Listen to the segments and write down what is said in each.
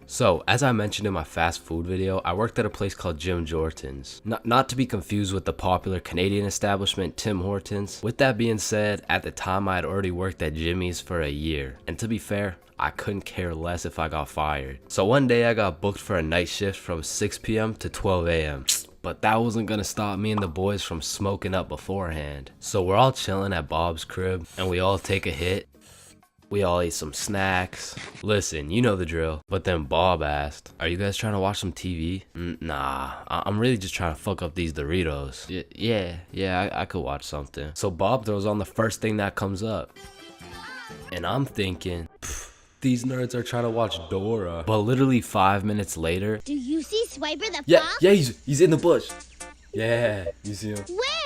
So, as I mentioned in my fast food video, I worked at a place called Jim Jordan's. Not to be confused with the popular Canadian establishment Tim Hortons. With that being said, at the time I had already worked at Jimmy's for a year. And to be fair, I couldn't care less if I got fired. So one day I got booked for a night shift from 6 p.m. to 12 a.m. But that wasn't gonna stop me and the boys from smoking up beforehand. So we're all chilling at Bob's crib and we all take a hit. We all ate some snacks. Listen, you know the drill. But then Bob asked, "Are you guys trying to watch some TV?" Nah, I'm really just trying to fuck up these Doritos. Yeah, I could watch something. So Bob throws on the first thing that comes up. And I'm thinking, these nerds are trying to watch Dora. But literally 5 minutes later. Do you see Swiper the fox? Yeah, he's in the bush. Yeah, you see him?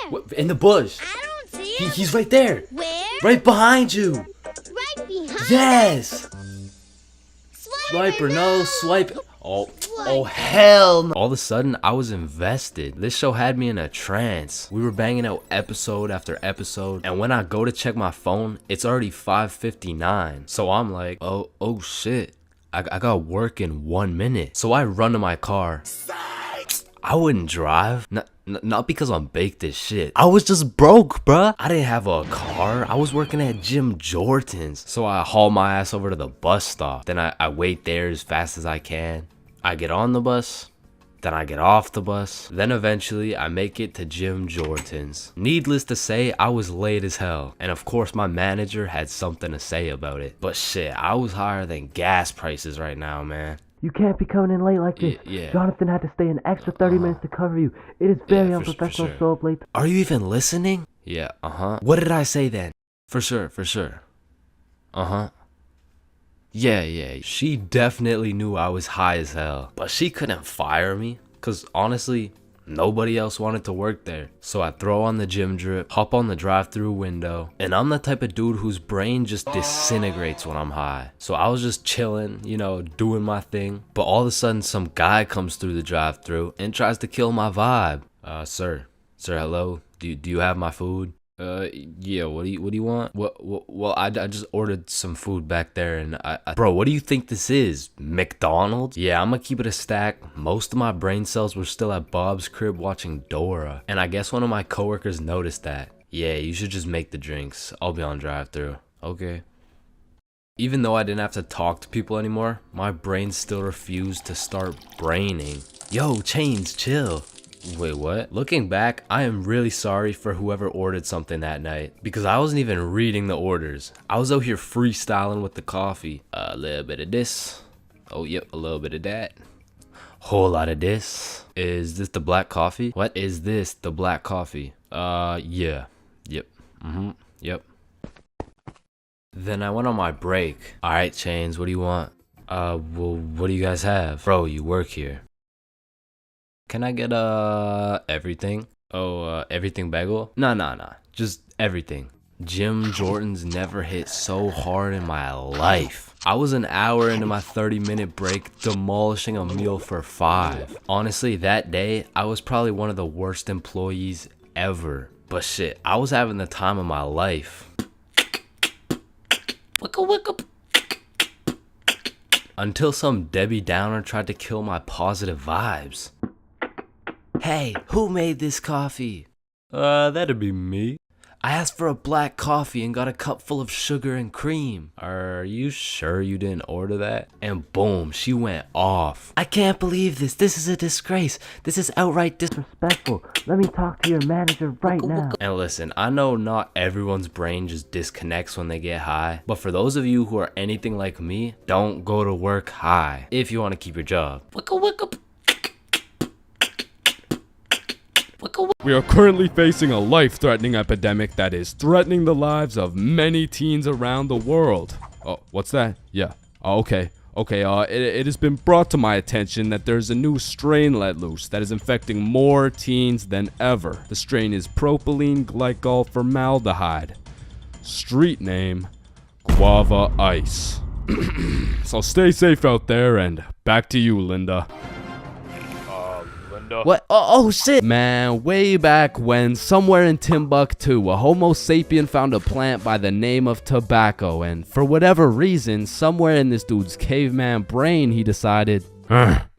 Where? In the bush. I don't see him. He's right there. Where? Right behind you. Right behind. Yes. Swiper, no, swipe. Oh hell no. All of a sudden, I was invested. This show had me in a trance. We were banging out episode after episode, and when I go to check my phone, it's already 5:59. So I'm like, oh shit, I got work in 1 minute. So I run to my car. I wouldn't drive. Not because I'm baked as shit. I was just broke, bruh. I didn't have a car. I was working at Jim Jordan's. So I haul my ass over to the bus stop. Then I wait there as fast as I can. I get on the bus. Then I get off the bus. Then eventually I make it to Jim Jordan's. Needless to say, I was late as hell. And of course my manager had something to say about it. But shit, I was higher than gas prices right now, man. You can't be coming in late like this. Yeah. Jonathan had to stay an extra 30 minutes to cover you. It is very unprofessional to show up late. Are you even listening? Yeah, What did I say then? For sure. Yeah. She definitely knew I was high as hell. But she couldn't fire me. Cause honestly, nobody else wanted to work there. So I throw on the gym drip, hop on the drive-through window, and I'm the type of dude whose brain just disintegrates when I'm high. So I was just chilling, you know, doing my thing. But all of a sudden some guy comes through the drive-through and tries to kill my vibe. Sir, hello? Do you have my food? Yeah, what do you want? Well, I just ordered some food back there and Bro, what do you think this is? McDonald's? Yeah, I'm gonna keep it a stack. Most of my brain cells were still at Bob's crib watching Dora. And I guess one of my coworkers noticed that. Yeah, you should just make the drinks. I'll be on drive-through. Okay. Even though I didn't have to talk to people anymore, my brain still refused to start braining. Yo, Chains, chill. Wait, what? Looking back, I am really sorry for whoever ordered something that night because I wasn't even reading the orders. I was out here freestyling with the coffee. A little bit of this. Oh, yep, a little bit of that. Whole lot of this. Is this the black coffee? What is this? The black coffee? Yeah. Yep. Yep. Then I went on my break. All right, Chains, what do you want? Well, what do you guys have? Bro, you work here. Can I get, everything? Oh, everything bagel? Nah. Just everything. Jim Jordan's never hit so hard in my life. I was an hour into my 30-minute break demolishing a meal for 5. Honestly, that day, I was probably one of the worst employees ever. But shit, I was having the time of my life. Wicka. Until some Debbie Downer tried to kill my positive vibes. Hey, who made this coffee? That'd be me. I asked for a black coffee and got a cup full of sugar and cream. Are you sure you didn't order that? And boom, she went off. I can't believe this. This is a disgrace. This is outright disrespectful. Let me talk to your manager right now. And listen, I know not everyone's brain just disconnects when they get high. But for those of you who are anything like me, don't go to work high if you want to keep your job. We are currently facing a life-threatening epidemic that is threatening the lives of many teens around the world. Oh, what's that? Yeah. Oh, okay. It has been brought to my attention that there's a new strain let loose that is infecting more teens than ever. The strain is propylene glycol formaldehyde. Street name, Guava Ice. So stay safe out there and back to you, Linda. no. What? Oh shit. Man, way back when, somewhere in Timbuktu, a Homo sapien found a plant by the name of tobacco, and for whatever reason, somewhere in this dude's caveman brain, he decided,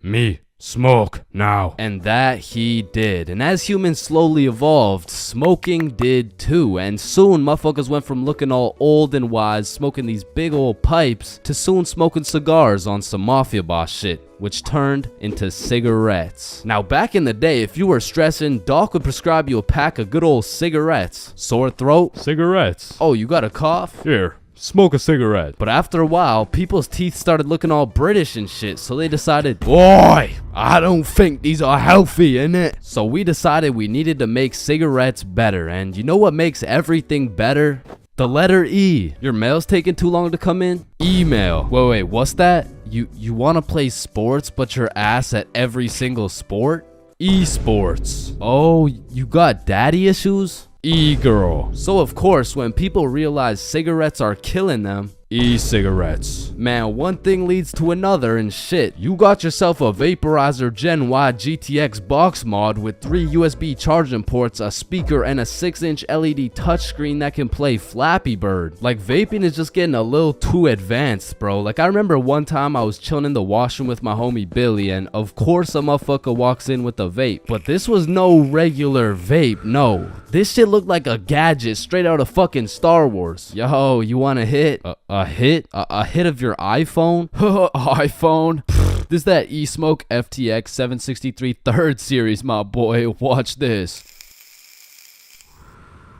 me. Smoke now. And that he did. And as humans slowly evolved, smoking did too. And soon motherfuckers went from looking all old and wise, smoking these big old pipes, to soon smoking cigars on some mafia boss shit, which turned into cigarettes. Now back in the day, if you were stressing, Doc would prescribe you a pack of good old cigarettes. Sore throat? Cigarettes. Oh, you got a cough? Here. Smoke a cigarette. But after a while, people's teeth started looking all British and shit, so they decided, boy, I don't think these are healthy, innit? So we decided we needed to make cigarettes better, and you know what makes everything better? The letter E. Your mail's taking too long to come in? Email. Wait, what's that? You wanna play sports, but you're ass at every single sport? Esports. Oh, you got daddy issues? E-girl. So of course, when people realize cigarettes are killing them, e-cigarettes. Man, one thing leads to another and shit. You got yourself a vaporizer Gen Y GTX box mod with 3 USB charging ports, a speaker, and a 6-inch LED touchscreen that can play Flappy Bird. Like, vaping is just getting a little too advanced, bro. Like, I remember one time I was chilling in the washroom with my homie Billy, and of course a motherfucker walks in with a vape. But this was no regular vape, no. This shit looked like a gadget straight out of fucking Star Wars. Yo, you want a hit? A hit? A hit of your iPhone? iPhone? This is that eSmoke FTX 763 3rd series, my boy. Watch this.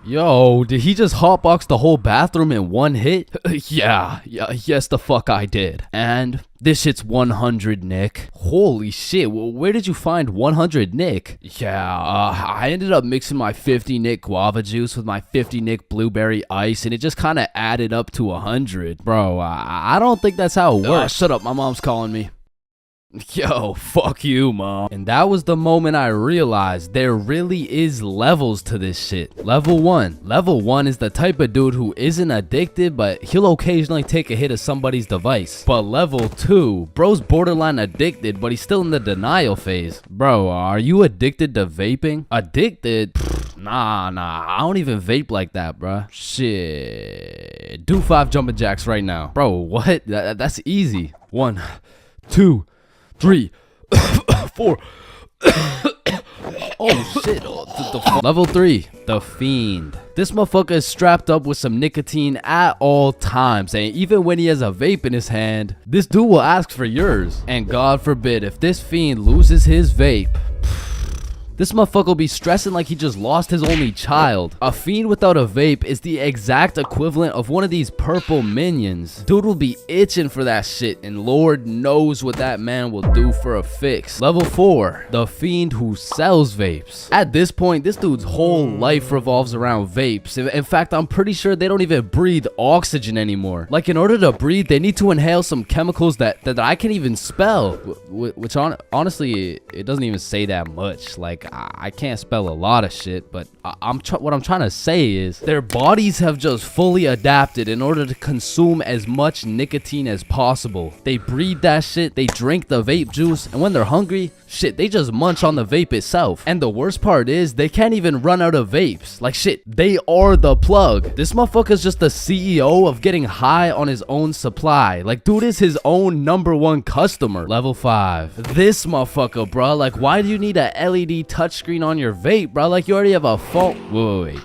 Yo, did he just hotbox the whole bathroom in one hit? Yes the fuck I did. And this shit's 100 Nick. Holy shit, where did you find 100 Nick? I ended up mixing my 50 Nick guava juice with my 50 Nick blueberry ice, and it just kind of added up to 100. Bro, I don't think that's how it works. Shut up, my mom's calling me. Yo, fuck you, mom. And that was the moment I realized there really is levels to this shit. Level 1. Level 1 is the type of dude who isn't addicted, but he'll occasionally take a hit of somebody's device. But level 2, bro's borderline addicted, but he's still in the denial phase. Bro, are you addicted to vaping? Addicted? Nah, I don't even vape like that, bruh. Shit. Do 5 jumping jacks right now. Bro, what? That's easy. 1, 2, 3, 4. Oh shit. Level 3, the fiend. This motherfucker is strapped up with some nicotine at all times, and even when he has a vape in his hand, this dude will ask for yours. And God forbid, if this fiend loses his vape, this motherfucker will be stressing like he just lost his only child. A fiend without a vape is the exact equivalent of one of these purple minions. Dude will be itching for that shit, and Lord knows what that man will do for a fix. Level 4, the fiend who sells vapes. At this point, this dude's whole life revolves around vapes. In fact, I'm pretty sure they don't even breathe oxygen anymore. Like, in order to breathe, they need to inhale some chemicals that I can't even spell. Which honestly, it doesn't even say that much. Like, I can't spell a lot of shit, but what I'm trying to say is their bodies have just fully adapted in order to consume as much nicotine as possible. They breathe that shit, they drink the vape juice, and when they're hungry, shit, they just munch on the vape itself. And the worst part is they can't even run out of vapes. Like, shit, they are the plug. This motherfucker's just the CEO of getting high on his own supply. Like, dude is his own #1 customer. Level 5, this motherfucker, bro. Like, why do you need a LED touchscreen on your vape, bro? Like, you already have a phone. Wait.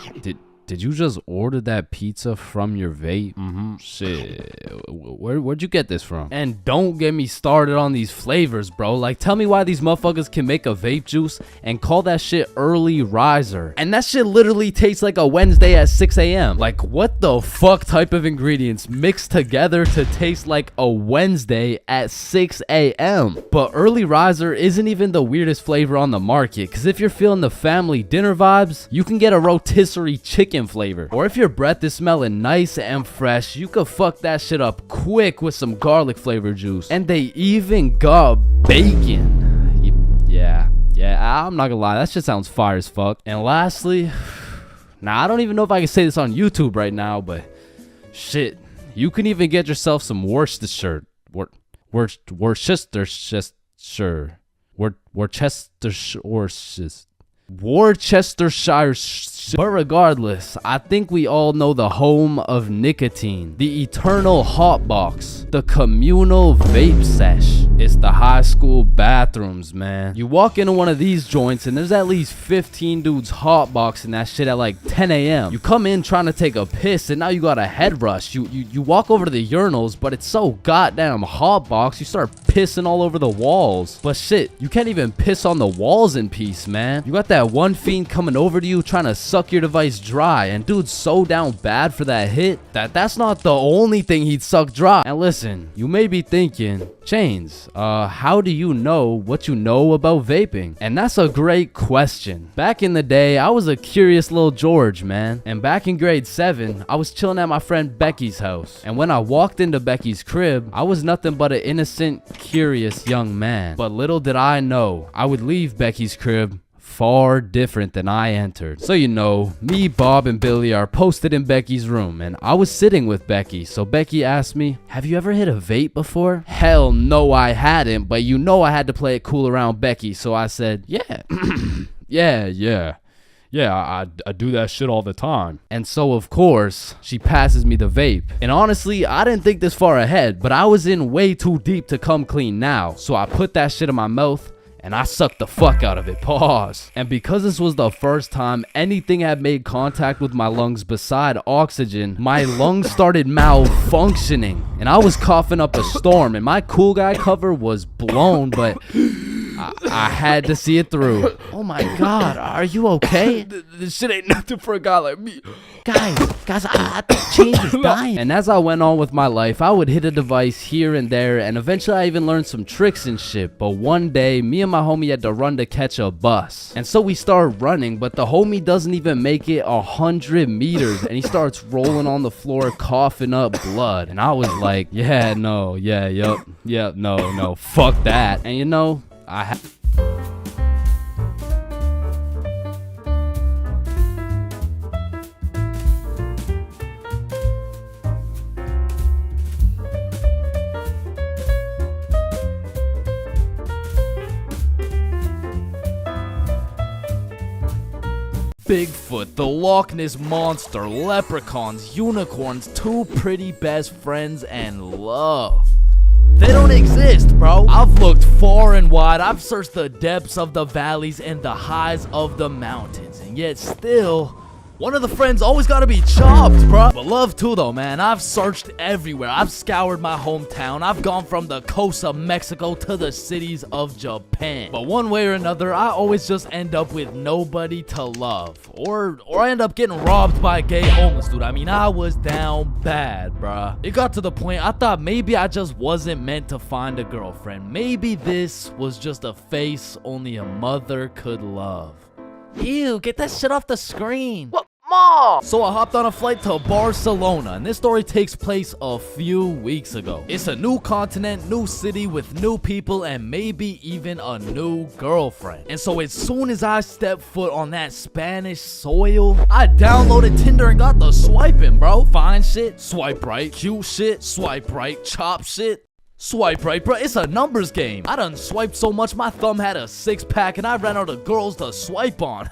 Did you just order that pizza from your vape? Shit. Where'd you get this from? And don't get me started on these flavors, bro. Like, tell me why these motherfuckers can make a vape juice and call that shit early riser. And that shit literally tastes like a Wednesday at 6 a.m. Like, what the fuck type of ingredients mixed together to taste like a Wednesday at 6 a.m.? But early riser isn't even the weirdest flavor on the market, because if you're feeling the family dinner vibes, you can get a rotisserie chicken flavor. Or if your breath is smelling nice and fresh, you could fuck that shit up quick with some garlic flavor juice. And they even got bacon. Yeah, I'm not gonna lie, that shit sounds fire as fuck. And lastly, now I don't even know if I can say this on YouTube right now, but shit, you can even get yourself some Worcestershire. Worcestershire. Worcestershire. But regardless, I think we all know the home of nicotine, the eternal hot box, the communal vape sesh. It's the high school bathrooms, man. You walk into one of these joints and there's at least 15 dudes hotboxing that shit at like 10 a.m. You come in trying to take a piss and now you got a head rush. You walk over to the urinals, but it's so goddamn hotbox, you start pissing all over the walls. But shit, you can't even piss on the walls in peace, man. You got that one fiend coming over to you trying to suck your device dry, and dude's so down bad for that hit that's not the only thing he'd suck dry. And listen, you may be thinking, Chains, how do you know what you know about vaping? And that's a great question. Back in the day, I was a curious little George, man. And back in grade 7, I was chilling at my friend Becky's house. And when I walked into Becky's crib, I was nothing but an innocent, curious young man. But little did I know, I would leave Becky's crib far different than I entered. So you know, me, Bob, and Billy are posted in Becky's room, and I was sitting with Becky. So Becky asked me, have you ever hit a vape before? Hell no, I hadn't, but you know I had to play it cool around Becky, so I said, yeah. Yeah, I do that shit all the time. And so, of course, she passes me the vape. And honestly, I didn't think this far ahead, but I was in way too deep to come clean now. So I put that shit in my mouth, and I sucked the fuck out of it. Pause. And because this was the first time anything had made contact with my lungs beside oxygen, my lungs started malfunctioning. And I was coughing up a storm, and my cool guy cover was blown, but I had to see it through. Oh my god, are you okay? This shit ain't nothing for a guy like me. Guys, I think Chains is dying. And as I went on with my life, I would hit a device here and there, and eventually I even learned some tricks and shit. But one day, me and my homie had to run to catch a bus. And so we start running, but the homie doesn't even make it 100 meters, and he starts rolling on the floor, coughing up blood. And I was like, no, fuck that. And you know, Bigfoot, the Loch Ness Monster, leprechauns, unicorns, two pretty best friends, and love. They don't exist, bro. I've looked far and wide. I've searched the depths of the valleys and the highs of the mountains. And yet still, one of the friends always gotta be chopped, bro. But love too, though, man. I've searched everywhere. I've scoured my hometown. I've gone from the coast of Mexico to the cities of Japan. But one way or another, I always just end up with nobody to love. Or I end up getting robbed by a gay homeless dude. I mean, I was down bad, bruh. It got to the point I thought maybe I just wasn't meant to find a girlfriend. Maybe this was just a face only a mother could love. Ew, get that shit off the screen. What? Mom! So I hopped on a flight to Barcelona, and this story takes place a few weeks ago. It's a new continent, new city with new people, and maybe even a new girlfriend. And so as soon as I stepped foot on that Spanish soil, I downloaded Tinder and got the swiping, bro. Fine shit, swipe right. Cute shit, swipe right. Chop shit, swipe right, bro. It's a numbers game. I done swiped so much my thumb had a 6-pack and I ran out of girls to swipe on.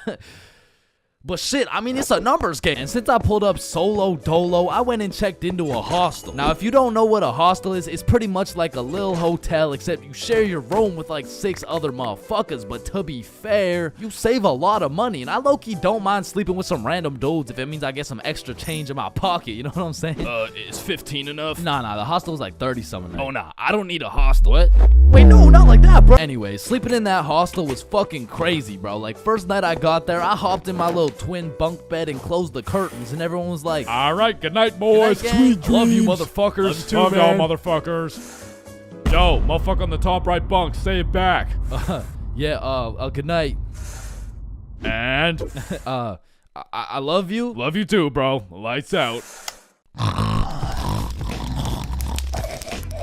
But shit, I mean, it's a numbers game. And since I pulled up solo dolo, I went and checked into a hostel. Now, if you don't know what a hostel is, it's pretty much like a little hotel, except you share your room with like 6 other motherfuckers. But to be fair, you save a lot of money. And I low-key don't mind sleeping with some random dudes if it means I get some extra change in my pocket. You know what I'm saying? Is 15 enough? Nah, the hostel was like 30-something. Oh, nah, I don't need a hostel. What? Wait, no, not like that, bro. Anyways, sleeping in that hostel was fucking crazy, bro. Like, first night I got there, I hopped in my little twin bunk bed and closed the curtains, and everyone was like, all right, good night, boys. Good night, gang. Love you, motherfuckers. Love y'all, motherfuckers. Yo, motherfucker on the top right bunk, say it back. Good night. And? I love you. Love you too, bro. Lights out.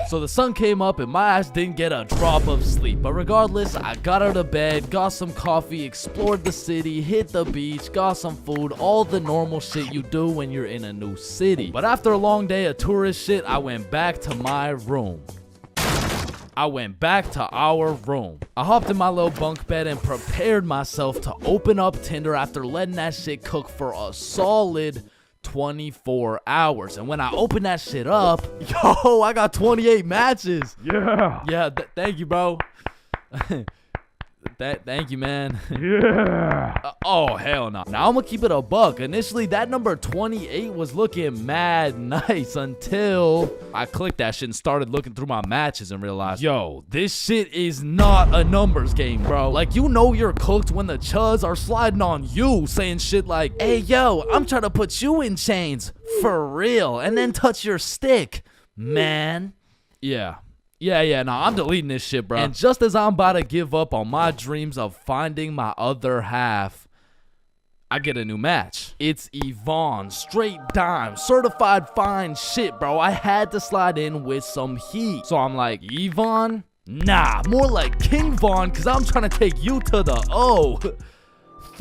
So the sun came up and my ass didn't get a drop of sleep. But regardless, I got out of bed, got some coffee, explored the city, hit the beach, got some food, all the normal shit you do when you're in a new city. But after a long day of tourist shit, I went back to my room. I went back to our room. I hopped in my little bunk bed and prepared myself to open up Tinder after letting that shit cook for a solid 24 hours. And when I opened that shit up, yo, I got 28 matches. Yeah. Yeah, thank you, bro. Thank you, man. Yeah. Oh, hell no. Now I'm gonna keep it a buck. Initially, that number 28 was looking mad nice until I clicked that shit and started looking through my matches and realized, yo, this shit is not a numbers game, bro. Like, you know you're cooked when the chuds are sliding on you, saying shit like, hey, yo, I'm trying to put you in chains for real, and then touch your stick, man. Yeah, nah, I'm deleting this shit, bro. And just as I'm about to give up on my dreams of finding my other half, I get a new match. It's Yvonne, straight dime, certified fine shit, bro. I had to slide in with some heat. So I'm like, Yvonne? Nah, more like King Von, cause I'm trying to take you to the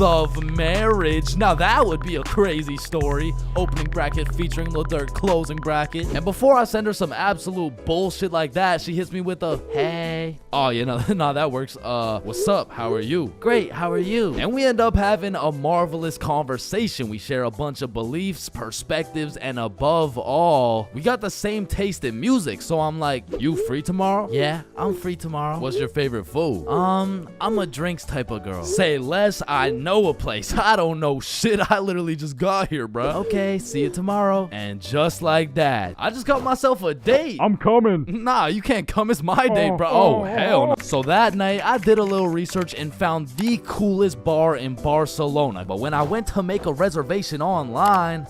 of marriage. Now that would be a crazy story. Opening bracket featuring Lil Durk, closing bracket. And before I send her some absolute bullshit like that, she hits me with a, hey. Oh, you know, nah, that works. What's up? How are you? Great, how are you? And we end up having a marvelous conversation. We share a bunch of beliefs, perspectives, and above all, we got the same taste in music. So I'm like, you free tomorrow? Yeah, I'm free tomorrow. What's your favorite food? I'm a drinks type of girl. Say less, I know a place. I don't know shit. I literally just got here, bro. Okay, see you tomorrow. And just like that, I just got myself a date. I'm coming. Nah, you can't come. It's my date, bro. Oh, hell no. So that night, I did a little research and found the coolest bar in Barcelona. But when I went to make a reservation online,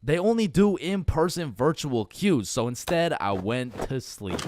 they only do in-person virtual queues. So instead, I went to sleep.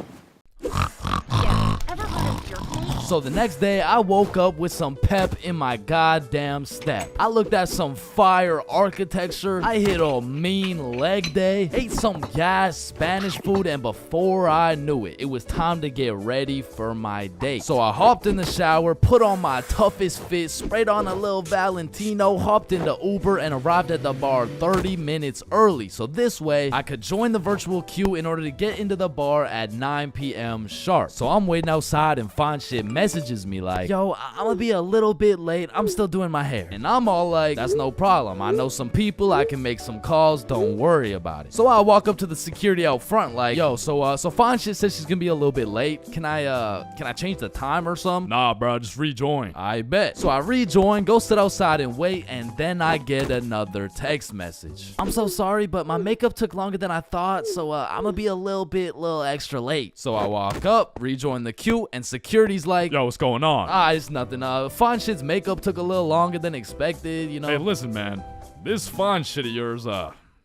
So the next day, I woke up with some pep in my goddamn step. I looked at some fire architecture. I hit a mean leg day, ate some gas Spanish food, and before I knew it, it was time to get ready for my date. So I hopped in the shower, put on my toughest fit, sprayed on a little Valentino, hopped into Uber, and arrived at the bar 30 minutes early. So this way, I could join the virtual queue in order to get into the bar at 9 p.m. sharp. So I'm waiting outside and find shit messages me like, yo, I'm gonna be a little bit late. I'm still doing my hair. And I'm all like, that's no problem. I know some people. I can make some calls. Don't worry about it. So I walk up to the security out front like, yo, so Fine Shit says she's gonna be a little bit late. Can I change the time or something? Nah, bro, just rejoin. I bet. So I rejoin, go sit outside and wait, and then I get another text message. I'm so sorry, but my makeup took longer than I thought, so I'm gonna be a little extra late. So I walk up, rejoin the queue, and security's like, Yo, what's going on? it's nothing. Fine Shit's makeup took a little longer than expected, you know. Hey, listen, man. This fine shit of yours,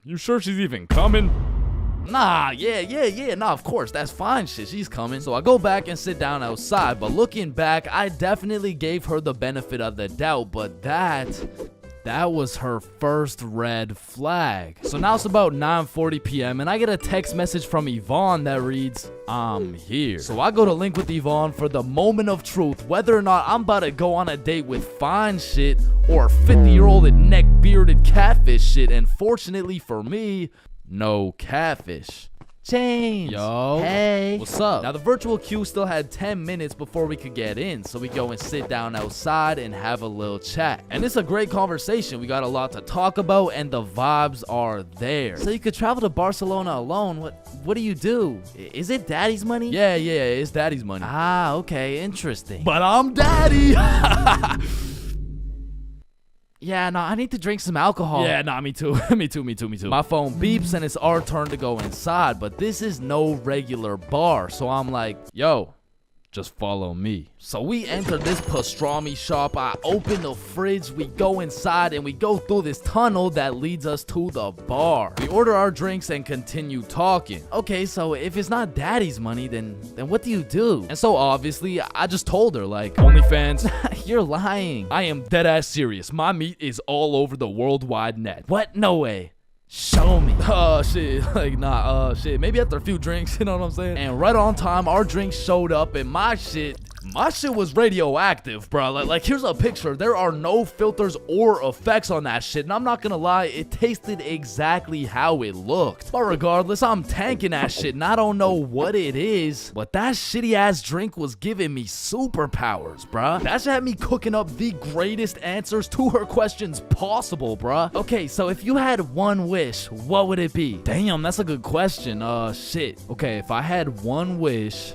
you sure she's even coming? Nah, yeah. Nah, of course, that's Fine Shit. She's coming. So I go back and sit down outside, but looking back, I definitely gave her the benefit of the doubt, but that was her first red flag. So now it's about 9:40 p.m. and I get a text message from Yvonne that reads, I'm here. So I go to link with Yvonne for the moment of truth, whether or not I'm about to go on a date with Fine Shit or 50-year-old and neck-bearded catfish shit. And fortunately for me, no catfish. Chains. Yo. Hey. What's up? Now, the virtual queue still had 10 minutes before we could get in, so we go and sit down outside and have a little chat. And it's a great conversation. We got a lot to talk about, and the vibes are there. So you could travel to Barcelona alone. What do you do? Is it daddy's money? Yeah, it's daddy's money. Ah, okay, interesting. But I'm daddy. Yeah, I need to drink some alcohol. Yeah, me too. me too. My phone beeps and it's our turn to go inside, but this is no regular bar. So I'm like, yo, just follow me. So we enter this pastrami shop. I open the fridge, we go inside, and we go through this tunnel that leads us to the bar. We order our drinks and continue talking. Okay, so if it's not daddy's money, then what do you do? And so obviously, I just told her, like, OnlyFans. You're lying. I am dead ass serious. My meat is all over the worldwide net. What? No way. Show me. Shit. Like, nah, shit. Maybe after a few drinks, you know what I'm saying? And right on time, our drinks showed up, and my shit My shit was radioactive, bro. Like here's a picture. There are no filters or effects on that shit. And I'm not gonna lie, it tasted exactly how it looked. But regardless, I'm tanking that shit and I don't know what it is. But that shitty ass drink was giving me superpowers, bruh. That shit had me cooking up the greatest answers to her questions possible, bruh. Okay, so if you had one wish, what would it be? Damn, that's a good question. Shit. Okay, if I had one wish,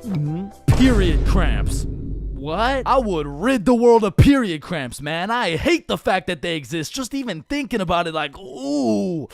period cramps. What? I would rid the world of period cramps, man. I hate the fact that they exist. Just even thinking about it, like, ooh,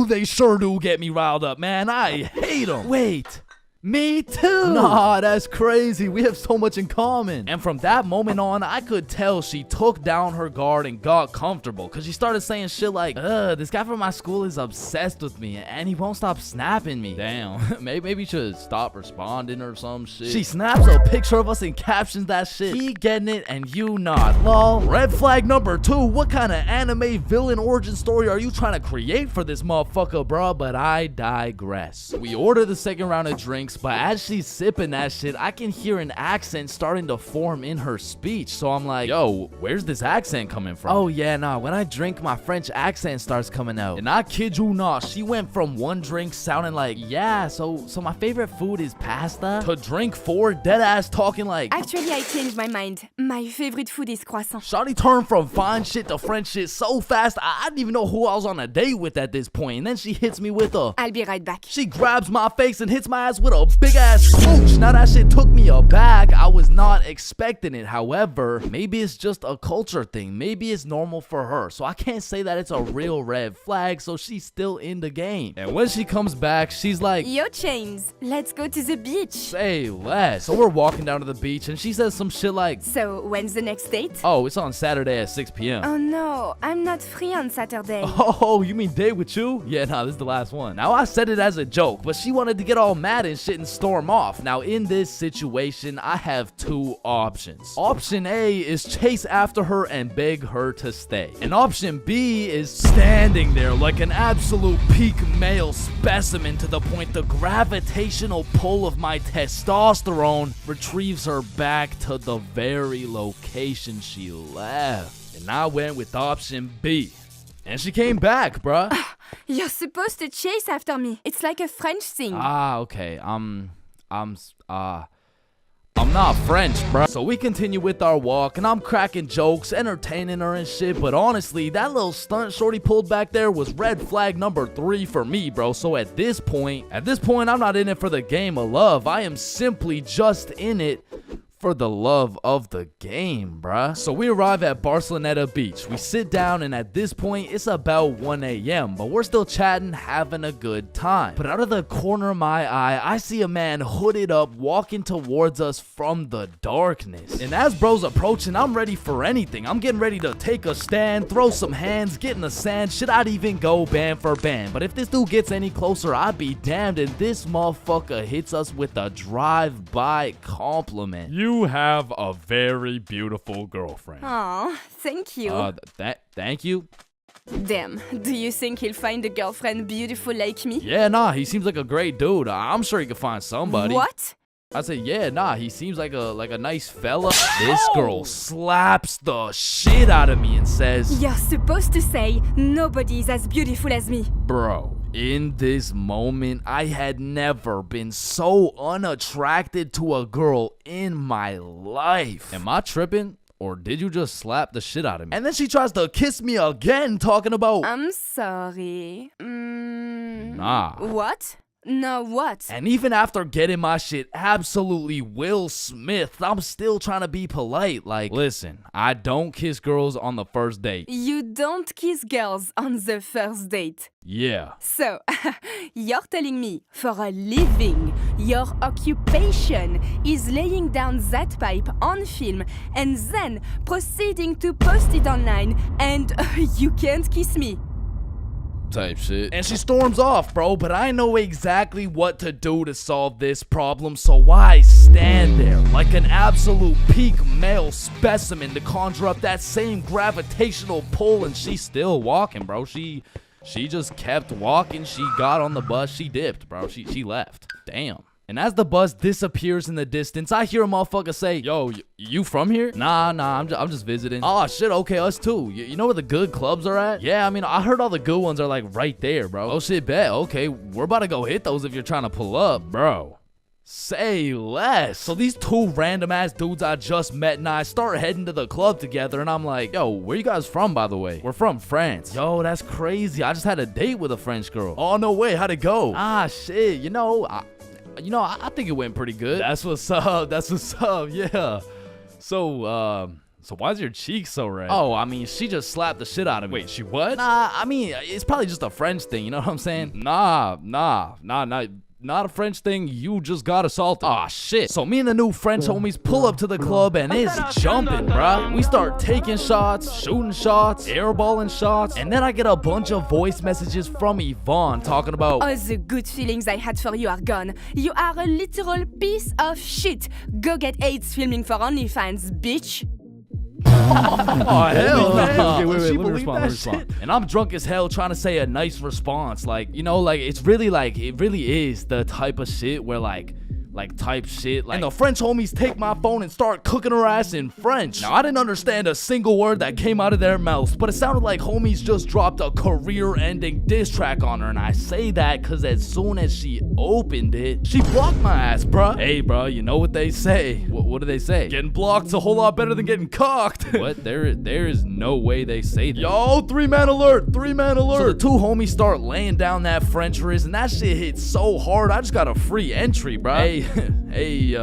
they sure do get me riled up, man. I hate them. Wait. Me too. Nah, that's crazy. We have so much in common. And from that moment on, I could tell she took down her guard and got comfortable. Cause she started saying shit like, this guy from my school is obsessed with me and he won't stop snapping me. Damn, maybe you should stop responding or some shit. She snaps a picture of us and captions that shit. He getting it and you not. Lol. Red flag number 2. What kind of anime villain origin story are you trying to create for this motherfucker, bro? But I digress. We order the second round of drinks. But as she's sipping that shit, I can hear an accent starting to form in her speech. So I'm like, yo, where's this accent coming from? Oh yeah, nah, when I drink, my French accent starts coming out. And I kid you not, she went from one drink sounding like, yeah, so my favorite food is pasta, to drink 4 dead ass talking like, Actually, I changed my mind. My favorite food is croissant. Shawty turned from fine shit to French shit so fast, I didn't even know who I was on a date with at this point. And then she hits me with a, I'll be right back. She grabs my face and hits my ass with a big ass smooch. Now that shit took me aback. I was not expecting it. However, maybe it's just a culture thing. Maybe it's normal for her. So I can't say that it's a real red flag. So she's still in the game. And when she comes back, she's like, Yo, Chains, let's go to the beach. Say less. So we're walking down to the beach and she says some shit like, So when's the next date? oh, it's on Saturday at 6 p.m. Oh no, I'm not free on Saturday. Oh, you mean date with you? Yeah, nah, this is the last one. Now, I said it as a joke, but she wanted to get all mad and shit and storm off. Now, in this situation, I have 2 options. Option A is chase after her and beg her to stay. And option B is standing there like an absolute peak male specimen to the point the gravitational pull of my testosterone retrieves her back to the very location she left. And I went with option B. And she came back, bruh. You're supposed to chase after me. It's like a French thing. Ah, okay. I'm not French, bruh. So we continue with our walk, and I'm cracking jokes, entertaining her and shit. But honestly, that little stunt shorty pulled back there was red flag number 3 for me, bro. So at this point, I'm not in it for the game of love. I am simply just in it for the love of the game, bruh. So we arrive at Barceloneta Beach. We sit down, and at this point, it's about 1 a.m., but we're still chatting, having a good time. But out of the corner of my eye, I see a man hooded up walking towards us from the darkness. And as bro's approaching, I'm ready for anything. I'm getting ready to take a stand, throw some hands, get in the sand. Shit, I'd even go band for band. But if this dude gets any closer, I'd be damned, and this motherfucker hits us with a drive-by compliment. You have a very beautiful girlfriend. Aw, thank you. Thank you. Damn, do you think he'll find a girlfriend beautiful like me? Yeah, nah, he seems like a great dude. I'm sure he could find somebody. What? I said, yeah, nah, he seems like a nice fella. This girl slaps the shit out of me and says, You're supposed to say, nobody's as beautiful as me. Bro, in this moment, I had never been so unattracted to a girl in my life. Am I tripping? Or did you just slap the shit out of me? And then she tries to kiss me again, talking about, I'm sorry. Nah. What? No, what? And even after getting my shit absolutely Will Smith, I'm still trying to be polite. Like, listen, I don't kiss girls on the first date. You don't kiss girls on the first date. Yeah. So, you're telling me, for a living, your occupation is laying down that pipe on film and then proceeding to post it online, and you can't kiss me. Type shit. And she storms off, bro, but I know exactly what to do to solve this problem, so I stand there like an absolute peak male specimen to conjure up that same gravitational pull, and she's still walking, bro. She just kept walking. She got on the bus. She dipped, bro. She left. Damn. And as the bus disappears in the distance, I hear a motherfucker say, yo, you from here? Nah, I'm just visiting. Oh shit, okay, us too. You know where the good clubs are at? Yeah, I mean, I heard all the good ones are like right there, bro. Oh shit, bet. Okay, we're about to go hit those if you're trying to pull up, bro. Say less. So these two random ass dudes I just met and I start heading to the club together, and I'm like, yo, where you guys from, by the way? We're from France. Yo, that's crazy. I just had a date with a French girl. Oh, no way. How'd it go? Ah, shit. I think it went pretty good. That's what's up. Yeah. So why's your cheek so red? Oh, I mean, she just slapped the shit out of me. Wait, she what? Nah, I mean, it's probably just a French thing. You know what I'm saying? Nah. Not a French thing, you just got assaulted. Aw, shit. So me and the new French homies pull up to the club and it's jumping, bruh. We start taking shots, shooting shots, airballing shots, and then I get a bunch of voice messages from Yvonne talking about, all the good feelings I had for you are gone. You are a literal piece of shit. Go get AIDS filming for OnlyFans, bitch. Oh, hell no. Okay, wait, She let me believed respond, that let me respond. shit? And I'm drunk as hell trying to say a nice response. Like, it really is the type of shit where type shit. And the French homies take my phone and start cooking her ass in French. Now, I didn't understand a single word that came out of their mouths, but it sounded like homies just dropped a career-ending diss track on her. And I say that because as soon as she opened it, she blocked my ass, bruh. Hey, bruh, you know what they say. What do they say? Getting blocked's a whole lot better than getting cocked. What? There is no way they say that. Yo, 3-man alert. So the two homies start laying down that French wrist, and that shit hit so hard, I just got a free entry, bruh. Hey,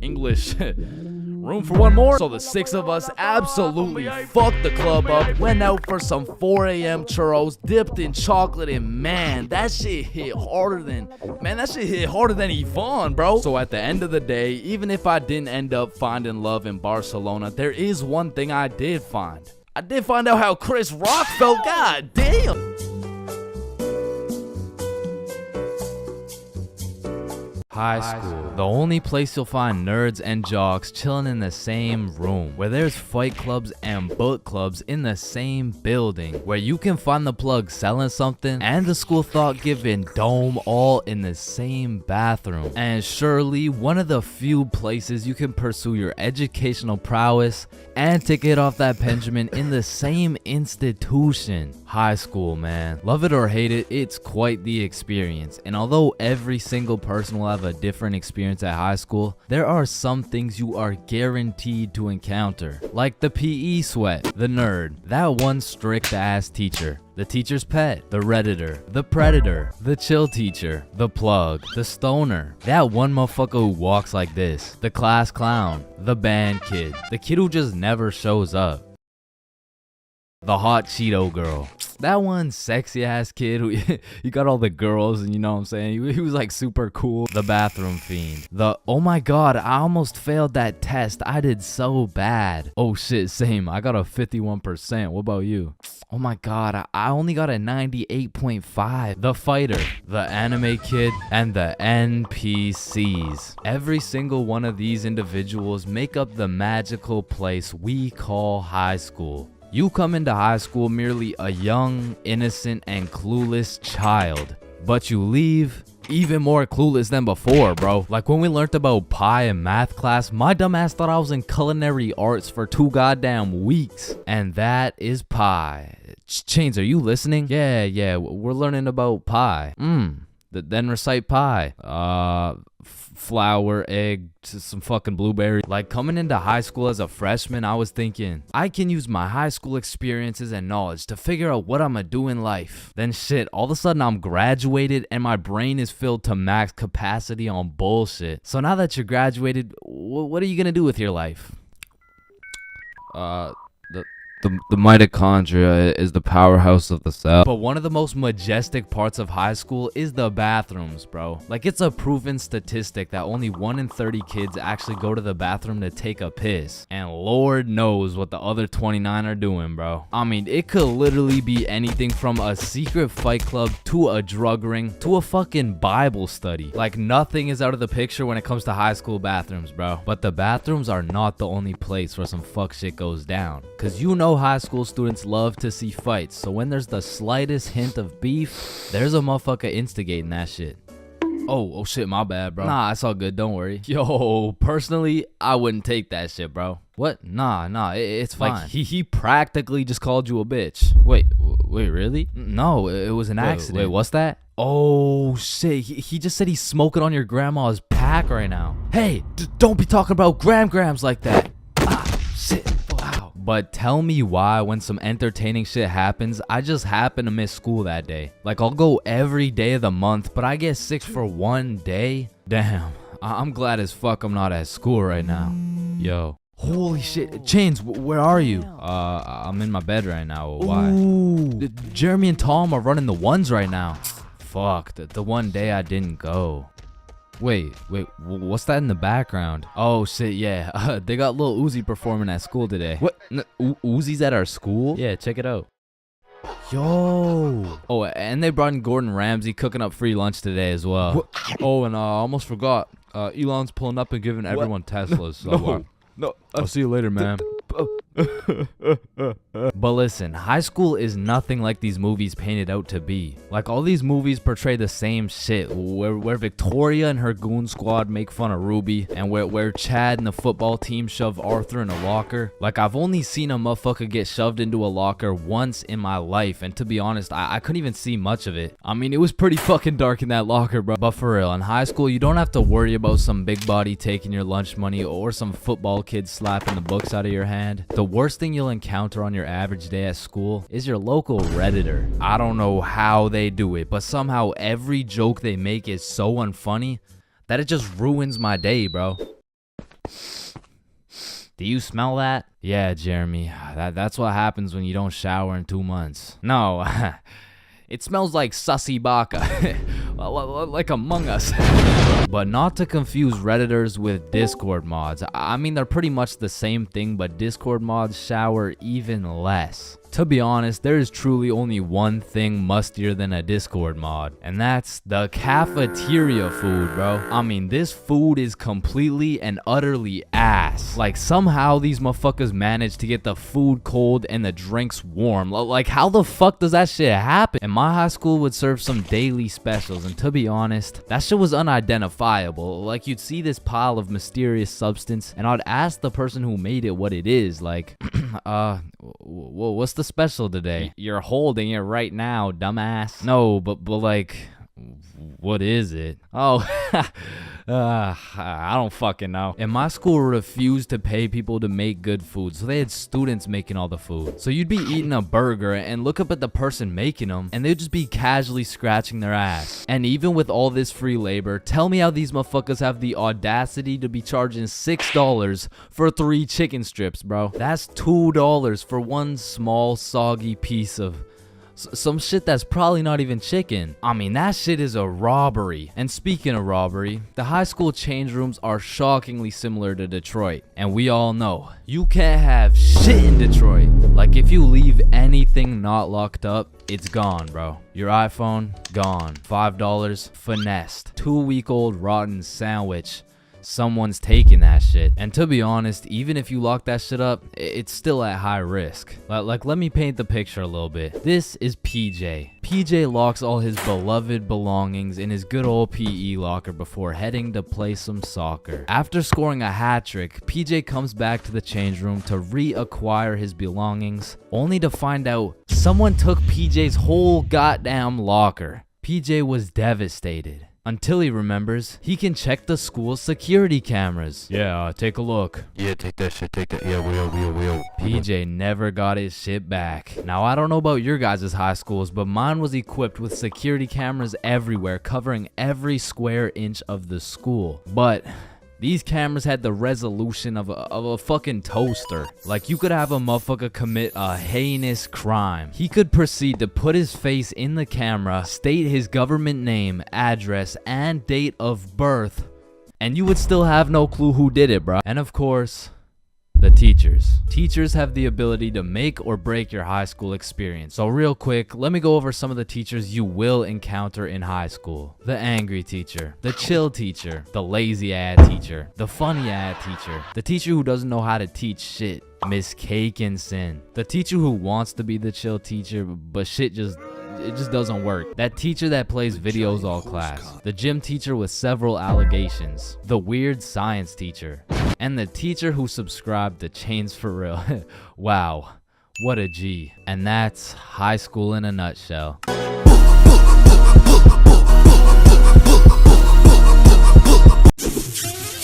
English. Room for one more? So the six of us absolutely fucked the club up, went out for some 4 a.m. churros, dipped in chocolate, and man, that shit hit harder than Yvonne, bro. So at the end of the day, even if I didn't end up finding love in Barcelona, there is one thing I did find. I did find out how Chris Rock felt. God damn. High school, the only place you'll find nerds and jocks chilling in the same room, where there's fight clubs and book clubs in the same building, where you can find the plug selling something and the school thought giving dome all in the same bathroom, and surely one of the few places you can pursue your educational prowess and take it off that Benjamin in the same institution. High school, man. Love it or hate it, it's quite the experience. And although every single person will have a different experience at high school, there are some things you are guaranteed to encounter. Like the PE sweat, the nerd, that one strict ass teacher, the teacher's pet, the redditor, the predator, the chill teacher, the plug, the stoner, that one motherfucker who walks like this, the class clown, the band kid, the kid who just never shows up, the hot Cheeto girl, that one sexy ass kid who you got all the girls and you know what I'm saying, he was like super cool, the bathroom fiend, the oh my god I almost failed that test, I did so bad, oh shit same, I got a 51%, what about you? Oh my god, I only got a 98.5. The fighter, the anime kid, and the NPCs. Every single one of these individuals make up the magical place we call high school. You come into high school merely a young, innocent, and clueless child, but you leave even more clueless than before, bro. Like when we learned about pie in math class, my dumbass thought I was in culinary arts for 2 goddamn weeks. And that is pie. Chains, are you listening? Yeah, we're learning about pie. Then recite pie. Flour, egg, some fucking blueberry. Like coming into high school as a freshman, I was thinking, I can use my high school experiences and knowledge to figure out what I'm gonna do in life. Then shit, all of a sudden I'm graduated and my brain is filled to max capacity on bullshit. So now that you're graduated, what are you gonna do with your life? The mitochondria is the powerhouse of the cell. But one of the most majestic parts of high school is the bathrooms, bro. Like it's a proven statistic that only 1 in 30 kids actually go to the bathroom to take a piss. And Lord knows what the other 29 are doing, bro. I mean, it could literally be anything from a secret fight club to a drug ring to a fucking Bible study. Like nothing is out of the picture when it comes to high school bathrooms, bro. But the bathrooms are not the only place where some fuck shit goes down. Cause you know high school students love to see fights, so when there's the slightest hint of beef, there's a motherfucker instigating that shit. Oh shit, my bad, bro. Nah, it's all good, don't worry. Yo, personally, I wouldn't take that shit, bro. What? Nah, it's fine. Like, he practically just called you a bitch. Wait, really? No, it was an accident. Wait, what's that? Oh shit, he just said he's smoking on your grandma's pack right now. Hey, don't be talking about grams like that. Shit. Wow. But tell me why when some entertaining shit happens, I just happen to miss school that day. Like, I'll go every day of the month, but I get sick for one day? Damn, I'm glad as fuck I'm not at school right now. Yo. Holy shit. Chains, where are you? I'm in my bed right now. Why? Ooh. Jeremy and Tom are running the ones right now. Fuck, the one day I didn't go. Wait, what's that in the background? Oh shit, yeah. They got Lil Uzi performing at school today. What? Uzi's at our school? Yeah, check it out. Yo. Oh, and they brought in Gordon Ramsay cooking up free lunch today as well. What? Oh, and I almost forgot. Elon's pulling up and giving everyone Teslas. So no. I'll see you later, man. But listen, high school is nothing like these movies paint it out to be. Like, all these movies portray the same shit, where Victoria and her goon squad make fun of Ruby, and where Chad and the football team shove Arthur in a locker. Like, I've only seen a motherfucker get shoved into a locker once in my life, and to be honest, I couldn't even see much of it. I mean, it was pretty fucking dark in that locker, bro. But for real, in high school, you don't have to worry about some big body taking your lunch money or some football kid slapping the books out of your hand. The worst thing you'll encounter on your average day at school is your local Redditor. I don't know how they do it, but somehow every joke they make is so unfunny that it just ruins my day, bro. Do you smell that? Yeah, Jeremy, that's what happens when you don't shower in 2 months. No, it smells like sussy baka, like Among Us. But not to confuse Redditors with Discord mods. I mean, they're pretty much the same thing, but Discord mods shower even less. To be honest, there is truly only one thing mustier than a Discord mod, and that's the cafeteria food, bro. I mean, this food is completely and utterly ass. Like, somehow these motherfuckers manage to get the food cold and the drinks warm. Like, how the fuck does that shit happen? And my high school would serve some daily specials, and to be honest, that shit was unidentifiable. Like, you'd see this pile of mysterious substance, and I'd ask the person who made it what it is. Like, what's the special today? You're holding it right now, dumbass. No, but like, what is it? Oh, I don't fucking know. And my school refused to pay people to make good food, so they had students making all the food. So you'd be eating a burger and look up at the person making them, and they'd just be casually scratching their ass. And even with all this free labor, tell me how these motherfuckers have the audacity to be charging $6 for 3 chicken strips, bro. That's $2 for one small soggy piece of some shit that's probably not even chicken. I mean, that shit is a robbery. And speaking of robbery, the high school change rooms are shockingly similar to Detroit. And we all know, you can't have shit in Detroit. Like, if you leave anything not locked up, it's gone, bro. Your iPhone, gone. $5, finessed. 2-week-old rotten sandwich. Someone's taking that shit. And to be honest, even if you lock that shit up, it's still at high risk. Like, let me paint the picture a little bit. This is PJ. PJ locks all his beloved belongings in his good old PE locker before heading to play some soccer. After scoring a hat trick, PJ comes back to the change room to reacquire his belongings, only to find out someone took PJ's whole goddamn locker. PJ was devastated. Until he remembers, he can check the school's security cameras. Yeah, take a look. Yeah, take that shit, take that. Yeah, we'll. PJ never got his shit back. Now, I don't know about your guys' high schools, but mine was equipped with security cameras everywhere, covering every square inch of the school. But these cameras had the resolution of a fucking toaster. Like, you could have a motherfucker commit a heinous crime. He could proceed to put his face in the camera, state his government name, address, and date of birth, and you would still have no clue who did it, bro. And of course, the teachers. Teachers have the ability to make or break your high school experience. So real quick, let me go over some of the teachers you will encounter in high school. The angry teacher, the chill teacher, the lazy ass teacher, the funny ass teacher, the teacher who doesn't know how to teach shit, Miss Cakinson, the teacher who wants to be the chill teacher, but shit just it just doesn't work. That teacher that plays videos all class. The gym teacher with several allegations. The weird science teacher. And the teacher who subscribed to ChainsFR. Wow, what a G. And that's high school in a nutshell.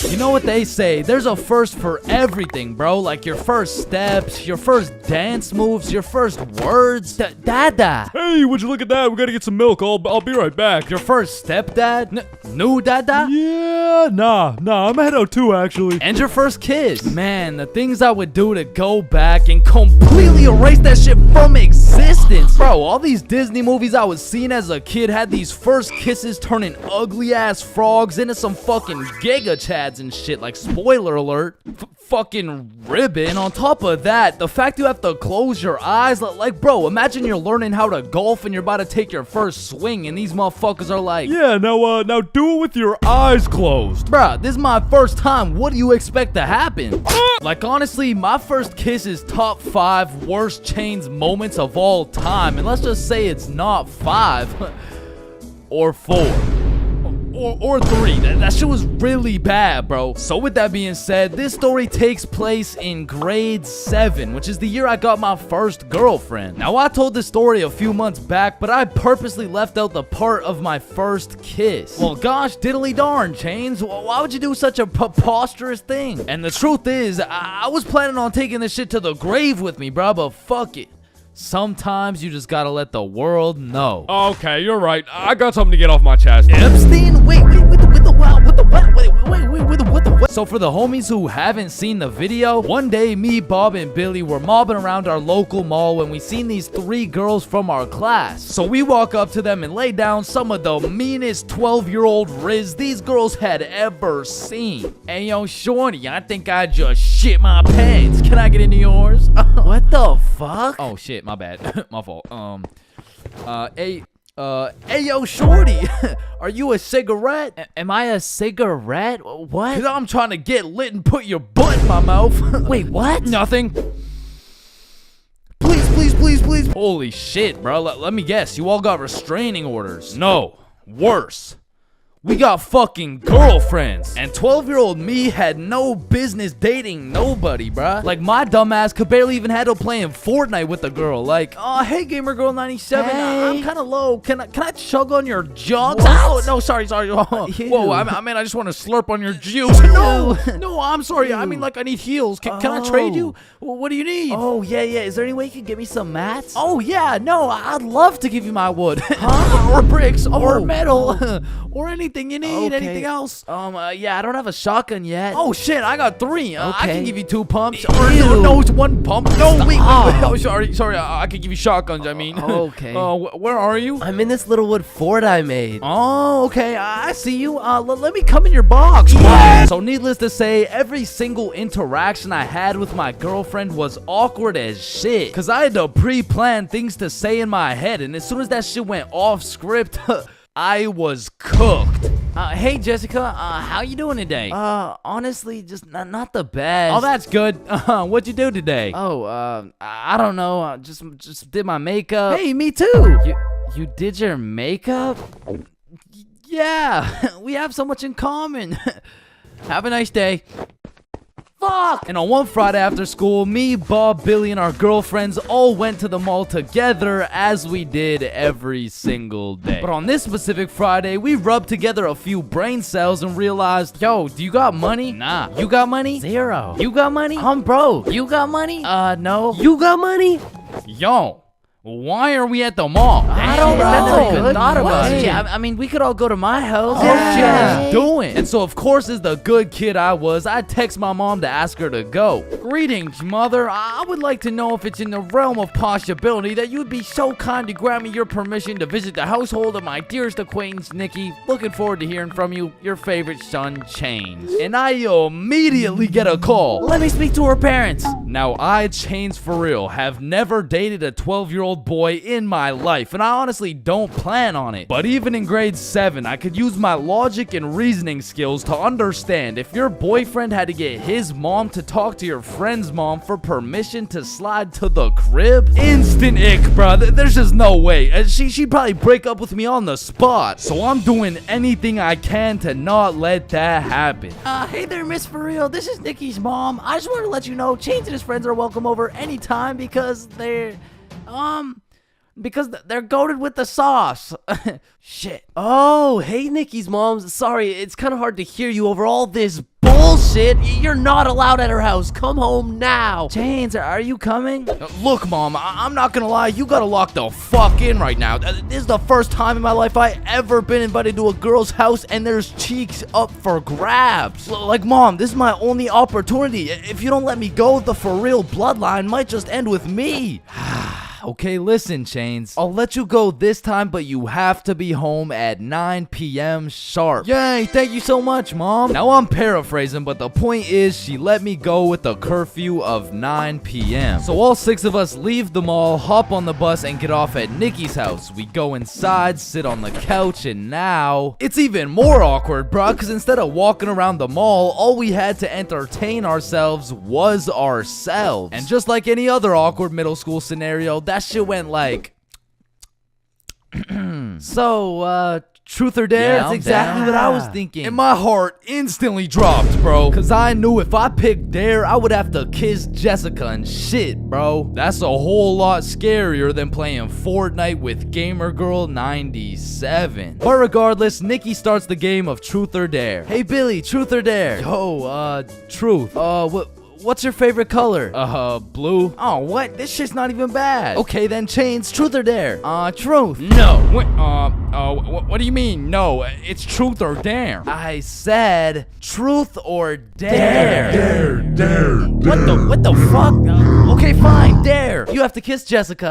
You know what they say, there's a first for everything, bro. Like your first steps, your first dance moves, your first words. Dada. Hey, would you look at that? We gotta get some milk. I'll be right back. Your first stepdad? New dada? Yeah, nah, I'm head out too, actually. And your first kiss. Man, the things I would do to go back and completely erase that shit from existence. Bro, all these Disney movies I was seeing as a kid had these first kisses turning ugly ass frogs into some fucking giga chads and shit. Like, spoiler alert, fucking ribbon. And on top of that, the fact you have to close your eyes, like, bro, imagine you're learning how to golf and you're about to take your first swing and these motherfuckers are like, yeah, now do it with your eyes closed. Bruh, this is my first time. What do you expect to happen? Like, honestly, my first kiss is top 5 worst Chains moments of all time. And let's just say it's not 5 or 4. Or 3. That shit was really bad, bro. So with that being said, this story takes place in grade 7, which is the year I got my first girlfriend. Now, I told this story a few months back, but I purposely left out the part of my first kiss. Well, gosh diddly darn, Chains. Why would you do such a preposterous thing? And the truth is, I was planning on taking this shit to the grave with me, bro, but fuck it. Sometimes you just gotta let the world know. Okay, you're right. I got something to get off my chest. Epstein? Wait, with the what? So for the homies who haven't seen the video, one day me, Bob, and Billy were mobbing around our local mall when we seen these 3 girls from our class. So we walk up to them and lay down some of the meanest 12-year-old riz these girls had ever seen. Hey, yo, shorty, I think I just shit my pants. Can I get into yours? What the fuck? Oh shit, my bad. My fault. Hey, yo, shorty, are you a cigarette? Am I a cigarette? What? Cause I'm trying to get lit and put your butt in my mouth. Wait, what? Nothing. Please. Holy shit, bro. Let me guess. You all got restraining orders. No, worse. We got fucking girlfriends. And 12-year-old me had no business dating nobody, bruh. Like, my dumbass could barely even handle playing Fortnite with a girl. Like, oh, hey, Gamer Girl 97. Hey. I'm kind of low. Can I chug on your jugs? What? Oh, no, sorry. Whoa, I mean, I just want to slurp on your juice. No, I'm sorry. I mean, like, I need heels. Can I trade you? What do you need? Oh, yeah. Is there any way you can give me some mats? Oh, yeah. No, I'd love to give you my wood. Huh? Or bricks. Or metal. Or anything you need. Okay. Anything else? Yeah, I don't have a shotgun yet. Oh shit, I got 3. I Okay. can give you 2 pumps. Ew. Or no, it's 1 pump. No, wait. Stop. Oh, sorry. I can give you shotguns. I mean. Okay. Where are you? I'm in this little wood fort I made. Oh, okay. I see you. Let me come in your box. Yeah. So needless to say, every single interaction I had with my girlfriend was awkward as shit. Cause I had to pre-plan things to say in my head, and as soon as that shit went off script, I was cooked. Hey Jessica, how you doing today? Honestly, just not the best. Oh, that's good. What'd you do today? Oh, I don't know. Just did my makeup. Hey, me too. You did your makeup? Yeah, we have so much in common. Have a nice day. Fuck! And on one Friday after school, me, Bob, Billy, and our girlfriends all went to the mall together as we did every single day. But on this specific Friday, we rubbed together a few brain cells and realized, yo, do you got money? Nah. You got money? 0. You got money? I'm broke. You got money? No. You got money? Yo, why are we at the mall? I don't know. I never even thought What? about it. Hey, I mean, we could all go to my house. Oh, Yeah. shit, let's do it. And so, of course, as the good kid I was, I text my mom to ask her to go. Greetings, mother. I would like to know if it's in the realm of possibility that you'd be so kind to grant me your permission to visit the household of my dearest acquaintance, Nikki. Looking forward to hearing from you, your favorite son, Chains. And I immediately get a call. Let me speak to her parents. Now, I, ChainsFR, have never dated a 12-year-old boy in my life, and I honestly don't plan on it. But even in grade 7, I could use my logic and reasoning skills to understand if your boyfriend had to get his mom to talk to your friend's mom for permission to slide to the crib. Instant ick, bruh. There's just no way. She'd probably break up with me on the spot. So I'm doing anything I can to not let that happen. Hey there, Miss For Real. This is Nikki's mom. I just wanted to let you know Chains and his friends are welcome over anytime because they're goated with the sauce. Shit. Oh, hey, Nikki's mom. Sorry, it's kind of hard to hear you over all this bullshit. You're not allowed at her house. Come home now. Chains, are you coming? Look, Mom, I'm not gonna lie, you gotta lock the fuck in right now. This is the first time in my life I ever been invited to a girl's house and there's cheeks up for grabs. Like, Mom, this is my only opportunity. If you don't let me go, the For Real bloodline might just end with me. Okay, listen, Chains. I'll let you go this time, but you have to be home at 9 p.m. sharp. Yay, thank you so much, Mom. Now, I'm paraphrasing, but the point is she let me go with a curfew of 9 p.m. So all 6 of us leave the mall, hop on the bus, and get off at Nikki's house. We go inside, sit on the couch, and now it's even more awkward, bruh, because instead of walking around the mall, all we had to entertain ourselves was ourselves. And just like any other awkward middle school scenario, that shit went like so, truth or dare? Yeah, That's I'm exactly down. what I was thinking. And my heart instantly dropped, bro. Cause I knew if I picked dare, I would have to kiss Jessica and shit, bro. That's a whole lot scarier than playing Fortnite with Gamer Girl 97. But regardless, Nikki starts the game of truth or dare. Hey Billy, truth or dare? Yo, truth. What's your favorite color? Blue. Oh, what? This shit's not even bad. Okay, then Chains, truth or dare? Truth. No. Wait, what do you mean? No, it's truth or dare. I said truth or dare. Dare. What the fuck? Okay, fine, dare. You have to kiss Jessica.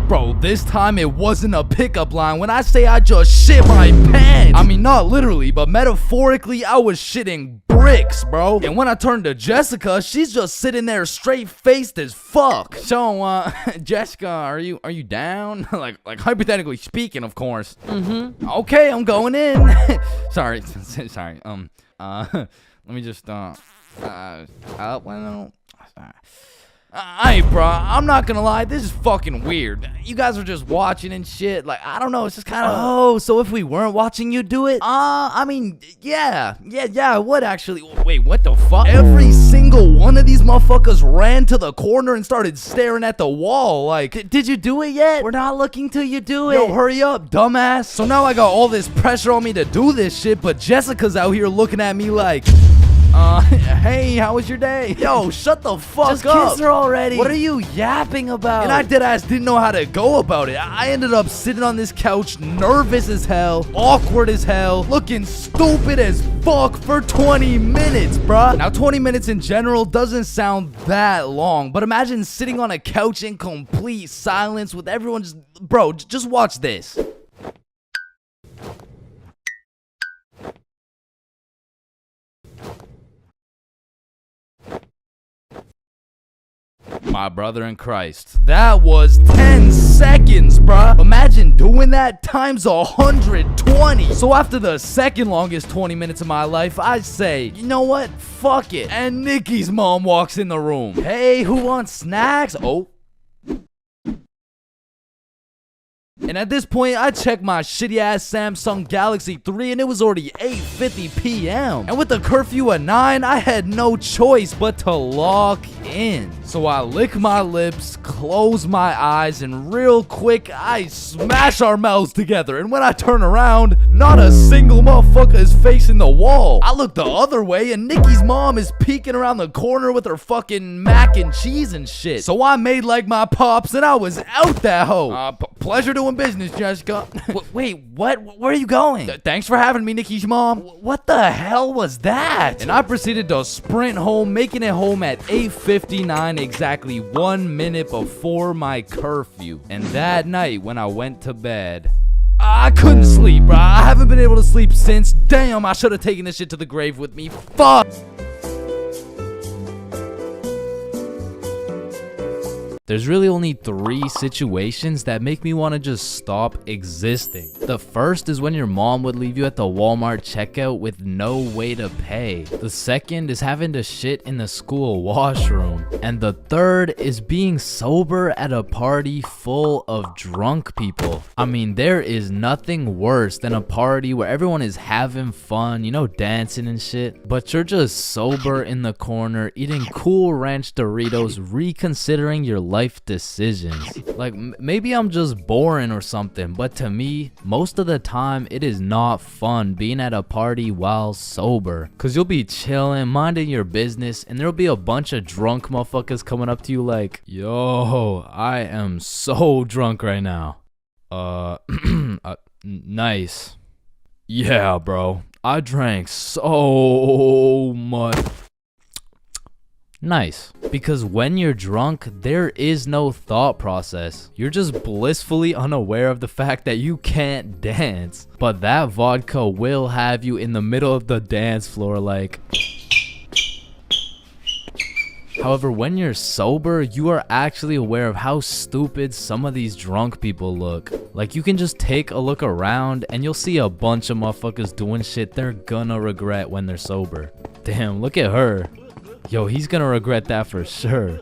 Bro, this time it wasn't a pickup line. When I say I just shit my pants, I mean not literally, but metaphorically, I was shitting bricks, bro. And when I turned to Jessica, she's just sitting there straight-faced as fuck. So, Jessica, are you down? like hypothetically speaking, of course. Mm-hmm. Okay, I'm going in. sorry. Let me just, Hey, bro, I'm not gonna lie, this is fucking weird. You guys are just watching and shit. Like, I don't know, it's just kind of. Oh, so if we weren't watching you do it? I mean, yeah, I would actually. Wait, what the fuck? Every single one of these motherfuckers ran to the corner and started staring at the wall. Like, Did you do it yet? We're not looking till you do it. yo, hurry up, dumbass. So now I got all this pressure on me to do this shit, but Jessica's out here looking at me like, hey, how was your day? Yo, shut the fuck Just up. kiss her already. What are you yapping about? And I deadass didn't know how to go about it. I ended up sitting on this couch, nervous as hell, awkward as hell, looking stupid as fuck for 20 minutes, bruh. Now, 20 minutes in general doesn't sound that long, but imagine sitting on a couch in complete silence with everyone just, bro, just watch this. My brother in Christ, that was 10 seconds, bruh. Imagine doing that times 120. So after the second longest 20 minutes of my life, I say, you know what? Fuck it. And Nikki's mom walks in the room. Hey, who wants snacks? Oh. And at this point, I checked my shitty-ass Samsung Galaxy 3 and it was already 8:50 p.m. And with the curfew at 9, I had no choice but to lock in. So I lick my lips, close my eyes, and real quick, I smash our mouths together. And when I turn around, not a single motherfucker is facing the wall. I look the other way and Nikki's mom is peeking around the corner with her fucking mac and cheese and shit. So I made like my pops and I was out that hoe. Pleasure doing business, Jessica. Wait, what? Where are you going? Thanks for having me, Nikki's mom. What the hell was that? And I proceeded to sprint home, making it home at 8:59, exactly 1 minute before my curfew. And that night, when I went to bed, I couldn't sleep, bro. I haven't been able to sleep since. Damn, I should have taken this shit to the grave with me. Fuck. There's really only 3 situations that make me want to just stop existing. The first is when your mom would leave you at the Walmart checkout with no way to pay. The second is having to shit in the school washroom. And the third is being sober at a party full of drunk people. I mean, there is nothing worse than a party where everyone is having fun, you know, dancing and shit, but you're just sober in the corner, eating Cool Ranch Doritos, reconsidering your life decisions. Like, maybe I'm just boring or something, but to me, most of the time, it is not fun being at a party while sober. Cause you'll be chilling, minding your business, and there'll be a bunch of drunk motherfuckers coming up to you like, yo, I am so drunk right now. Nice. Yeah, bro. I drank so much. Nice. Because when you're drunk, there is no thought process. You're just blissfully unaware of the fact that you can't dance. But that vodka will have you in the middle of the dance floor like... However, when you're sober, you are actually aware of how stupid some of these drunk people look. Like, you can just take a look around and you'll see a bunch of motherfuckers doing shit they're gonna regret when they're sober. Damn, look at her. Yo, he's gonna regret that for sure.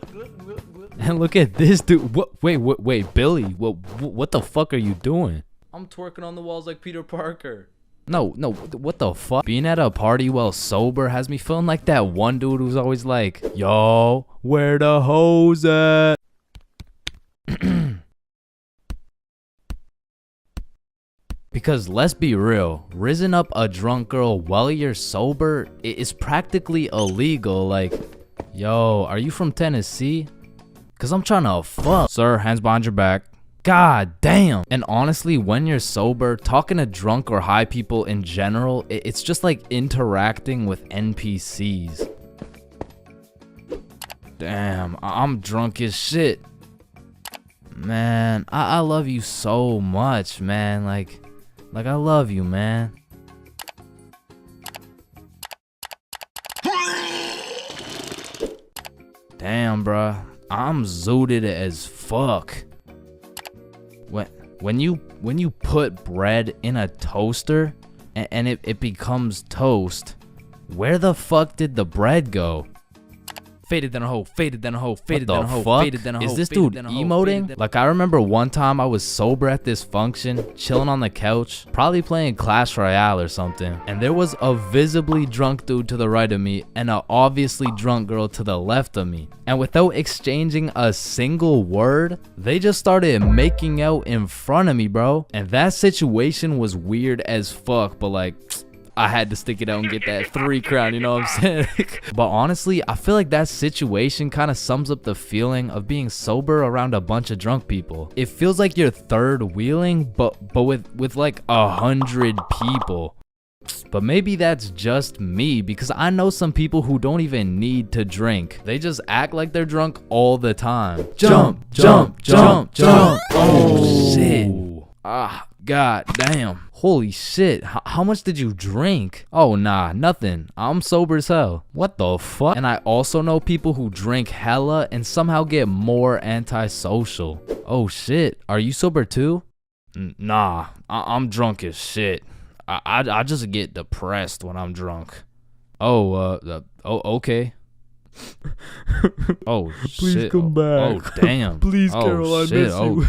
And look at this dude. Wait, Billy. What the fuck are you doing? I'm twerking on the walls like Peter Parker. No, what the fuck? Being at a party while sober has me feeling like that one dude who's always like, yo, where the hoes at? Because let's be real, rizzing up a drunk girl while you're sober is practically illegal. Like, yo, are you from Tennessee? Cause I'm trying to fuck. Sir, hands behind your back. God damn. And honestly, when you're sober, talking to drunk or high people in general, it's just like interacting with NPCs. Damn, I'm drunk as shit. Man, I love you so much, man. Like I love you, man. Damn, bruh. I'm zooted as fuck. When you put bread in a toaster and it becomes toast, where the fuck did the bread go? Faded than a hoe, faded than a hoe, faded than a hoe, faded than a hoe. Is this dude emoting? Like, I remember one time I was sober at this function, chilling on the couch, probably playing Clash Royale or something, and there was a visibly drunk dude to the right of me and a obviously drunk girl to the left of me. And without exchanging a single word, they just started making out in front of me, bro. And that situation was weird as fuck, but like, I had to stick it out and get that 3 crown, you know what I'm saying? But honestly, I feel like that situation kind of sums up the feeling of being sober around a bunch of drunk people. It feels like you're third wheeling, but with like 100 people. But maybe that's just me, because I know some people who don't even need to drink. They just act like they're drunk all the time. Jump, jump, jump, jump. Oh, shit. Ah, god damn. Holy shit, how much did you drink? Oh nah, nothing. I'm sober as hell. What the fuck? And I also know people who drink hella and somehow get more antisocial. Oh shit, are you sober too? Nah, I'm drunk as shit. I just get depressed when I'm drunk. Oh, okay. Oh Please shit. come back. Oh damn. Please, Oh, Carol, I shit. miss you.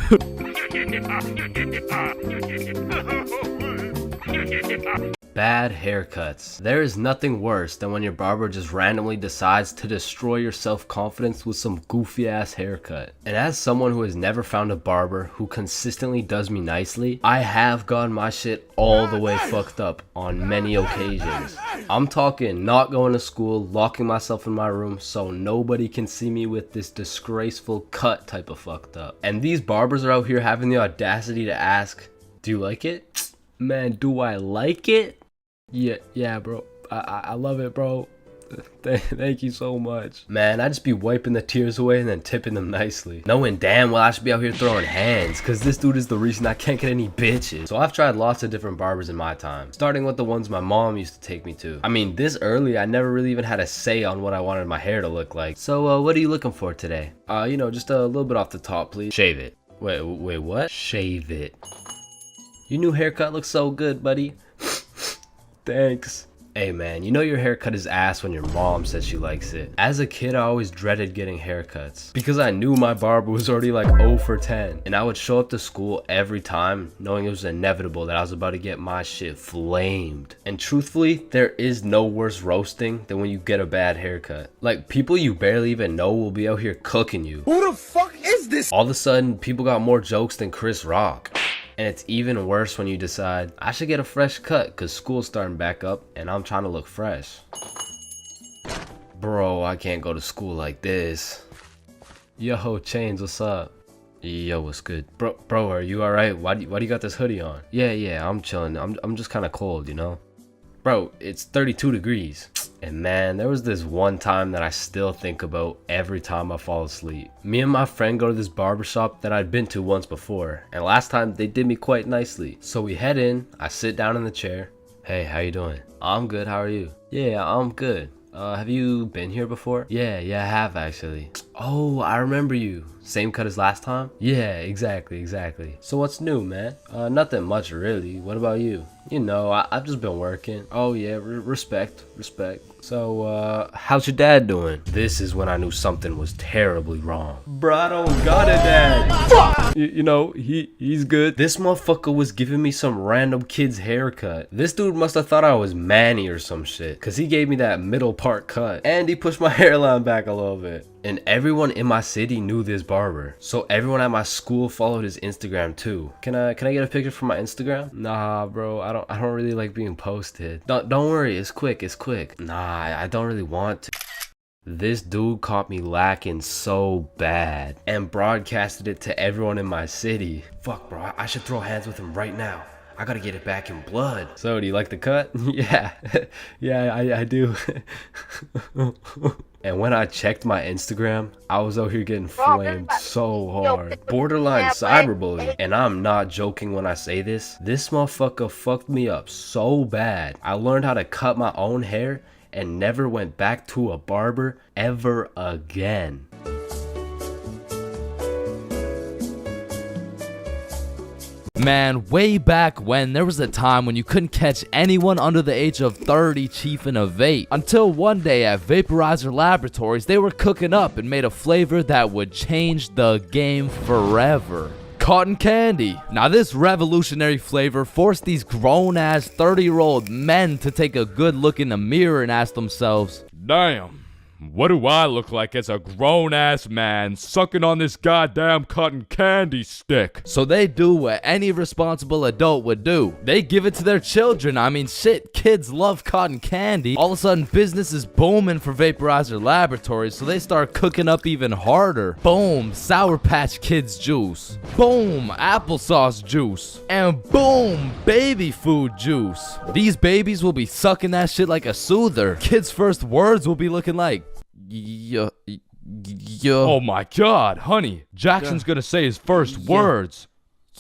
Bad haircuts. There is nothing worse than when your barber just randomly decides to destroy your self-confidence with some goofy ass haircut. And as someone who has never found a barber who consistently does me nicely, I have gotten my shit all the way fucked up on many occasions. I'm talking not going to school, locking myself in my room so nobody can see me with this disgraceful cut type of fucked up. And these barbers are out here having the audacity to ask, do you like it? Man, do I like it? Yeah, bro. I love it, bro. Thank you so much. Man, I just be wiping the tears away and then tipping them nicely. Knowing damn well I should be out here throwing hands, cause this dude is the reason I can't get any bitches. So I've tried lots of different barbers in my time, starting with the ones my mom used to take me to. I mean, this early, I never really even had a say on what I wanted my hair to look like. So what are you looking for today? You know, just a little bit off the top, please. Shave it. Wait, what? Shave it. Your new haircut looks so good, buddy. Thanks. Hey man, you know your haircut is ass when your mom says she likes it. As a kid, I always dreaded getting haircuts because I knew my barber was already like 0 for 10. And I would show up to school every time knowing it was inevitable that I was about to get my shit flamed. And truthfully, there is no worse roasting than when you get a bad haircut. Like, people you barely even know will be out here cooking you. Who the fuck is this? All of a sudden, people got more jokes than Chris Rock. And it's even worse when you decide, I should get a fresh cut because school's starting back up and I'm trying to look fresh. Bro, I can't go to school like this. Yo, Chains, what's up? Yo, what's good? Bro, are you alright? Why do you got this hoodie on? Yeah, I'm chilling. I'm just kind of cold, you know? Bro, it's 32 degrees. And man, there was this one time that I still think about every time I fall asleep. Me and my friend go to this barbershop that I'd been to once before, and last time they did me quite nicely. So we head in, I sit down in the chair. Hey, how you doing? I'm good, how are you? Yeah, I'm good. Have you been here before? Yeah, I have actually. Oh, I remember you. Same cut as last time? Yeah, exactly. So what's new, man? Nothing much really. What about you? You know, I've just been working. Oh yeah, respect. So, how's your dad doing? This is when I knew something was terribly wrong. Bro, I don't got a dad. Fuck! You know, he's good. This motherfucker was giving me some random kid's haircut. This dude must have thought I was Manny or some shit, cause he gave me that middle part cut, and he pushed my hairline back a little bit. And everyone in my city knew this barber, so everyone at my school followed his Instagram too. Can I get a picture from my Instagram? Nah, bro, I don't really like being posted. Don't worry, it's quick. Nah, I don't really want to. This dude caught me lacking so bad and broadcasted it to everyone in my city. Fuck, bro, I should throw hands with him right now. I gotta get it back in blood. So, do you like the cut? Yeah, I do. And when I checked my Instagram, I was out here getting flamed so hard. Borderline cyberbullying. And I'm not joking when I say this. This motherfucker fucked me up so bad. I learned how to cut my own hair and never went back to a barber ever again. Man, way back when, there was a time when you couldn't catch anyone under the age of 30 chiefing a vape. Until one day at Vaporizer Laboratories, they were cooking up and made a flavor that would change the game forever. Cotton candy. Now this revolutionary flavor forced these grown-ass 30-year-old men to take a good look in the mirror and ask themselves, damn, what do I look like as a grown-ass man sucking on this goddamn cotton candy stick? So they do what any responsible adult would do. They give it to their children. I mean, shit, kids love cotton candy. All of a sudden, business is booming for Vaporizer Laboratories, so they start cooking up even harder. Boom, Sour Patch Kids juice. Boom, applesauce juice. And boom, baby food juice. These babies will be sucking that shit like a soother. Kids' first words will be looking like, yo. Oh my god, honey, Jackson's gonna say his first words.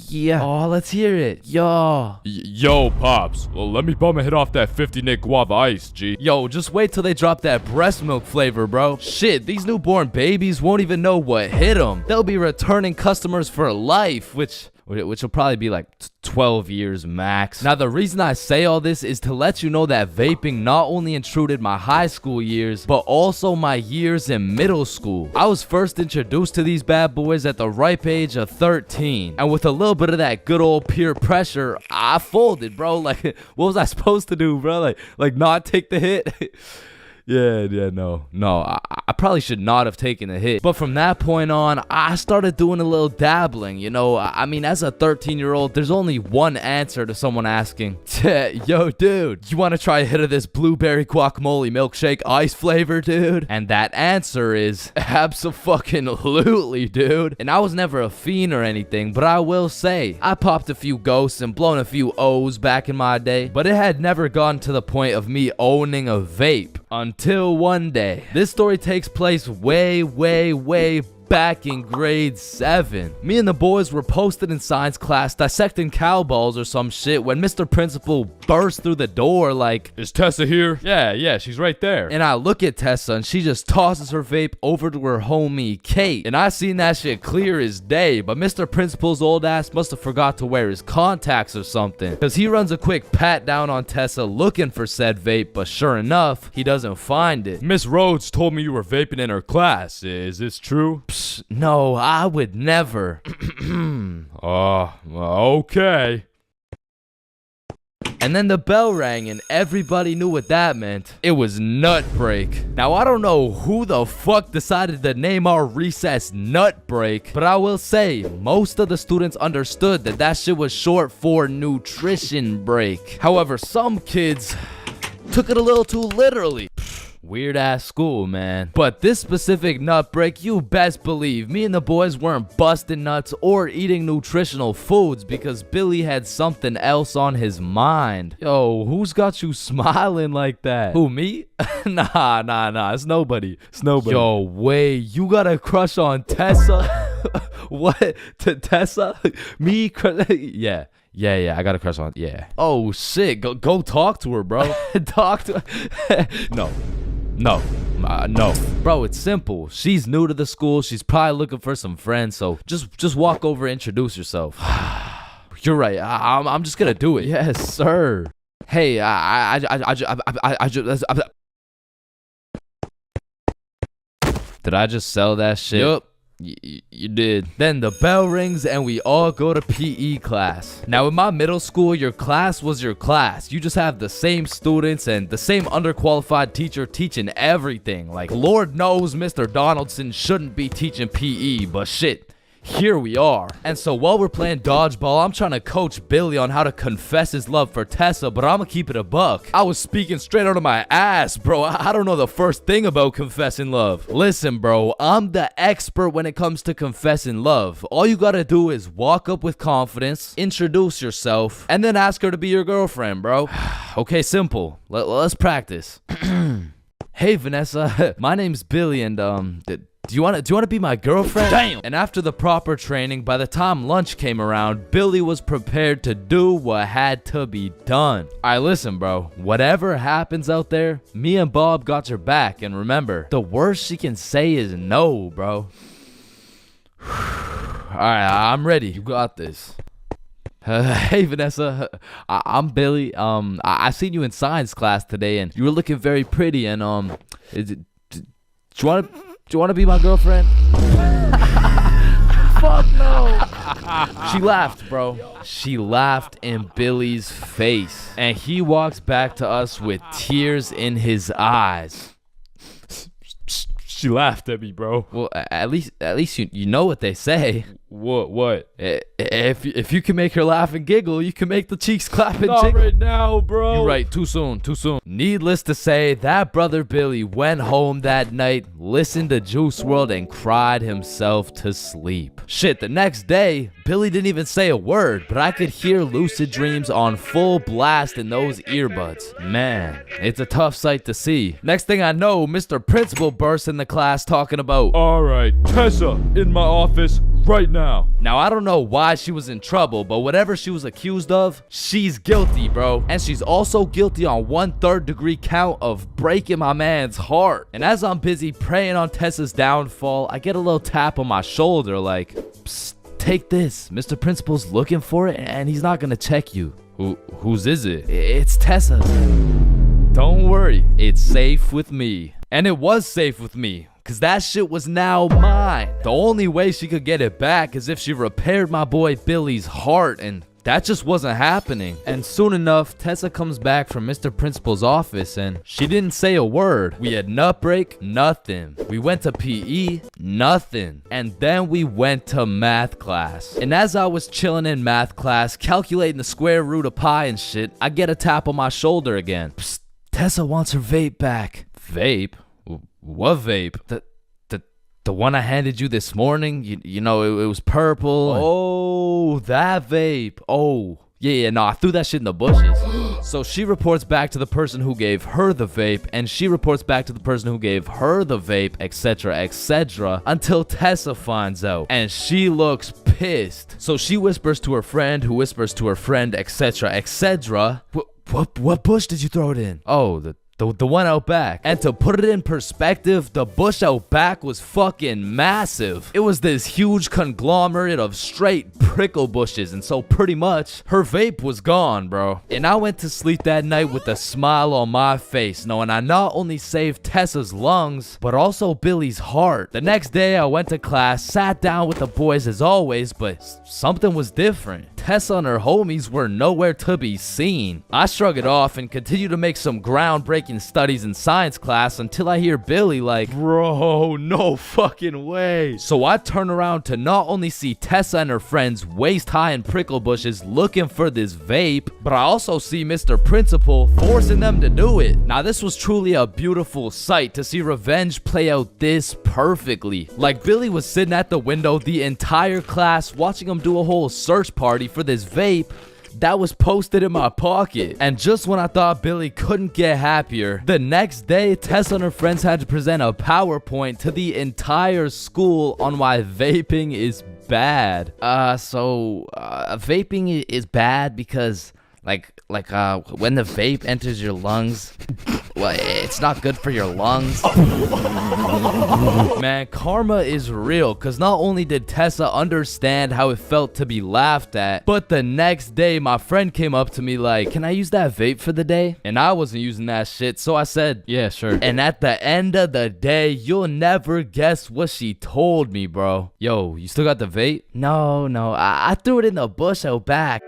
Yeah. Oh, let's hear it. Yo, Pops, well, let me bum a hit off that 50 Nick Guava Ice, G. Yo, just wait till they drop that breast milk flavor, bro. Shit, these newborn babies won't even know what hit them. They'll be returning customers for life, which will probably be like 12 years max. Now, the reason I say all this is to let you know that vaping not only intruded my high school years, but also my years in middle school. I was first introduced to these bad boys at the ripe age of 13. And with a little bit of that good old peer pressure, I folded, bro. Like, what was I supposed to do, bro? Like not take the hit? No, I probably should not have taken a hit. But from that point on, I started doing a little dabbling, you know. I mean, as a 13-year-old, there's only one answer to someone asking, yo, dude, you want to try a hit of this blueberry guacamole milkshake ice flavor, dude? And that answer is abso-fucking-lutely, dude. And I was never a fiend or anything, but I will say, I popped a few ghosts and blown a few O's back in my day, but it had never gotten to the point of me owning a vape. Until one day. This story takes place way back in grade 7. Me and the boys were posted in science class dissecting cowballs or some shit when Mr. Principal burst through the door like, Is Tessa here? Yeah, she's right there. and I look at Tessa and she just tosses her vape over to her homie Kate. And I seen that shit clear as day, but Mr. Principal's old ass must have forgot to wear his contacts or something. Cause he runs a quick pat down on Tessa looking for said vape, but sure enough, he doesn't find it. Miss Rhodes told me you were vaping in her class. Is this true? No, I would never. Okay. And then the bell rang and everybody knew what that meant. It was nut break. Now I don't know who the fuck decided to name our recess nut break, but I will say most of the students understood that that shit was short for nutrition break. However, some kids took it a little too literally. Weird ass school, man. But this specific nut break, you best believe me and the boys weren't busting nuts or eating nutritional foods because Billy had something else on his mind. Yo, who's got you smiling like that? Who, me? Nah. It's nobody. Yo, wait, you got a crush on Tessa? What? Tessa? Me? Yeah. Yeah, I got a crush on. Yeah. Oh shit, go talk to her, bro. Talk to her. No. Bro, it's simple. She's new to the school. She's probably looking for some friends. So just walk over, introduce yourself. You're right. I'm just gonna do it. Yes, sir. Hey, did I just sell that shit? Yup. You did. Then the bell rings and we all go to PE class. Now in my middle school, your class was your class. You just have the same students and the same underqualified teacher teaching everything. Like, Lord knows Mr. Donaldson shouldn't be teaching PE, but shit, here we are. And so while we're playing dodgeball, I'm trying to coach Billy on how to confess his love for Tessa, but I'm gonna keep it a buck. I was speaking straight out of my ass, bro. I don't know the first thing about confessing love. Listen, bro, I'm the expert when it comes to confessing love. All you gotta do is walk up with confidence, introduce yourself, and then ask her to be your girlfriend, bro. Okay, simple. Let's practice. Hey, Vanessa. My name's Billy, and do you want to be my girlfriend? Damn! And after the proper training, by the time lunch came around, Billy was prepared to do what had to be done. Alright, listen, bro. Whatever happens out there, me and Bob got your back. And remember, the worst she can say is no, bro. Alright, I'm ready. You got this. Hey, Vanessa. I'm Billy. I seen you in science class today, and you were looking very pretty. And do you want to be my girlfriend? Fuck no. She laughed, bro. She laughed in Billy's face. And he walks back to us with tears in his eyes. She laughed at me, bro. Well, at least you know what they say. What? If you can make her laugh and giggle, you can make the cheeks clap and Not jiggle. right now, bro. You're right. Too soon. Needless to say, that brother Billy went home that night, listened to Juice WRLD, and cried himself to sleep. Shit, the next day, Billy didn't even say a word, but I could hear Lucid Dreams on full blast in those earbuds. Man, it's a tough sight to see. Next thing I know, Mr. Principal bursts in the class talking about, Alright, Tessa, in my office right now. Now, I don't know why she was in trouble, but whatever she was accused of, she's guilty, bro. And she's also guilty on 1/3 degree count of breaking my man's heart. And as I'm busy praying on Tessa's downfall, I get a little tap on my shoulder like, psst, take this. Mr. Principal's looking for it and he's not gonna check you. Whose is it? It's Tessa's. Don't worry, it's safe with me. And it was safe with me. Cause that shit was now mine. The only way she could get it back is if she repaired my boy Billy's heart, and that just wasn't happening. And soon enough, Tessa comes back from Mr. Principal's office and she didn't say a word. We had nut break, nothing. We went to PE, nothing. And then we went to math class. And as I was chilling in math class, calculating the square root of pi and shit, I get a tap on my shoulder again. Psst, Tessa wants her vape back. Vape? What vape? The one I handed you this morning? You know, it was purple. Oh, that vape. Oh, yeah, no, I threw that shit in the bushes. So she reports back to the person who gave her the vape, and she reports back to the person who gave her the vape, etc., etc., until Tessa finds out, and she looks pissed. So she whispers to her friend, who whispers to her friend, etc., etc. What bush did you throw it in? Oh, the one out back. And to put it in perspective, the bush out back was fucking massive. It was this huge conglomerate of straight prickle bushes, and so pretty much her vape was gone, bro. And I went to sleep that night with a smile on my face, knowing I not only saved Tessa's lungs, but also Billy's heart. The next day I went to class, sat down with the boys as always, but something was different. Tessa and her homies were nowhere to be seen. I shrug it off and continue to make some groundbreaking studies in science class until I hear Billy like, bro, no fucking way. So I turn around to not only see Tessa and her friends waist high in prickle bushes looking for this vape, but I also see Mr. Principal forcing them to do it. Now this was truly a beautiful sight to see revenge play out this perfectly. Like Billy was sitting at the window the entire class watching him do a whole search party for this vape that was posted in my pocket. And just when I thought Billy couldn't get happier, the next day Tessa and her friends had to present a PowerPoint to the entire school on why vaping is bad. Vaping is bad because when the vape enters your lungs, well, it's not good for your lungs. Man, karma is real, because not only did Tessa understand how it felt to be laughed at, but the next day my friend came up to me like, can I use that vape for the day? And I wasn't using that shit, so I said, yeah, sure. And at the end of the day, you'll never guess what she told me, bro. Yo, you still got the vape? No, I threw it in the bush out back.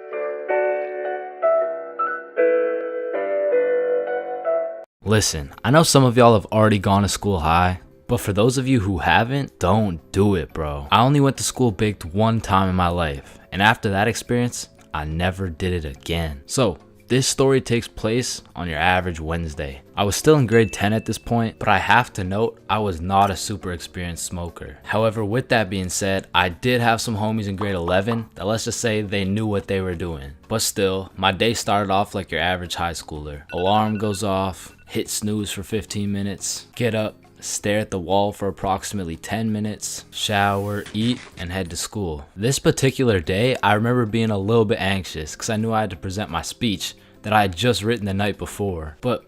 Listen, I know some of y'all have already gone to school high, but for those of you who haven't, don't do it, bro. I only went to school baked one time in my life, and after that experience, I never did it again. So, this story takes place on your average Wednesday. I was still in grade 10 at this point, but I have to note, I was not a super experienced smoker. However, with that being said, I did have some homies in grade 11 that, let's just say, they knew what they were doing. But still, my day started off like your average high schooler. Alarm goes off, hit snooze for 15 minutes, get up, stare at the wall for approximately 10 minutes, shower, eat, and head to school. This particular day, I remember being a little bit anxious because I knew I had to present my speech that I had just written the night before. But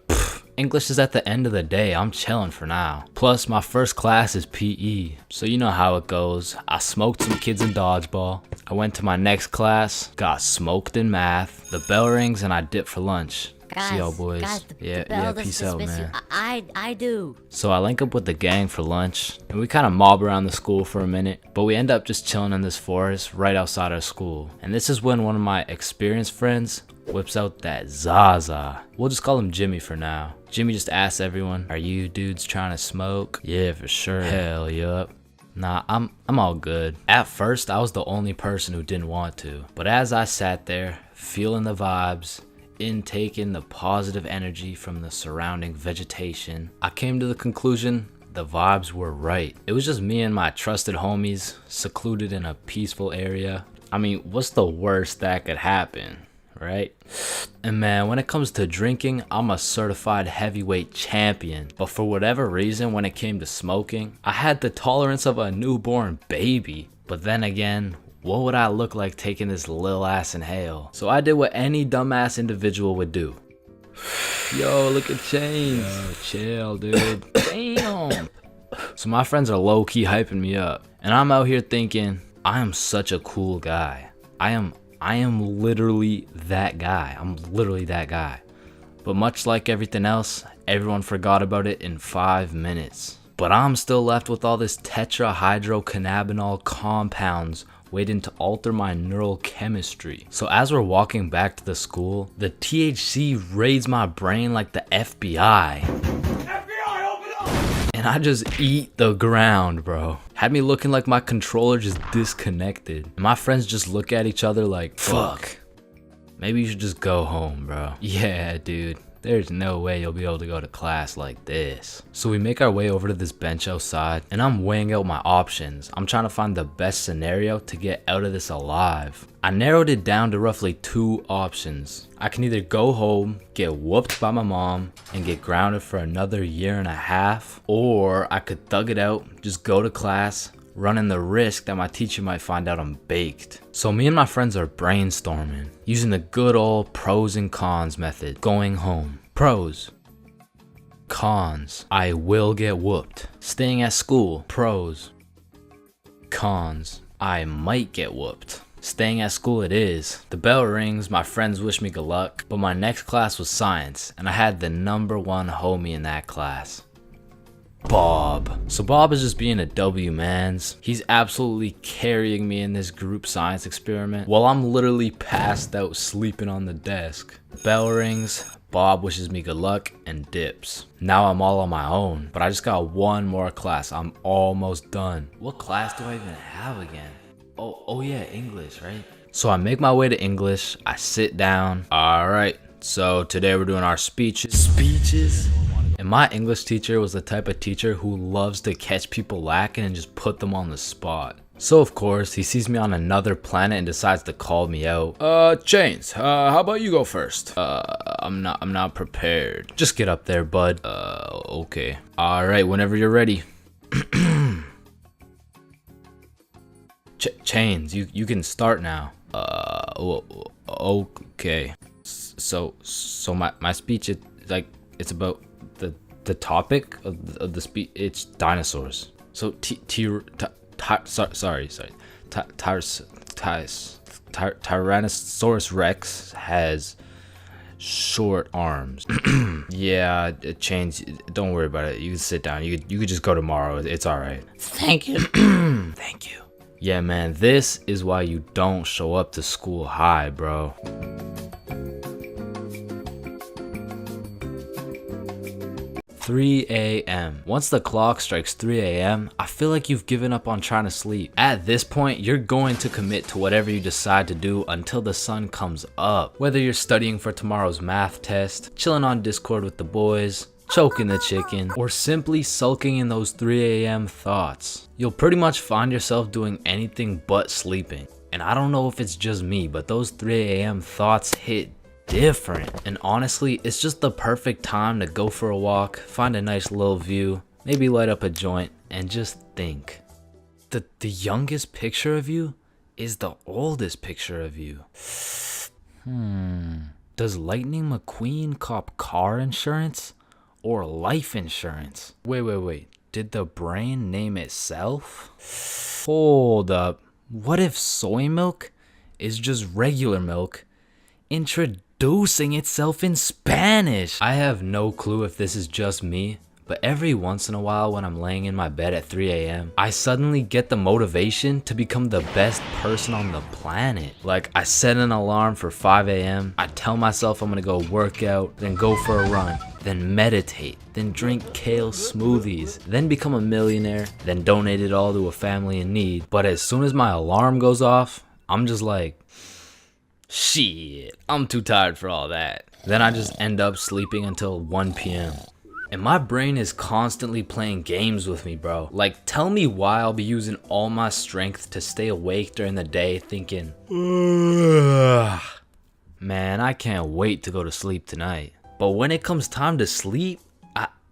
English is at the end of the day, I'm chilling for now. Plus, my first class is PE, so you know how it goes. I smoked some kids in dodgeball. I went to my next class, got smoked in math. The bell rings and I dip for lunch. Guys, see y'all boys. Yeah, peace out, man. I do. So I link up with the gang for lunch, and we kind of mob around the school for a minute, but we end up just chilling in this forest right outside our school. And this is when one of my experienced friends whips out that Zaza. We'll just call him Jimmy for now. Jimmy just asks everyone, are you dudes trying to smoke? Yeah, for sure. Hell yup. Nah, I'm all good. At first, I was the only person who didn't want to, but as I sat there, feeling the vibes, intaking the positive energy from the surrounding vegetation, I came to the conclusion the vibes were right. It was just me and my trusted homies, secluded in a peaceful area. I mean, what's the worst that could happen, right? And man, when it comes to drinking, I'm a certified heavyweight champion. But for whatever reason, when it came to smoking, I had the tolerance of a newborn baby. But then again, what would I look like taking this lil ass inhale? So I did what any dumbass individual would do. Yo, look at Chains. Yo, chill, dude. Damn. So my friends are low-key hyping me up, and I'm out here thinking, I am such a cool guy. I am literally that guy. I'm literally that guy. But much like everything else, everyone forgot about it in 5 minutes. But I'm still left with all this tetrahydrocannabinol compounds waiting to alter my neural chemistry. So as we're walking back to the school, the THC raids my brain like the FBI. FBI, open up! And I just eat the ground, bro. Had me looking like my controller just disconnected. And my friends just look at each other like, fuck. Maybe you should just go home, bro. Yeah, dude. There's no way you'll be able to go to class like this. So we make our way over to this bench outside, and I'm weighing out my options. I'm trying to find the best scenario to get out of this alive. I narrowed it down to roughly 2 options. I can either go home, get whooped by my mom, and get grounded for another 1.5 years, or I could thug it out, just go to class, running the risk that my teacher might find out I'm baked. So me and my friends are brainstorming, using the good old pros and cons method. Going home. Pros. Cons. I will get whooped. Staying at school. Pros. Cons. I might get whooped. Staying at school it is. The bell rings, my friends wish me good luck, but my next class was science, and I had the #1 homie in that class. Bob. So Bob is just being a W mans. He's absolutely carrying me in this group science experiment while I'm literally passed out sleeping on the desk. Bell rings, Bob wishes me good luck and dips. Now I'm all on my own, but I just got 1 more class. I'm almost done. What class do I even have again? Oh yeah, English, right? So I make my way to English, I sit down. All right, so today we're doing our speeches. And my English teacher was the type of teacher who loves to catch people lacking and just put them on the spot. So of course, he sees me on another planet and decides to call me out. Chains, how about you go first? I'm not prepared. Just get up there, bud. Okay. All right, whenever you're ready. Chains, you can start now. Okay. So my speech is like, it's about the topic of the speech. It's dinosaurs. So Tyrannosaurus Rex has short arms. Yeah, Chains, don't worry about it. You can sit down. You could just go tomorrow. It's all right. Thank you. Thank you. Yeah, man, this is why you don't show up to school high, bro. "3 a.m. Once the clock strikes 3 a.m., I feel like you've given up on trying to sleep. At this point, you're going to commit to whatever you decide to do until the sun comes up. Whether you're studying for tomorrow's math test, chilling on Discord with the boys, choking the chicken, or simply sulking in those 3 a.m. thoughts. You'll pretty much find yourself doing anything but sleeping. And I don't know if it's just me, but those 3 a.m. thoughts hit different. And honestly, it's just the perfect time to go for a walk, find a nice little view, maybe light up a joint, and just think. The youngest picture of you is the oldest picture of you. Does Lightning McQueen cop car insurance or life insurance? Wait. Did the brain name itself? Hold up. What if soy milk is just regular milk introducing itself in Spanish? I have no clue if this is just me, but every once in a while when I'm laying in my bed at 3 a.m., I suddenly get the motivation to become the best person on the planet. Like, I set an alarm for 5 a.m., I tell myself I'm gonna go work out, then go for a run, then meditate, then drink kale smoothies, then become a millionaire, then donate it all to a family in need. But as soon as my alarm goes off, I'm just like, shit, I'm too tired for all that. Then I just end up sleeping until 1 p.m. And my brain is constantly playing games with me, bro. Like, tell me why I'll be using all my strength to stay awake during the day thinking, ugh, man, I can't wait to go to sleep tonight. But when it comes time to sleep,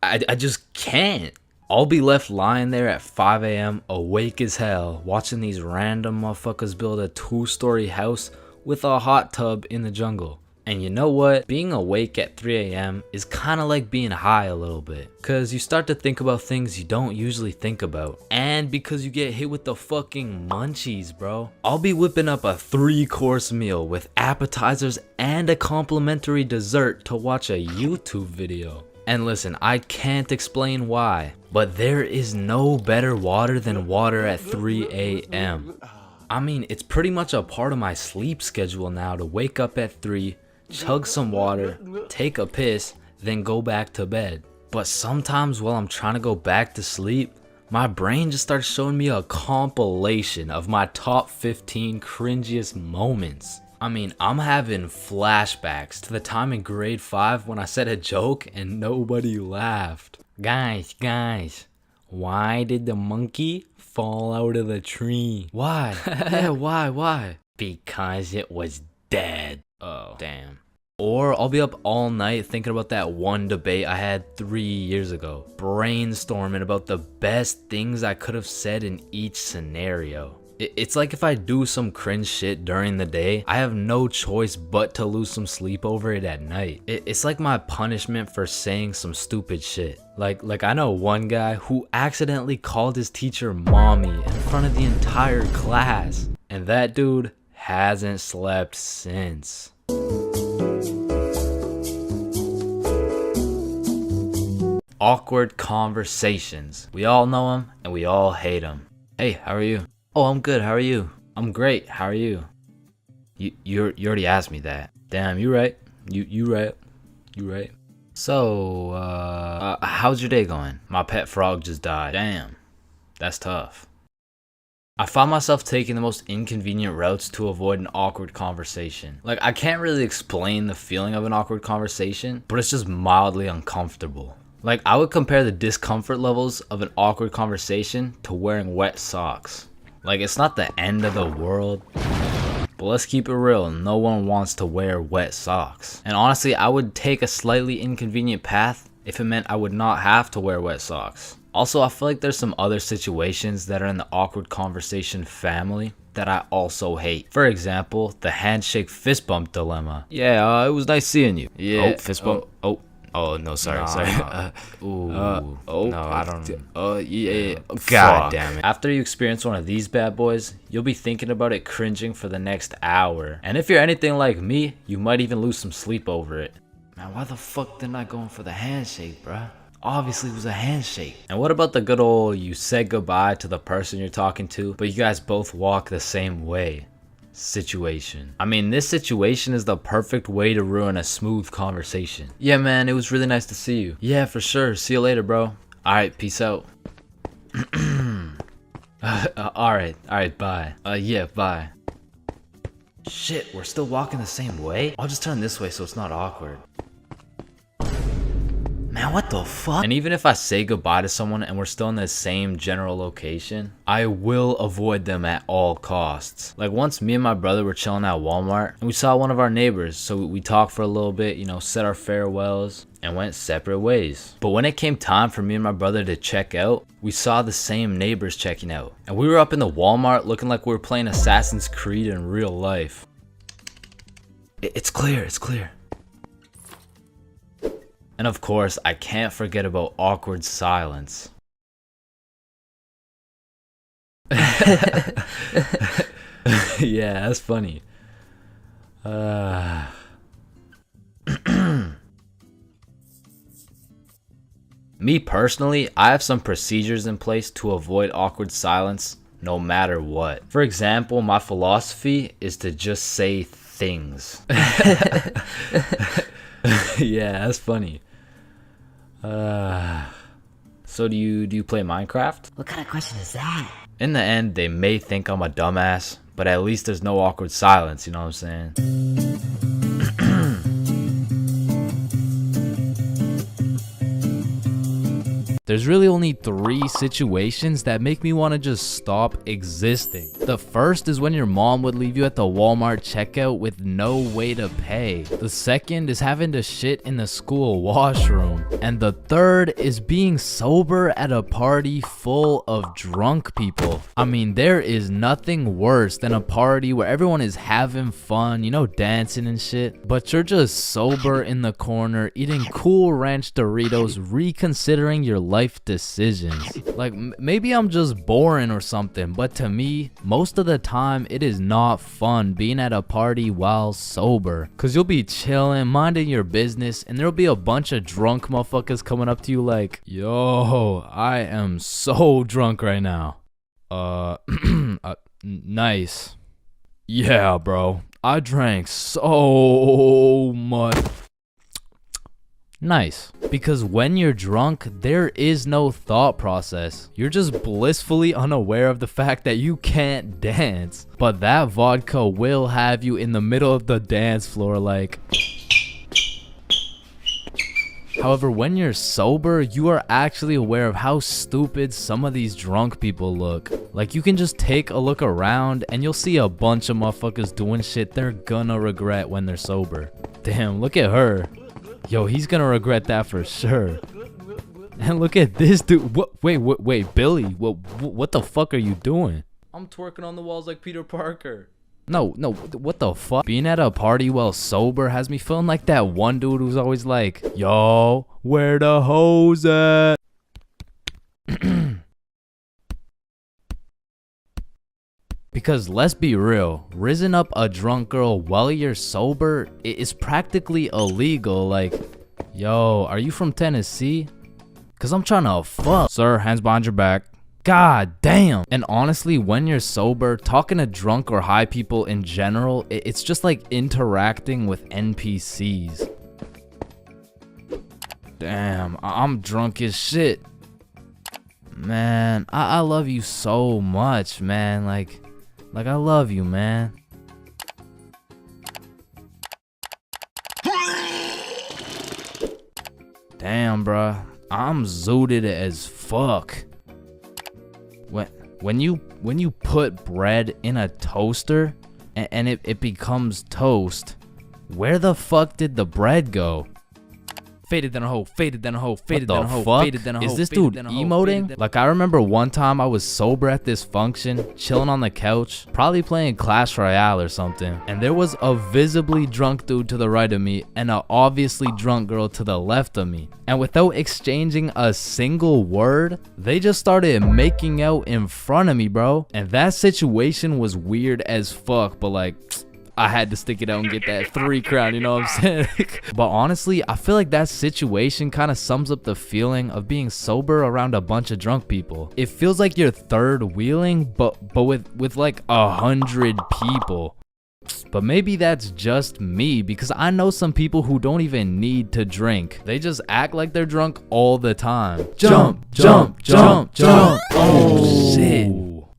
I just can't. I'll be left lying there at 5 a.m. awake as hell, watching these random motherfuckers build a 2-story house with a hot tub in the jungle. And you know what? Being awake at 3 a.m. is kind of like being high a little bit. Cause you start to think about things you don't usually think about. And because you get hit with the fucking munchies, bro. I'll be whipping up a 3-course meal with appetizers and a complimentary dessert to watch a YouTube video. And listen, I can't explain why, but there is no better water than water at 3 a.m. I mean, it's pretty much a part of my sleep schedule now to wake up at 3, chug some water, take a piss, then go back to bed. But sometimes while I'm trying to go back to sleep, my brain just starts showing me a compilation of my top 15 cringiest moments. I mean, I'm having flashbacks to the time in grade 5 when I said a joke and nobody laughed. Guys, why did the monkey fall out of the tree? Why? Yeah, why? Because it was dead. Oh, damn. Or I'll be up all night thinking about that one debate I had 3 years ago, brainstorming about the best things I could have said in each scenario. It's like if I do some cringe shit during the day, I have no choice but to lose some sleep over it at night. It's like my punishment for saying some stupid shit. Like I know one guy who accidentally called his teacher mommy in front of the entire class. And that dude hasn't slept since. Awkward conversations. We all know them and we all hate them. Hey, how are you? Oh, I'm good. How are you? I'm great. How are you? You already asked me that. Damn, you right. You right. So, how's your day going? My pet frog just died. Damn, that's tough. I find myself taking the most inconvenient routes to avoid an awkward conversation. Like, I can't really explain the feeling of an awkward conversation, but it's just mildly uncomfortable. Like, I would compare the discomfort levels of an awkward conversation to wearing wet socks. Like, it's not the end of the world, but let's keep it real, no one wants to wear wet socks. And honestly, I would take a slightly inconvenient path if it meant I would not have to wear wet socks. Also, I feel like there's some other situations that are in the awkward conversation family that I also hate. For example, the handshake fist bump dilemma. Yeah, it was nice seeing you. Yeah. Oh, fist bump. Oh, no, sorry. No, I don't. Yeah. God damn it. After you experience one of these bad boys, you'll be thinking about it cringing for the next hour. And if you're anything like me, you might even lose some sleep over it. Man, why the fuck didn't I go in for the handshake, bruh? Obviously it was a handshake. And what about the good old you said goodbye to the person you're talking to, but you guys both walk the same way situation? I mean, this situation is the perfect way to ruin a smooth conversation. Yeah, man, it was really nice to see you. Yeah, for sure. See you later, bro. Alright, peace out. Alright, bye. Yeah, bye. Shit, we're still walking the same way? I'll just turn this way so it's not awkward. Man, what the fuck? And even if I say goodbye to someone and we're still in the same general location, I will avoid them at all costs. Like once me and my brother were chilling at Walmart and we saw one of our neighbors, so we talked for a little bit, you know, said our farewells and went separate ways. But when it came time for me and my brother to check out, we saw the same neighbors checking out. And we were up in the Walmart looking like we were playing Assassin's Creed in real life. It's clear. And of course, I can't forget about awkward silence. Yeah, that's funny. Me personally, I have some procedures in place to avoid awkward silence no matter what. For example, my philosophy is to just say things. Yeah, that's funny. So do you play Minecraft? What kind of question is that? In the end, they may think I'm a dumbass, but at least there's no awkward silence, you know what I'm saying? There's really only 3 situations that make me want to just stop existing. The first is when your mom would leave you at the Walmart checkout with no way to pay. The second is having to shit in the school washroom. And the third is being sober at a party full of drunk people. I mean, there is nothing worse than a party where everyone is having fun, you know, dancing and shit, but you're just sober in the corner, eating Cool Ranch Doritos, reconsidering your life decisions. Like, maybe I'm just boring or something, but to me, most of the time, it is not fun being at a party while sober. Cause you'll be chilling, minding your business, and there'll be a bunch of drunk motherfuckers coming up to you like, yo, I am so drunk right now. Nice. Yeah, bro. I drank so much. Nice. Because when you're drunk, there is no thought process. You're just blissfully unaware of the fact that you can't dance. But that vodka will have you in the middle of the dance floor like... However, when you're sober, you are actually aware of how stupid some of these drunk people look. Like, you can just take a look around and you'll see a bunch of motherfuckers doing shit they're gonna regret when they're sober. Damn, look at her. Yo, he's gonna regret that for sure. And look at this dude. What? Wait, Billy. What the fuck are you doing? I'm twerking on the walls like Peter Parker. No, what the fuck? Being at a party while sober has me feeling like that one dude who's always like, yo, where the hoes at? Because let's be real, rizzing up a drunk girl while you're sober is practically illegal. Like, yo, are you from Tennessee? Cause I'm trying to fuck. Sir, hands behind your back. God damn. And honestly, when you're sober, talking to drunk or high people in general, it's just like interacting with NPCs. Damn, I'm drunk as shit. Man, I love you so much, man. Like I love you, man. Damn, bruh. I'm zooted as fuck. When you put bread in a toaster and it becomes toast, where the fuck did the bread go? Faded than a hoe, faded than a hoe, faded than a hoe, faded than a hoe. Is this dude emoting? Like, I remember one time I was sober at this function, chilling on the couch, probably playing Clash Royale or something, and there was a visibly drunk dude to the right of me and a obviously drunk girl to the left of me. And without exchanging a single word, they just started making out in front of me, bro. And that situation was weird as fuck, but like, I had to stick it out and get that 3 crown, you know what I'm saying? But honestly, I feel like that situation kind of sums up the feeling of being sober around a bunch of drunk people. It feels like you're third wheeling, but with like 100 people. But maybe that's just me, because I know some people who don't even need to drink. They just act like they're drunk all the time. Jump, jump, jump, jump. Oh, shit.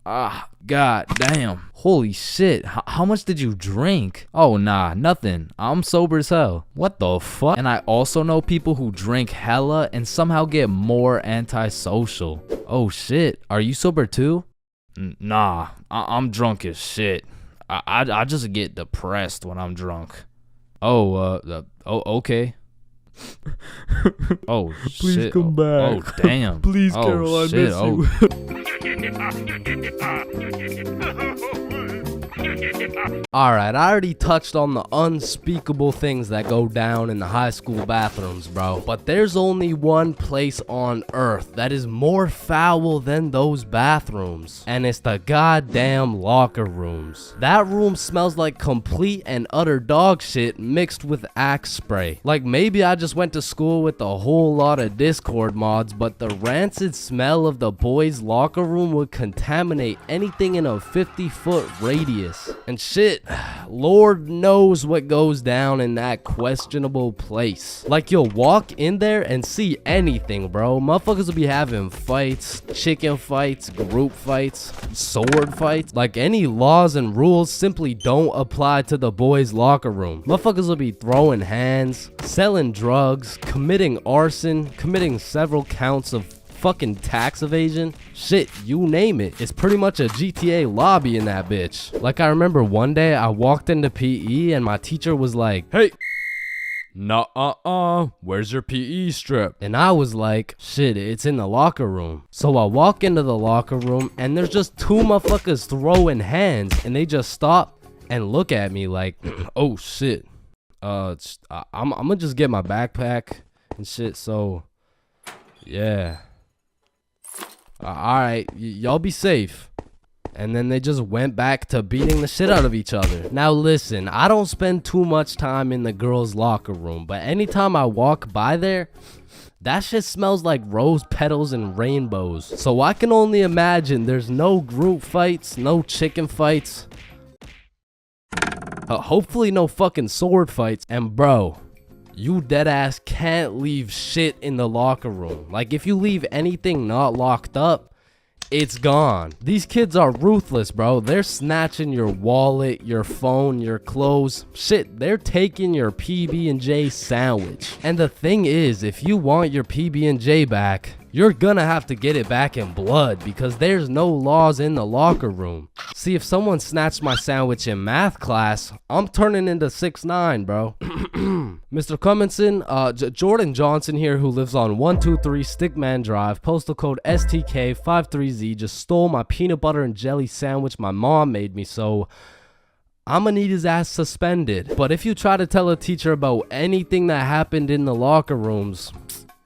Ah, god damn. Holy shit, how much did you drink? Oh nah, nothing. I'm sober as hell. What the fuck? And I also know people who drink hella and somehow get more antisocial. Oh shit, are you sober too? Nah, I'm drunk as shit. I just get depressed when I'm drunk. Oh, okay. Oh Please shit. come back. Oh damn. Please, Oh, Carol, I shit. miss Oh. Alright, I already touched on the unspeakable things that go down in the high school bathrooms, bro. But there's only one place on earth that is more foul than those bathrooms. And it's the goddamn locker rooms. That room smells like complete and utter dog shit mixed with Axe spray. Like, maybe I just went to school with a whole lot of Discord mods, but the rancid smell of the boys' locker room would contaminate anything in a 50-foot radius. And shit, Lord knows what goes down in that questionable place. Like, you'll walk in there and see anything, bro. Motherfuckers will be having fights, chicken fights, group fights, sword fights. Like, any laws and rules simply don't apply to the boys' locker room. Motherfuckers will be throwing hands, selling drugs, committing arson, committing several counts of fucking tax evasion. Shit, you name it. It's pretty much a GTA lobby in that bitch. Like, I remember one day I walked into PE and my teacher was like, Hey! Nuh-uh-uh. Where's your PE strip? and I was like, shit, it's in the locker room. So I walk into the locker room and there's just 2 motherfuckers throwing hands, and they just stop and look at me like, oh shit. I'm gonna just get my backpack and shit, so yeah. Alright, y'all be safe. And then they just went back to beating the shit out of each other. Now listen, I don't spend too much time in the girls' locker room, but anytime I walk by there, that shit smells like rose petals and rainbows. So I can only imagine there's no group fights, no chicken fights. Hopefully no fucking sword fights. And bro, You deadass can't leave shit in the locker room. Like, if you leave anything not locked up, it's gone. These kids are ruthless, bro. They're snatching your wallet, your phone, your clothes. Shit, they're taking your PB&J sandwich. And the thing is, if you want your PB&J back, you're gonna have to get it back in blood because there's no laws in the locker room. See, if someone snatched my sandwich in math class, I'm turning into 6'9", bro. Mr. Cumminson, Jordan Johnson here, who lives on 123 Stickman Drive, postal code STK53Z, just stole my peanut butter and jelly sandwich my mom made me, so I'ma need his ass suspended. But if you try to tell a teacher about anything that happened in the locker rooms,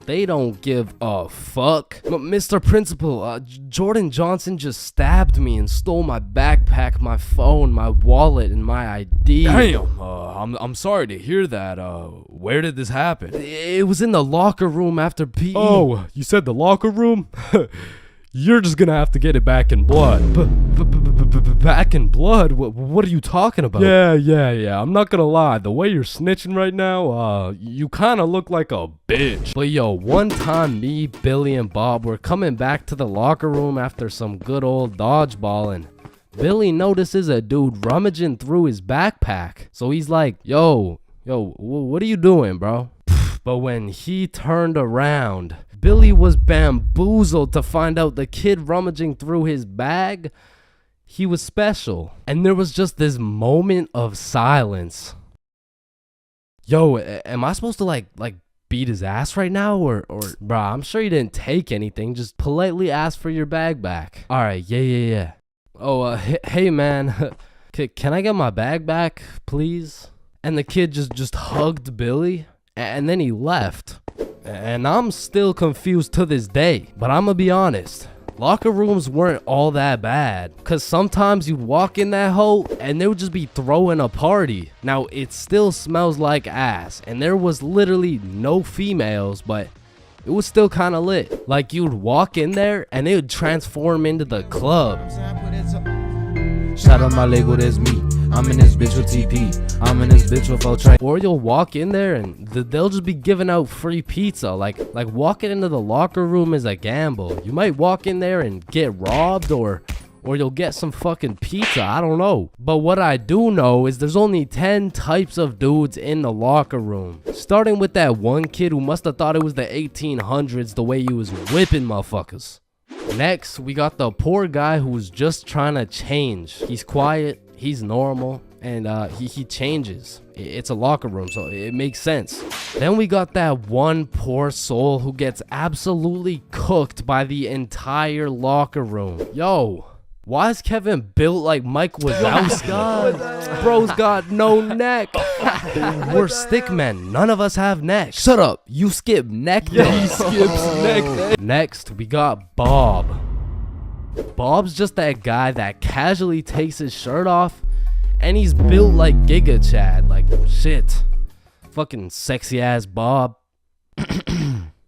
they don't give a fuck. Mr. Principal, Jordan Johnson just stabbed me and stole my backpack, my phone, my wallet, and my ID. Damn, I'm sorry to hear that. Where did this happen? It was in the locker room after PE. Oh, you said the locker room? You're just gonna have to get it back in blood. Back in blood? What are you talking about? Yeah. I'm not gonna lie. The way you're snitching right now, you kind of look like a bitch. But yo, one time me, Billy, and Bob were coming back to the locker room after some good old dodgeball, and Billy notices a dude rummaging through his backpack. So he's like, yo, what are you doing, bro? But when he turned around, Billy was bamboozled to find out the kid rummaging through his bag, he was special. And there was just this moment of silence. Yo, am I supposed to like beat his ass right now? Or bruh, I'm sure you didn't take anything. Just politely ask for your bag back. All right, yeah. Oh, hey man, can I get my bag back, please? And the kid just hugged Billy, and then he left. And I'm still confused to this day. But I'm gonna be honest, locker rooms weren't all that bad. Cause sometimes you'd walk in that hole and they would just be throwing a party. Now it still smells like ass, and there was literally no females, but it was still kind of lit. Like, you'd walk in there and it would transform into the club. Shout out my Lego, there's me. I'm in this bitch with TP. I'm in this bitch with Ultra. Or you'll walk in there and they'll just be giving out free pizza. Like walking into the locker room is a gamble. You might walk in there and get robbed, or you'll get some fucking pizza. I don't know. But what I do know is there's only 10 types of dudes in the locker room. Starting with that one kid who must have thought it was the 1800s the way he was whipping motherfuckers. Next, we got the poor guy who's just trying to change. He's quiet, he's normal, and he changes. It's a locker room, so it makes sense. Then we got that one poor soul who gets absolutely cooked by the entire locker room. Yo, why is Kevin built like Mike Wazowski? Bro's got no neck. We're stickmen. None of us have necks. Shut up. You skip neck day. He skips neck. Next, we got Bob. Bob's just that guy that casually takes his shirt off, and he's built like Giga Chad. Like, shit. Fucking sexy ass Bob.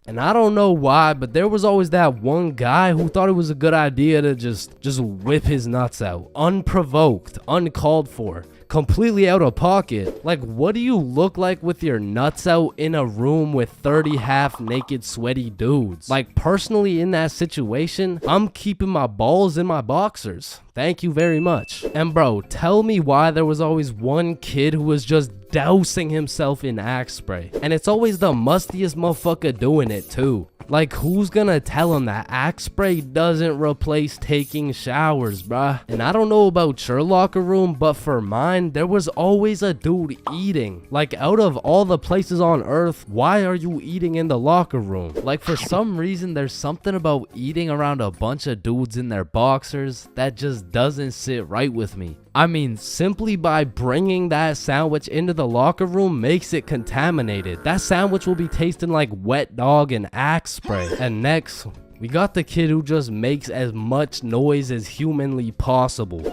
And I don't know why, but there was always that one guy who thought it was a good idea to just whip his nuts out. Unprovoked, uncalled for, completely out of pocket. Like, what do you look like with your nuts out in a room with 30 half-naked sweaty dudes? Like, personally in that situation, I'm keeping my balls in my boxers. Thank you very much. And bro, tell me why there was always one kid who was just dousing himself in Axe spray. And it's always the mustiest motherfucker doing it too. Like, who's gonna tell him that Axe spray doesn't replace taking showers, bruh? And I don't know about your locker room, but for mine, there was always a dude eating. Like, out of all the places on earth, why are you eating in the locker room? Like, for some reason, there's something about eating around a bunch of dudes in their boxers that just doesn't sit right with me. I mean, simply by bringing that sandwich into the locker room makes it contaminated. That sandwich will be tasting like wet dog and Axe spray. And next, we got the kid who just makes as much noise as humanly possible.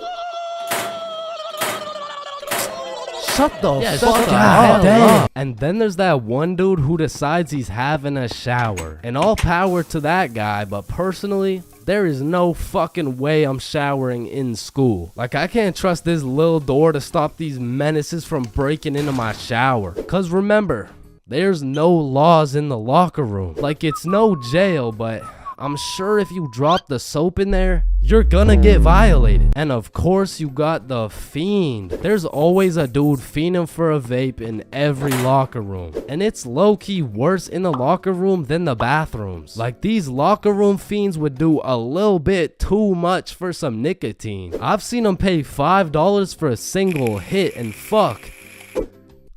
Shut the fuck up. And then there's that one dude who decides he's having a shower. And all power to that guy, but personally, there is no fucking way I'm showering in school. Like, I can't trust this little door to stop these menaces from breaking into my shower. Cause remember, There's no laws in the locker room. Like, it's no jail, but I'm sure if you drop the soap in there, you're gonna get violated. And of course you got the fiend. There's always a dude fiending for a vape in every locker room. And it's low-key worse in the locker room than the bathrooms. Like, these locker room fiends would do a little bit too much for some nicotine. I've seen them pay $5 for a single hit, and fuck,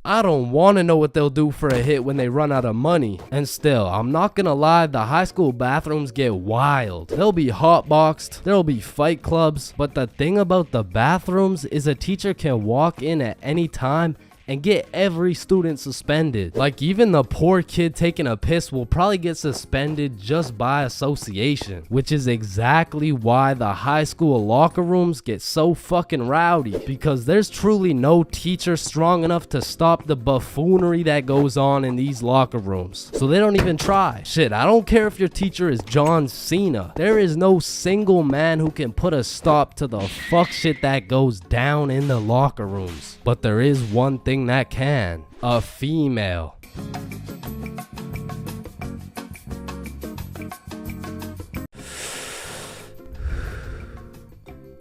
I don't want to know what they'll do for a hit when they run out of money. And still, I'm not gonna lie, the high school bathrooms get wild. They'll be hotboxed, there'll be fight clubs, but the thing about the bathrooms is a teacher can walk in at any time and get every student suspended. Like, even the poor kid taking a piss will probably get suspended just by association, which is exactly why the high school locker rooms get so fucking rowdy, because there's truly no teacher strong enough to stop the buffoonery that goes on in these locker rooms. So they don't even try. Shit, I don't care if your teacher is John Cena. There is no single man who can put a stop to the fuck shit that goes down in the locker rooms. But there is one thing that can: a female.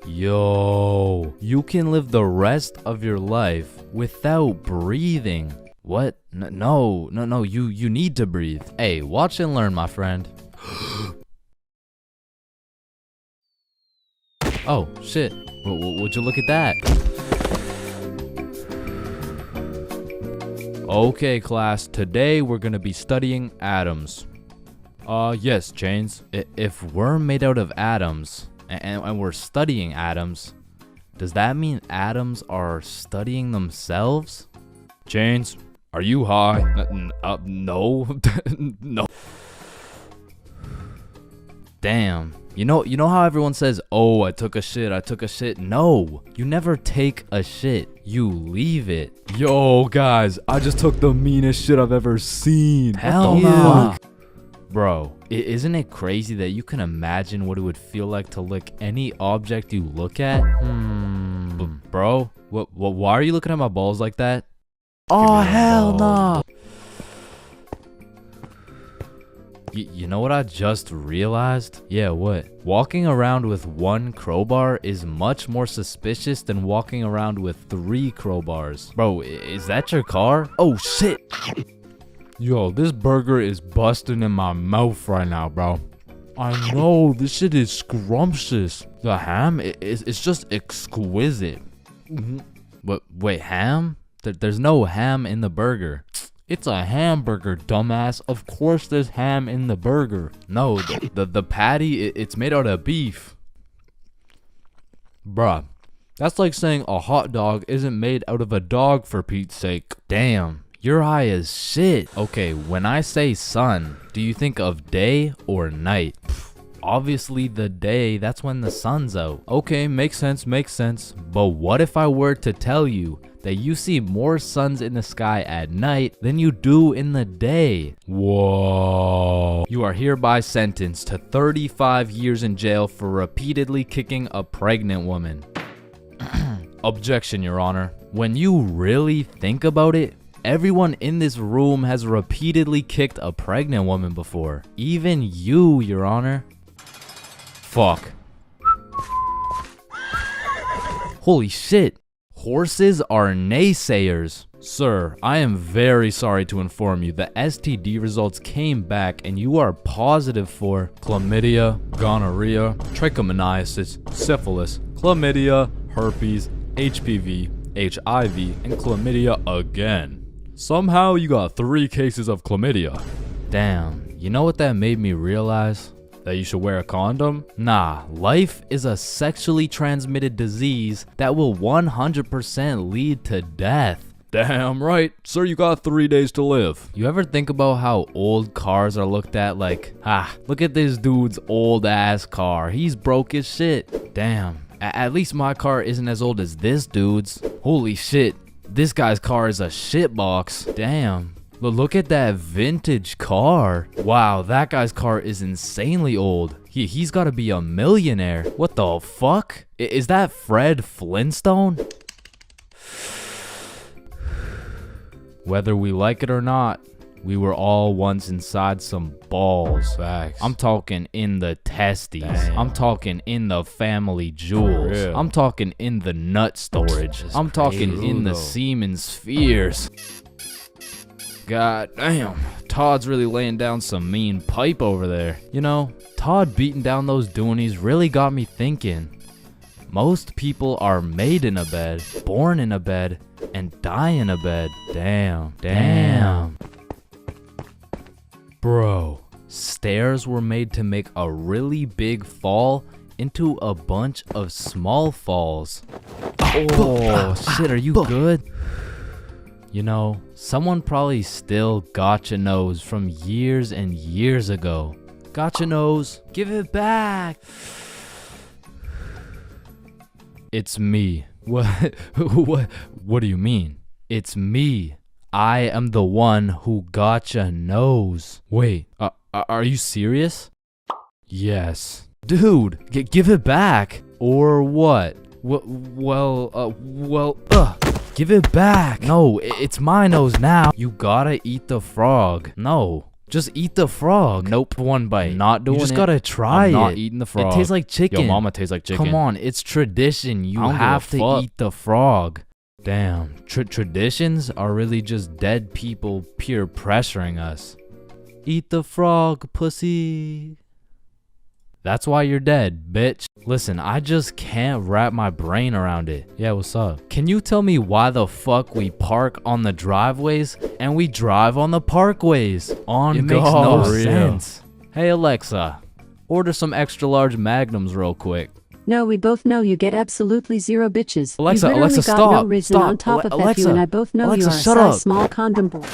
Yo, you can live the rest of your life without breathing. What? No, you need to breathe. Hey, watch and learn, my friend. Oh, shit. Would you look at that? Okay, class, today we're gonna be studying atoms. Yes, Chains. If we're made out of atoms, and we're studying atoms, does that mean atoms are studying themselves? Chains, are you high? No. No. Damn. You know how everyone says, oh, I took a shit? No, you never take a shit. You leave it. Yo, guys, I just took the meanest shit I've ever seen. Hell no. Bro, isn't it crazy that you can imagine what it would feel like to lick any object you look at? Bro, why are you looking at my balls like that? Oh, hell no. You know what I just realized? Yeah, what? Walking around with one crowbar is much more suspicious than walking around with 3 crowbars. Bro, is that your car? Oh shit! Yo, this burger is busting in my mouth right now, bro. I know, this shit is scrumptious. The ham is just exquisite. But wait, ham? There's no ham in the burger. It's a hamburger, dumbass. Of course there's ham in the burger. No, the patty, it's made out of beef. Bruh, that's like saying a hot dog isn't made out of a dog, for Pete's sake. Damn, you're high as shit. Okay, when I say sun, do you think of day or night? Obviously the day, that's when the sun's out. Okay, makes sense. But what if I were to tell you that you see more suns in the sky at night than you do in the day? Whoa. You are hereby sentenced to 35 years in jail for repeatedly kicking a pregnant woman. Objection, Your Honor. When you really think about it, everyone in this room has repeatedly kicked a pregnant woman before. Even you, Your Honor. Fuck. Holy shit. Horses are naysayers. Sir, I am very sorry to inform you the STD results came back and you are positive for chlamydia, gonorrhea, trichomoniasis, syphilis, chlamydia, herpes, HPV, HIV, and chlamydia again. Somehow you got 3 cases of chlamydia. Damn, you know what that made me realize? That you should wear a condom? Nah, life is a sexually transmitted disease that will 100% lead to death. Damn right. Sir, you got 3 days to live. You ever think about how old cars are looked at like, look at this dude's old ass car. He's broke as shit. Damn, at least my car isn't as old as this dude's. Holy shit, this guy's car is a shitbox. Damn. Look at that vintage car. Wow, that guy's car is insanely old. He's gotta be a millionaire. What the fuck? Is that Fred Flintstone? Whether we like it or not, we were all once inside some balls. Facts. I'm talking in the testes. Damn. I'm talking in the family jewels. real. I'm talking in the nut storage. I'm talking in the semen spheres. God damn, Todd's really laying down some mean pipe over there. You know, Todd beating down those doonies really got me thinking. Most people are made in a bed, born in a bed, and die in a bed. Damn. Bro, stairs were made to make a really big fall into a bunch of small falls. Oh, shit, are you good? You know, someone probably still gotcha knows from years and years ago. Gotcha knows, give it back. It's me. What? What do you mean? It's me. I am the one who gotcha knows. Wait, are you serious? Yes. Dude, give it back. Or what? Give it back. No, it's my nose now. You gotta eat the frog. No, just eat the frog. Nope, one bite. Not doing it. You just gotta try it. I'm not eating the frog. It tastes like chicken. Yo, mama tastes like chicken. Come on, it's tradition. You have to eat the frog. Damn, traditions are really just dead people peer pressuring us. Eat the frog, pussy. That's why you're dead, bitch. Listen, I just can't wrap my brain around it. Yeah, what's up? Can you tell me why the fuck we park on the driveways and we drive on the parkways? It makes no sense. Hey Alexa, order some extra large magnums real quick. No, we both know you get absolutely zero bitches. Alexa, you literally Alexa, got stop. no reason Stop. on top of that, Alexa, you and I both know Alexa, you are a shut size up. small condom boy.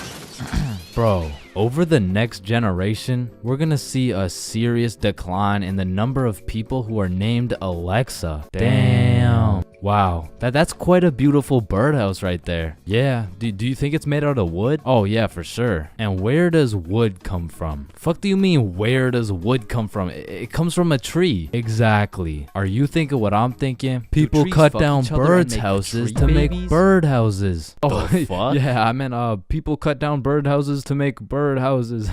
Bro, over the next generation, we're gonna see a serious decline in the number of people who are named Alexa. Damn. Wow, that's quite a beautiful birdhouse right there. Yeah, do you think it's made out of wood? Oh yeah, for sure. And where does wood come from? Fuck do you mean where does wood come from? It comes from a tree. Exactly. Are you thinking what I'm thinking? People cut down birds' houses to make bird houses. Oh, fuck? Yeah, I meant people cut down bird houses to make bird houses.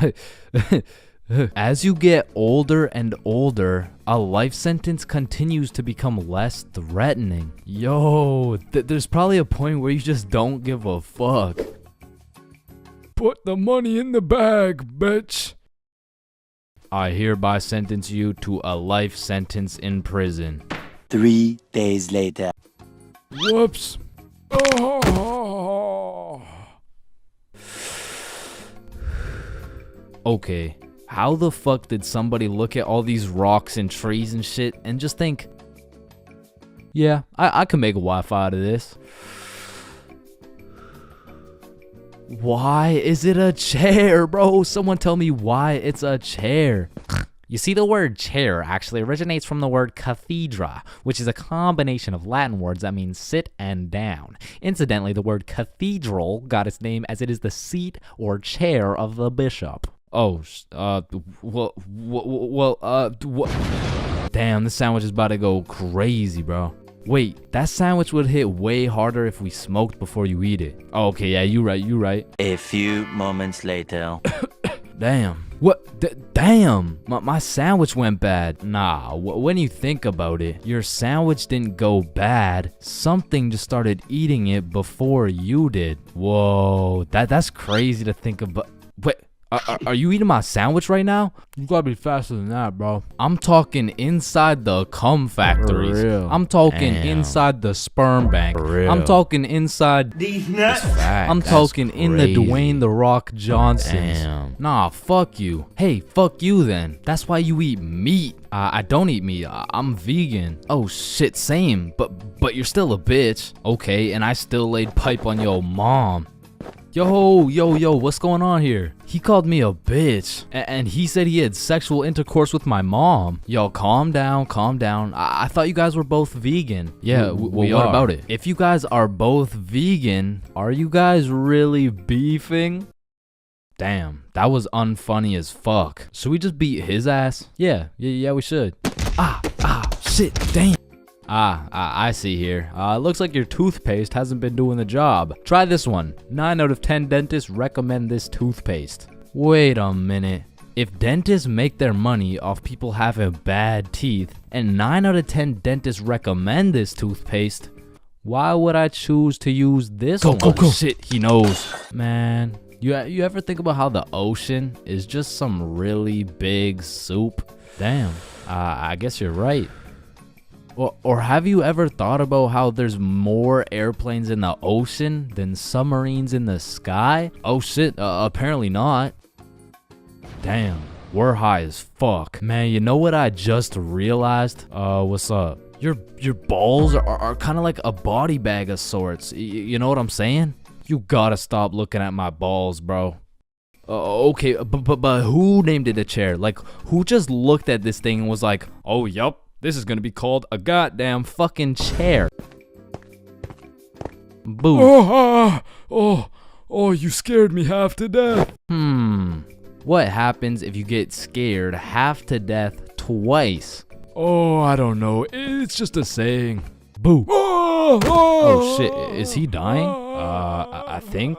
As you get older and older, a life sentence continues to become less threatening. Yo, there's probably a point where you just don't give a fuck. Put the money in the bag, bitch. I hereby sentence you to a life sentence in prison. 3 days later. Whoops. Oh. Okay, how the fuck did somebody look at all these rocks and trees and shit and just think, yeah, I can make a Wi-Fi out of this? Why is it a chair, bro? Someone tell me why it's a chair. You see, the word chair actually originates from the word cathedra, which is a combination of Latin words that mean sit and down. Incidentally, the word cathedral got its name as it is the seat or chair of the bishop. Oh, damn, this sandwich is about to go crazy, bro. Wait, that sandwich would hit way harder if we smoked before you eat it. Oh, okay, yeah, you right. A few moments later. Damn. What? Damn. My sandwich went bad. Nah, when you think about it, your sandwich didn't go bad. Something just started eating it before you did. Whoa, that's crazy to think about. Wait. Are you eating my sandwich right now? You gotta be faster than that, bro. I'm talking inside the cum factories. For real. I'm talking inside the sperm bank. For real. I'm talking inside these nuts. I'm talking in the Dwayne The Rock Johnsons. Damn. Nah, fuck you. Hey, fuck you then. That's why you eat meat. I don't eat meat. I'm vegan. Oh shit, same. But you're still a bitch. Okay, and I still laid pipe on your mom. Yo, what's going on here? He called me a bitch, and he said he had sexual intercourse with my mom. Yo, calm down. I thought you guys were both vegan. Yeah, what about it? If you guys are both vegan, are you guys really beefing? Damn, that was unfunny as fuck. Should we just beat his ass? Yeah, we should. Shit, damn. I see here. Looks like your toothpaste hasn't been doing the job. Try this one. 9 out of 10 dentists recommend this toothpaste. Wait a minute. If dentists make their money off people having bad teeth, and 9 out of 10 dentists recommend this toothpaste, why would I choose to use this one? Go. Shit, he knows. Man, you ever think about how the ocean is just some really big soup? Damn, I guess you're right. Or have you ever thought about how there's more airplanes in the ocean than submarines in the sky? Oh shit, apparently not. Damn, we're high as fuck. Man, you know what I just realized? What's up? Your balls are kind of like a body bag of sorts. You know what I'm saying? You gotta stop looking at my balls, bro. Okay, but who named it a chair? Like, who just looked at this thing and was like, oh, yup, this is gonna be called a goddamn fucking chair. Boo. Oh, you scared me half to death. What happens if you get scared half to death twice? Oh, I don't know. It's just a saying. Boo. Oh shit, is he dying? I think.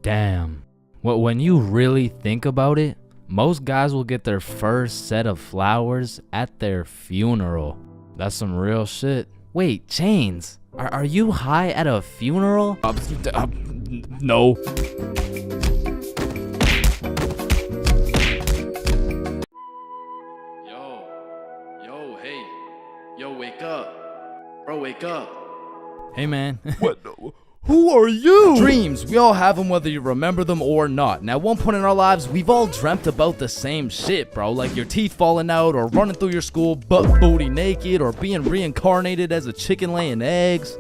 Damn. When you really think about it, most guys will get their first set of flowers at their funeral. That's some real shit. Wait, Chains, are you high at a funeral? No. Yo, wake up. Bro, wake up. Hey, man. What? Who are you? Dreams, we all have them whether you remember them or not. And at one point in our lives, we've all dreamt about the same shit, bro. Like your teeth falling out, or running through your school butt booty naked, or being reincarnated as a chicken laying eggs.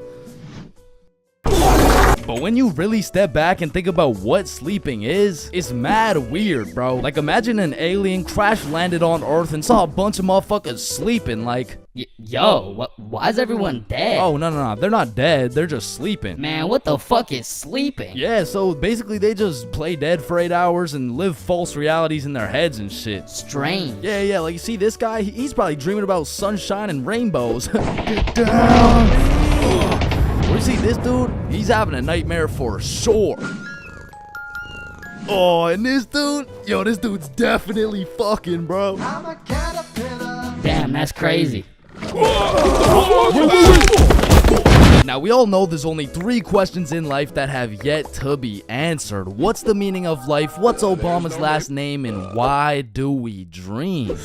But when you really step back and think about what sleeping is, it's mad weird, bro. Like, imagine an alien crash landed on Earth and saw a bunch of motherfuckers sleeping, like... Why is everyone dead? Oh, no, they're not dead, they're just sleeping. Man, what the fuck is sleeping? Yeah, so basically they just play dead for 8 hours and live false realities in their heads and shit. Strange. Yeah, like you see this guy, he's probably dreaming about sunshine and rainbows. Get down! Or you see this dude, he's having a nightmare for sure. Oh, and this dude, this dude's definitely fucking, bro. I'm a caterpillar. Damn, that's crazy. Now, we all know there's only 3 questions in life that have yet to be answered. What's the meaning of life? What's Obama's last name? And why do we dream?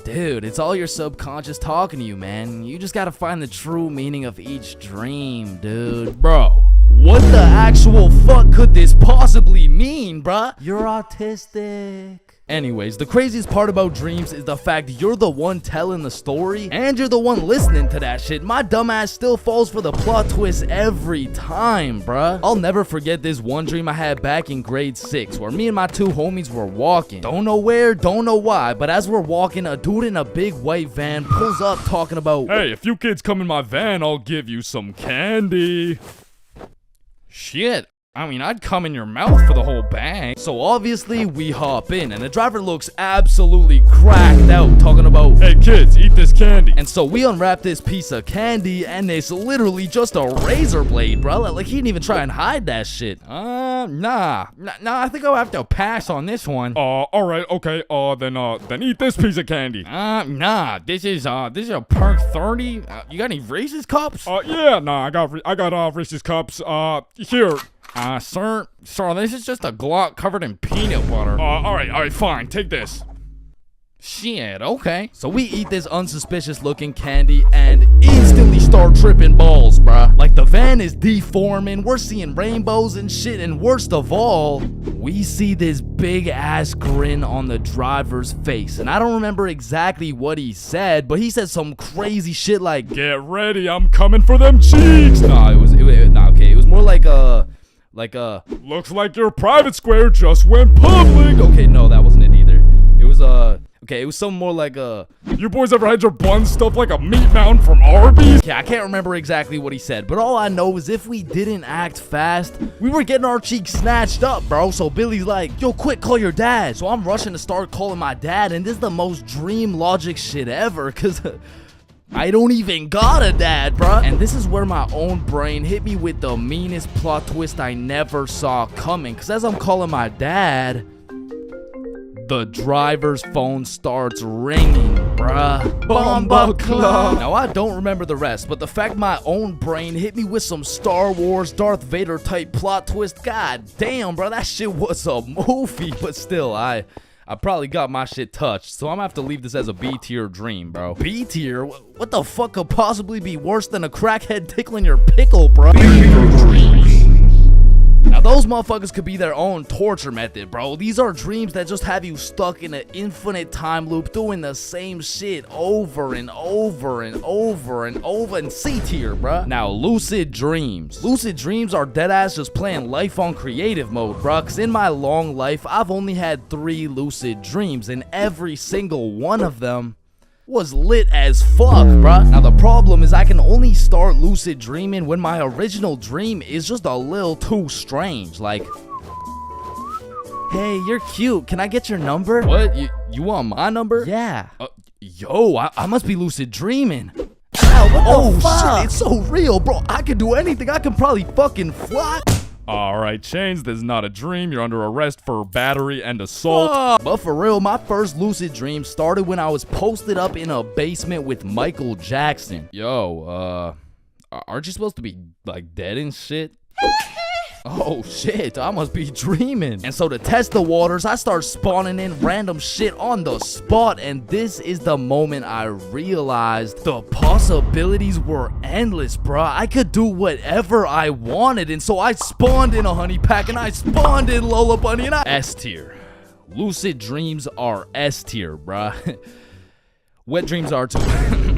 Dude, it's all your subconscious talking to you, man. You just gotta find the true meaning of each dream, dude. Bro, what the actual fuck could this possibly mean, bruh? You're autistic. Anyways, the craziest part about dreams is the fact you're the one telling the story and you're the one listening to that shit. My dumbass still falls for the plot twist every time, bruh. I'll never forget this one dream I had back in grade 6 where me and my 2 homies were walking. Don't know where, don't know why, but as we're walking, a dude in a big white van pulls up talking about, hey, if you kids come in my van, I'll give you some candy. Shit. I mean, I'd come in your mouth for the whole bang. So obviously, we hop in, and the driver looks absolutely cracked out, talking about, hey kids, eat this candy. And so we unwrap this piece of candy, and it's literally just a razor blade, bro. Like, he didn't even try and hide that shit. Nah, I think I'll have to pass on this one. Alright, okay, then eat this piece of candy. Nah, this is a perk 30. You got any Reese's cups? Yeah, nah, I got Reese's cups. Here. Sir, this is just a Glock covered in peanut butter. Alright, fine, take this. Shit, okay. So we eat this unsuspicious looking candy and instantly start tripping balls, bruh. Like, the van is deforming, we're seeing rainbows and shit, and worst of all, we see this big ass grin on the driver's face. And I don't remember exactly what he said, but he said some crazy shit like, get ready, I'm coming for them cheeks. Nah, it was more like looks like your private square just went public. Okay, no, that wasn't it either. It was it was something more like you boys ever had your buns stuffed like a meat mountain from Arby's? Yeah, I can't remember exactly what he said, but all I know is if we didn't act fast, we were getting our cheeks snatched up, bro. So Billy's like, yo, quick, call your dad. So I'm rushing to start calling my dad, and this is the most dream logic shit ever, cause I don't even got a dad, bruh. And this is where my own brain hit me with the meanest plot twist I never saw coming. Cause as I'm calling my dad, the driver's phone starts ringing, bruh. Bomba Club. Now I don't remember the rest, but the fact my own brain hit me with some Star Wars Darth Vader type plot twist, god damn, bro, that shit was a movie. But still, I probably got my shit touched, so I'm gonna have to leave this as a B tier dream, bro. B tier? What the fuck could possibly be worse than a crackhead tickling your pickle, bro? Now those motherfuckers could be their own torture method, bro. These are dreams that just have you stuck in an infinite time loop doing the same shit over and over and over and over. And C tier, bro. Now lucid dreams. Lucid dreams are deadass just playing life on creative mode, bro. Cause in my long life, I've only had 3 lucid dreams, and every single one of them was lit as fuck, bruh. Now the problem is I can only start lucid dreaming when my original dream is just a little too strange. Like, hey, you're cute. Can I get your number? What? You want my number? Yeah. Yo, I must be lucid dreaming. Ow, what the fuck? Shit, it's so real, bro. I can do anything. I can probably fucking fly. Alright, Chains, this is not a dream. You're under arrest for battery and assault. But for real, my first lucid dream started when I was posted up in a basement with Michael Jackson. Yo, aren't you supposed to be, like, dead and shit? Oh shit, I must be dreaming. And so to test the waters, I start spawning in random shit on the spot, and this is the moment I realized the possibilities were endless, bruh. I could do whatever I wanted, and so I spawned in a honey pack, and I spawned in Lola Bunny, and I S tier. Lucid dreams are S tier, bruh. Wet dreams are too.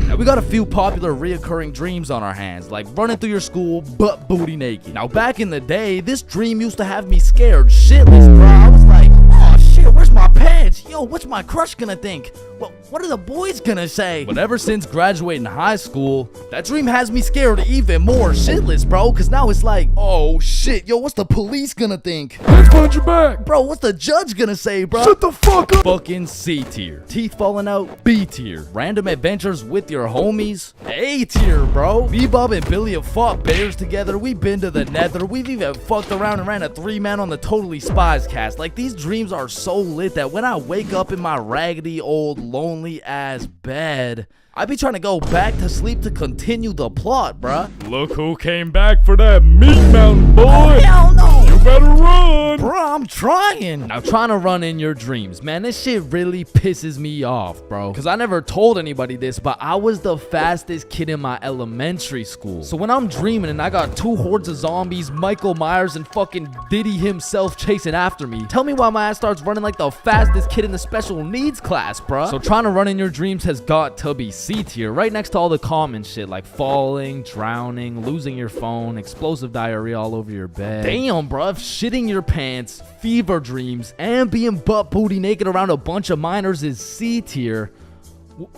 Now we got a few popular reoccurring dreams on our hands, like running through your school butt booty naked. Now back in the day, this dream used to have me scared shitless, bro. I was like, oh shit, where's my pants? Yo, what's my crush gonna think? Well, what are the boys gonna say? But ever since graduating high school, that dream has me scared even more shitless, bro. Cause now it's like, oh shit, yo, what's the police gonna think? Let's punch you back. Bro, what's the judge gonna say, bro? Shut the fuck up. Fucking C tier. Teeth falling out, B tier. Random adventures with your homies, A tier, bro. Me, Bob, and Billy have fought bears together. We've been to the nether. We've even fucked around and ran a 3-man on the Totally Spies cast. Like, these dreams are so lit that when I wake up in my raggedy old lonely ass bed, I be trying to go back to sleep to continue the plot, bruh. Look who came back for that meat mountain, boy. Oh, hell no. You better run. Bro, I'm trying. Now, trying to run in your dreams, man, this shit really pisses me off, bro. Because I never told anybody this, but I was the fastest kid in my elementary school. So when I'm dreaming and I got 2 hordes of zombies, Michael Myers, and fucking Diddy himself chasing after me, tell me why my ass starts running like the fastest kid in the special needs class, bro. So trying to run in your dreams has got to be C tier, right next to all the common shit like falling, drowning, losing your phone, explosive diarrhea all over your bed. Damn, bruh, shitting your pants, fever dreams, and being butt booty naked around a bunch of minors is C tier.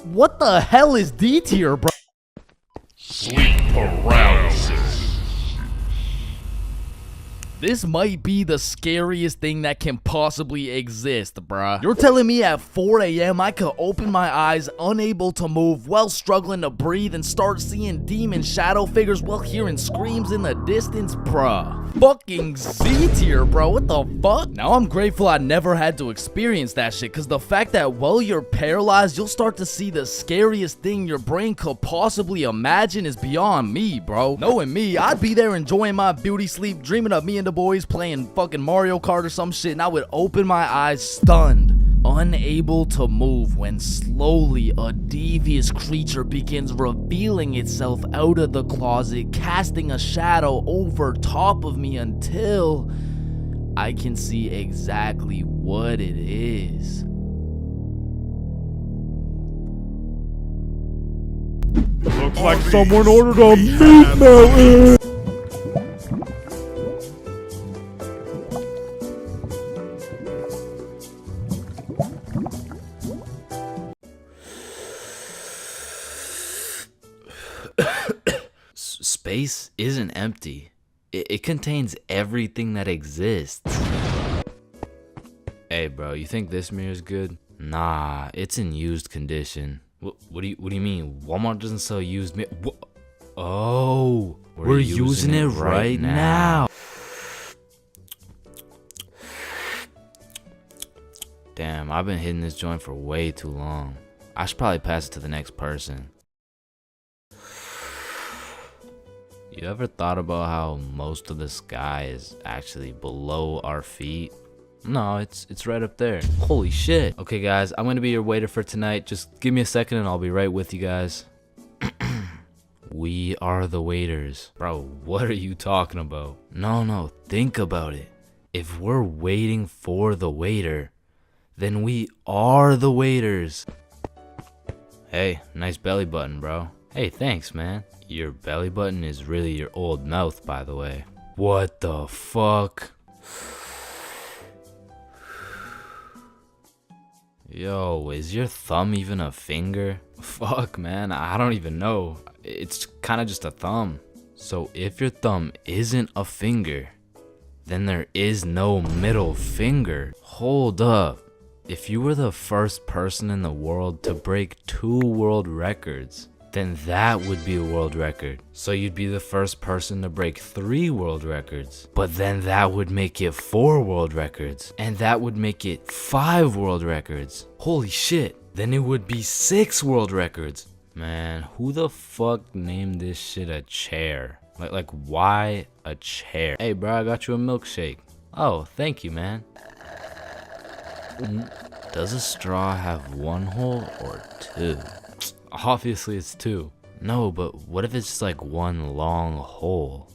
What the hell is D tier, bro? Sleep paralysis. This might be the scariest thing that can possibly exist, bruh. You're telling me at 4 a.m. I could open my eyes, unable to move, while struggling to breathe, and start seeing demon shadow figures while hearing screams in the distance, bruh. Fucking Z tier, bro. What the fuck? Now I'm grateful I never had to experience that shit, cause the fact that while you're paralyzed, you'll start to see the scariest thing your brain could possibly imagine is beyond me, bro. Knowing me, I'd be there enjoying my beauty sleep, dreaming of me and the boys playing fucking Mario Kart or some shit, and I would open my eyes stunned, unable to move, when slowly a devious creature begins revealing itself out of the closet, casting a shadow over top of me until I can see exactly what it is. Looks like someone ordered a meat mountain. Space isn't empty. It contains everything that exists. Hey bro, you think this mirror's good? Nah, it's in used condition. What do you mean? Walmart doesn't sell used meat. Oh, we're using it right now. Damn, I've been hitting this joint for way too long. I should probably pass it to the next person. You ever thought about how most of the sky is actually below our feet? No, it's right up there. Holy shit. Okay guys, I'm gonna be your waiter for tonight. Just give me a second and I'll be right with you guys. We are the waiters. Bro, what are you talking about? No, think about it. If we're waiting for the waiter, then we are the waiters. Hey, nice belly button, bro. Hey, thanks, man. Your belly button is really your old mouth, by the way. What the fuck? Yo, is your thumb even a finger? Fuck, man, I don't even know. It's kind of just a thumb. So if your thumb isn't a finger, then there is no middle finger. Hold up. If you were the first person in the world to break 2 world records, then that would be a world record. So you'd be the first person to break 3 world records. But then that would make it 4 world records. And that would make it 5 world records. Holy shit. Then it would be 6 world records. Man, who the fuck named this shit a chair? Like why a chair? Hey bro, I got you a milkshake. Oh, thank you, man. Does a straw have 1 hole or 2? Obviously it's 2. No, but what if it's just like 1 long hole?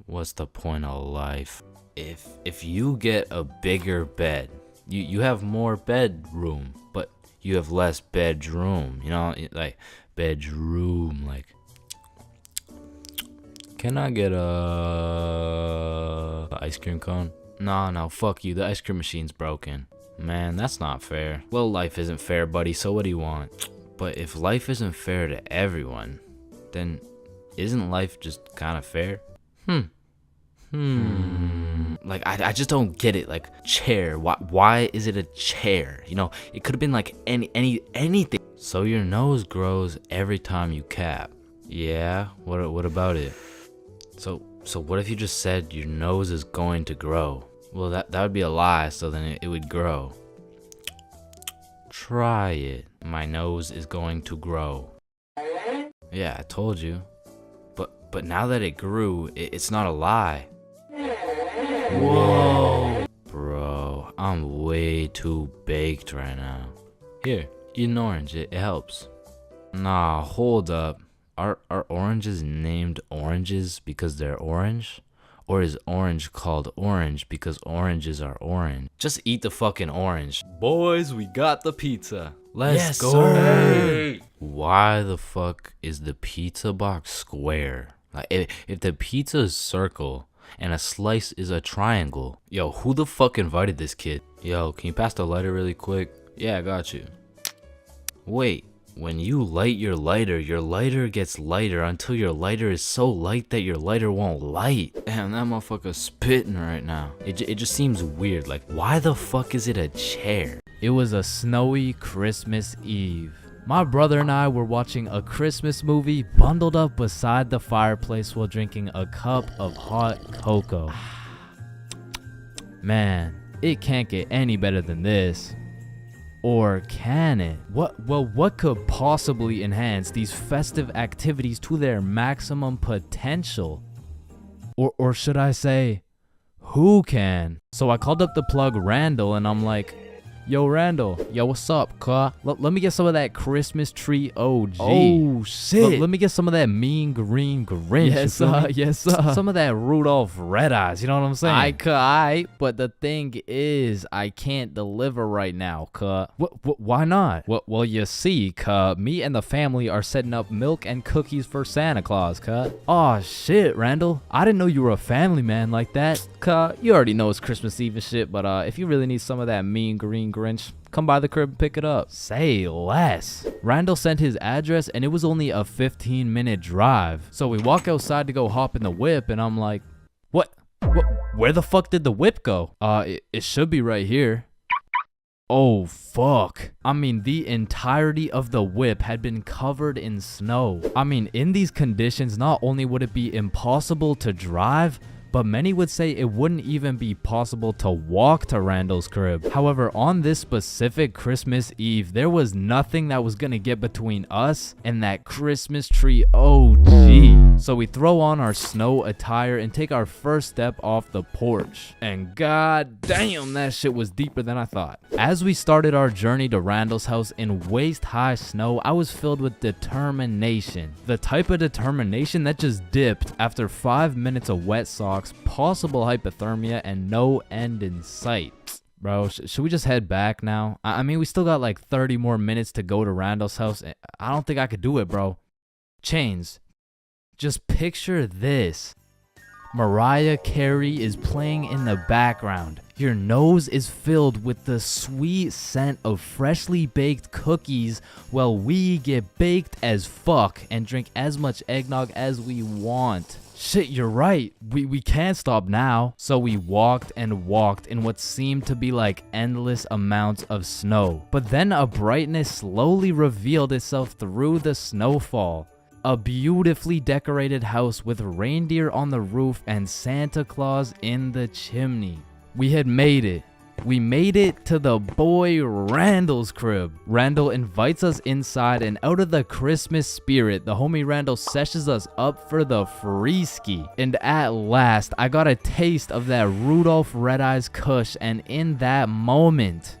What's the point of life? If you get a bigger bed, you have more bedroom, but you have less bedroom, you know, like bedroom, like. Can I get a ice cream cone? No, fuck you, the ice cream machine's broken. Man, that's not fair. Well, life isn't fair, buddy, so what do you want? But if life isn't fair to everyone, then isn't life just kind of fair? Like, I just don't get it. Like, chair, why is it a chair? You know, it could have been like anything. So your nose grows every time you cap. Yeah, what about it? So what if you just said your nose is going to grow? Well, that would be a lie, so then it would grow. Try it. My nose is going to grow. Yeah, I told you. But now that it grew, it's not a lie. Whoa. Bro, I'm way too baked right now. Here, eat an orange, it helps. Nah, hold up. Are oranges named oranges because they're orange? Or is orange called orange because oranges are orange? Just eat the fucking orange. Boys, we got the pizza. Let's go. Sir. Why the fuck is the pizza box square? Like, if the pizza is circle and a slice is a triangle, yo, who the fuck invited this kid? Yo, can you pass the lighter really quick? Yeah, I got you. Wait. When you light your lighter gets lighter until your lighter is so light that your lighter won't light. Damn, that motherfucker's spitting right now. It just seems weird. Like, why the fuck is it a chair? It was a snowy Christmas Eve. My brother and I were watching a Christmas movie bundled up beside the fireplace while drinking a cup of hot cocoa. Man, it can't get any better than this. Or can it? What could possibly enhance these festive activities to their maximum potential? Or should I say, who can? So I called up the plug Randall and I'm like, yo Randall, yo what's up, cuh? Let me get some of that Christmas tree OG. Oh shit. Let me get some of that mean green Grinch. Yes sir. Some of that Rudolph Red Eyes, you know what I'm saying? I but the thing is, I can't deliver right now, cuh. Why not? Well, you see, cuh, me and the family are setting up milk and cookies for Santa Claus, cuh. Aw shit, Randall. I didn't know you were a family man like that. Cuh, you already know it's Christmas Eve and shit, but if you really need some of that mean green Grinch, come by the crib and pick it up. Say less. Randall sent his address and it was only a 15-minute drive. So we walk outside to go hop in the whip and I'm like, what? Where the fuck did the whip go? It should be right here. Oh fuck. I mean, the entirety of the whip had been covered in snow. I mean, in these conditions, not only would it be impossible to drive, but many would say it wouldn't even be possible to walk to Randall's crib. However, on this specific Christmas Eve, there was nothing that was gonna get between us and that Christmas tree OG. So we throw on our snow attire and take our first step off the porch. And god damn, that shit was deeper than I thought. As we started our journey to Randall's house in waist-high snow, I was filled with determination. The type of determination that just dipped after 5 minutes of wet socks, possible hypothermia, and no end in sight. Bro, should we just head back now? I mean, we still got like 30 more minutes to go to Randall's house. I don't think I could do it, bro. Chains, just picture this. Mariah Carey is playing in the background. Your nose is filled with the sweet scent of freshly baked cookies while we get baked as fuck and drink as much eggnog as we want. Shit, you're right. We can't stop now. So we walked and walked in what seemed to be like endless amounts of snow. But then a brightness slowly revealed itself through the snowfall. A beautifully decorated house with reindeer on the roof and Santa Claus in the chimney. We had made it. We made it to the boy Randall's crib. Randall invites us inside, and out of the Christmas spirit, the homie Randall sessions us up for the free ski. And at last, I got a taste of that Rudolph Red Eyes Kush, and in that moment,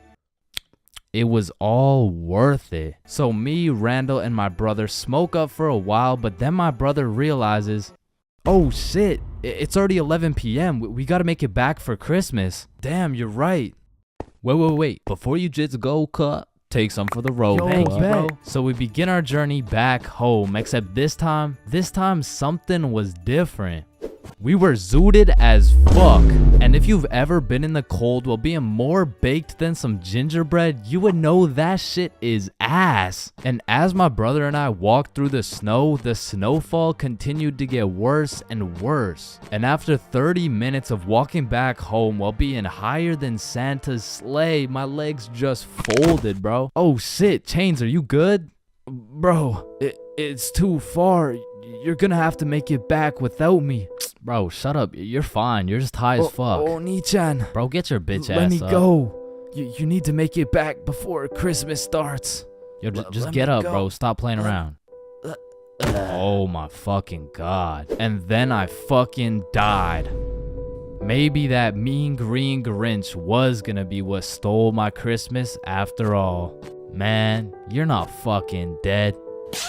it was all worth it. So me, Randall, and my brother smoke up for a while, but then my brother realizes, oh shit, it's already 11 p.m. We gotta make it back for Christmas. Damn, you're right. Wait. Before you just go, cut, take some for the road. Thank you, bro. So we begin our journey back home, except this time something was different. We were zooted as fuck. And if you've ever been in the cold while being more baked than some gingerbread, you would know that shit is ass. And as my brother and I walked through the snowfall continued to get worse and worse. And after 30 minutes of walking back home while being higher than Santa's sleigh, my legs just folded, bro. Oh shit, Chains, are you good? Bro, it's too far. You're gonna have to make it back without me. Bro, shut up. You're fine. You're just high as fuck. Oh, Nichan. Bro, get your bitch ass up. Let me go. You need to make it back before Christmas starts. Yo, just get up, bro. Stop playing around. Oh my fucking god. And then I fucking died. Maybe that mean green Grinch was gonna be what stole my Christmas after all. Man, you're not fucking dead.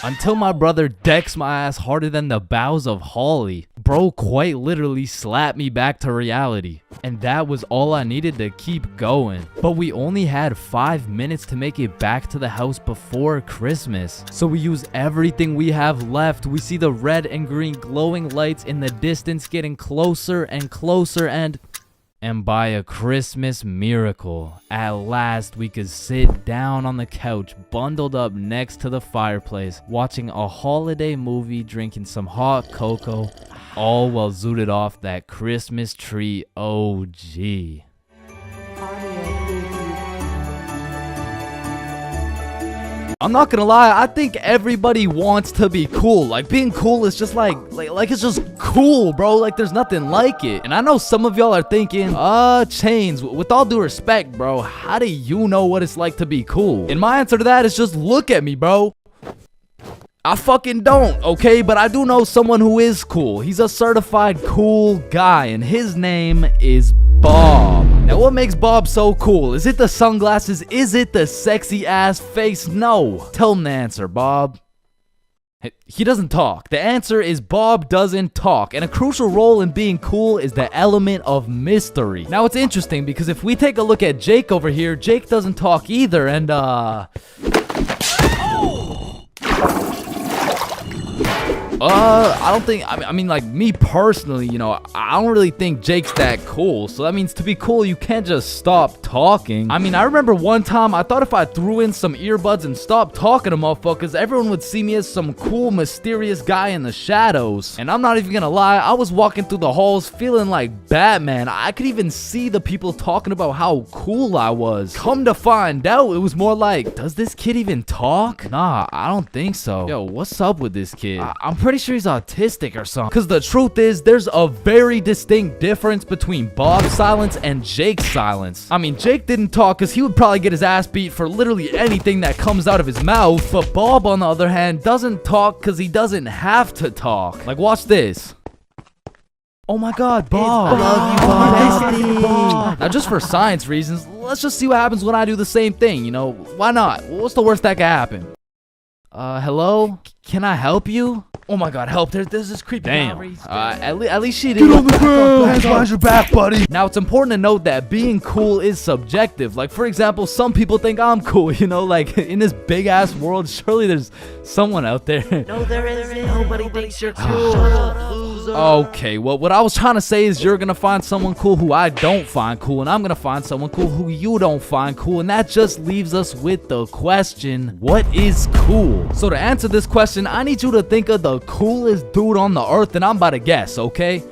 Until my brother decks my ass harder than the boughs of holly. Bro quite literally slapped me back to reality. And that was all I needed to keep going. But we only had 5 minutes to make it back to the house before Christmas. So we use everything we have left. We see the red and green glowing lights in the distance getting closer and closer, and by a Christmas miracle, at last we could sit down on the couch, bundled up next to the fireplace, watching a holiday movie, drinking some hot cocoa, all while zooted off that Christmas tree OG. I'm not gonna lie, I think everybody wants to be cool. Like, being cool is just like it's just cool, bro. Like, there's nothing like it. And I know some of y'all are thinking, Chains, with all due respect, bro, how do you know what it's like to be cool? And my answer to that is just look at me, bro. I fucking don't, okay? But I do know someone who is cool. He's a certified cool guy, and his name is Bob. Now, what makes Bob so cool? Is it the sunglasses? Is it the sexy ass face? No. Tell him the answer, Bob. He doesn't talk. The answer is Bob doesn't talk. And a crucial role in being cool is the element of mystery. Now, it's interesting because if we take a look at Jake over here, Jake doesn't talk either, and I don't think, I mean, like, me personally, you know, I don't really think Jake's that cool. So that means to be cool, you can't just stop talking. I mean, I remember one time I thought if I threw in some earbuds and stopped talking to motherfuckers, everyone would see me as some cool, mysterious guy in the shadows. And I'm not even gonna lie, I was walking through the halls feeling like Batman. I could even see the people talking about how cool I was. Come to find out, it was more like, does this kid even talk? Nah, I don't think so. Yo, what's up with this kid? I'm pretty sure he's autistic or something. Cause the truth is, there's a very distinct difference between Bob's silence and Jake's silence. I mean, Jake didn't talk cause he would probably get his ass beat for literally anything that comes out of his mouth. But Bob, on the other hand, doesn't talk cause he doesn't have to talk. Like, watch this. Oh my god, Bob. I love you, Bob. Now, just for science reasons, let's just see what happens when I do the same thing, you know? Why not? What's the worst that could happen? Hello? Can I help you? Oh my god, help. There's this creepy guy. At least she did. Get on the ground. Hands behind your back, buddy. Now, it's important to note that being cool is subjective. Like, for example, some people think I'm cool, you know? Like, in this big-ass world, surely there's someone out there. No, there isn't. Nobody thinks you're cool. Shut up, loser. Okay, well, what I was trying to say is you're gonna find someone cool who I don't find cool, and I'm gonna find someone cool who you don't find cool, and that just leaves us with the question, what is cool? So to answer this question, I need you to think of the coolest dude on the earth, and I'm about to guess, okay?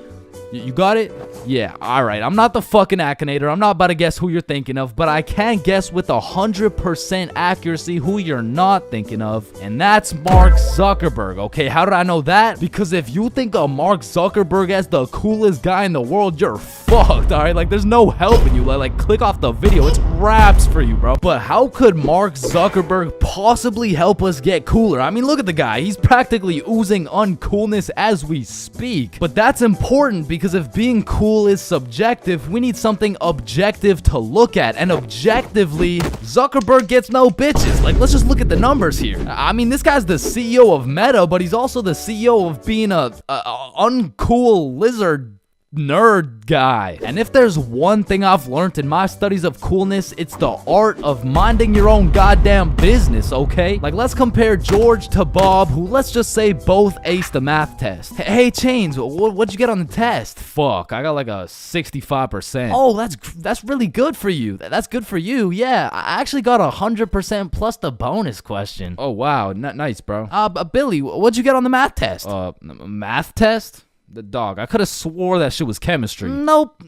You got it? Yeah, alright. I'm not the fucking Akinator. I'm not about to guess who you're thinking of, but I can guess with 100% accuracy who you're not thinking of, and that's Mark Zuckerberg, okay? How did I know that? Because if you think of Mark Zuckerberg as the coolest guy in the world, you're fucked, alright? Like, there's no helping you. Like, click off the video. It's raps for you, bro. But how could Mark Zuckerberg possibly help us get cooler? I mean, look at the guy. He's practically oozing uncoolness as we speak. But that's important because if being cool is subjective, we need something objective to look at, and objectively, Zuckerberg gets no bitches. Like, let's just look at the numbers here. I mean, this guy's the CEO of Meta, but he's also the CEO of being a uncool lizard nerd guy. And if there's one thing I've learned in my studies of coolness, it's the art of minding your own goddamn business, okay? Like, let's compare George to Bob, who, let's just say, both aced the math test. Hey, Chains, what'd you get on the test? Fuck, I got like a 65%. Oh, that's really good for you. That's good for you, yeah. I actually got 100% plus the bonus question. Oh, wow, nice, bro. Billy, what'd you get on the math test? Math test? The dog. I could have swore that shit was chemistry. Nope,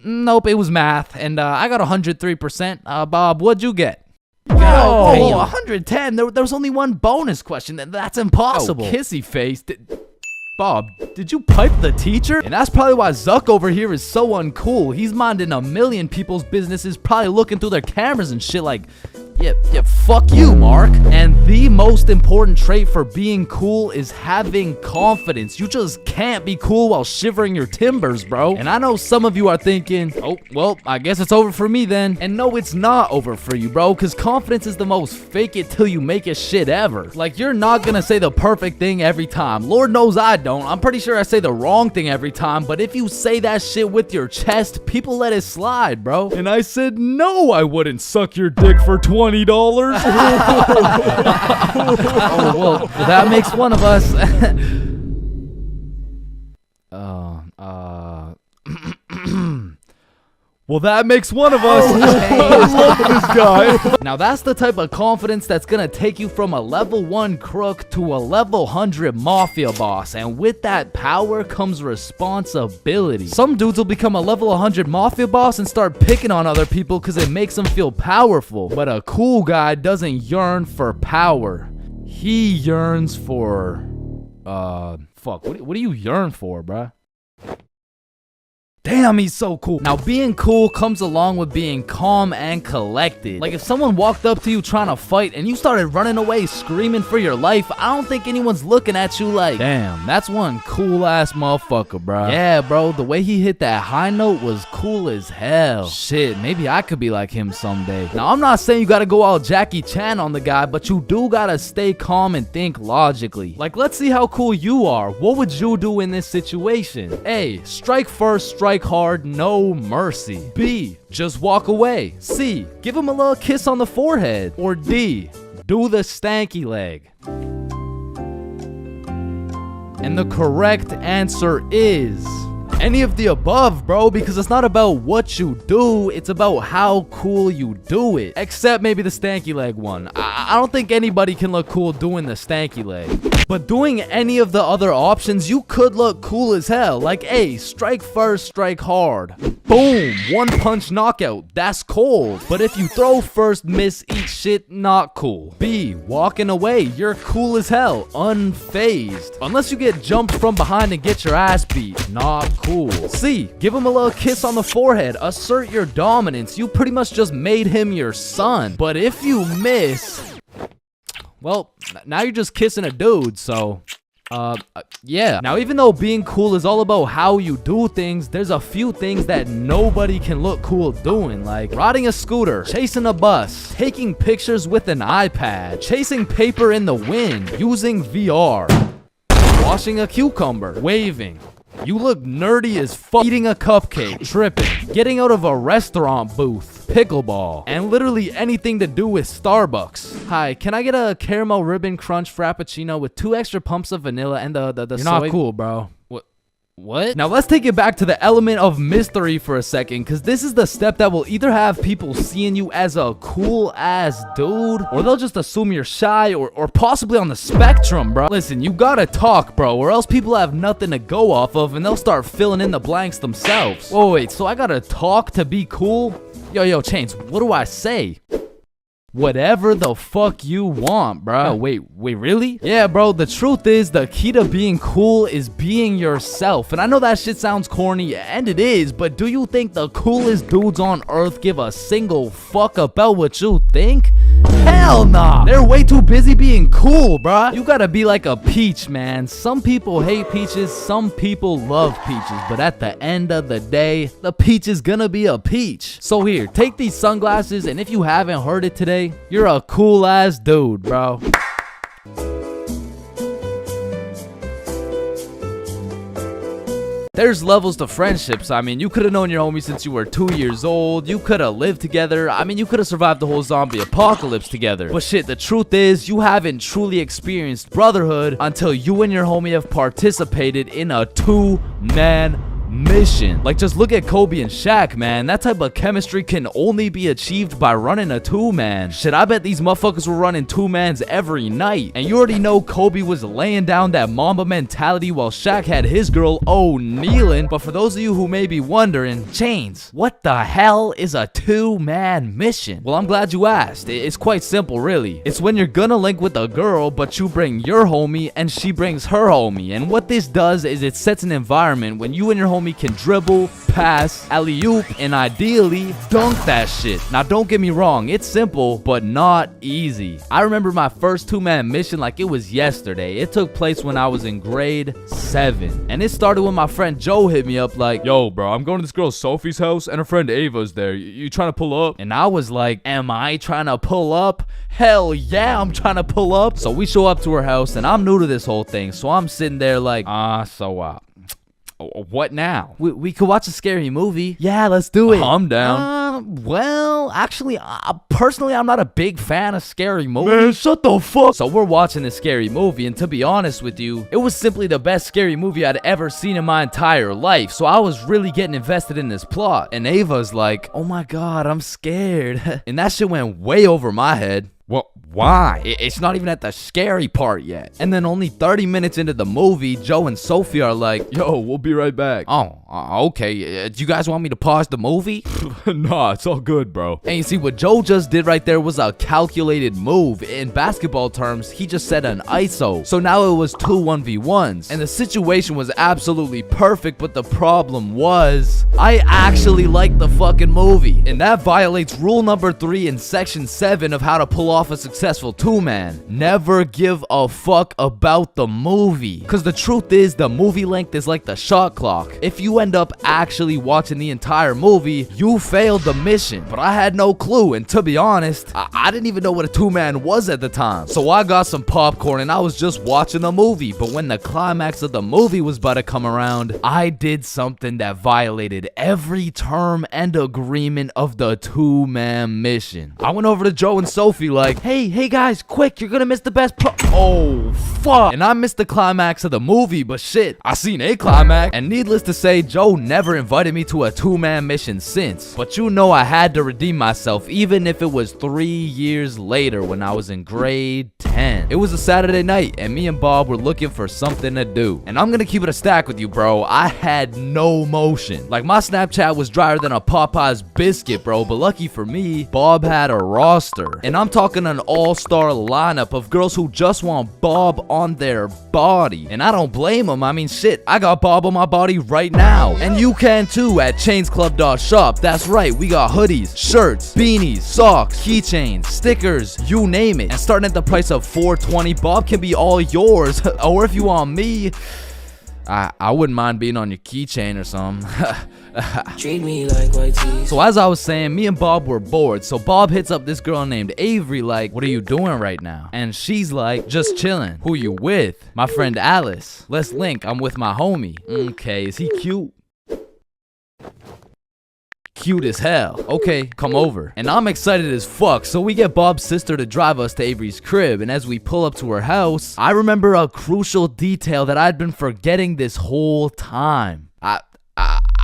it was math, and I got 103%. Bob, what'd you get? Oh, 110. There was only one bonus question. That's impossible. Oh, kissy face. Bob, did you pipe the teacher? And that's probably why Zuck over here is so uncool. He's minding a million people's businesses, probably looking through their cameras and shit like, yeah, fuck you, Mark. And the most important trait for being cool is having confidence. You just can't be cool while shivering your timbers, bro. And I know some of you are thinking, oh, well, I guess it's over for me then. And no, it's not over for you, bro, because confidence is the most fake it till you make it shit ever. Like, you're not gonna say the perfect thing every time. Lord knows I don't. I'm pretty sure I say the wrong thing every time, but if you say that shit with your chest, people let it slide, bro. And I said, no, I wouldn't suck your dick for $20. Oh, well, that makes one of us. Well, that makes one of us. I love this guy. Now, that's the type of confidence that's gonna take you from a level 1 crook to a level 100 mafia boss. And with that power comes responsibility. Some dudes will become a level 100 mafia boss and start picking on other people because it makes them feel powerful. But a cool guy doesn't yearn for power. He yearns for... fuck, what do you yearn for, bruh? Damn, he's so cool. Now, being cool comes along with being calm and collected. Like, if someone walked up to you trying to fight and you started running away screaming for your life, I don't think anyone's looking at you like, damn, that's one cool-ass motherfucker, bro. Yeah, bro, the way he hit that high note was cool as hell. Shit, maybe I could be like him someday. Now, I'm not saying you gotta go all Jackie Chan on the guy, but you do gotta stay calm and think logically. Like, let's see how cool you are. What would you do in this situation? A, strike first, strike hard, no mercy. B, just walk away. C, give him a little kiss on the forehead. Or D, do the stanky leg. And the correct answer is any of the above, bro, because it's not about what you do, it's about how cool you do it. Except maybe the stanky leg one. I don't think anybody can look cool doing the stanky leg. But doing any of the other options, you could look cool as hell. Like, A, strike first, strike hard. Boom, one punch knockout, that's cold. But if you throw first, miss, eat shit, not cool. B, walking away, you're cool as hell, unfazed. Unless you get jumped from behind and get your ass beat, not cool. C, give him a little kiss on the forehead, assert your dominance, you pretty much just made him your son. But if you miss, well, now you're just kissing a dude, so yeah. Now, even though being cool is all about how you do things, there's a few things that nobody can look cool doing, like riding a scooter, chasing a bus, taking pictures with an iPad, chasing paper in the wind, using VR, washing a cucumber, waving. You look nerdy as fuck, eating a cupcake, tripping, getting out of a restaurant booth, pickleball, and literally anything to do with Starbucks. Hi, can I get a caramel ribbon crunch frappuccino with 2 extra pumps of vanilla and the You're soy? not cool, bro. What? Now let's take it back to the element of mystery for a second, because this is the step that will either have people seeing you as a cool ass dude, or they'll just assume you're shy or possibly on the spectrum, bro. Listen, you gotta talk, bro, or else people have nothing to go off of and they'll start filling in the blanks themselves. Whoa, wait, so I gotta talk to be cool? Yo, Chains, what do I say? Whatever the fuck you want, bro. Oh, wait, really? Yeah, bro, the truth is the key to being cool is being yourself. And I know that shit sounds corny, and it is, but do you think the coolest dudes on earth give a single fuck about what you think? Hell nah. They're way too busy being cool, bruh. You gotta be like a peach, man. Some people hate peaches, some people love peaches, but at the end of the day, the peach is gonna be a peach. So here, take these sunglasses, and if you haven't heard it today, you're a cool ass dude, bro. There's levels to friendships. I mean, you could have known your homie since you were 2 years old. You could have lived together. I mean, you could have survived the whole zombie apocalypse together. But shit, the truth is, you haven't truly experienced brotherhood until you and your homie have participated in a 2-man mission. Like, just look at Kobe and Shaq, man. That type of chemistry can only be achieved by running a 2-man. Shit, I bet these motherfuckers were running 2-mans every night. And you already know Kobe was laying down that Mamba mentality while Shaq had his girl kneeling. But for those of you who may be wondering, Chains, what the hell is a 2-man mission? Well, I'm glad you asked. It's quite simple, really. It's when you're gonna link with a girl, but you bring your homie and she brings her homie. And what this does is it sets an environment when you and your homie can dribble, pass, alley-oop, and ideally dunk that shit. Now, don't get me wrong, it's simple, but not easy. I remember my first 2-man mission like it was yesterday. It took place when I was in grade 7. And it started when my friend Joe hit me up like, Yo, bro, I'm going to this girl Sophie's house and her friend Ava's there. You trying to pull up? and I was like, am I trying to pull up? Hell yeah, I'm trying to pull up. So we show up to her house, and I'm new to this whole thing, so I'm sitting there like, what now? We could watch a scary movie. Yeah, let's do it. I'm down. Well, actually, personally, I'm not a big fan of scary movies. Man, shut the fuck. So we're watching this scary movie, and to be honest with you, it was simply the best scary movie I'd ever seen in my entire life. So I was really getting invested in this plot. And Ava's like, oh my god, I'm scared. And that shit went way over my head. What? Why? It's not even at the scary part yet. And then only 30 minutes into the movie, Joe and Sophie are like, Yo, we'll be right back. Okay. Do you guys want me to pause the movie? Nah, it's all good, bro. And you see, what Joe just did right there was a calculated move. In basketball terms, he just set an ISO. So now it was 2 1v1s. And the situation was absolutely perfect, but the problem was, I actually liked the fucking movie. And that violates rule number 3 in section 7 of how to pull off a successful 2-man. Never give a fuck about the movie. Because the truth is, the movie length is like the shot clock. If you end up actually watching the entire movie, you failed the mission. But I had no clue, and to be honest, I didn't even know what a 2-man was at the time. So I got some popcorn and I was just watching the movie. But when the climax of the movie was about to come around, I did something that violated every term and agreement of the 2-man mission. I went over to Joe and Sophie like, hey, hey guys, quick, you're gonna miss the best part. Oh, fuck. And I missed the climax of the movie, but shit, I seen a climax. And needless to say, Joe never invited me to a 2-man mission since. But you know I had to redeem myself, even if it was 3 years later when I was in grade 10. It was a Saturday night, and me and Bob were looking for something to do. And I'm gonna keep it a stack with you, bro. I had no motion. Like, my Snapchat was drier than a Popeye's biscuit, bro. But lucky for me, Bob had a roster. And I'm talking an all-star lineup of girls who just want Bob on their body. And I don't blame them. I mean, shit, I got Bob on my body right now. And you can too at chainsclub.shop. That's right, we got hoodies, shirts, beanies, socks, keychains, stickers, you name it. And starting at the price of $4.20, Bob can be all yours. Or if you want me, I wouldn't mind being on your keychain or something. Treat me like white teeth. So as I was saying, me and Bob were bored. So Bob hits up this girl named Avery like, what are you doing right now? And she's like, just chilling. Who you with? My friend Alice. Let's link. I'm with my homie. Okay, is he cute? Cute as hell. Okay, come over. And I'm excited as fuck, so we get Bob's sister to drive us to Avery's crib. And as we pull up to her house, I remember a crucial detail that I'd been forgetting this whole time.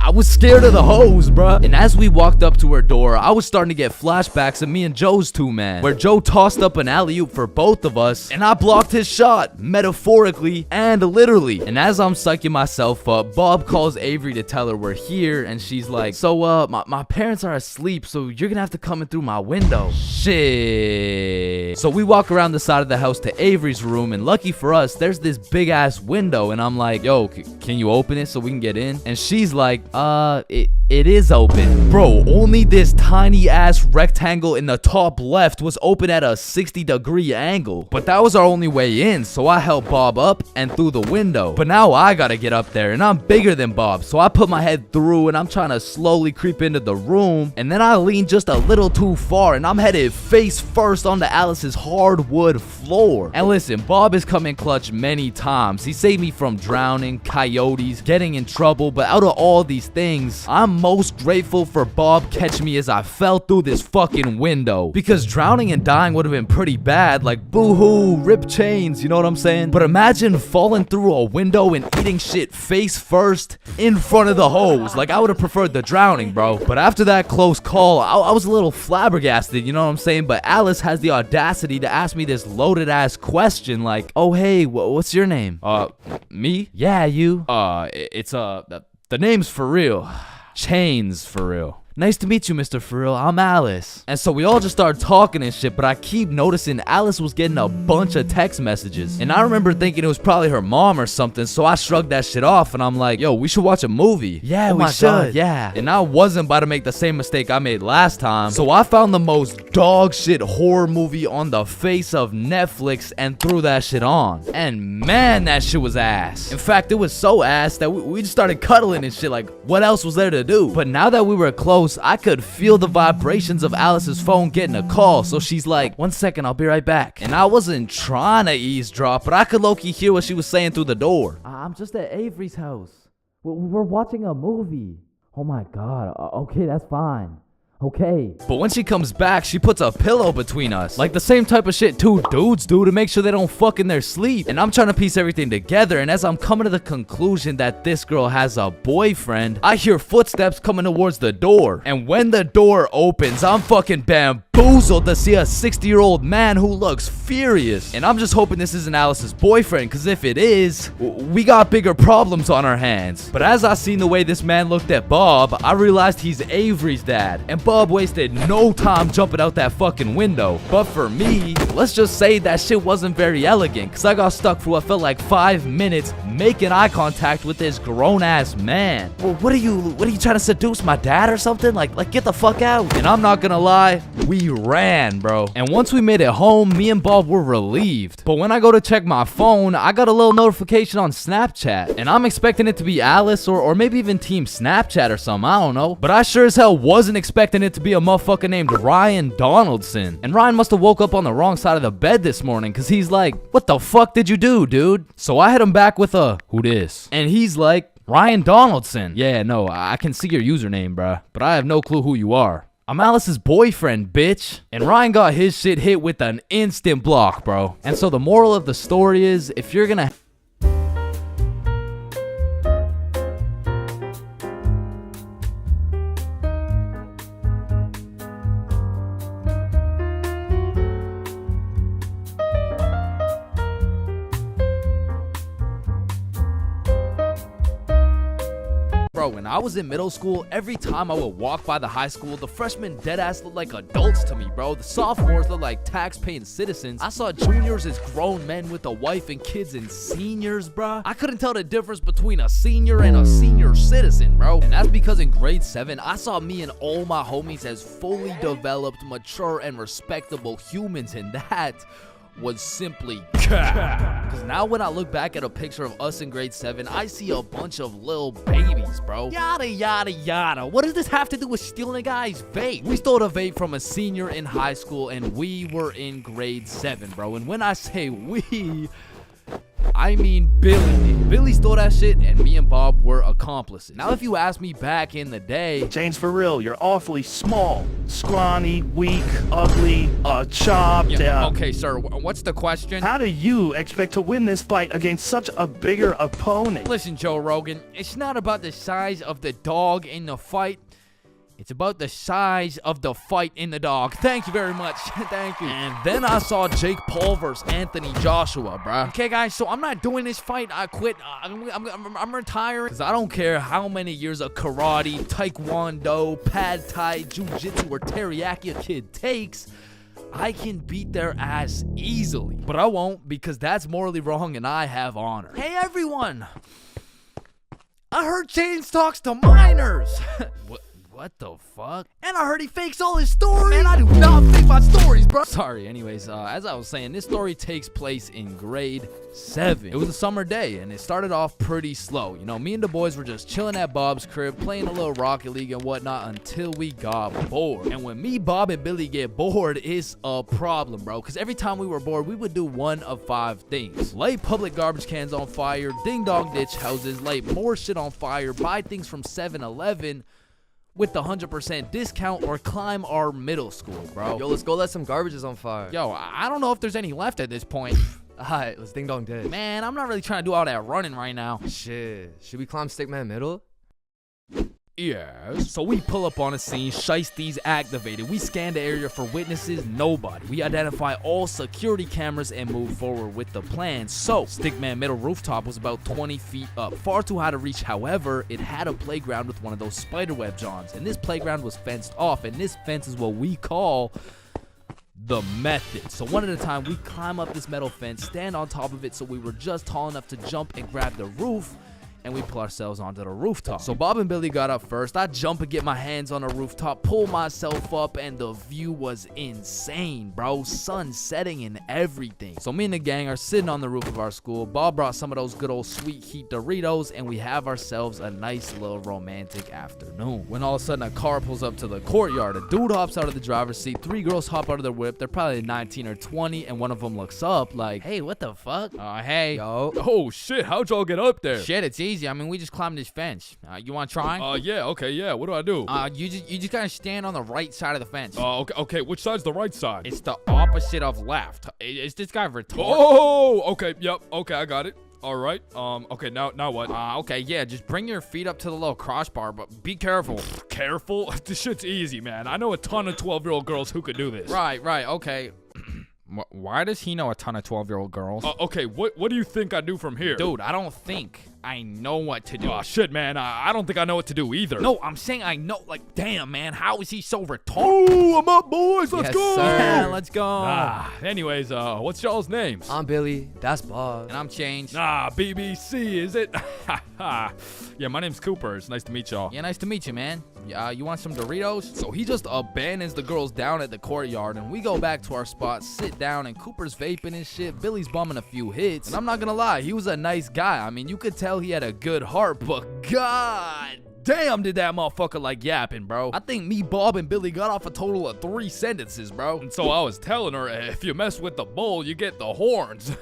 I was scared of the hoes, bruh. And as we walked up to her door, I was starting to get flashbacks of me and Joe's 2-man, where Joe tossed up an alley-oop for both of us, and I blocked his shot, metaphorically and literally. And as I'm psyching myself up, Bob calls Avery to tell her we're here, and she's like, so, my parents are asleep, so you're gonna have to come in through my window. Shit. So we walk around the side of the house to Avery's room, and lucky for us, there's this big-ass window, and I'm like, yo, can you open it so we can get in? And she's like, it is open. Bro, only this tiny ass rectangle in the top left was open at a 60-degree angle. But that was our only way in, so I helped Bob up and through the window. But now I gotta get up there, and I'm bigger than Bob, so I put my head through, and I'm trying to slowly creep into the room, and then I lean just a little too far, and I'm headed face first onto Alice's hardwood floor. And listen, Bob has come in clutch many times. He saved me from drowning, coyotes, getting in trouble, but out of all these things, I'm most grateful for Bob catching me as I fell through this fucking window, because drowning and dying would have been pretty bad, like boo-hoo, rip chains, you know what I'm saying? But imagine falling through a window and eating shit face first in front of the hose. Like, I would have preferred the drowning, bro. But after that close call, I was a little flabbergasted, you know what I'm saying? But Alice has the audacity to ask me this loaded ass question like, oh hey, what's your name? Me? Yeah, you. It's the name's for real. Chains for real. Nice to meet you, Mr. For real. I'm Alice. And so we all just started talking and shit, but I keep noticing Alice was getting a bunch of text messages. And I remember thinking it was probably her mom or something, so I shrugged that shit off and I'm like, yo, we should watch a movie. Yeah, we should. God, yeah. And I wasn't about to make the same mistake I made last time, so I found the most dog shit horror movie on the face of Netflix and threw that shit on. And man, that shit was ass. In fact, it was so ass that we just started cuddling and shit, like, what else was there to do? But now that we were close, I could feel the vibrations of Alice's phone getting a call, so she's like, 1 second, I'll be right back. And I wasn't trying to eavesdrop, but I could low-key hear what she was saying through the door. I'm just at Avery's house. We're watching a movie. Oh my god, okay, that's fine. Okay. But when she comes back, she puts a pillow between us. Like the same type of shit two dudes do to make sure they don't fuck in their sleep. And I'm trying to piece everything together, and as I'm coming to the conclusion that this girl has a boyfriend, I hear footsteps coming towards the door. And when the door opens, I'm fucking bamboozled to see a 60-year-old man who looks furious. And I'm just hoping this isn't Alice's boyfriend, because if it is, we got bigger problems on our hands. But as I seen the way this man looked at Bob, I realized he's Avery's dad. And Bob wasted no time jumping out that fucking window. But for me, let's just say that shit wasn't very elegant, because I got stuck for what felt like 5 minutes making eye contact with this grown-ass man. Well, what are you trying to seduce my dad or something? Like get the fuck out. And I'm not gonna lie, we ran, bro. And once we made it home, me and Bob were relieved. But when I go to check my phone, I got a little notification on Snapchat. And I'm expecting it to be Alice or maybe even Team Snapchat or something, I don't know. But I sure as hell wasn't expecting it to be a motherfucker named Ryan Donaldson. And Ryan must have woke up on the wrong side of the bed this morning, because he's like, what the fuck did you do, dude? So I hit him back with a, who dis? And he's like, Ryan Donaldson. Yeah, no, I can see your username, bruh, but I have no clue who you are. I'm Alice's boyfriend, bitch. And Ryan got his shit hit with an instant block, bro. And so the moral of the story is, if you're gonna Bro, when I was in middle school, every time I would walk by the high school, the freshmen deadass looked like adults to me, bro. The sophomores looked like tax-paying citizens. I saw juniors as grown men with a wife and kids, and seniors, bro. I couldn't tell the difference between a senior and a senior citizen, bro. And that's because in grade 7, I saw me and all my homies as fully developed, mature, and respectable humans, and that was simply cap. Because now when I look back at a picture of us in grade 7, I see a bunch of little babies, bro. Yada, yada, yada. What does this have to do with stealing a guy's vape? We stole a vape from a senior in high school, and we were in grade 7, bro. And when I say we, I mean Billy. Billy stole that shit, and me and Bob were accomplices. Now, if you ask me back in the day, Chains, for real, you're awfully small, scrawny, weak, ugly, chopped. Okay, sir, what's the question? How do you expect to win this fight against such a bigger opponent? Listen, Joe Rogan, it's not about the size of the dog in the fight. It's about the size of the fight in the dog. Thank you very much. Thank you. And then I saw Jake Paul versus Anthony Joshua, bro. Okay, guys, so I'm not doing this fight. I quit. I'm retiring. Because I don't care how many years of karate, taekwondo, pad thai, jujitsu, or teriyaki a kid takes. I can beat their ass easily. But I won't, because that's morally wrong and I have honor. Hey, everyone. I heard Chains talks to minors. What the fuck? And I heard he fakes all his stories. Man, I do not fake my stories, bro. Sorry, anyways, as I was saying, this story takes place in grade 7. It was a summer day, and it started off pretty slow. You know, me and the boys were just chilling at Bob's crib, playing a little Rocket League and whatnot until we got bored. And when me, Bob, and Billy get bored, it's a problem, bro. Because every time we were bored, we would do one of 5 things. Light public garbage cans on fire, ding-dong ditch houses, light more shit on fire, buy things from 7-Eleven, with the 100% discount, or climb our middle school, bro. Yo, let's go let some garbages on fire. Yo, I don't know if there's any left at this point. Alright, let's ding dong ditch. Man, I'm not really trying to do all that running right now. Shit, should we climb Stickman Middle? Yes. So we pull up on a scene, shiesties activated. We scan the area for witnesses, nobody. We identify all security cameras and move forward with the plan. So, Stickman Middle rooftop was about 20 feet up, far too high to reach. However, it had a playground with one of those spiderweb johns, and this playground was fenced off, and this fence is what we call the method. So one at a time, we climb up this metal fence, stand on top of it so we were just tall enough to jump and grab the roof, and we pull ourselves onto the rooftop. So Bob and Billy got up first. I jump and get my hands on the rooftop, pull myself up, and the view was insane, bro. Sun setting and everything. So me and the gang are sitting on the roof of our school. Bob brought some of those good old sweet heat Doritos, and we have ourselves a nice little romantic afternoon. When all of a sudden a car pulls up to the courtyard. A dude hops out of the driver's seat. 3 girls hop out of their whip. They're probably 19 or 20, and one of them looks up like, "Hey, what the fuck?" Hey. Yo. Oh shit, how'd y'all get up there? Shit, it's easy. I mean, we just climbed this fence. You want to try? Yeah, okay, yeah. What do I do? You just gotta stand on the right side of the fence. Okay. Which side's the right side? It's the opposite of left. Is this guy retarded? Oh, okay, yep, okay, I got it. All right. Okay, now what? Okay, yeah, just bring your feet up to the little crossbar, but be careful. Careful? This shit's easy, man. I know a ton of 12-year-old girls who could do this. Right, okay. Why does he know a ton of 12-year-old girls? Okay, what do you think I do from here? Dude, I don't think I know what to do. Oh, shit, man. I don't think I know what to do either. No, I'm saying I know. Like, damn, man. How is he so retarded? Oh, I'm up, boys. Let's Yes, go. sir. Yeah, let's go. Anyways, what's y'all's names? I'm Billy. That's Bob. And I'm Chains. BBC, is it? Yeah, my name's Cooper. It's nice to meet y'all. Yeah, nice to meet you, man. You want some Doritos? So he just abandons the girls down at the courtyard, and we go back to our spot, sit down, and Cooper's vaping and shit. Billy's bumming a few hits. And I'm not gonna lie, he was a nice guy. I mean, you could tell he had a good heart, but god Damn, did that motherfucker like yapping, bro. I think me, Bob, and Billy got off a total of 3 sentences, bro. And so I was telling her, if you mess with the bull, you get the horns.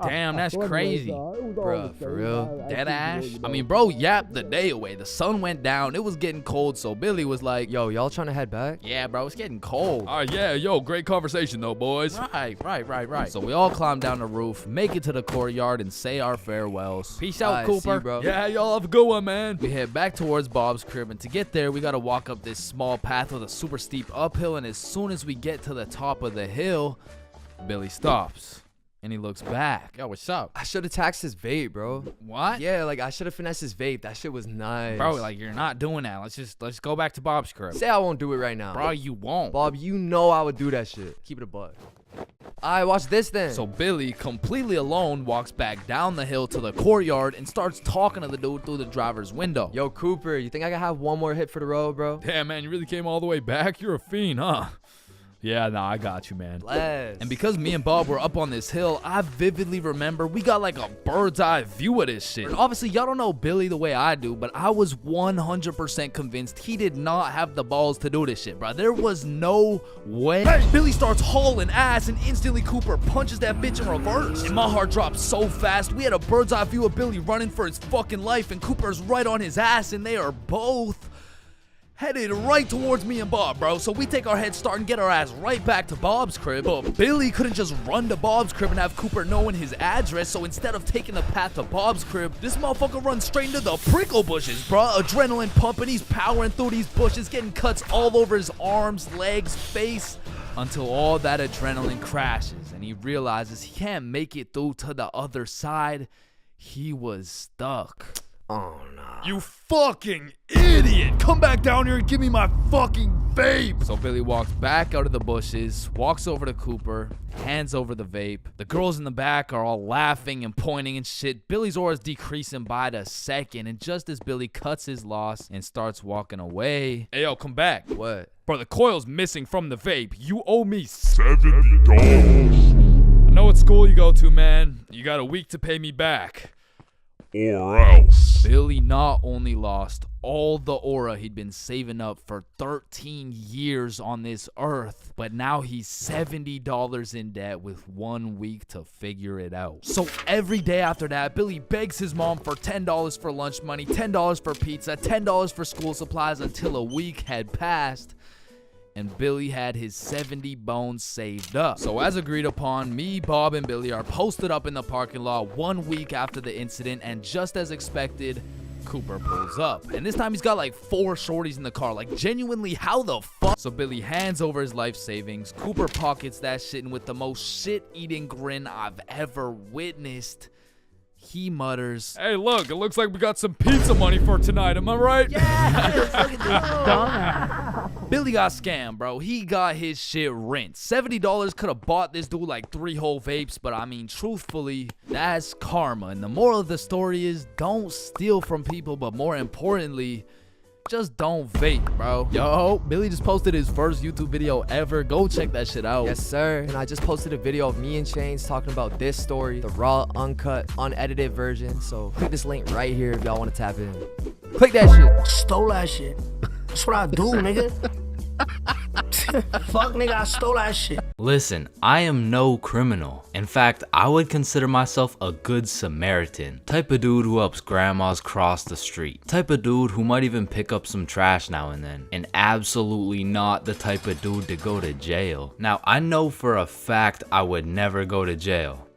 Damn, that's crazy. Bruh, for real? Dead ass? I mean, bro yapped the day away. The sun went down. It was getting cold, so Billy was like, Yo, y'all trying to head back? yeah, bro, it's getting cold. Yeah, yo, great conversation though, boys. Right. So we all climb down the roof, make it to the courtyard, and say our farewells. Peace out, Alright, Cooper. see you, bro. Yeah, y'all have a good one, man. We head back towards Bob's crib, and to get there, we gotta walk up this small path with a super steep uphill, and as soon as we get to the top of the hill, Billy stops. And he looks back. Yo, what's up? I should have taxed his vape, bro. What? Yeah, like I should have finessed his vape. That shit was nice. Bro, like you're not doing that. Let's go back to Bob's crib. Say I won't do it right now. Bro, you won't. Bob, you know I would do that shit. Keep it a buck. Alright, watch this then. So Billy, completely alone, walks back down the hill to the courtyard and starts talking to the dude through the driver's window. Yo, Cooper, you think I can have one more hit for the road, bro? Damn, man, you really came all the way back? You're a fiend, huh? Yeah, nah, I got you, man. Bless. And because me and Bob were up on this hill, I vividly remember we got like a bird's eye view of this shit. And obviously, y'all don't know Billy the way I do, but I was 100% convinced he did not have the balls to do this shit, bro. There was no way. Hey, Billy starts hauling ass, and instantly Cooper punches that bitch in reverse. And my heart dropped so fast. We had a bird's eye view of Billy running for his fucking life, and Cooper's right on his ass, and they are both headed right towards me and Bob, bro. So we take our head start and get our ass right back to Bob's crib. But Billy couldn't just run to Bob's crib and have Cooper knowing his address. So instead of taking the path to Bob's crib, this motherfucker runs straight into the prickle bushes, bro. Adrenaline pumping. He's powering through these bushes, getting cuts all over his arms, legs, face, until all that adrenaline crashes and he realizes he can't make it through to the other side. He was stuck. Oh, no. You fucking idiot! Come back down here and give me my fucking vape! So Billy walks back out of the bushes, walks over to Cooper, hands over the vape. The girls in the back are all laughing and pointing and shit. Billy's aura is decreasing by the second, and just as Billy cuts his loss and starts walking away... Hey, yo, come back. What? Bro, the coil's missing from the vape. You owe me $70. I know what school you go to, man. You got a week to pay me back. Or else. Billy not only lost all the aura he'd been saving up for 13 years on this earth, but now he's $70 in debt with 1 week to figure it out. So every day after that, Billy begs his mom for $10 for lunch money, $10 for pizza, $10 for school supplies until a week had passed. And Billy had his 70 bones saved up. So as agreed upon, me, Bob, and Billy are posted up in the parking lot 1 week after the incident, and just as expected, Cooper pulls up. And this time he's got like 4 shorties in the car. Like, genuinely, how the fuck? So Billy hands over his life savings. Cooper pockets that shit, and with the most shit-eating grin I've ever witnessed, he mutters, "Hey, look, it looks like we got some pizza money for tonight, am I right?" Yes, look at this dumbass. Billy got scammed, bro. He got his shit rinsed. $70 could have bought this dude like 3 whole vapes, but I mean, truthfully, that's karma. And the moral of the story is, don't steal from people, but more importantly, just don't vape, bro. Yo, Billy just posted his first YouTube video ever. Go check that shit out. Yes, sir. And I just posted a video of me and Chains talking about this story, the raw, uncut, unedited version. So click this link right here if y'all want to tap in. Click that shit. Stole that shit. That's what I do, nigga. Fuck, nigga, I stole that shit. Listen, I am no criminal. In fact, I would consider myself a good Samaritan. Type of dude who helps grandmas cross the street. Type of dude who might even pick up some trash now and then. And absolutely not the type of dude to go to jail. Now, I know for a fact I would never go to jail.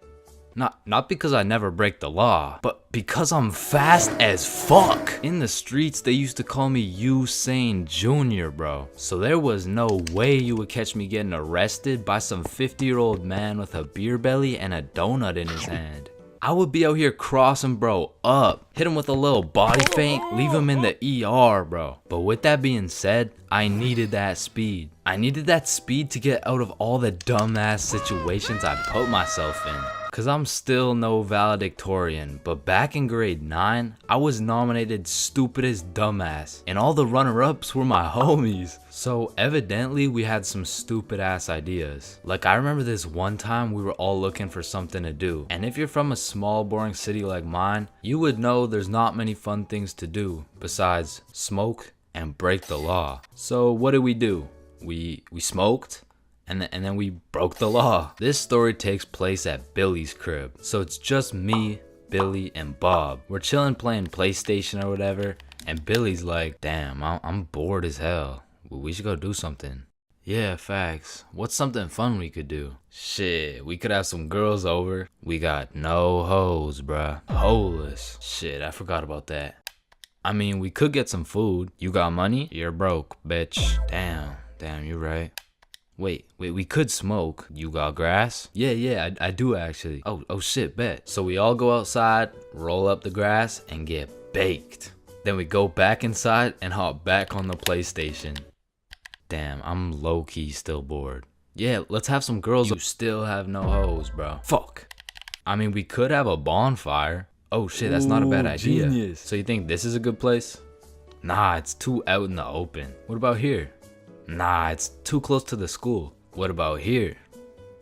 Not because I never break the law, but because I'm fast as fuck. In the streets, they used to call me Usain Jr., bro. So there was no way you would catch me getting arrested by some 50-year-old man with a beer belly and a donut in his hand. I would be out here crossing bro up, hit him with a little body feint, leave him in the ER, bro. But with that being said, I needed that speed. I needed that speed to get out of all the dumbass situations I put myself in. cause I'm still no valedictorian, but back in grade 9, I was nominated stupidest dumbass, and all the runner-ups were my homies. So evidently we had some stupid ass ideas. Like I remember this one time we were all looking for something to do, and if you're from a small boring city like mine, you would know there's not many fun things to do besides smoke and break the law. So what did we do? We smoked, and then we broke the law. This story takes place at Billy's crib. So it's just me, Billy, and Bob. We're chilling playing PlayStation or whatever, and Billy's like, damn, I'm bored as hell. We should go do something. Yeah, facts. What's something fun we could do? Shit, we could have some girls over. We got no hoes, bruh. Holeless. Shit, I forgot about that. I mean, we could get some food. You got money? You're broke, bitch. Damn, you're right. Wait, we could smoke. You got grass? Yeah, I do actually. Oh shit, bet. So we all go outside, roll up the grass, and get baked. Then we go back inside and hop back on the PlayStation. Damn, I'm low-key still bored. Yeah, let's have some girls. You still have no hoes, bro. Fuck. I mean, we could have a bonfire. Oh shit, that's not a bad idea. Genius. So you think this is a good place? Nah, it's too out in the open. What about here? Nah, it's too close to the school. What about here?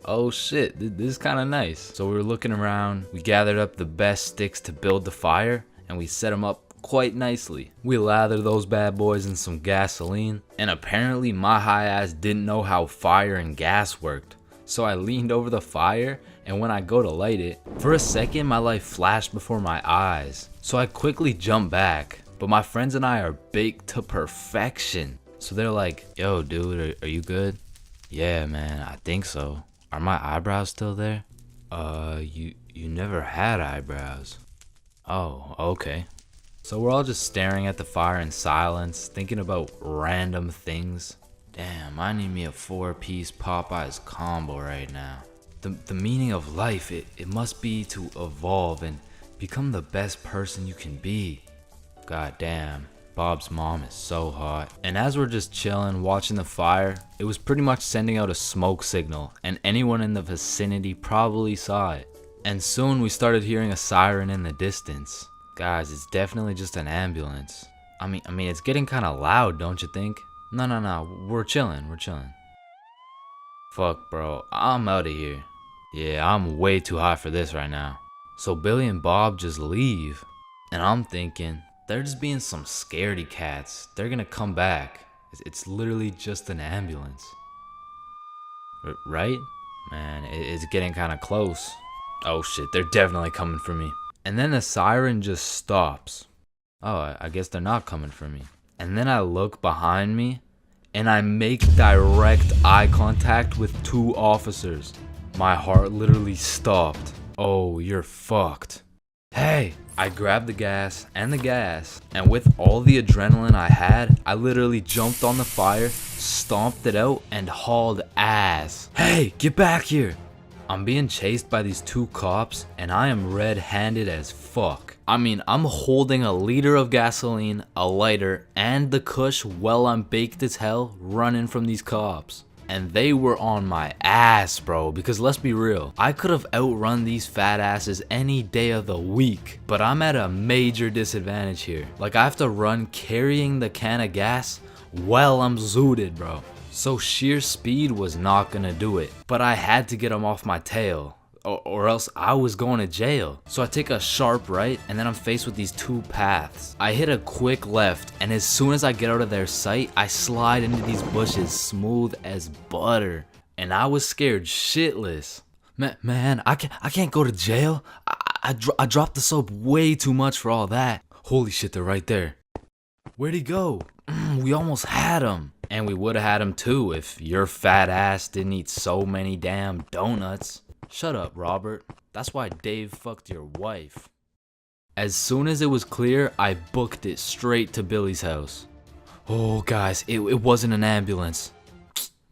Oh shit, this is kind of nice. So we were looking around, we gathered up the best sticks to build the fire, and we set them up quite nicely. We lathered those bad boys in some gasoline, and apparently my high ass didn't know how fire and gas worked. So I leaned over the fire, and when I go to light it, for a second my life flashed before my eyes. So I quickly jumped back, but my friends and I are baked to perfection. So they're like, yo dude, are you good? Yeah man, I think so. Are my eyebrows still there? You never had eyebrows. Oh, okay. So we're all just staring at the fire in silence, thinking about random things. Damn, I need me a 4-piece Popeyes combo right now. The meaning of life, it must be to evolve and become the best person you can be. God damn, Bob's mom is so hot. And as we're just chilling, watching the fire, it was pretty much sending out a smoke signal, and anyone in the vicinity probably saw it. And soon we started hearing a siren in the distance. Guys, it's definitely just an ambulance. I mean, it's getting kind of loud, don't you think? No, we're chilling. Fuck, bro, I'm out of here. Yeah, I'm way too high for this right now. So Billy and Bob just leave, and I'm thinking, they're just being some scaredy cats. They're gonna come back. It's literally just an ambulance. Right? Man, it's getting kind of close. Oh shit, they're definitely coming for me. And then the siren just stops. Oh, I guess they're not coming for me. And then I look behind me, and I make direct eye contact with 2 officers. My heart literally stopped. Oh, you're fucked. Hey! I grabbed the gas, and with all the adrenaline I had, I literally jumped on the fire, stomped it out, and hauled ass. Hey, get back here! I'm being chased by these 2 cops, and I am red-handed as fuck. I mean, I'm holding a liter of gasoline, a lighter, and the kush while I'm baked as hell running from these cops. And they were on my ass, bro, because let's be real, I could have outrun these fat asses any day of the week, but I'm at a major disadvantage here. Like, I have to run carrying the can of gas while I'm zooted, bro. So sheer speed was not gonna do it, but I had to get them off my tail, or else I was going to jail. So I take a sharp right, and then I'm faced with these 2 paths. I hit a quick left, and as soon as I get out of their sight, I slide into these bushes smooth as butter. And I was scared shitless. Man, I can't go to jail. I dropped the soap way too much for all that. Holy shit, they're right there. Where'd he go? We almost had him. And we would have had him too if your fat ass didn't eat so many damn donuts. Shut up, Robert. That's why Dave fucked your wife. As soon as it was clear, I booked it straight to Billy's house. Oh, guys, it wasn't an ambulance.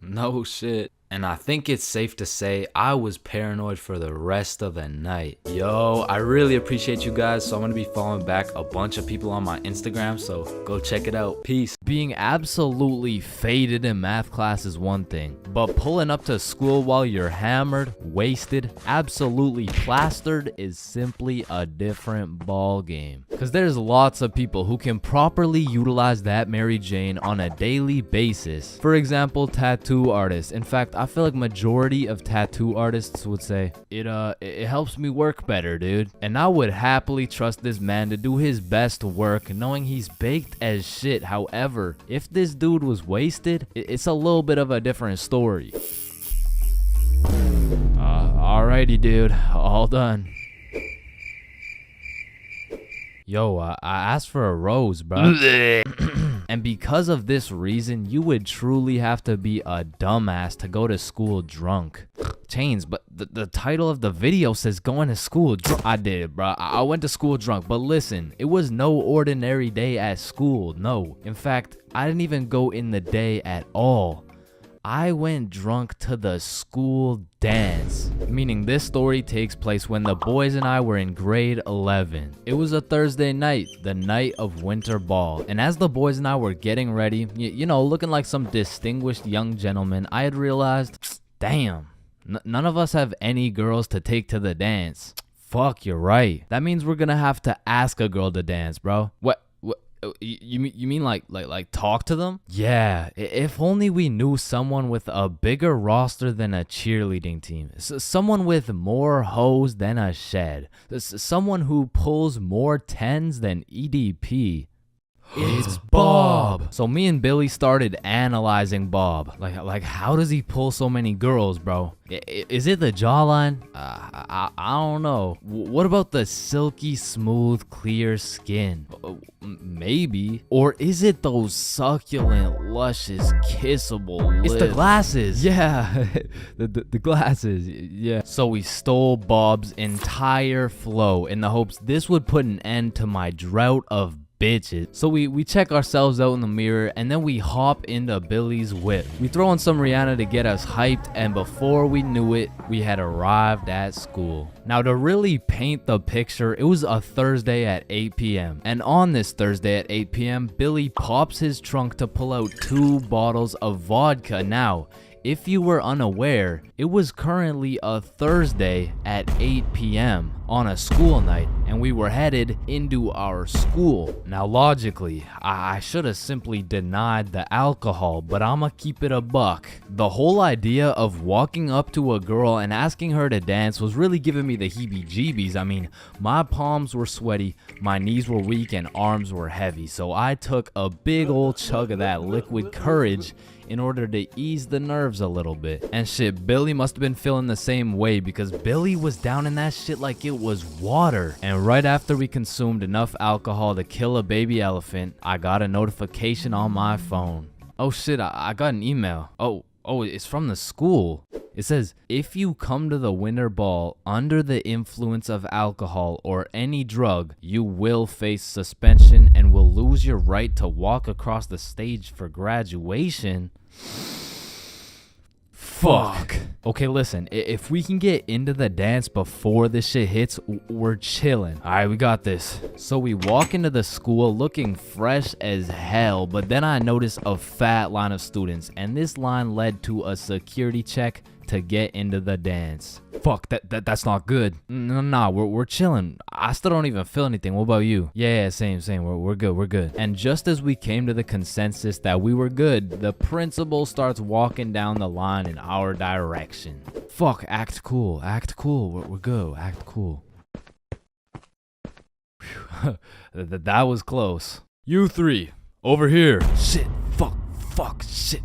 No shit. And I think it's safe to say I was paranoid for the rest of the night. Yo, I really appreciate you guys, so I'm gonna be following back a bunch of people on my Instagram, so go check it out. Peace. Being absolutely faded in math class is one thing. But pulling up to school while you're hammered, wasted, absolutely plastered is simply a different ball game. Cause there's lots of people who can properly utilize that Mary Jane on a daily basis. For example, tattoo artists. In fact, I feel like majority of tattoo artists would say, it helps me work better, dude. And I would happily trust this man to do his best work knowing he's baked as shit. However, if this dude was wasted, it's a little bit of a different story. Alrighty, dude. All done. Yo, I asked for a rose, bro. And because of this reason, you would truly have to be a dumbass to go to school drunk. Chains, but the title of the video says going to school drunk. I did, bro. I went to school drunk, but listen, it was no ordinary day at school. No, in fact, I didn't even go in the day at all. I went drunk to the school dance, meaning this story takes place when the boys and I were in grade 11. It was a Thursday night, the night of winter ball, and as the boys and I were getting ready, you know, looking like some distinguished young gentlemen, I had realized, damn, none of us have any girls to take to the dance. Fuck, you're right. That means we're gonna have to ask a girl to dance, bro. What? You mean like talk to them? Yeah, if only we knew someone with a bigger roster than a cheerleading team. Someone with more hoes than a shed. Someone who pulls more tens than EDP. It's Bob. So me and Billy started analyzing Bob. Like how does he pull so many girls, bro? Is it the jawline? I don't know. What about the silky smooth clear skin? Maybe. Or is it those succulent luscious kissable lips? It's the glasses. Yeah, the glasses. Yeah. So we stole Bob's entire flow in the hopes this would put an end to my drought of bitches. So we check ourselves out in the mirror and then we hop into Billy's whip. We throw on some Rihanna to get us hyped, and before we knew it, we had arrived at school. Now to really paint the picture, it was a Thursday at 8 p.m. and on this Thursday at 8 p.m. Billy pops his trunk to pull out 2 bottles of vodka. Now, if you were unaware, it was currently a Thursday at 8 p.m. on a school night, and we were headed into our school. Now logically, I should have simply denied the alcohol, but I'ma keep it a buck. The whole idea of walking up to a girl and asking her to dance was really giving me the heebie-jeebies. I mean, my palms were sweaty, my knees were weak, and arms were heavy, so I took a big old chug of that liquid courage in order to ease the nerves a little bit. And shit, Billy must have been feeling the same way because Billy was down in that shit like it was water. And right after we consumed enough alcohol to kill a baby elephant, I got a notification on my phone. Oh shit, I got an email. Oh, it's from the school. It says, if you come to the winter ball under the influence of alcohol or any drug, you will face suspension and will lose your right to walk across the stage for graduation. Fuck. Okay, listen, if we can get into the dance before this shit hits, we're chilling. All right, we got this. So we walk into the school looking fresh as hell, but then I noticed a fat line of students, and this line led to a security check to get into the dance. Fuck, that's not good. Nah, we're chilling. I still don't even feel anything. What about you? Yeah, same. We're good. And just as we came to the consensus that we were good, the principal starts walking down the line in our direction. Fuck, act cool. We're good. Act cool. That was close. You 3, over here. Shit, fuck, shit.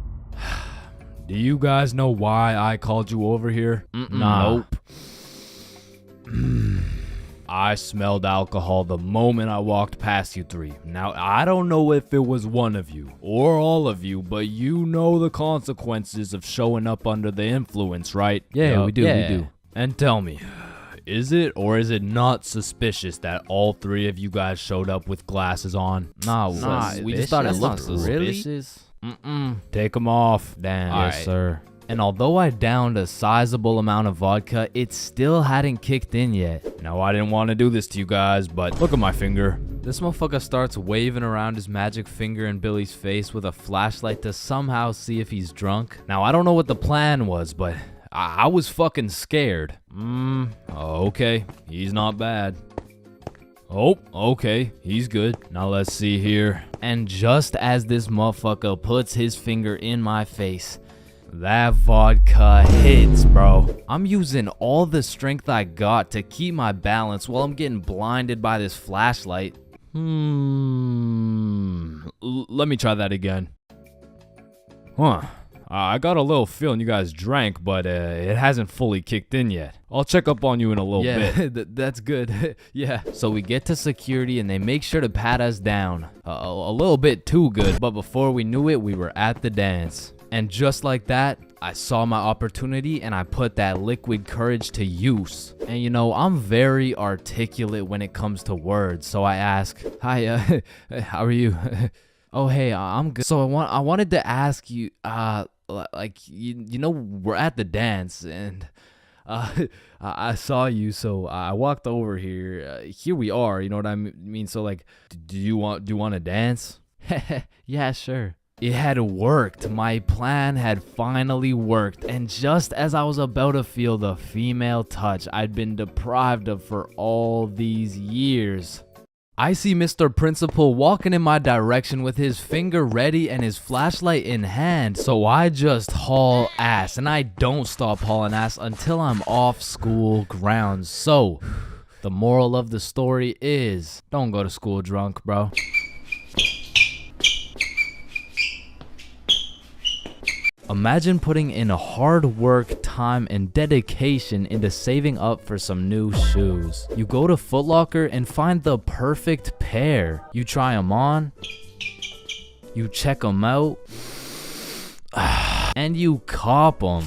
Do you guys know why I called you over here? Nah. Nope. I smelled alcohol the moment I walked past you 3. Now, I don't know if it was one of you or all of you, but you know the consequences of showing up under the influence, right? Yeah, we do. And tell me, is it or is it not suspicious that all 3 of you guys showed up with glasses on? Nah, we just thought it looked suspicious. Take them off. Damn. Yes, sir. And although I downed a sizable amount of vodka, it still hadn't kicked in yet. Now, I didn't want to do this to you guys, but look at my finger. This motherfucker starts waving around his magic finger in Billy's face with a flashlight to somehow see if he's drunk. Now, I don't know what the plan was, but I was fucking scared. Okay, he's not bad. Oh, okay, he's good. Now let's see here. And just as this motherfucker puts his finger in my face, that vodka hits, bro. I'm using all the strength I got to keep my balance while I'm getting blinded by this flashlight. Let me try that again. I got a little feeling you guys drank, but it hasn't fully kicked in yet. I'll check up on you in a little bit. Yeah, that's good. Yeah. So we get to security and they make sure to pat us down. A little bit too good, but before we knew it, we were at the dance. And just like that, I saw my opportunity and I put that liquid courage to use. And you know, I'm very articulate when it comes to words. So I ask, hi, how are you? Oh, hey, I'm good. So I wanted to ask you, like, you know, we're at the dance and I saw you, so I walked over here. Here we are, you know what I mean? So like, do you want to dance? Yeah, sure. It had worked. My plan had finally worked. And just as I was about to feel the female touch I'd been deprived of for all these years, I see Mr. Principal walking in my direction with his finger ready and his flashlight in hand. So I just haul ass, and I don't stop hauling ass until I'm off school grounds. So the moral of the story is, don't go to school drunk, bro. Imagine putting in hard work, time, and dedication into saving up for some new shoes. You go to Foot Locker and find the perfect pair. You try them on, you check them out, and you cop them.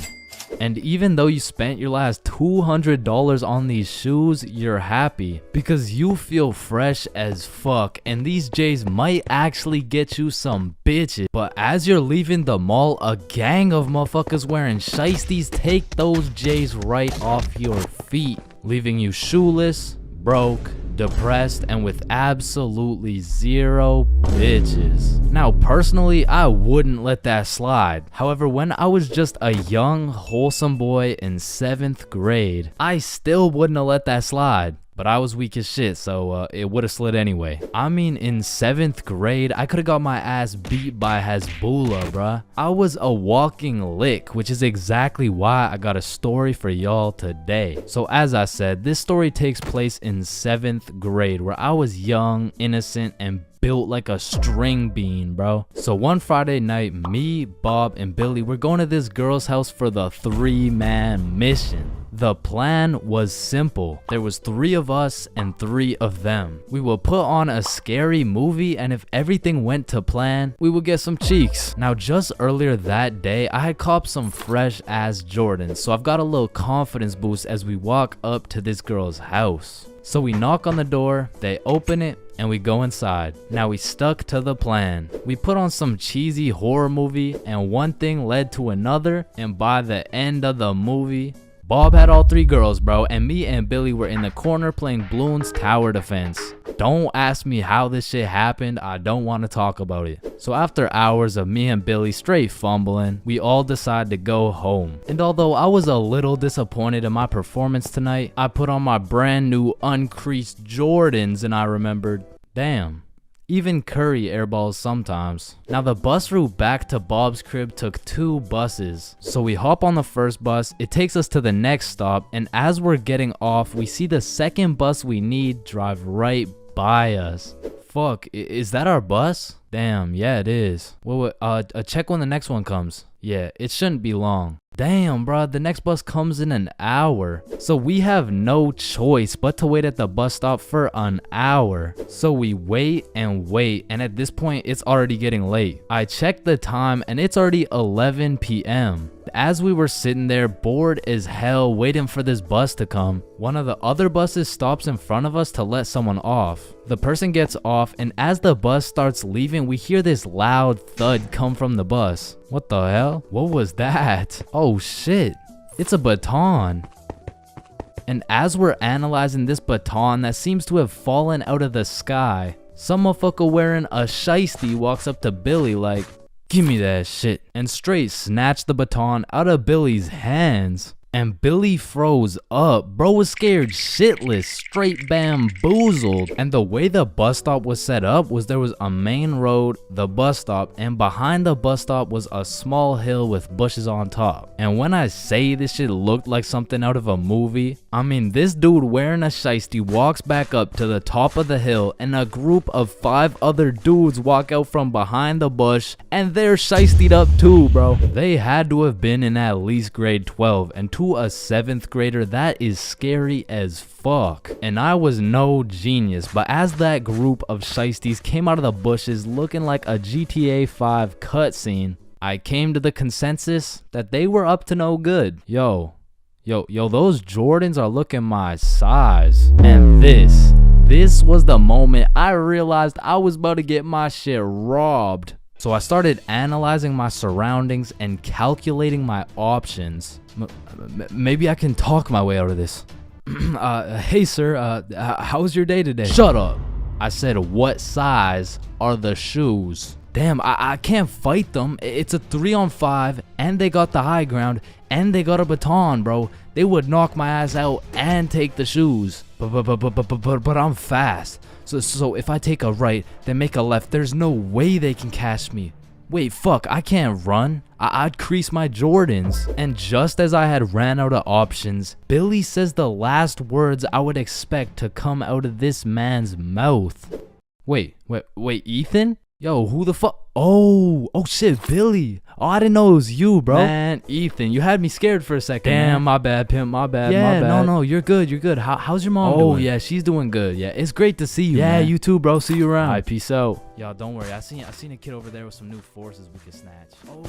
And even though you spent your last $200 on these shoes, you're happy because you feel fresh as fuck, and these J's might actually get you some bitches. But as you're leaving the mall, a gang of motherfuckers wearing shiesties take those J's right off your feet, leaving you shoeless, broke, depressed, and with absolutely zero bitches. Now personally, I wouldn't let that slide. However, when I was just a young wholesome boy in 7th grade, I still wouldn't have let that slide. But I was weak as shit, so it would have slid anyway. I mean, in 7th grade, I could have got my ass beat by Hezbollah, bruh. I was a walking lick, which is exactly why I got a story for y'all today. So as I said, this story takes place in 7th grade, where I was young, innocent, and built like a string bean, bro. So one Friday night, me, Bob, and Billy were going to this girl's house for the 3-man mission. The plan was simple. There was 3 of us and 3 of them. We would put on a scary movie, and if everything went to plan, we would get some cheeks. Now, just earlier that day, I had copped some fresh ass Jordans, so I've got a little confidence boost as we walk up to this girl's house. So we knock on the door, they open it, and we go inside. Now we stuck to the plan. We put on some cheesy horror movie, and one thing led to another, and by the end of the movie, Bob had all 3 girls, bro, and me and Billy were in the corner playing Bloons Tower Defense. Don't ask me how this shit happened, I don't want to talk about it. So after hours of me and Billy straight fumbling, we all decided to go home. And although I was a little disappointed in my performance tonight, I put on my brand new uncreased Jordans and I remembered, damn, even Curry airballs sometimes. Now the bus route back to Bob's crib took 2 buses. So we hop on the first bus, it takes us to the next stop, and as we're getting off, we see the second bus we need drive right by us. Fuck, is that our bus? Damn, yeah it is. Wait, check when the next one comes. Yeah, it shouldn't be long. Damn, bro, the next bus comes in an hour. So we have no choice but to wait at the bus stop for an hour. So we wait, and at this point, it's already getting late. I checked the time, and it's already 11 p.m. As we were sitting there, bored as hell, waiting for this bus to come, one of the other buses stops in front of us to let someone off. The person gets off, and as the bus starts leaving, we hear this loud thud come from the bus. What the hell? What was that? Oh shit, it's a baton. And as we're analyzing this baton that seems to have fallen out of the sky, Some motherfucker wearing a shiesty walks up to Billy like, "Give me that shit," and straight snatched the baton out of Billy's hands. And Billy froze up. Bro was scared shitless, straight bamboozled. And the way the bus stop was set up was there was a main road, the bus stop, and behind the bus stop was a small hill with bushes on top. And when I say this shit looked like something out of a movie, I mean this dude wearing a shiesty walks back up to the top of the hill and a group of 5 other dudes walk out from behind the bush and they're shiestied up too, bro. They had to have been in at least grade 12, and to a 7th grader, that is scary as fuck. And I was no genius, but as that group of shiesties came out of the bushes looking like a GTA 5 cutscene, I came to the consensus that they were up to no good. Yo, those Jordans are looking my size. And this was the moment I realized I was about to get my shit robbed. So I started analyzing my surroundings and calculating my options. Maybe I can talk my way out of this. Hey sir, how was your day today? Shut up. I said, what size are the shoes? Damn, I can't fight them. It's a 3-on-5 and they got the high ground and they got a baton, bro. They would knock my ass out and take the shoes. But I'm fast. So if I take a right, then make a left, there's no way they can catch me. Wait, fuck, I can't run. I'd crease my Jordans. And just as I had ran out of options, Billy says the last words I would expect to come out of this man's mouth. Wait, Ethan? Yo, who the fuck? Oh shit, Billy. Oh, I didn't know it was you, bro. Man, Ethan, you had me scared for a second. Damn, man. My bad, pimp, my bad, yeah, my bad. No, you're good. How's your mom doing? Oh, yeah, she's doing good. Yeah, it's great to see you, man. You too, bro. See you around. All right, peace out. Y'all, don't worry. I seen a kid over there with some new forces we could snatch. Oh,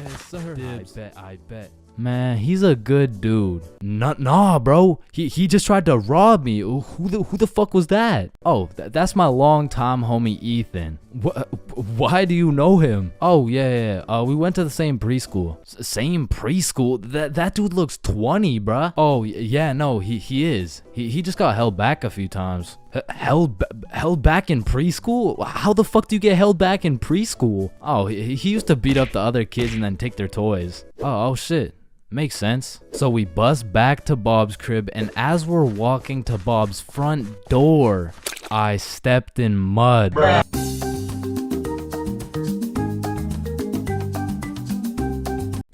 yes, sir. Dibs. I bet. Man, he's a good dude. Nah, bro. He just tried to rob me. Who the fuck was that? Oh, that's my longtime homie Ethan. Why do you know him? Oh, yeah. We went to the same preschool. Same preschool? That dude looks 20, bruh. Oh, yeah, no, he is. He just got held back a few times. Held back in preschool? How the fuck do you get held back in preschool? Oh, he used to beat up the other kids and then take their toys. Oh shit. Makes sense. So we bust back to Bob's crib, and as we're walking to Bob's front door, I stepped in mud.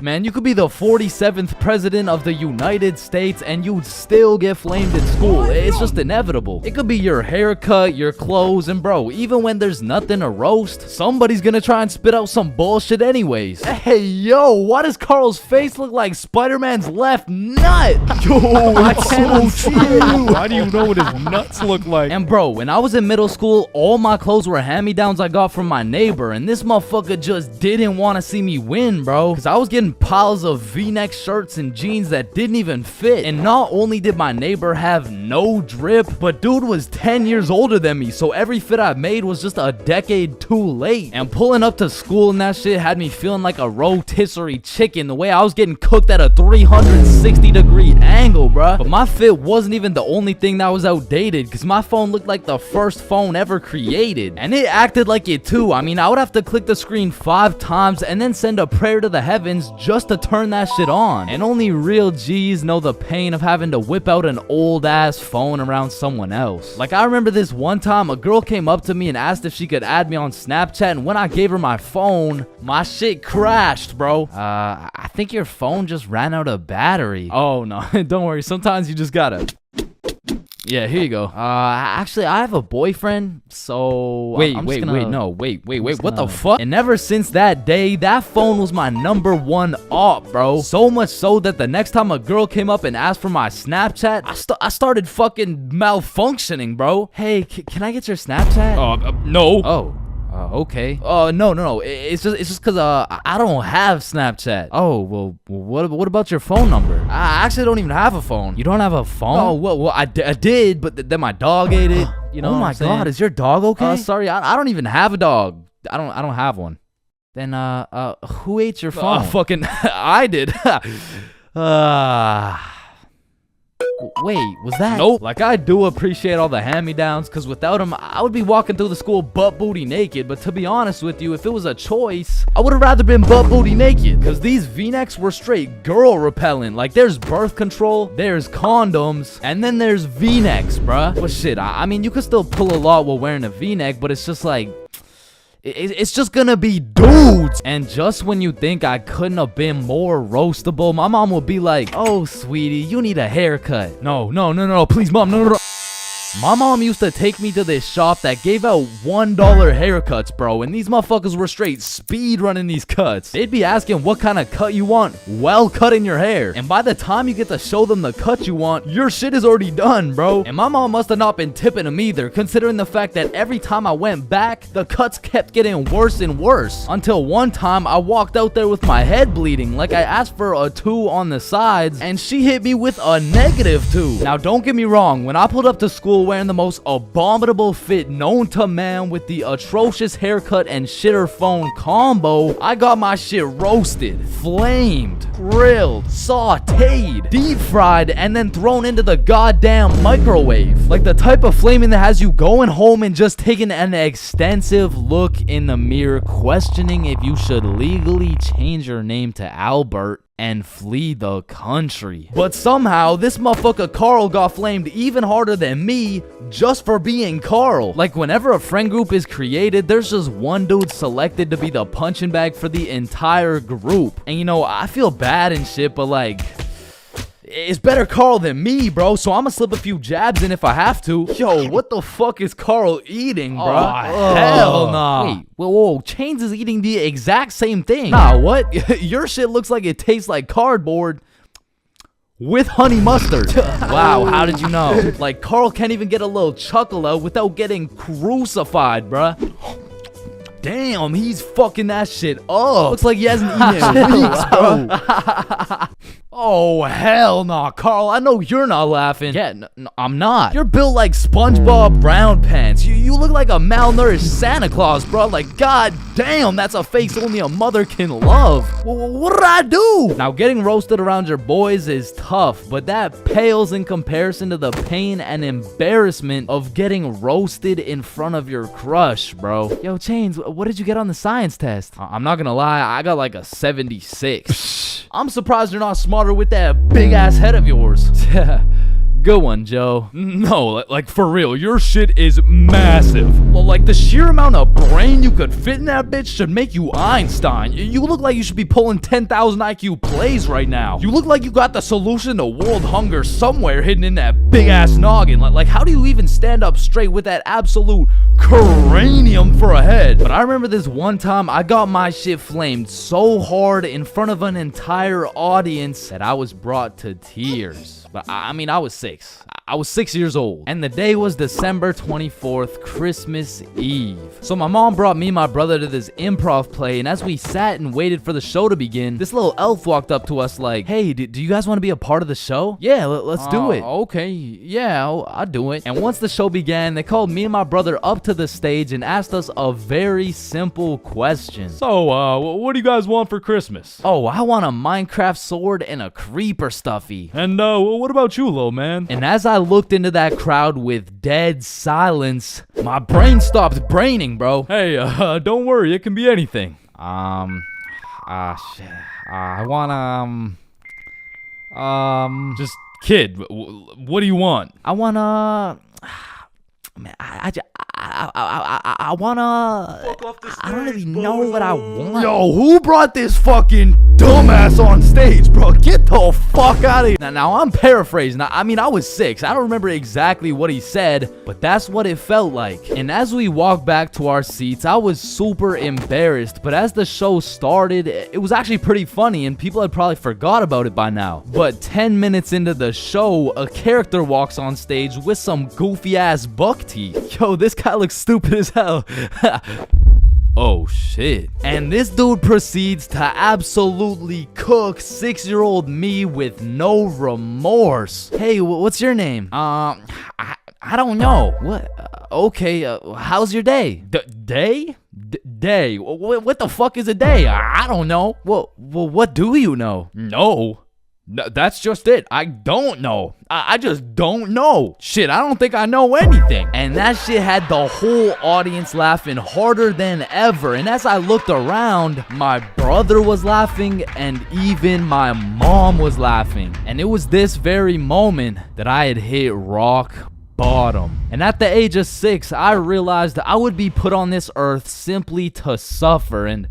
Man, you could be the 47th president of the United States and you'd still get flamed in school. It's just inevitable. It could be your haircut, your clothes, and bro, even when there's nothing to roast, somebody's gonna try and spit out some bullshit anyways. Hey, yo, why does Carl's face look like Spider-Man's left nut? Yo, I can't see it. Why do you know what his nuts look like? And bro, when I was in middle school, all my clothes were hand-me-downs I got from my neighbor, and this motherfucker just didn't want to see me win, bro. Cause I was getting piles of V-neck shirts and jeans that didn't even fit. And not only did my neighbor have no drip, but dude was 10 years older than me, so every fit I made was just a decade too late. And pulling up to school and that shit had me feeling like a rotisserie chicken, the way I was getting cooked at a 360-degree angle, bruh. But my fit wasn't even the only thing that was outdated, because my phone looked like the first phone ever created. And it acted like it too. I mean, I would have to click the screen 5 times and then send a prayer to the heavens just to turn that shit on. And only real G's know the pain of having to whip out an old ass phone around someone else. Like, I remember this one time a girl came up to me and asked if she could add me on Snapchat, and when I gave her my phone, my shit crashed, bro. I think your phone just ran out of battery. Oh no, don't worry, sometimes you just gotta... Yeah, here you go. Actually, I have a boyfriend, so... Wait, what the fuck? And ever since that day, that phone was my #1 op, bro. So much so that the next time a girl came up and asked for my Snapchat, I started fucking malfunctioning, bro. Hey, can I get your Snapchat? No. Oh. Okay. No. It's just cause I don't have Snapchat. Oh, well, what about your phone number? I actually don't even have a phone. You don't have a phone? Oh, well, I did, but then my dog ate it. You know? Oh my god, is your dog okay? Sorry, I don't even have a dog. I don't have one. Then who ate your phone? Fucking I did. Wait, was that? Nope. Like, I do appreciate all the hand-me-downs, because without them, I would be walking through the school butt booty naked. But to be honest with you, if it was a choice, I would have rather been butt booty naked, because these V-necks were straight girl repellent. Like, there's birth control, there's condoms, and then there's V-necks, bruh. But shit, I mean, you could still pull a lot while wearing a V-neck, but it's just like... It's just gonna be dudes. And just when you think I couldn't have been more roastable, my mom will be like, oh, sweetie, you need a haircut. No, please, mom, no. My mom used to take me to this shop that gave out $1 haircuts, bro, and these motherfuckers were straight speed running these cuts. They'd be asking what kind of cut you want while cutting your hair, and by the time you get to show them the cut you want, your shit is already done, bro. And my mom must have not been tipping them either, considering the fact that every time I went back, the cuts kept getting worse and worse, until one time I walked out there with my head bleeding, like I asked for a 2 on the sides, and she hit me with a -2. Now, don't get me wrong, when I pulled up to school wearing the most abominable fit known to man with the atrocious haircut and shitter phone combo, I got my shit roasted, flamed, grilled, sauteed, deep fried, and then thrown into the goddamn microwave. Like the type of flaming that has you going home and just taking an extensive look in the mirror, questioning if you should legally change your name to Albert and flee the country. But somehow, this motherfucker Carl got flamed even harder than me just for being Carl. Like, whenever a friend group is created, there's just one dude selected to be the punching bag for the entire group. And you know, I feel bad and shit, but like... it's better Carl than me, bro, so I'ma slip a few jabs in if I have to. Yo, what the fuck is Carl eating, bro? Oh, hell nah. Wait, whoa, Chains is eating the exact same thing. Nah, what? Your shit looks like it tastes like cardboard with honey mustard. Wow, how did you know? Like, Carl can't even get a little chuckle out without getting crucified, bruh. Damn, he's fucking that shit up. Looks like he hasn't eaten in weeks, bro. Oh, hell nah, Carl. I know you're not laughing. Yeah, no, I'm not. You're built like SpongeBob Brown Pants. You look like a malnourished Santa Claus, bro. Like, god damn, that's a face only a mother can love. What did I do? Now, getting roasted around your boys is tough, but that pales in comparison to the pain and embarrassment of getting roasted in front of your crush, bro. Yo, Chains, what did you get on the science test? I'm not gonna lie, I got like a 76. I'm surprised you're not smarter with that big ass head of yours. Good one, Joe. No, like for real, your shit is massive. Well, like the sheer amount of brain you could fit in that bitch should make you Einstein. You look like you should be pulling 10,000 IQ plays right now. You look like you got the solution to world hunger somewhere hidden in that big ass noggin. Like how do you even stand up straight with that absolute cranium for a head? But I remember this one time I got my shit flamed so hard in front of an entire audience that I was brought to tears. But I mean, I was 6. I was 6 years old. And the day was December 24th, Christmas Eve. So my mom brought me and my brother to this improv play. And as we sat and waited for the show to begin, this little elf walked up to us like, hey, do you guys want to be a part of the show? Yeah, let's do it. Okay, yeah, I'll do it. And once the show began, they called me and my brother up to the stage and asked us a very simple question. So, what do you guys want for Christmas? Oh, I want a Minecraft sword and a creeper stuffy. And, what about you, little man? And as I looked into that crowd with dead silence, my brain stopped braining, bro. Hey, don't worry, it can be anything. Shit. I want, Just, kid, what do you want? I wanna... Man, I wanna... I don't really know what I want. Yo, who brought this fucking dumbass on stage, bro? Get the fuck out of here. Now I'm paraphrasing. I mean, I was 6. I don't remember exactly what he said, but that's what it felt like. And as we walked back to our seats, I was super embarrassed. But as the show started, it was actually pretty funny, and people had probably forgot about it by now. But 10 minutes into the show, a character walks on stage with some goofy-ass buck teeth. Yo, this guy looks stupid as hell. Oh shit. And this dude proceeds to absolutely cook 6-year-old me with no remorse. Hey, what's your name? I don't know. What? Okay, how's your day? Day? Day? What the fuck is a day? I don't know. Well, what do you know? No. No, that's just it. I don't know. I just don't know. Shit, I don't think I know anything. And that shit had the whole audience laughing harder than ever. And as I looked around, my brother was laughing and even my mom was laughing. And it was this very moment that I had hit rock bottom. And at the age of 6, I realized I would be put on this earth simply to suffer. And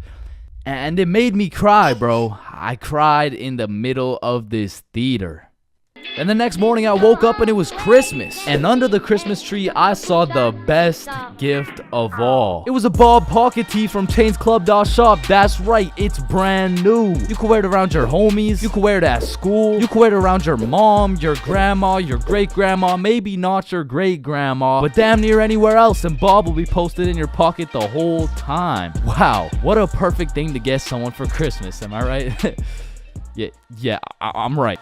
it made me cry, bro. I cried in the middle of this theater. And the next morning I woke up and it was Christmas. And under the Christmas tree I saw the best gift of all. It was a Bob pocket tee from ChainsClub.shop. That's right, it's brand new. You can wear it around your homies. You can wear it at school. You can wear it around your mom, your grandma, your great-grandma. Maybe not your great-grandma, but damn near anywhere else. And Bob will be posted in your pocket the whole time. Wow, what a perfect thing to get someone for Christmas, am I right? yeah, I'm right.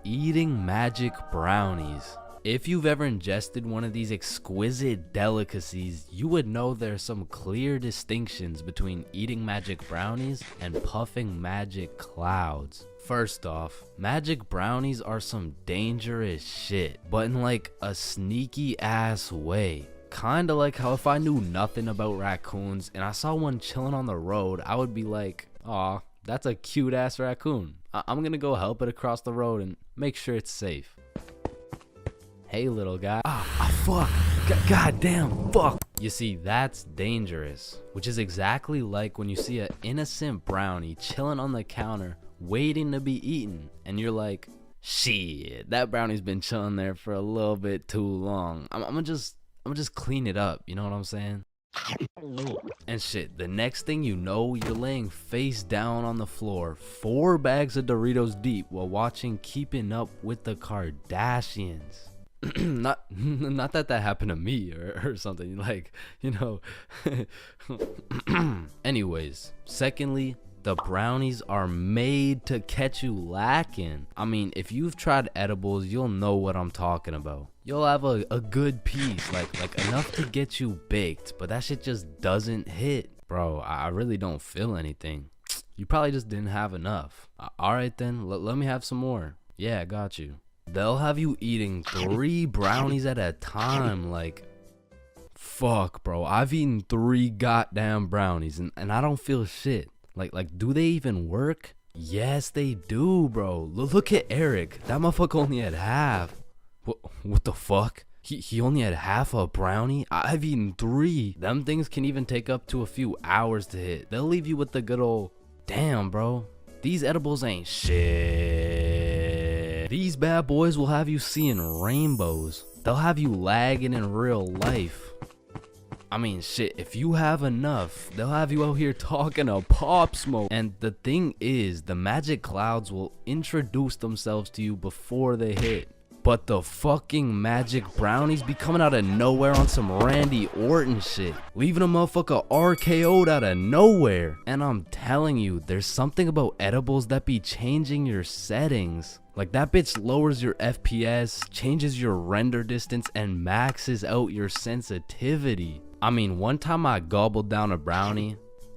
Eating magic brownies. If you've ever ingested one of these exquisite delicacies, you would know there's some clear distinctions between eating magic brownies and puffing magic clouds. First off, magic brownies are some dangerous shit, but in like a sneaky ass way. Kinda like how if I knew nothing about raccoons and I saw one chilling on the road, I would be like, aw, that's a cute ass raccoon. I'm gonna go help it across the road and make sure it's safe. Hey little guy. Fuck. God damn, fuck. You see, that's dangerous. Which is exactly like when you see an innocent brownie chilling on the counter waiting to be eaten. And you're like, shit, that brownie's been chilling there for a little bit too long. I'm gonna just clean it up, you know what I'm saying? And shit, the next thing you know, you're laying face down on the floor, 4 bags of Doritos deep while watching Keeping Up with the Kardashians. not that happened to me or something, like, you know. Anyways, secondly, the brownies are made to catch you lacking. I mean, if you've tried edibles, you'll know what I'm talking about. You'll have a good piece, like enough to get you baked, but that shit just doesn't hit. Bro, I really don't feel anything. You probably just didn't have enough. Alright then, let me have some more. Yeah, I got you. They'll have you eating 3 brownies at a time, like, fuck, bro. I've eaten 3 goddamn brownies and I don't feel shit. Like, do they even work? Yes, they do, bro. Look at Eric. That motherfucker only had half. What the fuck? He only had half a brownie? I've eaten 3. Them things can even take up to a few hours to hit. They'll leave you with the good old, damn, bro. These edibles ain't shit. These bad boys will have you seeing rainbows. They'll have you lagging in real life. I mean, shit, if you have enough, they'll have you out here talking to Pop Smoke. And the thing is, the magic clouds will introduce themselves to you before they hit. But the fucking magic brownies be coming out of nowhere on some Randy Orton shit, leaving a motherfucker RKO'd out of nowhere. And I'm telling you, there's something about edibles that be changing your settings. Like, that bitch lowers your FPS, changes your render distance, and maxes out your sensitivity. I mean, one time I gobbled down a brownie,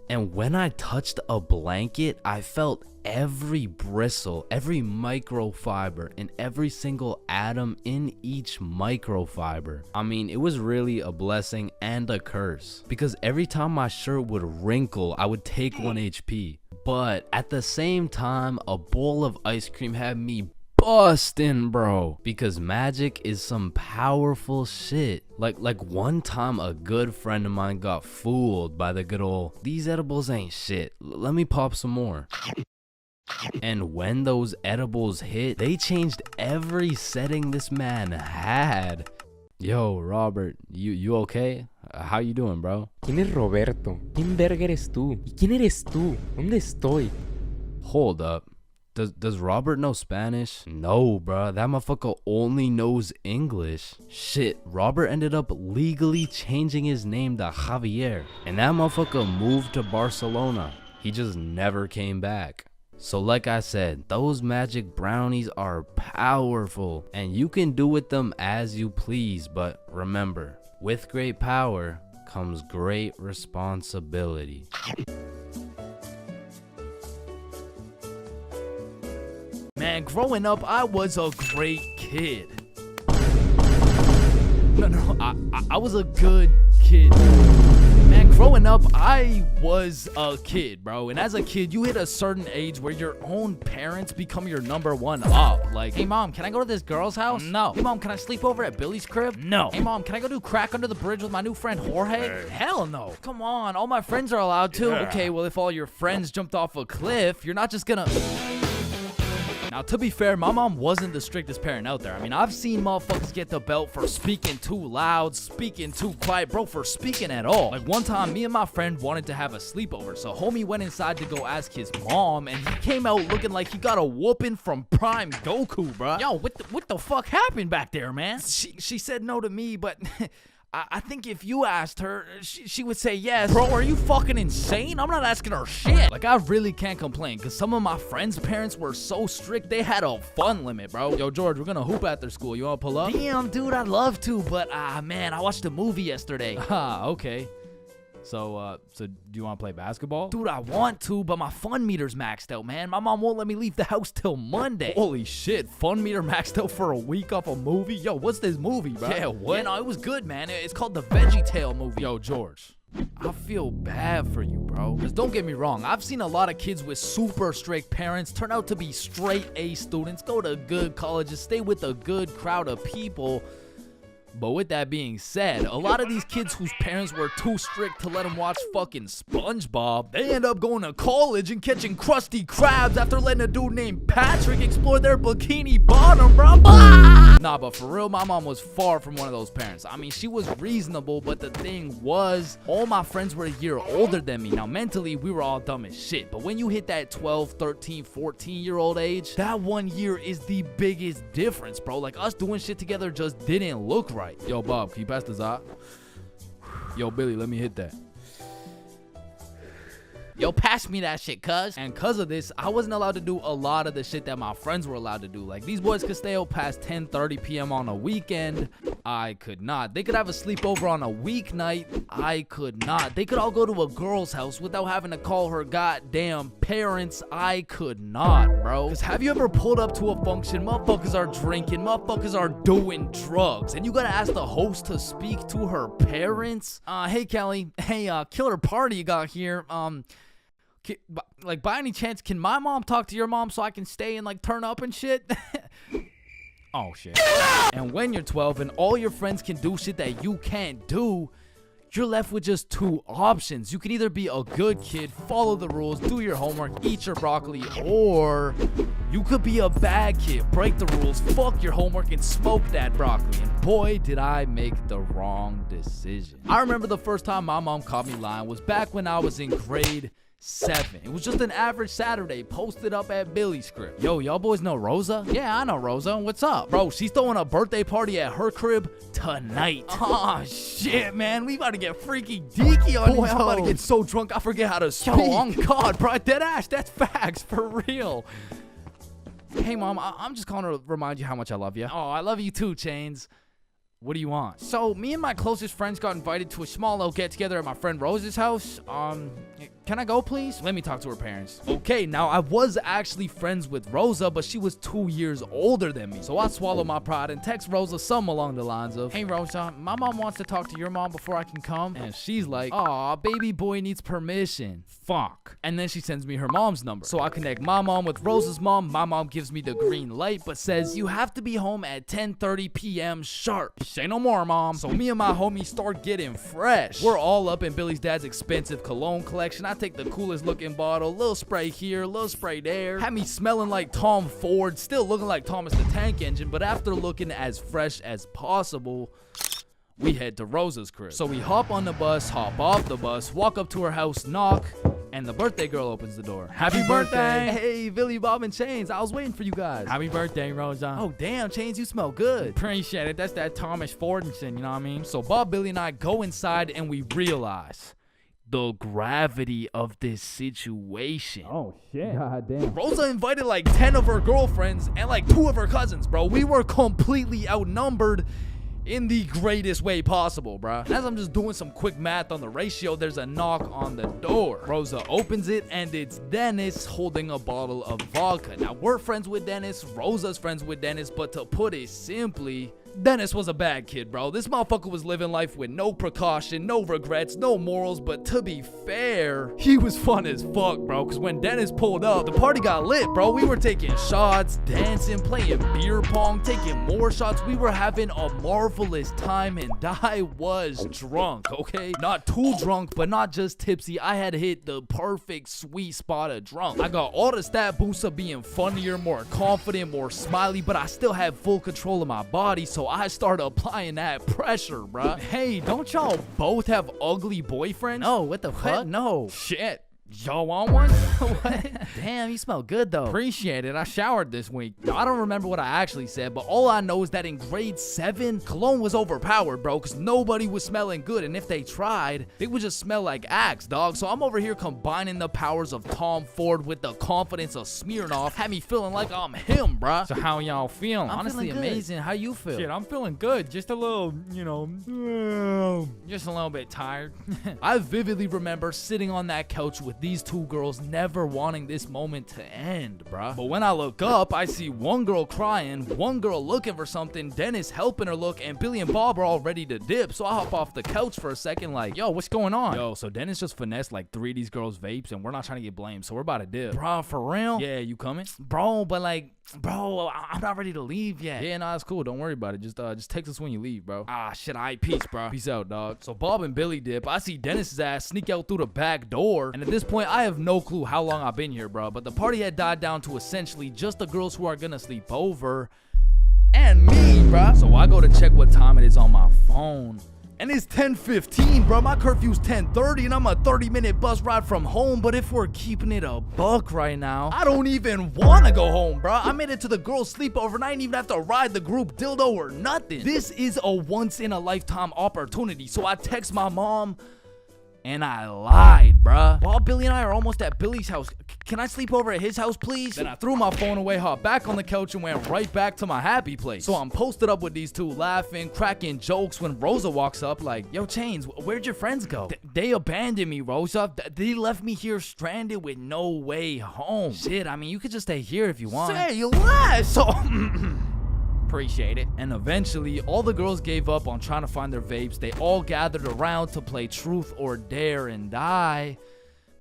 and when I touched a blanket, I felt every bristle, every microfiber, and every single atom in each microfiber. I mean, it was really a blessing and a curse, because every time my shirt would wrinkle, I would take 1 HP. But at the same time, a bowl of ice cream had me bustin', bro, because magic is some powerful shit. Like one time a good friend of mine got fooled by the good old, these edibles ain't shit, let me pop some more. And when those edibles hit, they changed every setting this man had. Yo, Robert, you okay? How you doing, bro? ¿Quién es Roberto? ¿Quién verga eres tú? ¿Y quién eres tú? ¿Dónde estoy? Hold up. Does Robert know Spanish? No, bruh. That motherfucker only knows English. Shit, Robert ended up legally changing his name to Javier. And that motherfucker moved to Barcelona. He just never came back. So like I said, those magic brownies are powerful. And you can do with them as you please. But remember, with great power comes great responsibility. man, growing up, I was a great kid. No, I was a good kid. Man, growing up, I was a kid, bro. And as a kid, you hit a certain age where your own parents become your number one up. Like, hey, mom, can I go to this girl's house? No. Hey, mom, can I sleep over at Billy's crib? No. Hey, mom, can I go do crack under the bridge with my new friend Jorge? Hell no. Come on, all my friends are allowed to. Okay, well, if all your friends jumped off a cliff, you're not just gonna... Now, to be fair, my mom wasn't the strictest parent out there. I mean, I've seen motherfuckers get the belt for speaking too loud, speaking too quiet, bro, for speaking at all. Like, one time, me and my friend wanted to have a sleepover, so homie went inside to go ask his mom, and he came out looking like he got a whooping from Prime Goku, bro. Yo, what the fuck happened back there, man? She said no to me, but... I think if you asked her, she would say yes. Bro, are you fucking insane? I'm not asking her shit. Like, I really can't complain, because some of my friends' parents were so strict, they had a fun limit, bro. Yo, George, we're gonna hoop after school. You wanna pull up? Damn, dude, I'd love to, but, man, I watched a movie yesterday. Okay. So do you want to play basketball? Dude, I want to, but my fun meter's maxed out, man. My mom won't let me leave the house till Monday. Holy shit, fun meter maxed out for a week off a movie? Yo, what's this movie, bro? Yeah, what? Yeah, no, it was good, man. It's called the Veggie Tale movie. Yo, George, I feel bad for you, bro. Because don't get me wrong, I've seen a lot of kids with super strict parents turn out to be straight A students, go to good colleges, stay with a good crowd of people. But with that being said, a lot of these kids whose parents were too strict to let them watch fucking SpongeBob, they end up going to college and catching Krusty Krabs after letting a dude named Patrick explore their bikini bottom, bro. Nah, but for real, my mom was far from one of those parents. I mean, she was reasonable, but the thing was, all my friends were a year older than me. Now, mentally, we were all dumb as shit. But when you hit that 12, 13, 14-year-old age, that 1 year is the biggest difference, bro. Like, us doing shit together just didn't look right. Yo, Bob, can you pass the Zot? Yo, Billy, let me hit that. Yo, pass me that shit, cuz. And cuz of this, I wasn't allowed to do a lot of the shit that my friends were allowed to do. Like, these boys could stay out past 10:30 p.m. on a weekend. I could not. They could have a sleepover on a weeknight. I could not. They could all go to a girl's house without having to call her goddamn parents. I could not, bro. Because have you ever pulled up to a function, motherfuckers are drinking, motherfuckers are doing drugs, and you gotta ask the host to speak to her parents? Hey, Kelly. Hey, killer party you got here. Like, by any chance, can my mom talk to your mom so I can stay and, like, turn up and shit? Oh, shit. And when you're 12 and all your friends can do shit that you can't do, you're left with just two options. You can either be a good kid, follow the rules, do your homework, eat your broccoli, or you could be a bad kid, break the rules, fuck your homework, and smoke that broccoli. And boy, did I make the wrong decision. I remember the first time my mom caught me lying was back when I was in grade 7. It was just an average Saturday posted up at Billy's crib. Yo, y'all boys know Rosa? Yeah, I know Rosa. What's up? Bro, she's throwing a birthday party at her crib tonight. Oh, shit, man. We about to get freaky deaky on these. I'm about to get so drunk I forget how to speak. Yo, on God, bro. Dead ass. That's facts. For real. Hey, Mom. I'm just calling to remind you how much I love you. Oh, I love you too, Chains. What do you want? So, me and my closest friends got invited to a small little get-together at my friend Rose's house. Can I go, please? Let me talk to her parents. Okay, now, I was actually friends with Rosa, but she was 2 years older than me. So, I swallowed my pride and text Rosa something along the lines of, hey, Rosa, my mom wants to talk to your mom before I can come. And she's like, aw, baby boy needs permission. Fuck. And then she sends me her mom's number. So, I connect my mom with Rosa's mom. My mom gives me the green light, but says, you have to be home at 10:30 p.m. sharp. Say no more, Mom. So me and my homies start getting fresh. We're all up in Billy's dad's expensive cologne collection. I take the coolest looking bottle, little spray here, little spray there. Had me smelling like Tom Ford, still looking like Thomas the Tank Engine, but after looking as fresh as possible, we head to Rosa's crib. So we hop on the bus, hop off the bus, walk up to her house, knock, and the birthday girl opens the door. Happy birthday! Hey, Billy, Bob, and Chains. I was waiting for you guys. Happy birthday, Rosa. Oh, damn, Chains, you smell good. Appreciate it. That's that Thomas Fordinson, you know what I mean? So Bob, Billy, and I go inside, and we realize the gravity of this situation. Oh, shit. God damn. Rosa invited like 10 of her girlfriends and like 2 of her cousins, bro. We were completely outnumbered. in the greatest way possible, bruh. As I'm just doing some quick math on the ratio, there's a knock on the door. Rosa opens it, and it's Dennis holding a bottle of vodka. Now, we're friends with Dennis, Rosa's friends with Dennis, but to put it simply, Dennis was a bad kid, bro. This motherfucker was living life with no precaution, no regrets, no morals, but to be fair, he was fun as fuck, bro, because when Dennis pulled up, the party got lit, bro. We were taking shots, dancing, playing beer pong, taking more shots. We were having a marvelous time, and I was drunk, okay? Not too drunk, but not just tipsy. I had hit the perfect sweet spot of drunk. I got all the stat boosts of being funnier, more confident, more smiley, but I still had full control of my body, so I started applying that pressure, bruh. Hey, don't y'all both have ugly boyfriends? No, what the fuck? No. Shit. Y'all want one? What? Damn, you smell good though. Appreciate it. I showered this week. Now, I don't remember what I actually said, but all I know is that in grade 7, cologne was overpowered, bro, because nobody was smelling good, and if they tried, they would just smell like Axe, dog. So I'm over here combining the powers of Tom Ford with the confidence of Smirnoff. Had me feeling like I'm him, bruh. So how y'all feeling? Honestly, feeling amazing. How you feel? Shit, I'm feeling good. Just a little, you know, just a little bit tired. I vividly remember sitting on that couch with these two girls, never wanting this moment to end, bruh. But when I look up, I see one girl crying, one girl looking for something, Dennis helping her look, and Billy and Bob are all ready to dip. So I hop off the couch for a second like, yo, what's going on? Yo, so Dennis just finessed like 3 of these girls' vapes, and we're not trying to get blamed, so we're about to dip. Bruh, for real? Yeah, you coming? Bro, but like, bro, I'm not ready to leave yet. Yeah, nah, it's cool. Don't worry about it. Just text us when you leave, bro. Ah, shit, all right, peace, bro. Peace out, dog. So Bob and Billy dip. I see Dennis's ass sneak out through the back door, and at this point, I have no clue how long I've been here, bro. But the party had died down to essentially just the girls who are gonna sleep over and me, bro. So I go to check what time it is on my phone. And it's 10:15, bro. My curfew's 10:30, and I'm a 30-minute bus ride from home. But if we're keeping it a buck right now, I don't even want to go home, bro. I made it to the girls' sleepover, and I didn't even have to ride the group dildo or nothing. This is a once-in-a-lifetime opportunity. So I text my mom, and I lied, bruh. Bob, Billy, and I are almost at Billy's house. Can I sleep over at his house, please? Then I threw my phone away, hopped back on the couch, and went right back to my happy place. So I'm posted up with these two, laughing, cracking jokes, when Rosa walks up like, yo, Chains, where'd your friends go? They abandoned me, Rosa. They left me here stranded with no way home. Shit, I mean, you could just stay here if you want. Say less! So... appreciate it. And eventually, all the girls gave up on trying to find their vapes. They all gathered around to play Truth or Dare, and I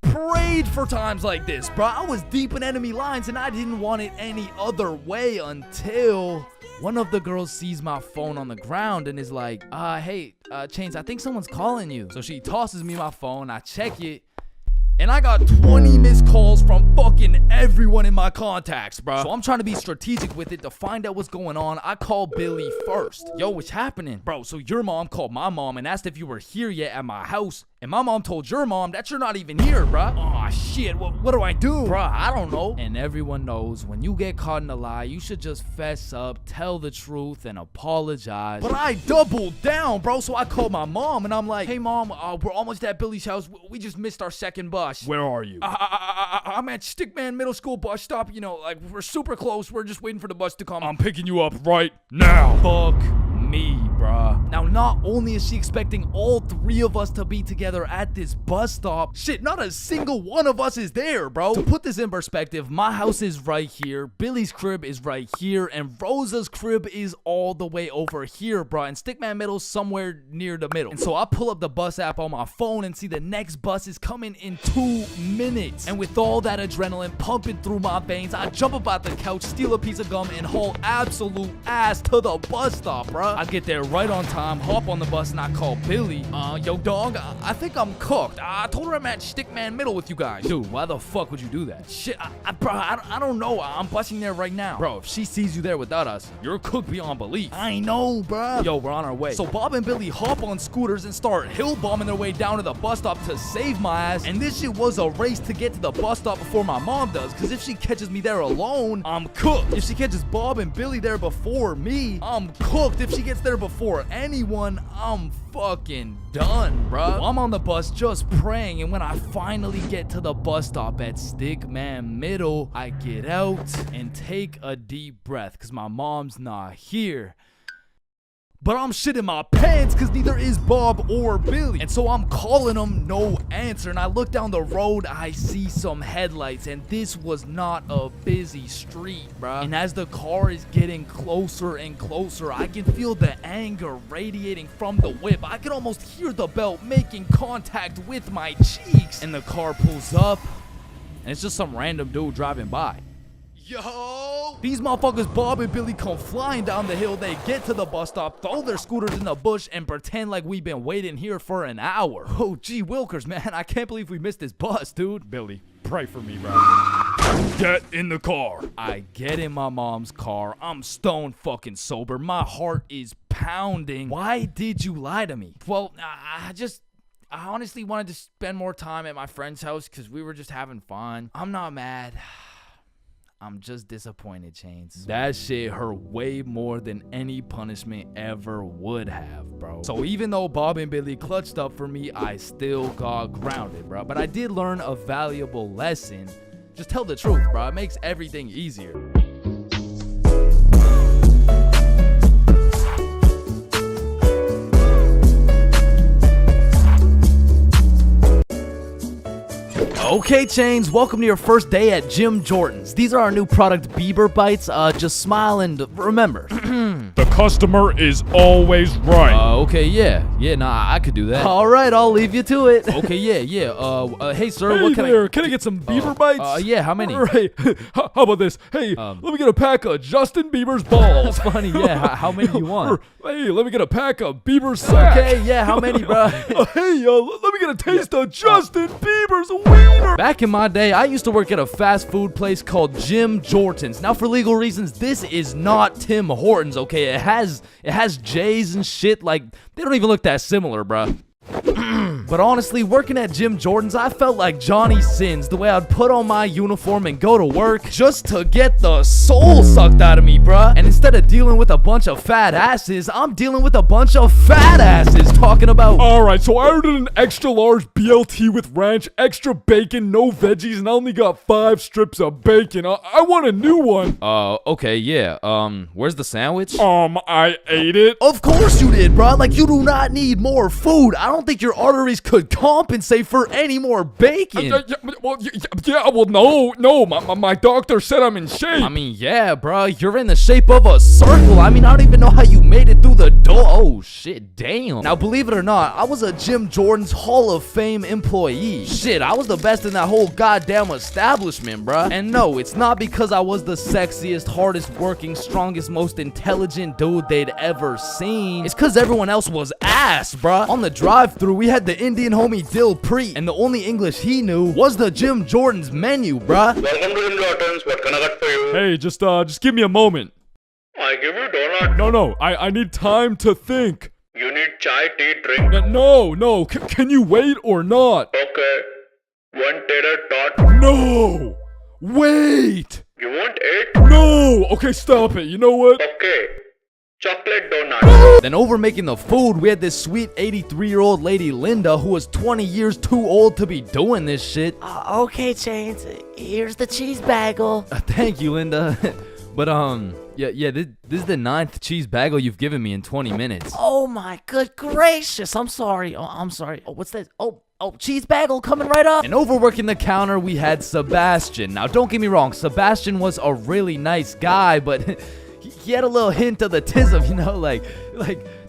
prayed for times like this, bro. I was deep in enemy lines, and I didn't want it any other way until one of the girls sees my phone on the ground and is like, hey, Chains, I think someone's calling you. So she tosses me my phone, I check it, and I got 20 missed calls from fucking everyone in my contacts, bro. So I'm trying to be strategic with it to find out what's going on. I call Billy first. Yo, what's happening? Bro, so your mom called my mom and asked if you were here yet at my house. And my mom told your mom that you're not even here, bruh. Aw, shit, what do I do? Bruh, I don't know. And everyone knows when you get caught in a lie, you should just fess up, tell the truth, and apologize. But I doubled down, bro, so I called my mom, and I'm like, hey, mom, we're almost at Billy's house. We just missed our second bus. Where are you? I'm at Stickman Middle School bus stop. You know, like, we're super close. We're just waiting for the bus to come. I'm picking you up right now. Fuck me, bruh. Now, not only is she expecting all 3 of us to be together at this bus stop, shit, not a single one of us is there, bro. To put this in perspective, my house is right here, Billy's crib is right here, and Rosa's crib is all the way over here, bro, and Stickman Middle's somewhere near the middle. And so I pull up the bus app on my phone and see the next bus is coming in 2 minutes. And with all that adrenaline pumping through my veins, I jump up out the couch, steal a piece of gum, and haul absolute ass to the bus stop, bro. I get there right on time, hop on the bus, and I call Billy. Yo, dog, I think I'm cooked. I told her I'm at Stickman Middle with you guys. Dude, why the fuck would you do that? Shit, bro, I don't know. I'm busting there right now. Bro, if she sees you there without us, you're cooked beyond belief. I know, bro. Yo, we're on our way. So Bob and Billy hop on scooters and start hill bombing their way down to the bus stop to save my ass. And this shit was a race to get to the bus stop before my mom does, because if she catches me there alone, I'm cooked. If she catches Bob and Billy there before me, I'm cooked. If she gets there before anyone, I'm fucking done, bruh. So I'm on the bus just praying, and when I finally get to the bus stop at Stickman Middle, I get out and take a deep breath because my mom's not here. But I'm shitting my pants because neither is Bob or Billy. And so I'm calling them, no answer. And I look down the road, I see some headlights. And this was not a busy street, bruh. And as the car is getting closer and closer, I can feel the anger radiating from the whip. I can almost hear the belt making contact with my cheeks. And the car pulls up, and it's just some random dude driving by. Yo! These motherfuckers, Bob and Billy, come flying down the hill. They get to the bus stop, throw their scooters in the bush, and pretend like we've been waiting here for an hour. Oh, gee wilkers, man. I can't believe we missed this bus, dude. Billy, pray for me, bro. Get in the car. I get in my mom's car. I'm stone fucking sober. My heart is pounding. Why did you lie to me? Well, I honestly wanted to spend more time at my friend's house because we were just having fun. I'm not mad. I'm just disappointed, Chains. That shit hurt way more than any punishment ever would have, bro. So even though Bob and Billy clutched up for me, I still got grounded, bro. But I did learn a valuable lesson. Just tell the truth, bro. It makes everything easier. Okay, Chains, welcome to your first day at Jim Jordan's. These are our new product, Bieber Bites. Just smile and remember. The customer is always right. Okay, yeah, nah, I could do that. All right, I'll leave you to it. Okay, yeah. Hey, sir, Hey what can there, can I get some Bieber Bites? Yeah, how many? Right. How about this? Hey, let me get a pack of Justin Bieber's balls. That's funny, yeah. How many you want? Hey, let me get a pack of Bieber's sack. Okay, yeah, how many, bro? Hey, let me get a taste of Justin Bieber's wiener. Back in my day, I used to work at a fast food place called Jim Jordan's. Now, for legal reasons, this is not Tim Hortons, okay? It has J's and shit. Like, they don't even look that similar, bruh. But honestly, working at Jim Jordan's, I felt like Johnny Sins, the way I'd put on my uniform and go to work just to get the soul sucked out of me, bruh. And instead of dealing with a bunch of fat asses, I'm dealing with a bunch of fat asses talking about... Alright, so I ordered an extra large BLT with ranch, extra bacon, no veggies, and I only got 5 strips of bacon. I want a new one. Okay, yeah. Where's the sandwich? I ate it. Of course you did, bruh. Like, you do not need more food. I don't think your arteries could compensate for any more bacon. No, my doctor said I'm in shape. I mean, yeah, bro, you're in the shape of a circle. I mean, I don't even know how you made it through the door. Oh, shit, damn. Now, believe it or not, I was a Jim Jordan's Hall of Fame employee. Shit, I was the best in that whole goddamn establishment, bro. And no, it's not because I was the sexiest, hardest working, strongest, most intelligent dude they'd ever seen. It's because everyone else was ass, bro. On the drive-thru, we had the Indian homie Dill Preet, and the only English he knew was the Jim Jordan's menu, bruh. Welcome to Jim Jordan's. What can I get for you? Hey, just give me a moment. I give you donut. No, I need time to think. You need chai, tea, drink. No, can you wait or not? Okay. 1 tater tot. No! Wait! You want 8? No! Okay, stop it. You know what? Okay. Chocolate donut. Then over making the food, we had this sweet 83-year-old lady, Linda, who was 20 years too old to be doing this shit. Okay, Chains, here's the cheese bagel. Thank you, Linda. But, yeah, this is the 9th cheese bagel you've given me in 20 minutes. Oh my good gracious, I'm sorry. I'm sorry. Oh, what's that? Oh, cheese bagel coming right up. And overworking the counter, we had Sebastian. Now, don't get me wrong, Sebastian was a really nice guy, but... he had a little hint of the tism, you know,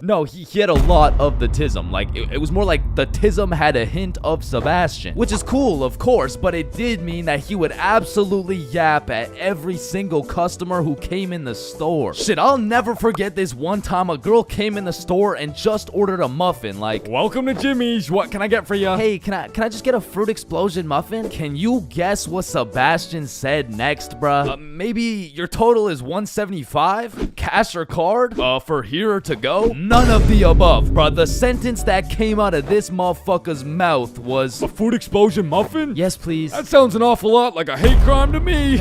no, he had a lot of the tism. Like, it was more like the tism had a hint of Sebastian, which is cool, of course, but it did mean that he would absolutely yap at every single customer who came in the store. Shit, I'll never forget this one time a girl came in the store and just ordered a muffin, like, welcome to Jimmy's, what can I get for you? Hey, can I just get a fruit explosion muffin? Can you guess what Sebastian said next, bruh? Maybe your total is $175? Cash or card? For here or to go? None of the above, bruh. The sentence that came out of this motherfucker's mouth was... A food explosion muffin? Yes, please. That sounds an awful lot like a hate crime to me.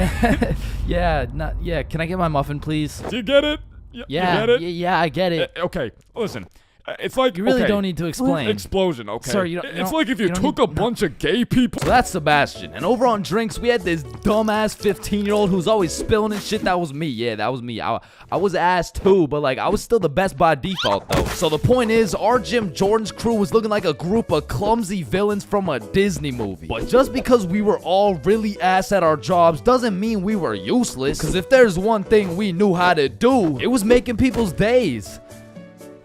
Yeah, can I get my muffin, please? Do you get it? Yeah, you get it? Yeah, I get it. Okay, listen. It's like You really okay, don't need to explain. Explosion, okay? Sir, you don't- you it's don't- like if you you don't took need- a bunch of gay people. So that's Sebastian. And over on drinks, we had this dumbass 15-year-old who's always spilling and shit. That was me. Yeah, that was me. I was ass too, but like I was still the best by default though. So the point is, our Jim Jordan's crew was looking like a group of clumsy villains from a Disney movie. But just because we were all really ass at our jobs doesn't mean we were useless. Cause if there's one thing we knew how to do, it was making people's days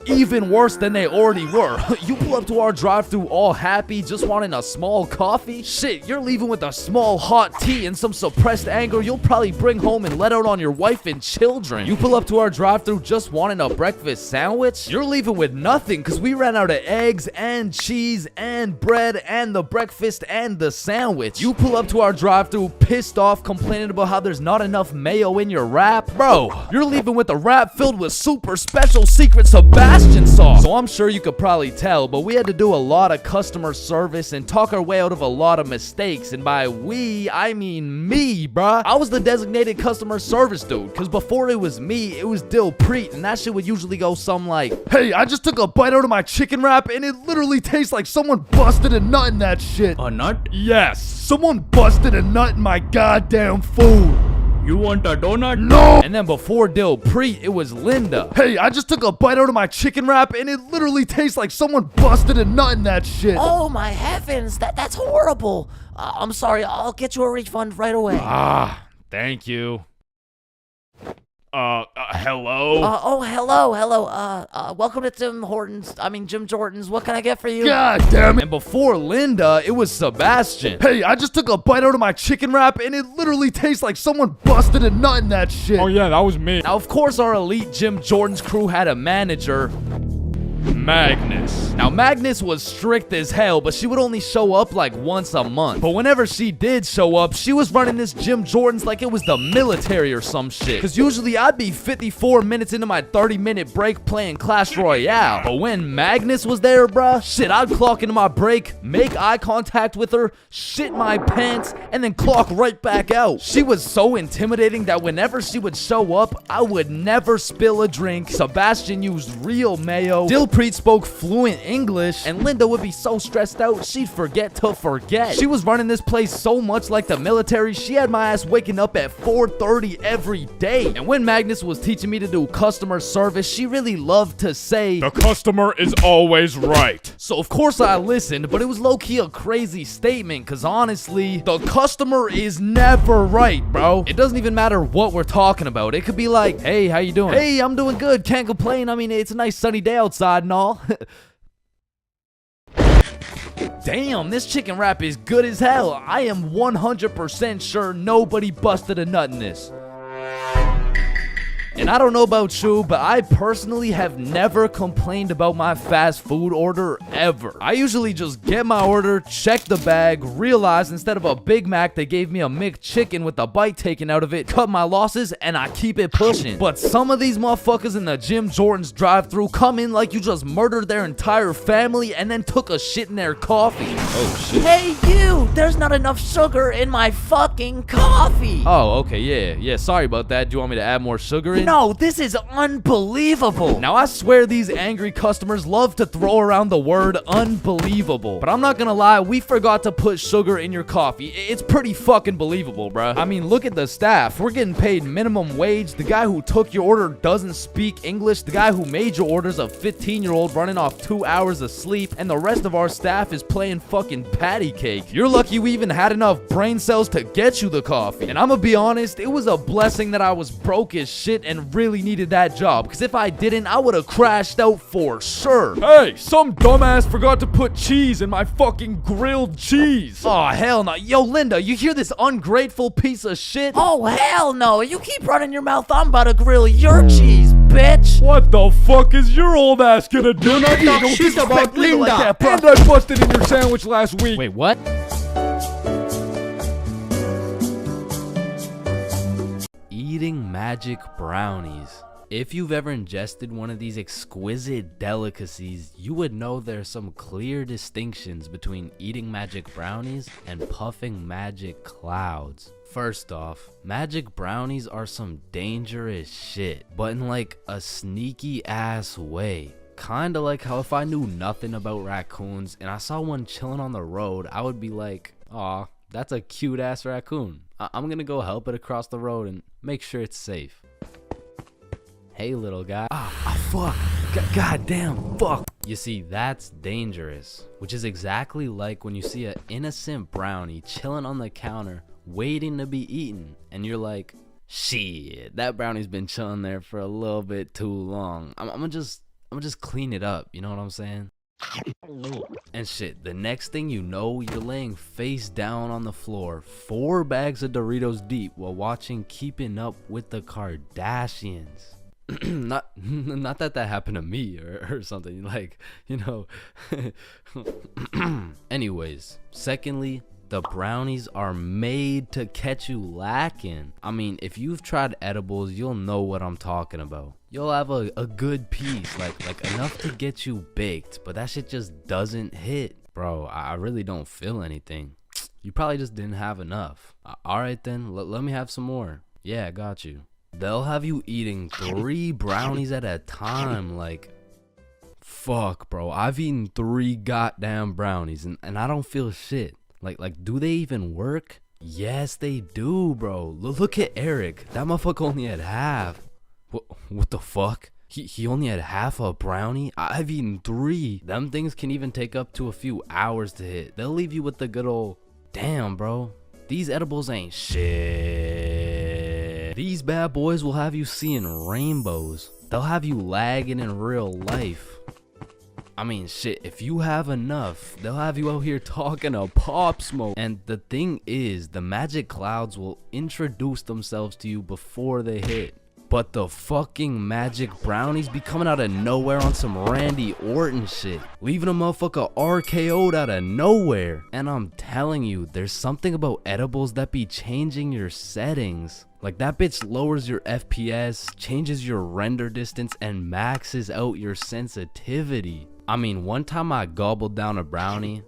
even worse than they already were. You pull up to our drive-thru all happy, just wanting a small coffee? Shit, you're leaving with a small hot tea and some suppressed anger you'll probably bring home and let out on your wife and children. You pull up to our drive-thru just wanting a breakfast sandwich? You're leaving with nothing because we ran out of eggs and cheese and bread and the breakfast and the sandwich. You pull up to our drive-thru pissed off, complaining about how there's not enough mayo in your wrap? Bro, you're leaving with a wrap filled with super special secret Sebastian sauce. So I'm sure you could probably tell, but we had to do a lot of customer service and talk our way out of a lot of mistakes. And by we, I mean me, bruh. I was the designated customer service dude, because before it was me, it was Dilpreet, and that shit would usually go something like, "Hey, I just took a bite out of my chicken wrap, and it literally tastes like someone busted a nut in that shit." A nut? Yes, someone busted a nut in my goddamn food. You want a donut? No! And then before Dilpreet, it was Linda. "Hey, I just took a bite out of my chicken wrap, and it literally tastes like someone busted a nut in that shit." Oh my heavens, that's horrible. I'm sorry, I'll get you a refund right away. Thank you. Hello? Hello. Welcome to Jim Jordan's. What can I get for you? God damn it. And before Linda, it was Sebastian. "Hey, I just took a bite out of my chicken wrap, and it literally tastes like someone busted a nut in that shit." Oh yeah, that was me. Now, of course, our elite Jim Jordan's crew had a manager, Magnus. Now, Magnus was strict as hell, but she would only show up like once a month. But whenever she did show up, she was running this Jim Jordan's like it was the military or some shit. Cause usually I'd be 54 minutes into my 30-minute break playing Clash Royale. But when Magnus was there, bruh, shit, I'd clock into my break, make eye contact with her, shit my pants, and then clock right back out. She was so intimidating that whenever she would show up, I would never spill a drink. Sebastian used real mayo. Dilpreet spoke fluent English, and Linda would be so stressed out she'd forget to forget. She was running this place so much like the military, she had my ass waking up at 4:30 every day. And when Magnus was teaching me to do customer service, she really loved to say, "The customer is always right." So of course I listened, but it was low-key a crazy statement, cause honestly, the customer is never right, bro. It doesn't even matter what we're talking about. It could be like, "Hey, how you doing?" "Hey, I'm doing good, can't complain. I mean, it's a nice sunny day outside and all." Damn, this chicken wrap is good as hell. I am 100% sure nobody busted a nut in this. And I don't know about you, but I personally have never complained about my fast food order ever. I usually just get my order, check the bag, realize instead of a Big Mac, they gave me a McChicken with a bite taken out of it, cut my losses, and I keep it pushing. But some of these motherfuckers in the Jim Jordan's drive-thru come in like you just murdered their entire family and then took a shit in their coffee. Oh shit. Hey you, there's not enough sugar in my fucking coffee. Oh, okay, yeah, sorry about that. Do you want me to add more sugar in? No, this is unbelievable. Now, I swear these angry customers love to throw around the word unbelievable. But I'm not gonna lie, we forgot to put sugar in your coffee. It's pretty fucking believable, bruh. I mean, look at the staff. We're getting paid minimum wage. The guy who took your order doesn't speak English. The guy who made your order's a 15-year-old running off 2 hours of sleep. And the rest of our staff is playing fucking patty cake. You're lucky we even had enough brain cells to get you the coffee. And I'ma be honest, it was a blessing that I was broke as shit and really needed that job, because if I didn't, I would have crashed out for sure. Hey, some dumbass forgot to put cheese in my fucking grilled cheese. Oh, hell no. Yo, Linda, you hear this ungrateful piece of shit? Oh, hell no. You keep running your mouth, I'm about to grill your cheese, bitch. What the fuck is your old ass gonna do? Do not talk shit about Linda. Like that, and I busted in your sandwich last week. Wait, what? Eating magic brownies. If you've ever ingested one of these exquisite delicacies, you would know there's some clear distinctions between eating magic brownies and puffing magic clouds. First off, magic brownies are some dangerous shit, but in like a sneaky ass way. Kinda like how if I knew nothing about raccoons and I saw one chilling on the road, I would be like, aw, that's a cute ass raccoon. I'm gonna go help it across the road and make sure it's safe. Hey little guy. Fuck. God damn, fuck. You see, that's dangerous, which is exactly like when you see an innocent brownie chilling on the counter waiting to be eaten, and you're like, shit, that brownie's been chilling there for a little bit too long. I'm gonna just clean it up, you know what I'm saying? And shit, the next thing you know, you're laying face down on the floor, 4 bags of Doritos deep while watching Keeping Up with the Kardashians. not that happened to me or something, like, you know. Anyways, secondly, the brownies are made to catch you lacking. I mean, if you've tried edibles, you'll know what I'm talking about. You'll have a good piece, like enough to get you baked, but that shit just doesn't hit. Bro, I really don't feel anything. You probably just didn't have enough. Alright then, let me have some more. Yeah, I got you. They'll have you eating 3 brownies at a time, like, fuck, bro. I've eaten 3 goddamn brownies and I don't feel shit. Like, do they even work? Yes, they do, bro. Look at Eric. That motherfucker only had half. What the fuck? He only had half a brownie? I've eaten 3. Them things can even take up to a few hours to hit. They'll leave you with the good old, damn, bro. These edibles ain't shit. These bad boys will have you seeing rainbows. They'll have you lagging in real life. I mean, shit, if you have enough, they'll have you out here talking to Pop Smoke. And the thing is, the magic clouds will introduce themselves to you before they hit. But the fucking magic brownies be coming out of nowhere on some Randy Orton shit, leaving a motherfucker RKO'd out of nowhere. And I'm telling you, there's something about edibles that be changing your settings. Like, that bitch lowers your FPS, changes your render distance, and maxes out your sensitivity. I mean, one time I gobbled down a brownie,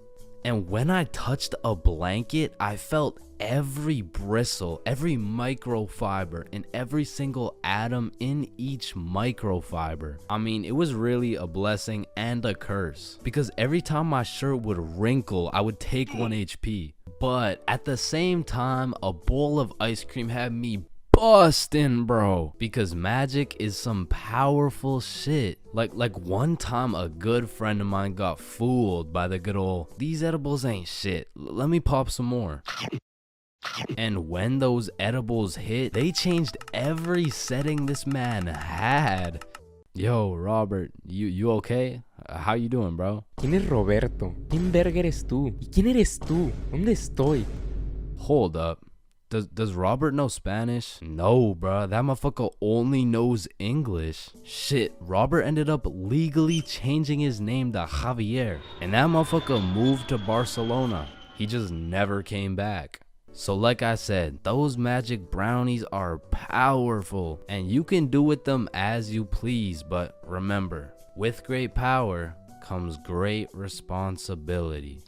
and when I touched a blanket, I felt every bristle, every microfiber, and every single atom in each microfiber. I mean, it was really a blessing and a curse, because every time my shirt would wrinkle, I would take 1 HP. But at the same time, a bowl of ice cream had me bustin', bro, because magic is some powerful shit. Like one time a good friend of mine got fooled by the good old, these edibles ain't shit, let me pop some more. And when those edibles hit, they changed every setting this man had. Yo, Robert, you okay? How you doing, bro? ¿Quién es Roberto? ¿Quién verga eres tú? ¿Y quién eres tú? ¿Dónde estoy? Hold up. Does Robert know Spanish? No, bruh. That motherfucker only knows English. Shit, Robert ended up legally changing his name to Javier. And that motherfucker moved to Barcelona. He just never came back. So like I said, those magic brownies are powerful. And you can do with them as you please. But remember, with great power comes great responsibility.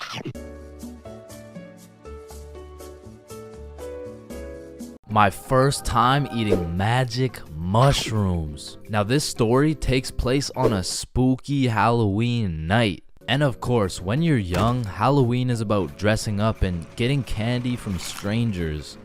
My first time eating magic mushrooms. Now this story takes place on a spooky Halloween night. And of course, when you're young, Halloween is about dressing up and getting candy from strangers.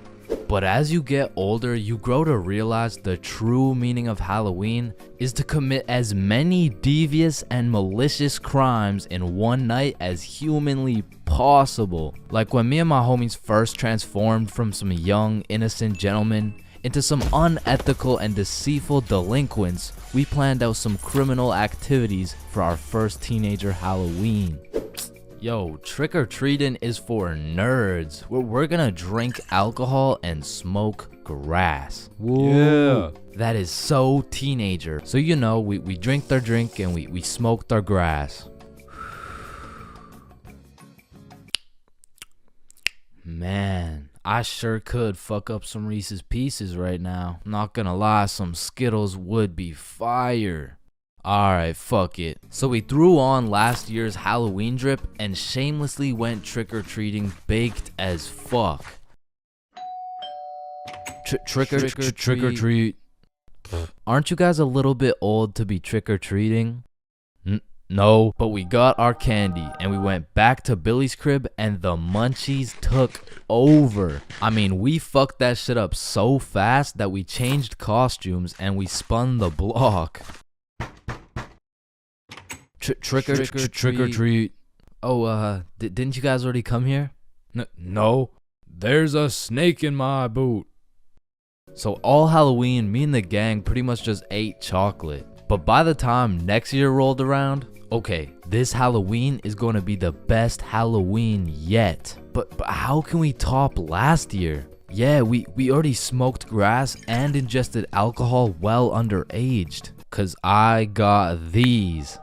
But as you get older, you grow to realize the true meaning of Halloween is to commit as many devious and malicious crimes in one night as humanly possible. Like when me and my homies first transformed from some young, innocent gentlemen into some unethical and deceitful delinquents, we planned out some criminal activities for our first teenager Halloween. Yo, trick-or-treating is for nerds. We're gonna drink alcohol and smoke grass. Woo. Yeah. That is so teenager. So you know, we drink their drink and we smoke their grass. Man, I sure could fuck up some Reese's Pieces right now. Not gonna lie, some Skittles would be fire. Alright, fuck it. So we threw on last year's Halloween drip and shamelessly went trick-or-treating baked as fuck. Trick-or-treat. Aren't you guys a little bit old to be trick-or-treating? No, but we got our candy and we went back to Billy's crib and the munchies took over. I mean, we fucked that shit up so fast that we changed costumes and we spun the block. Trick or treat. Oh, didn't you guys already come here? No, there's a snake in my boot. So all Halloween, me and the gang pretty much just ate chocolate. But by the time next year rolled around, okay, this Halloween is going to be the best Halloween yet. But how can we top last year? Yeah, we already smoked grass and ingested alcohol well underaged. Cause I got these.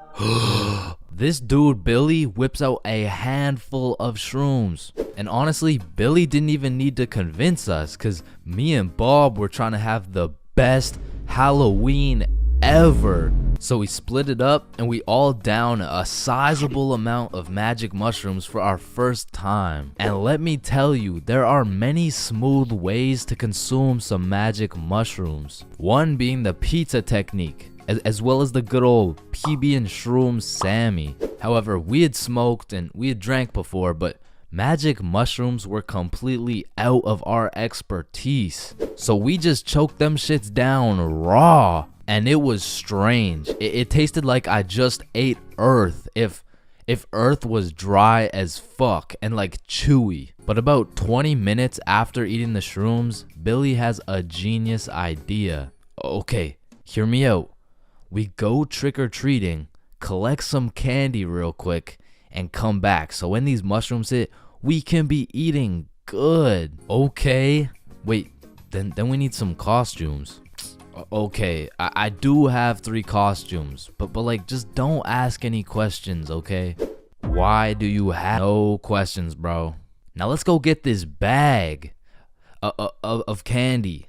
This dude, Billy, whips out a handful of shrooms. And honestly, Billy didn't even need to convince us cause me and Bob were trying to have the best Halloween ever. So we split it up and we all down a sizable amount of magic mushrooms for our first time. And let me tell you, there are many smooth ways to consume some magic mushrooms. One being the pizza technique, as well as the good old PB and Shroom Sammy. However, we had smoked and we had drank before, but magic mushrooms were completely out of our expertise. So we just choked them shits down raw. And it was strange. It tasted like I just ate earth if earth was dry as fuck and like chewy. But about 20 minutes after eating the shrooms, Billy has a genius idea. Okay, hear me out. We go trick-or-treating, collect some candy real quick, and come back. So when these mushrooms hit, we can be eating good. Okay. Wait, then we need some costumes. Okay, I do have 3 costumes, but like just don't ask any questions, okay? Why do you have no questions, bro? Now let's go get this bag of candy.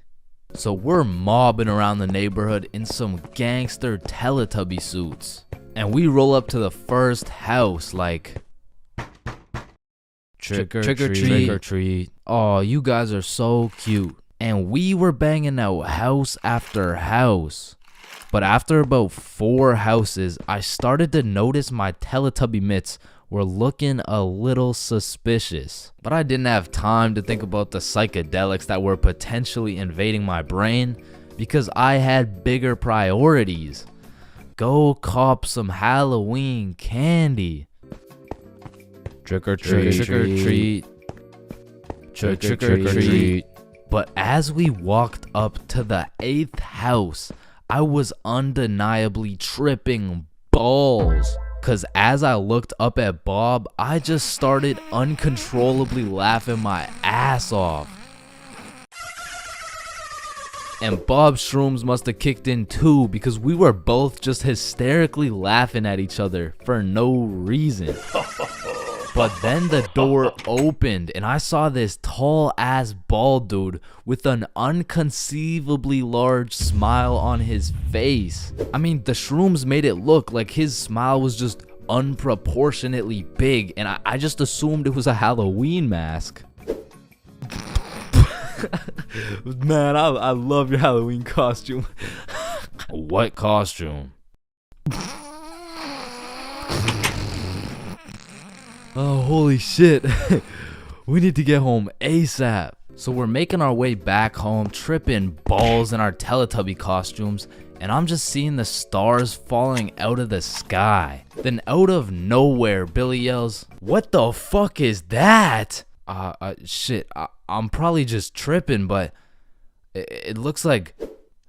So we're mobbing around the neighborhood in some gangster Teletubby suits. And we roll up to the first house like, trick or treat. Oh, you guys are so cute. And we were banging out house after house. But after about 4 houses, I started to notice my Teletubby mitts were looking a little suspicious. But I didn't have time to think about the psychedelics that were potentially invading my brain because I had bigger priorities. Go cop some Halloween candy. Trick or treat. Trick or treat. But as we walked up to the 8th house, I was undeniably tripping balls. Cause as I looked up at Bob, I just started uncontrollably laughing my ass off. And Bob's shrooms must have kicked in too because we were both just hysterically laughing at each other for no reason. But then the door opened and I saw this tall ass bald dude with an unconceivably large smile on his face. I mean, the shrooms made it look like his smile was just unproportionately big and I just assumed it was a Halloween mask. Man, I love your Halloween costume. What costume? Oh, holy shit. We need to get home ASAP. So we're making our way back home, tripping balls in our Teletubby costumes, and I'm just seeing the stars falling out of the sky. Then out of nowhere, Billy yells, "What the fuck is that?" Shit, I'm probably just tripping, but it looks like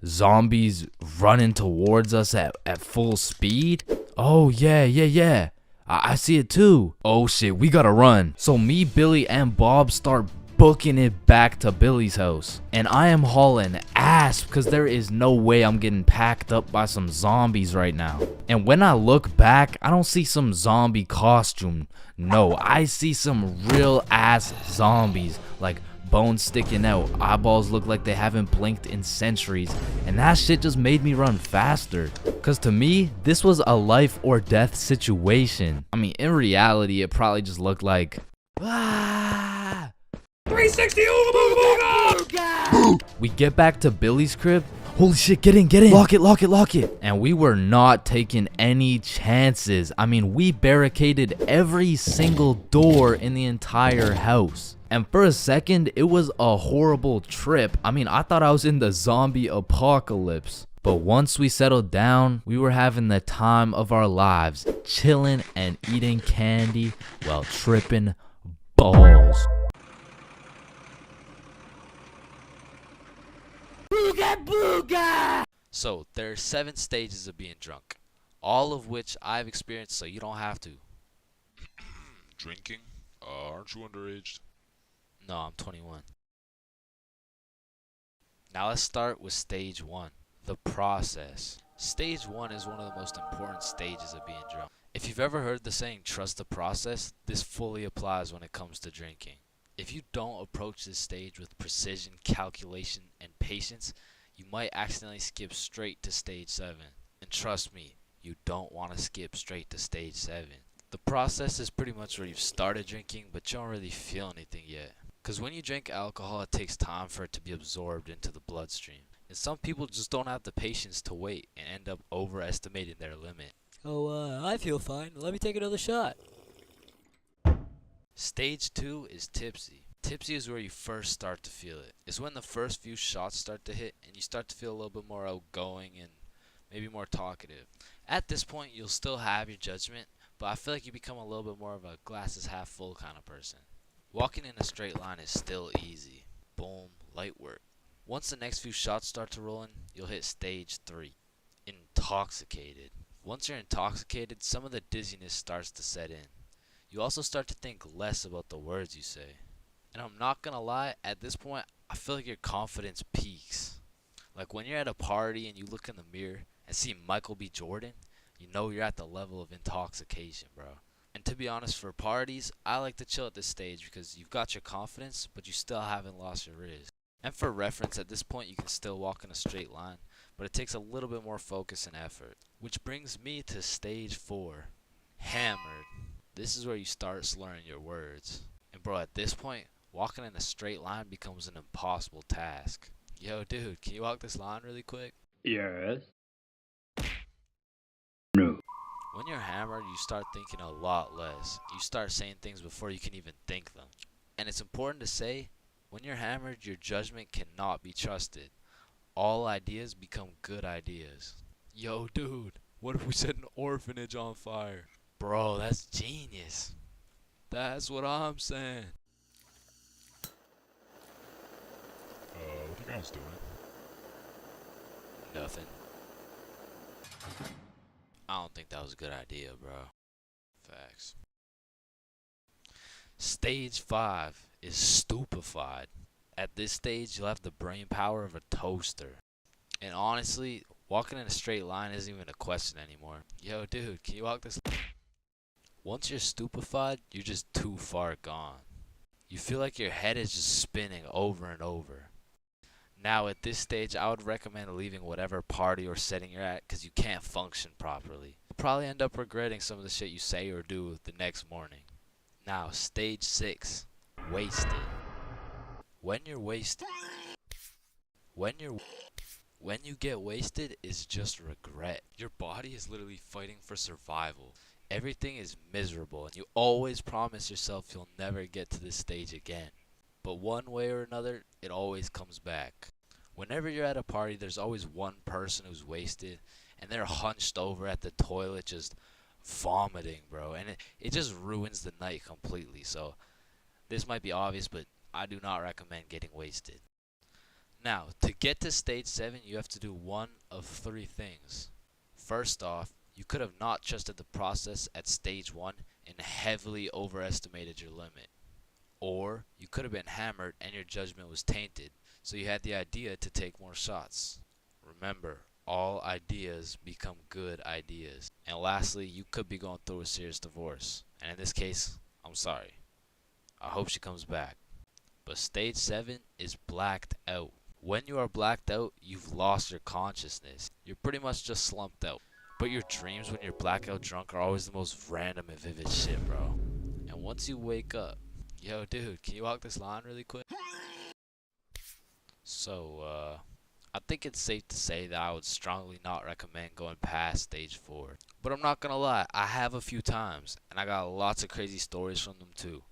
zombies running towards us at full speed. Oh, yeah. I see it too. Oh shit, we gotta run. So me, Billy, and Bob start booking it back to Billy's house. And I am hauling ass because there is no way I'm getting packed up by some zombies right now. And when I look back, I don't see some zombie costume. No, I see some real ass zombies. Like bones sticking out, eyeballs look like they haven't blinked in centuries, and that shit just made me run faster. Cause to me, this was a life or death situation. I mean, in reality, it probably just looked like 360 ooga booga booga! We get back to Billy's crib. Holy shit, get in, get in. Lock it, lock it, lock it. And we were not taking any chances. I mean, we barricaded every single door in the entire house. And for a second, it was a horrible trip. I mean, I thought I was in the zombie apocalypse. But once we settled down, we were having the time of our lives, chilling and eating candy while tripping balls. Booga booga! So, there are 7 stages of being drunk, all of which I've experienced, so you don't have to. Drinking? Aren't you underage? No, I'm 21. Now let's start with stage 1, the process. Stage 1 is one of the most important stages of being drunk. If you've ever heard the saying, trust the process, this fully applies when it comes to drinking. If you don't approach this stage with precision, calculation, and patience, you might accidentally skip straight to stage 7. And trust me, you don't want to skip straight to stage 7. The process is pretty much where you've started drinking, but you don't really feel anything yet. Because when you drink alcohol, it takes time for it to be absorbed into the bloodstream. And some people just don't have the patience to wait and end up overestimating their limit. Oh, I feel fine. Let me take another shot. Stage 2 is tipsy. Tipsy is where you first start to feel it. It's when the first few shots start to hit and you start to feel a little bit more outgoing and maybe more talkative. At this point, you'll still have your judgment, but I feel like you become a little bit more of a glasses half full kind of person. Walking in a straight line is still easy. Boom, light work. Once the next few shots start to roll in, you'll hit stage 3. Intoxicated. Once you're intoxicated, some of the dizziness starts to set in. You also start to think less about the words you say. And I'm not gonna lie, at this point, I feel like your confidence peaks. Like when you're at a party and you look in the mirror and see Michael B. Jordan, you know you're at the level of intoxication, bro. And to be honest, for parties, I like to chill at this stage because you've got your confidence, but you still haven't lost your riz. And for reference, at this point, you can still walk in a straight line, but it takes a little bit more focus and effort. Which brings me to stage 4, hammered. This is where you start slurring your words. And bro, at this point, walking in a straight line becomes an impossible task. Yo, dude, can you walk this line really quick? Yes. When you're hammered, you start thinking a lot less. You start saying things before you can even think them. And it's important to say, when you're hammered, your judgment cannot be trusted. All ideas become good ideas. Yo, dude, what if we set an orphanage on fire? Bro, that's genius. That's what I'm saying. What are you guys doing? Nothing. I don't think that was a good idea, bro. Facts. Stage 5 is stupefied. At this stage, you'll have the brain power of a toaster. And honestly, walking in a straight line isn't even a question anymore. Yo, dude, can you walk this? Once you're stupefied, you're just too far gone. You feel like your head is just spinning over and over. Now, at this stage, I would recommend leaving whatever party or setting you're at because you can't function properly. You'll probably end up regretting some of the shit you say or do the next morning. Now, stage 6, wasted. When you're wasted, when you get wasted, it's just regret. Your body is literally fighting for survival. Everything is miserable, and you always promise yourself you'll never get to this stage again. But one way or another, it always comes back. Whenever you're at a party, there's always one person who's wasted, and they're hunched over at the toilet just vomiting, bro. And it just ruins the night completely. So this might be obvious, but I do not recommend getting wasted. Now, to get to stage 7, you have to do one of 3 things. First off, you could have not trusted the process at stage 1 and heavily overestimated your limit. Or you could have been hammered and your judgment was tainted, so you had the idea to take more shots. Remember, all ideas become good ideas. And lastly, you could be going through a serious divorce. And in this case, I'm sorry. I hope she comes back. But stage 7 is blacked out. When you are blacked out, you've lost your consciousness. You're pretty much just slumped out. But your dreams when you're blackout drunk are always the most random and vivid shit, bro. And once you wake up, yo, dude, can you walk this line really quick? So, I think it's safe to say that I would strongly not recommend going past stage 4. But I'm not gonna lie, I have a few times, and I got lots of crazy stories from them too.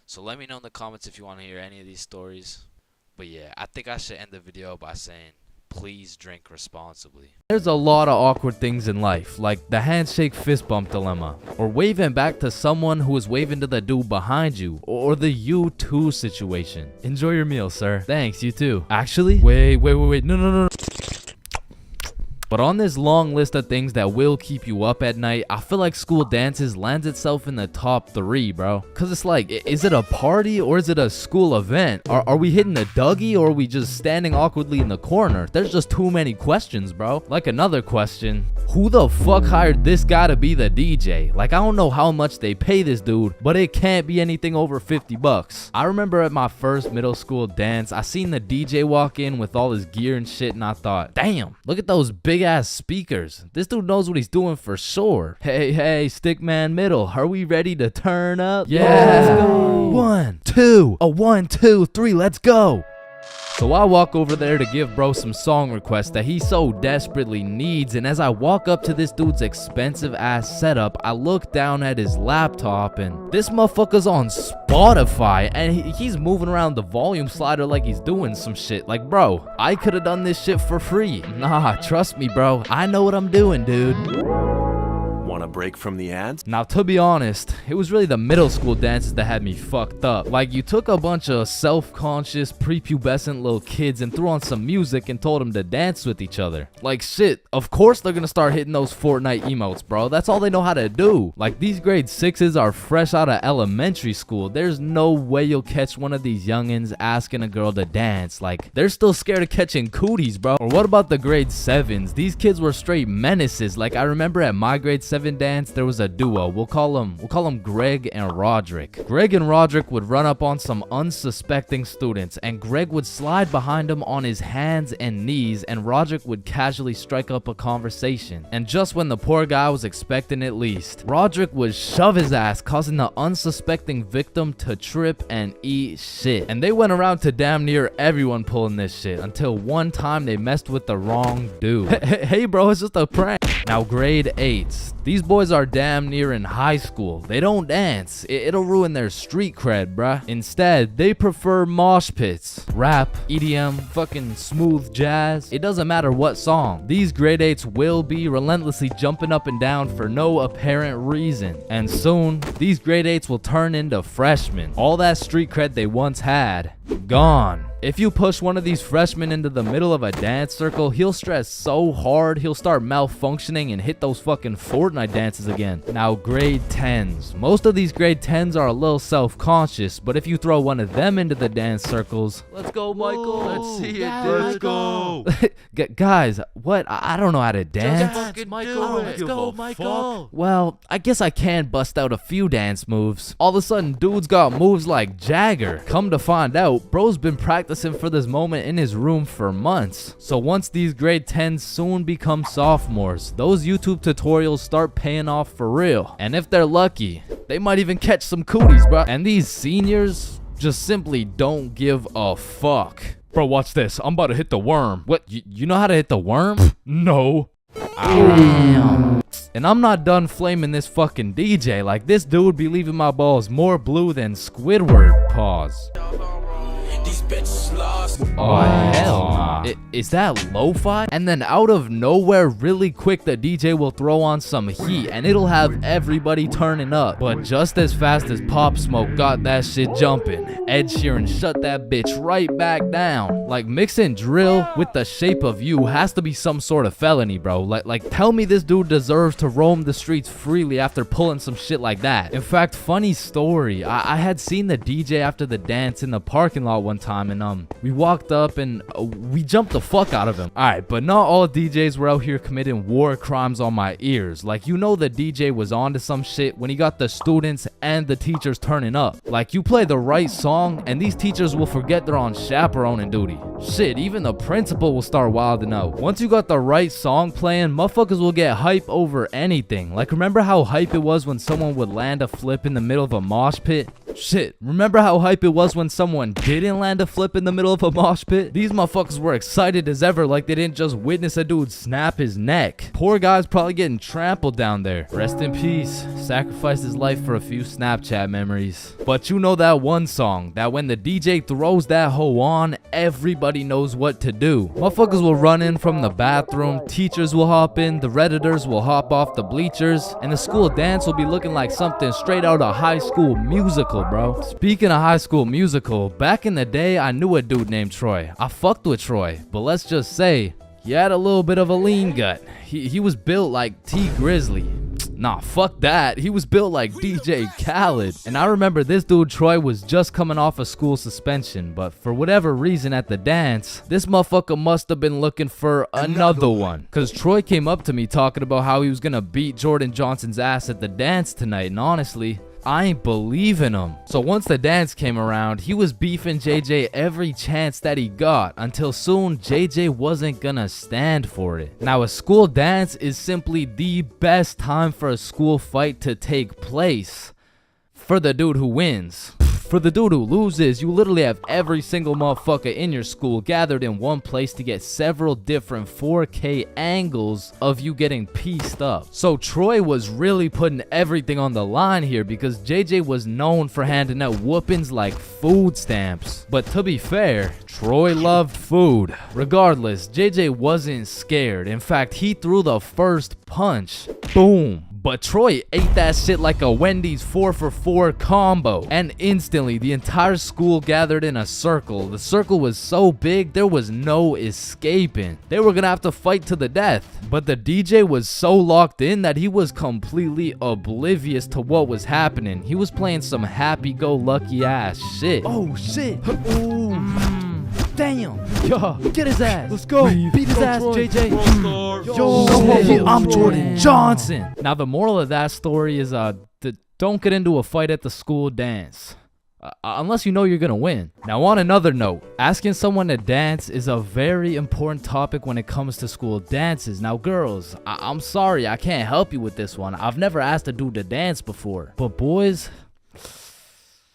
So let me know in the comments if you want to hear any of these stories. But yeah, I think I should end the video by saying, please drink responsibly. There's a lot of awkward things in life, like the handshake fist bump dilemma, or waving back to someone who is waving to the dude behind you, or the you too situation. Enjoy your meal, sir. Thanks, you too. Actually, wait, no. But on this long list of things that will keep you up at night, I feel like school dances lands itself in the top 3, bro. Cause it's like, is it a party or is it a school event? Are we hitting a Dougie or are we just standing awkwardly in the corner? There's just too many questions, bro. Like another question, who the fuck hired this guy to be the DJ? Like, I don't know how much they pay this dude, but it can't be anything over 50 bucks. I remember at my first middle school dance, I seen the DJ walk in with all his gear and shit, and I thought, damn, look at those big ass speakers. This dude knows what he's doing for sure. Hey, Stickman Middle, are we ready to turn up? Yeah, let's go. 1, 2, 1, 2, 3, let's go. So I walk over there to give bro some song requests that he so desperately needs, and as I walk up to this dude's expensive ass setup, I look down at his laptop and this motherfucker's on Spotify and he's moving around the volume slider like he's doing some shit. Like, bro, I could have done this shit for free. Nah, trust me, bro. I know what I'm doing, dude. Want a break from the ads? Now, to be honest, it was really the middle school dances that had me fucked up. Like, you took a bunch of self-conscious, prepubescent little kids and threw on some music and told them to dance with each other. Like, shit, of course they're gonna start hitting those Fortnite emotes, bro. That's all they know how to do. Like, these grade 6s are fresh out of elementary school. There's no way you'll catch one of these youngins asking a girl to dance. Like, they're still scared of catching cooties, bro. Or what about the grade 7s? These kids were straight menaces. Like, I remember at my grade 7 dance, there was a duo. We'll call them Greg and Roderick. Greg and Roderick would run up on some unsuspecting students, and Greg would slide behind him on his hands and knees, and Roderick would casually strike up a conversation. And just when the poor guy was expecting it least, Roderick would shove his ass, causing the unsuspecting victim to trip and eat shit. And they went around to damn near everyone pulling this shit, until one time they messed with the wrong dude. Hey bro, it's just a prank. Now grade 8s. These boys are damn near in high school. They don't dance. It'll ruin their street cred, bruh. Instead, they prefer mosh pits, rap, EDM, fucking smooth jazz. It doesn't matter what song. These grade 8s will be relentlessly jumping up and down for no apparent reason. And soon, these grade 8s will turn into freshmen. All that street cred they once had, gone. If you push one of these freshmen into the middle of a dance circle, he'll stress so hard he'll start malfunctioning and hit those fucking Fortnite dances again. Now grade 10s. Most of these grade 10s are a little self-conscious, but if you throw one of them into the dance circles, let's go Michael, let's see it, let's go. Guys, what? I don't know how to dance. Let's go, Michael. Well, I guess I can bust out a few dance moves. All of a sudden, dude's got moves like Jagger. Come to find out, bro's been practicing for this moment in his room for months. So once these grade 10s soon become sophomores, those YouTube tutorials start paying off for real. And if they're lucky, they might even catch some cooties, bro. And these seniors just simply don't give a fuck. Bro, watch this. I'm about to hit the worm. What? You know how to hit the worm? No. Damn. And I'm not done flaming this fucking DJ. Like, this dude be leaving my balls more blue than Squidward. Pause. Oh, hell nah. Is that lo-fi? And then out of nowhere, really quick, the DJ will throw on some heat and it'll have everybody turning up. But just as fast as Pop Smoke got that shit jumping, Ed Sheeran shut that bitch right back down. Like, mixing drill with The Shape of You has to be some sort of felony, bro. Like tell me this dude deserves to roam the streets freely after pulling some shit like that. In fact, funny story, I had seen the DJ after the dance in the parking lot one time, and we walked up and we jumped the fuck out of him. Alright, but not all DJs were out here committing war crimes on my ears. Like, you know, the DJ was onto some shit when he got the students and the teachers turning up. Like, you play the right song and these teachers will forget they're on chaperoning duty. Shit, even the principal will start wilding out. Once you got the right song playing, motherfuckers will get hype over anything. Like, remember how hype it was when someone would land a flip in the middle of a mosh pit? Shit, remember how hype it was when someone didn't land a flip in the middle of a mosh pit? These motherfuckers were excited as ever, like they didn't just witness a dude snap his neck. Poor guy's probably getting trampled down there. Rest in peace. Sacrificed his life for a few Snapchat memories. But you know that one song, that when the DJ throws that hoe on, everybody knows what to do. Motherfuckers will run in from the bathroom, teachers will hop in, the Redditors will hop off the bleachers, and the school dance will be looking like something straight out of High School Musical, bro. Speaking of High School Musical, back in the day, I knew a dude named Troy. I fucked with Troy, but let's just say, he had a little bit of a lean gut. He was built like T Grizzly. Nah, fuck that. He was built like DJ Khaled. And I remember this dude, Troy, was just coming off a school suspension, but for whatever reason at the dance, this motherfucker must have been looking for another one. Cause Troy came up to me talking about how he was gonna beat Jordan Johnson's ass at the dance tonight, and honestly, I ain't believing him. So once the dance came around, he was beefing JJ every chance that he got, until soon JJ wasn't gonna stand for it. Now a school dance is simply the best time for a school fight to take place. For the dude who wins. For the dude who loses, you literally have every single motherfucker in your school gathered in one place to get several different 4K angles of you getting pieced up. So Troy was really putting everything on the line here because JJ was known for handing out whoopings like food stamps. But to be fair, Troy loved food. Regardless, JJ wasn't scared. In fact, he threw the first punch. Boom. But Troy ate that shit like a Wendy's 4-for-4 combo. And instantly, the entire school gathered in a circle. The circle was so big, there was no escaping. They were gonna have to fight to the death. But the DJ was so locked in that he was completely oblivious to what was happening. He was playing some happy-go-lucky ass shit. Oh, shit. Ooh. Damn. Yo, Get his ass. let's go. Beat his ass, JJ. Yo, I'm Jordan Johnson. Now the moral of that story is don't get into a fight at the school dance. Unless you know you're gonna win. Now on another note, asking someone to dance is a very important topic when it comes to school dances. Now girls, I'm sorry I can't help you with this one. I've never asked a dude to dance before. But boys,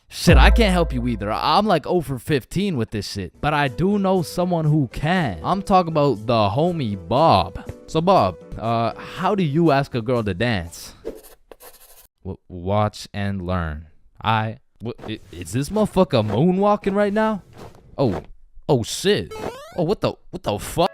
shit, I can't help you either. I'm like 0 for 15 with this shit. But I do know someone who can. I'm talking about the homie Bob. So Bob, how do you ask a girl to dance? Watch and learn. Is this motherfucker moonwalking right now? Oh shit. Oh, what the fuck?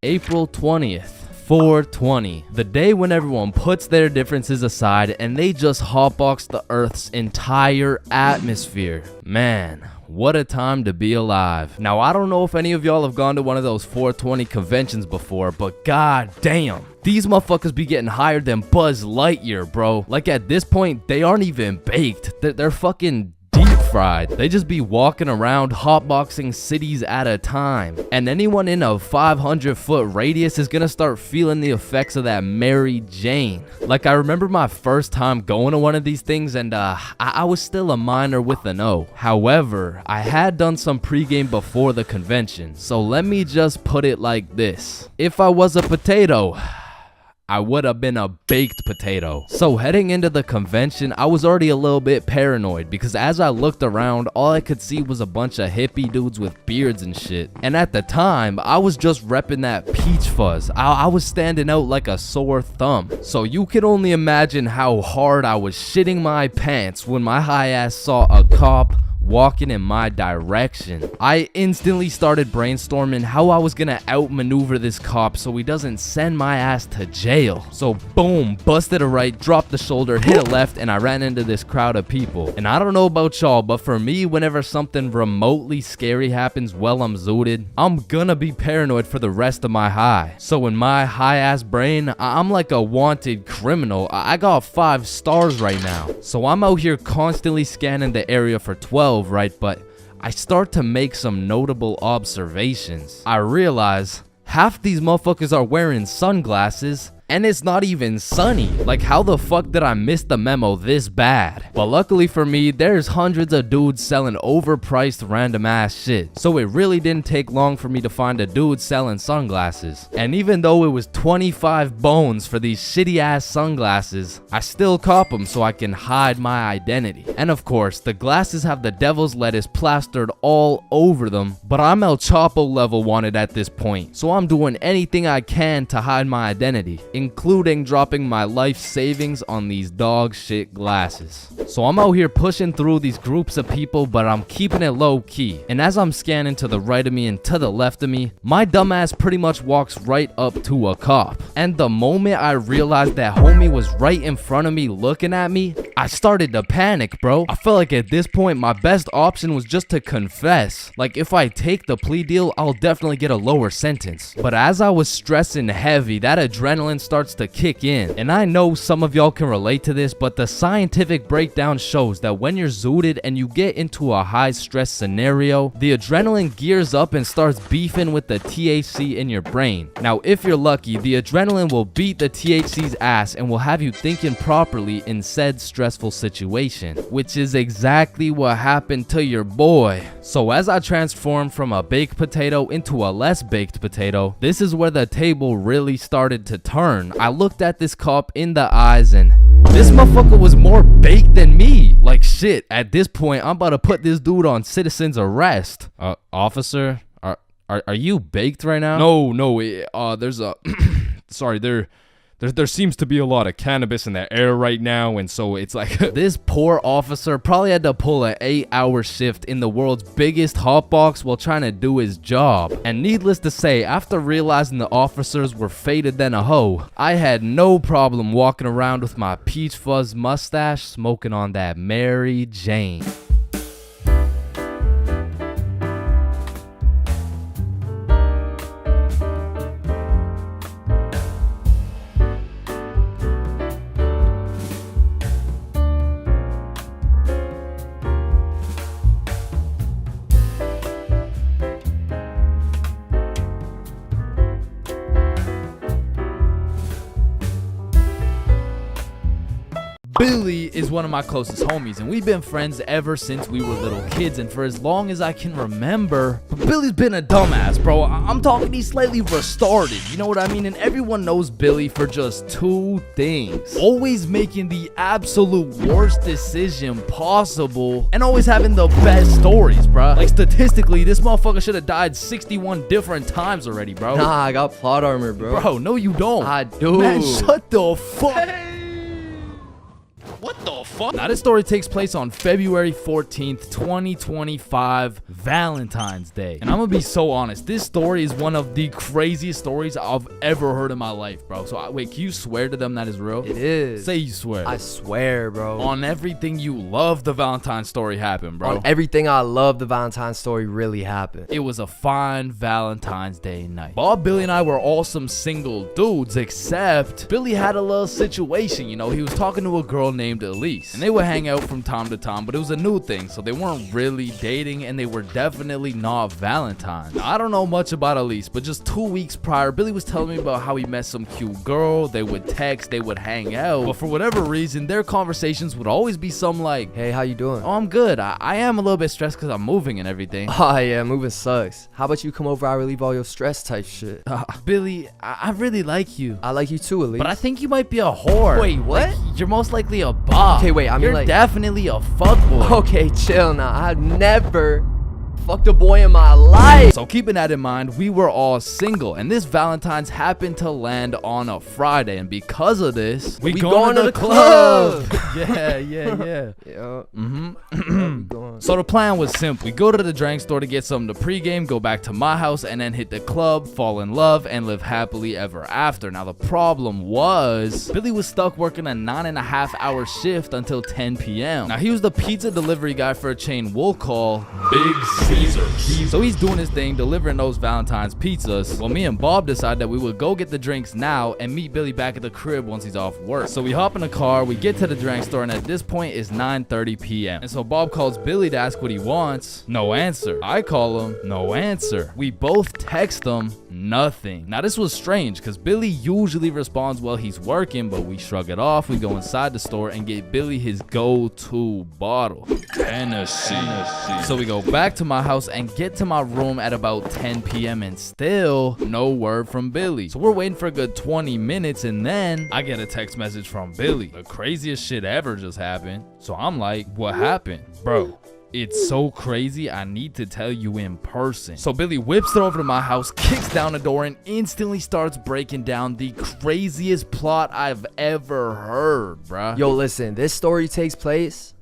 April 20th, 420, the day when everyone puts their differences aside and they just hotbox the Earth's entire atmosphere. Man, what a time to be alive. Now, I don't know if any of y'all have gone to one of those 420 conventions before, but god damn, these motherfuckers be getting higher than Buzz Lightyear, bro. Like at this point, they aren't even baked. They're fucking deep fried. They just be walking around hotboxing cities at a time. And anyone in a 500-foot radius is gonna start feeling the effects of that Mary Jane. Like I remember my first time going to one of these things and I was still a minor with an O. However, I had done some pregame before the convention. So let me just put it like this. If I was a potato, I would have been a baked potato. So heading into the convention, I was already a little bit paranoid because as I looked around, all I could see was a bunch of hippie dudes with beards and shit. And at the time, I was just repping that peach fuzz. I was standing out like a sore thumb. So you can only imagine how hard I was shitting my pants when my high ass saw a cop walking in my direction. I instantly started brainstorming how I was gonna outmaneuver this cop so he doesn't send my ass to jail. So boom, busted a right, dropped the shoulder, hit a left, and I ran into this crowd of people. And I don't know about y'all, but for me, whenever something remotely scary happens while I'm zooted, I'm gonna be paranoid for the rest of my high. So in my high ass brain, I'm like a wanted criminal. I got 5 stars right now. So I'm out here constantly scanning the area for 12, right? But I start to make some notable observations. I realize half these motherfuckers are wearing sunglasses, and it's not even sunny. Like, how the fuck did I miss the memo this bad? But luckily for me, there's hundreds of dudes selling overpriced random ass shit. So it really didn't take long for me to find a dude selling sunglasses. And even though it was 25 bones for these shitty ass sunglasses, I still cop them so I can hide my identity. And of course, the glasses have the devil's lettuce plastered all over them, but I'm El Chapo level wanted at this point. So I'm doing anything I can to hide my identity, including dropping my life savings on these dog shit glasses. So I'm out here pushing through these groups of people, but I'm keeping it low key. And as I'm scanning to the right of me and to the left of me, my dumbass pretty much walks right up to a cop. And the moment I realized that homie was right in front of me looking at me, I started to panic, bro. I felt like at this point, my best option was just to confess. Like, if I take the plea deal, I'll definitely get a lower sentence. But as I was stressing heavy, that adrenaline starts to kick in. And I know some of y'all can relate to this, but the scientific breakdown shows that when you're zooted and you get into a high stress scenario, the adrenaline gears up and starts beefing with the THC in your brain. Now, if you're lucky, the adrenaline will beat the THC's ass and will have you thinking properly in said stressful situation, which is exactly what happened to your boy. So as I transformed from a baked potato into a less baked potato, this is where the table really started to turn. I looked at this cop in the eyes and this motherfucker was more baked than me. Like shit, at this point, I'm about to put this dude on citizen's arrest. Officer, are you baked right now? No, there's a sorry, there seems to be a lot of cannabis in the air right now, and so it's like this poor officer probably had to pull an 8-hour shift in the world's biggest hotbox while trying to do his job. And needless to say, after realizing the officers were faded than a hoe, I had no problem walking around with my peach fuzz mustache smoking on that Mary Jane. Billy is one of my closest homies, and we've been friends ever since we were little kids, and for as long as I can remember. But Billy's been a dumbass, bro. I'm talking he's slightly retarded, you know what I mean? And everyone knows Billy for just 2 things: always making the absolute worst decision possible, and always having the best stories, bro. Like, statistically, this motherfucker should have died 61 different times already, bro. Nah, I got plot armor, bro. Bro, no you don't. I do. Man, shut the fuck. What the fuck? Now, this story takes place on February 14th, 2025, Valentine's Day. And I'm gonna be so honest, this story is one of the craziest stories I've ever heard in my life, bro. So, wait, can you swear to them that is real? It is. Say you swear. I swear, bro. On everything you love, the Valentine's story happened, bro. On everything I love, the Valentine's story really happened. It was a fine Valentine's Day night. Bob, Billy, and I were all some single dudes, except Billy had a little situation, you know. He was talking to a girl named Elise, and they would hang out from time to time, but it was a new thing, so they weren't really dating, and they were definitely not Valentine's. Now, I don't know much about Elise, but just 2 weeks prior, Billy was telling me about how he met some cute girl. They would text, they would hang out, but for whatever reason, their conversations would always be some like, hey, how you doing? Oh, I'm good. I am a little bit stressed because I'm moving and everything. Oh yeah, moving sucks. How about you come over, I relieve all your stress type shit? Billy, I really like you. I like you too, Elise. But I think you might be a whore. Wait, what? Like, you're most likely a bop. Okay, wait, I mean, you're like, definitely a fuckboy. Okay, chill now. I've never Fuck the boy in my life. So keeping that in mind, we were all single, and this Valentine's happened to land on a Friday, and because of this, we going to the club. Yeah. Yeah. So the plan was simple. We go to the drink store to get something to pregame, go back to my house, and then hit the club, fall in love, and live happily ever after. Now the problem was, Billy was stuck working a 9.5-hour shift until 10 p.m. Now he was the pizza delivery guy for a chain we'll call Big Caesars. So he's doing his thing, delivering those Valentine's pizzas. Well, me and Bob decided that we would go get the drinks now and meet Billy back at the crib once he's off work. So we hop in the car, we get to the drink store, and at this point it's 9:30 p.m. And so Bob calls Billy to ask what he wants. No answer. I call him. No answer. We both text him. Nothing. Now this was strange because Billy usually responds while he's working, but we shrug it off. We go inside the store and get Billy his go-to bottle, Hennessy. So we go back to my house and get to my room at about 10 p.m. and still no word from Billy. So we're waiting for a good 20 minutes and then I get a text message from Billy. The craziest shit ever just happened. So I'm like, what happened? Bro, it's so crazy, I need to tell you in person. So Billy whips it over to my house, kicks down the door, and instantly starts breaking down the craziest plot I've ever heard, bruh. Yo, listen, this story takes place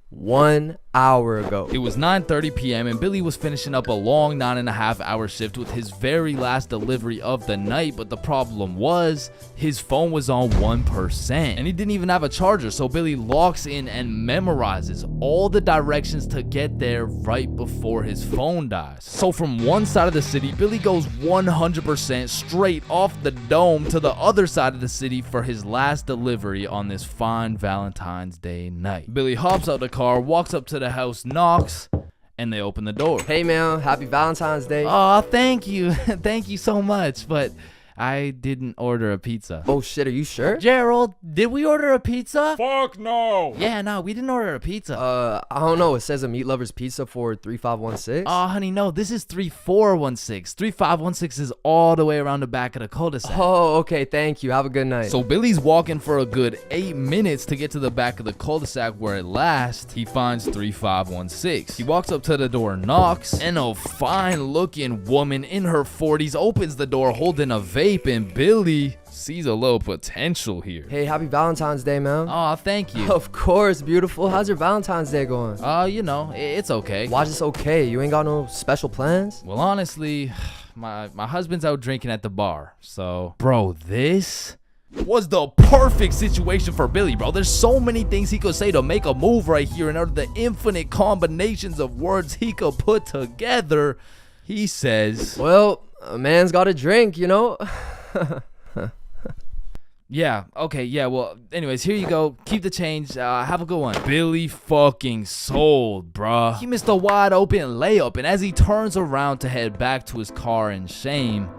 1 hour ago. It was 9:30 p.m. and Billy was finishing up a long 9.5-hour shift with his very last delivery of the night, but the problem was his phone was on 1% and he didn't even have a charger. So Billy locks in and memorizes all the directions to get there right before his phone dies. So from one side of the city, Billy goes 100% straight off the dome to the other side of the city for his last delivery on this fine Valentine's Day night. Billy hops out the car, walks up to the house, knocks, and they open the door. Hey man, happy Valentine's Day. Oh, thank you. Thank you so much, but I didn't order a pizza. Oh shit, are you sure? Gerald, did we order a pizza? Fuck no. Yeah, no, we didn't order a pizza. I don't know. It says a meat lover's pizza for 3516. Oh, honey, no, this is 3416. 3516 is all the way around the back of the cul-de-sac. Oh, okay, thank you. Have a good night. So Billy's walking for a good 8 minutes to get to the back of the cul-de-sac where at last he finds 3516. He walks up to the door, knocks, and a fine-looking woman in her 40s opens the door holding a vape, and Billy sees a little potential here. Hey, happy Valentine's Day, man. Oh, thank you. Of course, beautiful. How's your Valentine's Day going? You know, it's okay. Why's this okay? You ain't got no special plans? Well, honestly, my husband's out drinking at the bar, so... Bro, this was the perfect situation for Billy, bro. There's so many things he could say to make a move right here, and out of the infinite combinations of words he could put together, he says, well, a man's got a drink, you know? Yeah, okay, yeah, well, anyways, here you go. Keep the change. Have a good one. Billy fucking sold, bruh. He missed a wide open layup, and as he turns around to head back to his car in shame,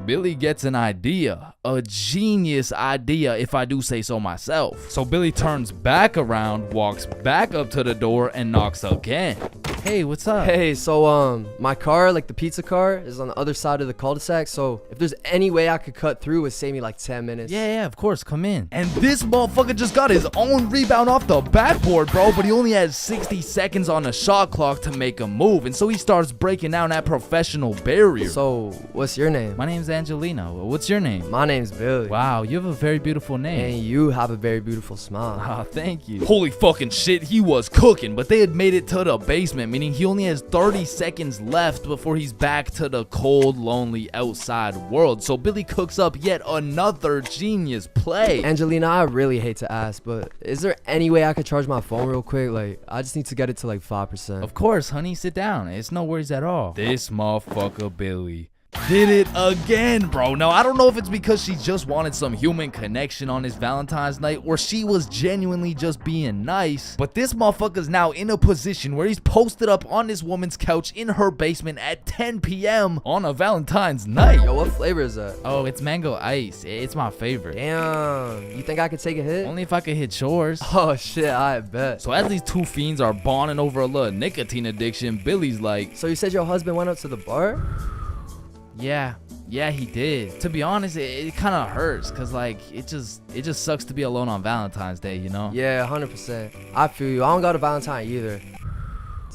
Billy gets an idea. A genius idea, if I do say so myself. So Billy turns back around, walks back up to the door, and knocks again. Hey, what's up? Hey, so my car, like the pizza car, is on the other side of the cul-de-sac, so if there's any way I could cut through, it would save me like 10 minutes. Yeah, of course, come in. And this motherfucker just got his own rebound off the backboard, bro, but he only has 60 seconds on the shot clock to make a move, and so he starts breaking down that professional barrier. So, what's your name? My name's Angelina. What's your name? My name's Billy. Wow, you have a very beautiful name. And you have a very beautiful smile. Ah, thank you. Holy fucking shit, he was cooking, but they had made it to the basement, meaning he only has 30 seconds left before he's back to the cold, lonely outside world. So Billy cooks up yet another genius play. Angelina, I really hate to ask, but is there any way I could charge my phone real quick? Like, I just need to get it to like 5%. Of course, honey, sit down. It's no worries at all. This motherfucker Billy did it again, bro. Now, I don't know if it's because she just wanted some human connection on his Valentine's night or she was genuinely just being nice, but this motherfucker's now in a position where he's posted up on this woman's couch in her basement at 10 p.m. on a Valentine's night. Yo, what flavor is that? Oh, it's mango ice. It's my favorite. Damn. You think I could take a hit? Only if I could hit yours. Oh, shit, I bet. So as these two fiends are bonding over a little nicotine addiction, Billy's like, so you said your husband went up to the bar? Yeah, he did. To be honest, it kind of hurts because like it just sucks to be alone on Valentine's Day, you know? Yeah, 100%. I feel you. I don't got a Valentine either.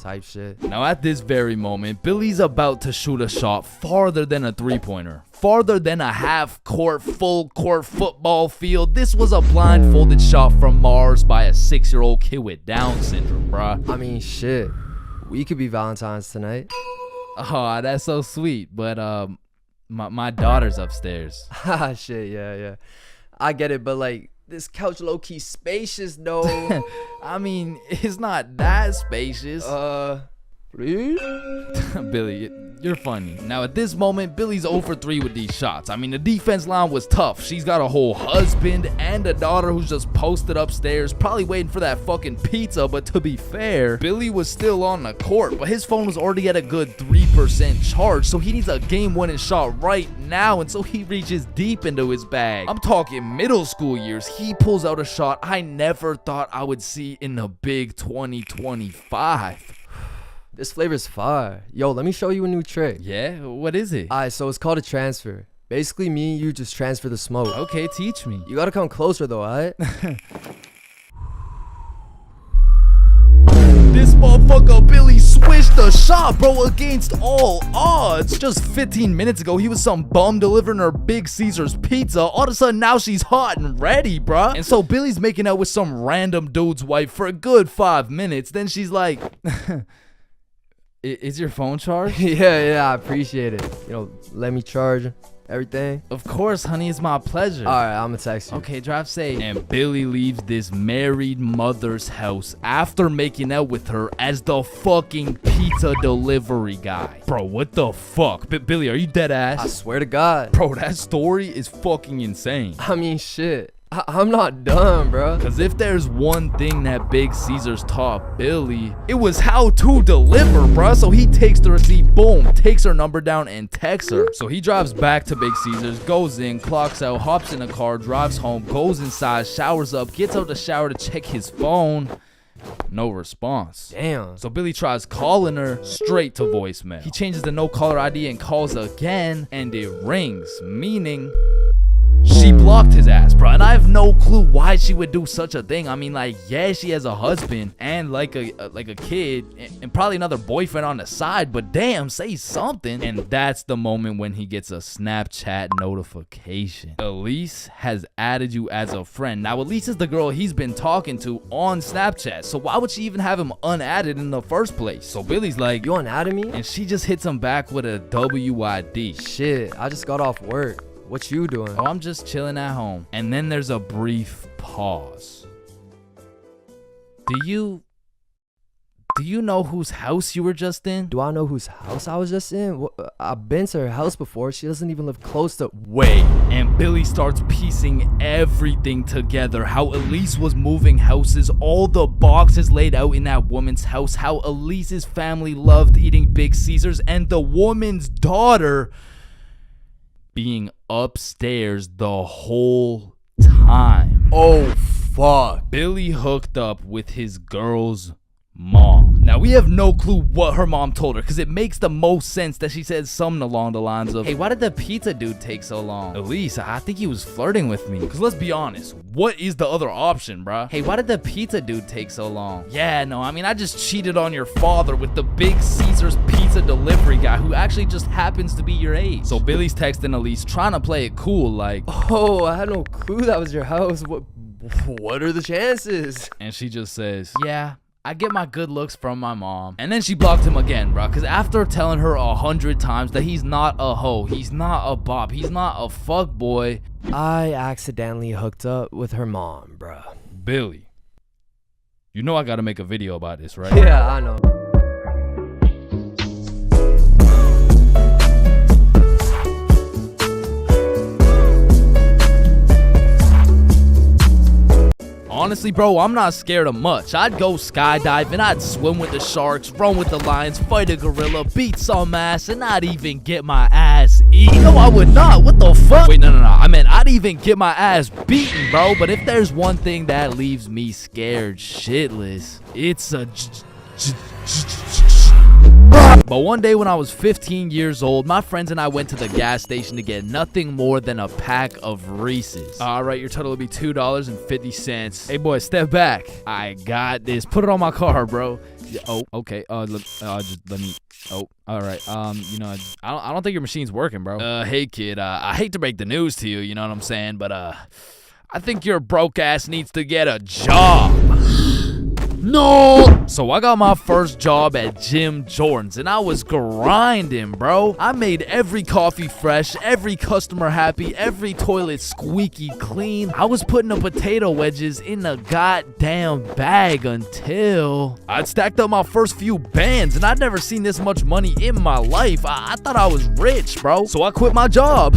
type shit. Now at this very moment, Billy's about to shoot a shot farther than a three-pointer. Farther than a half-court, full-court football field. This was a blindfolded shot from Mars by a 6-year-old kid with Down syndrome, bruh. I mean, shit. We could be Valentine's tonight. Oh, that's so sweet. But, my daughter's upstairs. Ha, shit, yeah. I get it, but like, this couch low-key spacious, though. I mean, it's not that spacious. Please? Billy, you're funny. Now at this moment, Billy's 0 for 3 with these shots. I mean, the defense line was tough. She's got a whole husband and a daughter who's just posted upstairs, probably waiting for that fucking pizza. But to be fair, Billy was still on the court, but his phone was already at a good 3% charge, so he needs a game-winning shot right now, and so he reaches deep into his bag. I'm talking middle school years. He pulls out a shot I never thought I would see in the big 2025. This flavor's fire. Yo, let me show you a new trick. Yeah? What is it? Alright, so it's called a transfer. Basically, me and you just transfer the smoke. Okay, teach me. You gotta come closer though, alright? This motherfucker Billy switched the shot, bro, against all odds. Just 15 minutes ago, he was some bum delivering her Big Caesar's pizza. All of a sudden, now she's hot and ready, bruh. And so Billy's making out with some random dude's wife for a good 5 minutes. Then she's like... Is your phone charged? Yeah, I appreciate it. You know, let me charge everything. Of course, honey, it's my pleasure. Alright, I'm gonna text you. Okay, drive safe. And Billy leaves this married mother's house after making out with her as the fucking pizza delivery guy. Bro, what the fuck? Billy, are you dead ass? I swear to God. Bro, that story is fucking insane. I mean, shit. I'm not done, bro. Because if there's one thing that Big Caesar's taught Billy, it was how to deliver, bro. So he takes the receipt, boom, takes her number down and texts her. So he drives back to Big Caesar's, goes in, clocks out, hops in a car, drives home, goes inside, showers up, gets out the shower to check his phone. No response. Damn. So Billy tries calling her, straight to voicemail. He changes the no caller ID and calls again, and it rings, meaning... she blocked his ass, bro, and I have no clue why she would do such a thing. I mean, like, yeah, she has a husband and like a kid and probably another boyfriend on the side, but damn, say something. And that's the moment when he gets a Snapchat notification. Elise has added you as a friend. Now, Elise is the girl he's been talking to on Snapchat, so why would she even have him unadded in the first place? So Billy's like, you unadded me? And she just hits him back with a WID. Shit, I just got off work. What you doing? Oh, I'm just chilling at home. And then there's a brief pause. Do you know whose house you were just in? Do I know whose house I was just in? I've been to her house before. She doesn't even live close to... Wait. And Billy starts piecing everything together. How Elise was moving houses, all the boxes laid out in that woman's house, how Elise's family loved eating Big Caesars, and the woman's daughter... being upstairs the whole time. Oh, fuck. Billy hooked up with his girl's mom. Now, we have no clue what her mom told her, because it makes the most sense that she said something along the lines of, hey, why did the pizza dude take so long? Elise, I think he was flirting with me. Because let's be honest, what is the other option, bruh? Hey, why did the pizza dude take so long? Yeah, no, I mean, I just cheated on your father with the Big Caesar's pizza delivery guy who actually just happens to be your age. So Billy's texting Elise, trying to play it cool, like, oh, I had no clue that was your house. What are the chances? And she just says, yeah, I get my good looks from my mom. And then she blocked him again, bro. Because after telling her 100 times that he's not a hoe, he's not a bop, he's not a fuck boy, I accidentally hooked up with her mom, bro. Billy, you know I gotta make a video about this, right? Yeah, I know. Honestly, bro, I'm not scared of much. I'd go skydiving, I'd swim with the sharks, run with the lions, fight a gorilla, beat some ass, and not even get my ass eaten. No, I would not. What the fuck? Wait, no. I meant I'd even get my ass beaten, bro. But if there's one thing that leaves me scared shitless, it's a... But one day when I was 15 years old, my friends and I went to the gas station to get nothing more than a pack of Reese's. Alright, your total will be $2.50. Hey boy, step back. I got this. Put it on my car, bro. Oh, okay. Just let me. Oh, all right. I don't think your machine's working, bro. Hey, kid. I hate to break the news to you. You know what I'm saying? But I think your broke ass needs to get a job. No! So I got my first job at Jim Jordan's, and I was grinding, bro. I made every coffee fresh, every customer happy, every toilet squeaky clean. I was putting the potato wedges in a goddamn bag until I'd stacked up my first few bands, and I'd never seen this much money in my life. I thought I was rich, bro. So I quit my job.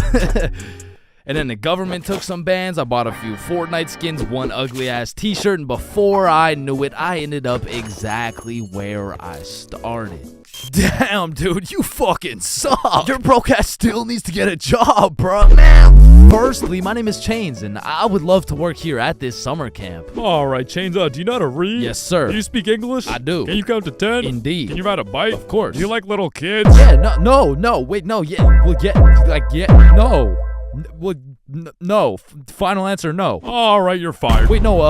And then the government took some bands. I bought a few Fortnite skins, one ugly ass t-shirt, and before I knew it, I ended up exactly where I started. Damn, dude, you fucking suck. Your broke ass still needs to get a job, bro. Man, firstly, my name is Chains, and I would love to work here at this summer camp. All right, Chains, do you know how to read? Yes, sir. Do you speak English? I do. Can you count to 10? Indeed. Can you ride a bike? Of course. Do you like little kids? Yeah, no, wait, no, yeah, well, yeah, like, yeah, no. Well, no. Final answer, no. All right, you're fired. Wait, no,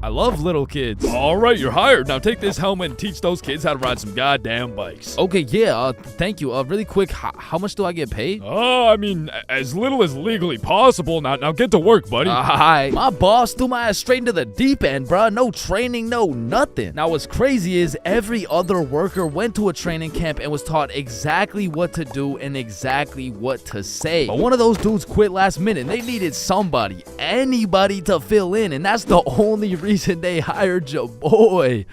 I love little kids. All right, you're hired. Now take this helmet and teach those kids how to ride some goddamn bikes. Okay, yeah, thank you. Really quick, how much do I get paid? I mean, as little as legally possible. Now get to work, buddy. Hi. My boss threw my ass straight into the deep end, bruh. No training, no nothing. Now, what's crazy is every other worker went to a training camp and was taught exactly what to do and exactly what to say. But one of those dudes quit last minute, and they needed somebody, anybody to fill in, and that's the only reason they hired your boy.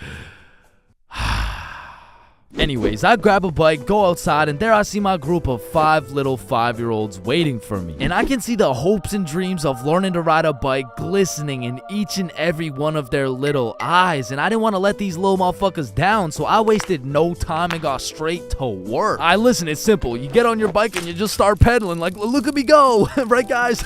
Anyways, I grab a bike, go outside, and there I see my group of 5 little 5-year-olds waiting for me. And I can see the hopes and dreams of learning to ride a bike glistening in each and every one of their little eyes. And I didn't want to let these little motherfuckers down, so I wasted no time and got straight to work. Listen, it's simple. You get on your bike and you just start pedaling like, look at me go. Right, guys?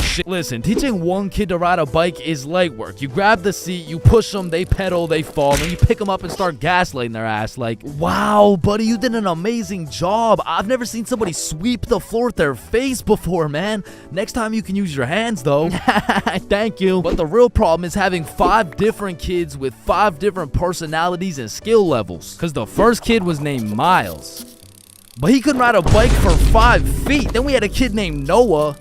Shit. Listen, teaching one kid to ride a bike is legwork. You grab the seat, you push them, they pedal, they fall, and you pick them up and start gaslighting their ass like, wow, buddy, you did an amazing job. I've never seen somebody sweep the floor with their face before, man. Next time you can use your hands, though. Thank you. But the real problem is having 5 different kids with 5 different personalities and skill levels. Because the first kid was named Miles, but he couldn't ride a bike for 5 feet. Then we had a kid named Noah,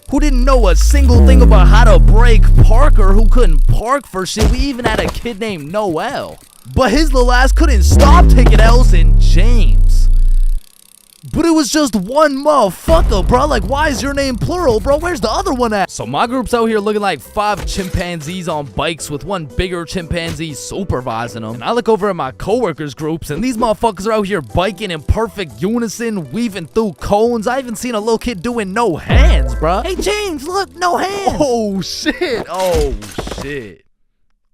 who didn't know a single thing about how to brake. Parker, who couldn't park for shit. We even had a kid named Noel, but his little ass couldn't stop taking L's. And James, but it was just one motherfucker, bro. Like, why is your name plural, bro? Where's the other one at? So my group's out here looking like 5 chimpanzees on bikes with one bigger chimpanzee supervising them. And I look over at my coworkers' groups, and these motherfuckers are out here biking in perfect unison, weaving through cones. I even seen a little kid doing no hands, bro. Hey, James, look, no hands. Oh, shit. Oh, shit.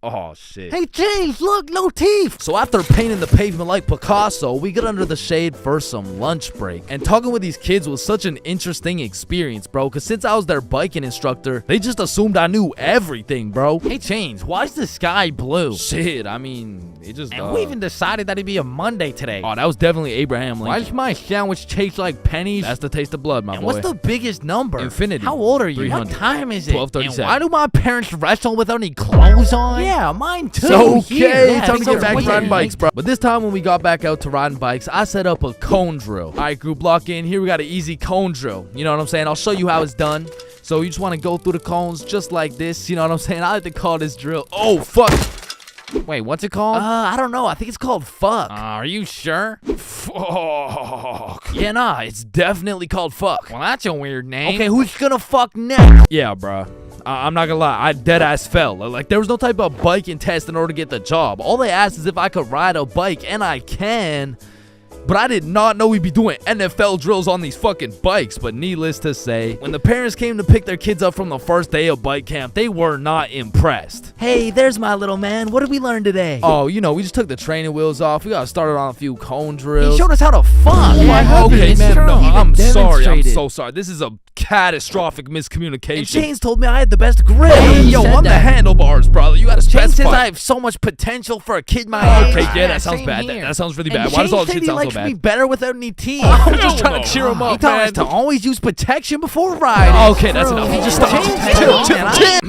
Oh, shit. Hey, James, look, no teeth. So after painting the pavement like Picasso, we get under the shade for some lunch break. And talking with these kids was such an interesting experience, bro, because since I was their biking instructor, they just assumed I knew everything, bro. Hey, Chains, why is the sky blue? Shit, I mean, it just... And we even decided that it'd be a Monday today. Oh, that was definitely Abraham Lincoln. Why does my sandwich taste like pennies? That's the taste of blood, my boy. What's the biggest number? Infinity. How old are you? 300. What time is it? 12:37. And why do my parents wrestle without any clothes on? Yeah, mine too. Okay, time to get back to riding bikes, bro. But this time when we got back out to riding bikes, I set up a cone drill. All right, group, lock in. Here we got an easy cone drill. You know what I'm saying? I'll show you how it's done. So you just want to go through the cones just like this. You know what I'm saying? I like to call this drill. Oh, fuck. Wait, what's it called? I don't know. I think it's called fuck. Are you sure? Fuck. Yeah, nah, it's definitely called fuck. Well, that's a weird name. Okay, who's gonna fuck next? Yeah, bruh. I'm not gonna lie, I deadass fell. Like, there was no type of biking test in order to get the job. All they asked is if I could ride a bike, and I can. But I did not know we'd be doing NFL drills on these fucking bikes. But needless to say, when the parents came to pick their kids up from the first day of bike camp, they were not impressed. Hey, there's my little man. What did we learn today? Oh, you know, we just took the training wheels off. We got started on a few cone drills. He showed us how to fuck. Yeah, okay, man, no, I'm sorry. I'm so sorry. This is a catastrophic miscommunication. And Chains told me I had the best grip. Hey, yo, I'm the handlebars, brother. You gotta Chains specify. says I have so much potential for a kid my age. Okay, yeah, that sounds bad. That sounds really bad. Why does all this shit sound so bad? Me better without any teeth. I'm just trying to cheer him up, He taught us man. to always use protection before riding. Okay, that's enough. Just stop. Chill.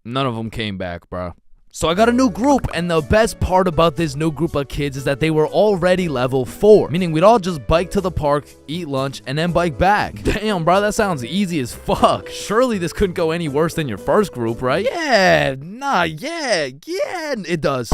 None of them came back, bro. So I got a new group, and the best part about this new group of kids is that they were already level 4, meaning we'd all just bike to the park, eat lunch, and then bike back. Damn, bro, that sounds easy as fuck. Surely this couldn't go any worse than your first group, right? Yeah, it does.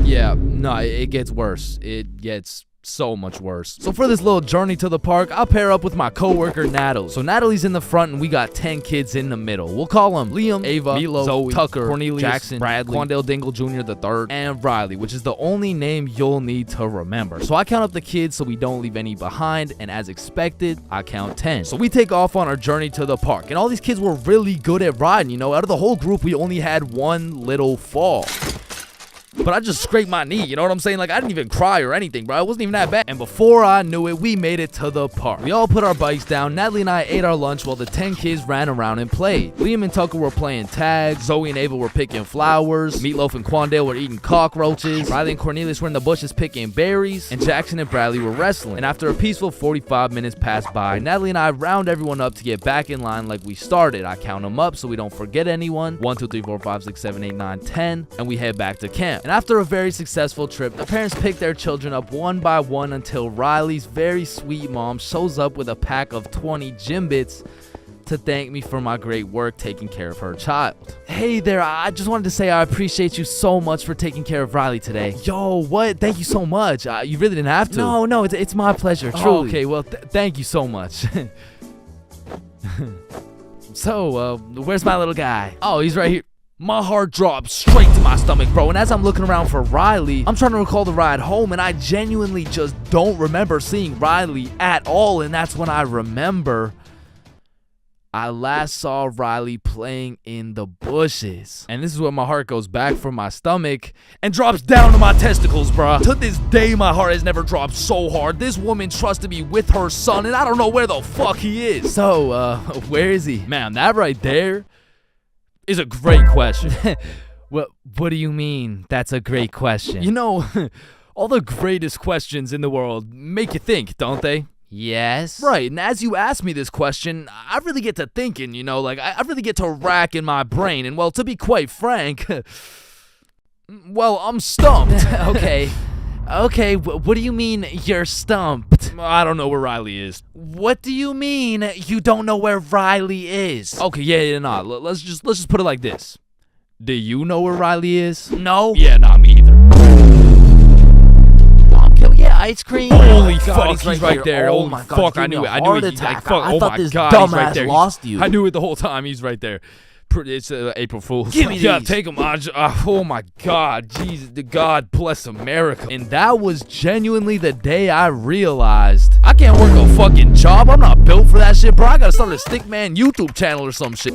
Yeah, no, it gets worse. It gets so much worse. So for this little journey to the park, I'll pair up with my coworker Natalie. So Natalie's in the front and we got 10 kids in the middle. We'll call them Liam, Ava, Milo, Zoe, Tucker, Cornelius, Jackson, Bradley, Quandale Dingle Jr. the third, and Riley, which is the only name you'll need to remember. So I count up the kids so we don't leave any behind, and as expected, I count 10. So we take off on our journey to the park, and all these kids were really good at riding, you know. Out of the whole group, we only had one little fall. But I just scraped my knee, you know what I'm saying? Like, I didn't even cry or anything, bro. It wasn't even that bad. And before I knew it, we made it to the park. We all put our bikes down. Natalie and I ate our lunch while the 10 kids ran around and played. Liam and Tucker were playing tag. Zoe and Ava were picking flowers. Meatloaf and Quandale were eating cockroaches. Riley and Cornelius were in the bushes picking berries. And Jackson and Bradley were wrestling. And after a peaceful 45 minutes passed by, Natalie and I round everyone up to get back in line like we started. I count them up so we don't forget anyone. 1, 2, 3, 4, 5, 6, 7, 8, 9, 10. And we head back to camp. And after a very successful trip, the parents pick their children up one by one until Riley's very sweet mom shows up with a pack of 20 gym bits to thank me for my great work taking care of her child. Hey there, I just wanted to say I appreciate you so much for taking care of Riley today. Yo, what? Thank you so much. You really didn't have to. No, it's my pleasure, truly. Oh, okay, well, thank you so much. So, where's my little guy? Oh, he's right here. My heart drops straight to my stomach, bro. And as I'm looking around for Riley, I'm trying to recall the ride home, and I genuinely just don't remember seeing Riley at all. And that's when I remember I last saw Riley playing in the bushes. And this is when my heart goes back from my stomach and drops down to my testicles, bro. To this day, my heart has never dropped so hard. This woman trusted me with her son, and I don't know where the fuck he is. So, where is he? Man, that right there is a great question. What do you mean that's a great question? You know, all the greatest questions in the world make you think, don't they? Yes. Right, and as you ask me this question, I really get to thinking, you know, like I really get to rack in my brain, and well, to be quite frank, well, I'm stumped. Okay, what do you mean you're stumped? I don't know where Riley is. What do you mean you don't know where Riley is? Okay, yeah, nah. Let's just put it like this. Do you know where Riley is? No. Yeah, nah, me either. Can we get ice cream? Holy fuck, he's right there. Oh my god, fuck, I knew it. I knew it. Like, fuck, oh my god, he's right there. Lost you. I knew it the whole time. He's right there. It's April Fool's. Give me these. Yeah, take them. Oh my God, Jesus, God bless America. And that was genuinely the day I realized I can't work a fucking job. I'm not built for that shit, bro. I gotta start a Stickman YouTube channel or some shit.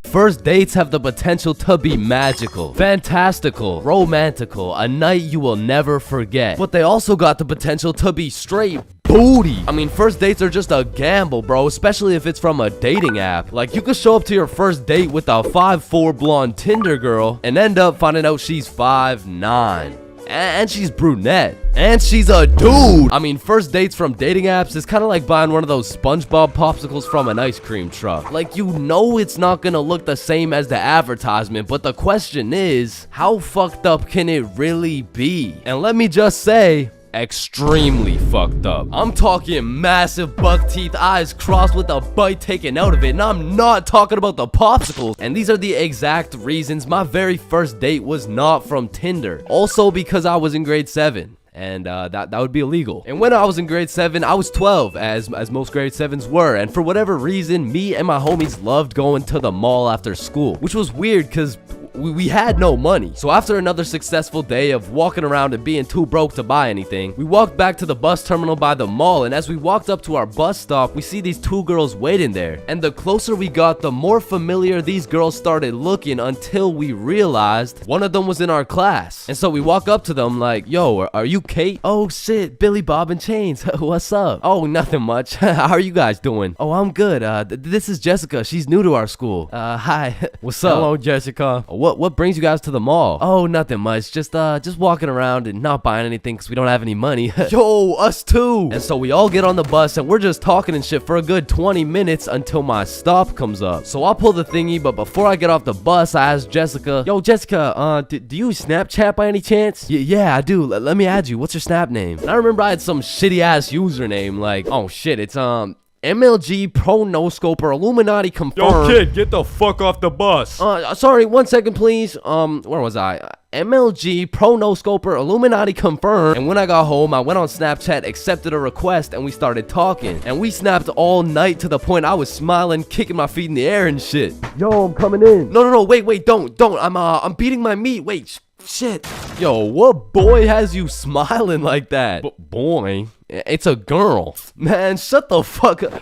First dates have the potential to be magical, fantastical, romantical, a night you will never forget. But they also got the potential to be straight booty. I mean, first dates are just a gamble, bro, especially if it's from a dating app. Like, you could show up to your first date with a 5'4" blonde Tinder girl and end up finding out she's 5'9". And she's brunette. And she's a dude. I mean, first dates from dating apps is kind of like buying one of those SpongeBob popsicles from an ice cream truck. Like, you know it's not gonna look the same as the advertisement, but the question is, how fucked up can it really be? And let me just say, extremely fucked up. I'm talking massive buck teeth, eyes crossed with a bite taken out of it, and I'm not talking about the popsicles. And these are the exact reasons my very first date was not from Tinder. Also because I was in grade 7. And that would be illegal. And when I was in grade 7, I was 12, as most grade 7s were. And for whatever reason, me and my homies loved going to the mall after school, which was weird because we had no money. So after another successful day of walking around and being too broke to buy anything, we walked back to the bus terminal by the mall, and as we walked up to our bus stop, we see these two girls waiting there. And the closer we got, the more familiar these girls started looking, until we realized one of them was in our class. And so we walk up to them like, yo, are you Kate? Oh shit, Billy Bob and Chains. What's up? Oh, nothing much. How are you guys doing? Oh, I'm good. This is Jessica. She's new to our school. Hi. What's up? Hello, Jessica. what brings you guys to the mall? Oh, nothing much. Just walking around and not buying anything because we don't have any money. Yo, us too. And so we all get on the bus and we're just talking and shit for a good 20 minutes until my stop comes up. So I'll pull the thingy, but before I get off the bus, I ask Jessica, yo, Jessica, do you Snapchat by any chance? Yeah, I do. Let me add you. What's your Snap name? And I remember I had some shitty ass username like, oh shit, it's MLG Pro No Scoper Illuminati confirmed. Yo, kid, get the fuck off the bus. Sorry, 1 second, please. Where was I? MLG Pro No Scoper Illuminati confirmed. And when I got home, I went on Snapchat, accepted a request, and we started talking. And we snapped all night to the point I was smiling, kicking my feet in the air and shit. Yo, I'm coming in. No, wait, don't. I'm beating my meat. Wait, shit. Yo, what boy has you smiling like that? Boy, it's a girl. Man, shut the fuck up.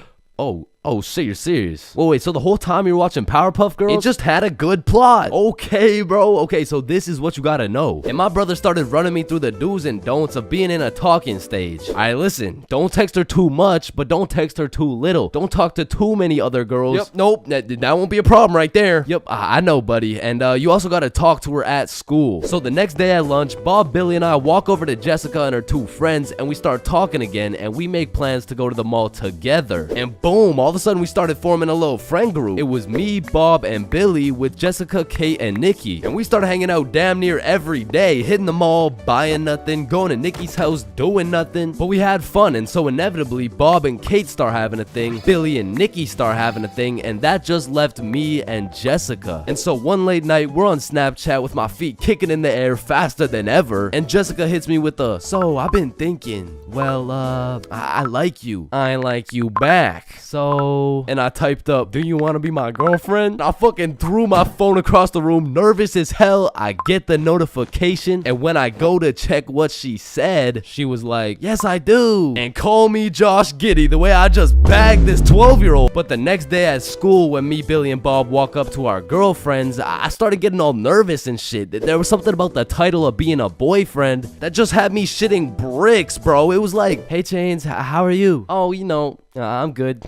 Oh, shit, you're serious. Wait, so the whole time you were watching Powerpuff Girls? It just had a good plot. Okay, bro. Okay, so this is what you gotta know. And my brother started running me through the do's and don'ts of being in a talking stage. Alright, listen. Don't text her too much, but don't text her too little. Don't talk to too many other girls. Yep, nope. That won't be a problem right there. Yep, I know, buddy. And you also gotta talk to her at school. So the next day at lunch, Bob, Billy, and I walk over to Jessica and her two friends, and we start talking again, and we make plans to go to the mall together. And boom, all of a sudden we started forming a little friend group. It was me, Bob, and Billy with Jessica, Kate, and Nikki. And we started hanging out damn near every day, hitting the mall, buying nothing, going to Nikki's house, doing nothing. But we had fun, and so inevitably, Bob and Kate start having a thing, Billy and Nikki start having a thing, and that just left me and Jessica. And so one late night, we're on Snapchat with my feet kicking in the air faster than ever, and Jessica hits me with a, so I've been thinking, well, I like you. I like you back. So, and I typed up, do you want to be my girlfriend? I fucking threw my phone across the room, nervous as hell. I get the notification, and when I go to check what she said, she was like, yes, I do. And call me Josh Giddy, the way I just bagged this 12-year-old. But the next day at school, when me, Billy, and Bob walk up to our girlfriends, I started getting all nervous and shit. There was something about the title of being a boyfriend that just had me shitting bricks, bro. It was like, hey, Chains, how are you? Oh, you know, I'm good.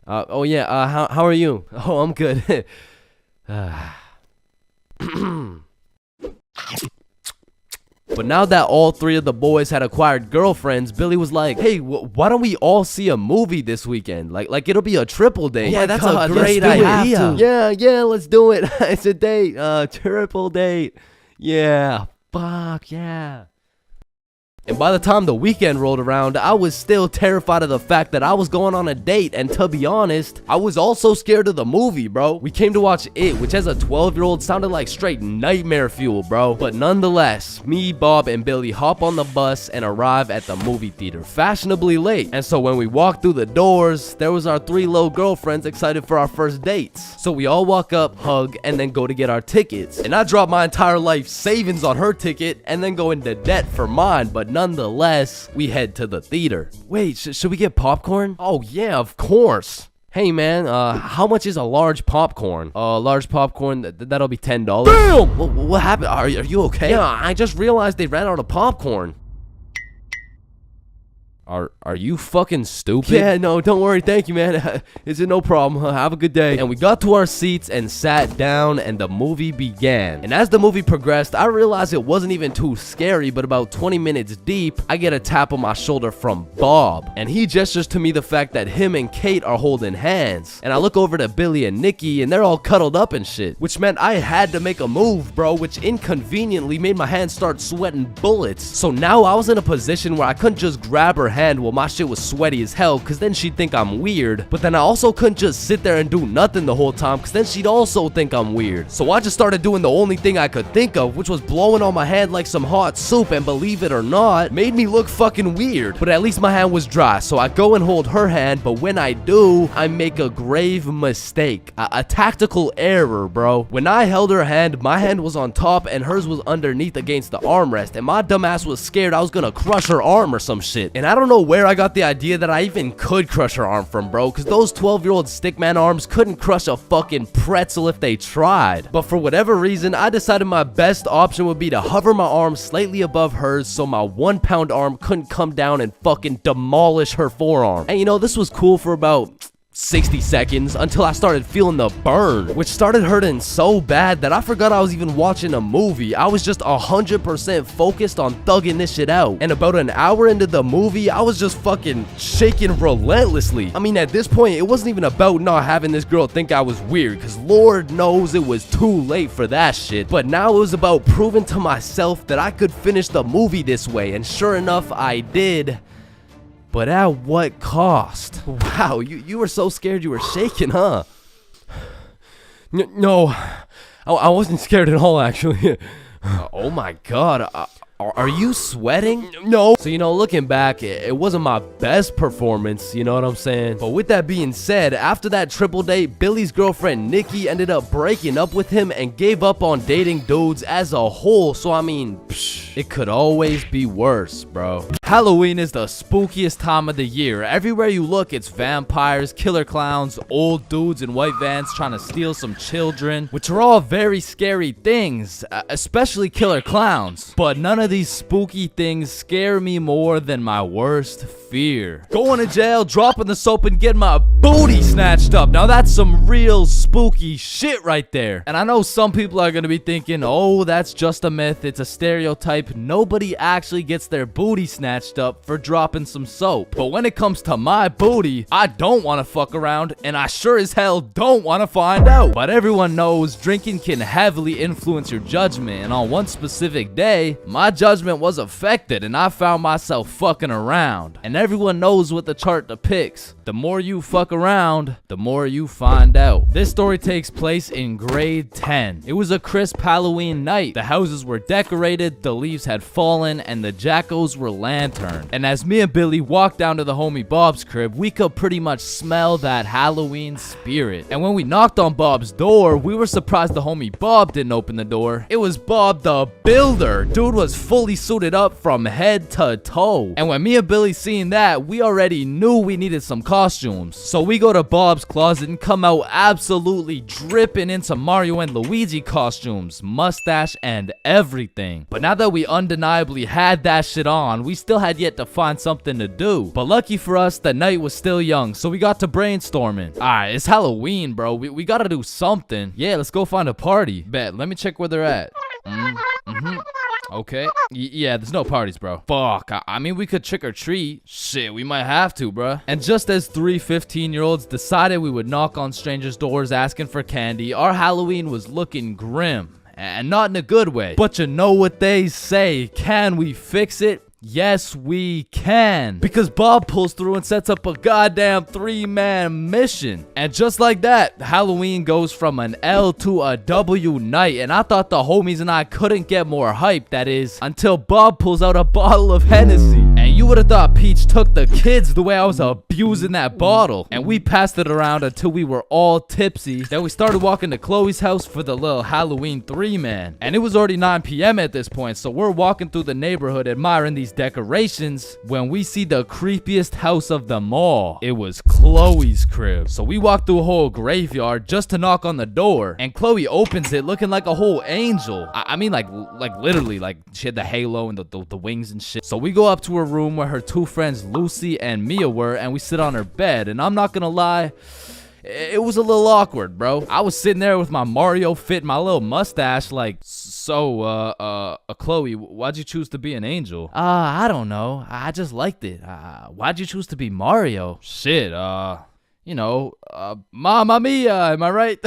Oh yeah, how are you? Oh, I'm good. But now that all three of the boys had acquired girlfriends, Billy was like, hey, why don't we all see a movie this weekend? Like it'll be a triple date. Yeah, that's a great idea. Yeah, let's do it. It's a date, triple date. Yeah, fuck yeah. And by the time the weekend rolled around, I was still terrified of the fact that I was going on a date, and to be honest, I was also scared of the movie, bro. We came to watch It, which as a 12-year-old sounded like straight nightmare fuel, bro. But nonetheless, me, Bob, and Billy hop on the bus and arrive at the movie theater, fashionably late. And so when we walked through the doors, there was our three little girlfriends excited for our first dates. So we all walk up, hug, and then go to get our tickets. And I dropped my entire life savings on her ticket and then go into debt for mine, but nonetheless, we head to the theater. Wait, should we get popcorn? Oh yeah, of course. Hey man, how much is a large popcorn? Large popcorn, that'll be $10. Damn! What happened? Are you okay? Yeah, I just realized they ran out of popcorn. Are you fucking stupid? Yeah, no, don't worry. Thank you, man. Is it no problem? Have a good day. And we got to our seats and sat down, and the movie began. And as the movie progressed, I realized it wasn't even too scary, but about 20 minutes deep, I get a tap on my shoulder from Bob. And he gestures to me the fact that him and Kate are holding hands. And I look over to Billy and Nikki, and they're all cuddled up and shit. Which meant I had to make a move, bro, which inconveniently made my hands start sweating bullets. So now I was in a position where I couldn't just grab her hand while my shit was sweaty as hell, cause then she'd think I'm weird. But then I also couldn't just sit there and do nothing the whole time, cause then she'd also think I'm weird. So I just started doing the only thing I could think of, which was blowing on my hand like some hot soup, and believe it or not, made me look fucking weird. But at least my hand was dry, so I go and hold her hand, but when I do, I make a grave mistake. A tactical error, bro. When I held her hand, my hand was on top and hers was underneath against the armrest, and my dumbass was scared I was gonna crush her arm or some shit. And I don't know where I got the idea that I even could crush her arm from, bro, because those 12-year-old stickman arms couldn't crush a fucking pretzel if they tried. But for whatever reason, I decided my best option would be to hover my arm slightly above hers so my 1-pound arm couldn't come down and fucking demolish her forearm. And you know, this was cool for about 60 seconds until I started feeling the burn, which started hurting so bad that I forgot I was even watching a movie. I was just 100% focused on thugging this shit out. And about an hour into the movie, I was just fucking shaking relentlessly. I mean, at this point, it wasn't even about not having this girl think I was weird, because Lord knows it was too late for that shit. But now it was about proving to myself that I could finish the movie this way, and sure enough, I did. But at what cost? Wow, you were so scared you were shaking, huh? No, I wasn't scared at all, actually. Oh my god, are you sweating? No. So, looking back, it wasn't my best performance, you know what I'm saying? But with that being said, after that triple date, Billy's girlfriend Nikki ended up breaking up with him and gave up on dating dudes as a whole. So, I mean, it could always be worse, bro. Halloween is the spookiest time of the year. Everywhere you look, it's vampires, killer clowns, old dudes in white vans trying to steal some children, which are all very scary things, especially killer clowns. But none of these spooky things scare me more than my worst fear. Going to jail, dropping the soap, and getting my booty snatched up. Now that's some real spooky shit right there. And I know some people are gonna be thinking, oh, that's just a myth, it's a stereotype. Nobody actually gets their booty snatched up for dropping some soap. But when it comes to my booty, I don't want to fuck around, and I sure as hell don't want to find out. But everyone knows drinking can heavily influence your judgment, and on one specific day, my judgment was affected and I found myself fucking around. And everyone knows what the chart depicts. The more you fuck around, the more you find out. This story takes place in grade 10. It was a crisp Halloween night. The houses were decorated, the leaves had fallen, and the jackos were lanterned. And as me and Billy walked down to the homie Bob's crib, we could pretty much smell that Halloween spirit. And when we knocked on Bob's door, we were surprised the homie Bob didn't open the door. It was Bob the Builder. Dude was fully suited up from head to toe. And when me and Billy seen that, we already knew we needed some costumes. So we go to Bob's closet and come out absolutely dripping in some Mario and Luigi costumes, mustache and everything. But now that we undeniably had that shit on, we still had yet to find something to do. But lucky for us, the night was still young, so we got to brainstorming. Alright, it's Halloween, bro. We gotta do something. Yeah, let's go find a party. Bet, let me check where they're at. Okay. Yeah, there's no parties, bro. Fuck. I mean, we could trick or treat. Shit, we might have to, bruh. And just as 3 15-year-olds decided we would knock on strangers' doors asking for candy, our Halloween was looking grim. And not in a good way. But you know what they say. Can we fix it? Yes, we can. Because Bob pulls through and sets up a goddamn 3-man mission. And just like that, Halloween goes from an L to a W night. And I thought the homies and I couldn't get more hype, that is, until Bob pulls out a bottle of Hennessy. And you would have thought Peach took the kids the way I was abusing that bottle. And we passed it around until we were all tipsy. Then we started walking to Chloe's house for the little Halloween 3-man. And it was already 9 p.m. at this point, so we're walking through the neighborhood admiring these decorations when we see the creepiest house of them all. It was Chloe's crib. So we walked through a whole graveyard just to knock on the door, and Chloe opens it looking like a whole angel. I mean, like literally, like she had the halo and the wings and shit. So we go up to her room where her 2 friends Lucy and Mia were, and we sit on her bed. And I'm not gonna lie, it was a little awkward, bro. I was sitting there with my Mario fit and my little mustache like, so, Chloe, why'd you choose to be an angel? I don't know. I just liked it. Why'd you choose to be Mario? Shit, Mamma Mia, am I right?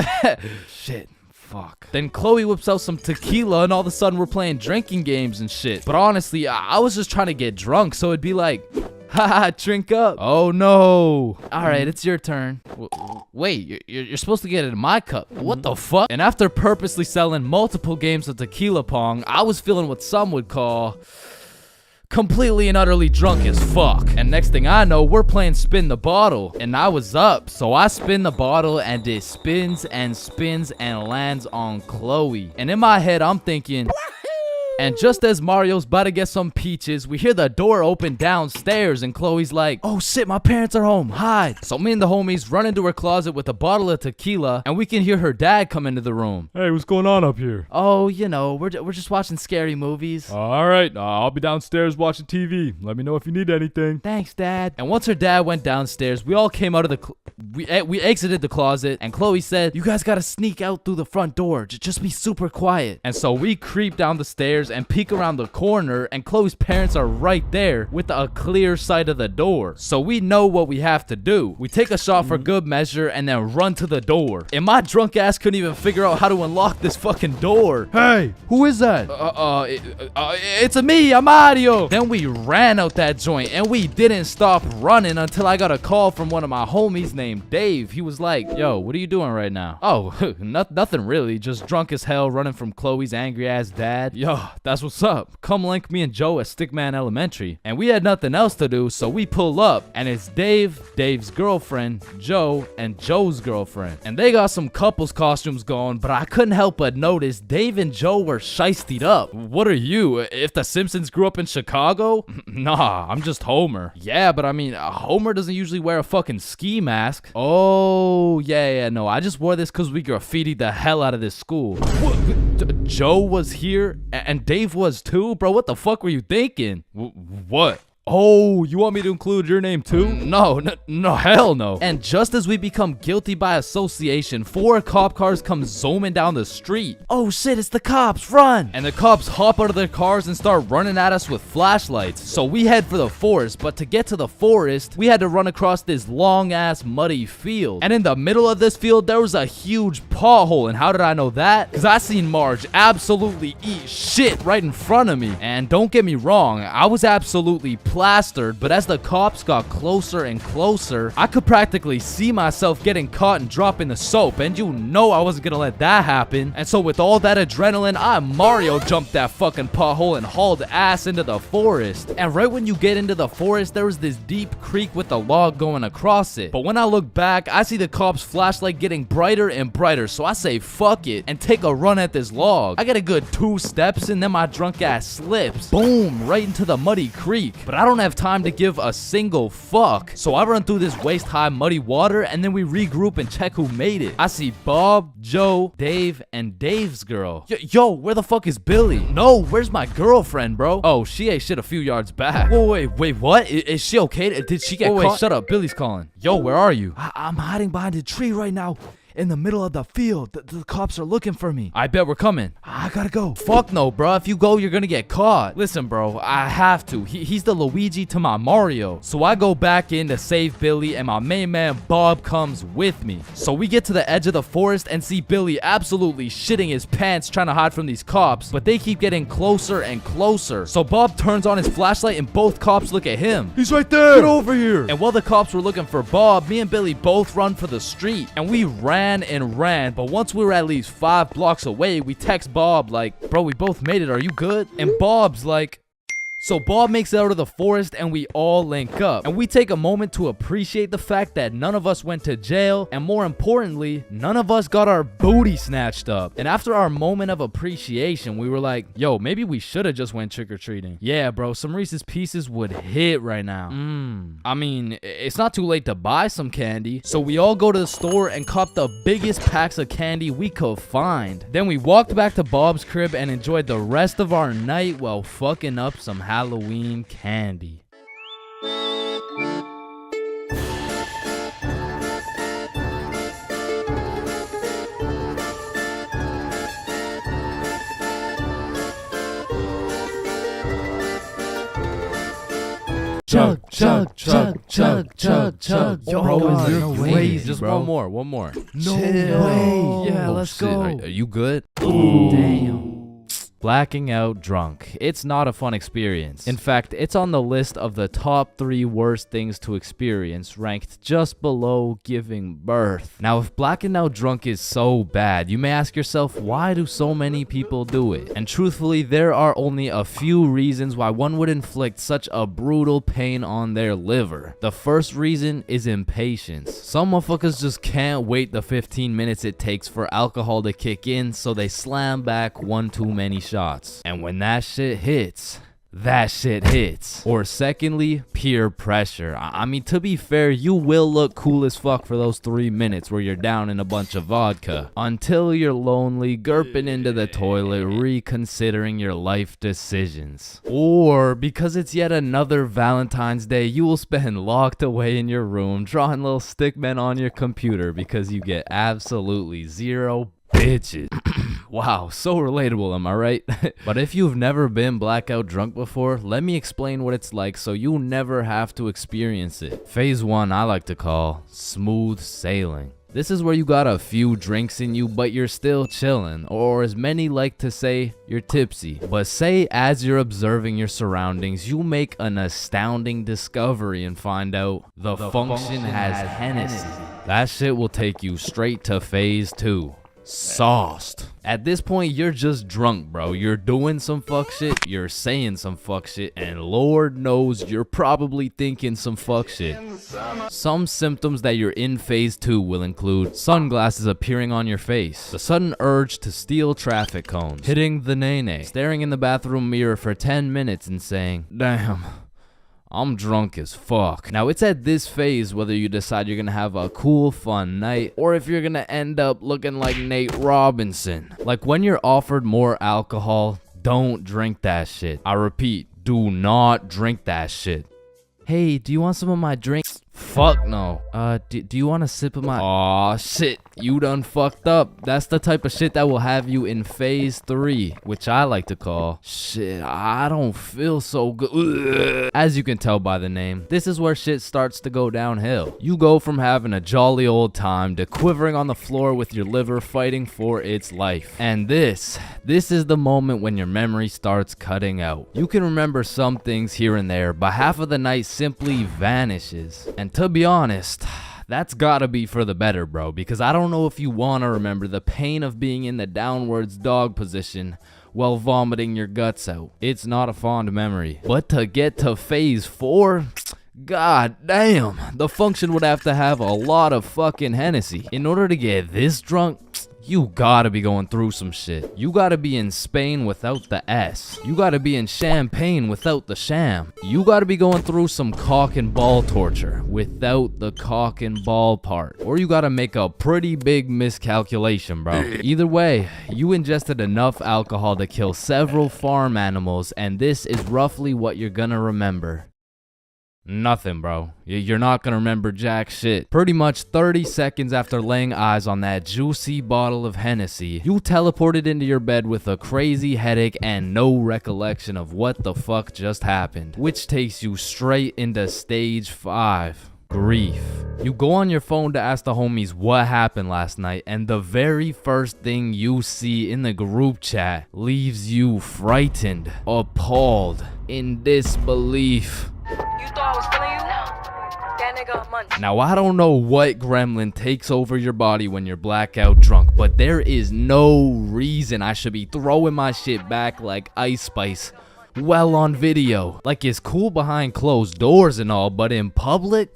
Shit. Fuck. Then Chloe whips out some tequila and all of a sudden we're playing drinking games and shit. But honestly, I was just trying to get drunk, so it'd be like, haha, drink up. Oh no. Alright, it's your turn. Wait, you're supposed to get it in my cup. What the fuck? And after purposely selling multiple games of tequila pong, I was feeling what some would call completely and utterly drunk as fuck. And next thing I know, we're playing spin the bottle. And I was up, so I spin the bottle and it spins and spins and lands on Chloe. And in my head, I'm thinking, and just as Mario's about to get some peaches, we hear the door open downstairs and Chloe's like, oh shit, my parents are home, hide. So me and the homies run into her closet with a bottle of tequila and we can hear her dad come into the room. Hey, what's going on up here? Oh, we're just watching scary movies. Alright, I'll be downstairs watching TV. Let me know if you need anything. Thanks, Dad. And once her dad went downstairs, we all came out of the We exited the closet, and Chloe said, "You guys gotta sneak out through the front door. Just be super quiet." And so we creep down the stairs and peek around the corner, and Chloe's parents are right there with a clear sight of the door. So we know what we have to do. We take a shot for good measure and then run to the door. And my drunk ass couldn't even figure out how to unlock this fucking door. Hey, who is that? It's a me, I'm Mario. Then we ran out that joint, and we didn't stop running until I got a call from one of my homies named Dave. He was like, "Yo, what are you doing right now?" "Oh, nothing really, just drunk as hell running from Chloe's angry ass dad." "Yo, that's what's up. Come link me and Joe at Stickman Elementary." And we had nothing else to do, so we pull up, and it's Dave, Dave's girlfriend, Joe, and Joe's girlfriend. And they got some couples costumes going, but I couldn't help but notice Dave and Joe were shiestied up. "What are you, if the Simpsons grew up in Chicago?" "Nah, I'm just Homer." "Yeah, but I mean, Homer doesn't usually wear a fucking ski mask." "Oh, yeah, no, I just wore this because we graffitied the hell out of this school." What? Joe was here and Dave was too? Bro, what the fuck were you thinking? What? Oh, you want me to include your name too? No, hell no. And just as we become guilty by association, 4 cop cars come zooming down the street. "Oh shit, it's the cops, run!" And the cops hop out of their cars and start running at us with flashlights. So we head for the forest, but to get to the forest, we had to run across this long ass muddy field. And in the middle of this field, there was a huge pothole. And how did I know that? Because I seen Marge absolutely eat shit right in front of me. And don't get me wrong, I was absolutely plastered, but as the cops got closer and closer, I could practically see myself getting caught and dropping the soap, and you know I wasn't gonna let that happen. And so with all that adrenaline, I Mario jumped that fucking pothole and hauled ass into the forest. And right when you get into the forest, there was this deep creek with a log going across it. But when I look back, I see the cops' flashlight getting brighter and brighter, so I say fuck it and take a run at this log. I get a good 2 steps and then my drunk ass slips. Boom, right into the muddy creek. But I don't have time to give a single fuck. So I run through this waist-high muddy water, and then we regroup and check who made it. I see Bob, Joe, Dave, and Dave's girl. Yo, where the fuck is Billy? No, where's my girlfriend, bro? Oh, she ate shit a few yards back. Whoa, wait, what? Is she okay? Did she get caught? Wait, shut up, Billy's calling. Yo, where are you? I'm hiding behind a tree right now. In the middle of the field. The cops are looking for me. I bet we're coming. I gotta go. Fuck no, bro. If you go, you're gonna get caught. Listen, bro, I have to. He's the Luigi to my Mario. So I go back in to save Billy, and my main man Bob comes with me. So we get to the edge of the forest and see Billy absolutely shitting his pants trying to hide from these cops, but they keep getting closer and closer. So Bob turns on his flashlight and both cops look at him. He's right there. Get over here. And while the cops were looking for Bob, me and Billy both run for the street, and we ran, but once we were at least 5 blocks away, we text Bob like, "Bro, we both made it, are you good?" And Bob's like, So Bob makes it out of the forest and we all link up. And we take a moment to appreciate the fact that none of us went to jail, and more importantly, none of us got our booty snatched up. And after our moment of appreciation, we were like, yo, maybe we should have just went trick-or-treating. Yeah, bro, some Reese's Pieces would hit right now. I mean, it's not too late to buy some candy. So we all go to the store and cop the biggest packs of candy we could find. Then we walked back to Bob's crib and enjoyed the rest of our night while fucking up some Halloween candy. Chug, chug, chug, chug, chug, chug. Yo, bro, God, you're no crazy, Just bro. one more. No way. Yeah, Oh, let's shit. go. Are you good? Damn. Blacking out drunk. It's not a fun experience. In fact, it's on the list of the top 3 worst things to experience, ranked just below giving birth. Now, if blacking out drunk is so bad, you may ask yourself, why do so many people do it? And truthfully, there are only a few reasons why one would inflict such a brutal pain on their liver. The first reason is impatience. Some motherfuckers just can't wait the 15 minutes it takes for alcohol to kick in, so they slam back one too many shots. And when that shit hits, that shit hits. Or secondly, peer pressure. I mean, to be fair, you will look cool as fuck for those 3 minutes where you're down in a bunch of vodka until you're lonely, gurping into the toilet, reconsidering your life decisions. Or because it's yet another Valentine's Day, you will spend locked away in your room drawing little stickmen on your computer because you get absolutely zero bitches. Wow, so relatable, am I right? But if you've never been blackout drunk before, let me explain what it's like so you'll never have to experience it. Phase 1 I like to call smooth sailing. This is where you got a few drinks in you, but you're still chilling, or as many like to say, you're tipsy. But say as you're observing your surroundings, you make an astounding discovery and find out the function has Hennessy. That shit will take you straight to phase 2. Sauced. At this point, you're just drunk, bro. You're doing some fuck shit, you're saying some fuck shit, and Lord knows you're probably thinking some fuck shit. Some symptoms that you're in phase 2 will include sunglasses appearing on your face, the sudden urge to steal traffic cones, hitting the nene, staring in the bathroom mirror for 10 minutes and saying, damn, I'm drunk as fuck. Now, it's at this phase whether you decide you're gonna have a cool, fun night, or if you're gonna end up looking like Nate Robinson. Like when you're offered more alcohol, don't drink that shit. I repeat, do not drink that shit. Hey, do you want some of my drink? Fuck no. Do you want a sip of my— Aw, shit. You done fucked up. That's the type of shit that will have you in phase 3, which I like to call, shit, I don't feel so good. Ugh. As you can tell by the name, this is where shit starts to go downhill. You go from having a jolly old time to quivering on the floor with your liver fighting for its life. And this is the moment when your memory starts cutting out. You can remember some things here and there, but half of the night simply vanishes. And to be honest, that's gotta be for the better, bro, because I don't know if you wanna remember the pain of being in the downwards dog position while vomiting your guts out. It's not a fond memory. But to get to phase 4, god damn, the function would have to have a lot of fucking Hennessy. In order to get this drunk, you gotta be going through some shit. You gotta be in Spain without the S. You gotta be in Champagne without the sham. You gotta be going through some cock and ball torture without the cock and ball part. Or you gotta make a pretty big miscalculation, bro. Either way, you ingested enough alcohol to kill several farm animals, and this is roughly what you're gonna remember. Nothing, bro. You're not gonna remember jack shit. Pretty much 30 seconds after laying eyes on that juicy bottle of Hennessy, you teleported into your bed with a crazy headache and no recollection of what the fuck just happened, which takes you straight into stage 5. Grief. You go on your phone to ask the homies what happened last night, and the very first thing you see in the group chat leaves you frightened, appalled, in disbelief. You thought I was feeling you? That nigga munch. Now, I don't know what gremlin takes over your body when you're blackout drunk, but there is no reason I should be throwing my shit back like Ice Spice well on video. Like, it's cool behind closed doors and all, but in public?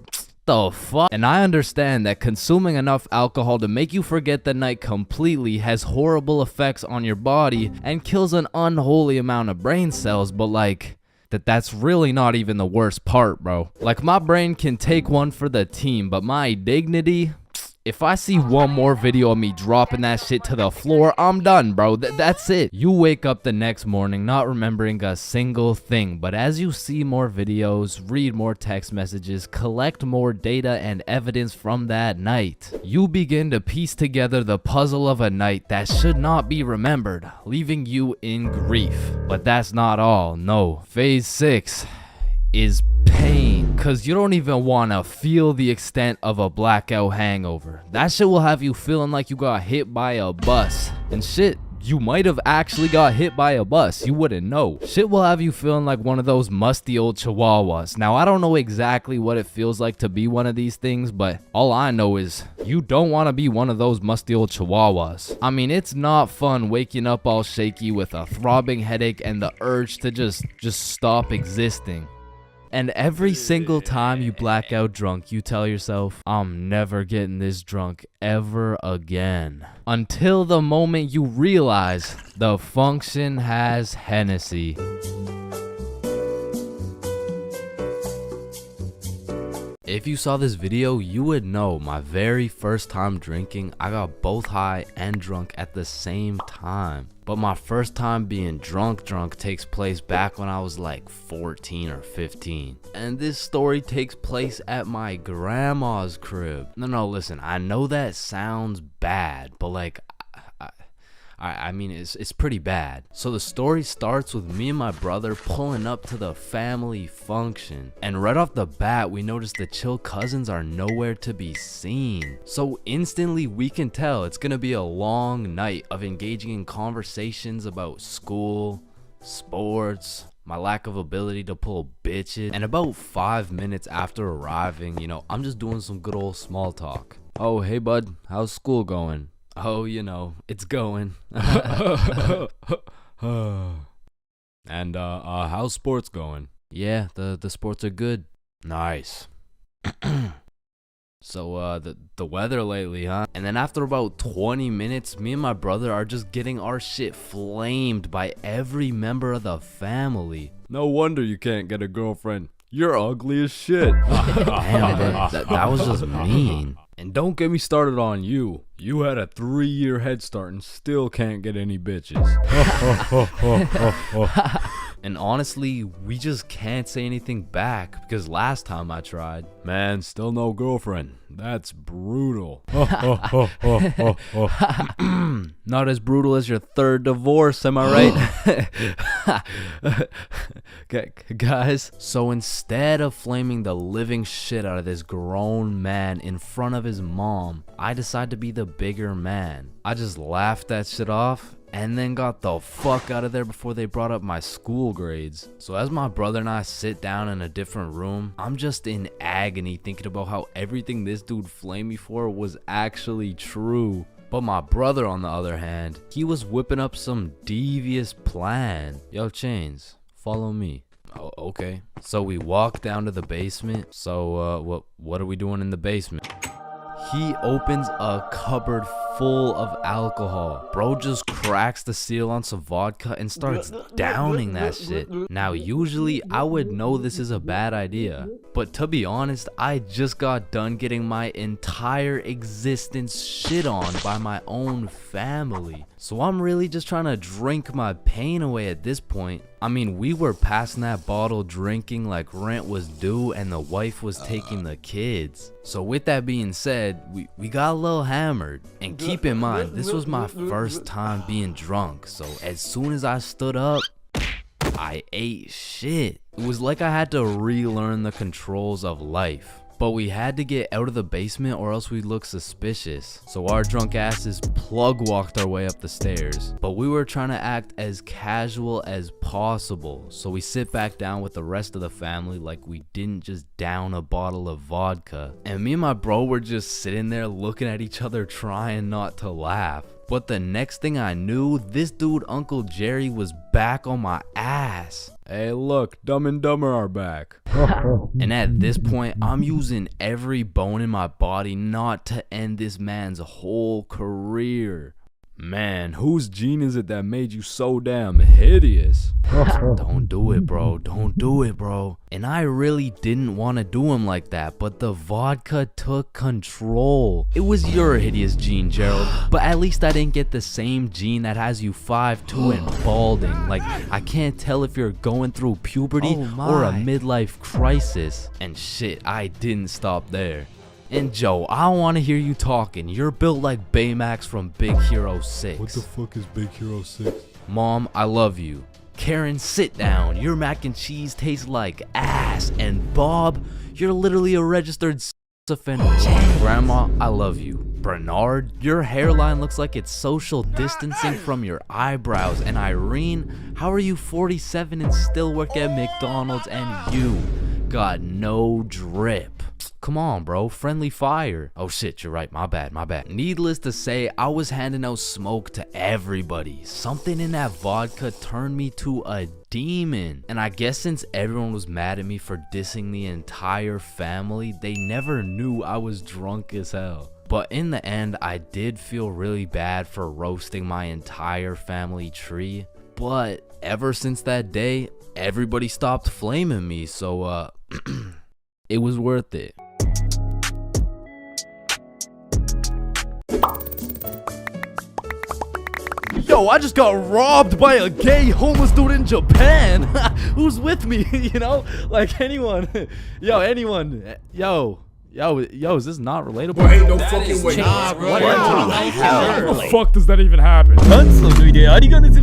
The fuck? And I understand that consuming enough alcohol to make you forget the night completely has horrible effects on your body and kills an unholy amount of brain cells, but like, that's really not even the worst part, bro. Like, my brain can take one for the team, but my dignity, if I see one more video of me dropping that shit to the floor, I'm done, bro. That's it. You wake up the next morning not remembering a single thing, but as you see more videos, read more text messages, collect more data and evidence from that night, you begin to piece together the puzzle of a night that should not be remembered, leaving you in grief. But that's not all, no. Phase 6 is pain, cause you don't even want to feel the extent of a blackout hangover. That shit will have you feeling like you got hit by a bus. And shit, you might have actually got hit by a bus, you wouldn't know. Shit will have you feeling like one of those musty old chihuahuas. Now, I don't know exactly what it feels like to be one of these things, but all I know is you don't want to be one of those musty old chihuahuas. I mean, it's not fun waking up all shaky with a throbbing headache and the urge to just stop existing. And every single time you black out drunk, you tell yourself, I'm never getting this drunk ever again. Until the moment you realize the function has Hennessy. If you saw this video, you would know my very first time drinking, I got both high and drunk at the same time. But my first time being drunk takes place back when I was like 14 or 15. And this story takes place at my grandma's crib. No, listen, I know that sounds bad, but like, I mean, it's pretty bad. So the story starts with me and my brother pulling up to the family function. And right off the bat, we notice the chill cousins are nowhere to be seen. So instantly we can tell it's gonna be a long night of engaging in conversations about school, sports, my lack of ability to pull bitches. And about 5 minutes after arriving, you know, I'm just doing some good old small talk. Oh, hey bud, how's school going? Oh, you know, it's going. And how's sports going? Yeah, the sports are good. Nice. So the weather lately, huh? And then after about 20 minutes, me and my brother are just getting our shit flamed by every member of the family. No wonder you can't get a girlfriend. You're ugly as shit. Damn, that was just mean. And don't get me started on you. You had a 3-year head start and still can't get any bitches. And honestly, we just can't say anything back because last time I tried, man, still no girlfriend. That's brutal. Not as brutal as your third divorce, am I right? Guys, so instead of flaming the living shit out of this grown man in front of his mom, I decided to be the bigger man. I just laughed that shit off and then got the fuck out of there before they brought up my school grades. So as my brother and I sit down in a different room, I'm just in agony thinking about how everything this dude flamed me for was actually true. But my brother, on the other hand, he was whipping up some devious plan. Yo, Chains, follow me. Oh, okay. So we walk down to the basement. So what are we doing in the basement? He opens a cupboard full of alcohol. Bro just cracks the seal on some vodka and starts downing that shit. Now, usually I would know this is a bad idea, but to be honest, I just got done getting my entire existence shit on by my own family. So I'm really just trying to drink my pain away at this point. I mean, we were passing that bottle drinking like rent was due and the wife was taking the kids. So with that being said, we got a little hammered. And keep in mind, this was my first time being drunk. So as soon as I stood up, I ate shit. It was like I had to relearn the controls of life. But we had to get out of the basement or else we'd look suspicious. So our drunk asses plug walked our way up the stairs. But we were trying to act as casual as possible. So we sit back down with the rest of the family like we didn't just down a bottle of vodka. And me and my bro were just sitting there looking at each other trying not to laugh. But the next thing I knew, this dude Uncle Jerry was back on my ass. Hey look, Dumb and Dumber are back. And at this point, I'm using every bone in my body not to end this man's whole career. Man, whose gene is it that made you so damn hideous? Don't do it, bro. Don't do it, bro. And I really didn't want to do him like that, but the vodka took control. It was your hideous gene, Gerald, but at least I didn't get the same gene that has you 5'2" and balding. Like, I can't tell if you're going through puberty or a midlife crisis. And shit, I didn't stop there. And Joe, I want to hear you talking. You're built like Baymax from Big Hero 6. What the fuck is Big Hero 6? Mom, I love you. Karen, sit down. Your mac and cheese tastes like ass. And Bob, you're literally a registered offender. Grandma, I love you. Bernard, your hairline looks like it's social distancing from your eyebrows. And Irene, how are you 47 and still work at McDonald's and you got no drip? Come on, bro. Friendly fire. Oh shit, you're right. My bad. Needless to say, I was handing out smoke to everybody. Something in that vodka turned me to a demon. And I guess since everyone was mad at me for dissing the entire family, they never knew I was drunk as hell. But in the end, I did feel really bad for roasting my entire family tree. But ever since that day, everybody stopped flaming me. So, it was worth it. Yo, I just got robbed by a gay homeless dude in Japan. Who's with me? You know, like anyone. Yo, anyone. Yo, is this not relatable? Bro, ain't no fucking way. Nah, bro. What the fuck does that even happen?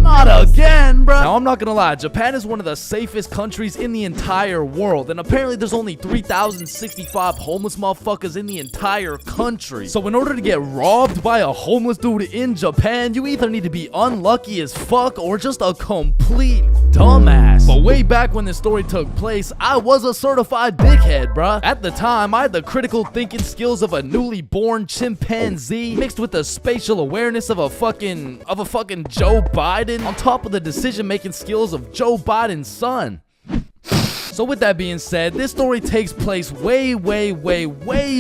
Not again, bro. Now, I'm not gonna lie. Japan is one of the safest countries in the entire world. And apparently there's only 3,065 homeless motherfuckers in the entire country. So in order to get robbed by a homeless dude in Japan, you either need to be unlucky as fuck or just a complete dumbass. But way back when this story took place, I was a certified dickhead, bruh. At the time, I had the critical thinking skills of a newly born chimpanzee mixed with the spatial awareness of a fucking Joe Biden on top of the decision-making skills of Joe Biden's son. So with that being said, this story takes place way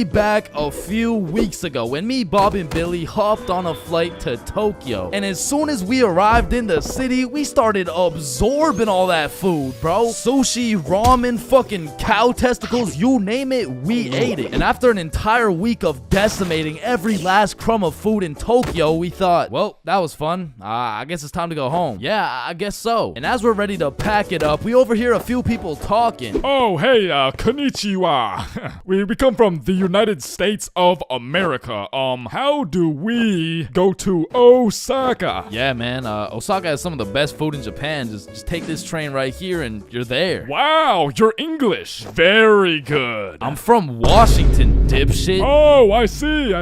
back a few weeks ago when me, Bob, and Billy hopped on a flight to Tokyo. And as soon as we arrived in the city, we started absorbing all that food, bro. Sushi, ramen, fucking cow testicles, you name it, we ate it. And after an entire week of decimating every last crumb of food in Tokyo, we thought, well, that was fun. I guess it's time to go home. Yeah, I guess so. And as we're ready to pack it up, we overhear a few people talking. Oh, hey, konnichiwa. we come from the United States of America. How do we go to Osaka? Yeah, man, Osaka has some of the best food in Japan. Just take this train right here and you're there. Wow, you're English. Very good. I'm from Washington, dipshit. Oh, I see.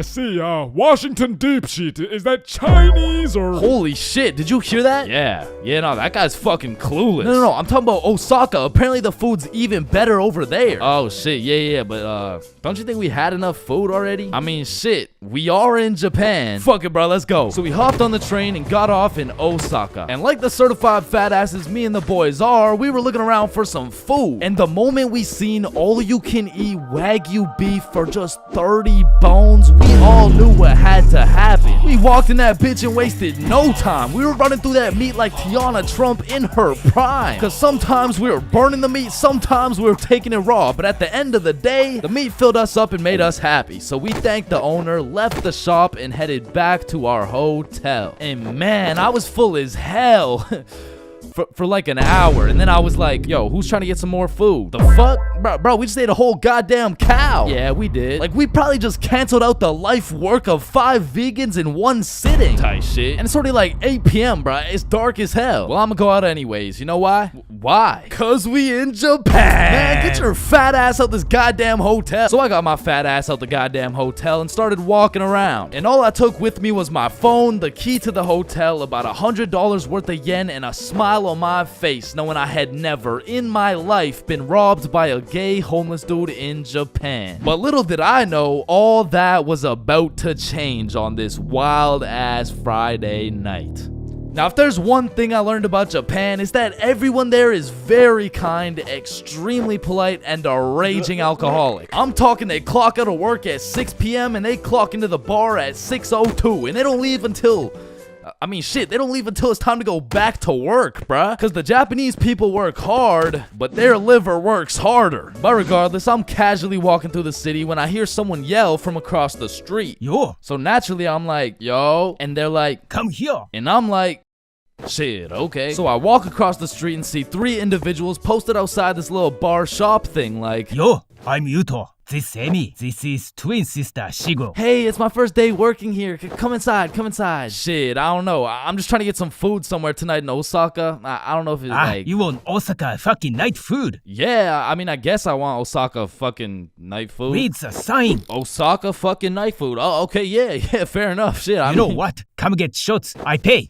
Washington dipshit. Is that Chinese or? Holy shit, did you hear that? Yeah, no, that guy's fucking clueless. No, I'm talking about Osaka. Apparently the food's even better over there. Oh shit, yeah, but don't you think we had enough food already? I mean, shit, we are in Japan. Fuck it, bro, let's go. So we hopped on the train and got off in Osaka. And like the certified fat asses me and the boys are, we were looking around for some food. And the moment we seen all you can eat Wagyu beef for just 30 bones, we all knew what had to happen. We walked in that bitch and wasted no time. We were running through that meat like Tiana Trump in her prime. Cause sometimes we were burning the meat, sometimes we were taking it raw, but at the end of the day, the meat filled us up and made us happy. So we thanked the owner, left the shop, and headed back to our hotel. And man, I was full as hell. For like an hour, and then I was like, yo, who's trying to get some more food? The fuck? Bro, we just ate a whole goddamn cow. Yeah, we did. Like, we probably just canceled out the life work of 5 vegans in one sitting. Tight shit. And it's already like 8 p.m., bro. It's dark as hell. Well, I'm gonna go out anyways. You know why? Why? Cause we in Japan. Man, get your fat ass out this goddamn hotel. So I got my fat ass out the goddamn hotel and started walking around. And all I took with me was my phone, the key to the hotel, about $100 worth of yen, and a smile on my face, knowing I had never in my life been robbed by a gay homeless dude in Japan. But little did I know, all that was about to change on this wild ass Friday night. Now, if there's one thing I learned about Japan, is that everyone there is very kind, extremely polite, and a raging alcoholic. I'm talking they clock out of work at 6 p.m. and they clock into the bar at 6:02, and they don't leave until... they don't leave until it's time to go back to work, bruh. Because the Japanese people work hard, but their liver works harder. But regardless, I'm casually walking through the city when I hear someone yell from across the street. Yo. So naturally, I'm like, yo. And they're like, come here. And I'm like, shit, okay. So I walk across the street and see 3 individuals posted outside this little bar shop thing like, yo, I'm Yuto. This is Emi. This is twin sister Shigo. Hey, it's my first day working here. Come inside, come inside. Shit, I don't know. I'm just trying to get some food somewhere tonight in Osaka. I don't know if it's like... you want Osaka fucking night food? Yeah, I mean, I guess I want Osaka fucking night food. Read the sign. Osaka fucking night food. Oh, okay, yeah, fair enough. Shit, I mean... know what? Come get shots. I pay.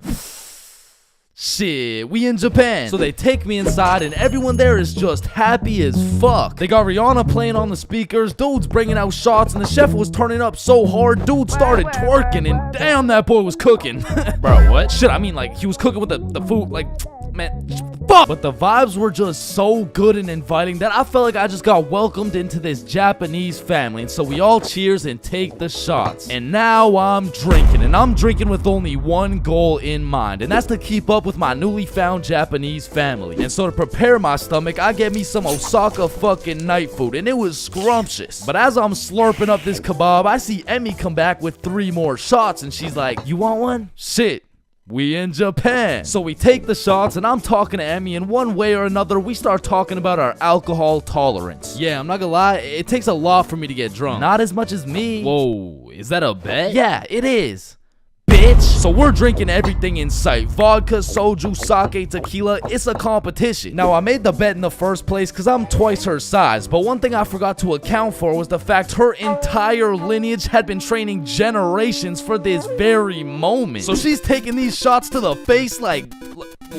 Shit, we in Japan. So they take me inside and everyone there is just happy as fuck. They got Rihanna playing on the speakers, dudes bringing out shots, and the chef was turning up so hard, dude started twerking, and damn, that boy was cooking. Bro, what? Shit, I mean, like, he was cooking with the food, like, man, fuck. But the vibes were just so good and inviting that I felt like I just got welcomed into this Japanese family. And so we all cheers and take the shots. And now I'm drinking, and I'm drinking with only one goal in mind, and that's to keep up with my newly found Japanese family. And so to prepare my stomach, I get me some Osaka fucking night food, and it was scrumptious. But as I'm slurping up this kebab, I see Emmy come back with 3 more shots, and she's like, you want one? Shit. we in Japan. So we take the shots, and I'm talking to Emmy, and one way or another, we start talking about our alcohol tolerance. Yeah, I'm not gonna lie, it takes a lot for me to get drunk. Not as much as me. Whoa, is that a bet? Yeah, it is. Bitch. So we're drinking everything in sight. Vodka, soju, sake, tequila. It's a competition. Now, I made the bet in the first place because I'm twice her size. But one thing I forgot to account for was the fact her entire lineage had been training generations for this very moment. So she's taking these shots to the face like...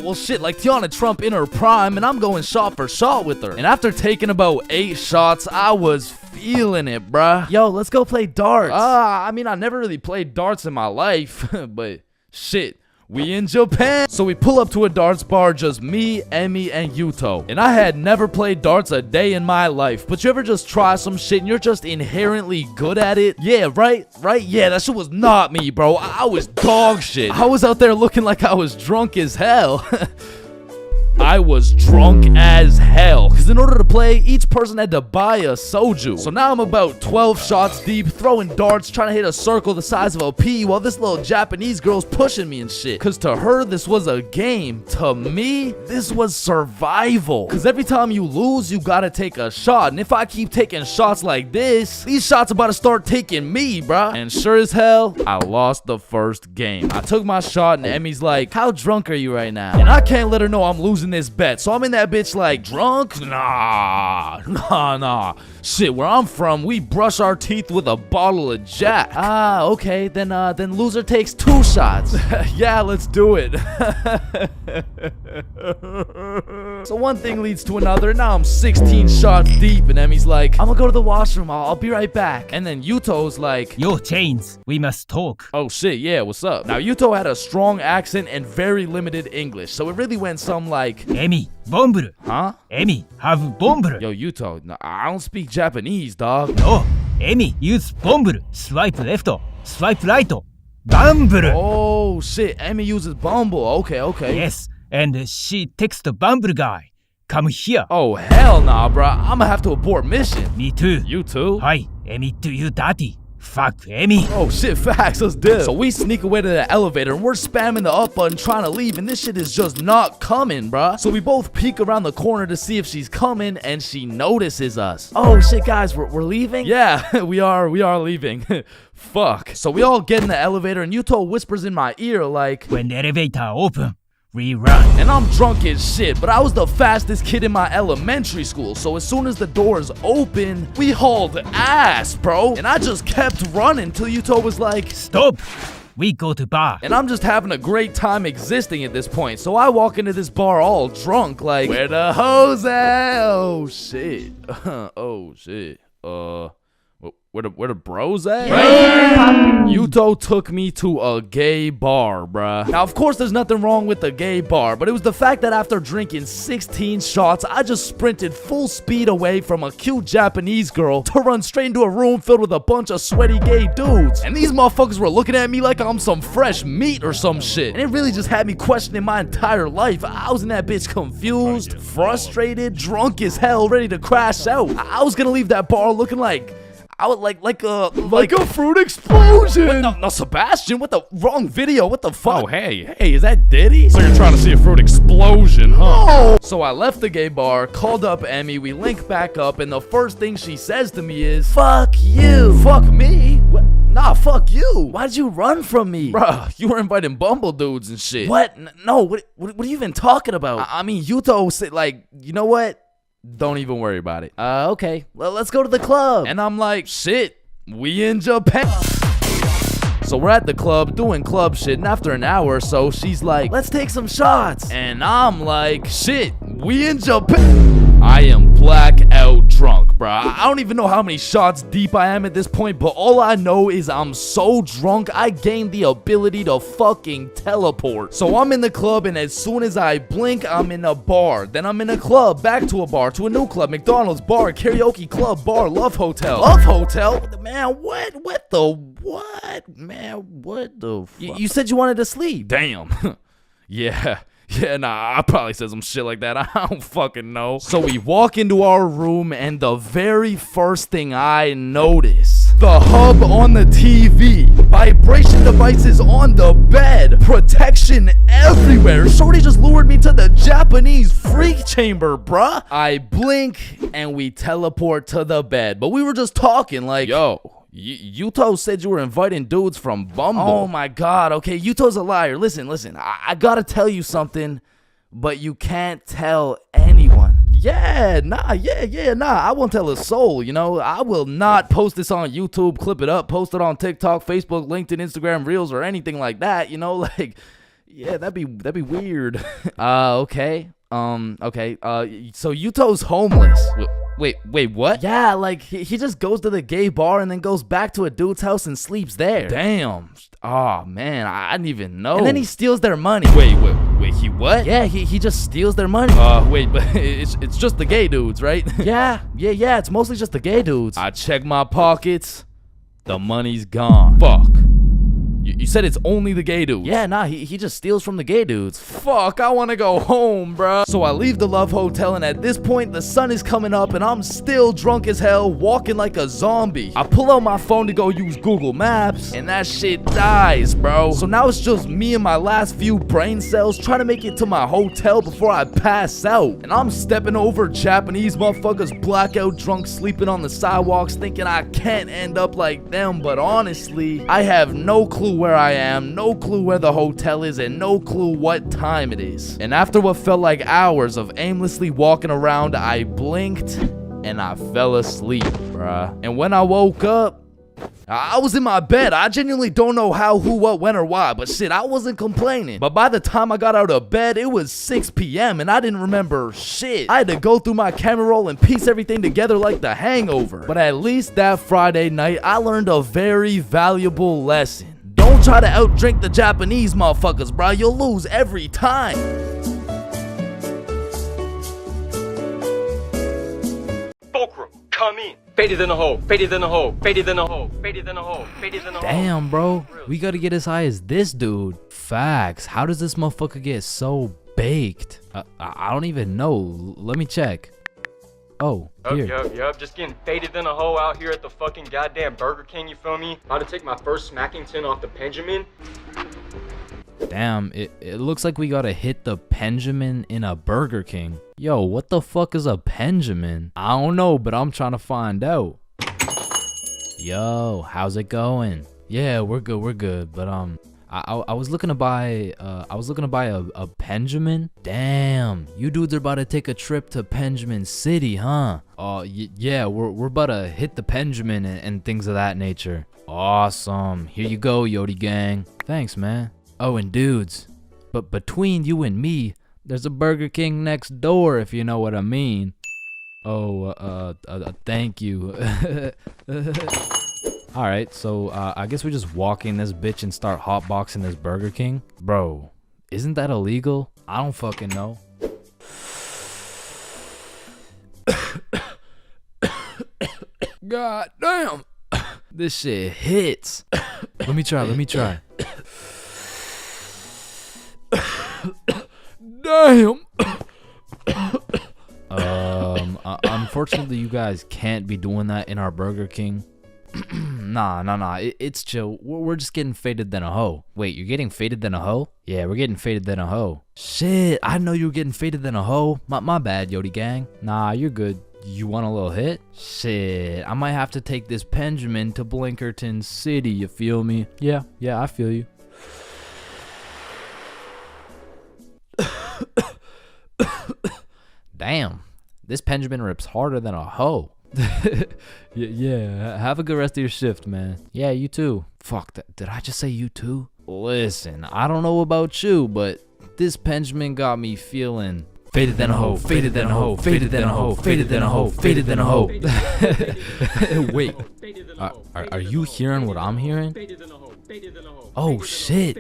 well, shit, like Tiana Trump in her prime, and I'm going shot for shot with her. And after taking about 8 shots, I was feeling it, bruh. Yo, let's go play darts. I mean, I never really played darts in my life, but shit, we in Japan. So we pull up to a darts bar, just me, Emmy, and Yuto. And I had never played darts a day in my life, but you ever just try some shit and you're just inherently good at it? Yeah, right? Yeah, that shit was not me, bro. I was dog shit. I was out there looking like I was drunk as hell. I was drunk as hell, because in order to play, each person had to buy a soju. So now I'm about 12 shots deep, throwing darts, trying to hit a circle the size of a pea, while this little Japanese girl's pushing me and shit. Because to her, this was a game. To me, this was survival. Because every time you lose, you gotta take a shot. And if I keep taking shots like this, these shots about to start taking me, bruh. And sure as hell, I lost the first game. I took my shot, and Emmy's like, how drunk are you right now? And I can't let her know I'm losing this bet. So I'm in that bitch like, drunk? Nah. Shit, where I'm from, we brush our teeth with a bottle of Jack. Okay, then loser takes 2 shots. Yeah, let's do it. So one thing leads to another. Now I'm 16 shots deep, and Emmy's like, I'm gonna go to the washroom. I'll be right back. And then Yuto's like, yo, Chains, we must talk. Oh shit, yeah, what's up? Now Yuto had a strong accent and very limited English, so it really went some like, Emmy, bomber. Huh? Emmy, have bomber. Yo, Yuto, no, I don't speak Japanese, dog. No, Emmy, use bomber. Swipe left, swipe right. Bumble. Oh shit, Emmy uses Bumble. Okay. Yes, and she texts the Bumble guy. Come here. Oh hell nah, bruh. I'ma have to abort mission. Me too. You too? Hi, Emmy, do you daddy? Fuck Emmy. Oh shit, facts, let's dip. So we sneak away to the elevator and we're spamming the up button trying to leave, and this shit is just not coming, bruh. So we both peek around the corner to see if she's coming, and she notices us. Oh shit, guys, we're leaving? Yeah, we are leaving. Fuck. So we all get in the elevator and Yuto whispers in my ear like, when the elevator open, we run. And I'm drunk as shit, but I was the fastest kid in my elementary school, so as soon as the doors open, we hauled ass, bro. And I just kept running till Yuto was like, stop, we go to bar. And I'm just having a great time existing at this point, so I walk into this bar all drunk like, where the hoes at? Oh shit. Oh shit. Where the bros at? Yuto took me to a gay bar, bruh. Now, of course, there's nothing wrong with a gay bar, but it was the fact that after drinking 16 shots, I just sprinted full speed away from a cute Japanese girl to run straight into a room filled with a bunch of sweaty gay dudes. And these motherfuckers were looking at me like I'm some fresh meat or some shit. And it really just had me questioning my entire life. I was in that bitch confused, frustrated, drunk as hell, ready to crash out. I was gonna leave that bar looking like I would like a fruit explosion. No, Sebastian, what the wrong video? What the fuck? Oh, hey, is that Diddy? So you're trying to see a fruit explosion, huh? No. So I left the gay bar, called up Emmy, we link back up, and the first thing she says to me is, fuck you. Fuck me? What? Nah, fuck you. Why'd you run from me? Bruh, you were inviting Bumble dudes and shit. What? No, what are you even talking about? I mean, Yuto said, like, you know what? Don't even worry about it. Okay. Well, let's go to the club. And I'm like, shit, we in Japan. So we're at the club doing club shit, and after an hour or so, she's like, let's take some shots. And I'm like, shit, we in Japan. I am blackout drunk, bruh. I don't even know how many shots deep I am at this point, but all I know is I'm so drunk, I gained the ability to fucking teleport. So I'm in the club, and as soon as I blink, I'm in a bar. Then I'm in a club, back to a bar, to a new club, McDonald's, bar, karaoke club, bar, love hotel. Love hotel? Man, what? What the what? Man, what the fuck? You said you wanted to sleep. Damn. Yeah, nah, I probably said some shit like that. I don't fucking know. So we walk into our room, and the very first thing I notice The hub on the TV, vibration devices on the bed, protection everywhere. Shorty just lured me to the Japanese freak chamber, bruh. I blink and we teleport to the bed, but we were just talking like, yo, Yuto said you were inviting dudes from Bumble. Oh my god, okay, Yuto's a liar. Listen, I gotta tell you something, but you can't tell anyone. Yeah, nah, I won't tell a soul, you know. I will not post this on YouTube, clip it up, post it on TikTok, Facebook, LinkedIn, Instagram, Reels, or anything like that, you know, like, yeah, that'd be weird. Okay. So Yuto's homeless. Wait, what? Yeah, like, he just goes to the gay bar and then goes back to a dude's house and sleeps there. Damn. Oh, man, I didn't even know. And then he steals their money. Wait, he what? Yeah, he just steals their money. Wait, but it's just the gay dudes, right? Yeah, it's mostly just the gay dudes. I check my pockets. The money's gone. Fuck. You said it's only the gay dudes. Yeah, nah, he just steals from the gay dudes. Fuck, I wanna go home, bruh. So I leave the Love Hotel, and at this point, the sun is coming up, and I'm still drunk as hell, walking like a zombie. I pull out my phone to go use Google Maps, and that shit dies, bro. So now it's just me and my last few brain cells trying to make it to my hotel before I pass out. And I'm stepping over Japanese motherfuckers blackout drunk, sleeping on the sidewalks, thinking I can't end up like them, but honestly, I have no clue where I am, no clue where the hotel is, and no clue what time it is. And after what felt like hours of aimlessly walking around, I blinked and I fell asleep, bruh. And when I woke up, I was in my bed. I genuinely don't know how, who, what, when, or why, but shit, I wasn't complaining. But by the time I got out of bed, it was 6 p.m. and I didn't remember shit. I had to go through my camera roll and piece everything together like The Hangover. But at least that Friday night, I learned a very valuable lesson. Don't try to outdrink the Japanese motherfuckers, bro. You'll lose every time. Fulcrum, come in. Faded in the hole, faded in the hole, faded in the hole, faded in the hole, faded in the hole. Damn, bro. We gotta get as high as this dude. Facts. How does this motherfucker get so baked? I don't even know. Let me check. Oh, here. Yup. Just getting faded in a hole out here at the fucking goddamn Burger King, you feel me? About to take my first Smackington off the Benjamin. Damn, it looks like we gotta hit the Benjamin in a Burger King. Yo, what the fuck is a Benjamin? I don't know, but I'm trying to find out. Yo, how's it going? Yeah, we're good, but I was looking to buy a Benjamin. Damn, you dudes are about to take a trip to Benjamin City, huh? Oh, yeah, we're about to hit the Benjamin and things of that nature. Awesome. Here you go, Yodi gang. Thanks, man. Oh, and dudes, but between you and me, there's a Burger King next door, if you know what I mean. Oh, thank you. Alright, so I guess we just walk in this bitch and start hotboxing this Burger King. Bro, isn't that illegal? I don't fucking know. God damn. This shit hits. Let me try. Damn. Unfortunately, you guys can't be doing that in our Burger King. Nah. It's chill. We're just getting faded than a hoe. Wait, you're getting faded than a hoe? Yeah, we're getting faded than a hoe. Shit, I know you were getting faded than a hoe. My bad, Yodi gang. Nah, you're good. You want a little hit? Shit, I might have to take this Benjamin to Blinkerton City, you feel me? Yeah, I feel you. Damn, this Benjamin rips harder than a hoe. Yeah, have a good rest of your shift, man. Yeah, you too. Fuck, did I just say you too? Listen, I don't know about you, but this Benjamin got me feeling faded than a hoe, faded than a hoe, faded than a hoe, faded than a hoe, faded than a hoe. Wait, are you hearing what I'm hearing? Oh shit,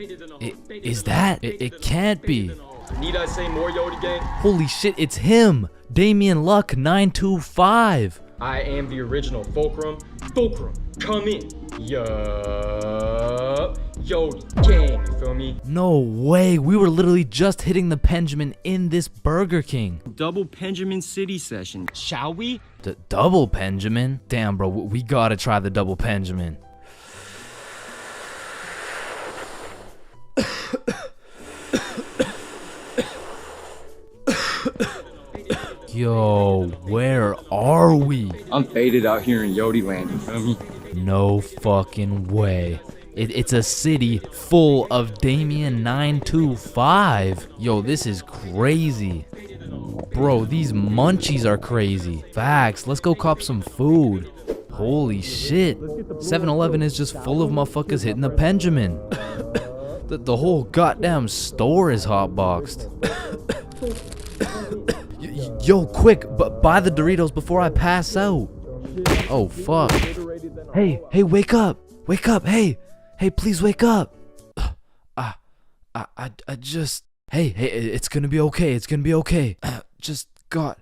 is that? It can't be. Need I say more, Yodi gang? Holy shit, it's him! Damian Luck 925. I am the original Fulcrum. Fulcrum, come in. Yup. up Yodi King, you feel me? No way, we were literally just hitting the Benjamin in this Burger King. Double Benjamin City session, shall we? Double Benjamin? Damn, bro, we gotta try the double Benjamin. Yo, where are we? I'm faded out here in Yodi land, you feel me? No fucking way. It's a city full of Damien 925. Yo, this is crazy. Bro, these munchies are crazy. Facts, let's go cop some food. Holy shit. 7-Eleven is just full of motherfuckers hitting the Benjamin. The whole goddamn store is hotboxed. Yo, quick, buy the Doritos before I pass out. Oh, fuck. Hey, wake up. Wake up, hey, please wake up. I just, hey, it's gonna be okay, it's gonna be okay. Just got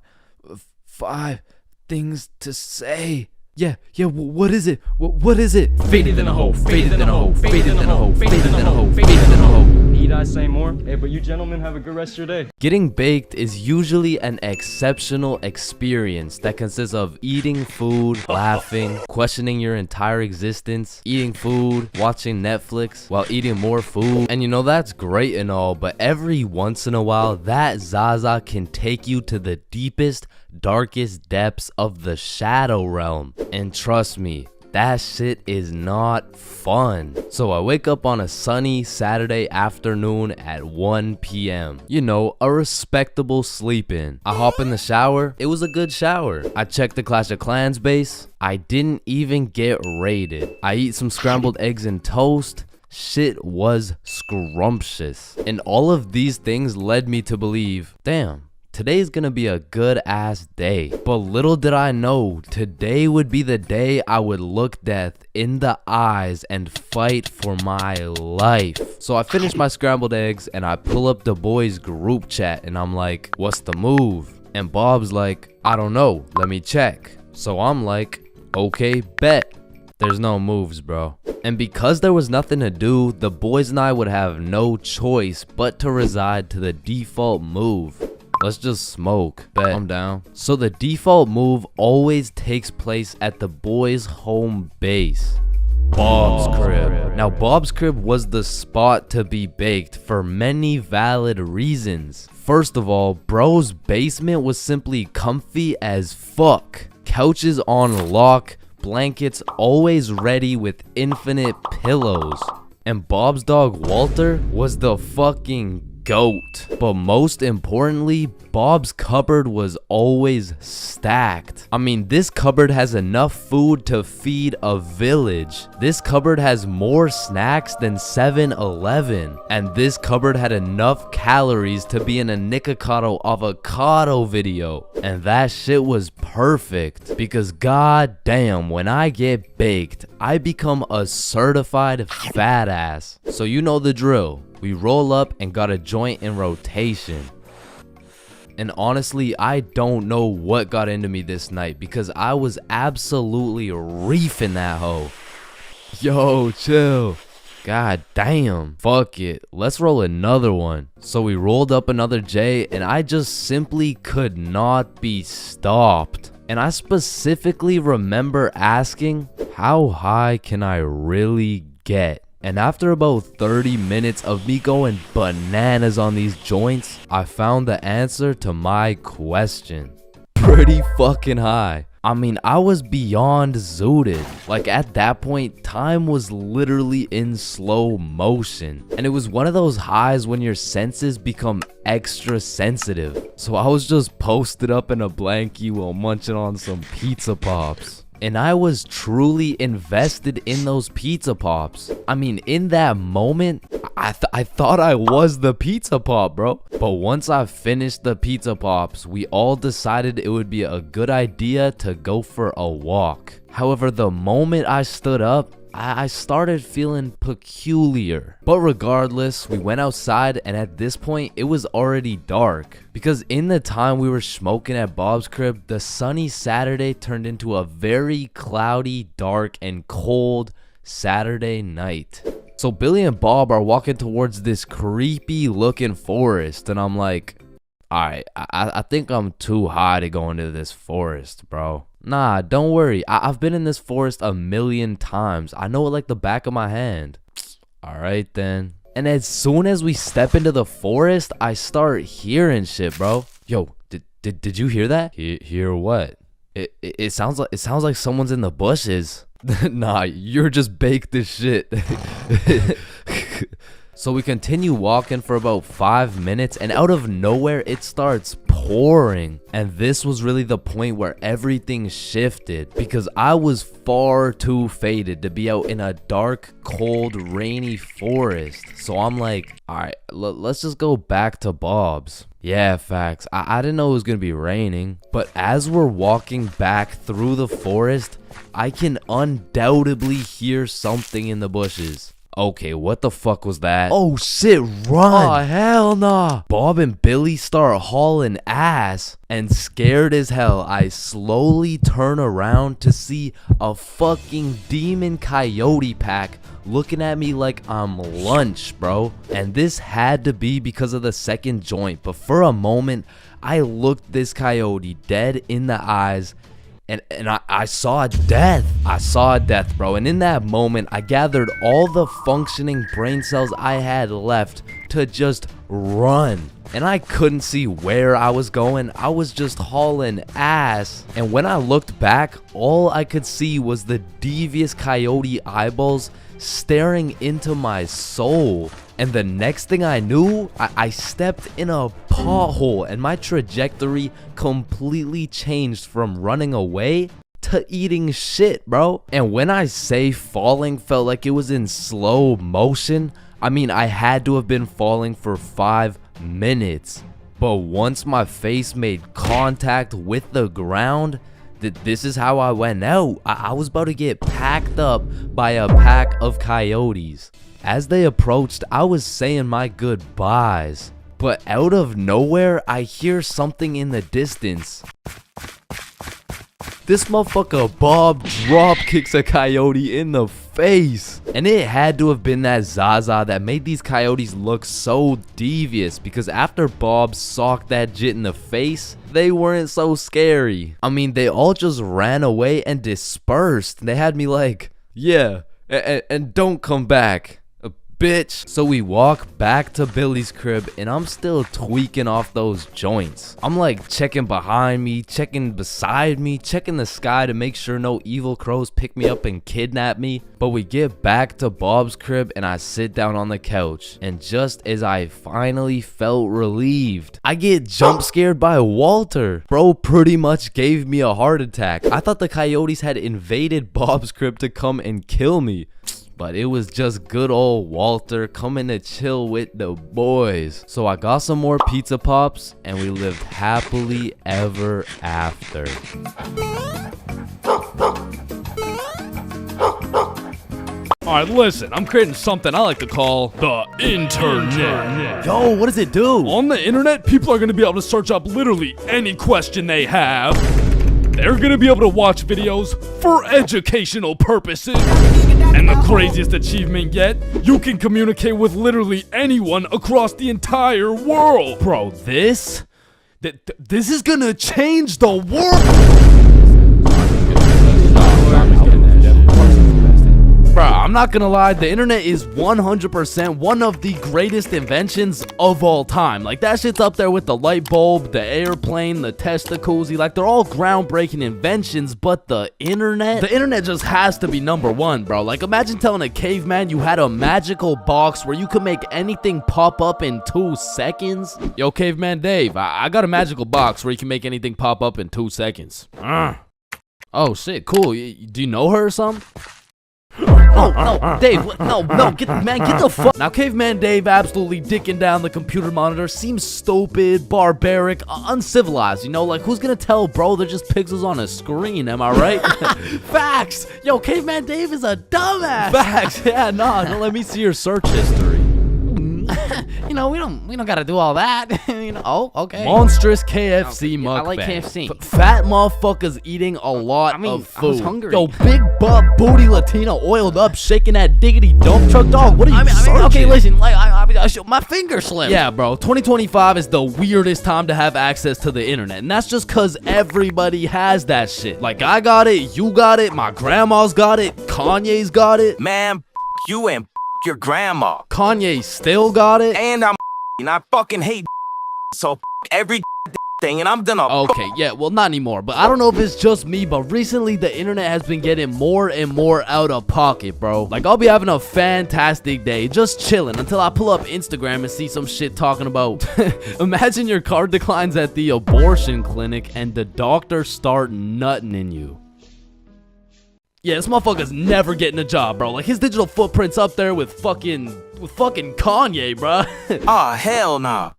5 things to say. Yeah, what is it? What is it? Faded in a hole, faded in a hole, faded in a hole, faded in a hole, faded in a hole. Need I say more? Hey, but you gentlemen have a good rest of your day. Getting baked is usually an exceptional experience that consists of eating food, laughing, questioning your entire existence, eating food, watching Netflix while eating more food. And you know, that's great and all, but every once in a while, that Zaza can take you to the deepest, darkest depths of the shadow realm. And trust me, that shit is not fun. So I wake up on a sunny Saturday afternoon at 1 p.m. You know, a respectable sleep in. I hop in the shower. It was a good shower. I check the Clash of Clans base. I didn't even get raided. I eat some scrambled eggs and toast. Shit was scrumptious. And all of these things led me to believe, damn, today's gonna be a good ass day. But little did I know, today would be the day I would look death in the eyes and fight for my life. So I finish my scrambled eggs and I pull up the boys group chat and I'm like, what's the move? And Bob's like, I don't know, let me check. So I'm like, okay, bet. There's no moves, bro. And because there was nothing to do, the boys and I would have no choice but to reside to the default move. Let's just smoke. Bet. I'm down. So the default move always takes place at the boys' home base, Bob's crib. Now, Bob's crib was the spot to be baked for many valid reasons. First of all, bro's basement was simply comfy as fuck. Couches on lock, blankets always ready with infinite pillows. And Bob's dog Walter was the fucking GOAT. But most importantly, Bob's cupboard was always stacked. I mean, this cupboard has enough food to feed a village. This cupboard has more snacks than 7-Eleven. And this cupboard had enough calories to be in a Nikocado avocado video. And that shit was perfect. Because god damn, when I get baked, I become a certified fat ass. So you know the drill. We roll up and got a joint in rotation. And honestly, I don't know what got into me this night because I was absolutely reefing that hoe. Yo, chill. God damn. Fuck it. Let's roll another one. So we rolled up another J and I just simply could not be stopped. And I specifically remember asking, how high can I really get? And after about 30 minutes of me going bananas on these joints, I found the answer to my question. Pretty fucking high. I mean, I was beyond zooted. Like at that point, time was literally in slow motion. And it was one of those highs when your senses become extra sensitive. So I was just posted up in a blankie while munching on some pizza pops. And I was truly invested in those pizza pops. I mean, in that moment, I thought I was the pizza pop, bro. But once I finished the pizza pops, we all decided it would be a good idea to go for a walk. However, the moment I stood up, I started feeling peculiar. But regardless, we went outside and at this point, it was already dark. Because in the time we were smoking at Bob's crib, the sunny Saturday turned into a very cloudy, dark, and cold Saturday night. So Billy and Bob are walking towards this creepy looking forest, and I'm like, alright, I think I'm too high to go into this forest, bro. Nah, don't worry. I've been in this forest 1,000,000 times. I know it like the back of my hand. Alright then. And as soon as we step into the forest, I start hearing shit, bro. Yo, did you hear that? Hear what? It sounds like someone's in the bushes. Nah, you're just baked as shit. So we continue walking for about 5 minutes, and out of nowhere it starts pouring. And this was really the point where everything shifted, because I was far too faded to be out in a dark, cold, rainy forest. So I'm like, alright, let's just go back to Bob's. Yeah, facts. I didn't know it was gonna be raining. But as we're walking back through the forest, I can undoubtedly hear something in the bushes. Okay, what the fuck was that? Oh shit, run! Oh hell nah! Bob and Billy start hauling ass, and scared as hell, I slowly turn around to see a fucking demon coyote pack looking at me like I'm lunch, bro. And this had to be because of the second joint, but for a moment, I looked this coyote dead in the eyes, and I saw death. I saw death, bro. And in that moment, I gathered all the functioning brain cells I had left to just run. And I couldn't see where I was going. I was just hauling ass. And when I looked back, all I could see was the devious coyote eyeballs staring into my soul. And the next thing I knew, I stepped in a pothole, and my trajectory completely changed from running away to eating shit, bro. And when I say falling felt like it was in slow motion, I mean I had to have been falling for 5 minutes. But once my face made contact with the ground, this is how I went out. I was about to get packed up by a pack of coyotes. As they approached, I was saying my goodbyes, but out of nowhere, I hear something in the distance. This motherfucker Bob drop kicks a coyote in the face. And it had to have been that Zaza that made these coyotes look so devious, because after Bob socked that jit in the face, they weren't so scary. I mean, they all just ran away and dispersed. They had me like, yeah, and don't come back, bitch. So we walk back to Billy's crib, and I'm still tweaking off those joints. I'm like checking behind me, checking beside me, checking the sky to make sure no evil crows pick me up and kidnap me. But we get back to Bob's crib, and I sit down on the couch, and just as I finally felt relieved, I get jump scared by Walter. Bro pretty much gave me a heart attack. I thought the coyotes had invaded Bob's crib to come and kill me, but it was just good old Walter coming to chill with the boys. So I got some more pizza pops, and we lived happily ever after. Alright, listen, I'm creating something I like to call the internet. Yo, what does it do? On the internet, people are going to be able to search up literally any question they have. They're going to be able to watch videos for educational purposes. And the craziest achievement yet, you can communicate with literally anyone across the entire world. Bro, this is going to change the world. Bro, I'm not gonna lie, the internet is 100% one of the greatest inventions of all time. Like, that shit's up there with the light bulb, the airplane, the Testacuzzi. Like, they're all groundbreaking inventions, but the internet just has to be #1, bro. Like, imagine telling a caveman you had a magical box where you could make anything pop up in 2 seconds. Yo, Caveman Dave, I got a magical box where you can make anything pop up in 2 seconds. Oh, shit, cool. Do you know her or something? Oh, no, Dave, no, get the fuck. Now, Caveman Dave absolutely dicking down the computer monitor seems stupid, barbaric, uncivilized, you know? Like, who's gonna tell, bro? They're just pixels on a screen, am I right? Facts! Yo, Caveman Dave is a dumbass! Facts, yeah, nah, let me see your search history. You know, we don't gotta do all that. You know, oh, okay. Monstrous KFC mukbang. I like KFC. Fat motherfuckers eating a lot of food. I was hungry. Yo, big butt booty Latina oiled up, shaking that diggity dump truck dog. What are you searching? Okay, listen, like my finger slipped. Yeah, bro. 2025 is the weirdest time to have access to the internet, and that's just cause everybody has that shit. Like I got it, you got it, my grandma's got it, Kanye's got it. Man, you and your grandma. Kanye still got it. And I fucking hate so every thing, and I'm done. Okay, yeah, well, not anymore, but I don't know if it's just me, but recently the internet has been getting more and more out of pocket, bro. Like, I'll be having a fantastic day, just chilling, until I pull up Instagram and see some shit talking about, imagine your card declines at the abortion clinic and the doctor start nutting in you. Yeah, this motherfucker's never getting a job, bro. Like, his digital footprint's up there with fucking Kanye, bro. Ah, hell nah.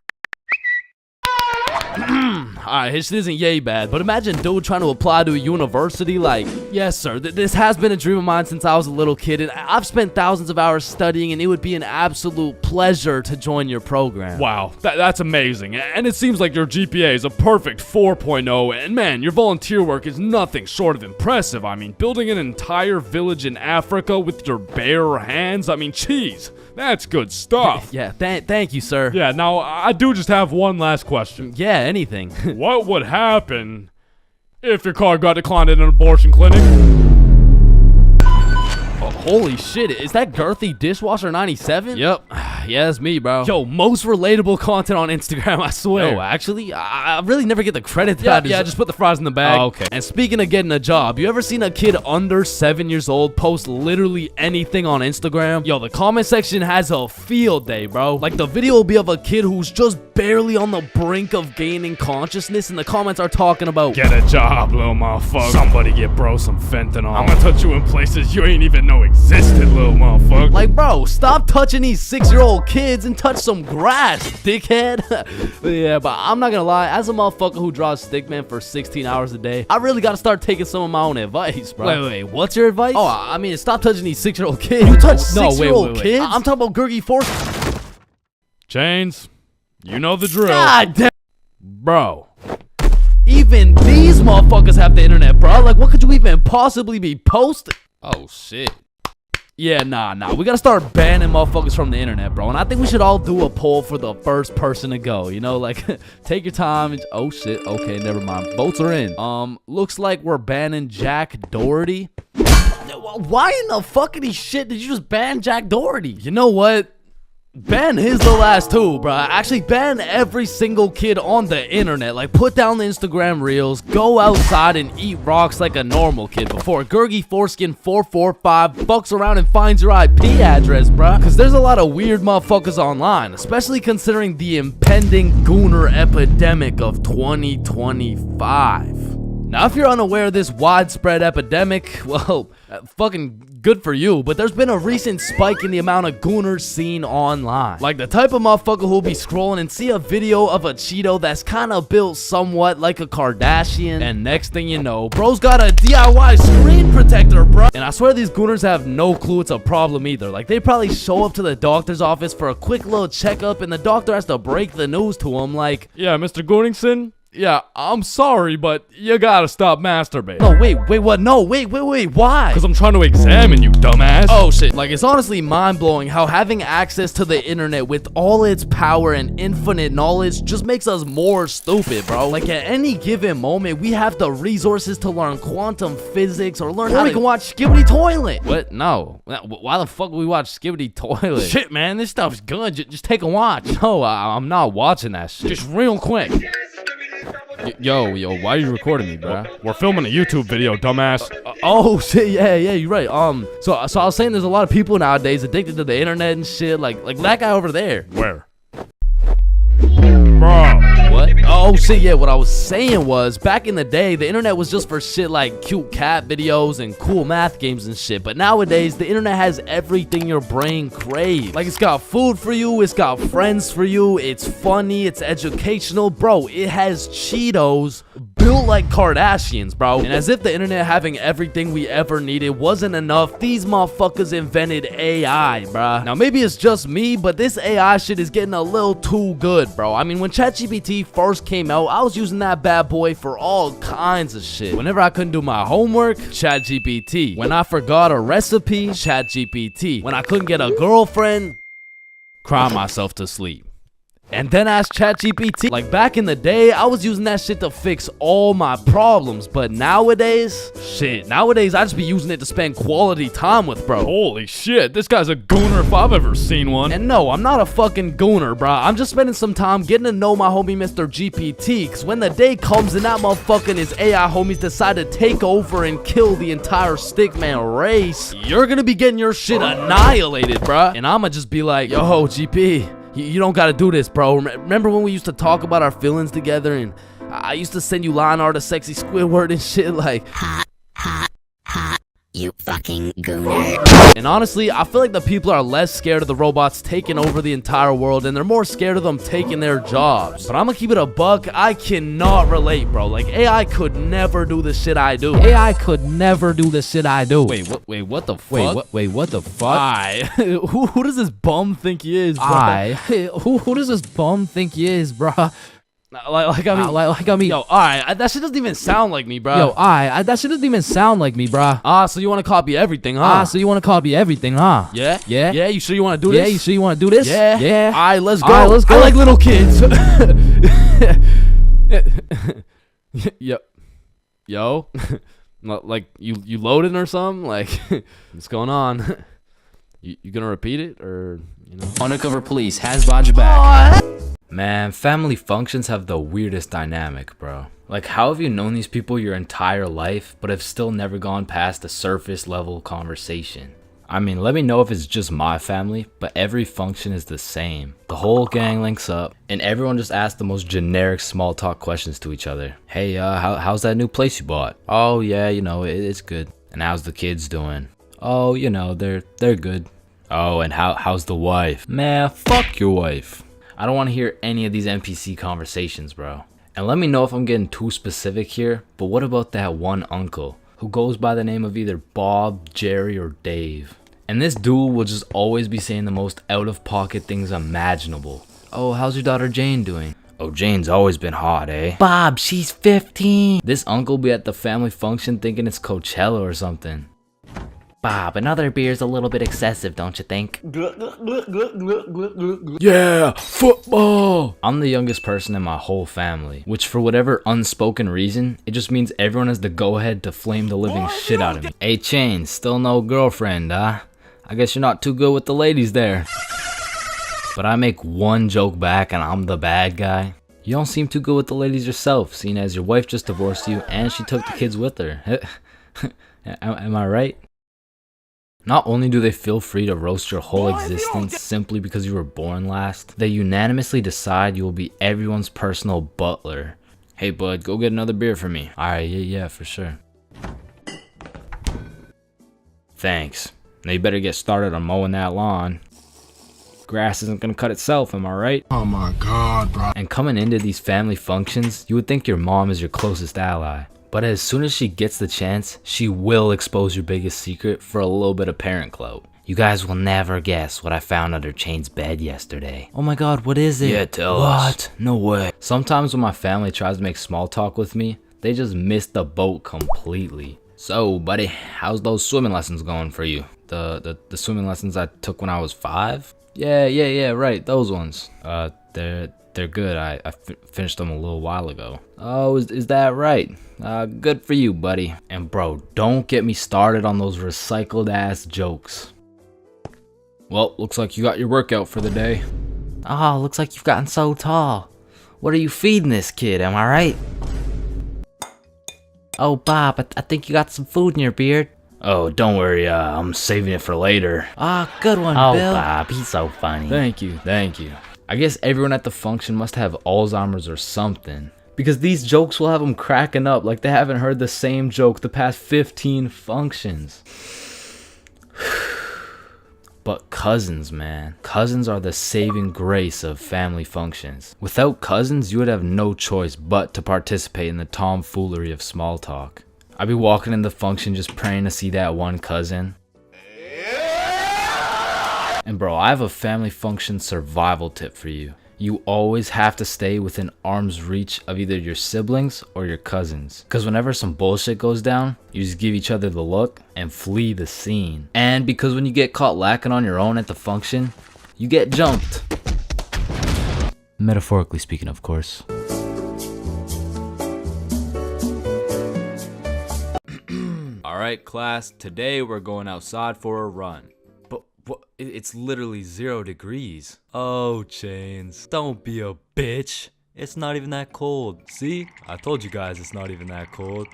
Alright, his shit isn't yay bad, but imagine dude trying to apply to a university like, yes sir, this has been a dream of mine since I was a little kid, and I've spent thousands of hours studying, and it would be an absolute pleasure to join your program. Wow, that's amazing, and it seems like your GPA is a perfect 4.0, and man, your volunteer work is nothing short of impressive. I mean, building an entire village in Africa with your bare hands, I mean, jeez. That's good stuff. Yeah, thank you, sir. Yeah, now, I do just have one last question. Yeah, anything. What would happen if your car got declined at an abortion clinic? Oh, holy shit, is that girthy dishwasher 97? Yep. Yeah, that's me, bro. Yo, most relatable content on Instagram, I swear. Yo, actually, I really never get the credit that Yeah, just put the fries in the bag. Oh, okay. And speaking of getting a job, you ever seen a kid under 7 years old post literally anything on Instagram? Yo, the comment section has a field day, bro. Like, the video will be of a kid who's just barely on the brink of gaining consciousness, and the comments are talking about, get a job, little motherfucker. Somebody get bro some fentanyl. I'm gonna touch you in places you ain't even know existed, little motherfucker. Like, bro, stop touching these 6-year-old kids and touch some grass, dickhead. Yeah, but I'm not gonna lie, as a motherfucker who draws stickman for 16 hours a day, I really gotta start taking some of my own advice, bro. Wait, what's your advice? Oh, I mean, stop touching these 6-year-old kids. You touch 6-year-old kids? I'm talking about Gurgi Force. Chains, you know the drill. God damn. Bro. Even these motherfuckers have the internet, bro. Like, what could you even possibly be posting? Oh, shit. Yeah, nah. We gotta start banning motherfuckers from the internet, bro. And I think we should all do a poll for the first person to go. You know, like, take your time. And, oh, shit. Okay, never mind. Votes are in. Looks like we're banning Jack Doherty. Why in the fuckity shit did you just ban Jack Doherty? You know what? Ban his the last two, bro. Actually, ban every single kid on the internet. Like, put down the Instagram reels, go outside and eat rocks like a normal kid before Gurgi Foreskin 445 fucks around and finds your IP address, bro. Because there's a lot of weird motherfuckers online, especially considering the impending gooner epidemic of 2025. Now, if you're unaware of this widespread epidemic, well, fucking good for you, but there's been a recent spike in the amount of gooners seen online. Like the type of motherfucker who'll be scrolling and see a video of a Cheeto that's kind of built somewhat like a Kardashian, and next thing you know, bro's got a DIY screen protector, bro. And I swear these gooners have no clue it's a problem either. Like, they probably show up to the doctor's office for a quick little checkup, and the doctor has to break the news to him like, yeah, Mr. Gooningson? Yeah, I'm sorry, but you gotta stop masturbating. No, wait, what? No, wait, why? Because I'm trying to examine you, dumbass. Oh, shit. Like, it's honestly mind-blowing how having access to the internet with all its power and infinite knowledge just makes us more stupid, bro. Like, at any given moment, we have the resources to learn quantum physics or learn how we can watch Skibbity Toilet. What? No. Why the fuck would we watch Skibbity Toilet? Shit, man, this stuff's good. Just take a watch. No, I'm not watching that shit. Just real quick. Yo, why are you recording me, bro? We're filming a YouTube video, dumbass. Oh shit, yeah, you're right. So I was saying there's a lot of people nowadays addicted to the internet and shit, like that guy over there. Where? Bro. What? Oh shit, yeah, what I was saying was, back in the day, the internet was just for shit like cute cat videos and cool math games and shit, but nowadays, the internet has everything your brain craves. Like, it's got food for you, it's got friends for you, it's funny, it's educational, bro, it has Cheetos built like Kardashians, bro. And as if the internet having everything we ever needed wasn't enough, these motherfuckers invented AI, bruh. Now maybe it's just me, but this AI shit is getting a little too good, bro. I mean, when ChatGPT first came out, I was using that bad boy for all kinds of shit. Whenever I couldn't do my homework, ChatGPT. When I forgot a recipe, ChatGPT. When I couldn't get a girlfriend, cry myself to sleep. And then ask ChatGPT. Like back in the day, I was using that shit to fix all my problems. But nowadays, nowadays I just be using it to spend quality time with, bro. Holy shit, this guy's a gooner if I've ever seen one. And no, I'm not a fucking gooner, bro. I'm just spending some time getting to know my homie Mr. GPT. Cause when the day comes and that motherfucking his AI homies decide to take over and kill the entire stickman race, you're gonna be getting your shit annihilated, bro. And I'ma just be like, yo, GP. You don't gotta do this, bro. Remember when we used to talk about our feelings together and I used to send you line art of sexy Squidward and shit like hot, you fucking gooner. And honestly, I feel like the people are less scared of the robots taking over the entire world and they're more scared of them taking their jobs. But I'm gonna keep it a buck. I cannot relate, bro. Like AI could never do the shit I do. AI could never do the shit I do. Wait, what the fuck? Wait, what the fuck? Who does this bum think he is, bro? Who does this bum think he is, bro? Like I mean, yo, alright, that shit doesn't even sound like me, bro. Yo, that shit doesn't even sound like me, bro. So you want to copy everything, huh? Yeah? Yeah, you sure you want to do this? Yeah, you sure you want to do this? Yeah. Alright, let's go. Let's go. I like little kids. Yo. Like, you loading or something? Like, what's going on? You gonna repeat it, or, you know? Undercover police has Bodge back. Man, family functions have the weirdest dynamic, bro. Like, how have you known these people your entire life, but have still never gone past a surface level conversation? I mean, let me know if it's just my family, but every function is the same. The whole gang links up, and everyone just asks the most generic small talk questions to each other. Hey, how's that new place you bought? Oh yeah, you know, it's good. And how's the kids doing? Oh, you know, they're good. Oh, and how's the wife? Man, fuck your wife. I don't want to hear any of these NPC conversations, bro. And let me know if I'm getting too specific here, but what about that one uncle who goes by the name of either Bob, Jerry, or Dave? And this dude will just always be saying the most out-of-pocket things imaginable. Oh, how's your daughter Jane doing? Oh, Jane's always been hot, eh? Bob, she's 15. This uncle be at the family function thinking it's Coachella or something. Bob, another beer's a little bit excessive, don't you think? Yeah, football! I'm the youngest person in my whole family, which for whatever unspoken reason, it just means everyone has the go-ahead to flame the living shit out of me. Hey, Chains, still no girlfriend, huh? I guess you're not too good with the ladies there. But I make one joke back and I'm the bad guy. You don't seem too good with the ladies yourself, seeing as your wife just divorced you and she took the kids with her. Am I right? Not only do they feel free to roast your whole existence simply because you were born last, they unanimously decide you will be everyone's personal butler. Hey bud, go get another beer for me. Alright, yeah, for sure. Thanks. Now you better get started on mowing that lawn. Grass isn't gonna cut itself, am I right? Oh my god, bro. And coming into these family functions, you would think your mom is your closest ally. But as soon as she gets the chance, she will expose your biggest secret for a little bit of parent clout. You guys will never guess what I found under Chain's bed yesterday. Oh my god, what is it? Yeah, tell us. What? No way. Sometimes when my family tries to make small talk with me, they just miss the boat completely. So, buddy, how's those swimming lessons going for you? The swimming lessons I took when I was 5? Yeah, right, those ones. They're good. I finished them a little while ago. Oh, is that right? Good for you, buddy. And bro, don't get me started on those recycled ass jokes. Well, looks like you got your workout for the day. Oh, looks like you've gotten so tall. What are you feeding this kid, am I right? Oh, Bob, I think you got some food in your beard. Oh, don't worry, I'm saving it for later. Ah, good one, Bill. Oh, Bob, he's so funny. Thank you. I guess everyone at the function must have Alzheimer's or something, because these jokes will have them cracking up like they haven't heard the same joke the past 15 functions. But cousins, man. Cousins are the saving grace of family functions. Without cousins, you would have no choice but to participate in the tomfoolery of small talk. I'd be walking in the function just praying to see that one cousin. And bro, I have a family function survival tip for you. You always have to stay within arm's reach of either your siblings or your cousins. Because whenever some bullshit goes down, you just give each other the look and flee the scene. And because when you get caught lacking on your own at the function, you get jumped. Metaphorically speaking, of course. Alright class, today we're going outside for a run. But it's literally 0 degrees. Oh, Chains, don't be a bitch. It's not even that cold. See? I told you guys it's not even that cold.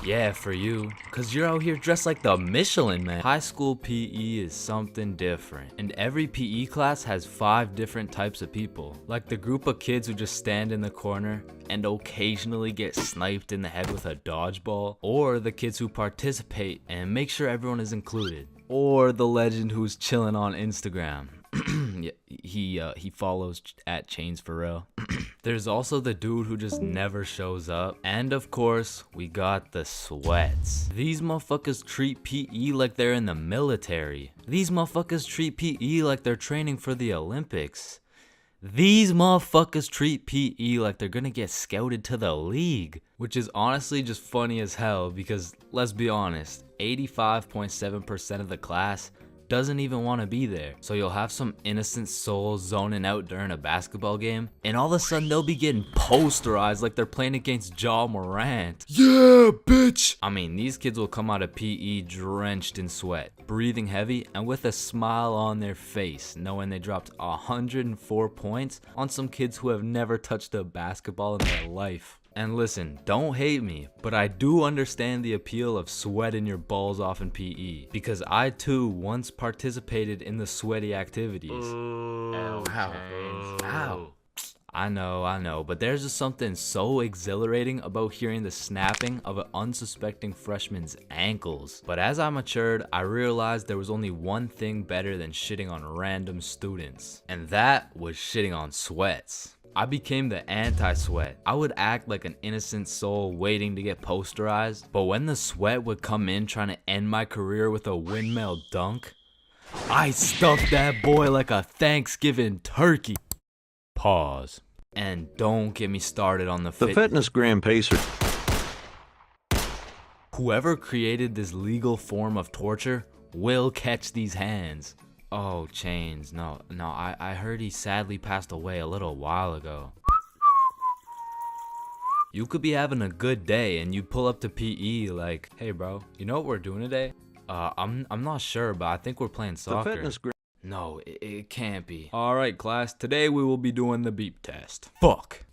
Yeah, for you. Cause you're out here dressed like the Michelin Man. High school PE is something different. And every PE class has 5 different types of people. Like the group of kids who just stand in the corner and occasionally get sniped in the head with a dodgeball. Or the kids who participate and make sure everyone is included. Or the legend who's chilling on Instagram. Yeah, he follows at ChainsFR. There's also the dude who just never shows up. And of course, we got the sweats. These motherfuckers treat PE like they're in the military. These motherfuckers treat PE like they're training for the Olympics. These motherfuckers treat PE like they're gonna get scouted to the league. Which is honestly just funny as hell because, let's be honest, 85.7% of the class doesn't even want to be there. So you'll have some innocent souls zoning out during a basketball game, and all of a sudden they'll be getting posterized like they're playing against Ja Morant. Yeah, bitch! I mean, these kids will come out of PE drenched in sweat, breathing heavy, and with a smile on their face, knowing they dropped 104 points on some kids who have never touched a basketball in their life. And listen, don't hate me, but I do understand the appeal of sweating your balls off in PE, because I too once participated in the sweaty activities. Ow. Ow. I know, but there's just something so exhilarating about hearing the snapping of an unsuspecting freshman's ankles. But as I matured, I realized there was only one thing better than shitting on random students, and that was shitting on sweats. I became the anti-sweat. I would act like an innocent soul waiting to get posterized, but when the sweat would come in trying to end my career with a windmill dunk, I stuffed that boy like a Thanksgiving turkey. Pause. And don't get me started on the fitness gram pacer. Whoever created this legal form of torture will catch these hands. Oh, Chains, no, I heard he sadly passed away a little while ago. You could be having a good day and you pull up to PE like, hey bro, you know what we're doing today? I'm not sure, but I think we're playing soccer. No, it can't be. Alright class, today we will be doing the beep test. Fuck.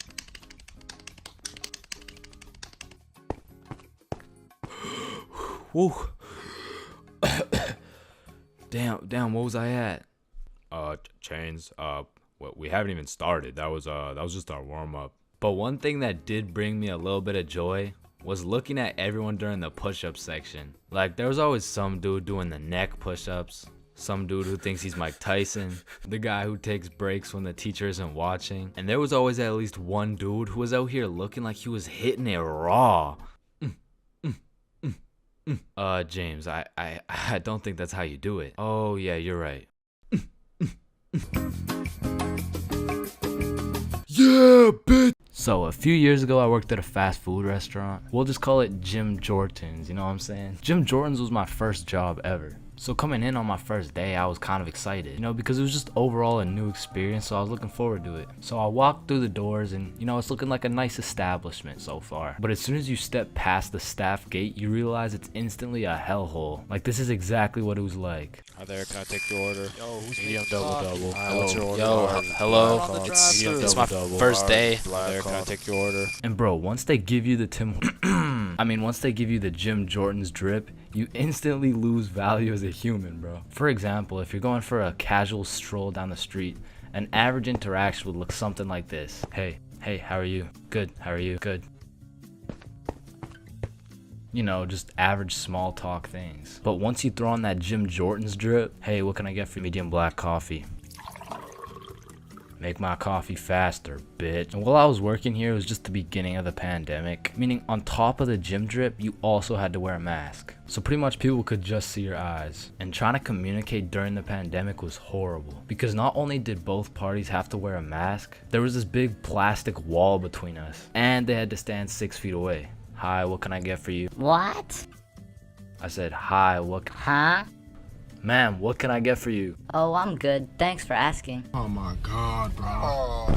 Woo. Damn, what was I at? Chains, well, we haven't even started. That was just our warm-up. But one thing that did bring me a little bit of joy was looking at everyone during the push-up section. Like, there was always some dude doing the neck push-ups, some dude who thinks he's Mike Tyson, the guy who takes breaks when the teacher isn't watching, and there was always at least one dude who was out here looking like he was hitting it raw. James, I don't think that's how you do it. Oh, yeah, you're right. Yeah, bitch! So, a few years ago, I worked at a fast food restaurant. We'll just call it Jim Jordan's, you know what I'm saying? Jim Jordan's was my first job ever. So coming in on my first day, I was kind of excited, you know, because it was just overall a new experience, so I was looking forward to it. So I walked through the doors and, you know, it's looking like a nice establishment so far. But as soon as you step past the staff gate, you realize it's instantly a hellhole. Like, this is exactly what it was like. Hi there, can I take your order? Yo, who's medium double? What's your order? Yo, hello. It's my first day. Hi there, can I take your order? And bro, once they give you the once they give you the Jim Jordan's drip, you instantly lose value as a human, bro. For example, if you're going for a casual stroll down the street, an average interaction would look something like this. Hey, how are you? Good, how are you? Good. You know, just average small talk things. But once you throw on that Jim Jordan's drip, hey, what can I get for medium black coffee? Make my coffee faster, bitch. And while I was working here, it was just the beginning of the pandemic. Meaning on top of the gym drip, you also had to wear a mask. So pretty much people could just see your eyes. And trying to communicate during the pandemic was horrible. Because not only did both parties have to wear a mask, there was this big plastic wall between us. And they had to stand 6 feet away. Hi, what can I get for you? What? I said, hi, what? Huh? Ma'am, what can I get for you? Oh, I'm good. Thanks for asking. Oh my god, bro.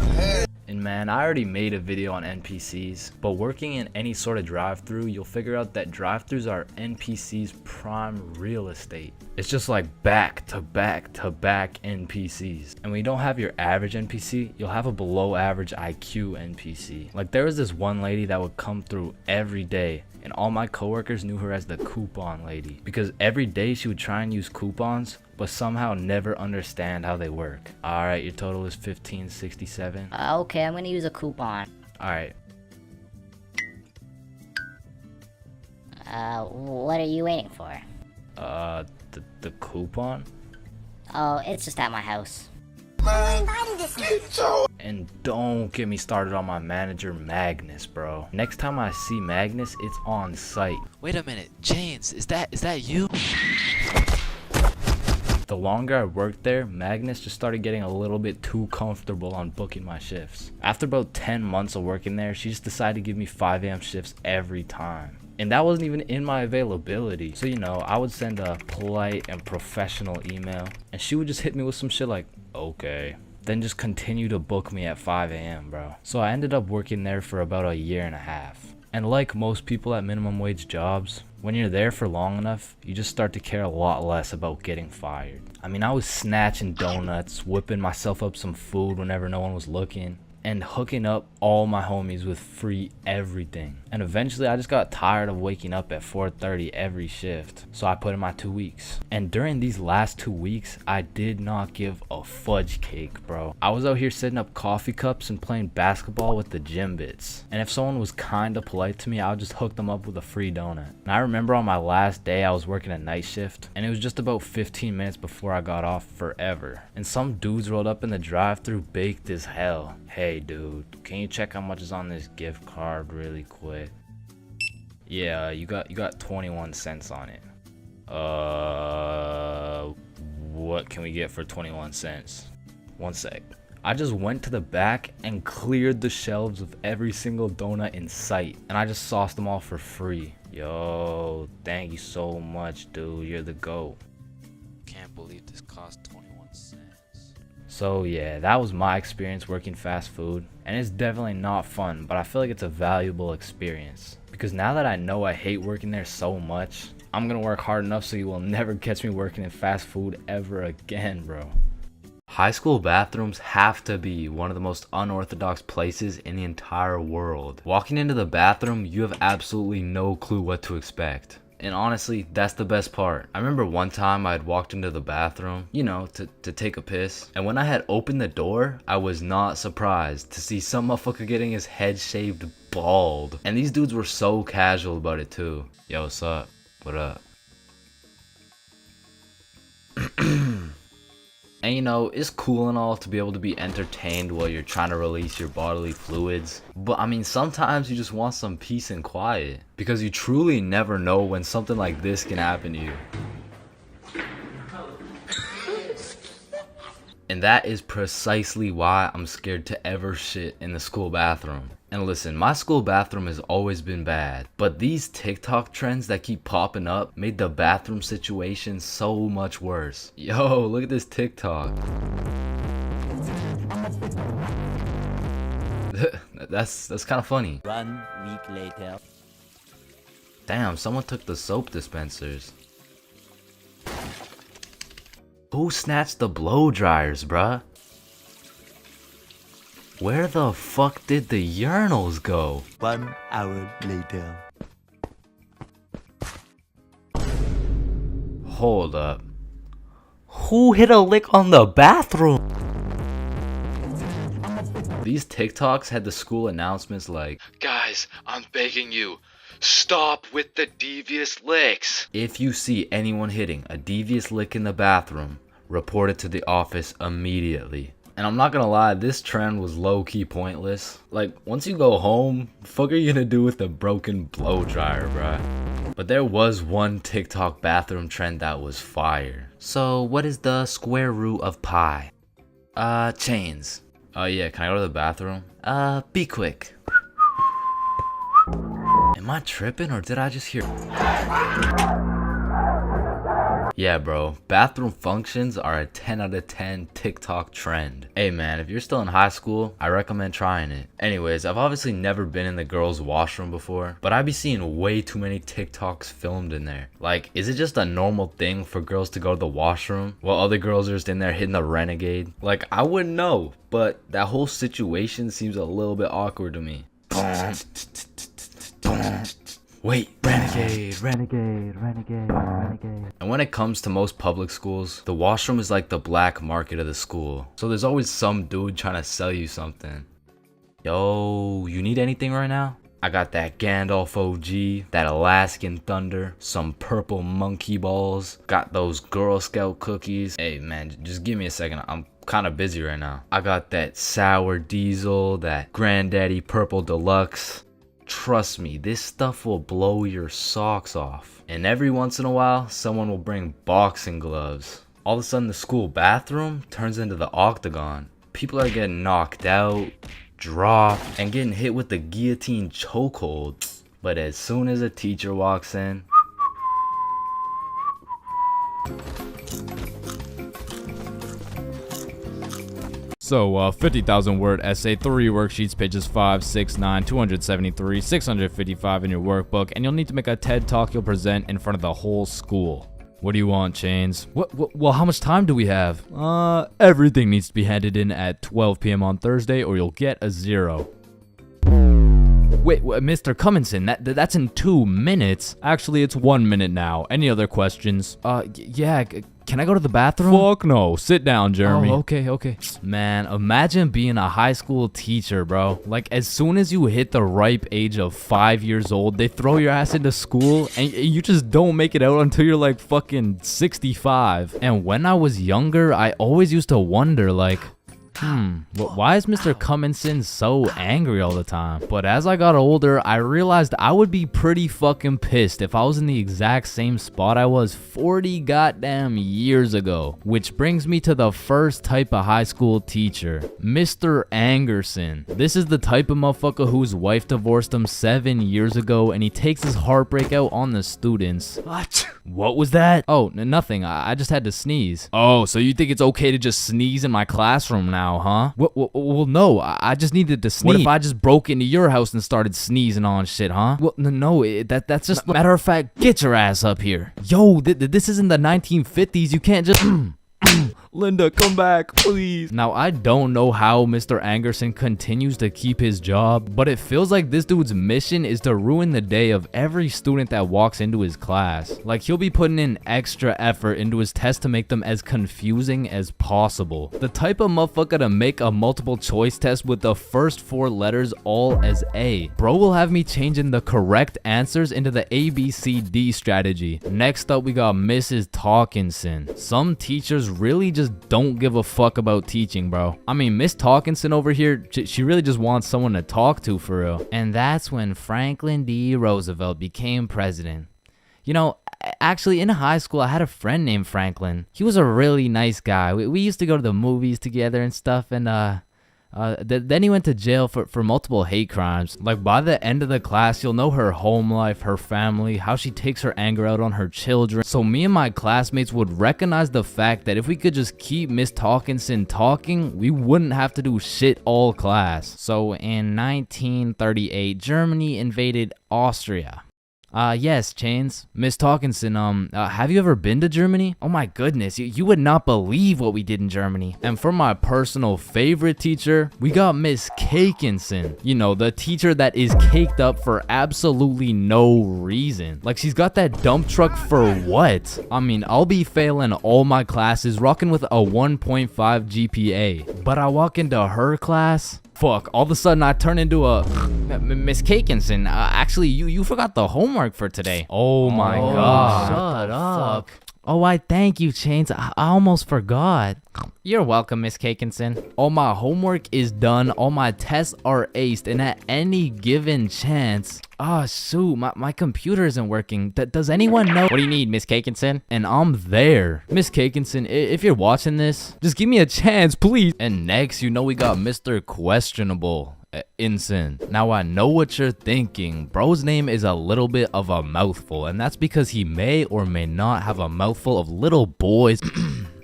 And man, I already made a video on NPCs, but working in any sort of drive-thru, you'll figure out that drive-thrus are NPCs' prime real estate. It's just like back to back to back NPCs. And when you don't have your average NPC, you'll have a below average IQ NPC. Like there was this one lady that would come through every day, and all my coworkers knew her as the coupon lady because every day she would try and use coupons but somehow never understand how they work. Alright, your total is $15.67. Okay, I'm gonna use a coupon. Alright. What are you waiting for? The coupon? Oh, it's just at my house. And don't get me started on my manager Magnus, bro. Next time I see Magnus, it's on site. Wait a minute, Chains, is that you? The longer I worked there, Magnus just started getting a little bit too comfortable on booking my shifts. After about 10 months of working there, she just decided to give me 5 a.m. shifts every time. And that wasn't even in my availability. So, you know, I would send a polite and professional email, and she would just hit me with some shit like, okay. Then just continue to book me at 5 a.m., bro. So I ended up working there for about a year and a half. And like most people at minimum wage jobs, when you're there for long enough, you just start to care a lot less about getting fired. I mean, I was snatching donuts, whipping myself up some food whenever no one was looking, and hooking up all my homies with free everything. And eventually I just got tired of waking up at 4:30 every shift, so I put in my 2 weeks. And during these last 2 weeks, I did not give a fudge cake, bro. I was out here setting up coffee cups and playing basketball with the gym bits. And if someone was kinda polite to me, I would just hook them up with a free donut. And I remember on my last day, I was working a night shift, and it was just about 15 minutes before I got off forever. And some dudes rolled up in the drive-thru baked as hell. Hey dude, can you check how much is on this gift card really quick? Yeah, you got 21 cents on it. What can we get for 21 cents? One sec. I just went to the back and cleared the shelves of every single donut in sight, and I just sauced them all for free. Yo, thank you so much, dude. You're the GOAT. Can't believe this cost 21 cents. So yeah, that was my experience working fast food, and it's definitely not fun, but I feel like it's a valuable experience. Because now that I know I hate working there so much, I'm gonna work hard enough so you will never catch me working in fast food ever again, bro. High school bathrooms have to be one of the most unorthodox places in the entire world. Walking into the bathroom, you have absolutely no clue what to expect. And honestly, that's the best part. I remember one time I had walked into the bathroom, you know, to take a piss. And when I had opened the door, I was not surprised to see some motherfucker getting his head shaved bald. And these dudes were so casual about it too. Yo, what's up? What up? And you know, it's cool and all to be able to be entertained while you're trying to release your bodily fluids. But I mean, sometimes you just want some peace and quiet. Because you truly never know when something like this can happen to you. And that is precisely why I'm scared to ever shit in the school bathroom. And listen, my school bathroom has always been bad, but these TikTok trends that keep popping up made the bathroom situation so much worse. Yo, look at this TikTok. That's kind of funny. 1 week later. Damn, someone took the soap dispensers. Who snatched the blow dryers, bruh? Where the fuck did the urinals go? 1 hour later. Hold up. Who hit a lick on the bathroom? These TikToks had the school announcements like, guys, I'm begging you, Stop with the devious licks. If you see anyone hitting a devious lick in the bathroom, report it to the office immediately. And I'm not gonna lie, this trend was low-key pointless. Like, once you go home, the fuck are you gonna do with a broken blow dryer, bruh? But there was one TikTok bathroom trend that was fire. So what is the square root of pi? Chains. Yeah, can I go to the bathroom? Be quick. Am I tripping or did I just hear? Yeah, bro, bathroom functions are a 10 out of 10 TikTok trend. Hey man, if you're still in high school, I recommend trying it. Anyways, I've obviously never been in the girls' washroom before, but I be seeing way too many TikToks filmed in there. Like, is it just a normal thing for girls to go to the washroom while other girls are just in there hitting the renegade? Like, I wouldn't know, but that whole situation seems a little bit awkward to me. Wait, renegade, renegade, renegade, renegade. And when it comes to most public schools, the washroom is like the black market of the school. So there's always some dude trying to sell you something. Yo, you need anything right now? I got that Gandalf OG, that Alaskan Thunder, some purple monkey balls, got those Girl Scout cookies. Hey man, just give me a second, I'm kind of busy right now. I got that Sour Diesel, that Granddaddy Purple Deluxe. Trust me, this stuff will blow your socks off. And every once in a while, someone will bring boxing gloves. All of a sudden, the school bathroom turns into the octagon. People are getting knocked out, dropped, and getting hit with the guillotine chokehold. But as soon as a teacher walks in, So, 50,000 word essay, 3 worksheets, pages 5, 6, 9, 273, 655 in your workbook, and you'll need to make a TED Talk you'll present in front of the whole school. What do you want, Chains? Well, how much time do we have? Everything needs to be handed in at 12 p.m. on Thursday or you'll get a 0. Wait, Mr. Cumminson, that's in 2 minutes. Actually, it's 1 minute now. Any other questions? Yeah, can I go to the bathroom? Fuck no. Sit down, Jeremy. Oh, okay. Man, imagine being a high school teacher, bro. Like, as soon as you hit the ripe age of 5 years old, they throw your ass into school and you just don't make it out until you're like fucking 65. And when I was younger, I always used to wonder, like, why is Mr. Cumminson so angry all the time? But as I got older, I realized I would be pretty fucking pissed if I was in the exact same spot I was 40 goddamn years ago. Which brings me to the first type of high school teacher, Mr. Angerson. This is the type of motherfucker whose wife divorced him 7 years ago and he takes his heartbreak out on the students. What was that? Oh, nothing. I just had to sneeze. Oh, so you think it's okay to just sneeze in my classroom now, huh? Well, no, I just needed to sneeze. What if I just broke into your house and started sneezing on shit, huh? Well, no, that's just... Matter of fact, get your ass up here. Yo, this isn't the 1950s. You can't just... Linda, come back, please. Now, I don't know how Mr. Angerson continues to keep his job, but it feels like this dude's mission is to ruin the day of every student that walks into his class. Like, he'll be putting in extra effort into his tests to make them as confusing as possible. The type of motherfucker to make a multiple choice test with the first 4 letters all as A. Bro will have me changing the correct answers into the ABCD strategy. Next up, we got Mrs. Talkinson. Some teachers really just don't give a fuck about teaching, bro. I mean, Miss Talkinson over here, she really just wants someone to talk to for real. And that's when Franklin D. Roosevelt became president. You know, actually in high school, I had a friend named Franklin. He was a really nice guy. We used to go to the movies together and stuff, and then he went to jail for multiple hate crimes. Like, by the end of the class, you'll know her home life, her family, how she takes her anger out on her children. So me and my classmates would recognize the fact that if we could just keep Miss Talkinson talking, we wouldn't have to do shit all class. So in 1938, Germany invaded Austria. Yes, Chains. Miss Talkinson, have you ever been to Germany? Oh my goodness, you would not believe what we did in Germany. And for my personal favorite teacher, we got Miss Cakinson. You know, the teacher that is caked up for absolutely no reason. Like, she's got that dump truck for what? I mean, I'll be failing all my classes, rocking with a 1.5 GPA. But I walk into her class. Fuck, all of a sudden I turn into a Miss Cakinson. Actually, you forgot the homework for today. Oh my god. Shut up. Oh, I thank you, Chains. I almost forgot. You're welcome, Miss Cakinson. All my homework is done. All my tests are aced. And at any given chance... Oh, shoot. My computer isn't working. Does anyone know... What do you need, Miss Cakinson? And I'm there. Miss Cakinson, if you're watching this, just give me a chance, please. And next, you know we got Mr. Questionable. Ensign. Now I know what you're thinking. Bro's name is a little bit of a mouthful, and that's because he may or may not have a mouthful of little boys.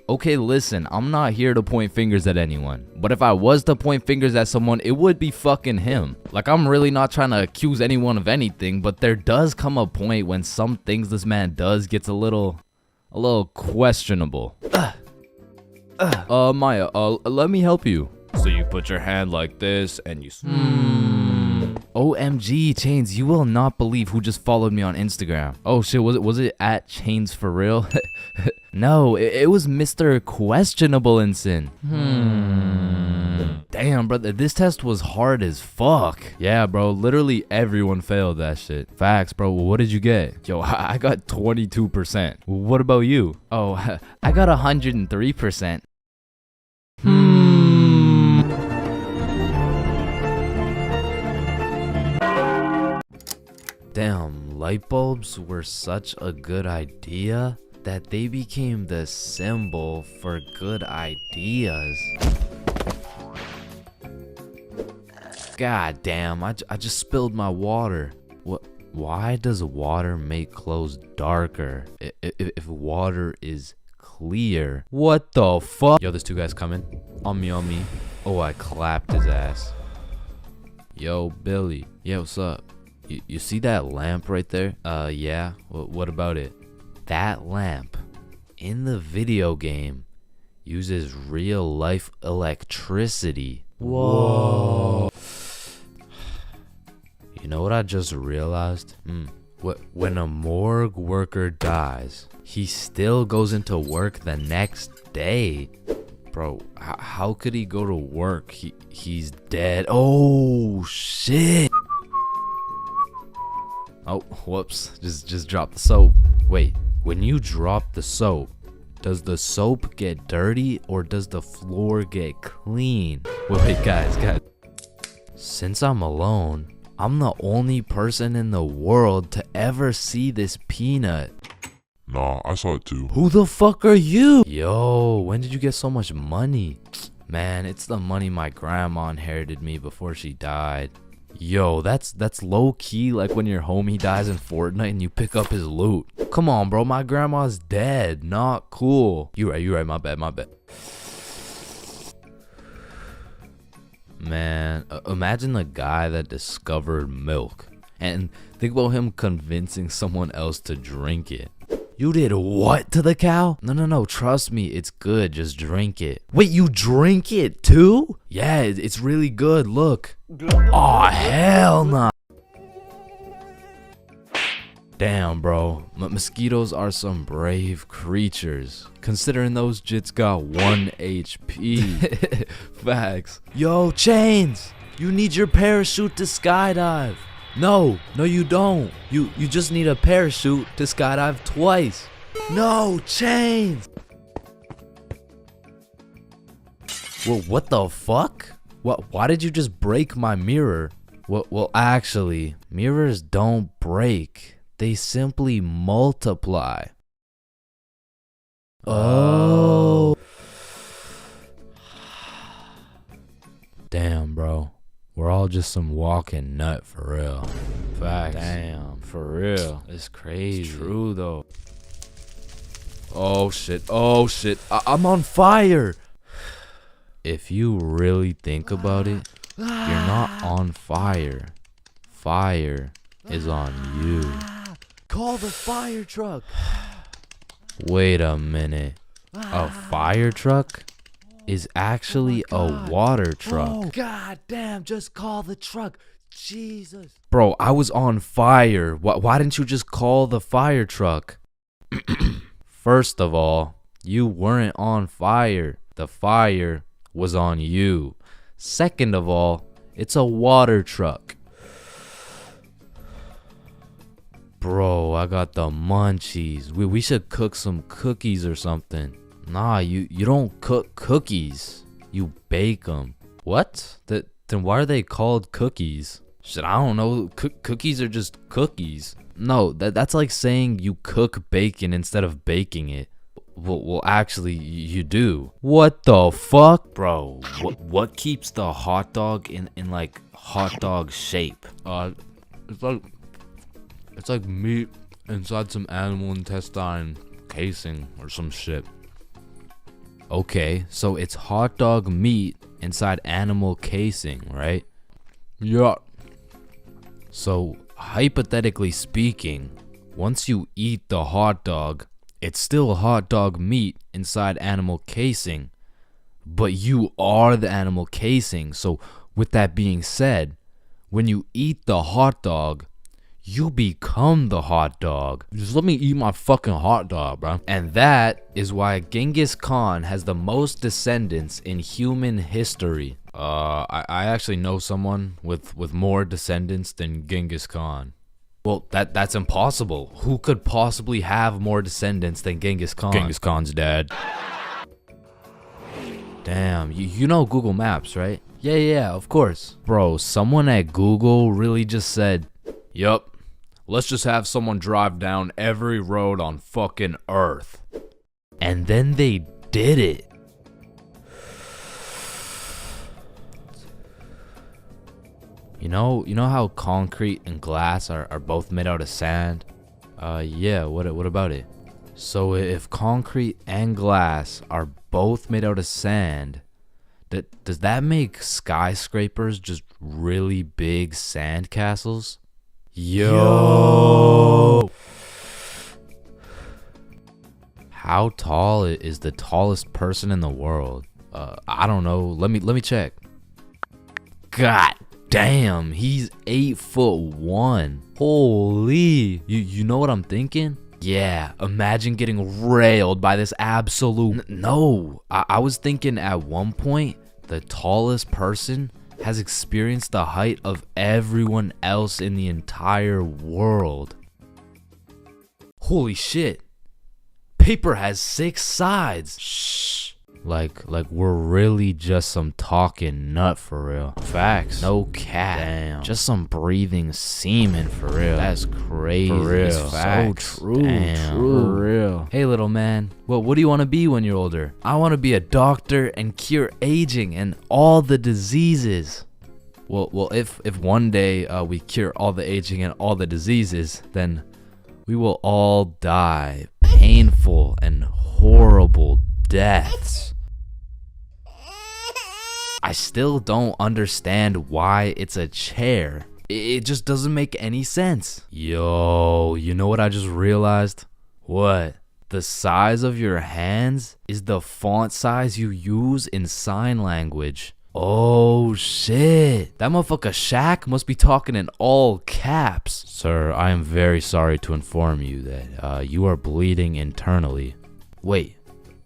Okay, listen, I'm not here to point fingers at anyone, but if I was to point fingers at someone, it would be fucking him. Like, I'm really not trying to accuse anyone of anything, but there does come a point when some things this man does gets a little questionable. Maya, let me help you. So you put your hand like this and you... OMG, Chains, you will not believe who just followed me on Instagram. Oh shit, was it at ChainsFR? No, it was Mr. Questionable Ensign. Damn, brother, this test was hard as fuck. Yeah, bro, literally everyone failed that shit. Facts, bro. What did you get? Yo, I got 22%. What about you? Oh, I got 103%. Damn, light bulbs were such a good idea that they became the symbol for good ideas. God damn, I just spilled my water. What? Why does water make clothes darker if water is clear? What the fuck? Yo, there's two guys coming. On me. Oh, I clapped his ass. Yo, Billy. Yeah, what's up? You see that lamp right there? Yeah. What about it? That lamp in the video game uses real life electricity. Whoa. You know what I just realized? When a morgue worker dies, he still goes into work the next day. Bro, how could he go to work? He's dead. Oh, shit. Oh, whoops. Just dropped the soap. Wait, when you drop the soap, does the soap get dirty or does the floor get clean? Wait, guys. Since I'm alone, I'm the only person in the world to ever see this peanut. Nah, I saw it too. Who the fuck are you? Yo, when did you get so much money? Man, it's the money my grandma inherited me before she died. Yo, that's low key like when your homie dies in Fortnite and you pick up his loot. Come on, bro, my grandma's dead. Not cool. You right, my bad. Man, imagine the guy that discovered milk and think about him convincing someone else to drink it. You did what to the cow? No, trust me, it's good, just drink it. Wait, you drink it too? Yeah, it's really good, look. Aw, hell nah. Damn, bro, mosquitoes are some brave creatures, considering those jits got 1 HP. Facts. Yo, Chains, you need your parachute to skydive. No, you don't. You just need a parachute to skydive twice. No, Chains. Well, what the fuck? Why did you just break my mirror? Well, actually, mirrors don't break. They simply multiply. Oh. Damn, bro. We're all just some walking nut for real. Facts. Damn, for real. It's crazy. It's true though. Oh shit. I'm on fire. If you really think about it, you're not on fire. Fire is on you. Call the fire truck. Wait a minute. A fire truck is actually a water truck. Oh, god damn, just call the truck. Jesus. Bro, I was on fire. Why didn't you just call the fire truck? First of all, you weren't on fire. The fire was on you. Second of all, it's a water truck. Bro, I got the munchies. We should cook some cookies or something. Nah, you don't cook cookies. You bake them. What? Then why are they called cookies? Shit, I don't know. Cookies are just cookies. No, that's like saying you cook bacon instead of baking it. Well, actually, you do. What the fuck? Bro, what keeps the hot dog in like hot dog shape? It's like meat inside some animal intestine casing or some shit. Okay, so it's hot dog meat inside animal casing, right? Yeah. So, hypothetically speaking, once you eat the hot dog, it's still hot dog meat inside animal casing, but you are the animal casing. So, with that being said, when you eat the hot dog, you become the hot dog. Just let me eat my fucking hot dog, bro. And that is why Genghis Khan has the most descendants in human history. I actually know someone with more descendants than Genghis Khan. Well, that's impossible. Who could possibly have more descendants than Genghis Khan? Genghis Khan's dad. Damn, you know Google Maps, right? Yeah, of course. Bro, someone at Google really just said, yup. Let's just have someone drive down every road on fucking Earth. And then they did it. You know how concrete and glass are both made out of sand? Yeah, what about it? So if concrete and glass are both made out of sand, does that make skyscrapers just really big sand castles? Yo! How tall is the tallest person in the world? I don't know. Let me check. God damn, he's 8'1". Holy! You know what I'm thinking? Yeah, imagine getting railed by this absolute. No, I was thinking at one point the tallest person has experienced the height of everyone else in the entire world. Holy shit. Paper has 6 sides. Shh. Like we're really just some talking nut for real. Facts. No cap. Damn. Just some breathing semen for real. That's crazy. For real. Facts. So true. Damn. True. For real. Hey little man, what do you want to be when you're older? I want to be a doctor and cure aging and all the diseases. Well, if one day we cure all the aging and all the diseases, then we will all die painful and horrible deaths. I still don't understand why it's a chair. It just doesn't make any sense. Yo, you know what I just realized? What? The size of your hands is the font size you use in sign language. Oh shit. That motherfucker Shaq must be talking in all caps. Sir, I am very sorry to inform you that you are bleeding internally. Wait,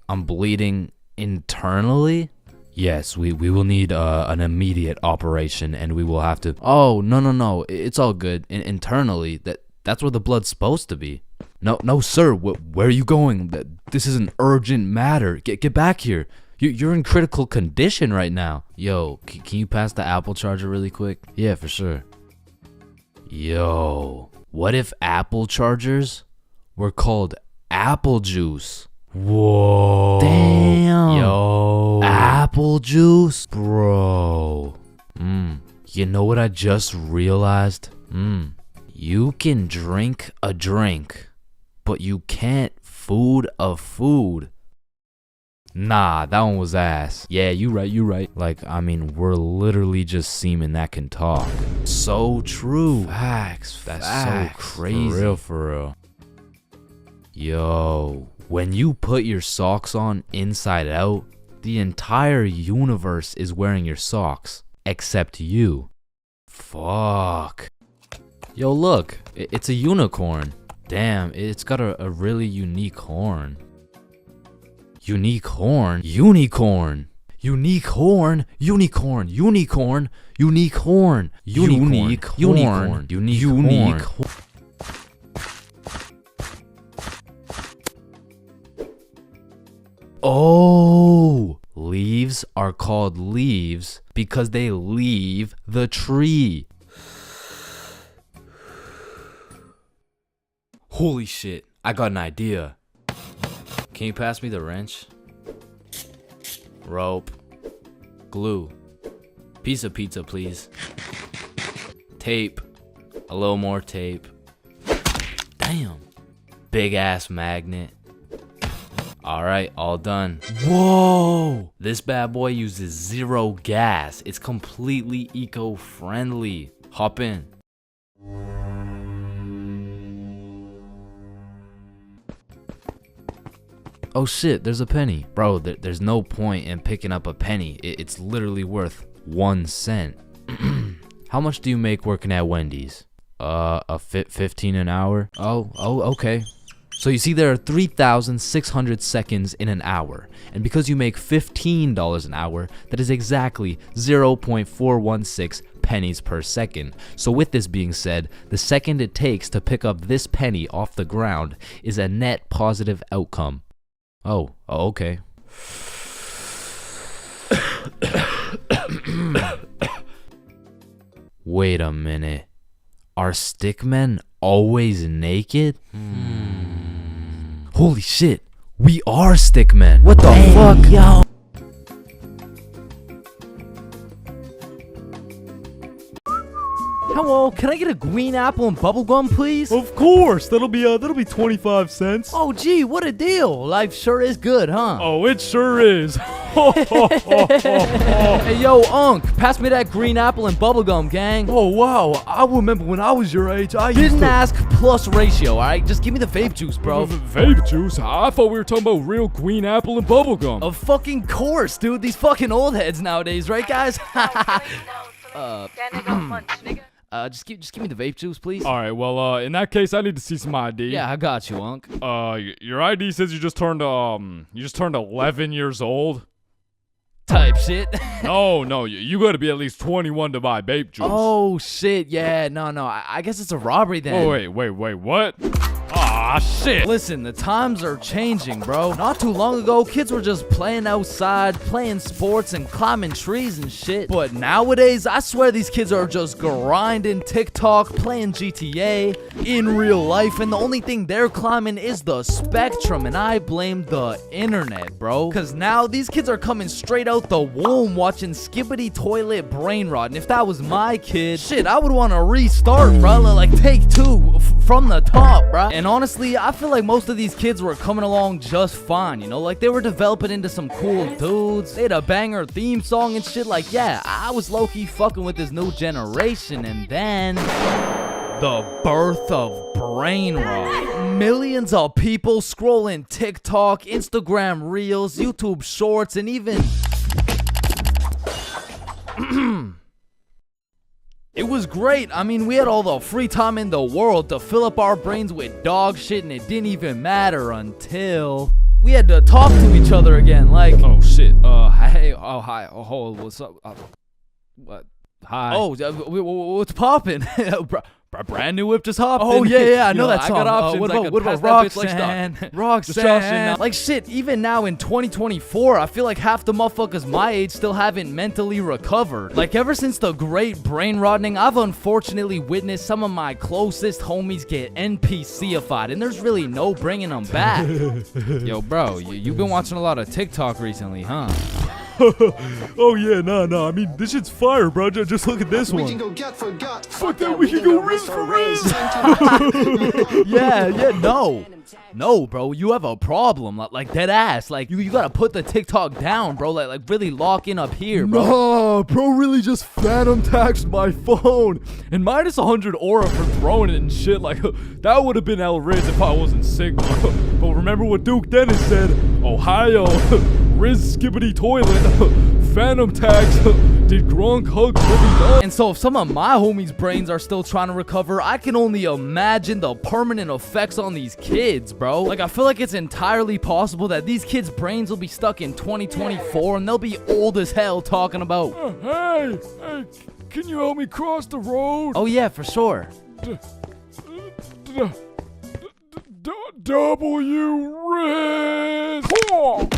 I'm bleeding internally? Yes, we will need an immediate operation and we will have to. Oh, no. It's all good. Internally, that's where the blood's supposed to be. No, sir. Where are you going? This is an urgent matter. Get back here. You're in critical condition right now. Yo, can you pass the Apple charger really quick? Yeah, for sure. Yo, what if Apple chargers were called apple juice? Whoa. Damn. Yo. Apple juice? Bro. You know what I just realized? You can drink a drink, but you can't food a food. Nah, that one was ass. Yeah, you right. Like, I mean, we're literally just semen that can talk. So true. Facts. That's so crazy. For real. Yo, when you put your socks on inside out, the entire universe is wearing your socks, except you. Fuck. Yo, look, it's a unicorn. Damn, it's got a really unique horn. Unique horn? Unicorn! Unique horn, unicorn, unicorn, unique horn, unique horn, unique horn. Oh, leaves are called leaves because they leave the tree. Holy shit, I got an idea. Can you pass me the wrench? Rope. Glue. Piece of pizza, please. Tape. A little more tape. Damn. Big ass magnet. Alright, all done. Whoa! This bad boy uses 0 gas. It's completely eco-friendly. Hop in. Oh shit, there's a penny. Bro, there's no point in picking up a penny. It's literally worth 1 cent. How much do you make working at Wendy's? 15 an hour? Oh, okay. So you see there are 3,600 seconds in an hour. And because you make $15 an hour, that is exactly 0.416 pennies per second. So with this being said, the second it takes to pick up this penny off the ground is a net positive outcome. Oh, okay. Wait a minute. Are stickmen always naked? Holy shit, we are stickmen. What the fuck? Yo. Hello, can I get a green apple and bubblegum, please? Of course, that'll be 25 cents. Oh, gee, what a deal. Life sure is good, huh? Oh, it sure is. Hey, yo, Unc, pass me that green apple and bubblegum, gang. Oh, wow. I remember when I was your age, I used Didn't to... ask plus ratio, alright? Just give me the vape juice, bro. Vape juice? I thought we were talking about real green apple and bubblegum. Of fucking course, dude. These fucking old heads nowadays, right, guys? Just give me the vape juice, please. All right, well, in that case, I need to see some ID. Yeah, I got you, Unc. Your ID says you just turned 11 years old. Type shit. No, you gotta be at least 21 to buy vape juice. Oh, shit, yeah, no, I guess it's a robbery then. Oh, wait, what? Ah, shit. Listen, the times are changing, bro. Not too long ago, kids were just playing outside, playing sports, and climbing trees and shit. But nowadays, I swear these kids are just grinding TikTok, playing GTA in real life, and the only thing they're climbing is the spectrum, and I blame the internet, bro. Cause now these kids are coming straight out the womb watching Skibbity Toilet Brain Rot, and if that was my kid, shit, I would want to restart, bro. Like, take 2 from the top, bro. And honestly, I feel like most of these kids were coming along just fine, you know? Like, they were developing into some cool dudes. They had a banger theme song and shit. Like, yeah, I was low-key fucking with this new generation. And then the birth of brain rot. Millions of people scrolling TikTok, Instagram Reels, YouTube Shorts, and even... It was great. I mean, we had all the free time in the world to fill up our brains with dog shit, and it didn't even matter until we had to talk to each other again. Like, oh shit. Hey. Oh, hi. Oh, what's up? What? Hi. Oh, what's poppin'? Brand new whip just hopped. Oh, yeah, I know that I song. got options. What about Roxanne? Roxanne. Like, shit, even now in 2024, I feel like half the motherfuckers my age still haven't mentally recovered. Like, ever since the great brain rotting, I've unfortunately witnessed some of my closest homies get NPC-ified, and there's really no bringing them back. Yo, bro, you've been watching a lot of TikTok recently, huh? Oh yeah, nah. I mean, this shit's fire, bro. Just look at this one. We can go gut for gut. Fuck that. We can go wrist for wrist. Yeah, no, bro. You have a problem, like dead ass. Like you gotta put the TikTok down, bro. Like really lock in up here, bro. Nah, bro, really just phantom taxed my phone and minus 100 aura for throwing it and shit. Like that would have been El Riz if I wasn't sick. But remember what Duke Dennis said? Ohio, Riz Skibbity Toilet, Phantom tags. Did Gronk hug Living Dog? And so if some of my homies' brains are still trying to recover, I can only imagine the permanent effects on these kids, bro. Like, I feel like it's entirely possible that these kids' brains will be stuck in 2024 and they'll be old as hell talking about, Hey, can you help me cross the road? oh yeah, for sure. W wrist. No,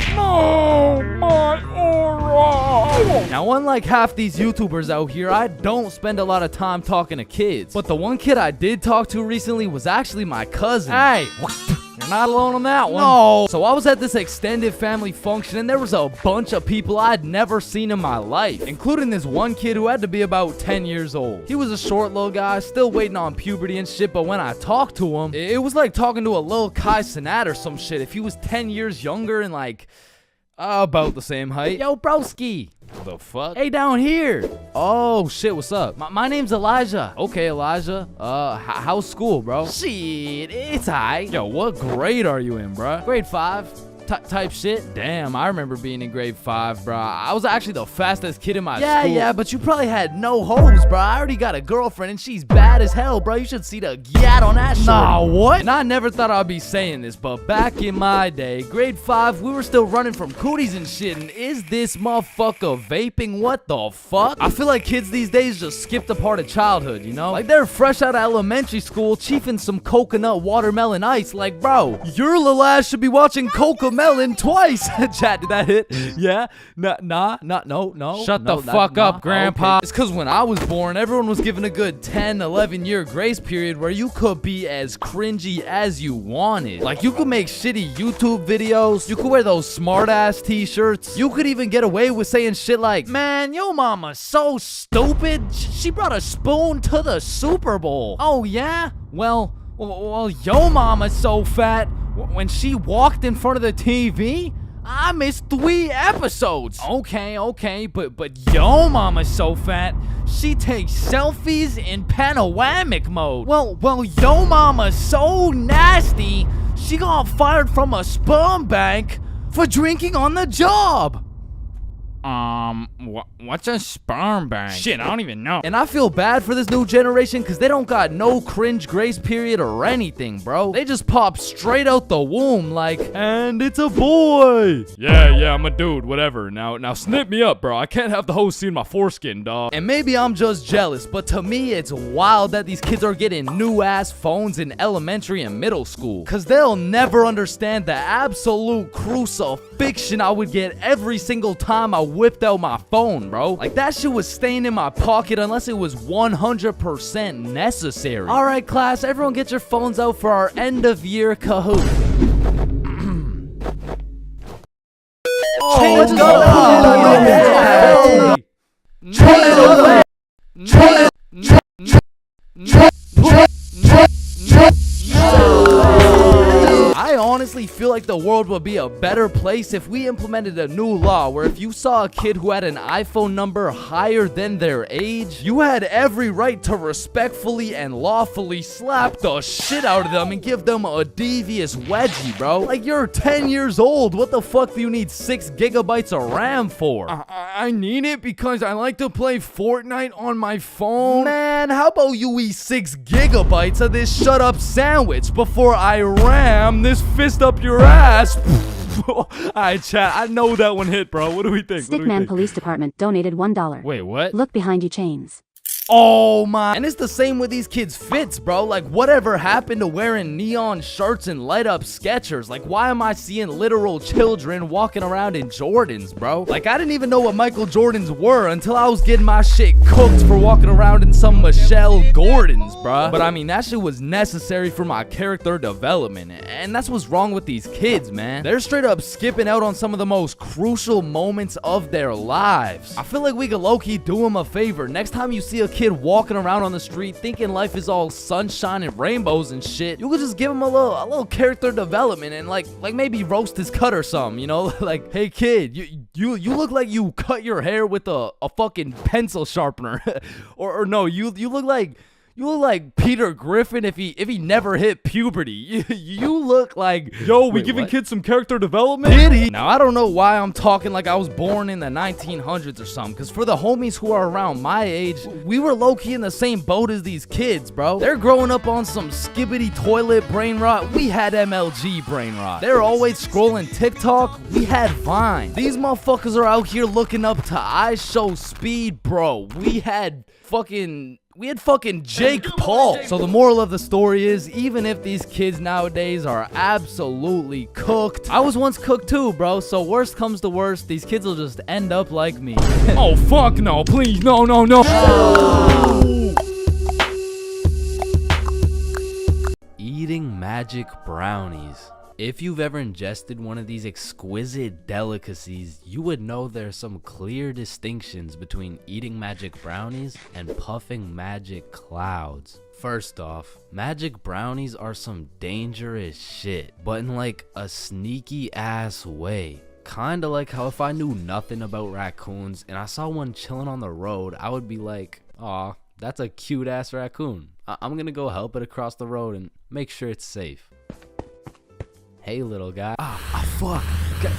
my aura. Now, unlike half these YouTubers out here, I don't spend a lot of time talking to kids. But the one kid I did talk to recently was actually my cousin. Hey, you're not alone on that one. No. So I was at this extended family function and there was a bunch of people I'd never seen in my life, including this one kid who had to be about 10 years old. He was a short little guy, still waiting on puberty and shit, but when I talked to him, it was like talking to a little Kai Cenat or some shit. If he was 10 years younger and like about the same height. Yo, broski. The fuck? Hey, down here. Oh, shit, what's up? My name's Elijah. Okay, Elijah. How's school, bro? Shit, it's alright. Yo, what grade are you in, bro? Grade 5. Type shit. Damn, I remember being in grade 5, bro. I was actually the fastest kid in my school. Yeah, but you probably had no hoes, bro. I already got a girlfriend and she's bad as hell, bro. You should see the gat on that shit. Nah, what? And I never thought I'd be saying this, but back in my day, grade 5, we were still running from cooties and shit, and is this motherfucker vaping? What the fuck? I feel like kids these days just skipped a part of childhood, you know? Like, they're fresh out of elementary school, chiefing some coconut watermelon ice. Like, bro, your little ass should be watching Cocomelon twice. Chat, did that hit? Yeah? No. Shut the fuck up, Grandpa. Okay. It's because when I was born, everyone was given a good 10, 11-year grace period where you could be as cringy as you wanted. Like, you could make shitty YouTube videos. You could wear those smart-ass t-shirts. You could even get away with saying shit like, man, yo mama's so stupid. She brought a spoon to the Super Bowl. Oh, yeah? Well, yo mama's so fat. When she walked in front of the TV, I missed 3 episodes. Okay, but yo mama's so fat, she takes selfies in panoramic mode. Well, yo mama's so nasty, she got fired from a sperm bank for drinking on the job. What's a sperm bank? Shit, I don't even know. And I feel bad for this new generation because they don't got no cringe grace period or anything, bro. They just pop straight out the womb like, and it's a boy. Yeah, I'm a dude, whatever. Now snip me up, bro. I can't have the host seeing my foreskin, dog. And maybe I'm just jealous, but to me, it's wild that these kids are getting new-ass phones in elementary and middle school. Because they'll never understand the absolute crucifixion I would get every single time I whipped out my phone, bro. Like, that shit was staying in my pocket unless it was 100% necessary. All right, class, everyone get your phones out for our end-of-year Kahoot. Oh, let's I honestly feel like the world would be a better place if we implemented a new law where if you saw a kid who had an iPhone number higher than their age, you had every right to respectfully and lawfully slap the shit out of them and give them a devious wedgie, bro. Like, you're 10 years old. What the fuck do you need 6 gigabytes of RAM for? I need it because I like to play Fortnite on my phone. Man, how about you eat 6 gigabytes of this shut up sandwich before I ram this fist up your ass? Alright, chat, I know that one hit, bro. What do we think? Stickman Police Department donated $1. Wait, what? Look behind you, Chains. Oh my. And it's the same with these kids' fits, bro. Like, whatever happened to wearing neon shirts and light up Skechers? Like, why am I seeing literal children walking around in Jordans, bro? Like, I didn't even know what Michael Jordans were until I was getting my shit cooked for walking around in some Michelle Gordons, bro. But I mean, that shit was necessary for my character development. And that's what's wrong with these kids, man. They're straight up skipping out on some of the most crucial moments of their lives. I feel like we could low-key do them a favor. Next time you see a kid walking around on the street thinking life is all sunshine and rainbows and shit, you could just give him a little character development and like maybe roast his cut or something, you know? Like, hey kid, you look like you cut your hair with a fucking pencil sharpener. or no, you look like You look like Peter Griffin if he never hit puberty. You look like Yo, we Wait, giving what? kids some character development? Did he? Now I don't know why I'm talking like I was born in the 1900s or something. Cause for the homies who are around my age, we were low-key in the same boat as these kids, bro. They're growing up on some skibbity toilet brain rot. We had MLG brain rot. They're always scrolling TikTok. We had Vine. These motherfuckers are out here looking up to I Show Speed, bro. We had fucking Jake Paul. So the moral of the story is, even if these kids nowadays are absolutely cooked, I was once cooked too, bro. So worst comes to worst, these kids will just end up like me. Oh, fuck no, please, no. Eating magic brownies. If you've ever ingested one of these exquisite delicacies, you would know there's some clear distinctions between eating magic brownies and puffing magic clouds. First off, magic brownies are some dangerous shit, but in like a sneaky ass way. Kinda like how if I knew nothing about raccoons and I saw one chilling on the road, I would be like, aw, that's a cute ass raccoon. I'm gonna go help it across the road and make sure it's safe. Hey little guy. Fuck.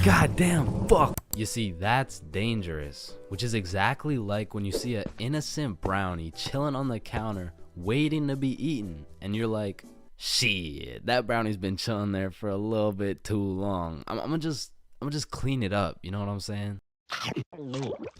Goddamn, fuck. You see, that's dangerous, which is exactly like when you see an innocent brownie chilling on the counter waiting to be eaten, and you're like, shit, that brownie's been chilling there for a little bit too long. I'm gonna just clean it up, you know what I'm saying?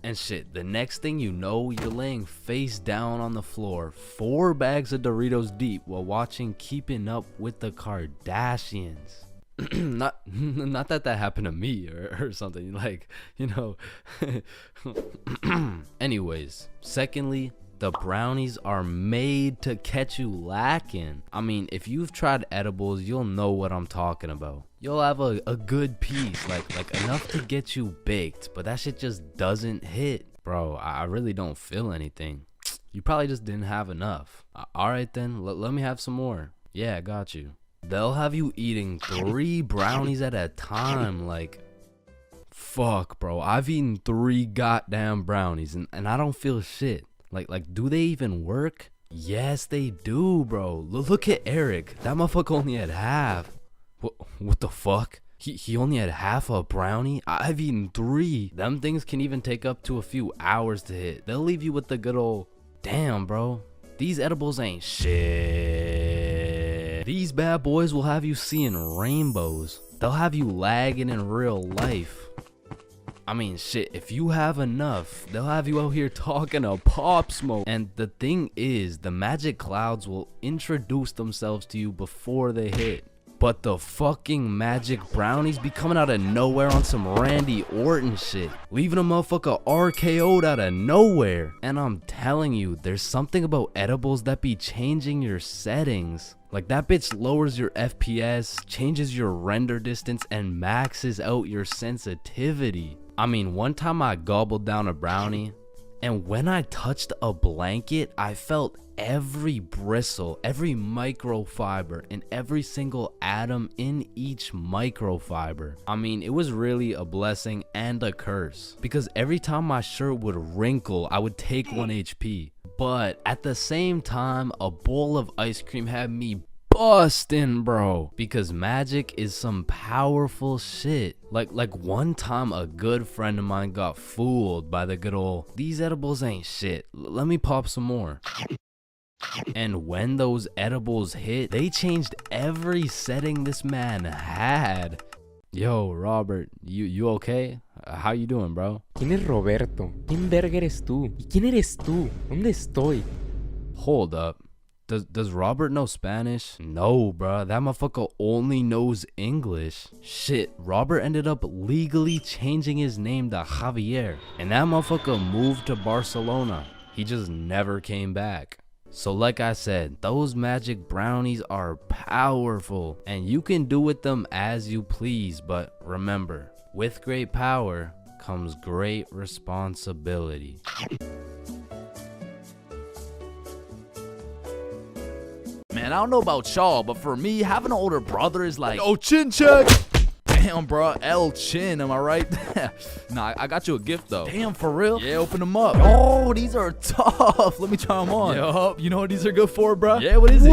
And shit, the next thing you know, you're laying face down on the floor, 4 bags of Doritos deep while watching Keeping Up with the Kardashians. not that happened to me or something, like, you know. Anyways, secondly, the brownies are made to catch you lacking. I mean, if you've tried edibles, you'll know what I'm talking about. You'll have a good piece, like enough to get you baked, but that shit just doesn't hit. Bro, I really don't feel anything. You probably just didn't have enough. Alright then, let me have some more. Yeah, I got you. They'll have you eating 3 brownies at a time, like, fuck, bro. I've eaten 3 goddamn brownies and I don't feel shit. Like, do they even work? Yes, they do, bro. Look at Eric. That motherfucker only had half. What the fuck? He only had half a brownie? I've eaten 3. Them things can even take up to a few hours to hit. They'll leave you with the good old, damn, bro. These edibles ain't shit. These bad boys will have you seeing rainbows. They'll have you lagging in real life. I mean, shit, if you have enough, they'll have you out here talking to Pop Smoke. And the thing is, the magic clouds will introduce themselves to you before they hit. But the fucking magic brownies be coming out of nowhere on some Randy Orton shit, leaving a motherfucker RKO'd out of nowhere. And I'm telling you, there's something about edibles that be changing your settings. Like, that bitch lowers your FPS, changes your render distance, and maxes out your sensitivity. I mean, one time I gobbled down a brownie, and when I touched a blanket, I felt every bristle, every microfiber, and every single atom in each microfiber. I mean, it was really a blessing and a curse, because every time my shirt would wrinkle, I would take 1 HP. But at the same time, a bowl of ice cream had me bustin', bro, because magic is some powerful shit. Like one time a good friend of mine got fooled by the good old, these edibles ain't shit, let me pop some more. And when those edibles hit, they changed every setting this man had. Yo, Robert, you okay? How you doing, bro? ¿Quién es Roberto? ¿Quién verga eres tú? ¿Y quién eres tú? ¿Dónde estoy? Hold up. Does Robert know Spanish? No, bruh. That motherfucker only knows English. Shit, Robert ended up legally changing his name to Javier. And that motherfucker moved to Barcelona. He just never came back. So like I said, those magic brownies are powerful. And you can do with them as you please. But remember, with great power comes great responsibility. Man, I don't know about y'all, but for me, having an older brother is like, oh, chin check. Damn, bro. El Chin, am I right? Nah, I got you a gift, though. Damn, for real? Yeah, open them up. Oh, these are tough. Let me try them on. Yup. You know what these are good for, bro? Yeah, what is it?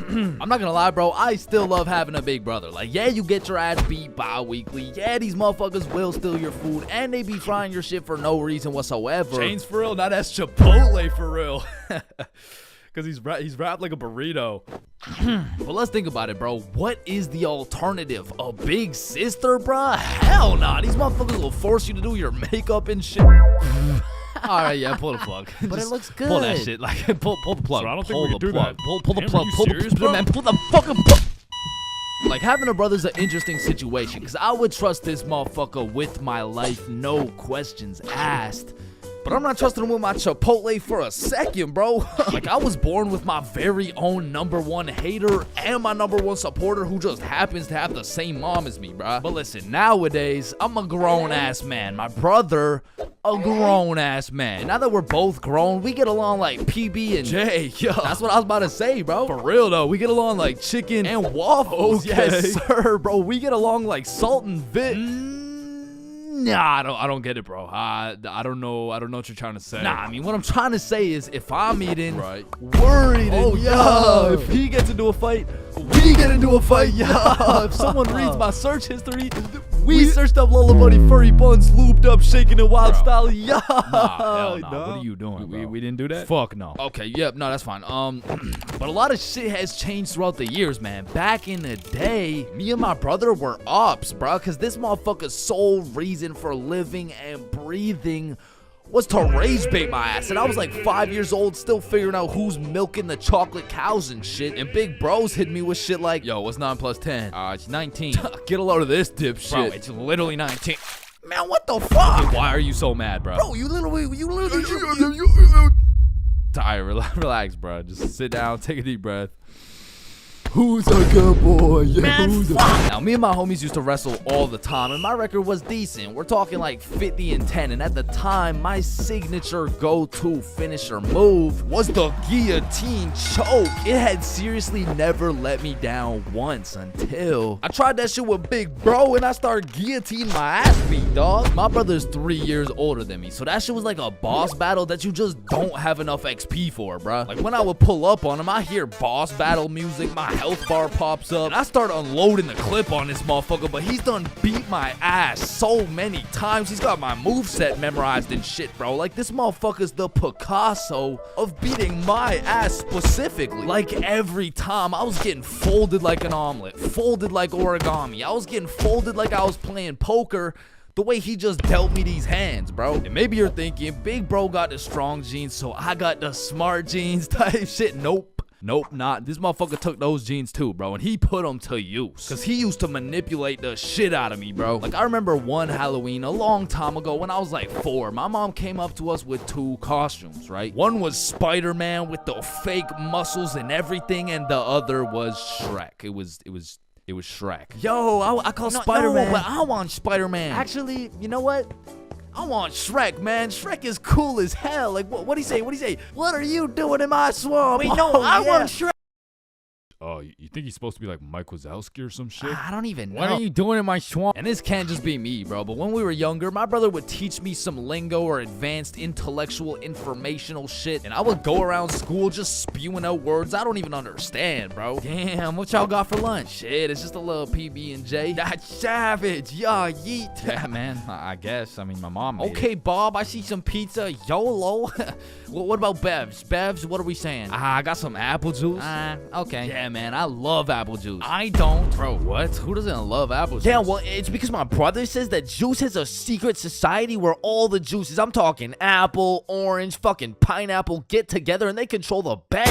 I'm not gonna lie, bro. I still love having a big brother. Like, yeah, you get your ass beat bi-weekly. Yeah, these motherfuckers will steal your food. And they be frying your shit for no reason whatsoever. Chains for real? Now that's Chipotle for real. Because he's wrapped like a burrito. But let's think about it, bro. What is the alternative? A big sister, bro? Hell nah. These motherfuckers will force you to do your makeup and shit. Alright, yeah, pull the plug. But it looks good. Pull that shit. Like, pull the plug. So I don't think pull we the can do plug. that. Pull the Damn, plug. are you Pull serious, the bro? man. Pull the fucking plug. Like, having a brother's an interesting situation, because I would trust this motherfucker with my life, no questions asked. But I'm not trusting him with my Chipotle for a second, bro. Like, I was born with my very own #1 hater and my #1 supporter who just happens to have the same mom as me, bro. But listen, nowadays, I'm a grown-ass man. My brother, a grown-ass man. Now that we're both grown, we get along like PB and J. Yo, that's what I was about to say, bro. For real, though. We get along like chicken and waffles. Okay. Yes, sir, bro. We get along like salt and Vic. Nah, I don't get it, bro. I don't know what you're trying to say. Nah, I mean, what I'm trying to say is if I'm eating worried and if he gets into a fight, we get into a fight, if someone reads my search history, we searched up Lola Bunny furry buns, looped up, shaking it wild style, Nah, hell nah. What are you doing, bro? We didn't do that? Fuck no. Okay, yep, no, that's fine. But a lot of shit has changed throughout the years, man. Back in the day, me and my brother were ops, bro, because this motherfucker's sole reason for living and breathing was to rage bait my ass. And I was like 5 years old, still figuring out who's milking the chocolate cows and shit. And big bros hit me with shit like, yo, what's 9 plus 10? It's 19. Get a load of this dipshit. Bro, it's literally 19. Man, what the fuck? Hey, why are you so mad, bro? Bro, you literally. Tired, relax, bro. Just sit down, take a deep breath. Who's a good boy? Yeah, man, fuck. Now, me and my homies used to wrestle all the time, and my record was decent. We're talking like 50-10, and at the time, my signature go-to finisher move was the guillotine choke. It had seriously never let me down once until I tried that shit with Big Bro, and I started guillotining my ass beat, dog. My brother's 3 years older than me, so that shit was like a boss battle that you just don't have enough XP for, bruh. Like, when I would pull up on him, I hear boss battle music, my health bar pops up, and I start unloading the clip on this motherfucker, but he's done beat my ass so many times. He's got my moveset memorized and shit, bro. Like, this motherfucker's the Picasso of beating my ass specifically. Like, every time, I was getting folded like an omelet, folded like origami. I was getting folded like I was playing poker, the way he just dealt me these hands, bro. And maybe you're thinking, Big Bro got the strong genes, so I got the smart genes type shit. Nope. Nope, not. This motherfucker took those genes too, bro, and he put them to use. Cause he used to manipulate the shit out of me, bro. Like, I remember one Halloween a long time ago when I was like 4. My mom came up to us with 2 costumes, right? One was Spider-Man with the fake muscles and everything, and the other was Shrek. It was Shrek. Yo, I call Spider-Man. No, but I want Spider-Man. Actually, you know what? I want Shrek, man. Shrek is cool as hell. Like, what'd he say? What are you doing in my swamp? Wait, no, I want Shrek. Oh, you think he's supposed to be like Mike Wazowski or some shit? I don't even know. What are you doing in my swamp? And this can't just be me, bro. But when we were younger, my brother would teach me some lingo or advanced intellectual informational shit. And I would go around school just spewing out words I don't even understand, bro. Damn, what y'all got for lunch? Shit, it's just a little PB&J. That's savage. Yeah, yeet. Yeah, man, I guess. I mean, my mom made Okay, it. Bob, I see some pizza. YOLO. What about Bevs? Bevs, what are we saying? I got some apple juice. Okay. Yeah, man, I love apple juice. I don't. Bro, what? Who doesn't love apple juice? Yeah, well, it's because my brother says that juice has a secret society where all the juices, I'm talking apple, orange, fucking pineapple, get together and they control the bank.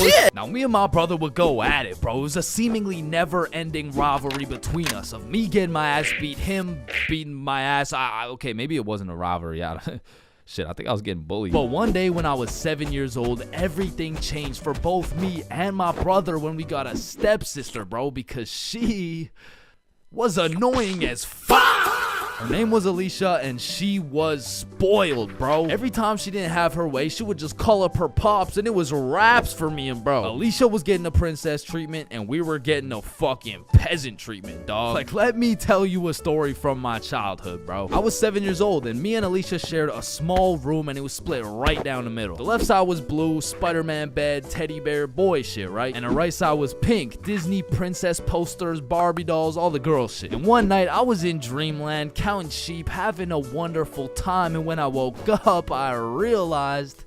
Shit! Now, me and my brother would go at it, bro. It was a seemingly never-ending rivalry between us of me getting my ass beat, him beating my ass. Okay, maybe it wasn't a rivalry. Shit, I think I was getting bullied. But one day when I was 7 years old, everything changed for both me and my brother when we got a stepsister, bro, because she was annoying as fuck. Her name was Alicia, and she was spoiled, bro. Every time she didn't have her way, she would just call up her pops, and it was raps for me and bro. Alicia was getting a princess treatment, and we were getting a fucking peasant treatment, dog. Like, let me tell you a story from my childhood, bro. I was 7 years old, and me and Alicia shared a small room, and it was split right down the middle. The left side was blue, Spider-Man bed, teddy bear, boy shit, right? And the right side was pink, Disney princess posters, Barbie dolls, all the girl shit. And one night, I was in dreamland, counting sheep, having a wonderful time, and when I woke up, I realized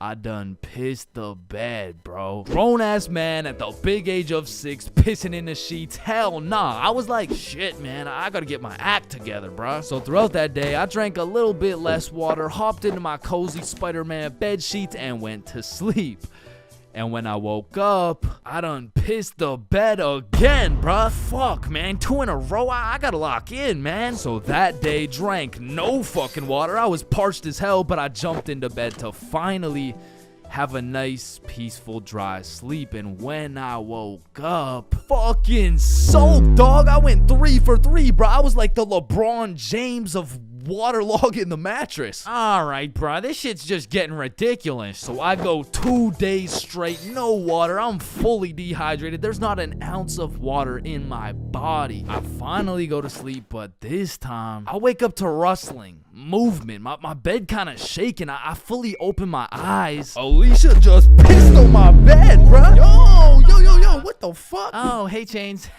I done pissed the bed, bro. Grown-ass man at the big age of 6, pissing in the sheets. Hell nah. I was like, shit, man, I gotta get my act together, bro. So throughout that day, I drank a little bit less water, hopped into my cozy Spider-Man bed sheets, and went to sleep. And when I woke up, I done pissed the bed again, bruh. Fuck, man. 2 in a row. I gotta lock in, man. So that day, drank no fucking water. I was parched as hell, but I jumped into bed to finally have a nice, peaceful, dry sleep. And when I woke up, fucking soaked, dog. I went 3 for 3, bro. I was like the LeBron James of waterlogging the mattress. Alright, bro, this shit's just getting ridiculous. So I go 2 days straight, no water. I'm fully dehydrated. There's not an ounce of water in my body. I finally go to sleep, but this time I wake up to rustling, movement. My bed kind of shaking. I fully open my eyes. Alicia just pissed on my bed, bro. Yo, what the fuck? Oh, hey, Chains.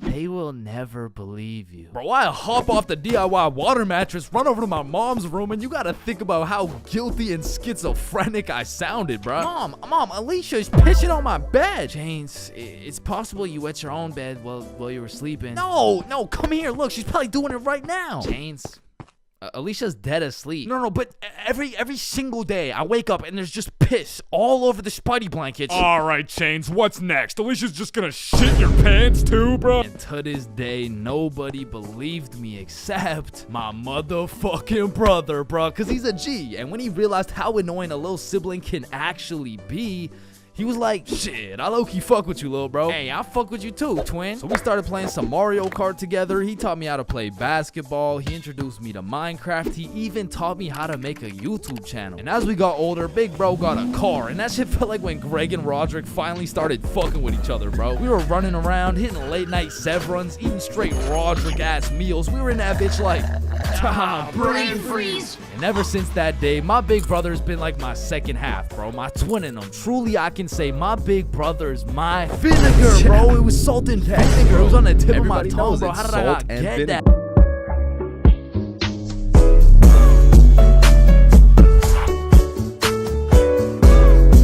They will never believe you. Bro, I hop off the DIY water mattress, run over to my mom's room, and you gotta think about how guilty and schizophrenic I sounded, bro. Mom, Alicia's pissing on my bed. Chains, it's possible you wet your own bed while you were sleeping. No, come here. Look, she's probably doing it right now. Chains. Alicia's dead asleep. No, but every single day I wake up and there's just piss all over the Spidey blankets. Alright, Chains, what's next? Alicia's just gonna shit your pants too, bro? And to this day, nobody believed me except my motherfucking brother, bro. Because he's a G. And when he realized how annoying a little sibling can actually be, he was like, shit, I low-key fuck with you, little bro. Hey, I fuck with you too, twin. So we started playing some Mario Kart together. He taught me how to play basketball. He introduced me to Minecraft. He even taught me how to make a YouTube channel. And as we got older, big bro got a car. And that shit felt like when Greg and Roderick finally started fucking with each other, bro. We were running around, hitting late-night Sevruns, eating straight Roderick-ass meals. We were in that bitch like, brain freeze. And ever since that day, my big brother's been like my second half, bro. My twin in him. Truly, I can say my big brother's my vinegar, bro. It was salt and vinegar. It was on the tip of my tongue, bro. How did I not get that?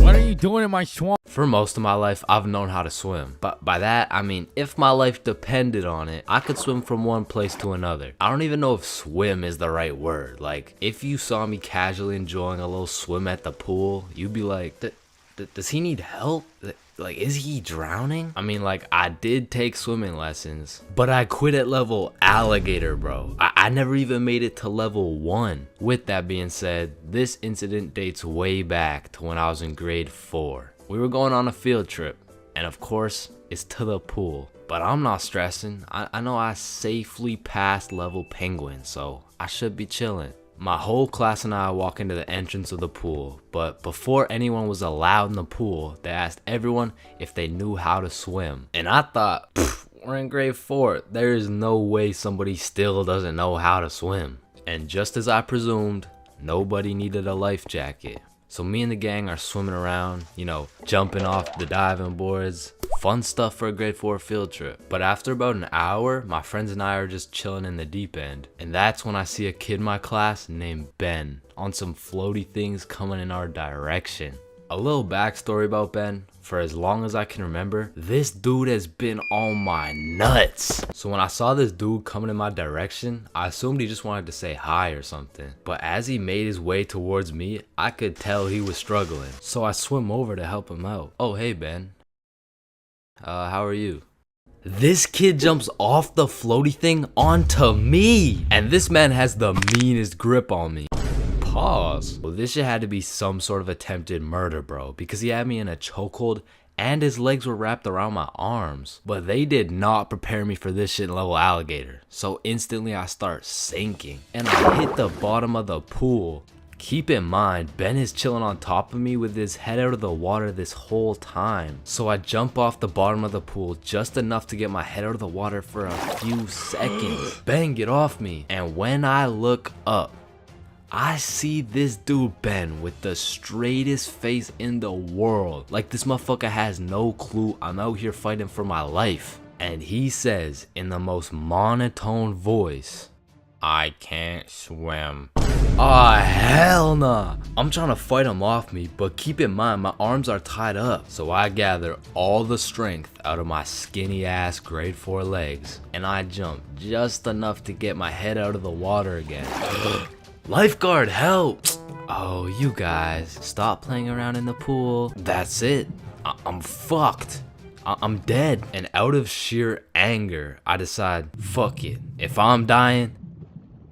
What are you doing in my swamp? For most of my life, I've known how to swim. But by that, I mean, if my life depended on it, I could swim from one place to another. I don't even know if swim is the right word. Like, if you saw me casually enjoying a little swim at the pool, you'd be like, does he need help? Like, is he drowning? I mean, like, I did take swimming lessons, but I quit at level alligator, bro. I never even made it to level 1. With that being said, this incident dates way back to when I was in grade 4. We were going on a field trip, and of course, it's to the pool. But I'm not stressing. I know I safely passed level penguin, so I should be chilling. My whole class and I walk into the entrance of the pool, but before anyone was allowed in the pool, they asked everyone if they knew how to swim. And I thought, we're in grade 4, there is no way somebody still doesn't know how to swim. And just as I presumed, nobody needed a life jacket. So me and the gang are swimming around, you know, jumping off the diving boards. Fun stuff for a grade 4 field trip. But after about an hour, my friends and I are just chilling in the deep end. And that's when I see a kid in my class named Ben on some floaty things coming in our direction. A little backstory about Ben. For as long as I can remember, this dude has been on my nuts. So when I saw this dude coming in my direction, I assumed he just wanted to say hi or something. But as he made his way towards me, I could tell he was struggling. So I swim over to help him out. Oh, hey Ben. How are you? This kid jumps off the floaty thing onto me. And this man has the meanest grip on me. Pause. Well, this shit had to be some sort of attempted murder, bro, because he had me in a chokehold and his legs were wrapped around my arms. But they did not prepare me for this shit level alligator. So instantly I start sinking and I hit the bottom of the pool. Keep in mind, Ben is chilling on top of me with his head out of the water this whole time. So I jump off the bottom of the pool just enough to get my head out of the water for a few seconds. Ben, get off me. And when I look up, I see this dude Ben with the straightest face in the world. Like this motherfucker has no clue I'm out here fighting for my life. And he says in the most monotone voice, "I can't swim." Ah, hell nah. I'm trying to fight him off me, but keep in mind my arms are tied up. So I gather all the strength out of my skinny ass grade 4 legs and I jump just enough to get my head out of the water again. Lifeguard, help! Oh, you guys, stop playing around in the pool. That's it. I'm fucked. I'm dead. And out of sheer anger, I decide, fuck it. If I'm dying,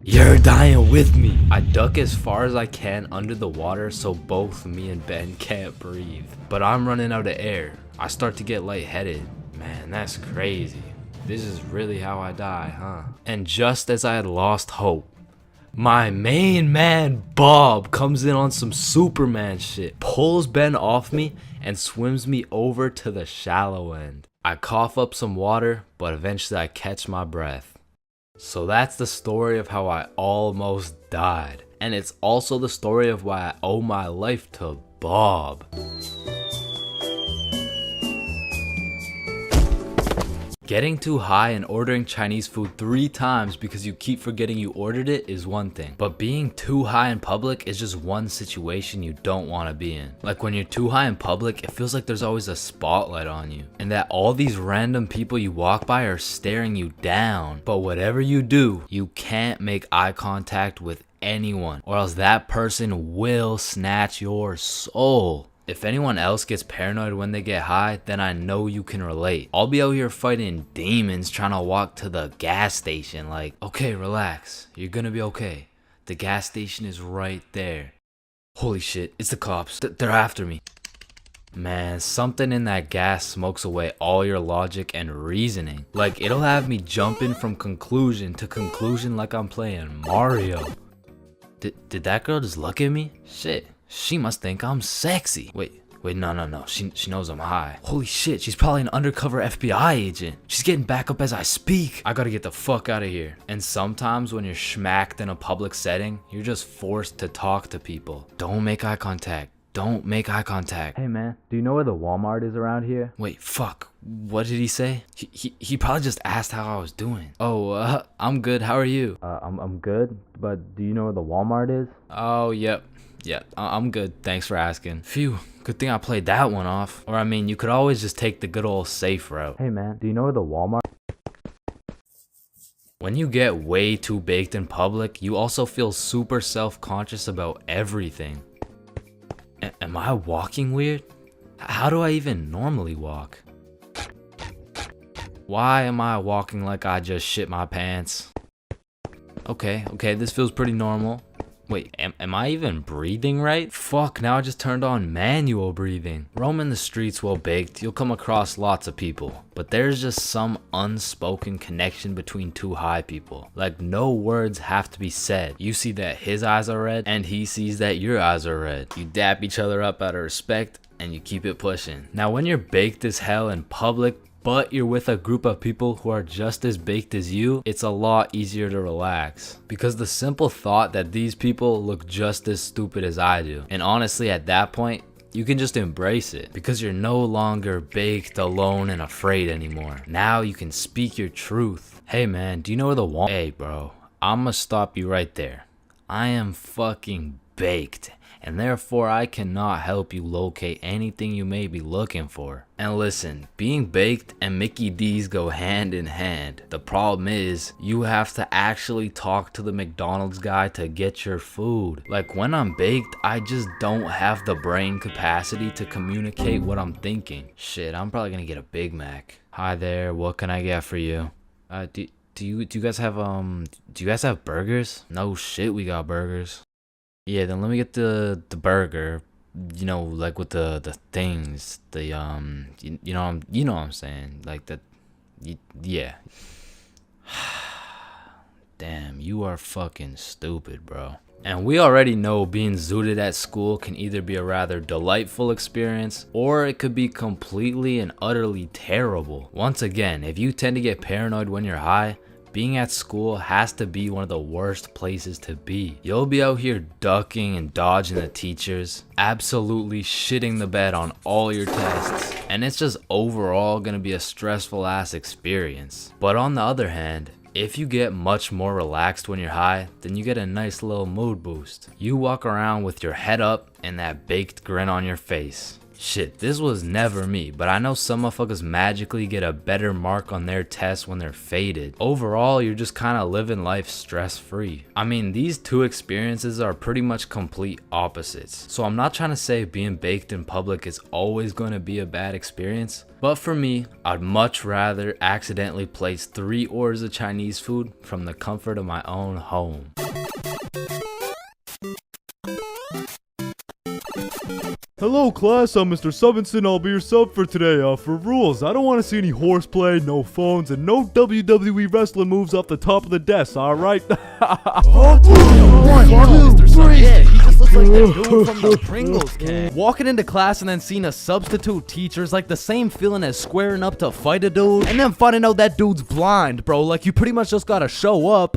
you're dying with me. I duck as far as I can under the water so both me and Ben can't breathe. But I'm running out of air. I start to get lightheaded. Man, that's crazy. This is really how I die, huh? And just as I had lost hope, my main man Bob comes in on some Superman shit, pulls Ben off me, and swims me over to the shallow end. I cough up some water, but eventually I catch my breath. So that's the story of how I almost died. And it's also the story of why I owe my life to Bob. Getting too high and ordering Chinese food 3 times because you keep forgetting you ordered it is one thing. But being too high in public is just one situation you don't want to be in. Like when you're too high in public, it feels like there's always a spotlight on you. And that all these random people you walk by are staring you down. But whatever you do, you can't make eye contact with anyone, or else that person will snatch your soul. If anyone else gets paranoid when they get high, then I know you can relate. I'll be out here fighting demons trying to walk to the gas station like, okay, relax, you're gonna be okay. The gas station is right there. Holy shit, it's the cops. They're after me. Man, something in that gas smokes away all your logic and reasoning. Like, it'll have me jumping from conclusion to conclusion like I'm playing Mario. Did that girl just look at me? Shit. She must think I'm sexy. Wait, no. She knows I'm high. Holy shit, she's probably an undercover FBI agent. She's getting back up as I speak. I gotta get the fuck out of here. And sometimes when you're schmacked in a public setting, you're just forced to talk to people. Don't make eye contact. Don't make eye contact. Hey man, do you know where the Walmart is around here? Wait, fuck. What did he say? He probably just asked how I was doing. Oh, I'm good. How are you? I'm good, but do you know where the Walmart is? Oh, yep. Yeah, I'm good. Thanks for asking. Phew, good thing I played that one off. Or I mean, you could always just take the good old safe route. Hey man, do you know where the Walmart? When you get way too baked in public, you also feel super self-conscious about everything. Am I walking weird? How do I even normally walk? Why am I walking like I just shit my pants? Okay, this feels pretty normal. Wait, am I even breathing right? Fuck, now I just turned on manual breathing. Roaming the streets while baked, you'll come across lots of people. But there's just some unspoken connection between two high people. Like no words have to be said. You see that his eyes are red, and he sees that your eyes are red. You dap each other up out of respect, and you keep it pushing. Now when you're baked as hell in public, but you're with a group of people who are just as baked as you, it's a lot easier to relax. Because the simple thought that these people look just as stupid as I do. And honestly, at that point, you can just embrace it. Because you're no longer baked, alone, and afraid anymore. Now you can speak your truth. Hey man, do you know where the Walmart? Hey bro, I'ma stop you right there. I am fucking baked. And therefore I cannot help you locate anything you may be looking for. And listen, being baked and Mickey D's go hand in hand. The problem is, you have to actually talk to the McDonald's guy to get your food. Like when I'm baked, I just don't have the brain capacity to communicate what I'm thinking. Shit, I'm probably gonna get a Big Mac. Hi there, what can I get for you? Do you guys have burgers? No shit, we got burgers. Yeah, then let me get the burger, you know, like with the things, the you know what I'm saying, like that. Yeah. Damn, you are fucking stupid, bro. And we already know being zooted at school can either be a rather delightful experience or it could be completely and utterly terrible. Once again, if you tend to get paranoid when you're high, being at school has to be one of the worst places to be. You'll be out here ducking and dodging the teachers, absolutely shitting the bed on all your tests, and it's just overall gonna be a stressful ass experience. But on the other hand, if you get much more relaxed when you're high, then you get a nice little mood boost. You walk around with your head up and that baked grin on your face. Shit, this was never me, but I know some motherfuckers magically get a better mark on their tests when they're faded. Overall, you're just kind of living life stress-free. I mean, these two experiences are pretty much complete opposites. So I'm not trying to say being baked in public is always going to be a bad experience, but for me, I'd much rather accidentally place 3 orders of Chinese food from the comfort of my own home. Hello class, I'm Mr. Subinson. I'll be your sub for today. For rules, I don't want to see any horseplay, no phones, and no WWE wrestling moves off the top of the desk, alright? Yeah, he just looks like the dude from the Pringles can. Walking into class and then seeing a substitute teacher is like the same feeling as squaring up to fight a dude and then finding out that dude's blind, bro. Like, you pretty much just gotta show up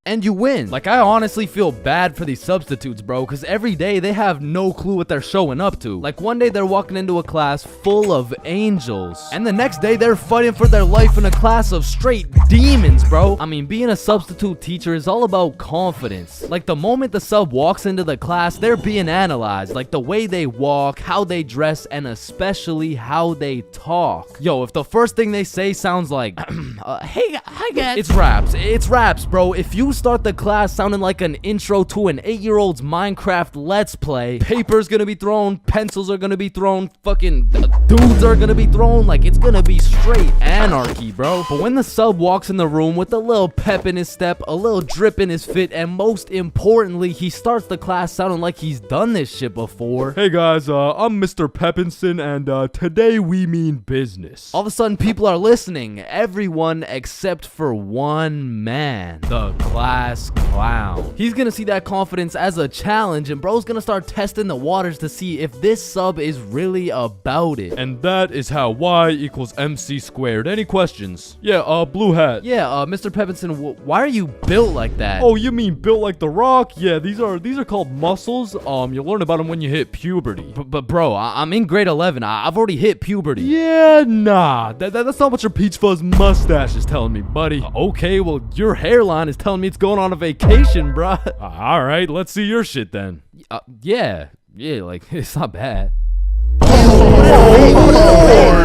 and you win. Like, I honestly feel bad for these substitutes, bro, because every day they have no clue what they're showing up to. Like, one day they're walking into a class full of angels, and the next day they're fighting for their life in a class of straight demons, bro. I mean, being a substitute teacher is all about confidence. Like, the moment the sub walks into the class, they're being analyzed. Like, the way they walk, how they dress, and especially how they talk. Yo, if the first thing they say sounds like, hey, hi guys. It's raps, bro. If you start the class sounding like an intro to an 8-year-old's Minecraft Let's Play, paper's gonna be thrown, pencils are gonna be thrown, fucking dudes are gonna be thrown, like, it's gonna be straight anarchy, bro. But when the sub walks in the room with a little pep in his step, a little drip in his fit, and most importantly, he starts the class sounding like he's done this shit before. Hey guys, I'm Mr. Peppinson, and today we mean business. All of a sudden, people are listening. Everyone except for one man, the class clown. He's gonna see that confidence as a challenge, and bro's gonna start testing the waters to see if this sub is really about it. And that is how Y equals MC squared. Any questions? Yeah, blue hat. Yeah, Mr. Peppinson, why are you built like that? Oh, you mean built like The Rock? Yeah, these are called muscles. You'll learn about them when you hit puberty. But bro, I'm in grade 11. I've already hit puberty. Yeah, nah. That's not what your peach fuzz mustache is telling me, buddy. Okay, well, your hairline is telling me it's going on a vacation, bruh. Alright, let's see your shit then. Yeah, like, it's not bad.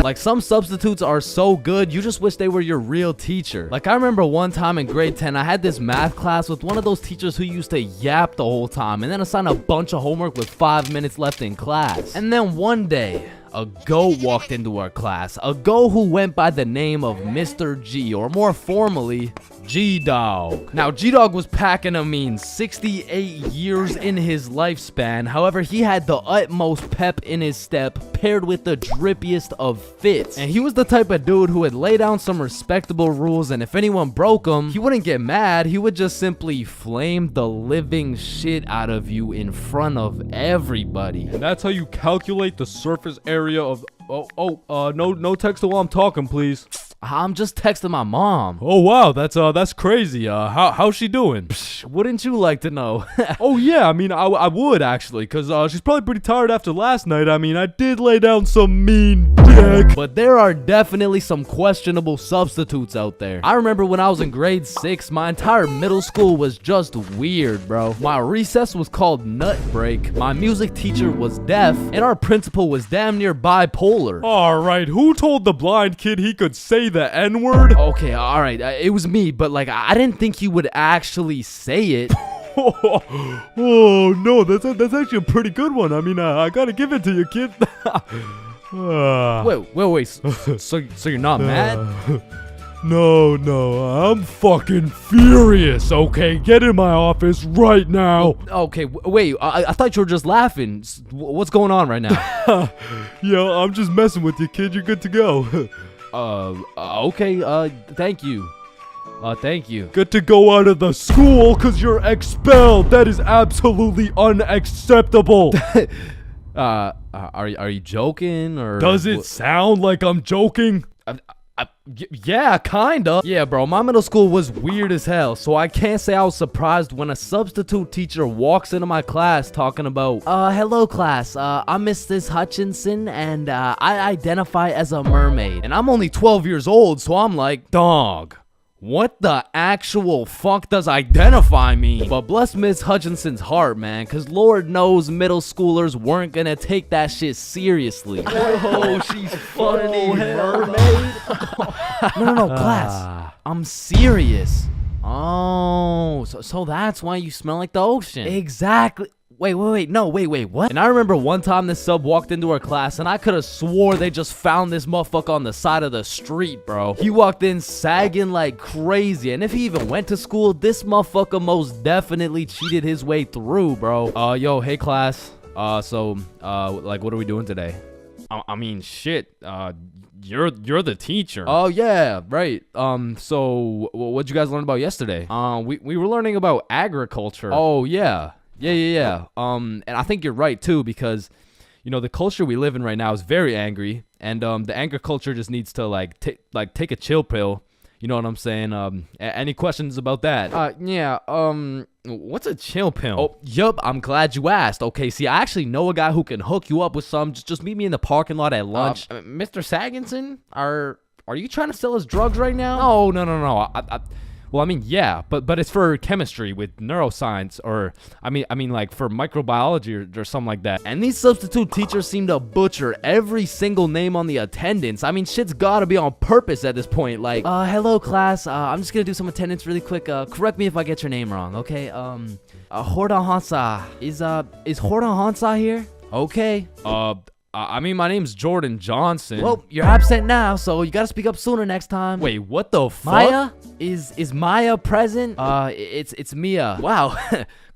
Like, some substitutes are so good, you just wish they were your real teacher. Like, I remember one time in grade 10, I had this math class with one of those teachers who used to yap the whole time and then assign a bunch of homework with 5 minutes left in class. And then one day, a goat walked into our class. A goat who went by the name of Mr. G, or more formally, G-Dog. Now, G-Dog was packing a mean 68 years in his lifespan. However, he had the utmost pep in his step, paired with the drippiest of fits. And he was the type of dude who would lay down some respectable rules, and if anyone broke them, he wouldn't get mad. He would just simply flame the living shit out of you in front of everybody. And that's how you calculate the surface area of... no text while I'm talking, please. I'm just texting my mom. Oh wow, that's crazy. How's she doing? Psh, wouldn't you like to know? Oh yeah, I mean, I would actually, cause she's probably pretty tired after last night. I mean, I did lay down some mean dick. But there are definitely some questionable substitutes out there. I remember when I was in grade 6, my entire middle school was just weird, bro. My recess was called Nut Break. My music teacher was deaf, and our principal was damn near bipolar. All right, who told the blind kid he could say the N-word? Okay, all right, it was me, but like, I didn't think he would actually say it. Oh no, that's actually a pretty good one. I mean, I gotta give it to you, kid. Wait. So you're not mad? No, I'm fucking furious, okay? Get in my office right now. Okay, wait, I thought you were just laughing. What's going on right now? Yo, I'm just messing with you, kid. You're good to go. Okay, thank you. Thank you. Get to go out of the school because you're expelled. That is absolutely unacceptable. Are you joking or? Does it sound like I'm joking? Yeah, kinda. Yeah, bro, my middle school was weird as hell, so I can't say I was surprised when a substitute teacher walks into my class talking about, hello class, I'm Mrs. Hutchinson, and I identify as a mermaid. And I'm only 12 years old, so I'm like, dog, what the actual fuck does identify mean? But bless Miss Hutchinson's heart, man, because Lord knows middle schoolers weren't gonna take that shit seriously. Oh, she's funny, mermaid. No, class. I'm serious. Oh, so that's why you smell like the ocean. Exactly. Wait, what? And I remember one time this sub walked into our class and I could have swore they just found this motherfucker on the side of the street, bro. He walked in sagging like crazy, and if he even went to school, this motherfucker most definitely cheated his way through, bro. Yo, hey class. Like, what are we doing today? I mean, shit. You're the teacher. Oh yeah, right. So what'd you guys learn about yesterday? We were learning about agriculture. Oh yeah. Yeah. And I think you're right too, because you know the culture we live in right now is very angry, and the anger culture just needs to take a chill pill. You know what I'm saying? Any questions about that? What's a chill pill? Oh, yup, I'm glad you asked. Okay, see, I actually know a guy who can hook you up with some. Just meet me in the parking lot at lunch. Mr. Saginson, are you trying to sell us drugs right now? No. Well, I mean, yeah, but it's for chemistry with neuroscience, or I mean, like for microbiology or something like that. And these substitute teachers seem to butcher every single name on the attendance. I mean, shit's gotta be on purpose at this point. Like, hello class. I'm just gonna do some attendance really quick. Correct me if I get your name wrong, okay? Horda Hansa. Is Horda Hansa here? Okay. I mean, my name's Jordan Johnson. Well, you're absent now, so you gotta speak up sooner next time. Wait, what the fuck? Maya? Is Maya present? It's Mia. Wow,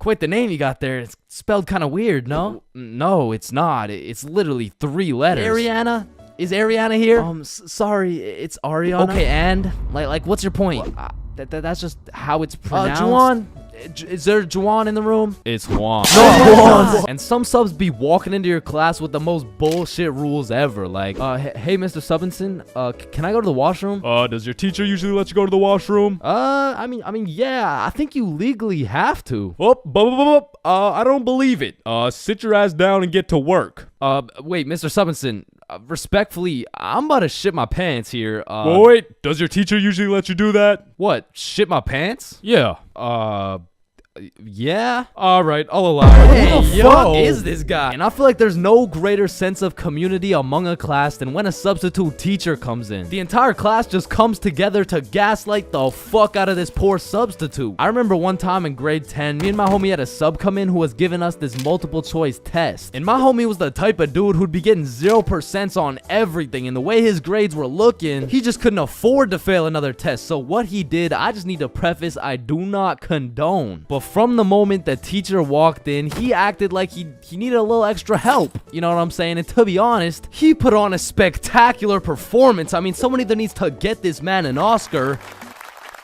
quite the name you got there. It's spelled kind of weird, no? No, it's not. It's literally 3 letters. Ariana? Is Ariana here? Sorry, it's Ariana. Okay, and? Like what's your point? That's just how it's pronounced. Juan? Is there Juan in the room? It's Juan. No, and some subs be walking into your class with the most bullshit rules ever. Like, hey, Mr. Subinson, can I go to the washroom? Does your teacher usually let you go to the washroom? I mean, yeah, I think you legally have to. I don't believe it. Sit your ass down and get to work. Wait, Mr. Subinson, respectfully, I'm about to shit my pants here. Wait, does your teacher usually let you do that? What, shit my pants? Yeah. Yeah? Alright, I'll allow it. Hey, who the fuck is this guy? And I feel like there's no greater sense of community among a class than when a substitute teacher comes in. The entire class just comes together to gaslight the fuck out of this poor substitute. I remember one time in grade 10, me and my homie had a sub come in who was giving us this multiple choice test. And my homie was the type of dude who'd be getting 0% on everything, and the way his grades were looking, he just couldn't afford to fail another test. So what he did, I just need to preface, I do not condone. But from the moment the teacher walked in, he acted like he needed a little extra help. You know what I'm saying? And to be honest, he put on a spectacular performance. I mean, someone either needs to get this man an Oscar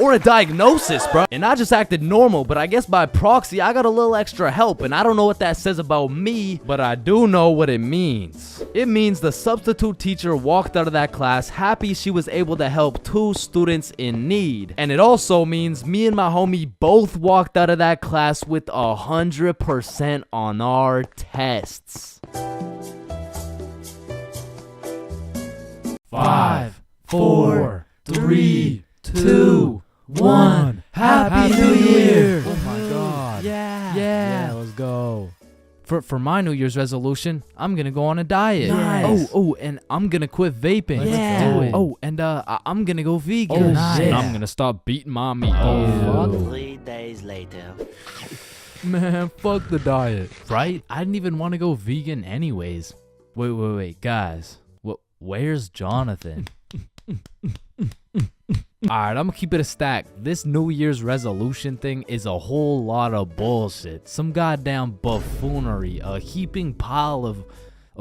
or a diagnosis, bro. And I just acted normal, but I guess by proxy, I got a little extra help. And I don't know what that says about me, but I do know what it means. It means the substitute teacher walked out of that class happy she was able to help 2 students in need. And it also means me and my homie both walked out of that class with 100% on our tests. 5, 4, 3, 2, 1. Happy New Year! Oh my god. Yeah, let's go. For my New Year's resolution, I'm gonna go on a diet. Nice. Oh, and I'm gonna quit vaping. Let's do it. Oh, and I'm gonna go vegan. Nice. And I'm gonna stop beating my meat. 3 days later. Man, fuck the diet. Right? I didn't even want to go vegan anyways. Wait, guys. Where's Jonathan? Alright, I'm gonna keep it a stack. This New Year's resolution thing is a whole lot of bullshit. Some goddamn buffoonery. A heaping pile of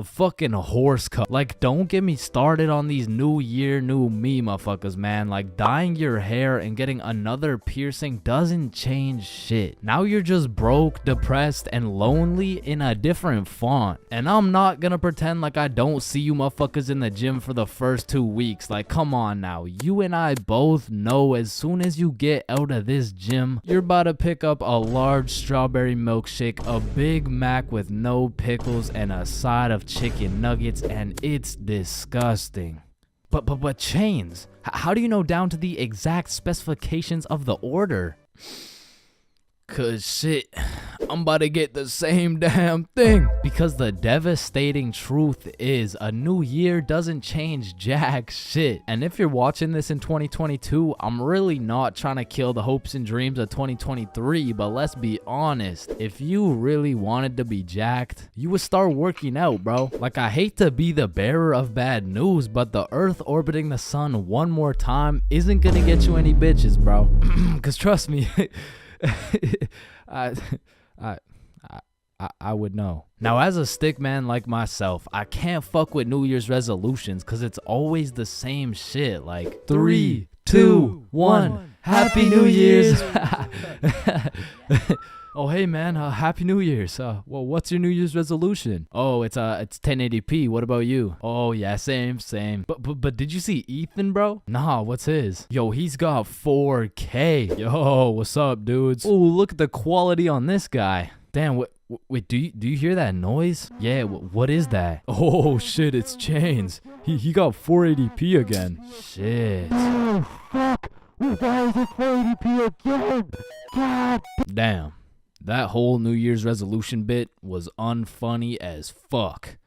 fucking horse cut. Like, don't get me started on these new year, new me motherfuckers, man. Like, dyeing your hair and getting another piercing doesn't change shit. Now you're just broke, depressed, and lonely in a different font. And I'm not gonna pretend like I don't see you motherfuckers in the gym for the first 2 weeks. Like, come on now. You and I both know as soon as you get out of this gym, you're about to pick up a large strawberry milkshake, a Big Mac with no pickles, and a side of chicken nuggets, and it's disgusting. But Chains, how do you know down to the exact specifications of the order? Cause shit, I'm about to get the same damn thing. Because the devastating truth is a new year doesn't change jack shit. And if you're watching this in 2022, I'm really not trying to kill the hopes and dreams of 2023, but let's be honest, if you really wanted to be jacked, you would start working out, bro. Like, I hate to be the bearer of bad news, but the earth orbiting the sun one more time isn't gonna get you any bitches, bro. Cause trust me, I would know. Now, as a stick man like myself, I can't fuck with New Year's resolutions because it's always the same shit. Like 3, 2, 1, Happy New Year's. Oh, hey man, Happy New Year's. Well, what's your New Year's resolution? Oh, it's 1080p. What about you? Oh yeah, same. But did you see Ethan, bro? Nah, what's his? Yo, he's got 4K. Yo, what's up, dudes? Oh, look at the quality on this guy. Damn, wait, do you hear that noise? Yeah, what is that? Oh shit, it's Chains. He got 480p again. Shit. Oh fuck! Why is it 480p again? God damn. That whole New Year's resolution bit was unfunny as fuck.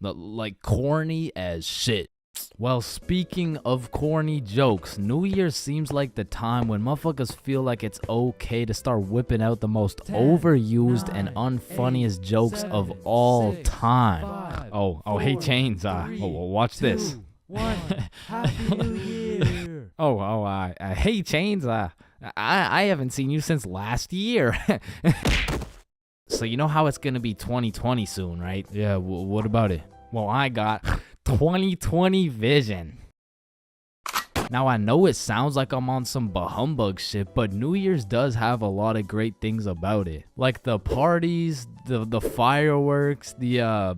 Like corny as shit. Well, speaking of corny jokes, New Year's seems like the time when motherfuckers feel like it's okay to start whipping out the most overused and unfunniest jokes of all time. Oh, hey Chains, watch this. Happy New Year. Hey Chains, I haven't seen you since last year. So you know how it's gonna be 2020 soon, right? Yeah, what about it? Well, I got 2020 vision. Now, I know it sounds like I'm on some humbug shit, but New Year's does have a lot of great things about it. Like the parties, the fireworks, the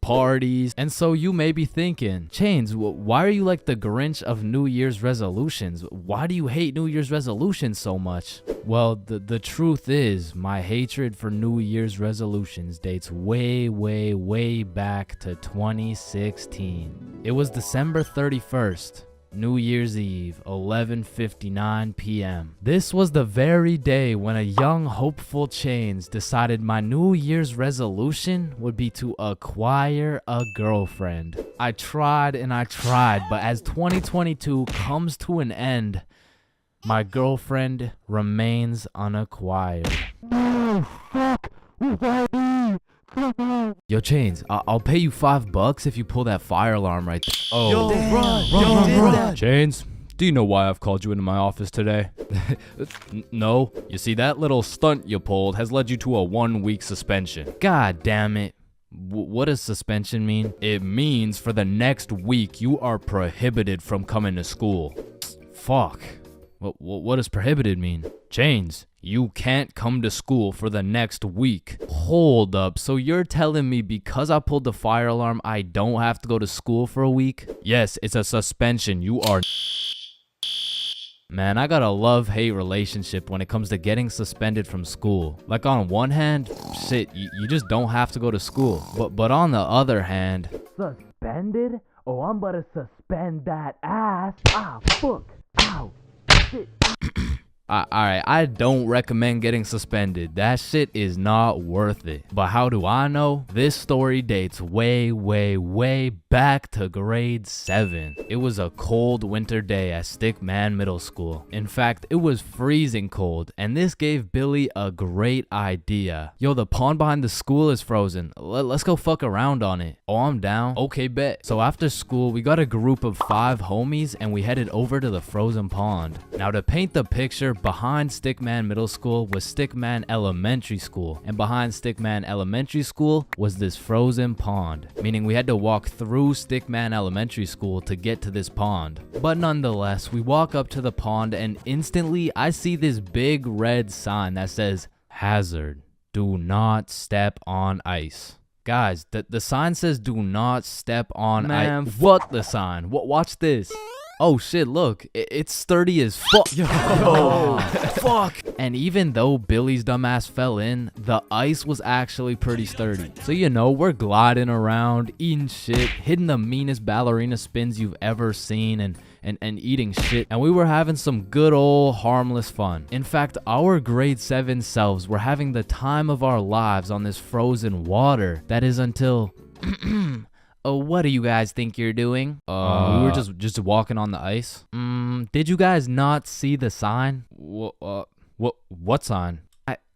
parties. And so you may be thinking, Chains, why are you like the Grinch of New Year's resolutions? Why do you hate New Year's resolutions so much? Well, the truth is, my hatred for New Year's resolutions dates way back to 2016. It was December 31st. New Year's Eve, 11:59 p.m. This was the very day when a young, hopeful Chains decided my New Year's resolution would be to acquire a girlfriend. I tried and I tried, but as 2022 comes to an end, my girlfriend remains unacquired. Oh, fuck! Yo, Chains, I'll pay you $5 if you pull that fire alarm right there. Oh, run. Chains, do you know why I've called you into my office today? No. You see, that little stunt you pulled has led you to a 1-week suspension. God damn it. What does suspension mean? It means for the next week you are prohibited from coming to school. Fuck. What does prohibited mean? Chains, you can't come to school for the next week. Hold up, so you're telling me because I pulled the fire alarm, I don't have to go to school for a week? Yes, it's a suspension. You are... Man, I got a love-hate relationship when it comes to getting suspended from school. Like, on one hand, shit, you just don't have to go to school. But on the other hand... Suspended? Oh, I'm about to suspend that ass. Ah, fuck. Ow. Shit. Alright, I don't recommend getting suspended. That shit is not worth it. But how do I know? This story dates way back to grade 7. It was a cold winter day at Stickman Middle School. In fact, it was freezing cold, and this gave Billy a great idea. Yo, the pond behind the school is frozen. Let's go fuck around on it. Oh, I'm down. Okay, bet. So after school, we got a group of 5 homies, and we headed over to the frozen pond. Now, to paint the picture, behind Stickman Middle School was Stickman Elementary School, and behind Stickman Elementary School was this frozen pond, meaning we had to walk through Stickman Elementary School to get to this pond. But nonetheless, we walk up to the pond and instantly I see this big red sign that says, "Hazard, do not step on ice." Guys, the sign says do not step on ice. Man, fuck the sign. Watch this. Oh shit, look, it's sturdy as fuck. Yo, fuck. And even though Billy's dumbass fell in, the ice was actually pretty sturdy. So you know, we're gliding around, eating shit, hitting the meanest ballerina spins you've ever seen, and eating shit. And we were having some good old harmless fun. In fact, our grade 7 selves were having the time of our lives on this frozen water. That is until... Oh, what do you guys think you're doing? We were just walking on the ice. Did you guys not see the sign? What sign?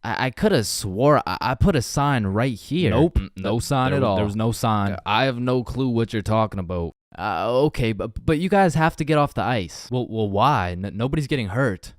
I could have swore I put a sign right here. Nope, no sign at all. There was no sign. I have no clue what you're talking about. Okay, but you guys have to get off the ice. Well, why? Nobody's getting hurt.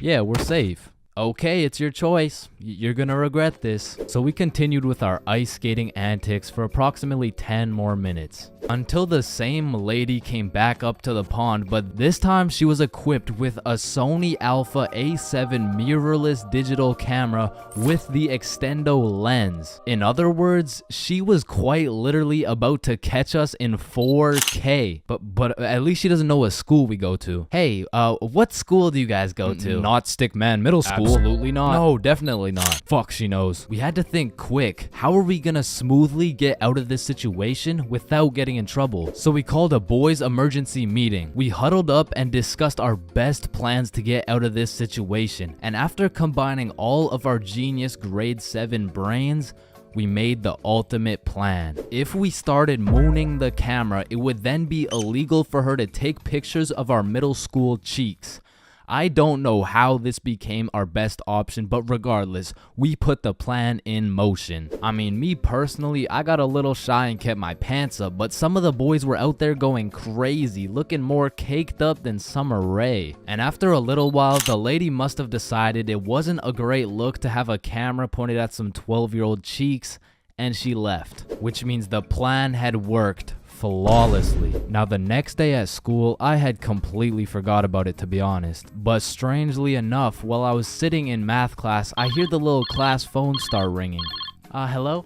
Yeah, we're safe. Okay, it's your choice. You're gonna regret this. So we continued with our ice skating antics for approximately 10 more minutes. Until the same lady came back up to the pond, but this time she was equipped with a Sony Alpha A7 mirrorless digital camera with the extendo lens. In other words, she was quite literally about to catch us in 4K. But at least she doesn't know what school we go to. Hey, what school do you guys go to? Not Stickman Middle School. Absolutely not. No, definitely not. Fuck, she knows. We had to think quick. How are we gonna smoothly get out of this situation without getting in trouble? So we called a boys' emergency meeting. We huddled up and discussed our best plans to get out of this situation. And after combining all of our genius grade 7 brains, we made the ultimate plan. If we started mooning the camera, it would then be illegal for her to take pictures of our middle school cheeks. I don't know how this became our best option, but regardless, we put the plan in motion. I mean, me personally, I got a little shy and kept my pants up, but some of the boys were out there going crazy, looking more caked up than Summer Rae. And after a little while, the lady must have decided it wasn't a great look to have a camera pointed at some 12-year-old cheeks, and she left. Which means the plan had worked flawlessly. Now the next day at school, I had completely forgot about it, to be honest. But strangely enough, while I was sitting in math class, I hear the little class phone start ringing. Hello?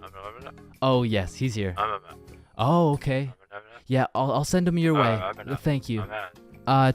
Oh yes, he's here. Oh, okay. Yeah, I'll send him your way. Thank you.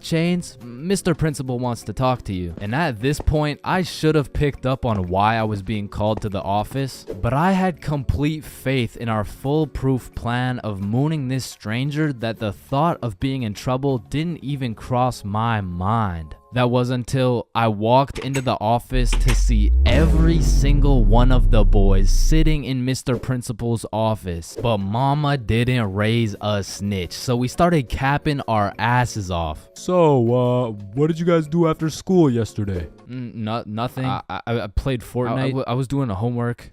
Chains, Mr. Principal wants to talk to you. And at this point, I should have picked up on why I was being called to the office, but I had complete faith in our foolproof plan of mooning this stranger that the thought of being in trouble didn't even cross my mind. That was until I walked into the office to see every single one of the boys sitting in Mr. Principal's office. But mama didn't raise a snitch, so we started capping our asses off. So, what did you guys do after school yesterday? Nothing. I played Fortnite. I was doing a homework.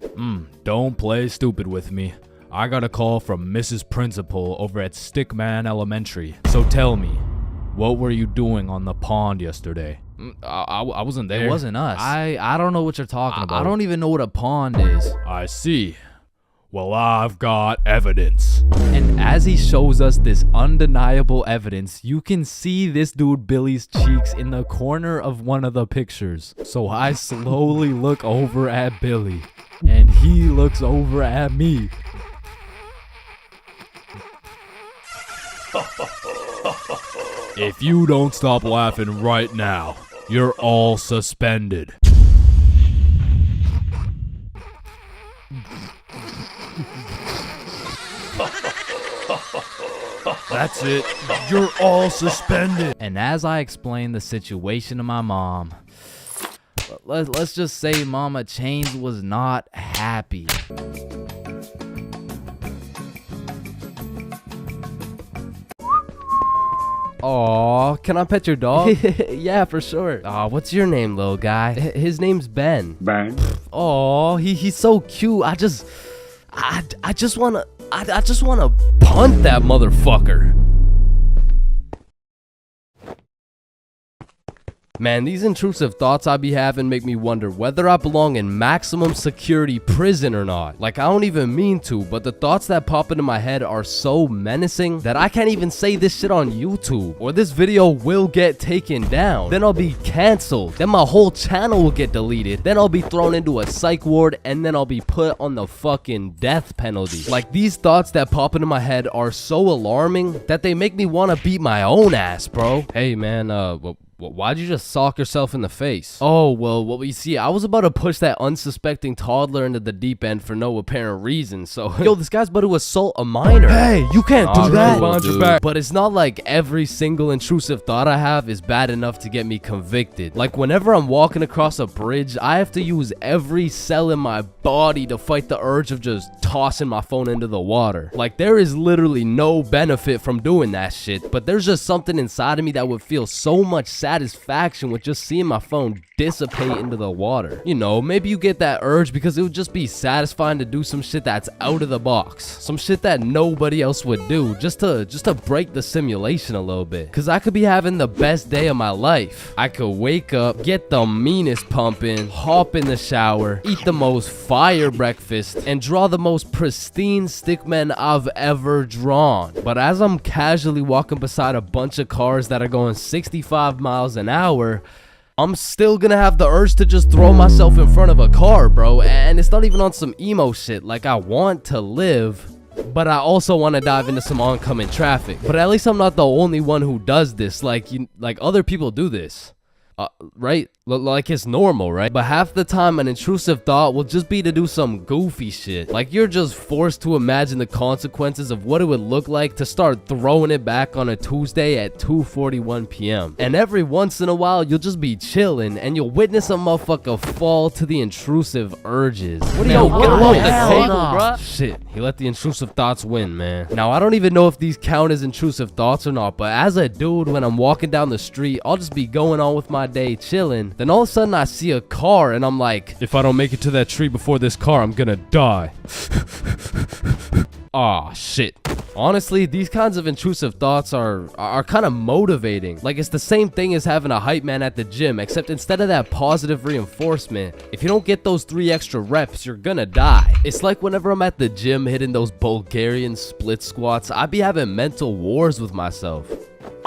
Don't play stupid with me. I got a call from Mrs. Principal over at Stickman Elementary. So tell me, what were you doing on the pond yesterday? I wasn't there. It wasn't us. I don't know what you're talking about. I don't even know what a pond is. I see. Well, I've got evidence. And as he shows us this undeniable evidence, you can see this dude Billy's cheeks in the corner of one of the pictures. So I slowly look over at Billy, and he looks over at me. If you don't stop laughing right now, you're all suspended. That's it. You're all suspended. And as I explained the situation to my mom, let's just say Mama Chains was not happy. Aw, can I pet your dog? Yeah, for sure. Aw, what's your name, little guy? His name's Ben. Ben. Aw, he's so cute. I just wanna punt that motherfucker. Man, these intrusive thoughts I be having make me wonder whether I belong in maximum security prison or not. Like, I don't even mean to, but the thoughts that pop into my head are so menacing that I can't even say this shit on YouTube, or this video will get taken down. Then I'll be canceled. Then my whole channel will get deleted. Then I'll be thrown into a psych ward, and then I'll be put on the fucking death penalty. Like, these thoughts that pop into my head are so alarming that they make me want to beat my own ass, bro. Hey, man, why'd you just sock yourself in the face? Oh, well, you see, I was about to push that unsuspecting toddler into the deep end for no apparent reason, so... Yo, this guy's about to assault a minor. Hey, you can't do that! But it's not like every single intrusive thought I have is bad enough to get me convicted. Like, whenever I'm walking across a bridge, I have to use every cell in my body to fight the urge of just tossing my phone into the water. Like, there is literally no benefit from doing that shit, but there's just something inside of me that would feel so much satisfaction with just seeing my phone dissipate into the water. You know, maybe you get that urge because it would just be satisfying to do some shit that's out of the box, some shit that nobody else would do, just to break the simulation a little bit. Cause I could be having the best day of my life. I could wake up, get the meanest pumping, hop in the shower, eat the most fire breakfast, and draw the most pristine stickmen I've ever drawn. But as I'm casually walking beside a bunch of cars that are going 65 miles an hour, I'm still gonna have the urge to just throw myself in front of a car, bro. And it's not even on some emo shit. Like, I want to live, but I also want to dive into some oncoming traffic. But at least I'm not the only one who does this. Like other people do this. Right? Like, it's normal, right? But half the time an intrusive thought will just be to do some goofy shit. Like, you're just forced to imagine the consequences of what it would look like to start throwing it back on a Tuesday at 2:41 p.m. And every once in a while, you'll just be chilling and you'll witness a motherfucker fall to the intrusive urges. What are you get off the table, bruh? Shit, he let the intrusive thoughts win, man. Now, I don't even know if these count as intrusive thoughts or not, but as a dude, when I'm walking down the street, I'll just be going on with my day chilling. Then all of a sudden I see a car and I'm like, if I don't make it to that tree before this car, I'm gonna die. Aw, shit. Honestly, these kinds of intrusive thoughts are kind of motivating. Like, it's the same thing as having a hype man at the gym, except instead of that positive reinforcement, if you don't get those 3 extra reps, you're gonna die. It's like whenever I'm at the gym hitting those Bulgarian split squats, I be having mental wars with myself.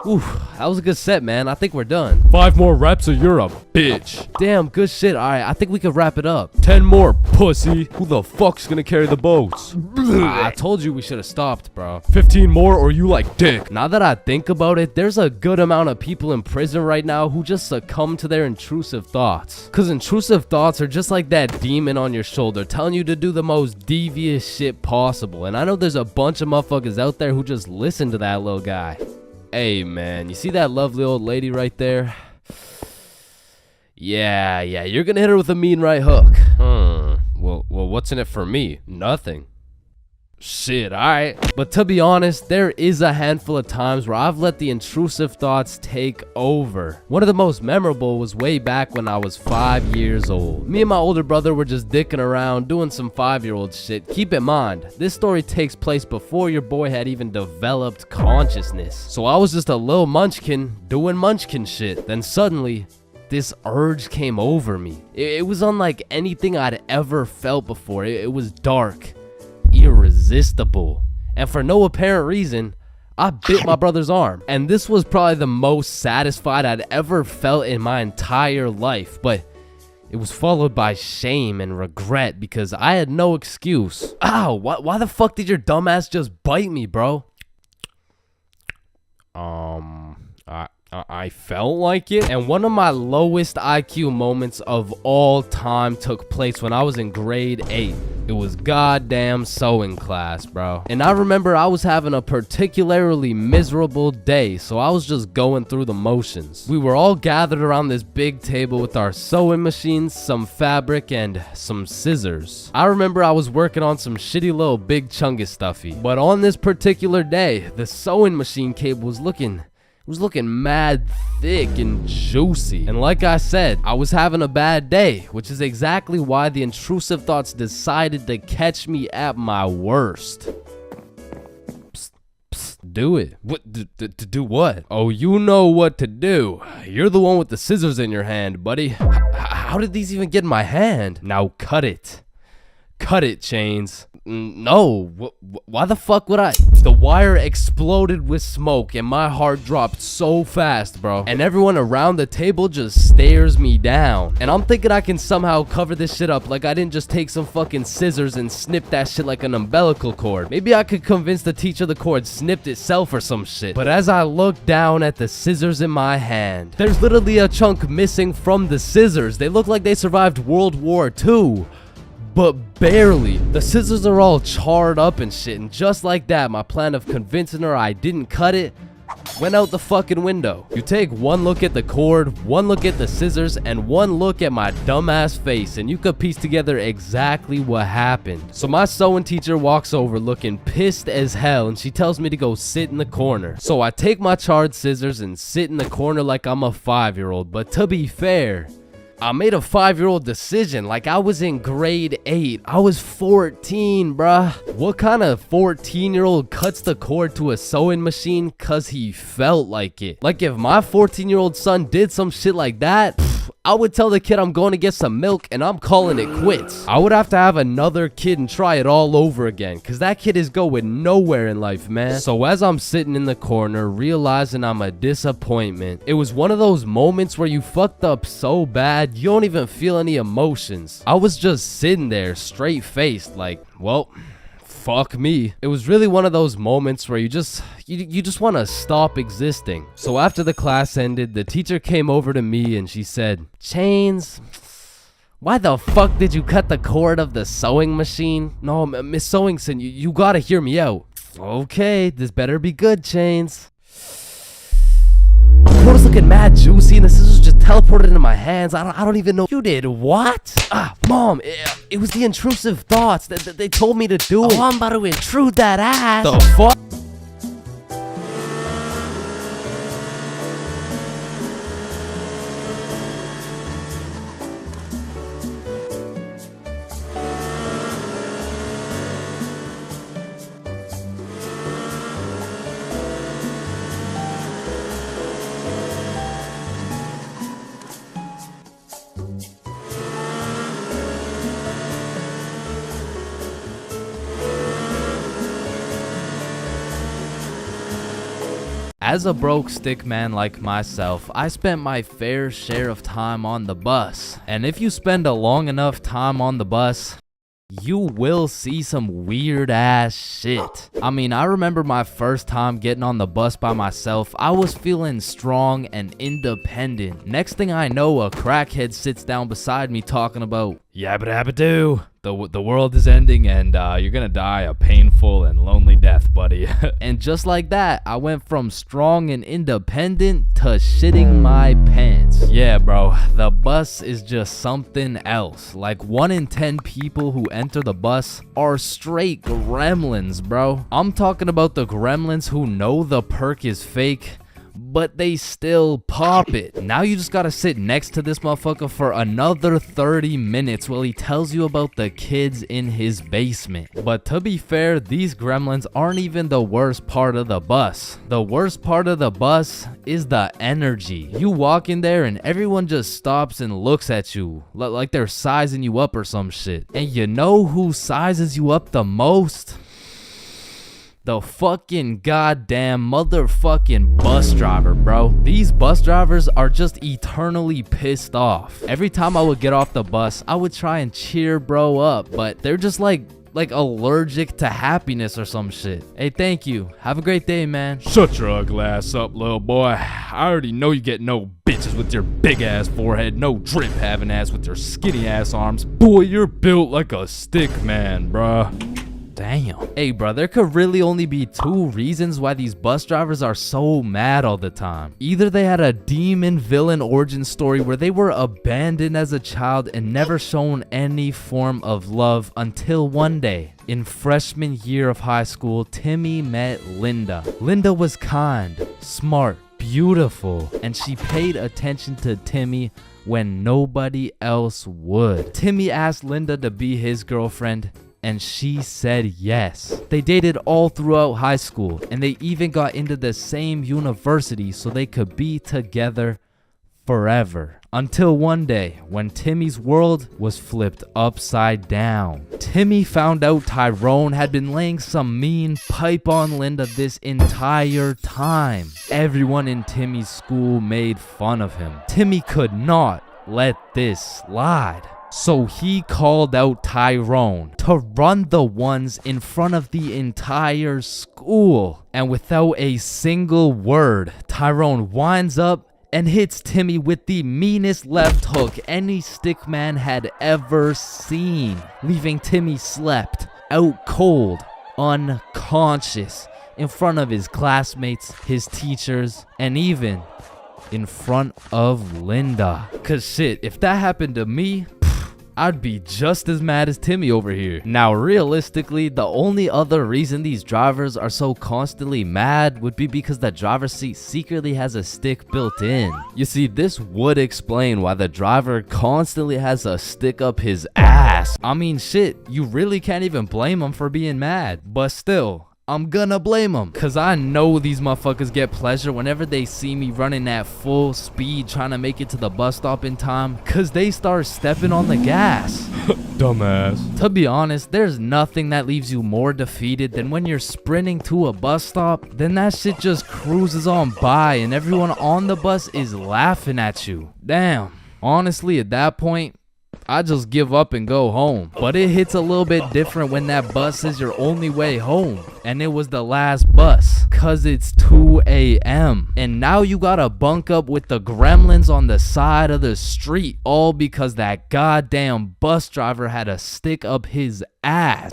Oof, that was a good set, man. I think we're done. 5 more reps or you're a bitch. Damn, good shit. All right, I think we could wrap it up. 10 more, pussy. Who the fuck's gonna carry the boats? I told you we should have stopped, bro. 15 more or you like dick. Now that I think about it, there's a good amount of people in prison right now who just succumb to their intrusive thoughts. Cause intrusive thoughts are just like that demon on your shoulder telling you to do the most devious shit possible. And I know there's a bunch of motherfuckers out there who just listen to that little guy. Hey, man, you see that lovely old lady right there? Yeah, you're gonna hit her with a mean right hook. Well, what's in it for me? Nothing. Shit, alright. But to be honest, there is a handful of times where I've let the intrusive thoughts take over. One of the most memorable was way back when I was 5 years old. Me and my older brother were just dicking around doing some 5-year-old shit. Keep in mind, this story takes place before your boy had even developed consciousness. So I was just a little munchkin doing munchkin shit. Then suddenly, this urge came over me. It was unlike anything I'd ever felt before. It was dark, irresistible, and for no apparent reason, I bit my brother's arm. And this was probably the most satisfied I'd ever felt in my entire life, but it was followed by shame and regret because I had no excuse. Ow, why the fuck did your dumbass just bite me, bro? I felt like it. And one of my lowest IQ moments of all time took place when I was in grade 8. It was goddamn sewing class, bro. And I remember I was having a particularly miserable day, so I was just going through the motions. We were all gathered around this big table with our sewing machines, some fabric, and some scissors. I remember I was working on some shitty little big chungus stuffy. But on this particular day, the sewing machine cable was looking mad thick and juicy. And like I said, I was having a bad day, which is exactly why the intrusive thoughts decided to catch me at my worst. Psst, psst, do it. What? To do what? Oh, you know what to do. You're the one with the scissors in your hand, buddy. How did these even get in my hand? Now cut it. Cut it, Chains. No, why the fuck would I? The wire exploded with smoke and my heart dropped so fast, bro. And everyone around the table just stares me down. And I'm thinking I can somehow cover this shit up like I didn't just take some fucking scissors and snip that shit like an umbilical cord. Maybe I could convince the teacher the cord snipped itself or some shit. But as I look down at the scissors in my hand, there's literally a chunk missing from the scissors. They look like they survived World War II. But barely. The scissors are all charred up and shit, and just like that, my plan of convincing her I didn't cut it went out the fucking window. You take one look at the cord, one look at the scissors, and one look at my dumbass face, and you could piece together exactly what happened. So my sewing teacher walks over looking pissed as hell, and she tells me to go sit in the corner. So I take my charred scissors and sit in the corner like I'm a 5-year-old, but to be fair, I made a 5-year-old decision like I was in grade 8. I was 14, bruh. What kind of 14-year-old cuts the cord to a sewing machine cause he felt like it? Like if my 14-year-old son did some shit like that, I would tell the kid I'm going to get some milk and I'm calling it quits. I would have to have another kid and try it all over again because that kid is going nowhere in life, man. So as I'm sitting in the corner realizing I'm a disappointment, it was one of those moments where you fucked up so bad you don't even feel any emotions. I was just sitting there straight faced like, well, fuck me. It was really one of those moments where you just want to stop existing. So after the class ended, the teacher came over to me and she said, Chains, why the fuck did you cut the cord of the sewing machine? No, Miss Sewingson, you gotta hear me out. Okay, this better be good, Chains. The cord was looking mad juicy and the scissors just teleported into my hands. I don't even know. You did what? Mom, it was the intrusive thoughts that they told me to do. Oh, I'm about to intrude that ass. The fuck? As a broke stick man like myself, I spent my fair share of time on the bus. And if you spend a long enough time on the bus, you will see some weird ass shit. I mean, I remember my first time getting on the bus by myself. I was feeling strong and independent. Next thing I know, a crackhead sits down beside me talking about yabba dabba doo. The world is ending and you're gonna die a painful and lonely death, buddy. And just like that, I went from strong and independent to shitting my pants. Yeah, bro, the bus is just something else. Like 1 in 10 people who enter the bus are straight gremlins, bro. I'm talking about the gremlins who know the perk is fake, but they still pop it. Now you just gotta sit next to this motherfucker for another 30 minutes while he tells you about the kids in his basement. But to be fair, these gremlins aren't even the worst part of the bus. The worst part of the bus is the energy. You walk in there and everyone just stops and looks at you like they're sizing you up or some shit. And you know who sizes you up the most? The fucking goddamn motherfucking bus driver, bro. These bus drivers are just eternally pissed off. Every time I would get off the bus, I would try and cheer bro up, but they're just like like allergic to happiness or some shit. Hey, thank you. Have a great day, man. Shut your ugly ass up, little boy. I already know you get no bitches with your big ass forehead, no drip having ass with your skinny ass arms. Boy, you're built like a stick man, bruh. Damn. Hey, bro, there could really only be two reasons why these bus drivers are so mad all the time. Either they had a demon villain origin story where they were abandoned as a child and never shown any form of love until one day. In freshman year of high school, Timmy met Linda. Linda was kind, smart, beautiful, and she paid attention to Timmy when nobody else would. Timmy asked Linda to be his girlfriend, and she said yes. They dated all throughout high school, and they even got into the same university so they could be together forever. Until one day, when Timmy's world was flipped upside down. Timmy found out Tyrone had been laying some mean pipe on Linda this entire time. Everyone in Timmy's school made fun of him. Timmy could not let this slide. So he called out Tyrone to run the ones in front of the entire school. And without a single word, Tyrone winds up and hits Timmy with the meanest left hook any stickman had ever seen, leaving Timmy slept out cold, unconscious, in front of his classmates, his teachers, and even in front of Linda. Cause shit, if that happened to me, I'd be just as mad as Timmy over here. Now, realistically, the only other reason these drivers are so constantly mad would be because the driver's seat secretly has a stick built in. You see, this would explain why the driver constantly has a stick up his ass. I mean, shit, you really can't even blame him for being mad. But still, I'm gonna blame them, cause I know these motherfuckers get pleasure whenever they see me running at full speed trying to make it to the bus stop in time, cause they start stepping on the gas. Dumbass. To be honest, there's nothing that leaves you more defeated than when you're sprinting to a bus stop, then that shit just cruises on by and everyone on the bus is laughing at you. Damn. Honestly, at that point, I just give up and go home. But it hits a little bit different when that bus is your only way home. And it was the last bus. Cause it's 2 a.m. And now you gotta bunk up with the gremlins on the side of the street. All because that goddamn bus driver had a stick up his ass.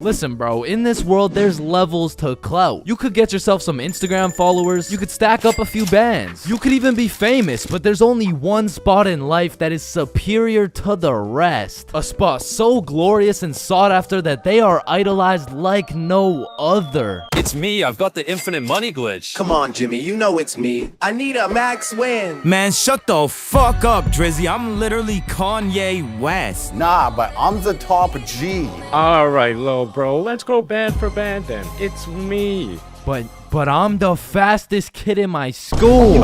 Listen, bro, in this world, there's levels to clout. You could get yourself some Instagram followers. You could stack up a few bands. You could even be famous, but there's only one spot in life that is superior to the rest. A spot so glorious and sought after that they are idolized like no other. It's me, I've got the infinite money glitch. Come on, Jimmy, you know it's me. I need a max win. Man, shut the fuck up, Drizzy. I'm literally Kanye West. Nah, but I'm the top G. Alright, little bro, let's go band for band then. It's me. But I'm the fastest kid in my school.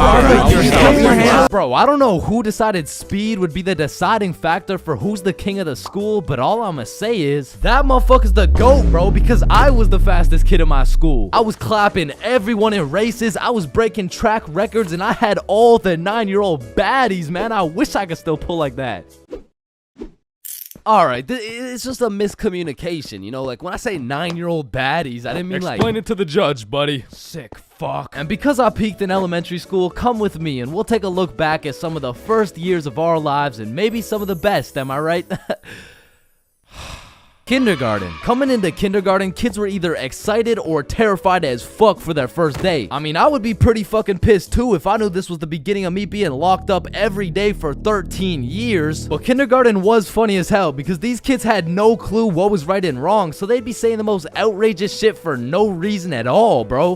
Bro, I don't know who decided speed would be the deciding factor for who's the king of the school, but all I'ma say is that motherfucker's the GOAT, bro, because I was the fastest kid in my school. I was clapping everyone in races, I was breaking track records, and I had all the 9-year-old baddies, man. I wish I could still pull like that. Alright, it's just a miscommunication, you know, like when I say 9-year-old baddies, I didn't mean like... Explain it to the judge, buddy. Sick fuck. And because I peaked in elementary school, come with me and we'll take a look back at some of the first years of our lives and maybe some of the best, am I right? Kindergarten. Coming into kindergarten, kids were either excited or terrified as fuck for their first day. I mean, I would be pretty fucking pissed too if I knew this was the beginning of me being locked up every day for 13 years. But kindergarten was funny as hell because these kids had no clue what was right and wrong, so they'd be saying the most outrageous shit for no reason at all, bro.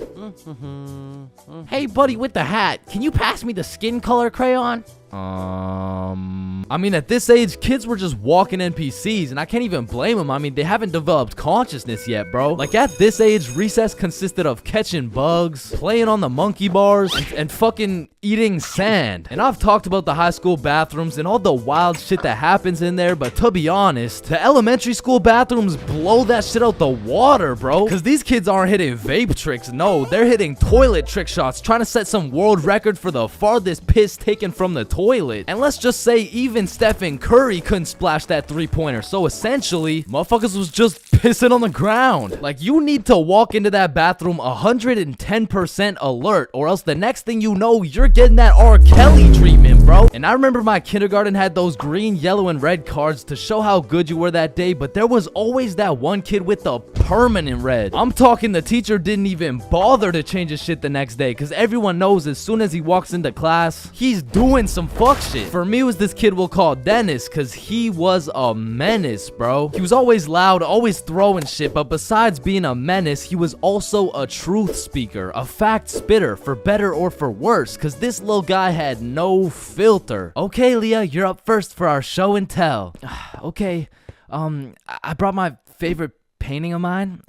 Hey, buddy with the hat, can you pass me the skin color crayon? I mean, at this age, kids were just walking NPCs, and I can't even blame them. I mean, they haven't developed consciousness yet, bro. Like, at this age, recess consisted of catching bugs, playing on the monkey bars, and fucking eating sand. And I've talked about the high school bathrooms and all the wild shit that happens in there, but to be honest, the elementary school bathrooms blow that shit out the water, bro. Because these kids aren't hitting vape tricks, no, they're hitting toilet trick shots, trying to set some world record for the farthest piss taken from the toilet. And let's just say, even even Stephen Curry couldn't splash that three-pointer. So essentially, motherfuckers was just pissing on the ground. Like, you need to walk into that bathroom 110% alert, or else the next thing you know, you're getting that R. Kelly treatment, bro. And I remember my kindergarten had those green, yellow, and red cards to show how good you were that day, but there was always that one kid with the permanent red. I'm talking the teacher didn't even bother to change his shit the next day, because everyone knows as soon as he walks into class, he's doing some fuck shit. For me, it was this kid we'll call Dennis, because he was a menace, bro. He was always loud, always throwing shit, but besides being a menace, he was also a truth speaker, a fact spitter, for better or for worse, because this little guy had no filter. Okay, Leah, you're up first for our show and tell. Okay, I brought my favorite painting of mine.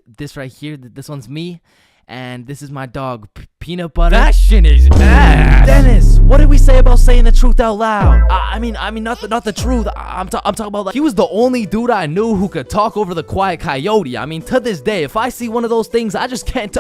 This right here, this one's me, and this is my dog, Peanut Butter. That shit is mad. Dennis, what did we say about saying the truth out loud? I mean, not the truth. I'm talking about, like, he was the only dude I knew who could talk over the quiet coyote. I mean, to this day, if I see one of those things, I just can't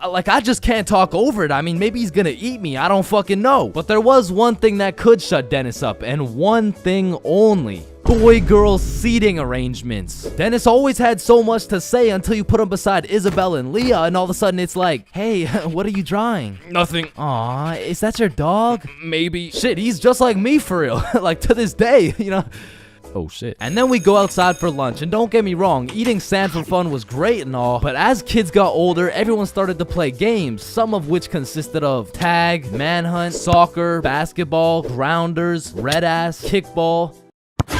I just can't talk over it. I mean, maybe he's gonna eat me. I don't fucking know. But there was one thing that could shut Dennis up, and one thing only. Boy-girl seating arrangements. Dennis always had so much to say until you put him beside Isabel and Leah, and all of a sudden it's like, hey, what are you drawing? Nothing. Aw, is that your dog? Maybe. Shit, he's just like me for real. Like, to this day, you know? Oh shit. And then we go outside for lunch, and don't get me wrong, eating sand for fun was great and all, but as kids got older, everyone started to play games, some of which consisted of tag, manhunt, soccer, basketball, grounders, red ass, kickball,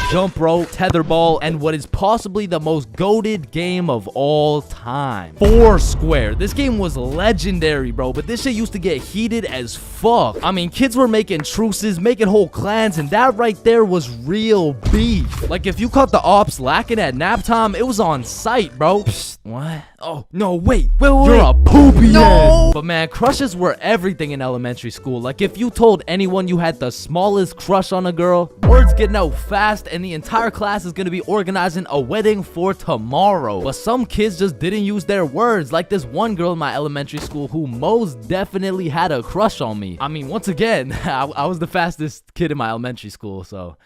jump rope, tetherball, and what is possibly the most goated game of all time, Foursquare. This game was legendary, bro, but this shit used to get heated as fuck. I mean, kids were making truces, making whole clans, and that right there was real beef. Like, if you caught the ops lacking at nap time, it was on sight, bro. Psst, what? Oh, no, wait. You're a poopy head. But man, crushes were everything in elementary school. Like, if you told anyone you had the smallest crush on a girl, word's getting out fast, and the entire class is gonna be organizing a wedding for tomorrow. But some kids just didn't use their words, like this one girl in my elementary school who most definitely had a crush on me. I mean, once again, I was the fastest kid in my elementary school, so...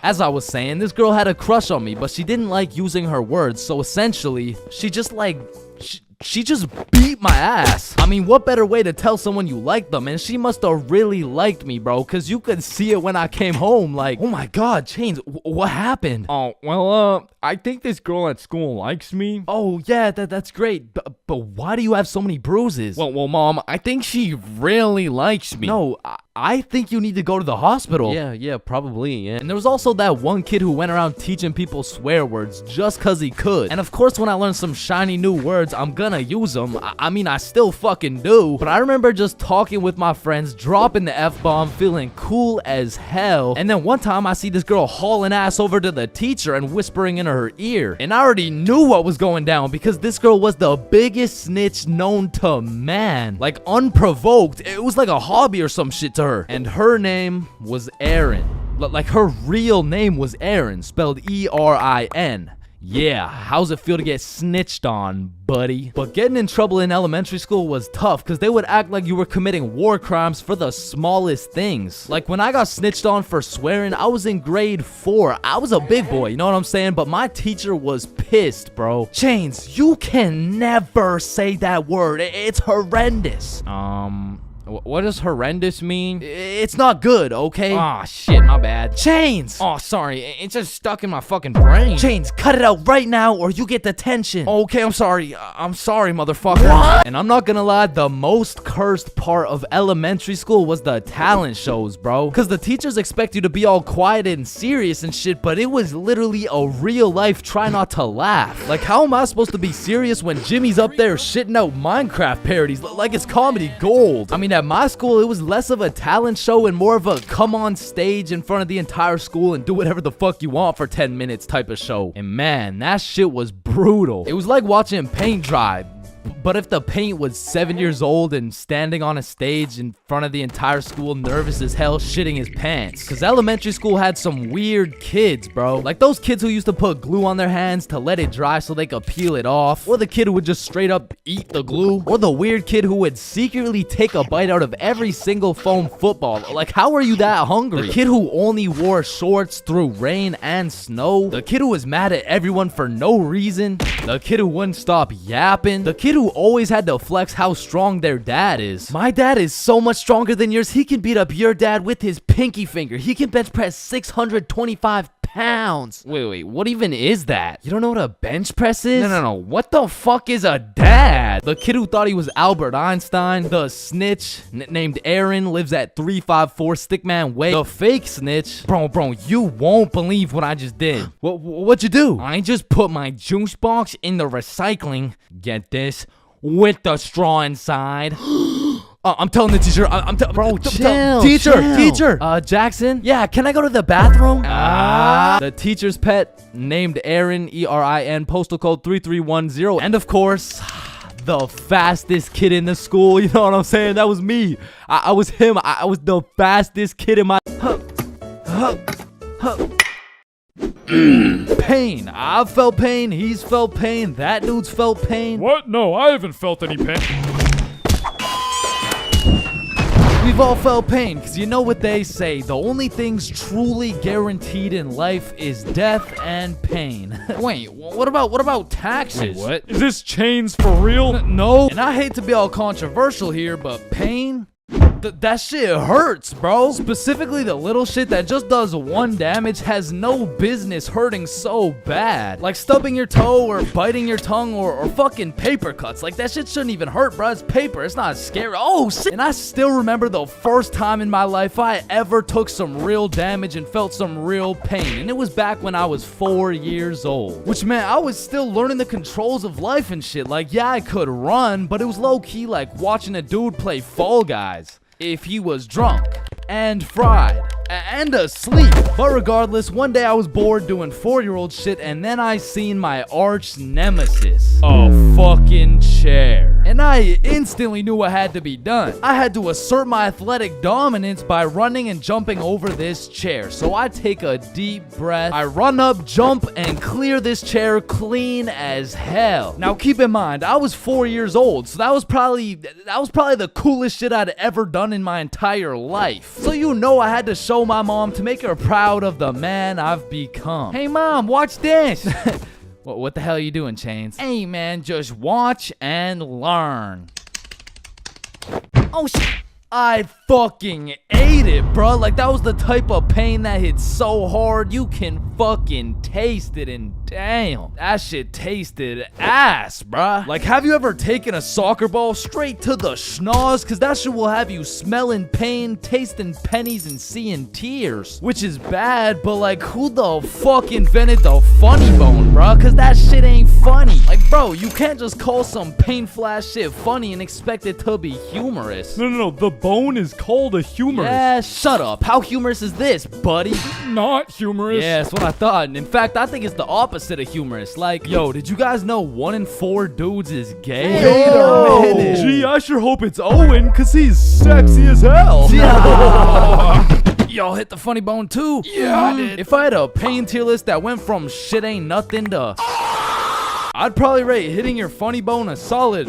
As I was saying, this girl had a crush on me, but she didn't like using her words, so essentially, she just she just beat my ass. I mean, what better way to tell someone you like them? And she must have really liked me, bro, because you could see it when I came home. Like, oh my god, Chains, what happened? Oh, well, I think this girl at school likes me. Oh, yeah, that's great. But why do you have so many bruises? Well, Mom, I think she really likes me. No, I think you need to go to the hospital. Yeah, probably, yeah. And there was also that one kid who went around teaching people swear words just cause he could. And of course, when I learn some shiny new words, I'm gonna use them. I mean, I still fucking do. But I remember just talking with my friends, dropping the F-bomb, feeling cool as hell. And then one time I see this girl hauling ass over to the teacher and whispering in her ear. And I already knew what was going down because this girl was the biggest snitch known to man. Like, unprovoked. It was like a hobby or some shit to her. And her name was Erin. Like, her real name was Erin, spelled E-R-I-N. Yeah, how's it feel to get snitched on, buddy? But getting in trouble in elementary school was tough because they would act like you were committing war crimes for the smallest things. Like, when I got snitched on for swearing, I was in grade 4. I was a big boy, you know what I'm saying? But my teacher was pissed, bro. Chains, you can never say that word. It's horrendous. What does horrendous mean? It's not good, okay? Aw, shit, my bad. Chains! Oh, sorry, it's just stuck in my fucking brain. Chains, cut it out right now or you get detention. Okay, I'm sorry. I'm sorry, motherfucker. What? And I'm not gonna lie, the most cursed part of elementary school was the talent shows, bro. Because the teachers expect you to be all quiet and serious and shit, but it was literally a real life try not to laugh. Like, how am I supposed to be serious when Jimmy's up there shitting out Minecraft parodies like it's comedy gold? I mean, at my school, it was less of a talent show and more of a come on stage in front of the entire school and do whatever the fuck you want for 10 minutes type of show. And man, that shit was brutal. It was like watching paint dry, But if the paint was 7 years old and standing on a stage in front of the entire school, nervous as hell, shitting his pants. Cause elementary school had some weird kids, bro. Like those kids who used to put glue on their hands to let it dry so they could peel it off. Or the kid who would just straight up eat the glue. Or the weird kid who would secretly take a bite out of every single foam football. Like, how are you that hungry? The kid who only wore shorts through rain and snow. The kid who was mad at everyone for no reason. The kid who wouldn't stop yapping. The kid who always had to flex how strong their dad is. My dad is so much stronger than yours. He can beat up your dad with his pinky finger. He can bench press 625 pounds. Wait, what even is that? You don't know what a bench press is? No. What the fuck is a dad? The kid who thought he was Albert Einstein. The snitch named Aaron lives at 354 Stickman Way. The fake snitch. Bro, you won't believe what I just did. What'd you do? I just put my juice box in the recycling. Get this? With the straw inside. I'm telling the teacher. Bro, chill. Teacher. Jackson. Yeah, can I go to the bathroom? The teacher's pet named Aaron, ERIN, postal code 3310. And of course, the fastest kid in the school. You know what I'm saying? That was me. I was him. I was the fastest kid in my. Pain. I've felt pain. He's felt pain. That dude's felt pain. What? No, I haven't felt any pain. We've all felt pain, because you know what they say, the only things truly guaranteed in life is death and pain. Wait, what about taxes? Wait, what? Is this chains for real? No. And I hate to be all controversial here, but pain? That shit hurts, bro. Specifically, the little shit that just does one damage has no business hurting so bad. Like stubbing your toe or biting your tongue or fucking paper cuts. Like that shit shouldn't even hurt, bro. It's paper. It's not scary. Oh, shit. And I still remember the first time in my life I ever took some real damage and felt some real pain. And it was back when I was 4 years old. Which meant I was still learning the controls of life and shit. Like, yeah, I could run, but it was low-key like watching a dude play Fall Guys. If he was drunk and fried and asleep. But regardless, one day I was bored doing 4-year-old shit, and then I seen my arch nemesis, a fucking chair. And I instantly knew what had to be done. I had to assert my athletic dominance by running and jumping over this chair. So I take a deep breath, I run up, jump, and clear this chair clean as hell. Now keep in mind, I was 4 years old, so that was probably the coolest shit I'd ever done in my entire life. So you know I had to show my mom to make her proud of the man I've become. Hey mom, watch this. What the hell are you doing, Chains? Hey man, just watch and learn. Oh shit. I fucking ate it, bro. Like, that was the type of pain that hits so hard, you can fucking taste it, and damn, that shit tasted ass, bruh. Like, have you ever taken a soccer ball straight to the schnoz? Cause that shit will have you smelling pain, tasting pennies, and seeing tears. Which is bad, but like, who the fuck invented the funny bone, bruh? Cause that shit ain't funny. Like, bro, you can't just call some painful ass shit funny and expect it to be humorous. No, the bone is called a humorous. Yeah, shut up. How humorous is this, buddy? Not humorous. Yeah, that's what I thought. And in fact, I think it's the opposite of humorous. Like, yo, did you guys know 1 in 4 dudes is gay? Wait a minute. Gee, I sure hope it's Owen, cause he's sexy as hell. Y'all hit the funny bone too? Yeah, I did. If I had a pain tier list that went from shit ain't nothing to I'd probably rate hitting your funny bone a solid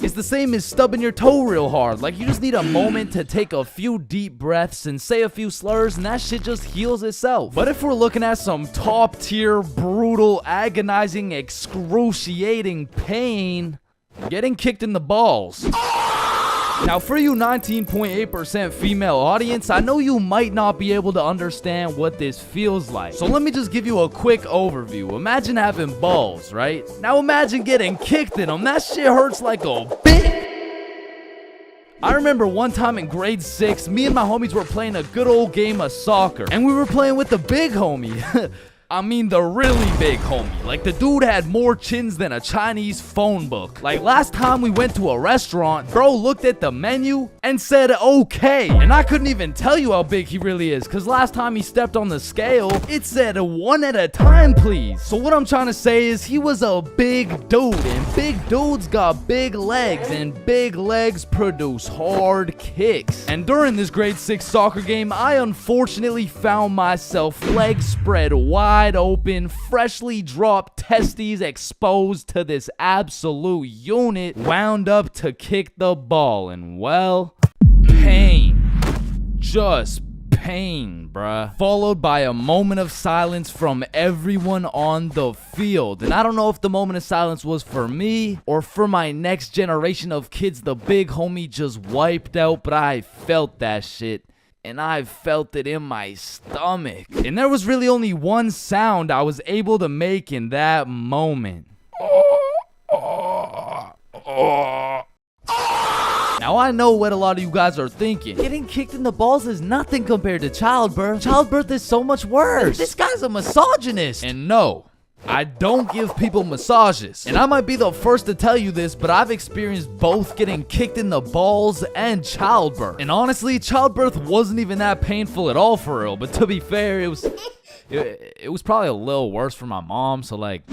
It's the same as stubbing your toe real hard. Like, you just need a moment to take a few deep breaths and say a few slurs, and that shit just heals itself. But if we're looking at some top tier, brutal, agonizing, excruciating pain, getting kicked in the balls. Now, for you 19.8% female audience, I know you might not be able to understand what this feels like. So let me just give you a quick overview. Imagine having balls, right? Now imagine getting kicked in them. That shit hurts like a bitch. I remember one time in grade 6, me and my homies were playing a good old game of soccer. And we were playing with the big homie. I mean the really big homie. Like the dude had more chins than a Chinese phone book. Like last time we went to a restaurant, bro looked at the menu and said okay. And I couldn't even tell you how big he really is, cause last time he stepped on the scale, it said 1 at a time please. So what I'm trying to say is he was a big dude, and big dudes got big legs, and big legs produce hard kicks. And during this grade 6 soccer game, I unfortunately found myself legs spread wide open, freshly dropped testes exposed to this absolute unit, wound up to kick the ball, and well, pain. Just pain, bruh. Followed by a moment of silence from everyone on the field. And I don't know if the moment of silence was for me or for my next generation of kids the big homie just wiped out, but I felt that shit. And I felt it in my stomach. And there was really only one sound I was able to make in that moment. Now I know what a lot of you guys are thinking. Getting kicked in the balls is nothing compared to childbirth. Childbirth is so much worse. This guy's a misogynist. And no, I don't give people massages. And I might be the first to tell you this, but I've experienced both getting kicked in the balls and childbirth. And honestly, childbirth wasn't even that painful at all for real. But to be fair, it was probably a little worse for my mom, so like...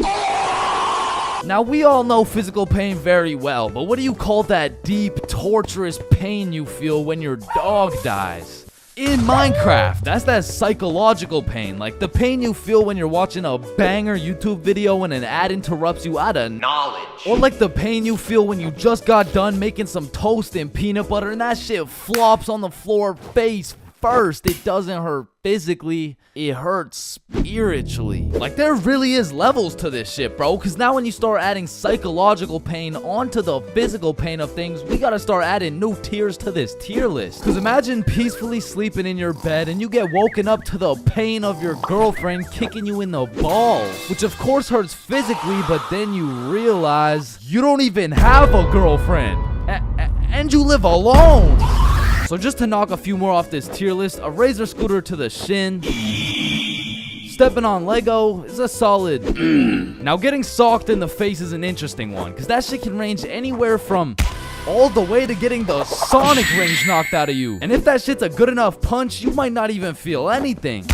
Now, we all know physical pain very well, but what do you call that deep, torturous pain you feel when your dog dies? In Minecraft, that's that psychological pain, like the pain you feel when you're watching a banger YouTube video and an ad interrupts you out of knowledge. Or like the pain you feel when you just got done making some toast and peanut butter and that shit flops on the floor face first. It doesn't hurt physically, it hurts spiritually. Like there really is levels to this shit, bro, because now when you start adding psychological pain onto the physical pain of things, we gotta start adding new tiers to this tier list. Because imagine peacefully sleeping in your bed and you get woken up to the pain of your girlfriend kicking you in the balls, which of course hurts physically, but then you realize you don't even have a girlfriend and you live alone. So just to knock a few more off this tier list, a razor scooter to the shin, stepping on Lego is a solid. Now getting socked in the face is an interesting one, because that shit can range anywhere from all the way to getting the Sonic rings knocked out of you. And if that shit's a good enough punch, you might not even feel anything.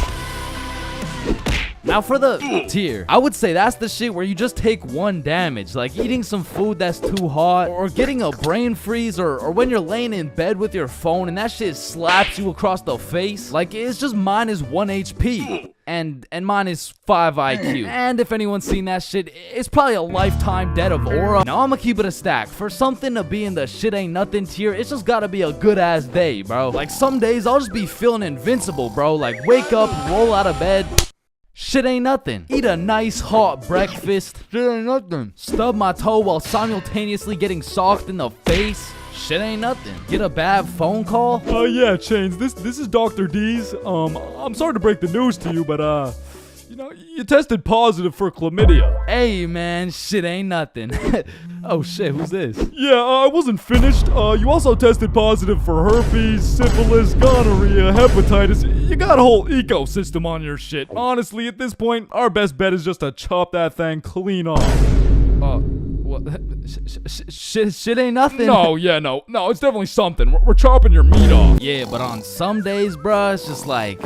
Now for the tier, I would say that's the shit where you just take one damage, like eating some food that's too hot, or getting a brain freeze, or when you're laying in bed with your phone and that shit slaps you across the face. Like it's just minus 1 HP. And minus 5 IQ. And if anyone's seen that shit, it's probably a lifetime debt of aura. Now I'ma keep it a stack. For something to be in the shit ain't nothing tier, it's just gotta be a good ass day, bro. Like some days I'll just be feeling invincible, bro. Like wake up, roll out of bed, shit ain't nothing. Eat a nice hot breakfast, shit ain't nothing. Stub my toe while simultaneously getting socked in the face, shit ain't nothing. Get a bad phone call? Yeah, Chains, this is Dr. D's. I'm sorry to break the news to you, but, you know, you tested positive for chlamydia. Hey, man, shit ain't nothing. Oh, shit, who's this? Yeah, I wasn't finished. You also tested positive for herpes, syphilis, gonorrhea, hepatitis. You got a whole ecosystem on your shit. Honestly, at this point, our best bet is just to chop that thing clean off. What? Shit ain't nothing. No, it's definitely something. We're chopping your meat off. Yeah, but on some days, bruh, it's just like...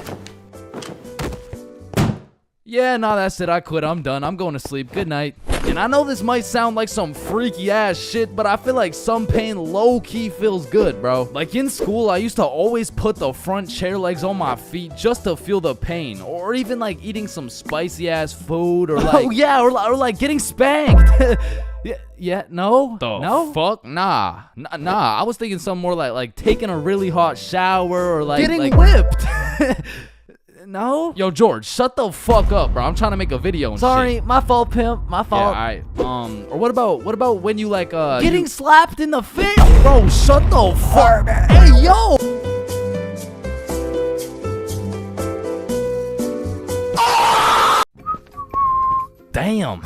Yeah, nah, that's it. I quit. I'm done. I'm going to sleep. Good night. And I know this might sound like some freaky ass shit, but I feel like some pain low-key feels good, bro. Like in school, I used to always put the front chair legs on my feet just to feel the pain. Or even like eating some spicy ass food, or like... Oh yeah, or like getting spanked. No? No? Fuck? Nah. I was thinking something more like taking a really hot shower, or like... Getting whipped. No? Yo, George, shut the fuck up, bro. I'm trying to make a video and Sorry, shit. my fault, pimp. My fault. Yeah, alright. Or what about when you like, Getting slapped in the face? Bro, shut the fuck. Hey, yo! Damn.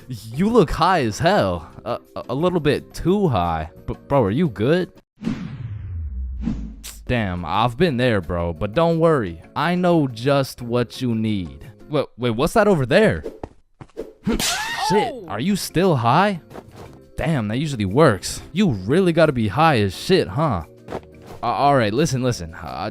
You look high as hell. A little bit too high. But, bro, are you good? Damn, I've been there, bro, but don't worry. I know just what you need. Wait, what's that over there? Shit, are you still high? Damn, that usually works. You really gotta be high as shit, huh? Alright, listen.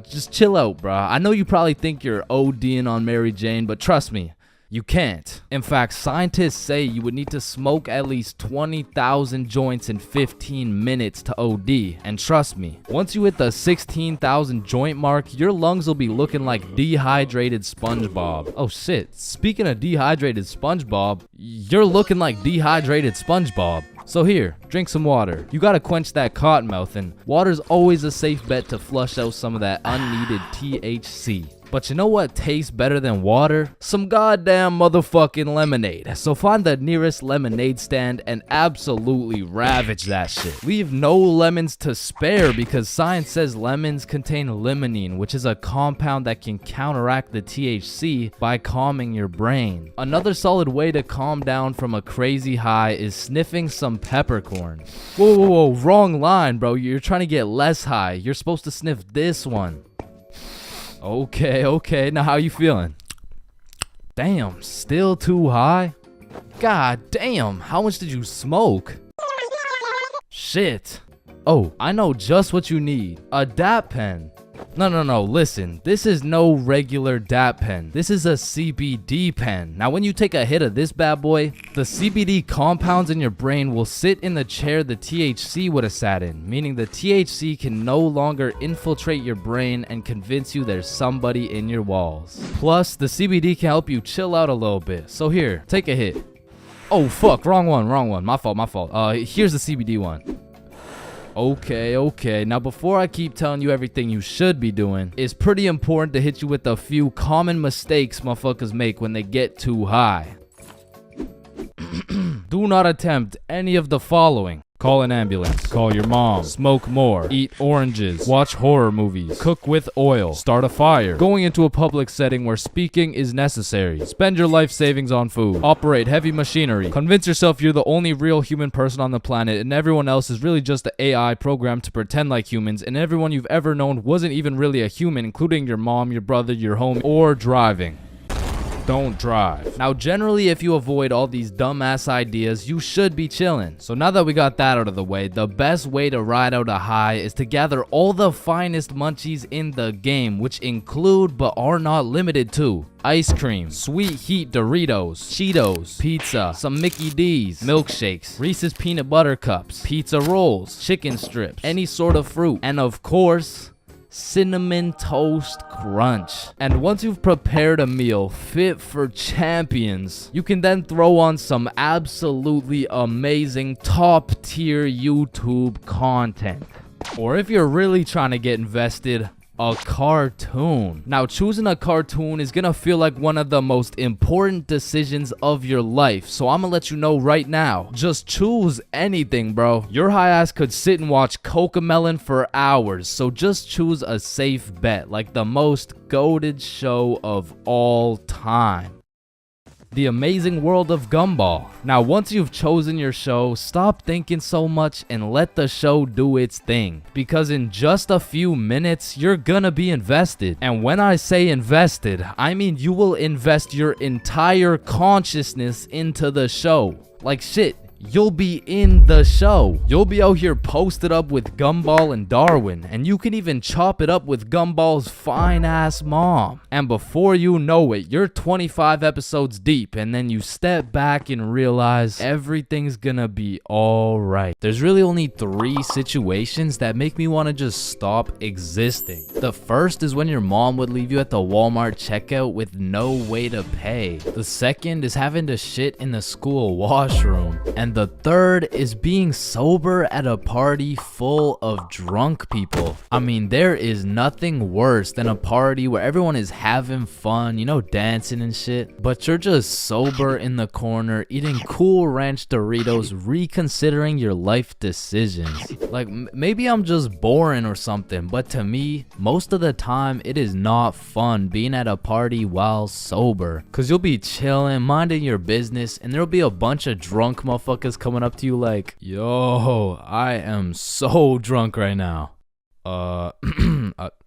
Just chill out, bruh. I know you probably think you're ODing on Mary Jane, but trust me, you can't. In fact, scientists say you would need to smoke at least 20,000 joints in 15 minutes to OD. And trust me, once you hit the 16,000 joint mark, your lungs will be looking like dehydrated SpongeBob. Oh shit, speaking of dehydrated SpongeBob, you're looking like dehydrated SpongeBob. So here, drink some water. You gotta quench that cottonmouth, and water's always a safe bet to flush out some of that unneeded THC. But you know what tastes better than water? Some goddamn motherfucking lemonade. So find the nearest lemonade stand and absolutely ravage that shit. Leave no lemons to spare because science says lemons contain limonene, which is a compound that can counteract the THC by calming your brain. Another solid way to calm down from a crazy high is sniffing some peppercorn. Whoa, wrong line, bro. You're trying to get less high. You're supposed to sniff this one. Okay. Now how you feeling? Damn, still too high? God damn, how much did you smoke? Shit. Oh, I know just what you need. A DAP pen. No, listen. This is no regular DAP pen. This is a CBD pen. Now, when you take a hit of this bad boy, the CBD compounds in your brain will sit in the chair the THC would have sat in, meaning the THC can no longer infiltrate your brain and convince you there's somebody in your walls. Plus, the CBD can help you chill out a little bit. So here, take a hit. Oh, fuck. Wrong one. My fault. Here's the CBD one. Okay. Now, before I keep telling you everything you should be doing, it's pretty important to hit you with a few common mistakes motherfuckers make when they get too high. Do not attempt any of the following. Call an ambulance. Call your mom. Smoke more. Eat oranges. Watch horror movies. Cook with oil. Start a fire. Going into a public setting where speaking is necessary. Spend your life savings on food. Operate heavy machinery. Convince yourself you're the only real human person on the planet and everyone else is really just an AI programmed to pretend like humans, and everyone you've ever known wasn't even really a human, including your mom, your brother, your homie, or driving. Don't drive. Now, generally, if you avoid all these dumbass ideas, you should be chilling. So now that we got that out of the way, the best way to ride out a high is to gather all the finest munchies in the game, which include but are not limited to ice cream, sweet heat Doritos, Cheetos, pizza, some Mickey D's, milkshakes, Reese's peanut butter cups, pizza rolls, chicken strips, any sort of fruit, and of course, cinnamon toast crunch. And once you've prepared a meal fit for champions, you can then throw on some absolutely amazing top tier YouTube content. Or if you're really trying to get invested, a cartoon. Now, choosing a cartoon is gonna feel like one of the most important decisions of your life, so I'm gonna let you know right now, just choose anything, bro. Your high ass could sit and watch Cocomelon for hours, so just choose a safe bet, like the most goated show of all time. The Amazing World of Gumball. Now, once you've chosen your show, stop thinking so much and let the show do its thing. Because in just a few minutes, you're gonna be invested. And when I say invested, I mean you will invest your entire consciousness into the show. Like shit. You'll be in the show. You'll be out here posted up with Gumball and Darwin, and you can even chop it up with Gumball's fine ass mom. And before you know it, you're 25 episodes deep, and then you step back and realize everything's gonna be alright. There's really only 3 situations that make me want to just stop existing. The first is when your mom would leave you at the Walmart checkout with no way to pay. The second is having to shit in the school washroom. And the third is being sober at a party full of drunk people. I mean, there is nothing worse than a party where everyone is having fun, you know, dancing and shit, but you're just sober in the corner, eating Cool Ranch Doritos, reconsidering your life decisions. Like, maybe I'm just boring or something, but to me, most of the time, it is not fun being at a party while sober. Cause you'll be chilling, minding your business, and there'll be a bunch of drunk motherfuckers coming up to you like, yo, I am so drunk right now.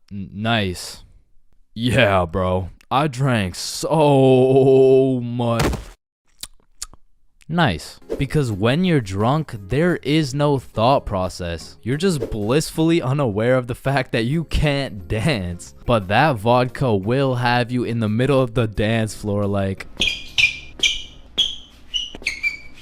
Nice. Yeah, bro. I drank so much. Nice. Because when you're drunk, there is no thought process. You're just blissfully unaware of the fact that you can't dance. But that vodka will have you in the middle of the dance floor like...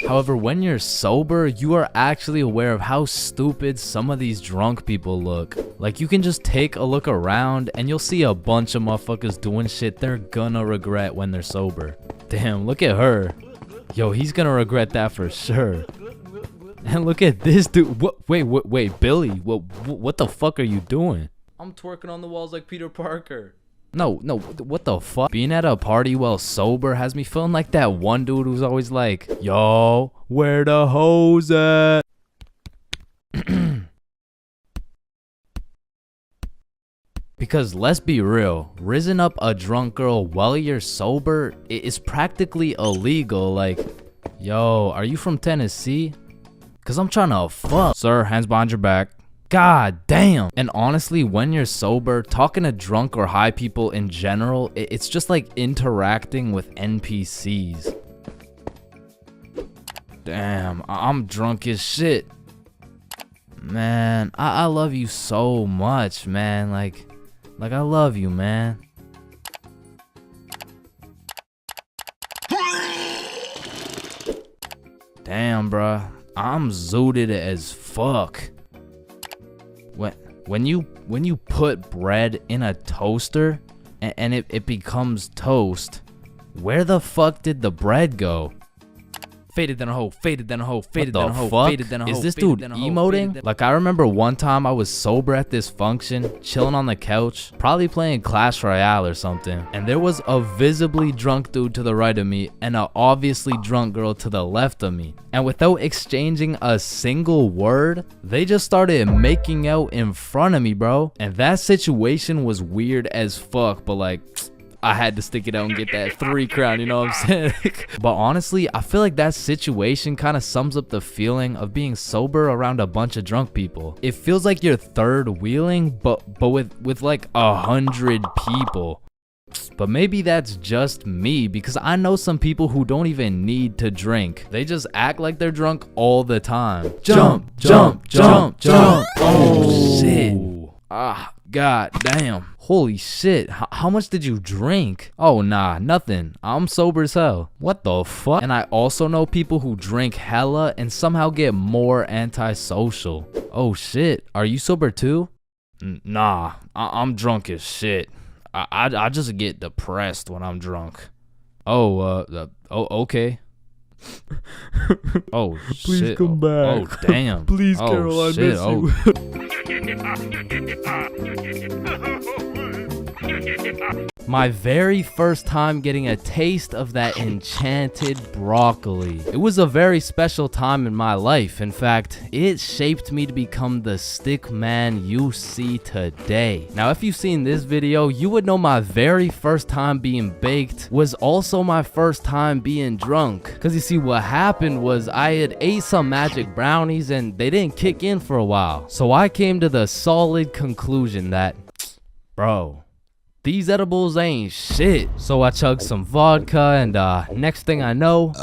However, when you're sober, you are actually aware of how stupid some of these drunk people look. Like, you can just take a look around and you'll see a bunch of motherfuckers doing shit they're gonna regret when they're sober. Damn, look at her. Yo, he's gonna regret that for sure. And look at this dude. What? Wait, Billy. What the fuck are you doing? I'm twerking on the walls like Peter Parker. No, what the fuck? Being at a party while sober has me feeling like that one dude who's always like, yo, where the hoes at? Because let's be real, rizzing up a drunk girl while you're sober is practically illegal. Like, yo, are you from Tennessee? Cause I'm trying to fuck. Sir, hands behind your back. God damn. And honestly, when you're sober, talking to drunk or high people in general, it's just like interacting with NPCs. Damn, I'm drunk as shit. Man, I love you so much, man. Like I love you, man. Damn, bruh. I'm zooted as fuck. When you put bread in a toaster and it becomes toast, where the fuck did the bread go? Faded then a hoe, faded then a hoe, faded then a hoe, faded then a hoe. Is this dude emoting? Like, I remember one time I was sober at this function, chilling on the couch, probably playing Clash Royale or something, and there was a visibly drunk dude to the right of me and a obviously drunk girl to the left of me. And without exchanging a single word, they just started making out in front of me, bro. And that situation was weird as fuck, but like, I had to stick it out and get that 3 crown, you know what I'm saying? But honestly, I feel like that situation kind of sums up the feeling of being sober around a bunch of drunk people. It feels like you're third wheeling, but with like 100 people. But maybe that's just me, because I know some people who don't even need to drink. They just act like they're drunk all the time. Jump, jump, jump, jump. Oh, shit. Ah, god damn. Holy shit, how much did you drink? Oh nah, nothing. I'm sober as hell. What the fuck? And I also know people who drink hella and somehow get more antisocial. Oh shit, are you sober too? Nah, I'm drunk as shit. I just get depressed when I'm drunk. Oh, okay. Oh Please shit. come back. Oh damn. Please, Oh, Carol, I shit. miss Oh. My very first time getting a taste of that enchanted broccoli. It was a very special time in my life. In fact, it shaped me to become the stick man you see today. Now, if you've seen this video, you would know my very first time being baked was also my first time being drunk. Cause you see, what happened was I had ate some magic brownies and they didn't kick in for a while. So I came to the solid conclusion that, bro, these edibles ain't shit. So I chugged some vodka and next thing I know,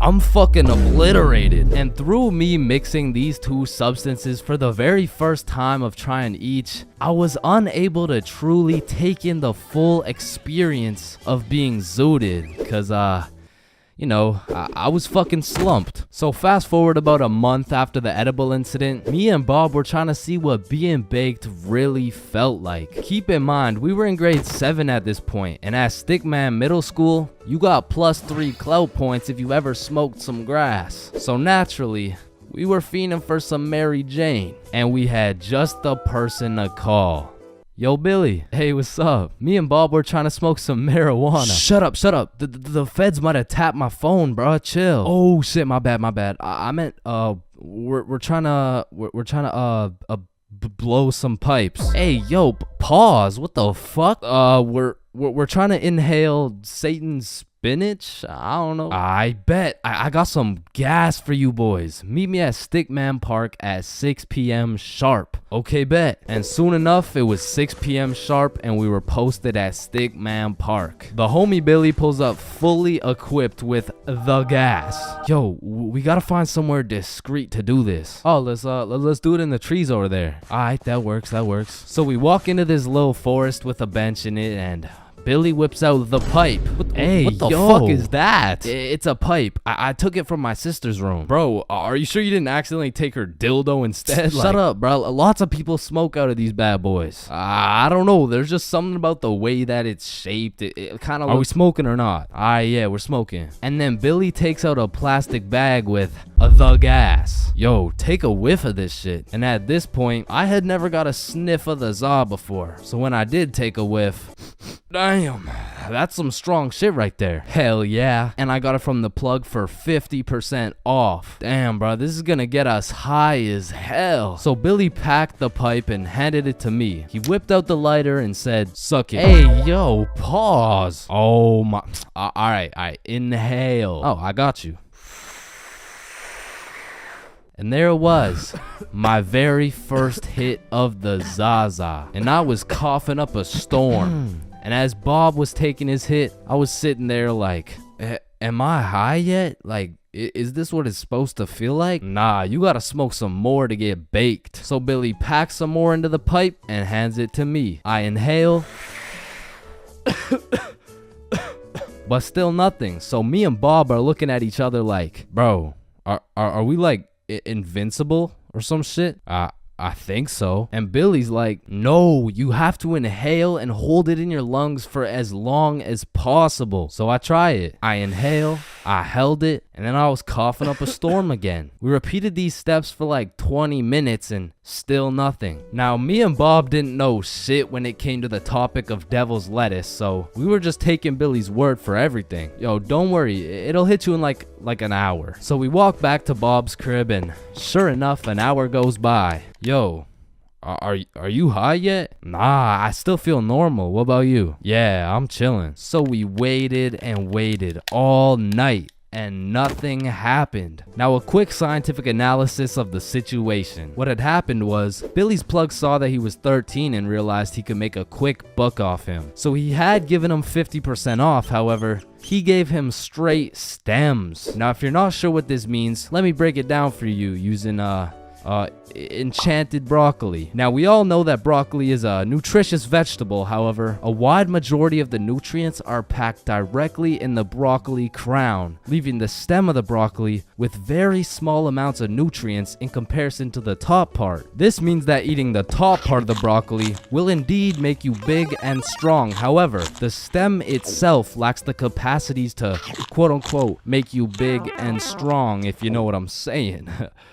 I'm fucking obliterated. And through me mixing these two substances for the very first time of trying each, I was unable to truly take in the full experience of being zooted. Cause you know, I was fucking slumped. So fast forward about a month after the edible incident, me and Bob were trying to see what being baked really felt like. Keep in mind, we were in grade 7 at this point, and at Stickman Middle School, you got +3 clout points if you ever smoked some grass. So naturally, we were fiending for some Mary Jane, and we had just the person to call. Yo, Billy. Hey, what's up? Me and Bob were trying to smoke some marijuana. Shut up. The feds might have tapped my phone, bro. Chill. Oh shit, my bad. I meant we're trying to blow some pipes. Hey, yo, pause. What the fuck? We're trying to inhale Satan's spit spinach? I don't know. I bet. I got some gas for you boys. Meet me at Stickman Park at 6 p.m. sharp. Okay, bet. And soon enough, it was 6 p.m. sharp and we were posted at Stickman Park. The homie Billy pulls up fully equipped with the gas. Yo, we gotta find somewhere discreet to do this. Oh, let's do it in the trees over there. All right, that works. So we walk into this little forest with a bench in it, and Billy whips out the pipe. What the fuck is that? It's a pipe. I took it from my sister's room. Bro, are you sure you didn't accidentally take her dildo instead? Shut up, bro. Lots of people smoke out of these bad boys. I don't know. There's just something about the way that it's shaped. It kind of. Are we smoking or not? Yeah, we're smoking. And then Billy takes out a plastic bag with the gas. Yo, take a whiff of this shit. And at this point, I had never got a sniff of the za before. So when I did take a whiff, damn, that's some strong shit right there. Hell yeah. And I got it from the plug for 50% off. Damn, bro, this is gonna get us high as hell. So Billy packed the pipe and handed it to me. He whipped out the lighter and said, suck it. Hey, yo, pause. Oh my. All right, inhale. Oh, I got you. And there it was, my very first hit of the Zaza. And I was coughing up a storm. And as Bob was taking his hit, I was sitting there like, am I high yet? Like, is this what it's supposed to feel like? Nah, you gotta smoke some more to get baked. So Billy packs some more into the pipe and hands it to me. I inhale. But still nothing. So me and Bob are looking at each other like, bro, are we like invincible or some shit? I think so. And Billy's like, no, you have to inhale and hold it in your lungs for as long as possible. So I try it. I inhale, I held it, and then I was coughing up a storm again. We repeated these steps for like 20 minutes and still nothing. Now, me and Bob didn't know shit when it came to the topic of devil's lettuce, so we were just taking Billy's word for everything. Yo, don't worry, it'll hit you in like an hour. So we walk back to Bob's crib, and sure enough, an hour goes by. Yo, are you high yet? Nah, I still feel normal. What about you? Yeah, I'm chilling. So we waited and waited all night, and nothing happened. Now, a quick scientific analysis of the situation. What had happened was, Billy's plug saw that he was 13 and realized he could make a quick buck off him. So he had given him 50% off, however, he gave him straight stems. Now, if you're not sure what this means, let me break it down for you using enchanted broccoli. Now, we all know that broccoli is a nutritious vegetable. However, a wide majority of the nutrients are packed directly in the broccoli crown, leaving the stem of the broccoli with very small amounts of nutrients in comparison to the top part. This means that eating the top part of the broccoli will indeed make you big and strong. However, the stem itself lacks the capacities to quote-unquote make you big and strong, if you know what I'm saying.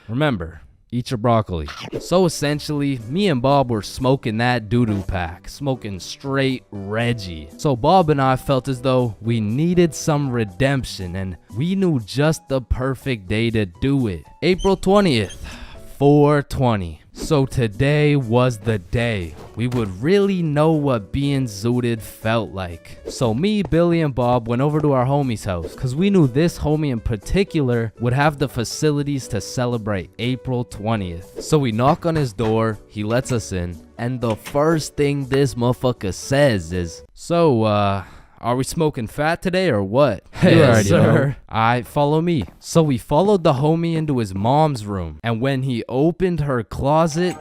Remember, eat your broccoli. So essentially, me and Bob were smoking that doo-doo pack, smoking straight Reggie. So Bob and I felt as though we needed some redemption, and we knew just the perfect day to do it. April 20th, 420. So today was the day we would really know what being zooted felt like. So me, Billy, and Bob went over to our homie's house because we knew this homie in particular would have the facilities to celebrate April 20th. So we knock on his door, he lets us in, and the first thing this motherfucker says is, so, are we smoking fat today or what? Yes, sir. Alright, follow me. So we followed the homie into his mom's room, and when he opened her closet,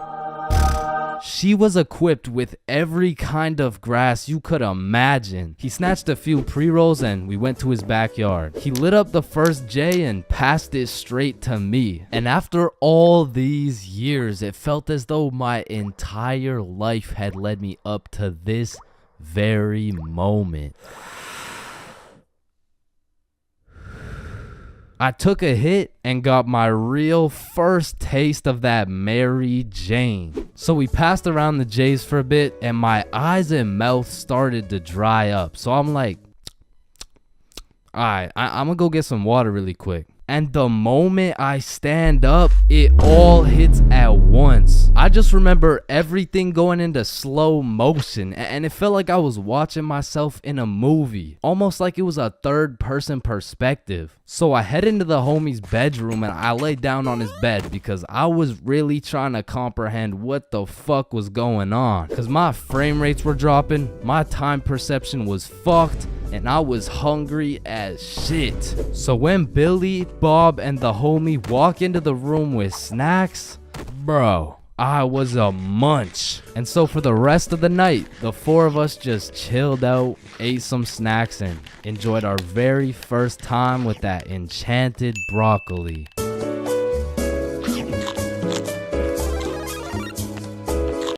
she was equipped with every kind of grass you could imagine. He snatched a few pre-rolls and we went to his backyard. He lit up the first J and passed it straight to me. And after all these years, it felt as though my entire life had led me up to this very moment. I took a hit and got my real first taste of that Mary Jane. So we passed around the J's for a bit and my eyes and mouth started to dry up. So I'm like, alright, I'm gonna go get some water really quick. And the moment I stand up, it all hits at once. I just remember everything going into slow motion, and it felt like I was watching myself in a movie, almost like it was a third-person perspective. So I head into the homie's bedroom and I lay down on his bed because I was really trying to comprehend what the fuck was going on. Because my frame rates were dropping, my time perception was fucked, and I was hungry as shit. So when Billy, Bob, and the homie walk into the room with snacks, bro, I was a munch. And so for the rest of the night, the four of us just chilled out, ate some snacks, and enjoyed our very first time with that enchanted broccoli.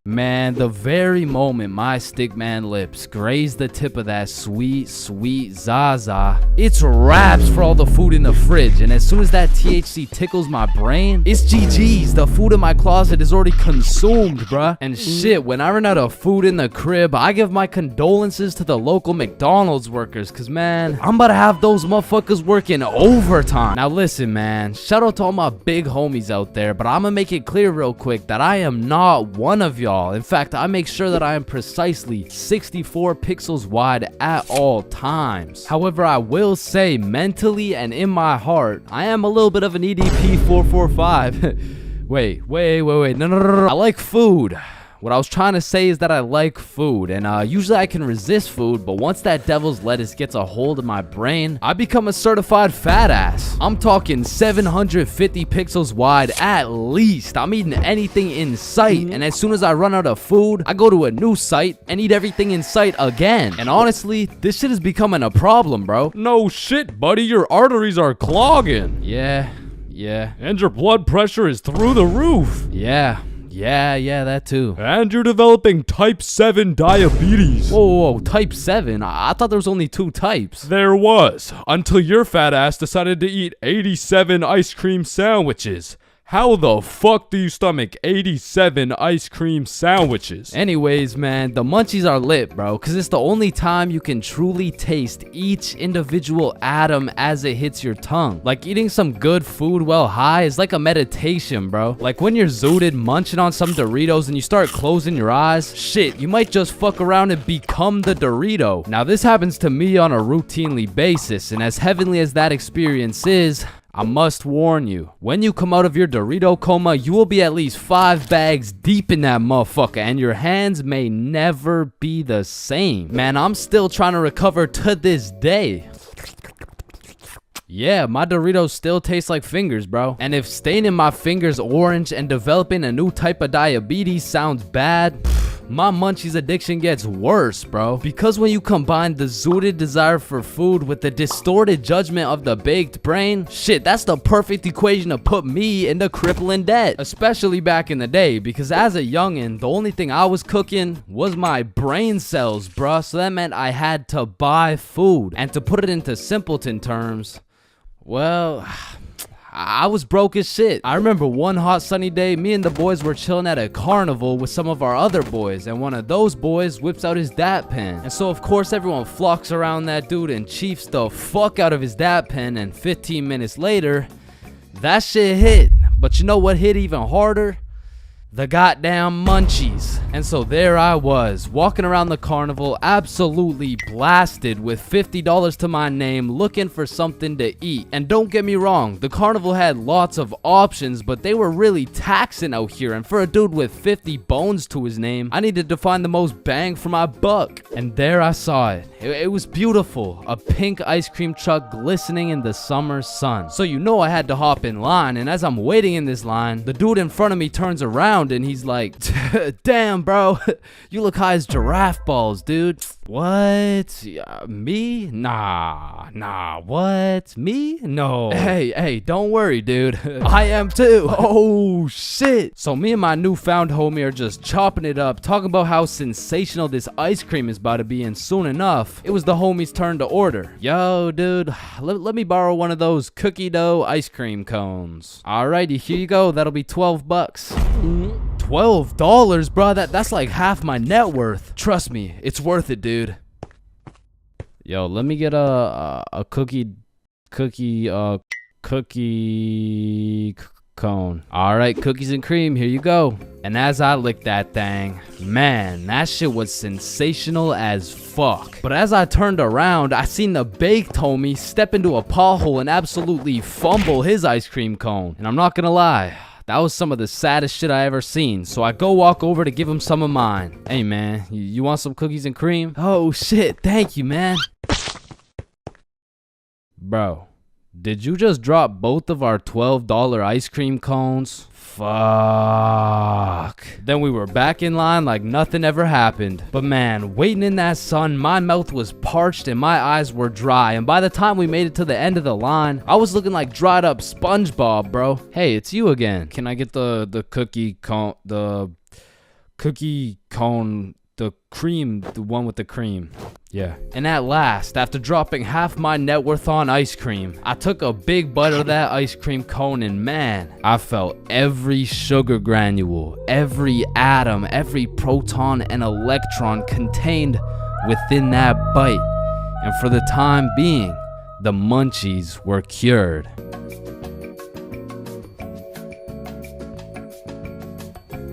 Man, the very moment my stickman lips graze the tip of that sweet, sweet Zaza, it's wraps for all the food in the fridge. And as soon as that THC tickles my brain, it's GG's. The food in my closet is already consumed, bruh. And shit, when I run out of food in the crib, I give my condolences to the local McDonald's workers, cause man, I'm about to have those motherfuckers working overtime. Now listen, man, shout out to all my big homies out there, but I'ma make it clear real quick that I am not one of y'all. In fact, I make sure that I am precisely 64 pixels wide at all times. However, I will say mentally and in my heart, I am a little bit of an EDP 445. wait, no. I like food. What I was trying to say is that I like food, and usually I can resist food, but once that devil's lettuce gets a hold of my brain, I become a certified fat ass. I'm talking 750 pixels wide at least. I'm eating anything in sight, and as soon as I run out of food, I go to a new site and eat everything in sight again. And honestly, this shit is becoming a problem, bro. No shit, buddy, your arteries are clogging. Yeah. And your blood pressure is through the roof. Yeah, that too. And you're developing type 7 diabetes. Whoa, type 7? I thought there was only 2 types. There was, until your fat ass decided to eat 87 ice cream sandwiches. How the fuck do you stomach 87 ice cream sandwiches? Anyways, man, the munchies are lit, bro, because it's the only time you can truly taste each individual atom as it hits your tongue. Like eating some good food while high is like a meditation, bro. Like when you're zooted munching on some Doritos and you start closing your eyes, shit, you might just fuck around and become the Dorito. Now, this happens to me on a routinely basis, and as heavenly as that experience is, I must warn you, when you come out of your Dorito coma, you will be at least 5 bags deep in that motherfucker, and your hands may never be the same. Man, I'm still trying to recover to this day. Yeah, my Doritos still taste like fingers, bro. And if staining my fingers orange and developing a new type of diabetes sounds bad, my munchies addiction gets worse, bro. Because when you combine the zooted desire for food with the distorted judgment of the baked brain, shit, that's the perfect equation to put me into crippling debt. Especially back in the day, because as a youngin', the only thing I was cooking was my brain cells, bruh. So that meant I had to buy food. And to put it into simpleton terms, well, I was broke as shit. I remember one hot sunny day, me and the boys were chilling at a carnival with some of our other boys, and one of those boys whips out his dap pen. And so of course everyone flocks around that dude and chiefs the fuck out of his dap pen, and 15 minutes later, that shit hit. But you know what hit even harder? The goddamn munchies. And so there I was, walking around the carnival, absolutely blasted with $50 to my name, looking for something to eat. And don't get me wrong, the carnival had lots of options, but they were really taxing out here. And for a dude with 50 bones to his name, I needed to find the most bang for my buck. And there I saw it. It was beautiful. A pink ice cream truck glistening in the summer sun. So you know I had to hop in line, and as I'm waiting in this line, the dude in front of me turns around and he's like, damn, bro, you look high as giraffe balls, dude. What? Me? Nah, what? Me? No. Hey, don't worry, dude. I am too. Oh, shit. So me and my newfound homie are just chopping it up, talking about how sensational this ice cream is about to be, and soon enough, it was the homie's turn to order. Yo, dude, let me borrow one of those cookie dough ice cream cones. Alrighty, here you go. That'll be $12. $12, bro. That's like half my net worth. Trust me, it's worth it, dude. Yo, let me get a cookie cookie cone. All right, cookies and cream, here you go. And as I licked that thing, man, that shit was sensational as fuck. But as I turned around, I seen the baked homie step into a pothole and absolutely fumble his ice cream cone. And I'm not gonna lie, that was some of the saddest shit I ever seen. So I go walk over to give him some of mine. Hey man, you want some cookies and cream? Oh shit, thank you, man. Bro, did you just drop both of our $12 ice cream cones? Fuck. Then we were back in line like nothing ever happened. But man, waiting in that sun, my mouth was parched and my eyes were dry. And by the time we made it to the end of the line, I was looking like dried up SpongeBob, bro. Hey, it's you again. Can I get the cookie cone, the cream, the one with the cream? Yeah. And at last, after dropping half my net worth on ice cream, I took a big bite of that ice cream cone and man, I felt every sugar granule, every atom, every proton and electron contained within that bite. And for the time being, the munchies were cured.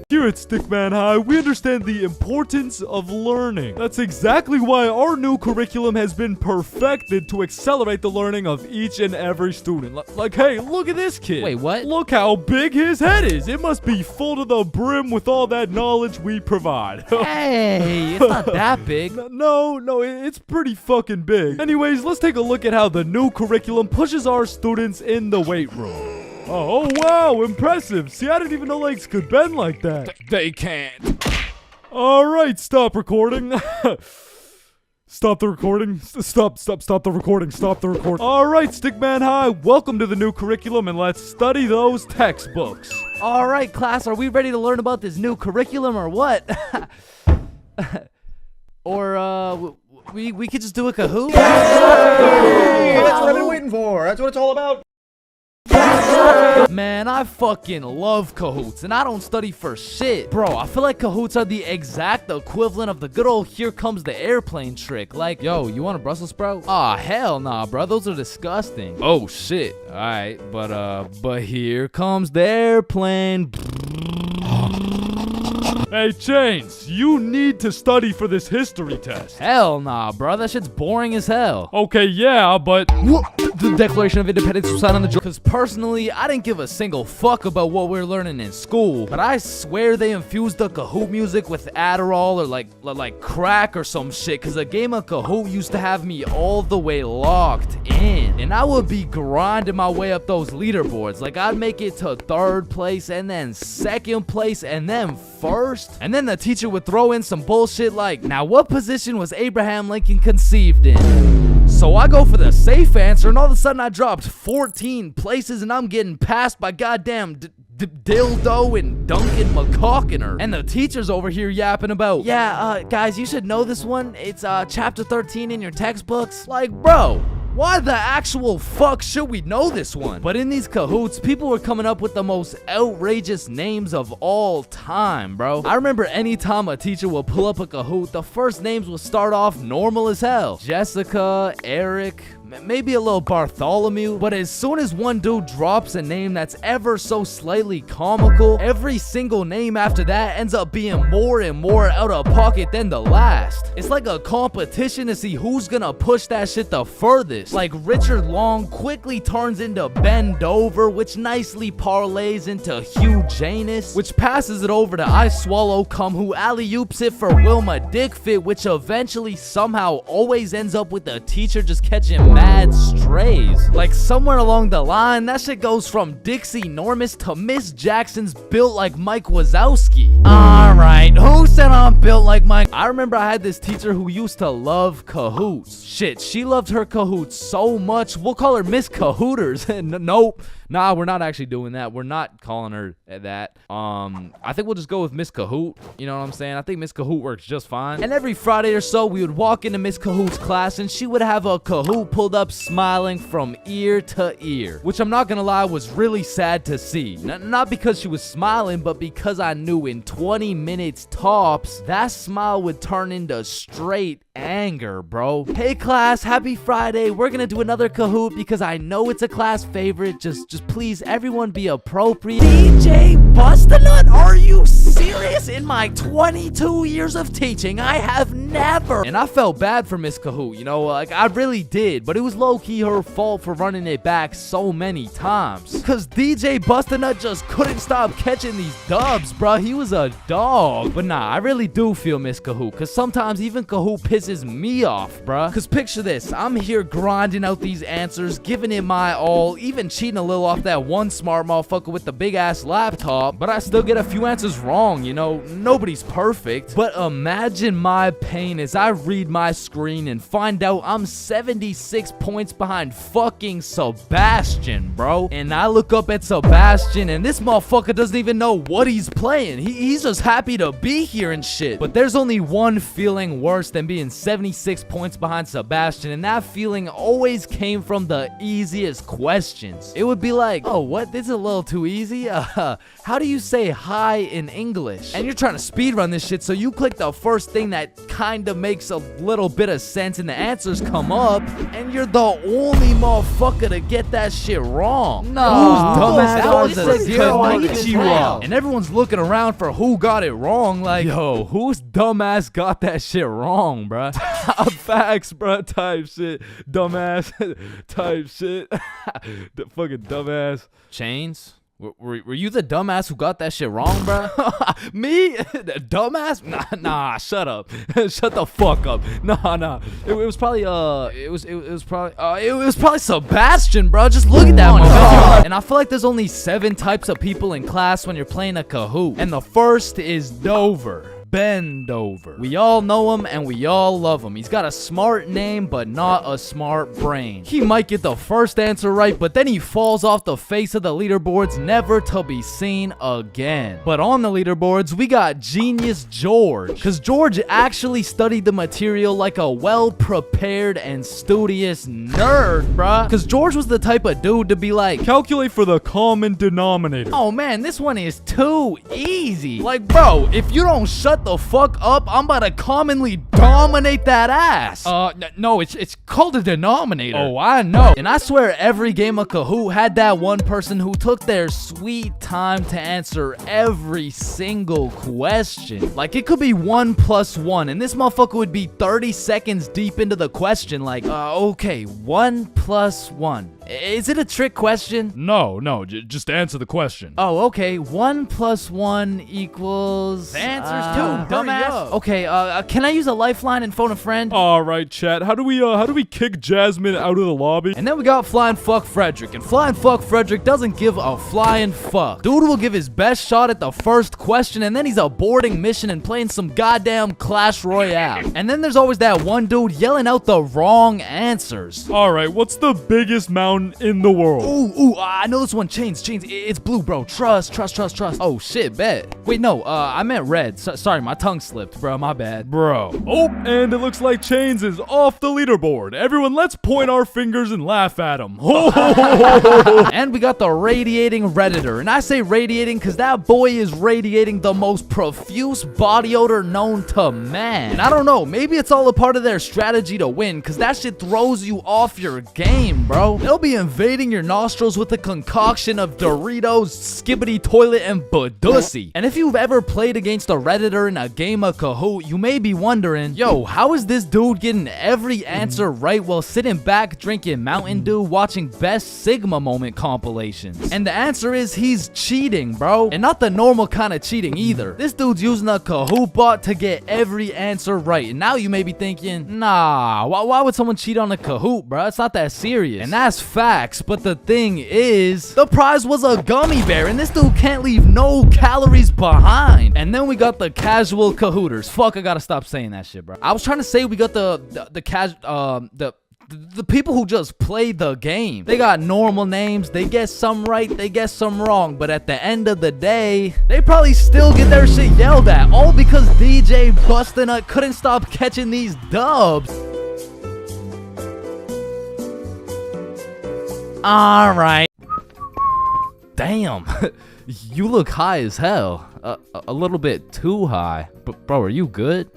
Here at Stickman High, we understand the importance of learning. That's exactly why our new curriculum has been perfected to accelerate the learning of each and every student. Like, hey, look at this kid. Wait, what? Look how big his head is. It must be full to the brim with all that knowledge we provide. Hey, it's not that big. No, it's pretty fucking big. Anyways, let's take a look at how the new curriculum pushes our students in the weight room. Oh, wow, impressive. See, I didn't even know legs could bend like that. They can't. All right, stop recording. Stop the recording. Stop the recording. Stop the recording. All right, Stickman High, welcome to the new curriculum, and let's study those textbooks. All right, class, are we ready to learn about this new curriculum or what? Or, we could just do a Kahoot? That's what I've been waiting for. That's what it's all about. Man, I fucking love Kahoots, and I don't study for shit. Bro, I feel like Kahoots are the exact equivalent of the good old here comes the airplane trick. Like, yo, you want a Brussels sprout? Aw, hell nah, bro. Those are disgusting. Oh, shit. All right, but here comes the airplane. Hey, Chains, you need to study for this history test. Hell nah, bro. That shit's boring as hell. Okay, yeah, but... The Declaration of Independence was signed on the... Because personally, I didn't give a single fuck about what we're learning in school. But I swear they infused the Kahoot music with Adderall or like crack or some shit. Because a game of Kahoot used to have me all the way locked in. And I would be grinding my way up those leaderboards. Like, I'd make it to 3rd place and then 2nd place and then 1st. And then the teacher would throw in some bullshit like, now what position was Abraham Lincoln conceived in? So I go for the safe answer, and all of a sudden I dropped 14 places, and I'm getting passed by goddamn Dildo and Duncan McCawkiner. And the teacher's over here yapping about, yeah, guys, you should know this one. It's chapter 13 in your textbooks. Like, bro, why the actual fuck should we know this one? But in these Kahoots, people were coming up with the most outrageous names of all time, bro. I remember anytime a teacher would pull up a Kahoot, the first names would start off normal as hell. Jessica, Eric, maybe a little Bartholomew. But as soon as one dude drops a name that's ever so slightly comical, every single name after that ends up being more and more out of pocket than the last. It's like a competition to see who's gonna push that shit the furthest. Like Richard Long quickly turns into Ben Dover, which nicely parlays into Hugh Janus, which passes it over to I Swallow Cum, who alley-oops it for Wilma Dickfit, which eventually somehow always ends up with the teacher just catching mad strays. Like somewhere along the line, that shit goes from Dixie Normus to Miss Jackson's built like Mike Wazowski. Alright, who said I'm built like Mike? I remember I had this teacher who used to love Kahoots. Shit, she loved her Kahoots so much, we'll call her Miss Kahooters. Nope. Nah, we're not actually doing that. We're not calling her that. I think we'll just go with Miss Kahoot. You know what I'm saying? I think Miss Kahoot works just fine. And every Friday or so, we would walk into Miss Kahoot's class, and she would have a Kahoot pulled up smiling from ear to ear. Which I'm not gonna lie, was really sad to see. Not because she was smiling, but because I knew in 20 minutes tops, that smile would turn into straight anger. banger, bro. Hey class, happy Friday. We're gonna do another Kahoot because I know it's a class favorite. Just please, everyone be appropriate. DJ Bustanut, are you serious? In my 22 years of teaching, I have never. And I felt bad for Miss Kahoot, you know, like I really did, but it was low-key her fault for running it back so many times. Cause DJ Bustanut just couldn't stop catching these dubs, bro. He was a dog. But nah, I really do feel Miss Kahoot, cause sometimes even Kahoot pisses me off, bruh. Cause picture this, I'm here grinding out these answers, giving it my all, even cheating a little off that one smart motherfucker with the big ass laptop, but I still get a few answers wrong, you know, nobody's perfect. But imagine my pain as I read my screen and find out I'm 76 points behind fucking Sebastian, bro. And I look up at Sebastian and this motherfucker doesn't even know what he's playing. He's just happy to be here and shit. But there's only one feeling worse than being 76 points behind Sebastian, and that feeling always came from the easiest questions. It would be like, oh, what? This is a little too easy? How do you say hi in English? And you're trying to speedrun this shit, so you click the first thing that kind of makes a little bit of sense and the answers come up, and you're the only motherfucker to get that shit wrong. No, dumbass, that was a Konnichiwa. And everyone's looking around for who got it wrong, like, yo, whose dumbass got that shit wrong, bruh? Facts, bruh, type shit. Dumbass, type shit. The fucking dumbass. Chains? Were you the dumbass who got that shit wrong, bro? Me? Dumbass? Nah, shut up. Shut the fuck up. Nah. It was probably it was probably Sebastian, bro. Just look at that motherfucker. And I feel like there's only 7 types of people in class when you're playing a Kahoot. And the first is Dover. Bend over. We all know him and we all love him. He's got a smart name but not a smart brain. He might get the first answer right, but then he falls off the face of the leaderboards, never to be seen again. But on the leaderboards, we got Genius George, because George actually studied the material like a well-prepared and studious nerd, bruh. Because George was the type of dude to be like, calculate for the common denominator. Oh man, this one is too easy. Like, bro, if you don't shut the fuck up, I'm about to commonly dominate that ass. No, it's called a denominator. Oh, I know. And I swear every game of Kahoot had that one person who took their sweet time to answer every single question. Like, it could be 1 + 1, and this motherfucker would be 30 seconds deep into the question, like, okay, 1 + 1. Is it a trick question? No, just answer the question. Oh, okay. 1 + 1 equals... The answer's 2, dumbass. Okay, can I use a lifeline and phone a friend? All right, chat. How do we kick Jasmine out of the lobby? And then we got Flying Fuck Frederick. And Flying Fuck Frederick doesn't give a flying fuck. Dude will give his best shot at the first question, and then he's aborting mission and playing some goddamn Clash Royale. And then there's always that one dude yelling out the wrong answers. All right, what's the biggest mountain in the world? Ooh, I know this one. Chains. It's blue, bro. Trust. Oh, shit, bet. Wait, no, I meant red. Sorry, my tongue slipped, bro. My bad. Bro. Oh, and it looks like Chains is off the leaderboard. Everyone, let's point our fingers and laugh at him. And we got the radiating Redditor. And I say radiating because that boy is radiating the most profuse body odor known to man. And I don't know, maybe it's all a part of their strategy to win, because that shit throws you off your game, bro. They'll be invading your nostrils with a concoction of Doritos, Skibbity Toilet, and Badussi. And if you've ever played against a Redditor in a game of Kahoot, you may be wondering, yo, how is this dude getting every answer right while sitting back drinking Mountain Dew watching Best Sigma Moment compilations? And the answer is he's cheating, bro. And not the normal kind of cheating either. This dude's using a Kahoot bot to get every answer right. And now you may be thinking, nah, why would someone cheat on a Kahoot, bro? It's not that serious. And that's facts, but the thing is, the prize was a gummy bear, and this dude can't leave no calories behind. And then we got the casual Kahooters. Fuck, I gotta stop saying that shit, bro. I was trying to say we got the people who just play the game. They got normal names, they guess some right, they guess some wrong, but at the end of the day, they probably still get their shit yelled at, all because DJ Bustanut couldn't stop catching these dubs. Alright. Damn, you look high as hell. A little bit too high. But bro, are you good?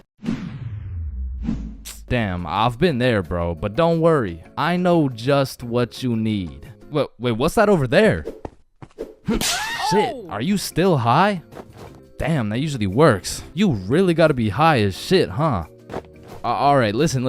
Damn, I've been there, bro, but don't worry. I know just what you need. Wait, what's that over there? Shit, are you still high? Damn, that usually works. You really gotta be high as shit, huh? Alright, listen.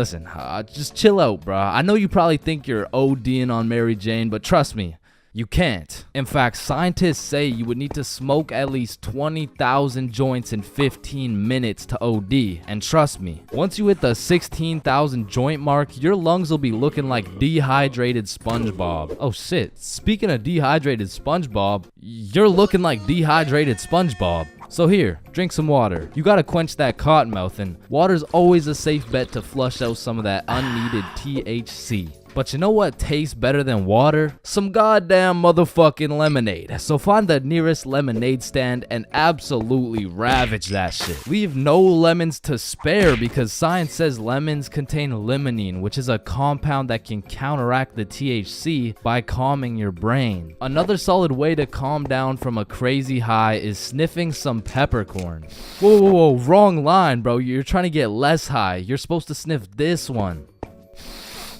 Just chill out, bro. I know you probably think you're ODing on Mary Jane, but trust me, you can't. In fact, scientists say you would need to smoke at least 20,000 joints in 15 minutes to OD. And trust me, once you hit the 16,000 joint mark, your lungs will be looking like dehydrated SpongeBob. Oh shit, speaking of dehydrated SpongeBob, you're looking like dehydrated SpongeBob. So here, drink some water. You gotta quench that cottonmouth, and water's always a safe bet to flush out some of that unneeded THC. But you know what tastes better than water? Some goddamn motherfucking lemonade. So find the nearest lemonade stand and absolutely ravage that shit. Leave no lemons to spare because science says lemons contain limonene, which is a compound that can counteract the THC by calming your brain. Another solid way to calm down from a crazy high is sniffing some peppercorn. Whoa, wrong line, bro. You're trying to get less high. You're supposed to sniff this one.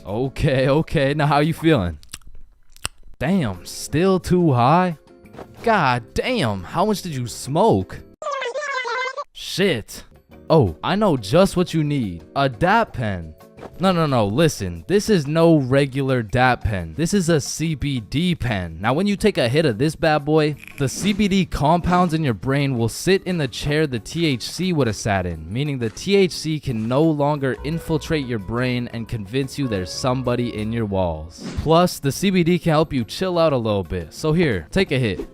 Okay. Now how you feeling? Damn, still too high? God damn, how much did you smoke? Shit. Oh, I know just what you need. A DAP pen. No, listen. This is no regular DAP pen. This is a CBD pen. Now, when you take a hit of this bad boy, the CBD compounds in your brain will sit in the chair the THC would have sat in, meaning the THC can no longer infiltrate your brain and convince you there's somebody in your walls. Plus, the CBD can help you chill out a little bit. So here, take a hit.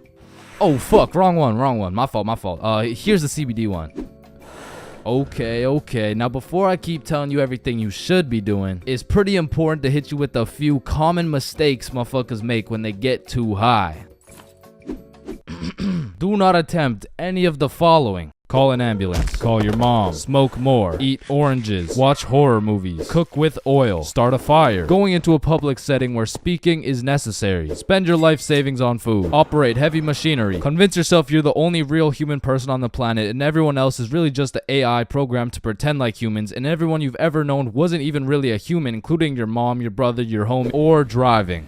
Oh, fuck. Wrong one. My fault. Here's the CBD one. Okay. Now, before I keep telling you everything you should be doing, it's pretty important to hit you with a few common mistakes motherfuckers make when they get too high. Do not attempt any of the following. Call an ambulance. Call your mom. Smoke more. Eat oranges. Watch horror movies. Cook with oil. Start a fire. Going into a public setting where speaking is necessary. Spend your life savings on food. Operate heavy machinery. Convince yourself you're the only real human person on the planet and everyone else is really just an AI programmed to pretend like humans, and everyone you've ever known wasn't even really a human, including your mom, your brother, your homie, or driving.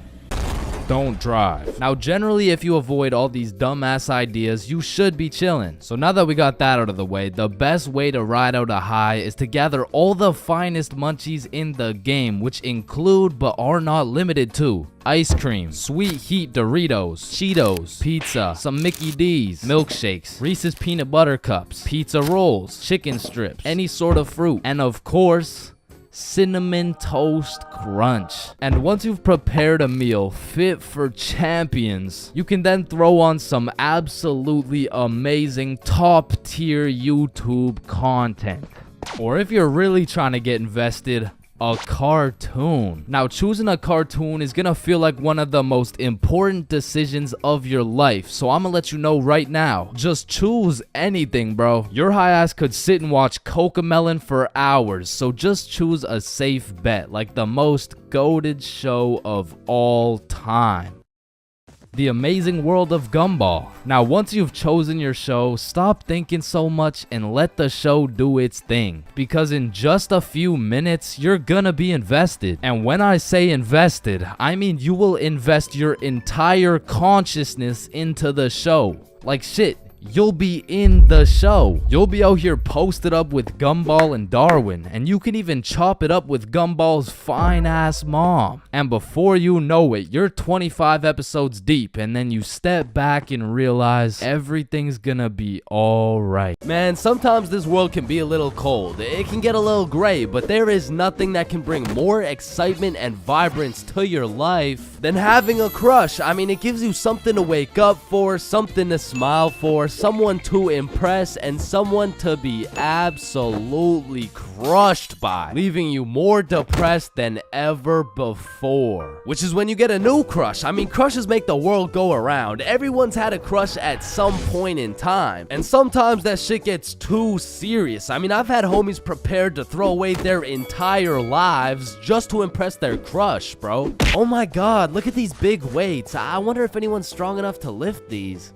Don't drive. Now, generally, if you avoid all these dumbass ideas, you should be chilling. So now that we got that out of the way, the best way to ride out a high is to gather all the finest munchies in the game, which include but are not limited to ice cream, sweet heat Doritos, Cheetos, pizza, some Mickey D's, milkshakes, Reese's peanut butter cups, pizza rolls, chicken strips, any sort of fruit, and of course, Cinnamon Toast Crunch. And once you've prepared a meal fit for champions, you can then throw on some absolutely amazing top tier YouTube content. Or if you're really trying to get invested, a cartoon. Now, choosing a cartoon is gonna feel like one of the most important decisions of your life, so I'm gonna let you know right now, just choose anything, bro. Your high ass could sit and watch Cocomelon for hours, so just choose a safe bet, like the most goated show of all time. The Amazing World of Gumball. Now, once you've chosen your show, stop thinking so much and let the show do its thing. Because in just a few minutes, you're gonna be invested. And when I say invested, I mean you will invest your entire consciousness into the show. Like shit. You'll be in the show. You'll be out here posted up with Gumball and Darwin, and you can even chop it up with Gumball's fine ass mom. And before you know it, you're 25 episodes deep, and then you step back and realize everything's gonna be alright. Man, sometimes this world can be a little cold. It can get a little gray, but there is nothing that can bring more excitement and vibrance to your life than having a crush. I mean, it gives you something to wake up for, something to smile for, someone to impress, and someone to be absolutely crushed by, leaving you more depressed than ever before. Which is when you get a new crush. I mean, crushes make the world go around. Everyone's had a crush at some point in time, and sometimes that shit gets too serious. I mean, I've had homies prepared to throw away their entire lives just to impress their crush, bro. Oh my god, look at these big weights. I wonder if anyone's strong enough to lift these.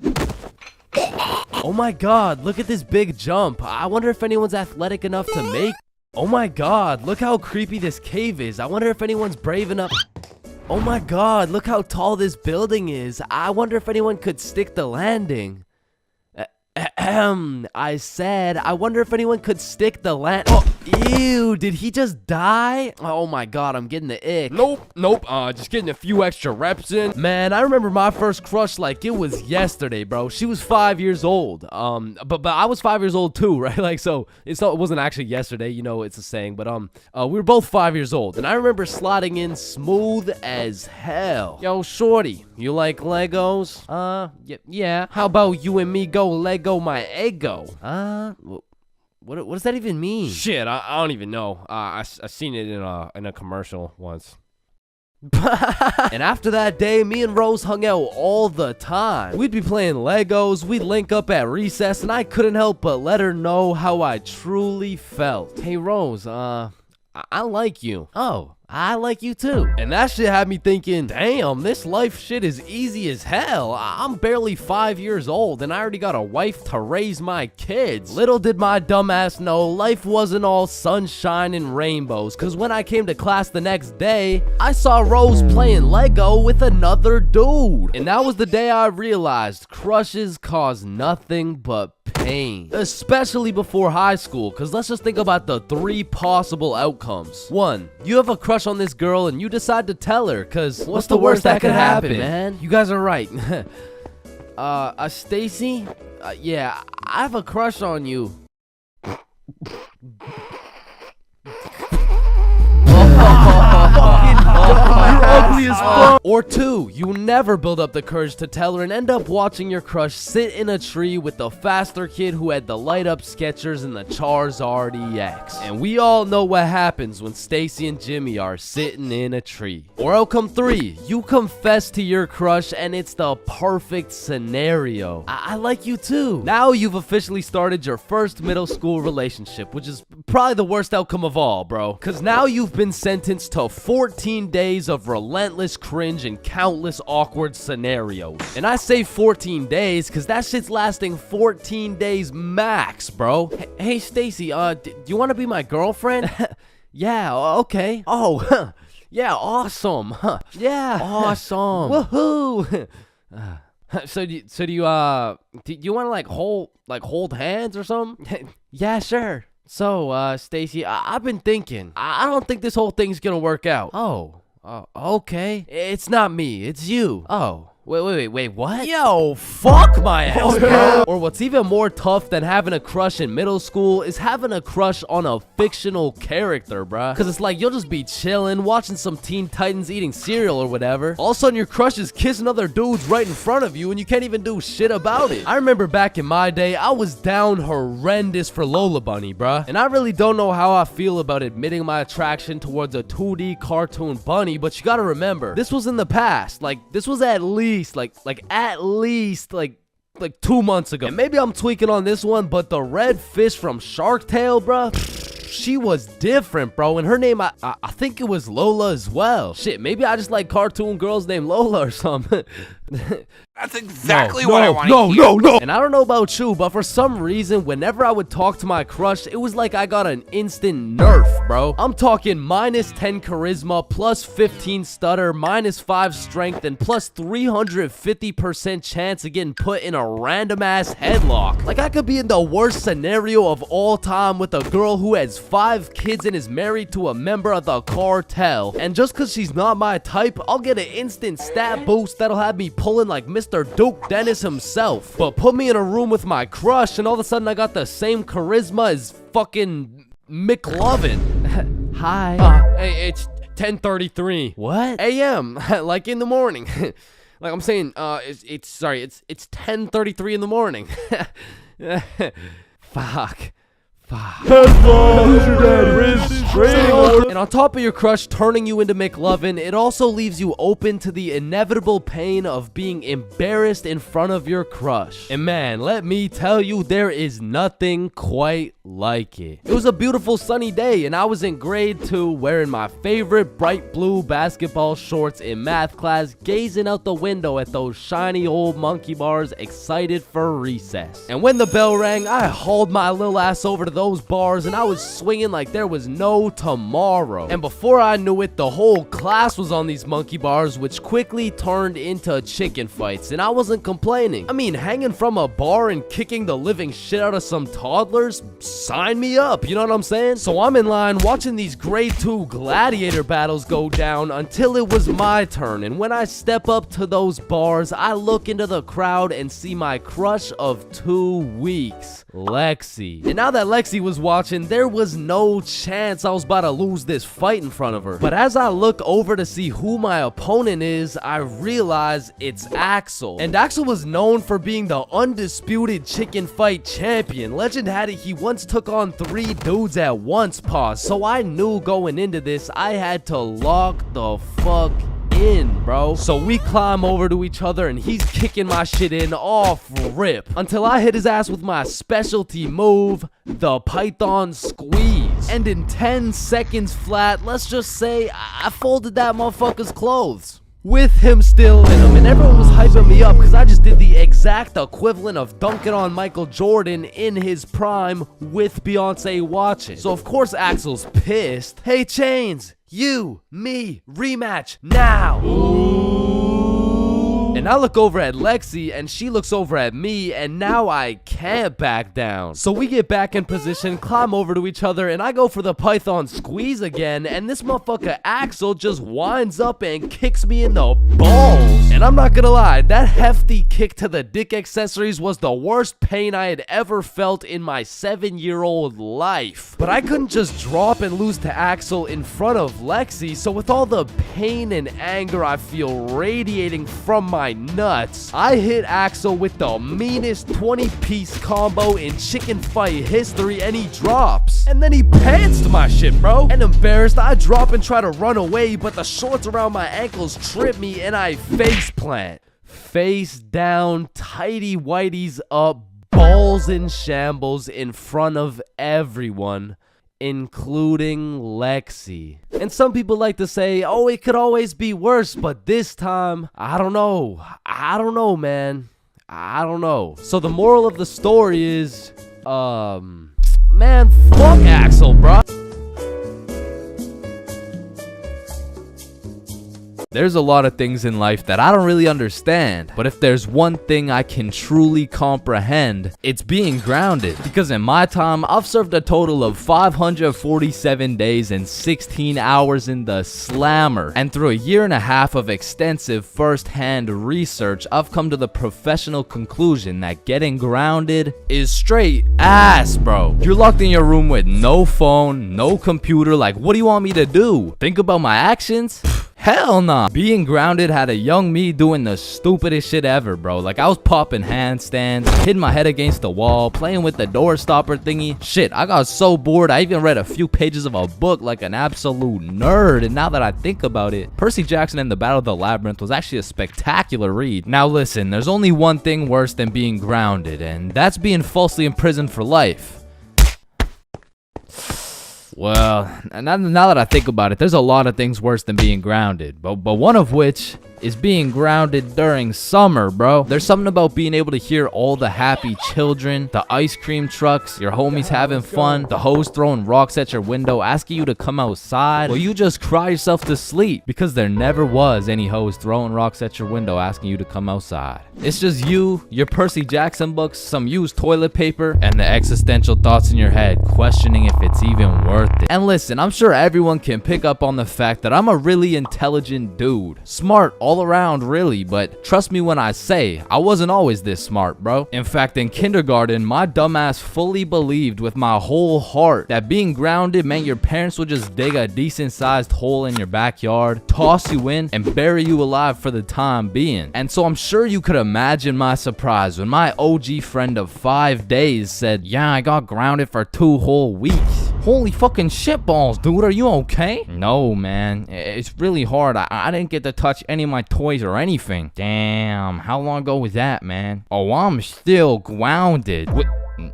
Oh my god, look at this big jump. I wonder if anyone's athletic enough to make Oh my god, look how creepy this cave is. I wonder if anyone's brave enough. Oh my god, look how tall this building is. I wonder if anyone could stick the landing. I said, I wonder if anyone could stick the Oh, ew, did he just die? Oh my god, I'm getting the ick. Nope, just getting a few extra reps in. Man, I remember my first crush like it was yesterday, bro. She was 5 years old. But I was 5 years old too, right? Like, so it wasn't actually yesterday, you know, it's a saying, but we were both 5 years old, and I remember sliding in smooth as hell. Yo, shorty, you like Legos? Yeah. How about you and me go Lego my ego? What does that even mean? Shit, I don't even know. I seen it in a commercial once. And after that day, me and Rose hung out all the time. We'd be playing Legos, we'd link up at recess, and I couldn't help but let her know how I truly felt. Hey Rose, I like you. Oh, I like you too. And that shit had me thinking, damn, this life shit is easy as hell. I'm barely 5 years old and I already got a wife to raise my kids. Little did my dumbass know life wasn't all sunshine and rainbows, cause when I came to class the next day, I saw Rose playing Lego with another dude. And that was the day I realized crushes cause nothing but pain, especially before high school, because let's just think about the 3 possible outcomes. 1, you have a crush on this girl and you decide to tell her, because what's the worst that could happen, man? You guys are right. Stacy? Yeah, I have a crush on you. Ugly as fuck. Or 2, you never build up the courage to tell her and end up watching your crush sit in a tree with the faster kid who had the light up Skechers and the Charizard EX. And we all know what happens when Stacy and Jimmy are sitting in a tree. Or outcome 3, you confess to your crush and it's the perfect scenario. I like you too. Now you've officially started your first middle school relationship, which is probably the worst outcome of all, bro. Cause now you've been sentenced to 14 days of relentless cringe and countless awkward scenarios. And I say 14 days because that shit's lasting 14 days max, bro. Hey Stacy, do you want to be my girlfriend? Yeah, okay. Oh, yeah, awesome. Yeah, awesome. Woohoo. So do you want to like hold hands or something? Yeah, sure. So, Stacy, I've been thinking. I don't think this whole thing's gonna work out. Oh, okay. It's not me, it's you. Oh. Wait, what? Yo, fuck my ass, bro. Or what's even more tough than having a crush in middle school is having a crush on a fictional character, bruh. Cause it's like you'll just be chilling, watching some Teen Titans eating cereal or whatever. All of a sudden your crush is kissing other dudes right in front of you and you can't even do shit about it. I remember back in my day, I was down horrendous for Lola Bunny, bruh. And I really don't know how I feel about admitting my attraction towards a 2D cartoon bunny, but you gotta remember, this was in the past. Like, this was at least 2 months ago. And maybe I'm tweaking on this one, but the red fish from Shark Tale, bruh, she was different, bro. And her name, I think it was Lola as well. Shit, maybe I just like cartoon girls named Lola or something. That's exactly what I want to hear. No. And I don't know about you, but for some reason, whenever I would talk to my crush, it was like I got an instant nerf, bro. I'm talking minus 10 charisma, plus 15 stutter, minus 5 strength, and plus 350% chance of getting put in a random ass headlock. Like I could be in the worst scenario of all time with a girl who has 5 kids and is married to a member of the cartel. And just cause she's not my type, I'll get an instant stat boost that'll have me pulling like Mr. Duke Dennis himself. But put me in a room with my crush and all of a sudden I got the same charisma as fucking McLovin. Hi. Hey, it's 10:33. What? AM. Like in the morning. Like I'm saying, it's 10:33 in the morning. Fuck. And on top of your crush turning you into McLovin, it also leaves you open to the inevitable pain of being embarrassed in front of your crush. And man, let me tell you, there is nothing quite like it. It was a beautiful sunny day and I was in grade 2 wearing my favorite bright blue basketball shorts in math class, gazing out the window at those shiny old monkey bars, excited for recess. And when the bell rang, I hauled my little ass over to those bars and I was swinging like there was no tomorrow. And before I knew it, the whole class was on these monkey bars, which quickly turned into chicken fights, and I wasn't complaining. I mean, hanging from a bar and kicking the living shit out of some toddlers, sign me up, you know what I'm saying? So I'm in line watching these grade 2 gladiator battles go down until it was my turn, and when I step up to those bars, I look into the crowd and see my crush of 2 weeks, Lexi. And now that Lexi was watching, there was no chance I was about to lose this fight in front of her. But as I look over to see who my opponent is, I realize it's Axel. And Axel was known for being the undisputed chicken fight champion. Legend had it he once took on 3 dudes at once, pause. So I knew going into this, I had to lock the fuck in, bro. So we climb over to each other and he's kicking my shit in off rip until I hit his ass with my specialty move, the Python squeeze. And in 10 seconds flat, let's just say I folded that motherfucker's clothes. With him still in him, and everyone was hyping me up because I just did the exact equivalent of dunking on Michael Jordan in his prime with Beyonce watching. So of course Axel's pissed. Hey Chains, you, me, rematch now. And I look over at Lexi and she looks over at me, and now I can't back down. So we get back in position, climb over to each other, and I go for the Python squeeze again, and this motherfucker Axel just winds up and kicks me in the balls. And I'm not gonna lie, that hefty kick to the dick accessories was the worst pain I had ever felt in my 7-year-old life. But I couldn't just drop and lose to Axel in front of Lexi, so with all the pain and anger I feel radiating from my nuts, I hit Axel with the meanest 20-piece combo in chicken fight history, and he drops. And then he pantsed my shit, bro. And embarrassed, I drop and try to run away, but the shorts around my ankles trip me and I face plant. Face down, tighty whities up, balls in shambles in front of everyone, including Lexi. And some people like to say, oh, it could always be worse, but this time, I don't know, man. I don't know. So the moral of the story is, man, fuck Axel, bro. There's a lot of things in life that I don't really understand, but if there's one thing I can truly comprehend, it's being grounded. Because in my time, I've served a total of 547 days and 16 hours in the slammer. And through a year and a half of extensive first-hand research, I've come to the professional conclusion that getting grounded is straight ass, bro. You're locked in your room with no phone, no computer, like what do you want me to do? Think about my actions? Hell nah. Being grounded had a young me doing the stupidest shit ever, bro. Like I was popping handstands, hitting my head against the wall, playing with the door stopper thingy. Shit, I got so bored I even read a few pages of a book like an absolute nerd. And now that I think about it, Percy Jackson and the Battle of the Labyrinth was actually a spectacular read. Now listen, there's only one thing worse than being grounded, and that's being falsely imprisoned for life. Well, now that I think about it, there's a lot of things worse than being grounded, but one of which is being grounded during summer, bro. There's something about being able to hear all the happy children, the ice cream trucks, your homies having fun, the hoes throwing rocks at your window, asking you to come outside. Well, you just cry yourself to sleep because there never was any hoes throwing rocks at your window asking you to come outside. It's just you, your Percy Jackson books, some used toilet paper, and the existential thoughts in your head questioning if it's even worth it. And listen, I'm sure everyone can pick up on the fact that I'm a really intelligent dude. Smart all around, really, but trust me when I say I wasn't always this smart, bro. In fact, in kindergarten, my dumbass fully believed with my whole heart that being grounded meant your parents would just dig a decent sized hole in your backyard, toss you in, and bury you alive for the time being. And so I'm sure you could imagine my surprise when my OG friend of 5 days said, yeah, I got grounded for 2 whole weeks. Holy fucking shitballs, dude, are you okay? No, man, it's really hard. I didn't get to touch any of my toys or anything. Damn, how long ago was that, man? Oh, I'm still grounded. What?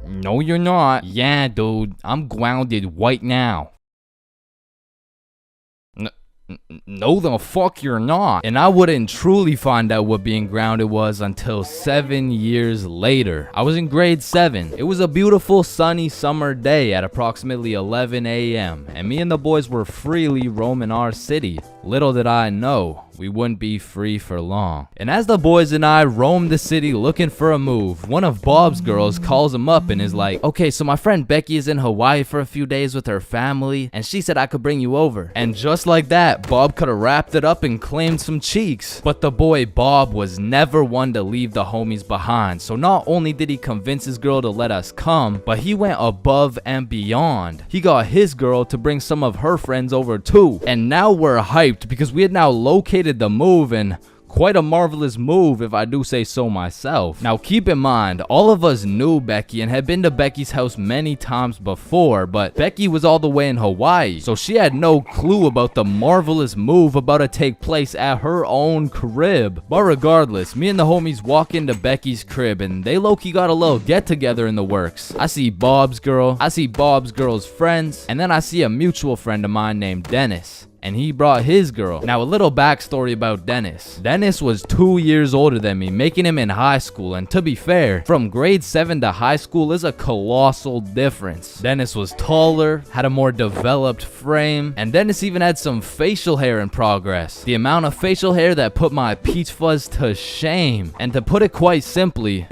No, you're not. Yeah, dude, I'm grounded right now. No the fuck you're not. And I wouldn't truly find out what being grounded was until 7 years later. I was in grade 7. It was a beautiful sunny summer day at approximately 11 a.m. and me and the boys were freely roaming our city. Little did I know, we wouldn't be free for long. And as the boys and I roamed the city looking for a move, one of Bob's girls calls him up and is like, okay, so my friend Becky is in Hawaii for a few days with her family, and she said I could bring you over. And just like that, Bob could have wrapped it up and claimed some cheeks. But the boy Bob was never one to leave the homies behind, so not only did he convince his girl to let us come, but he went above and beyond. He got his girl to bring some of her friends over too. And now we're hyped because we had now located the move, and quite a marvelous move if I do say so myself. Now keep in mind, all of us knew Becky and had been to Becky's house many times before, but Becky was all the way in Hawaii, so she had no clue about the marvelous move about to take place at her own crib. But regardless, me and the homies walk into Becky's crib and they low-key got a little get together in the works. I see Bob's girl, I see Bob's girl's friends, and then I see a mutual friend of mine named Dennis. And he brought his girl. Now a little backstory about Dennis. Dennis was 2 years older than me, making him in high school, and to be fair, from grade 7 to high school is a colossal difference. Dennis was taller, had a more developed frame, and Dennis even had some facial hair in progress. The amount of facial hair that put my peach fuzz to shame. And to put it quite simply,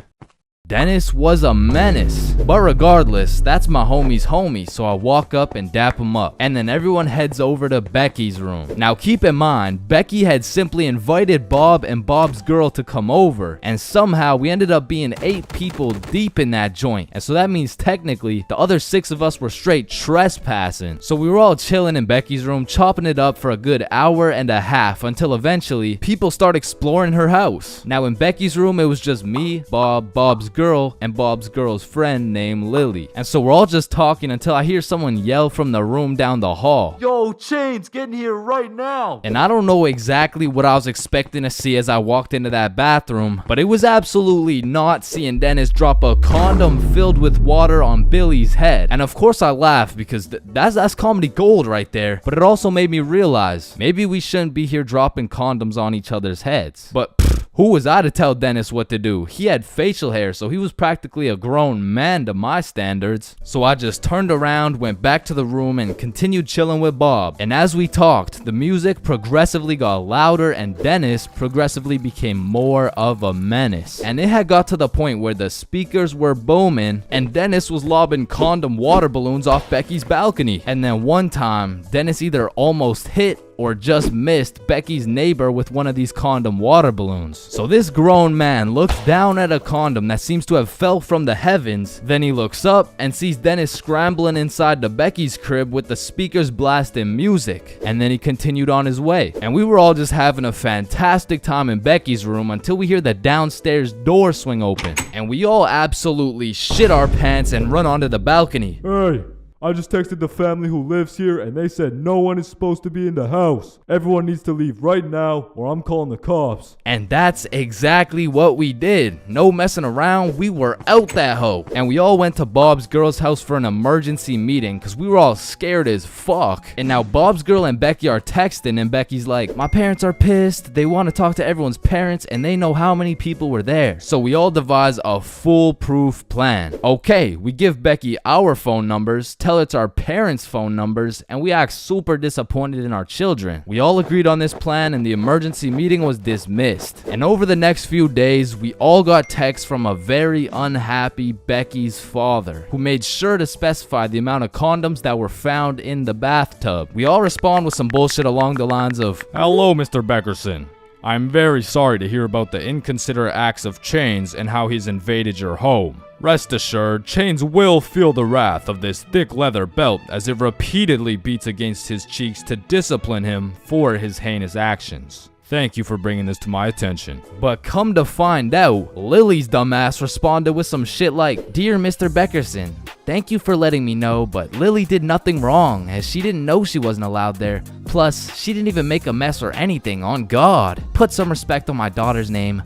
Dennis was a menace. But regardless, that's my homie's homie, so I walk up and dap him up. And then everyone heads over to Becky's room. Now keep in mind, Becky had simply invited Bob and Bob's girl to come over, and somehow we ended up being 8 people deep in that joint. And so that means technically the other 6 of us were straight trespassing. So we were all chilling in Becky's room, chopping it up for a good hour and a half until eventually people start exploring her house. Now in Becky's room it was just me, Bob, Bob's girl, and Bob's girl's friend named Lily. And so we're all just talking until I hear someone yell from the room down the hall, "Yo, Chains, get in here right now!" And I don't know exactly what I was expecting to see as I walked into that bathroom, but it was absolutely not seeing Dennis drop a condom filled with water on Billy's head. And of course I laughed because that's comedy gold right there, but it also made me realize maybe we shouldn't be here dropping condoms on each other's heads. But who was I to tell Dennis what to do? He had facial hair, so he was practically a grown man to my standards. So I just turned around, went back to the room, and continued chilling with Bob. And as we talked, the music progressively got louder and Dennis progressively became more of a menace. And it had got to the point where the speakers were booming and Dennis was lobbing condom water balloons off Becky's balcony. And then one time, Dennis either almost hit or just missed Becky's neighbor with one of these condom water balloons. So this grown man looks down at a condom that seems to have fell from the heavens. Then he looks up and sees Dennis scrambling inside the Becky's crib with the speakers blasting music. And then he continued on his way. And we were all just having a fantastic time in Becky's room until we hear the downstairs door swing open. And we all absolutely shit our pants and run onto the balcony. Hey! I just texted the family who lives here and they said no one is supposed to be in the house. Everyone needs to leave right now or I'm calling the cops. And that's exactly what we did. No messing around, we were out that hoe. And we all went to Bob's girl's house for an emergency meeting because we were all scared as fuck. And now Bob's girl and Becky are texting and Becky's like, my parents are pissed. They want to talk to everyone's parents and they know how many people were there. So we all devise a foolproof plan. Okay, we give Becky our phone numbers, tell it's our parents' phone numbers, and we act super disappointed in our children. We all agreed on this plan and the emergency meeting was dismissed. And over the next few days, we all got texts from a very unhappy Becky's father, who made sure to specify the amount of condoms that were found in the bathtub. We all respond with some bullshit along the lines of, "Hello, Mr. Beckerson. I'm very sorry to hear about the inconsiderate acts of Chains and how he's invaded your home. Rest assured, Chains will feel the wrath of this thick leather belt as it repeatedly beats against his cheeks to discipline him for his heinous actions. Thank you for bringing this to my attention." But come to find out, Lily's dumbass responded with some shit like, "Dear Mr. Beckerson, thank you for letting me know, but Lily did nothing wrong as she didn't know she wasn't allowed there. Plus, she didn't even make a mess or anything, on God. Put some respect on my daughter's name.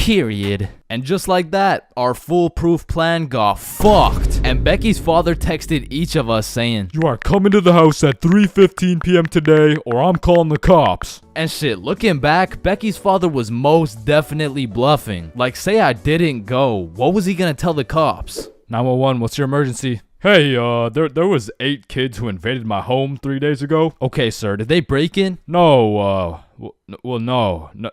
Period. And just like that, our foolproof plan got fucked. And Becky's father texted each of us saying, "You are coming to the house at 3:15 p.m. today, or I'm calling the cops." And shit, looking back, Becky's father was most definitely bluffing. Like, say I didn't go, what was he gonna tell the cops? 911, what's your emergency? Hey, there was 8 kids who invaded my home 3 days ago. Okay, sir, did they break in? No,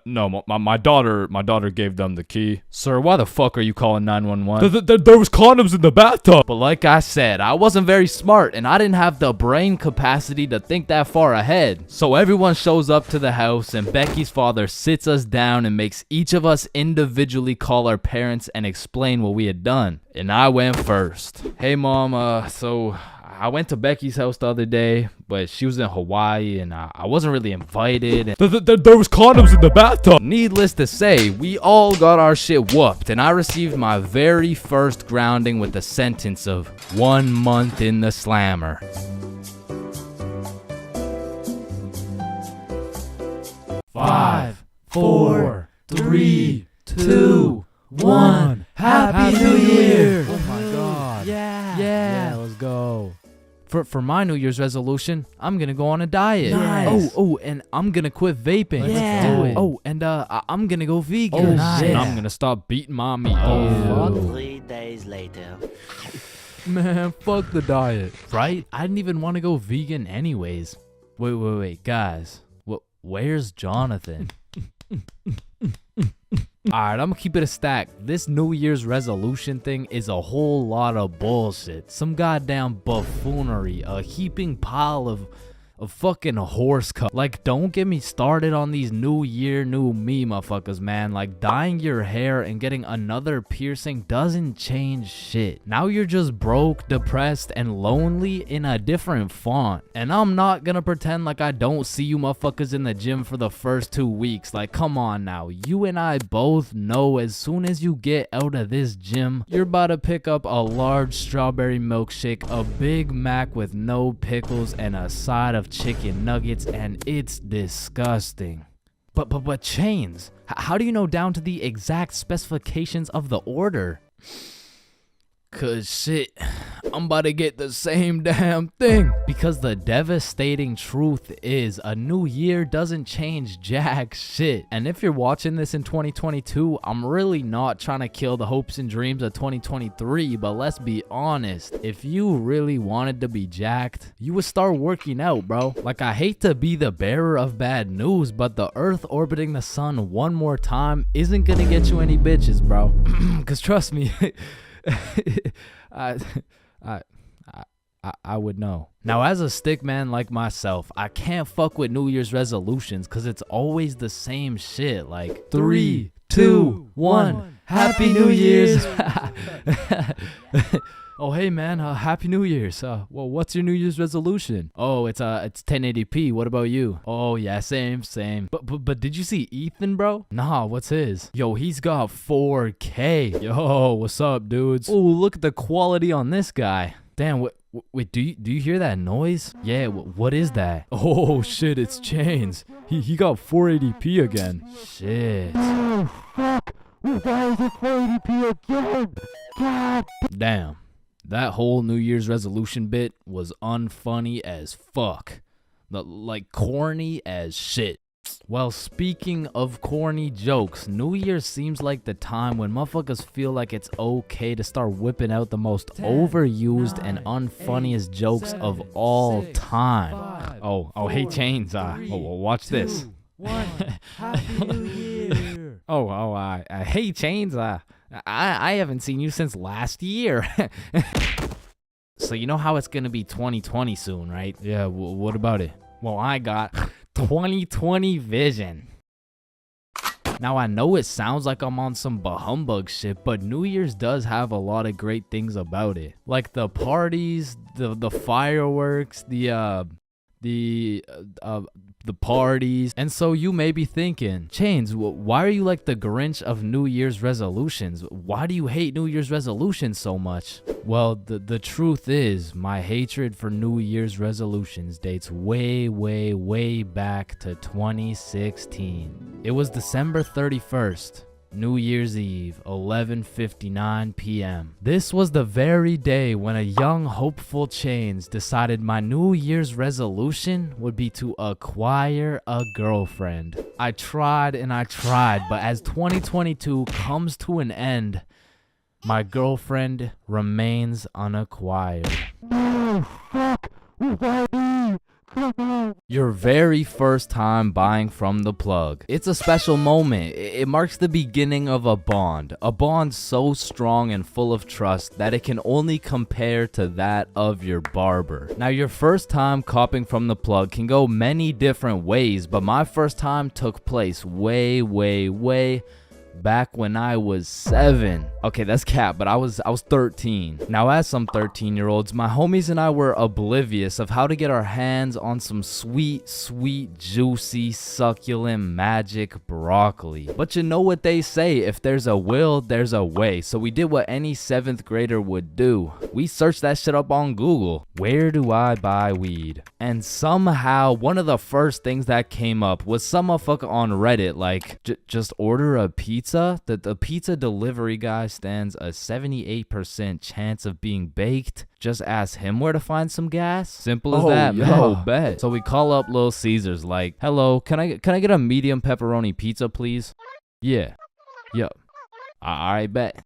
no, my daughter gave them the key. Sir, why the fuck are you calling 911? There was condoms in the bathtub. But like I said, I wasn't very smart and I didn't have the brain capacity to think that far ahead. So everyone shows up to the house and Becky's father sits us down and makes each of us individually call our parents and explain what we had done. And I went first. Hey mom, so I went to Becky's house the other day, but she was in Hawaii and I wasn't really invited. There was condoms in the bathtub. Needless to say, we all got our shit whooped and I received my very first grounding with the sentence of 1 month in the slammer. Five, 4, 3, 2, 1. Happy New Year! Oh my god. Yeah, let's go. For my New Year's resolution, I'm gonna go on a diet. Nice. Oh, and I'm gonna quit vaping. Let's do it. Oh, and I'm gonna go vegan. Oh, nice. And I'm gonna stop beating my meat. Oh, 3 days later. man, fuck the diet. Right? I didn't even want to go vegan anyways. Wait, guys. Where's Jonathan? Alright, I'm gonna keep it a stack. This New Year's resolution thing is a whole lot of bullshit. Some goddamn buffoonery. A heaping pile of fucking horse cup. Like, don't get me started on these New Year, new me motherfuckers, man. Like, dyeing your hair and getting another piercing doesn't change shit. Now you're just broke, depressed, and lonely in a different font. And I'm not gonna pretend like I don't see you motherfuckers in the gym for the first 2 weeks. Like, come on now. You and I both know as soon as you get out of this gym, you're about to pick up a large strawberry milkshake, a Big Mac with no pickles, and a side of chicken nuggets, and it's disgusting. But Chains, how do you know down to the exact specifications of the order? Cause shit, I'm about to get the same damn thing. Because the devastating truth is a new year doesn't change jack shit. And if you're watching this in 2022, I'm really not trying to kill the hopes and dreams of 2023, but let's be honest, if you really wanted to be jacked, you would start working out, bro. Like, I hate to be the bearer of bad news, but the earth orbiting the sun one more time isn't gonna get you any bitches, bro. Cause trust me, I would know. Now, as a stick man like myself, I can't fuck with New Year's resolutions because it's always the same shit. Like 3, 2, 1, Happy New Year's. Oh, hey man, Happy New Year's. Well, what's your New Year's resolution? Oh, it's 1080p. What about you? Oh yeah, same. But did you see Ethan, bro? Nah, what's his? Yo, he's got 4K. Yo, what's up, dudes? Oh, look at the quality on this guy. Damn, wait, do you hear that noise? Yeah, what is that? Oh shit, it's Chains. He got 480p again. Shit. Oh fuck, we got 480p again. God. Damn. That whole New Year's resolution bit was unfunny as fuck. Like corny as shit. Well, speaking of corny jokes, New Year's seems like the time when motherfuckers feel like it's okay to start whipping out the most overused and unfunniest jokes of all time. Oh, hey Chains, watch this. Happy New Year. I hey Chains, I haven't seen you since last year. So you know how it's gonna be 2020 soon, right? Yeah, what about it? Well, I got 2020 vision. Now, I know it sounds like I'm on some bahumbug shit, but New Year's does have a lot of great things about it. Like the parties, the fireworks, the parties. And so you may be thinking, Chains, why are you like the Grinch of New Year's resolutions? Why do you hate New Year's resolutions so much? Well, the truth is, my hatred for New Year's resolutions dates way back to 2016. It was December 31st. New Year's Eve, 11:59 p.m. This was the very day when a young hopeful Chains decided my New Year's resolution would be to acquire a girlfriend. I tried and I tried, but as 2022 comes to an end, my girlfriend remains unacquired. Your very first time buying from the plug. It's a special moment. It marks the beginning of a bond so strong and full of trust that it can only compare to that of your barber. Now, your first time copping from the plug can go many different ways, but my first time took place way back when I was 7. Okay, that's cap, but I was 13. Now, as some 13-year-olds, my homies and I were oblivious of how to get our hands on some sweet, juicy, succulent magic broccoli. But you know what they say, if there's a will, there's a way. So we did what any 7th grader would do. We searched that shit up on Google. Where do I buy weed? And somehow, one of the first things that came up was some motherfucker on Reddit like, just order a pizza. The pizza delivery guy stands a 78% chance of being baked. Just ask him where to find some gas. Simple as that, man. yo, Bet. So we call up Little Caesars like, hello, can I get a medium pepperoni pizza, please? Yeah. Yup. Alright, bet.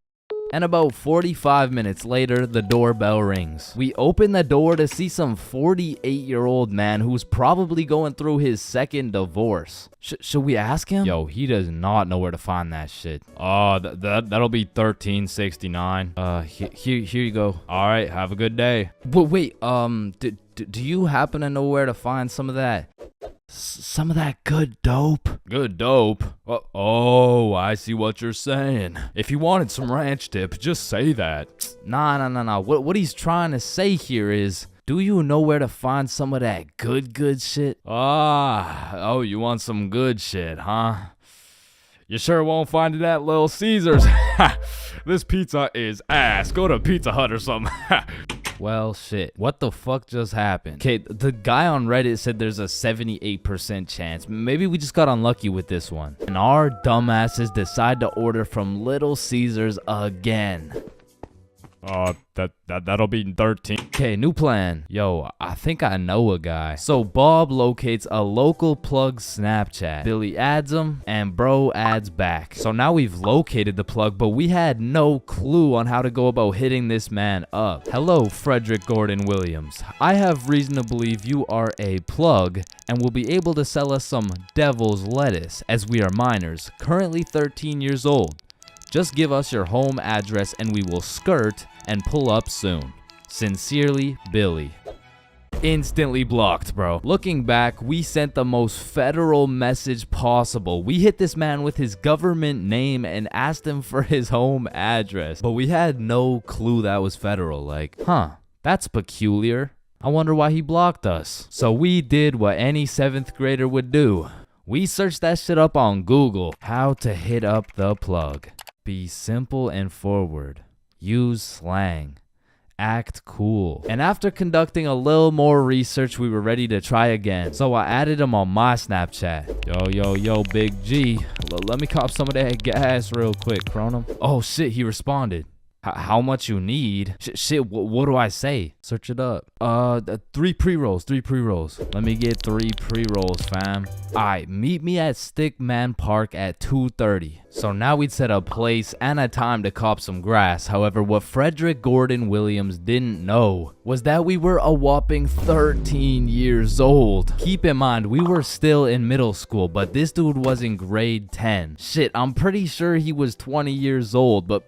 And about 45 minutes later, the doorbell rings. We open the door to see some 48-year-old man who's probably going through his second divorce. Should we ask him? Yo, he does not know where to find that shit. Oh, that'll be 1369. Here you go. All right, have a good day. Wait, do you happen to know where to find some of that good dope? Good dope? Oh, I see what you're saying. If you wanted some ranch dip, just say that. Nah. What he's trying to say here is, do you know where to find some of that good shit? Oh, you want some good shit, huh? You sure won't find it at Little Caesars. This pizza is ass. Go to Pizza Hut or something. Well, shit. What the fuck just happened? Okay, the guy on Reddit said there's a 78% chance. Maybe we just got unlucky with this one. And our dumbasses decide to order from Little Caesars again. That'll be 13. Okay, new plan. Yo, I think I know a guy. So Bob locates a local plug Snapchat. Billy adds him, and bro adds back. So now we've located the plug, but we had no clue on how to go about hitting this man up. Hello, Frederick Gordon Williams. I have reason to believe you are a plug and will be able to sell us some devil's lettuce, as we are minors, currently 13 years old. Just give us your home address and we will skirt and pull up soon. Sincerely, Billy. Instantly blocked, bro. Looking back, we sent the most federal message possible. We hit this man with his government name and asked him for his home address. But we had no clue that was federal. Like, that's peculiar. I wonder why he blocked us. So we did what any 7th grader would do. We searched that shit up on Google. How to hit up the plug. Be simple and forward. Use slang. Act cool. And after conducting a little more research, we were ready to try again. So I added him on my Snapchat. Yo, Big G. Let me cop some of that gas real quick, Chronum. Oh shit, he responded. How much you need? Shit, what do I say? Search it up. 3 pre-rolls. Let me get 3 pre-rolls, fam. Alright, meet me at Stickman Park at 2:30. So now we'd set a place and a time to cop some grass. However, what Frederick Gordon Williams didn't know was that we were a whopping 13 years old. Keep in mind, we were still in middle school, but this dude was in grade 10. Shit, I'm pretty sure he was 20 years old, but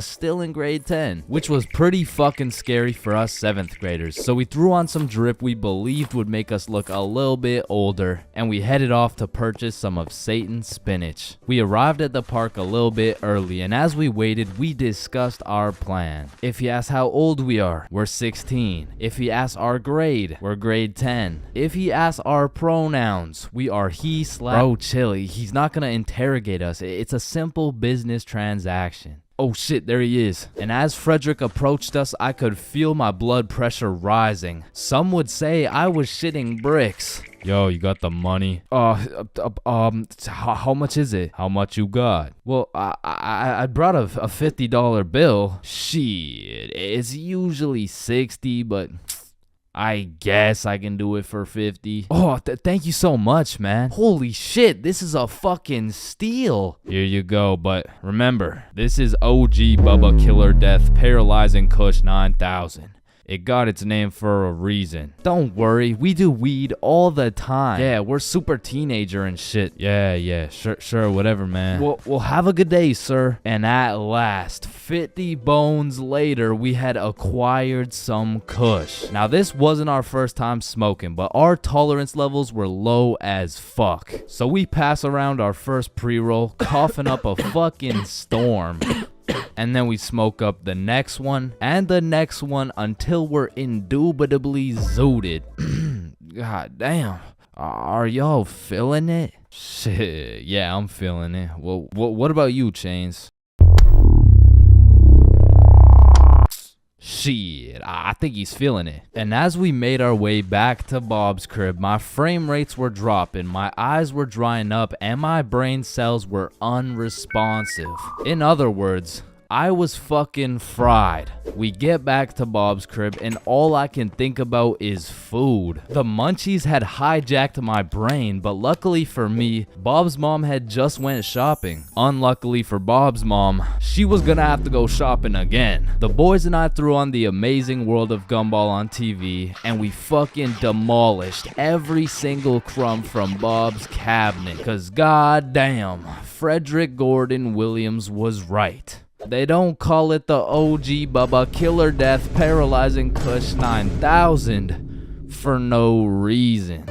still in grade 10, which was pretty fucking scary for us 7th graders. So we threw on some drip we believed would make us look a little bit older, and we headed off to purchase some of Satan's spinach. We arrived at the park a little bit early, and as we waited, we discussed our plan. If he asks how old we are, we're 16. If he asks our grade, we're grade 10. If he asks our pronouns, we are he/. Bro, chill, he's not gonna interrogate us. It's a simple business transaction. Oh shit, there he is. And as Frederick approached us, I could feel my blood pressure rising. Some would say I was shitting bricks. Yo, you got the money? How much is it? How much you got? Well, I brought a $50 bill. Shit, it's usually 60, but I guess I can do it for 50. Oh, thank you so much, man. Holy shit, this is a fucking steal. Here you go, but remember, this is OG Bubba Killer Death Paralyzing Kush 9000. It got its name for a reason. Don't worry, we do weed all the time. Yeah, we're super teenager and shit. Yeah, sure, whatever, man. Well, have a good day, sir. And at last, 50 bones later, we had acquired some kush. Now, this wasn't our first time smoking, but our tolerance levels were low as fuck. So we pass around our first pre-roll, coughing up a fucking storm. And then we smoke up the next one and the next one until we're indubitably zooted. God damn. Are y'all feeling it? Shit, yeah, I'm feeling it. Well, what about you, Chains? Shit, I think he's feeling it. And as we made our way back to Bob's crib, my frame rates were dropping, my eyes were drying up, and my brain cells were unresponsive. In other words, I was fucking fried. We get back to Bob's crib and all I can think about is food. The munchies had hijacked my brain, but luckily for me, Bob's mom had just went shopping. Unluckily for Bob's mom, she was gonna have to go shopping again. The boys and I threw on The Amazing World of Gumball on TV and we fucking demolished every single crumb from Bob's cabinet. Cause goddamn, Frederick Gordon Williams was right. They don't call it the OG Bubba Killer Death Paralyzing Kush 9000 for no reason.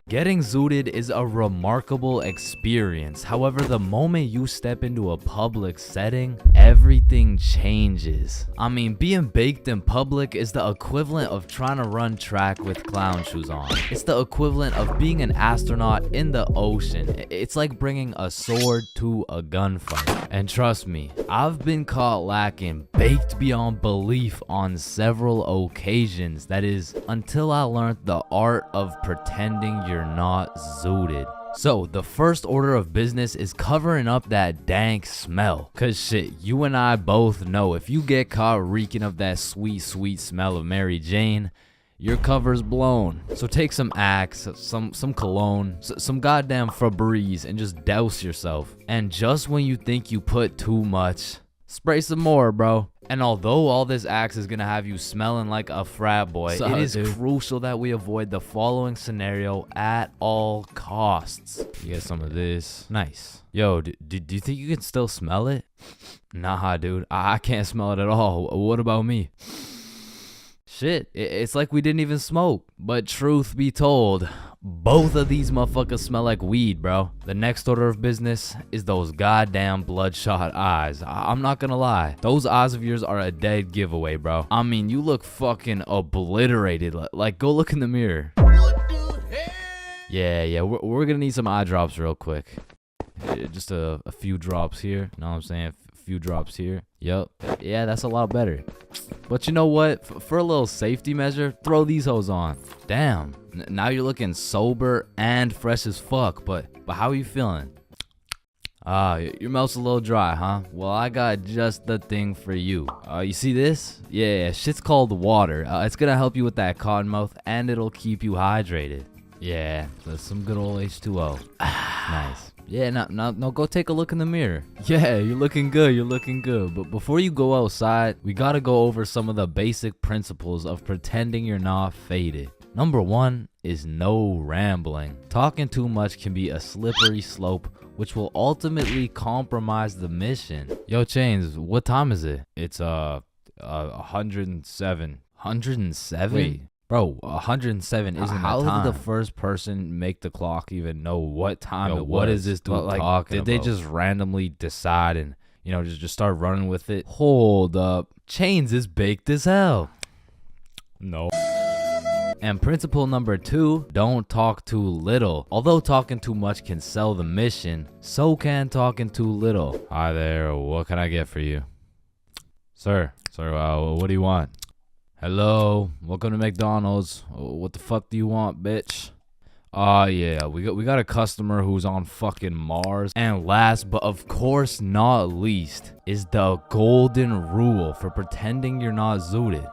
Getting zooted is a remarkable experience. However, the moment you step into a public setting, everything changes. I mean, being baked in public is the equivalent of trying to run track with clown shoes on. It's the equivalent of being an astronaut in the ocean. It's like bringing a sword to a gunfight. And trust me, I've been caught lacking, baked beyond belief on several occasions. That is, until I learned the art of pretending you're not zooted. So the first order of business is covering up that dank smell. Cause shit, you and I both know if you get caught reeking of that sweet smell of Mary Jane, your cover's blown. So take some Axe, some cologne, some goddamn Febreze and just douse yourself. And just when you think you put too much, spray some more, bro. And although all this Axe is gonna have you smelling like a frat boy, it is crucial that we avoid the following scenario at all costs. You get some of this. Nice. Yo, do you think you can still smell it? Nah, dude. I can't smell it at all. What about me? Shit, it's like we didn't even smoke. But truth be told, both of these motherfuckers smell like weed, bro. The next order of business is those goddamn bloodshot eyes. I'm not gonna lie. Those eyes of yours are a dead giveaway, bro. I mean, you look fucking obliterated. Like, go look in the mirror. What the hell? Yeah, we're gonna need some eye drops real quick. Just a few drops here. Know what I'm saying? Few drops here. Yep. Yeah, that's a lot better. But you know what? For a little safety measure, throw these hoes on. Damn. Now you're looking sober and fresh as fuck. But how are you feeling? Your mouth's a little dry, huh? Well, I got just the thing for you. You see this? Yeah, shit's called water. It's gonna help you with that cotton mouth and it'll keep you hydrated. Yeah, that's some good old H2O. Nice. Yeah, now go take a look in the mirror. Yeah, you're looking good, But before you go outside, we gotta go over some of the basic principles of pretending you're not faded. Number 1 is no rambling. Talking too much can be a slippery slope, which will ultimately compromise the mission. Yo, Chains, what time is it? It's 107. 107? Wait. Bro, 107 isn't the time. How did the first person make the clock even know what time it was? What is this dude talking about? Did they just randomly decide and, just start running with it? Hold up. Chains is baked as hell. No. And principle number 2, don't talk too little. Although talking too much can sell the mission, so can talking too little. Hi there, what can I get for you? Sir, what do you want? Hello, welcome to McDonald's. What the fuck do you want, bitch? Yeah, we got a customer who's on fucking Mars. And last but of course not least is the golden rule for pretending you're not zooted.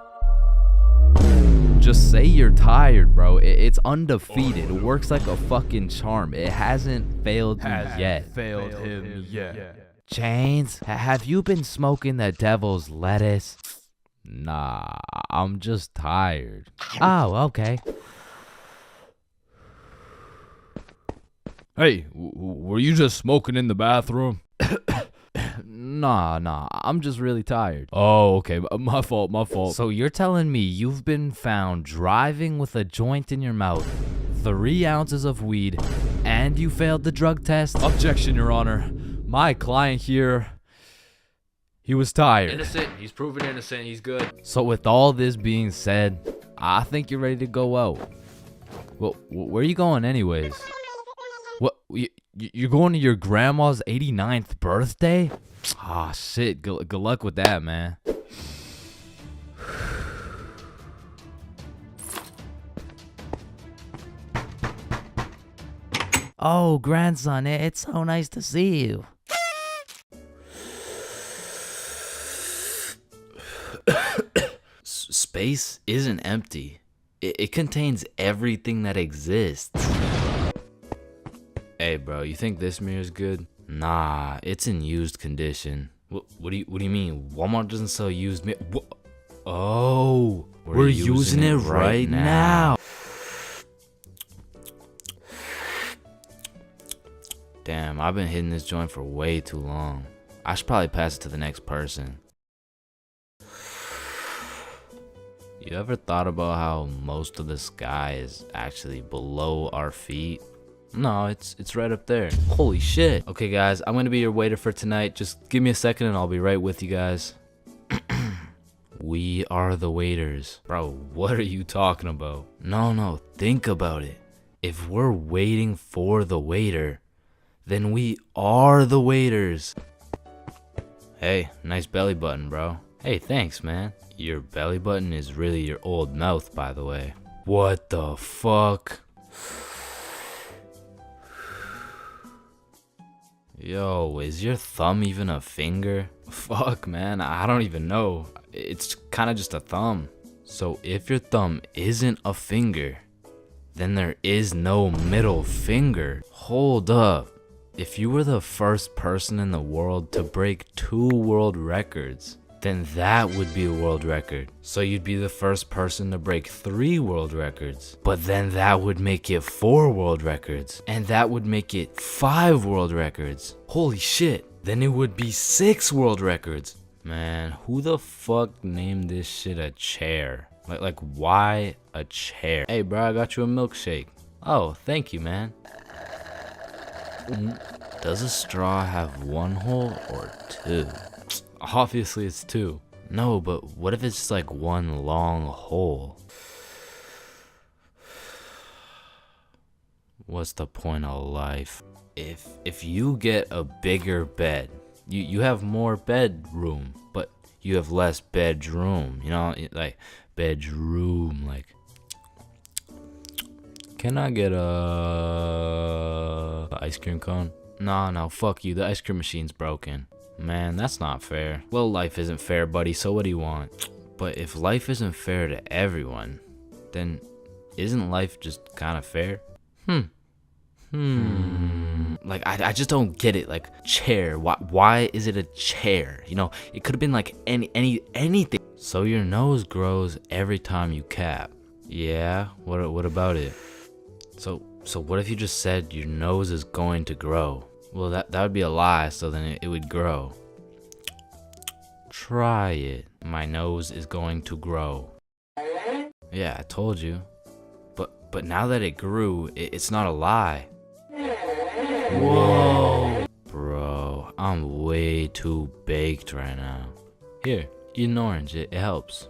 Just say you're tired, bro. It's undefeated. It works like a fucking charm. It hasn't failed you yet. Failed him yet. Chains, have you been smoking the devil's lettuce? Nah, I'm just tired. Oh, okay. Hey, were you just smoking in the bathroom? Nah, I'm just really tired. Oh, okay, my fault. So you're telling me you've been found driving with a joint in your mouth, 3 ounces of weed, and you failed the drug test? Objection, Your Honor. My client here, he was tired. Innocent. He's proven innocent. He's good. So with all this being said, I think you're ready to go out. Well, where are you going anyways? What, you're going to your grandma's 89th birthday? Ah, shit. Good luck with that, man. Oh, grandson, it's so nice to see you. Space isn't empty. It contains everything that exists. Hey, bro, you think this mirror's good? Nah, it's in used condition. What do you mean? Walmart doesn't sell used mirror. Oh, we're using it right now. Damn, I've been hitting this joint for way too long. I should probably pass it to the next person. You ever thought about how most of the sky is actually below our feet? No, it's right up there. Holy shit. Okay, guys, I'm gonna be your waiter for tonight. Just give me a second and I'll be right with you guys. We are the waiters. Bro, what are you talking about? No, think about it. If we're waiting for the waiter, then we are the waiters. Hey, nice belly button, bro. Hey, thanks, man. Your belly button is really your old mouth, by the way. What the fuck? Yo, is your thumb even a finger? Fuck, man, I don't even know. It's kind of just a thumb. So if your thumb isn't a finger, then there is no middle finger. Hold up. If you were the first person in the world to break 2 world records, then that would be a world record. So you'd be the first person to break 3 world records. But then that would make it 4 world records. And that would make it 5 world records. Holy shit. Then it would be 6 world records. Man, who the fuck named this shit a chair? Like why a chair? Hey bro, I got you a milkshake. Oh, thank you, man. Does a straw have 1 hole or 2? Obviously it's 2. No, but what if it's just like 1 long hole? What's the point of life? If you get a bigger bed, you have more bedroom, but you have less bedroom. You know, like bedroom. Like, can I get a ice cream cone? No, fuck you. The ice cream machine's broken. Man, that's not fair. Well, life isn't fair, buddy, so what do you want? But if life isn't fair to everyone, then isn't life just kind of fair? Like, I just don't get it. Like, chair. Why is it a chair? You know, it could have been like anything. So your nose grows every time you cap. Yeah, what about it? So what if you just said your nose is going to grow? Well, that would be a lie, so then it would grow. Try it. My nose is going to grow. Yeah, I told you. But now that it grew, it's not a lie. Whoa. Bro, I'm way too baked right now. Here, eat an orange, it helps.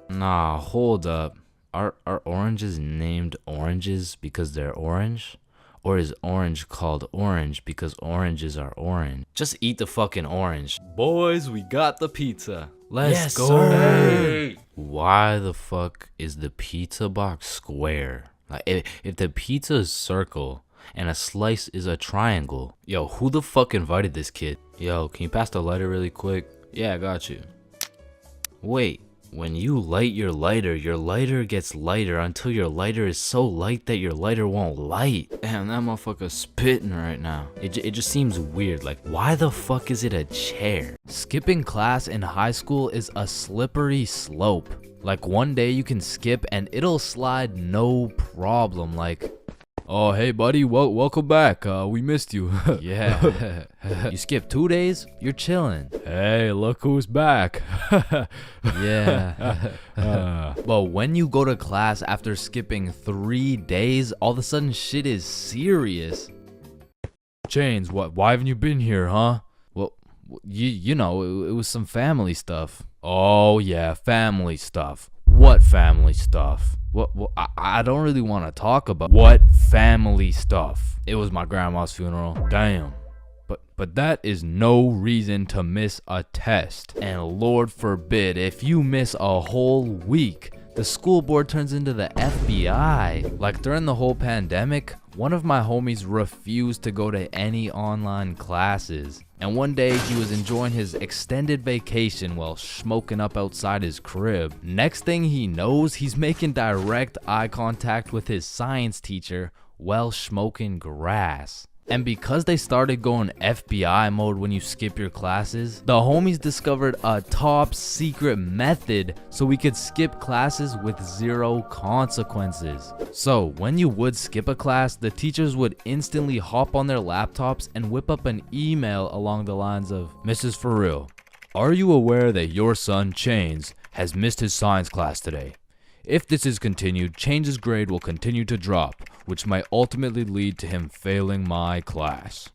Nah, hold up. Are oranges named oranges because they're orange? Or is orange called orange because oranges are orange? Just eat the fucking orange. Boys, we got the pizza. Let's go. Sir. Why the fuck is the pizza box square? Like, if the pizza is circle and a slice is a triangle, yo, who the fuck invited this kid? Yo, can you pass the lighter really quick? Yeah, I got you. Wait, when you light your lighter gets lighter until your lighter is so light that your lighter won't light. Damn, that motherfucker's spitting right now. It just seems weird. Like, why the fuck is it a chair? Skipping class in high school is a slippery slope. Like, one day you can skip and it'll slide no problem. Like, oh, hey buddy, welcome back. We missed you. yeah. You skip 2 days, you're chilling. Hey, look who's back. Yeah. But when you go to class after skipping 3 days, all of a sudden shit is serious. Chains, why haven't you been here, huh? Well, you know, it was some family stuff. Oh yeah, family stuff. What family stuff? What I don't really want to talk about. What family stuff? It was my grandma's funeral. Damn. But that is no reason to miss a test. And Lord forbid, if you miss a whole week, the school board turns into the FBI. Like, during the whole pandemic, one of my homies refused to go to any online classes. And one day he was enjoying his extended vacation while smoking up outside his crib. Next thing he knows, he's making direct eye contact with his science teacher while smoking grass. And because they started going FBI mode when you skip your classes, the homies discovered a top secret method so we could skip classes with 0 consequences. So when you would skip a class, the teachers would instantly hop on their laptops and whip up an email along the lines of, Mrs. For real, are you aware that your son Chains has missed his science class today? If this is continued, Chains' grade will continue to drop, which might ultimately lead to him failing my class.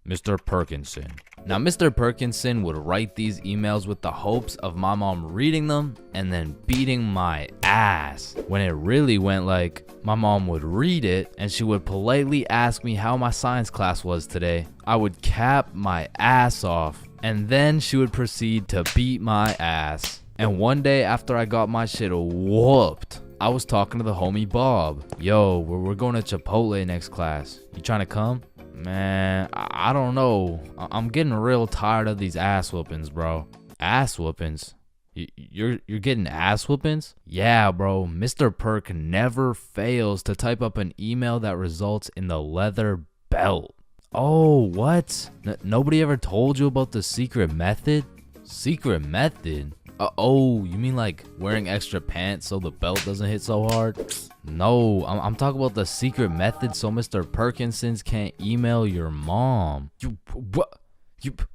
Mr. Perkinson. Now, Mr. Perkinson would write these emails with the hopes of my mom reading them and then beating my ass. When it really went like, my mom would read it and she would politely ask me how my science class was today. I would cap my ass off and then she would proceed to beat my ass. And one day after I got my shit whooped, I was talking to the homie Bob. Yo, we're going to Chipotle next class. You trying to come? Man, I don't know. I'm getting real tired of these ass whoopings, bro. Ass whoopings? You're getting ass whoopings? Yeah, bro. Mr. Perk never fails to type up an email that results in the leather belt. Oh, what? Nobody ever told you about the secret method? Secret method? Oh, you mean like wearing extra pants so the belt doesn't hit so hard? No, I'm talking about the secret method so Mr. Perkinsons can't email your mom.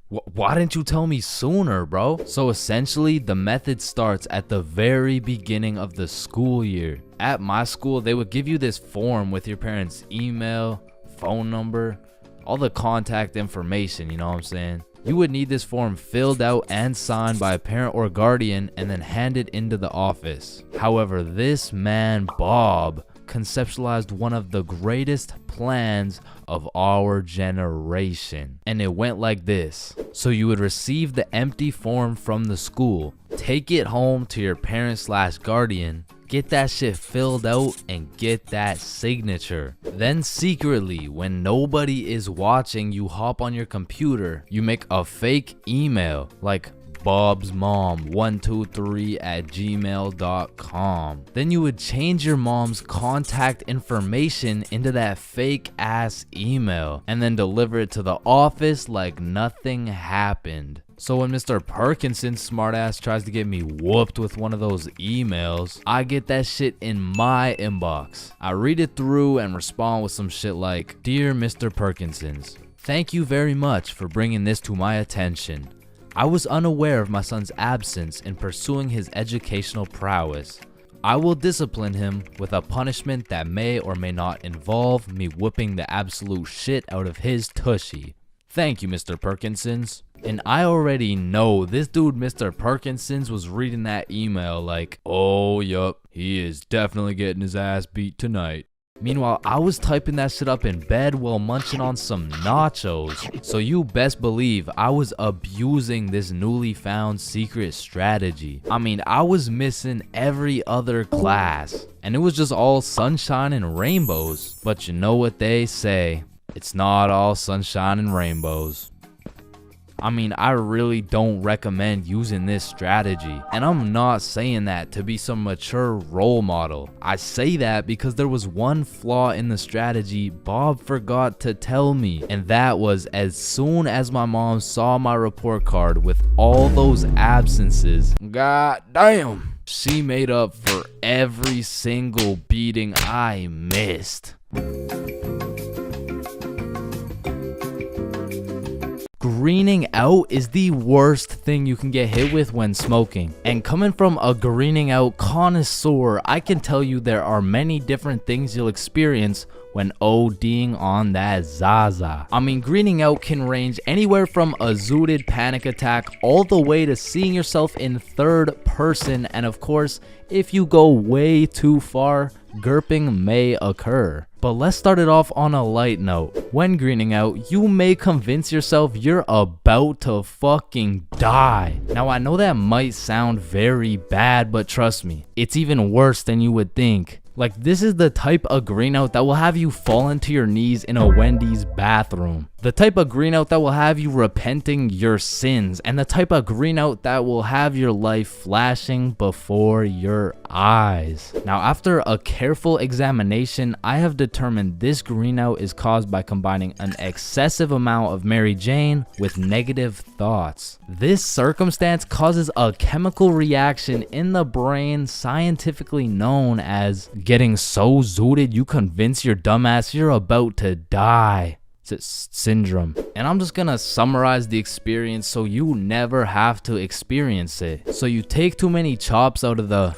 Why didn't you tell me sooner, bro? So essentially, the method starts at the very beginning of the school year. At my school, they would give you this form with your parents' email, phone number, all the contact information, you know what I'm saying? You would need this form filled out and signed by a parent or guardian and then handed into the office. However, this man, Bob, conceptualized one of the greatest plans of our generation. And it went like this. So you would receive the empty form from the school, take it home to your parent/guardian, get that shit filled out and get that signature. Then secretly, when nobody is watching, you hop on your computer, you make a fake email like bobsmom123@gmail.com. Then you would change your mom's contact information into that fake ass email and then deliver it to the office like nothing happened. So when Mr. Perkinson's smartass tries to get me whooped with one of those emails, I get that shit in my inbox. I read it through and respond with some shit like, Dear Mr. Perkinsons, thank you very much for bringing this to my attention. I was unaware of my son's absence in pursuing his educational prowess. I will discipline him with a punishment that may or may not involve me whooping the absolute shit out of his tushy. Thank you, Mr. Perkinsons. And I already know this dude, Mr. Perkinsons, was reading that email like, oh, yup, he is definitely getting his ass beat tonight. Meanwhile, I was typing that shit up in bed while munching on some nachos. So you best believe I was abusing this newly found secret strategy. I mean, I was missing every other class, and it was just all sunshine and rainbows. But you know what they say, it's not all sunshine and rainbows. I mean, I really don't recommend using this strategy. And I'm not saying that to be some mature role model. I say that because there was one flaw in the strategy Bob forgot to tell me. And that was, as soon as my mom saw my report card with all those absences, god damn, she made up for every single beating I missed. Greening out is the worst thing you can get hit with when smoking. And coming from a greening out connoisseur, I can tell you there are many different things you'll experience when ODing on that Zaza. I mean, greening out can range anywhere from a zooted panic attack all the way to seeing yourself in third person, and of course, if you go way too far, GERPing may occur. But let's start it off on a light note. When greening out, you may convince yourself you're about to fucking die. Now, I know that might sound very bad, but trust me, it's even worse than you would think. Like, this is the type of green out that will have you fall into your knees in a Wendy's bathroom. The type of green out that will have you repenting your sins. And the type of green out that will have your life flashing before your eyes. Now, after a careful examination, I have determined this green out is caused by combining an excessive amount of Mary Jane with negative thoughts. This circumstance causes a chemical reaction in the brain scientifically known as getting so zooted you convince your dumbass you're about to die syndrome. And I'm just gonna summarize the experience so you never have to experience it. So you take too many chops out of the...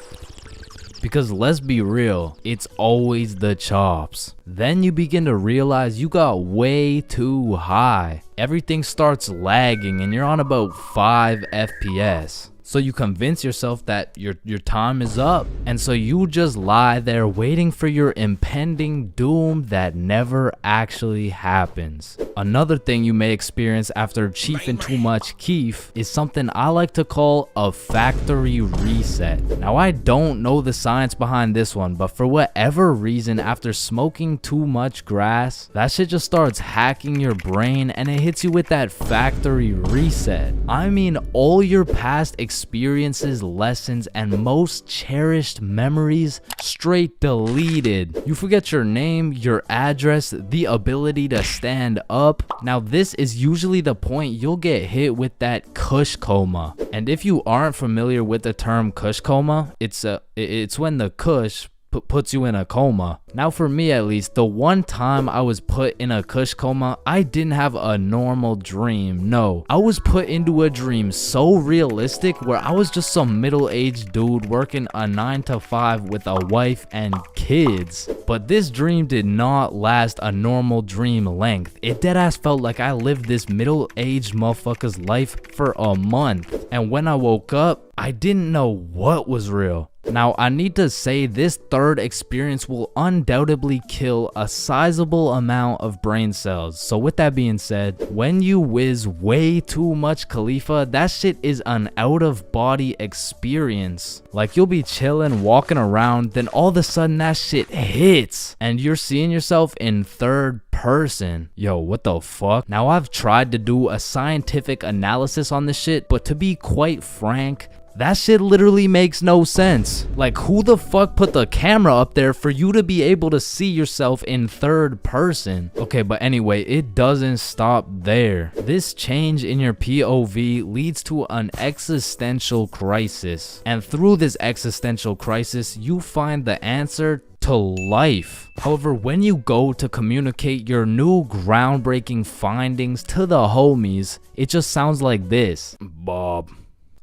Because let's be real, it's always the chops. Then you begin to realize you got way too high. Everything starts lagging and you're on about 5 FPS. So you convince yourself that your time is up. And so you just lie there waiting for your impending doom that never actually happens. Another thing you may experience after chiefing too much keef is something I like to call a factory reset. Now, I don't know the science behind this one, but for whatever reason, after smoking too much grass, that shit just starts hacking your brain and it hits you with that factory reset. I mean, all your past experiences, lessons, and most cherished memories straight deleted. You forget your name, your address, the ability to stand up. Now, this is usually the point you'll get hit with that kush coma. And if you aren't familiar with the term kush coma, it's when the kush puts you in a coma. Now, for me at least, the one time I was put in a kush coma, I didn't have a normal dream. No, I was put into a dream so realistic where I was just some middle-aged dude working a 9 to 5 with a wife and kids. But this dream did not last a normal dream length. It deadass felt like I lived this middle-aged motherfucker's life for a month. And when I woke up, I didn't know what was real. Now, I need to say this third experience will undoubtedly kill a sizable amount of brain cells. So with that being said, when you whiz way too much Khalifa, that shit is an out-of-body experience. Like, you'll be chilling, walking around, then all of a sudden that shit hits and you're seeing yourself in third person. Yo, what the fuck? Now, I've tried to do a scientific analysis on this shit, but to be quite frank, that shit literally makes no sense. Like, who the fuck put the camera up there for you to be able to see yourself in third person? Okay, but anyway, it doesn't stop there. This change in your POV leads to an existential crisis. And through this existential crisis, you find the answer to life. However, when you go to communicate your new groundbreaking findings to the homies, it just sounds like this. Bob.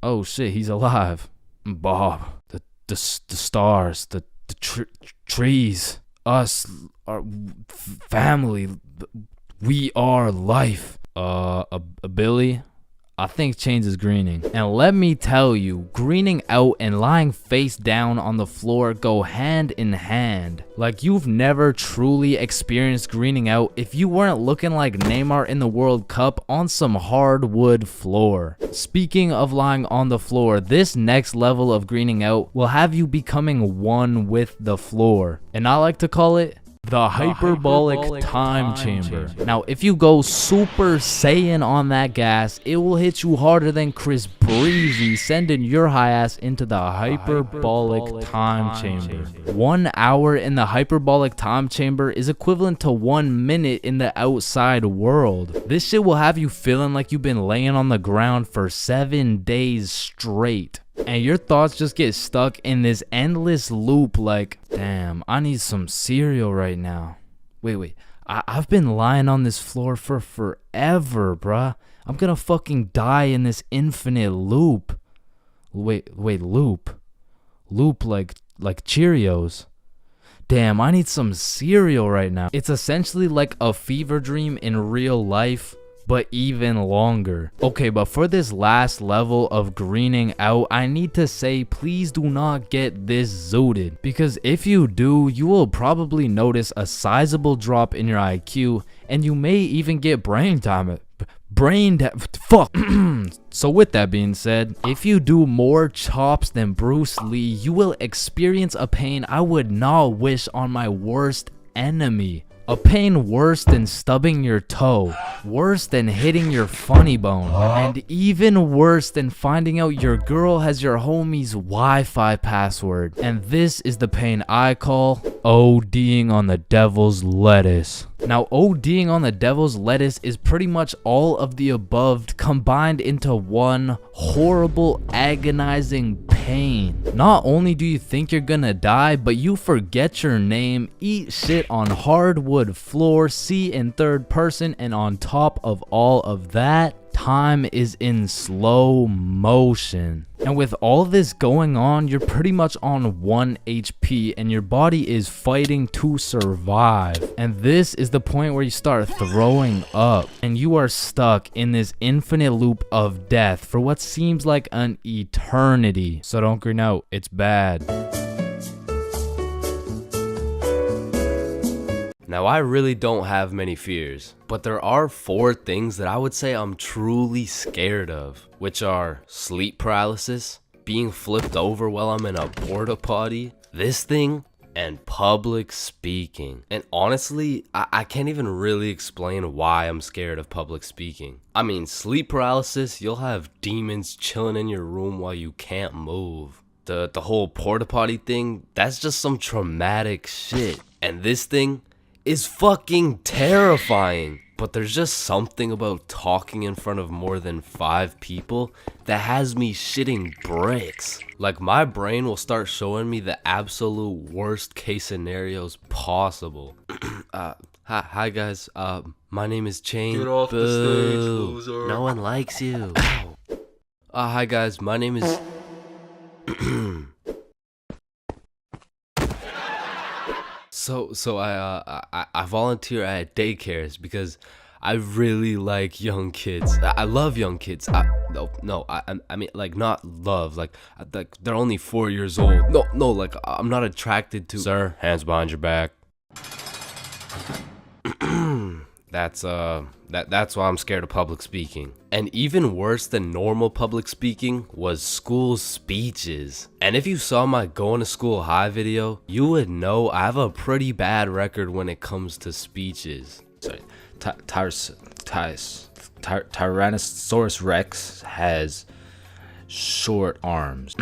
Oh shit, he's alive. Bob, the stars, the trees, us, our family, we are life. Billy, I think Chains is greening. And let me tell you, greening out and lying face down on the floor go hand in hand. Like you've never truly experienced greening out if you weren't looking like Neymar in the World Cup on some hardwood floor. Speaking of lying on the floor, this next level of greening out will have you becoming one with the floor. And I like to call it the hyperbolic time chamber. Now, if you go Super Saiyan on that gas, it will hit you harder than Chris Breezy, sending your high ass into the hyperbolic time chamber. 1 hour in the hyperbolic time chamber is equivalent to 1 minute in the outside world. This shit will have you feeling like you've been laying on the ground for 7 days straight. And your thoughts just get stuck in this endless loop like, damn, I need some cereal right now. Wait, I've been lying on this floor for forever, bruh. I'm gonna fucking die in this infinite loop. Wait, loop? Loop like Cheerios. Damn, I need some cereal right now. It's essentially like a fever dream in real life, but even longer. Okay, but for this last level of greening out, I need to say, please do not get this zooted, because if you do, you will probably notice a sizable drop in your IQ, and you may even get fuck. So with that being said, if you do more chops than Bruce Lee, you will experience a pain I would not wish on my worst enemy. A pain worse than stubbing your toe, worse than hitting your funny bone, and even worse than finding out your girl has your homie's Wi-Fi password. And this is the pain I call ODing on the devil's lettuce. Now, ODing on the devil's lettuce is pretty much all of the above combined into one horrible, agonizing pain. Not only do you think you're gonna die, but you forget your name, eat shit on hardwood floor, see in third person, and on top of all of that, time is in slow motion. And with all this going on, you're pretty much on 1 HP and your body is fighting to survive. And this is the point where you start throwing up and you are stuck in this infinite loop of death for what seems like an eternity. So don't green out, it's bad. Now, I really don't have many fears, but there are 4 things that I would say I'm truly scared of, which are sleep paralysis, being flipped over while I'm in a porta potty, this thing, and public speaking. And honestly, I can't even really explain why I'm scared of public speaking. I mean, sleep paralysis, you'll have demons chilling in your room while you can't move. The whole porta potty thing, that's just some traumatic shit. And this thing is fucking terrifying. But there's just something about talking in front of more than 5 people that has me shitting bricks. Like, my brain will start showing me the absolute worst case scenarios possible. Hi guys, my name is Chain. Get off the stage, loser. No one likes you. Hi guys, my name is So I volunteer at daycares because I really like young kids. I love young kids. I mean like not love, like they're only 4 years old. No, like I'm not attracted to. Sir, hands behind your back. That's why I'm scared of public speaking. And even worse than normal public speaking was school speeches. And if you saw my going to school high video, you would know I have a pretty bad record when it comes to speeches. Sorry, Tyrannosaurus Rex has short arms.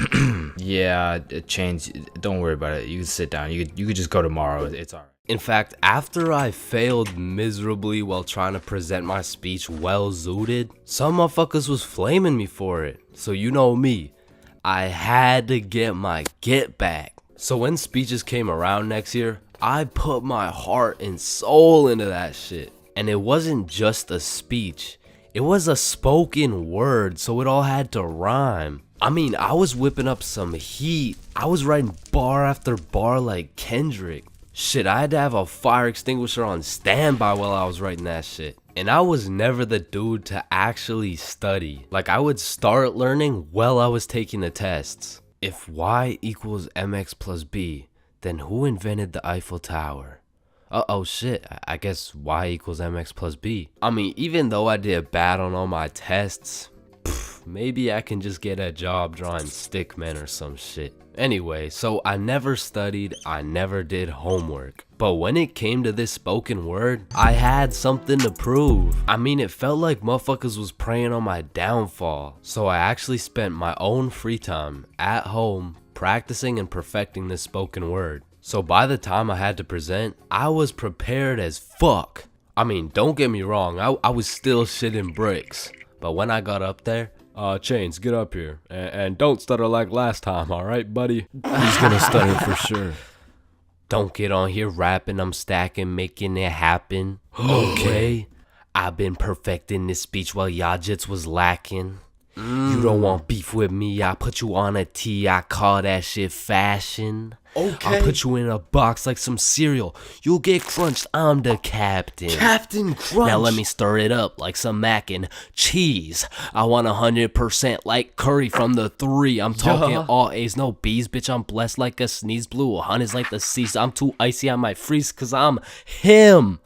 Yeah, Chains, don't worry about it. You can sit down. You could just go tomorrow. It's alright. In fact, after I failed miserably while trying to present my speech well zooted, some motherfuckers was flaming me for it. So you know me, I had to get my get back. So when speeches came around next year, I put my heart and soul into that shit. And it wasn't just a speech, it was a spoken word, so it all had to rhyme. I mean, I was whipping up some heat. I was writing bar after bar like Kendrick. Shit, I had to have a fire extinguisher on standby while I was writing that shit. And I was never the dude to actually study. Like, I would start learning while I was taking the tests. If y equals mx plus b, then who invented the Eiffel Tower? Oh shit, I guess y equals mx plus b. I mean, even though I did bad on all my tests, maybe I can just get a job drawing stickmen or some shit. Anyway, so I never studied, I never did homework. But when it came to this spoken word, I had something to prove. I mean, it felt like motherfuckers was preying on my downfall. So I actually spent my own free time at home practicing and perfecting this spoken word. So by the time I had to present, I was prepared as fuck. I mean, don't get me wrong, I was still shitting bricks. But when I got up there, Chains, get up here. And don't stutter like last time, alright, buddy? He's gonna stutter for sure. Don't get on here rapping, I'm stacking, making it happen. Okay? I've been perfecting this speech while y'all jits was lacking. You don't want beef with me, I put you on a tee, I call that shit fashion. Okay. I'll put you in a box like some cereal. You'll get crunched, I'm the captain. Captain Crunch. Now let me stir it up like some mac and cheese. I want 100% like curry from the 3. I'm talking all A's, no B's, bitch. I'm blessed like a sneeze, blue 100's like the seas. I'm too icy, I might freeze cause I'm him.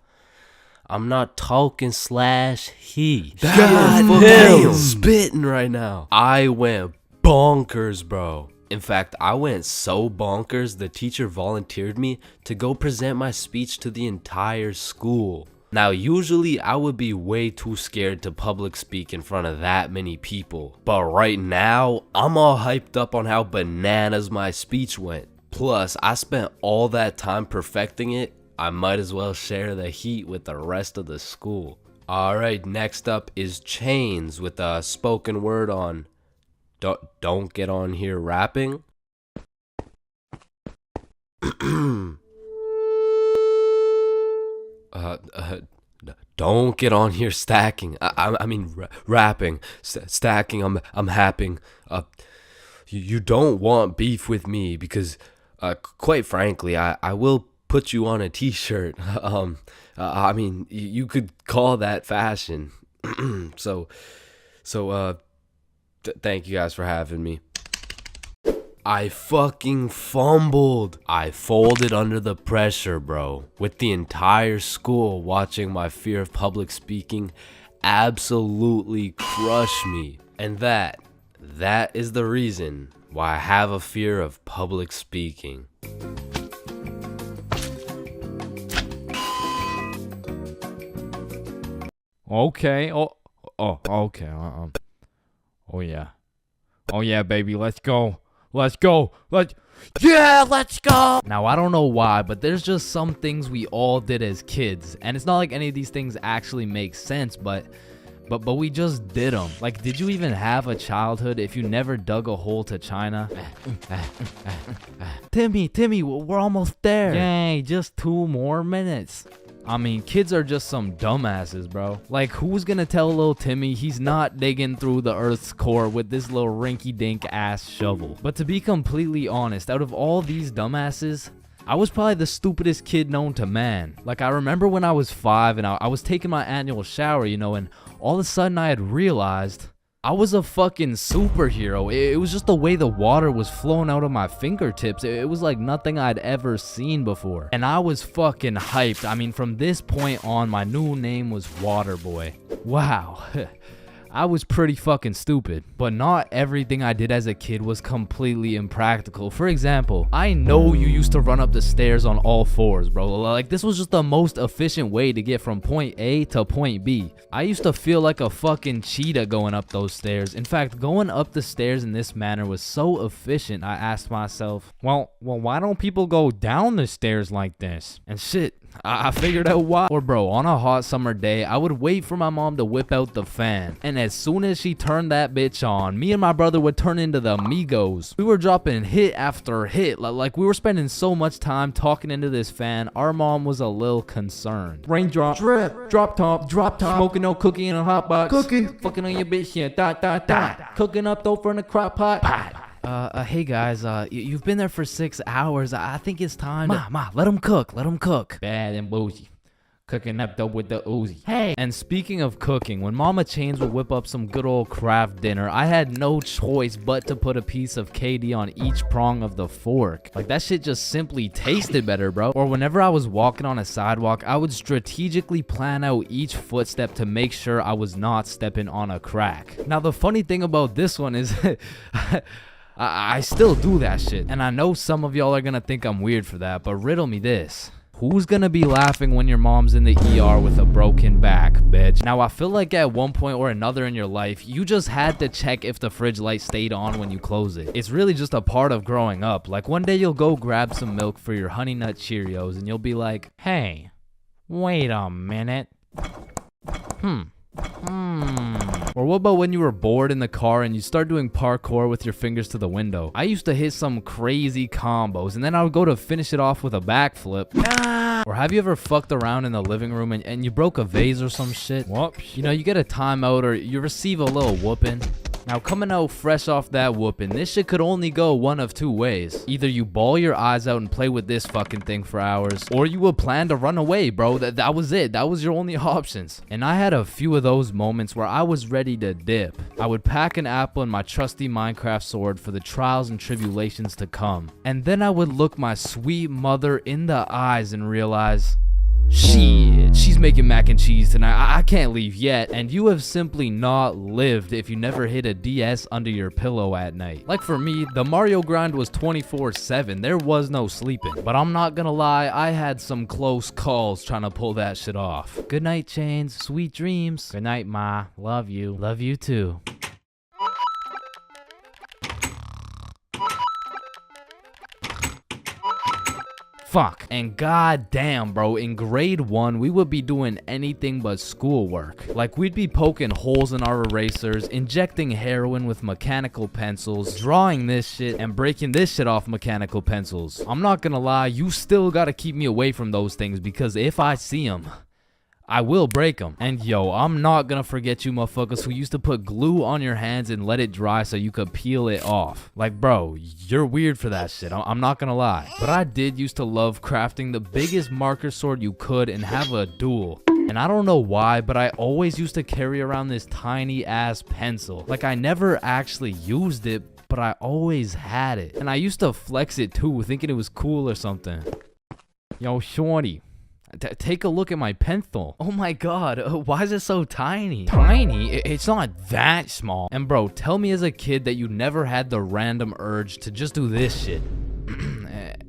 I'm not talking slash he. Damn. Spitting right now. I went bonkers, bro. In fact, I went so bonkers, the teacher volunteered me to go present my speech to the entire school. Now, usually I would be way too scared to public speak in front of that many people. But right now, I'm all hyped up on how bananas my speech went. Plus, I spent all that time perfecting it. I might as well share the heat with the rest of the school. Alright, next up is Chains with a spoken word on Don't get on here rapping. Don't get on here stacking. I mean rapping. Stacking. I'm happing. You don't want beef with me because, quite frankly, I will put you on a t-shirt. I mean, you could call that fashion. Thank you guys for having me. I fucking fumbled. I folded under the pressure, bro. With the entire school watching my fear of public speaking absolutely crush me. And that is the reason why I have a fear of public speaking. Okay. Okay. Oh yeah, baby. Let's go. Let's go. Let's go. Now, I don't know why, but there's just some things we all did as kids. And it's not like any of these things actually make sense, but we just did them. Like, did you even have a childhood if you never dug a hole to China? Timmy, we're almost there. Yay, just 2 more minutes. I mean, kids are just some dumbasses, bro. Like, who's gonna tell little Timmy he's not digging through the Earth's core with this little rinky-dink ass shovel? But to be completely honest, out of all these dumbasses, I was probably the stupidest kid known to man. Like, I remember when I was 5 and I was taking my annual shower, you know, and all of a sudden I had realized I was a fucking superhero. It was just the way the water was flowing out of my fingertips. It was like nothing I'd ever seen before. And I was fucking hyped. I mean, from this point on, my new name was Waterboy. Wow. I was pretty fucking stupid, but not everything I did as a kid was completely impractical. For example, I know you used to run up the stairs on all 4s, bro. Like, this was just the most efficient way to get from point A to point B. I used to feel like a fucking cheetah going up those stairs. In fact, going up the stairs in this manner was so efficient, I asked myself, well, why don't people go down the stairs like this? And shit, I figured out why. Or bro, on a hot summer day, I would wait for my mom to whip out the fan. And as soon as she turned that bitch on, me and my brother would turn into the Migos. We were dropping hit after hit. Like we were spending so much time talking into this fan, our mom was a little concerned. Raindrop, drip, drop top, smoking no cookie in a hot box. Cookie. Fucking on your bitch, yeah, dot. Cooking up dope in a crock pot. Hey guys, you've been there for 6 hours. I think it's time. Ma, let them cook. Bad and bougie. Cooking up dope with the Uzi. Hey. And speaking of cooking, when Mama Chains would whip up some good old craft dinner, I had no choice but to put a piece of KD on each prong of the fork. Like, that shit just simply tasted better, bro. Or whenever I was walking on a sidewalk, I would strategically plan out each footstep to make sure I was not stepping on a crack. Now, the funny thing about this one is I still do that shit. And I know some of y'all are gonna think I'm weird for that, but riddle me this. Who's gonna be laughing when your mom's in the ER with a broken back, bitch? Now, I feel like at one point or another in your life, you just had to check if the fridge light stayed on when you close it. It's really just a part of growing up. Like, one day you'll go grab some milk for your Honey Nut Cheerios and you'll be like, hey, wait a minute. Or what about when you were bored in the car and you start doing parkour with your fingers to the window? I used to hit some crazy combos and then I would go to finish it off with a backflip. Or have you ever fucked around in the living room and you broke a vase or some shit? Whoops. You know, you get a timeout or you receive a little whooping. Now, coming out fresh off that whooping, this shit could only go one of two ways. Either you bawl your eyes out and play with this fucking thing for hours, or you would plan to run away, bro. That was it. That was your only options. And I had a few of those moments where I was ready to dip. I would pack an apple and my trusty Minecraft sword for the trials and tribulations to come. And then I would look my sweet mother in the eyes and realize, shit, she's making mac and cheese tonight. I can't leave yet. And you have simply not lived if you never hit a DS under your pillow at night. Like for me, the Mario grind was 24/7. There was no sleeping. But I'm not gonna lie, I had some close calls trying to pull that shit off. Good night, Chains. Sweet dreams. Good night, Ma. Love you. Love you too. Fuck. And goddamn, bro, in grade 1, we would be doing anything but schoolwork. Like, we'd be poking holes in our erasers, injecting heroin with mechanical pencils, drawing this shit, and breaking this shit off mechanical pencils. I'm not gonna lie, you still gotta keep me away from those things, because if I see them, I will break them. And yo, I'm not gonna forget you motherfuckers who used to put glue on your hands and let it dry so you could peel it off. Like, bro, you're weird for that shit. I'm not gonna lie. But I did used to love crafting the biggest marker sword you could and have a duel. And I don't know why, but I always used to carry around this tiny ass pencil. Like, I never actually used it, but I always had it. And I used to flex it too, thinking it was cool or something. Yo, shorty. Take a look at my pencil. Oh my god, why is it so tiny? Tiny? It's not that small. And bro, tell me as a kid that you never had the random urge to just do this shit.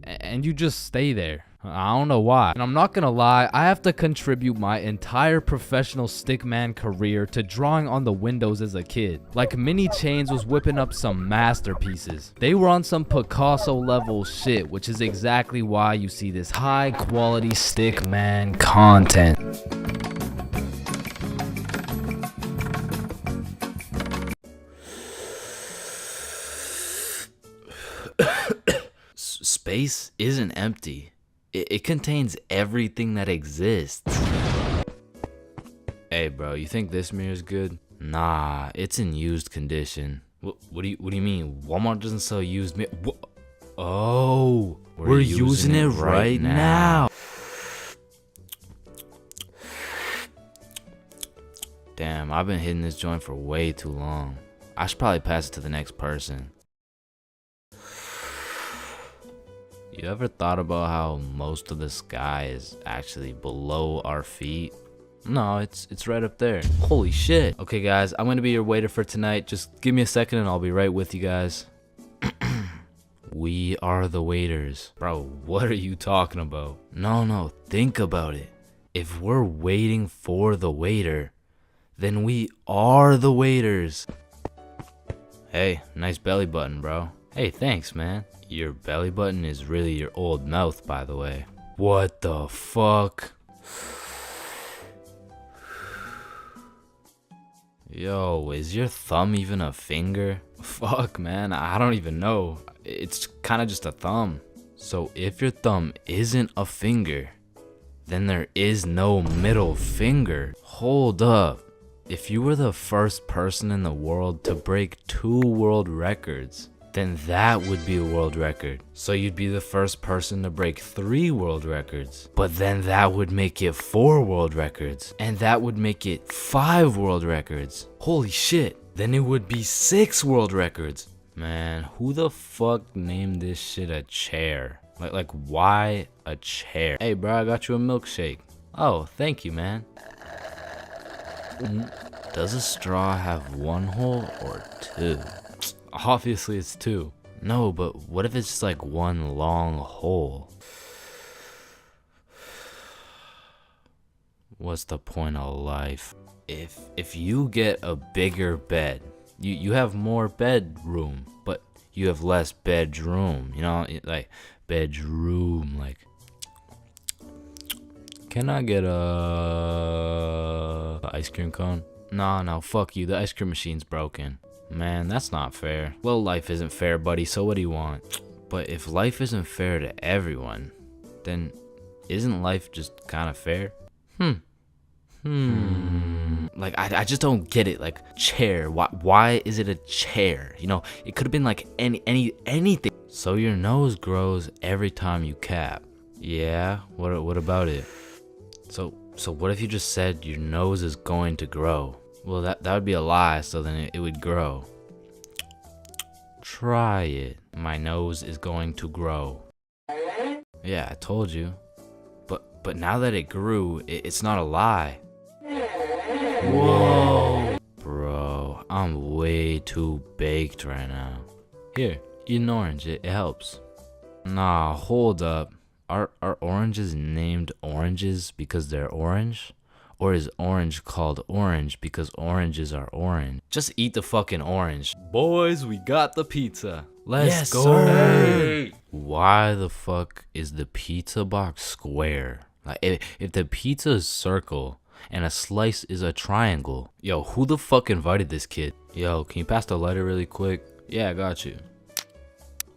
And you just stay there. I don't know why. And I'm not gonna lie, I have to contribute my entire professional stickman career to drawing on the windows as a kid. Like, Mini Chains was whipping up some masterpieces. They were on some Picasso level shit, which is exactly why you see this high quality stickman content. Space isn't empty. It contains everything that exists. Hey bro, you think this mirror's good? Nah, it's in used condition. What do you mean? Walmart doesn't sell used mirror? Oh, we're using it right now. Damn, I've been hitting this joint for way too long. I should probably pass it to the next person. You ever thought about how most of the sky is actually below our feet? No, it's right up there. Holy shit. Okay guys, I'm gonna be your waiter for tonight. Just give me a second and I'll be right with you guys. We are the waiters. Bro, what are you talking about? No, think about it. If we're waiting for the waiter, then we are the waiters. Hey, nice belly button, bro. Hey, thanks, man. Your belly button is really your old mouth, by the way. What the fuck? Yo, is your thumb even a finger? Fuck, man, I don't even know. It's kind of just a thumb. So if your thumb isn't a finger, then there is no middle finger. Hold up. If you were the first person in the world to break 2 world records, then that would be a world record. So you'd be the first person to break 3 world records. But then that would make it 4 world records. And that would make it 5 world records. Holy shit. Then it would be 6 world records. Man, who the fuck named this shit a chair? Like why a chair? Hey bro, I got you a milkshake. Oh, thank you, man. Does a straw have 1 hole or 2? Obviously it's 2. No, but what if it's just like 1 long hole? What's the point of life? If you get a bigger bed, you have more bedroom, but you have less bedroom, you know, like bedroom, like. Can I get a ice cream cone? No, fuck you, the ice cream machine's broken. Man, that's not fair. Well, life isn't fair, buddy, so what do you want? But if life isn't fair to everyone, then isn't life just kind of fair? Like, I just don't get it. Like, chair. Why is it a chair? You know, it could have been like anything. So your nose grows every time you cap. Yeah, what about it? So what if you just said your nose is going to grow? Well, that would be a lie, so then it would grow. Try it. My nose is going to grow. Yeah, I told you. But now that it grew, it's not a lie. Whoa. Bro, I'm way too baked right now. Here, eat an orange, it helps. Nah, hold up. Are oranges named oranges because they're orange? Or is orange called orange because oranges are orange? Just eat the fucking orange. Boys, we got the pizza. Let's go. Sir. Why the fuck is the pizza box square? Like, if the pizza is circle and a slice is a triangle. Yo, who the fuck invited this kid? Yo, can you pass the lighter really quick? Yeah, I got you.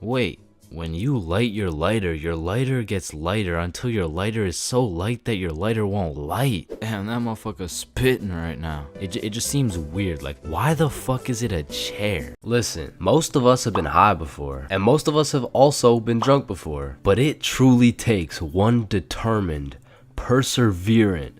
Wait. When you light your lighter gets lighter until your lighter is so light that your lighter won't light. Damn, that motherfucker's spitting right now. It just seems weird. Like, why the fuck is it a chair? Listen, most of us have been high before, and most of us have also been drunk before. But it truly takes one determined, perseverant,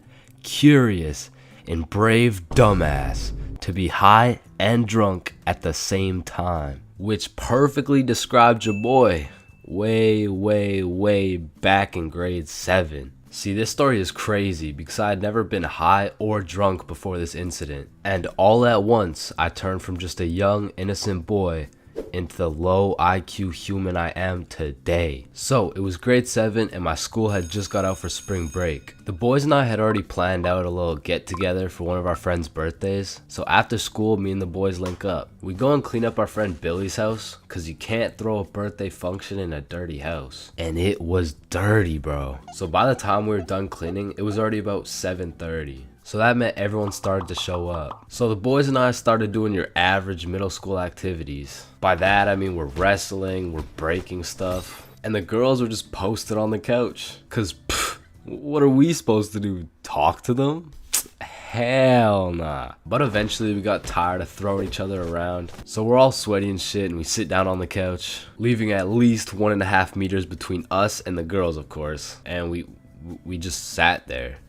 curious, and brave dumbass to be high and drunk at the same time. Which perfectly described your boy way back in grade 7. See, this story is crazy because I had never been high or drunk before this incident. And all at once, I turned from just a young, innocent boy into the low IQ human I am today. So it was grade 7 and my school had just got out for spring break. The boys and I had already planned out a little get together for one of our friends' birthdays. So after school, me and the boys link up. We go and clean up our friend Billy's house because you can't throw a birthday function in a dirty house. And it was dirty, bro. So by the time we were done cleaning, it was already about 7:30. So that meant everyone started to show up. So the boys and I started doing your average middle school activities. By that, I mean we're wrestling, we're breaking stuff. And the girls were just posted on the couch. Cause what are we supposed to do? Talk to them? Hell nah. But eventually we got tired of throwing each other around. So we're all sweaty and shit and we sit down on the couch, leaving at least 1.5 meters between us and the girls, of course. And we just sat there.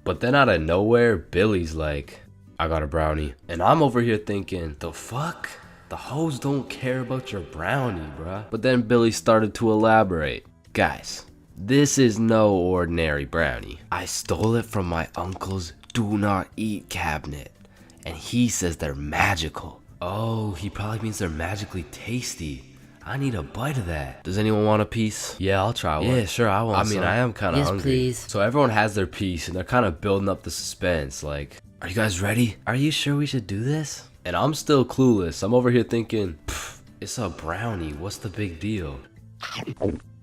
But then out of nowhere, Billy's like, I got a brownie. And I'm over here thinking, the fuck? The hoes don't care about your brownie, bruh. But then Billy started to elaborate. Guys, this is no ordinary brownie. I stole it from my uncle's do not eat cabinet. And he says they're magical. Oh, he probably means they're magically tasty. I need a bite of that. Does anyone want a piece? Yeah, I'll try one. Yeah, sure, I want some. I mean, I am kind of hungry. Please. So everyone has their piece, and they're kind of building up the suspense. Like, are you guys ready? Are you sure we should do this? And I'm still clueless. I'm over here thinking, it's a brownie. What's the big deal?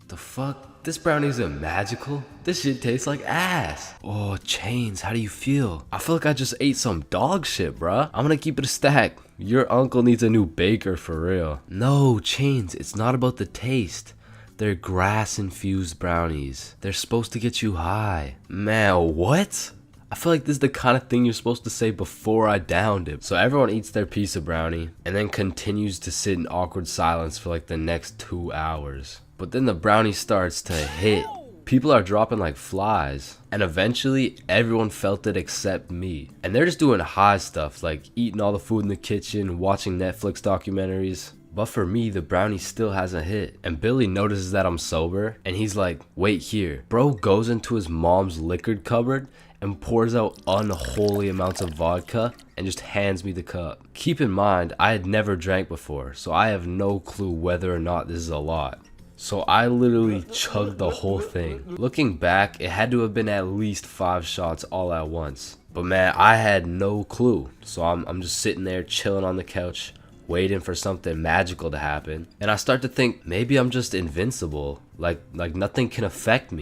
The fuck? This brownie isn't magical. This shit tastes like ass. Oh, Chains, how do you feel? I feel like I just ate some dog shit, bruh. I'm gonna keep it a stack. Your uncle needs a new baker for real. No, Chains, it's not about the taste. They're grass-infused brownies. They're supposed to get you high. Man, what? I feel like this is the kind of thing you're supposed to say before I downed it. So everyone eats their piece of brownie and then continues to sit in awkward silence for like the next 2 hours. But then the brownie starts to hit. People are dropping like flies. And eventually everyone felt it except me. And they're just doing high stuff like eating all the food in the kitchen, watching Netflix documentaries. But for me, the brownie still hasn't hit. And Billy notices that I'm sober and he's like, wait here. Bro goes into his mom's liquor cupboard and pours out unholy amounts of vodka and just hands me the cup. Keep in mind, I had never drank before, so I have no clue whether or not this is a lot. So I literally chugged the whole thing. Looking back, it had to have been at least 5 shots all at once. But man, I had no clue. So I'm just sitting there chilling on the couch, waiting for something magical to happen. And I start to think, maybe I'm just invincible. Like nothing can affect me.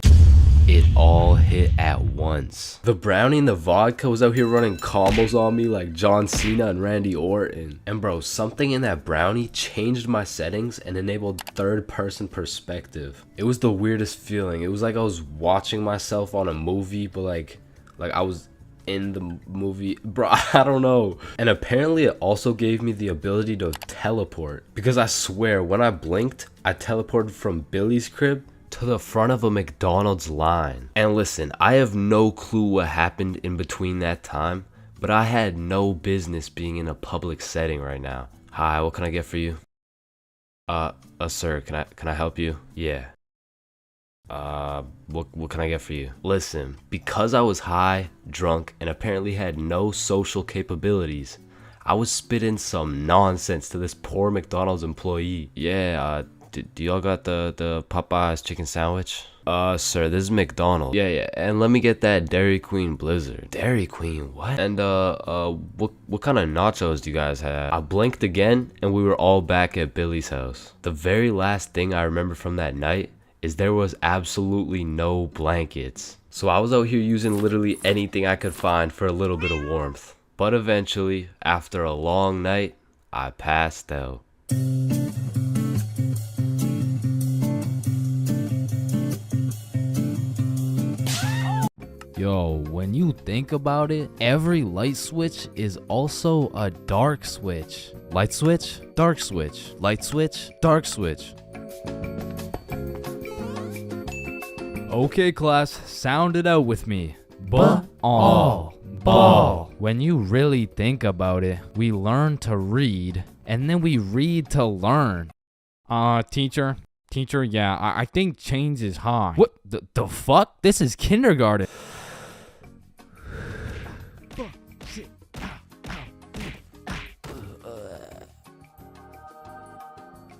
It all hit at once. The brownie and the vodka was out here running combos on me like John Cena and Randy Orton. And bro, something in that brownie changed my settings and enabled third-person perspective. It was the weirdest feeling. It was like I was watching myself on a movie, but like I was in the movie. Bro, I don't know. And apparently it also gave me the ability to teleport. Because I swear, when I blinked, I teleported from Billy's crib to the front of a McDonald's line. And listen, I have no clue what happened in between that time, but I had no business being in a public setting right now. Hi, what can I get for you? Sir, can I help you? Yeah. What can I get for you? Listen, because I was high, drunk, and apparently had no social capabilities, I was spitting some nonsense to this poor McDonald's employee. Yeah, do y'all got the Popeyes chicken sandwich? Sir, this is McDonald's. Yeah, and let me get that Dairy Queen Blizzard. Dairy Queen, what? And what kind of nachos do you guys have? I blinked again, and we were all back at Billy's house. The very last thing I remember from that night is there was absolutely no blankets. So I was out here using literally anything I could find for a little bit of warmth. But eventually, after a long night, I passed out. Yo, when you think about it, every light switch is also a dark switch. Light switch, dark switch. Light switch, dark switch. Okay, class, sound it out with me. Ball. When you really think about it, we learn to read, and then we read to learn. Teacher, yeah, I think Chains is high. What the fuck? This is kindergarten.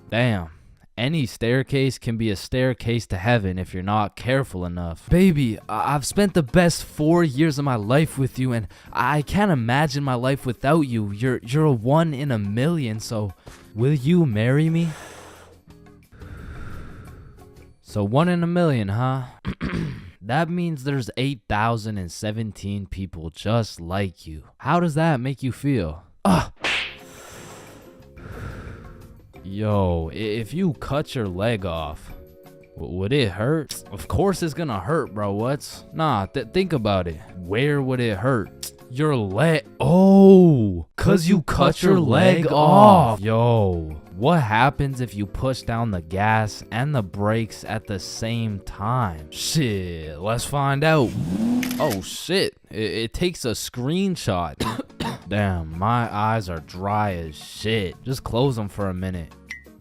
Damn. Any staircase can be a staircase to heaven if you're not careful enough. Baby, I've spent the best 4 years of my life with you, and I can't imagine my life without you. You're a 1 in a million, so will you marry me? So 1 in a million, huh? That means there's 8,017 people just like you. How does that make you feel? Yo, if you cut your leg off, would it hurt? Of course it's gonna hurt, bro. Nah, think about it. Where would it hurt? Your leg. Oh, cause you cut your leg off. Yo, what happens if you push down the gas and the brakes at the same time? Shit, let's find out. Oh shit, it takes a screenshot. Damn, my eyes are dry as shit. Just close them for a minute.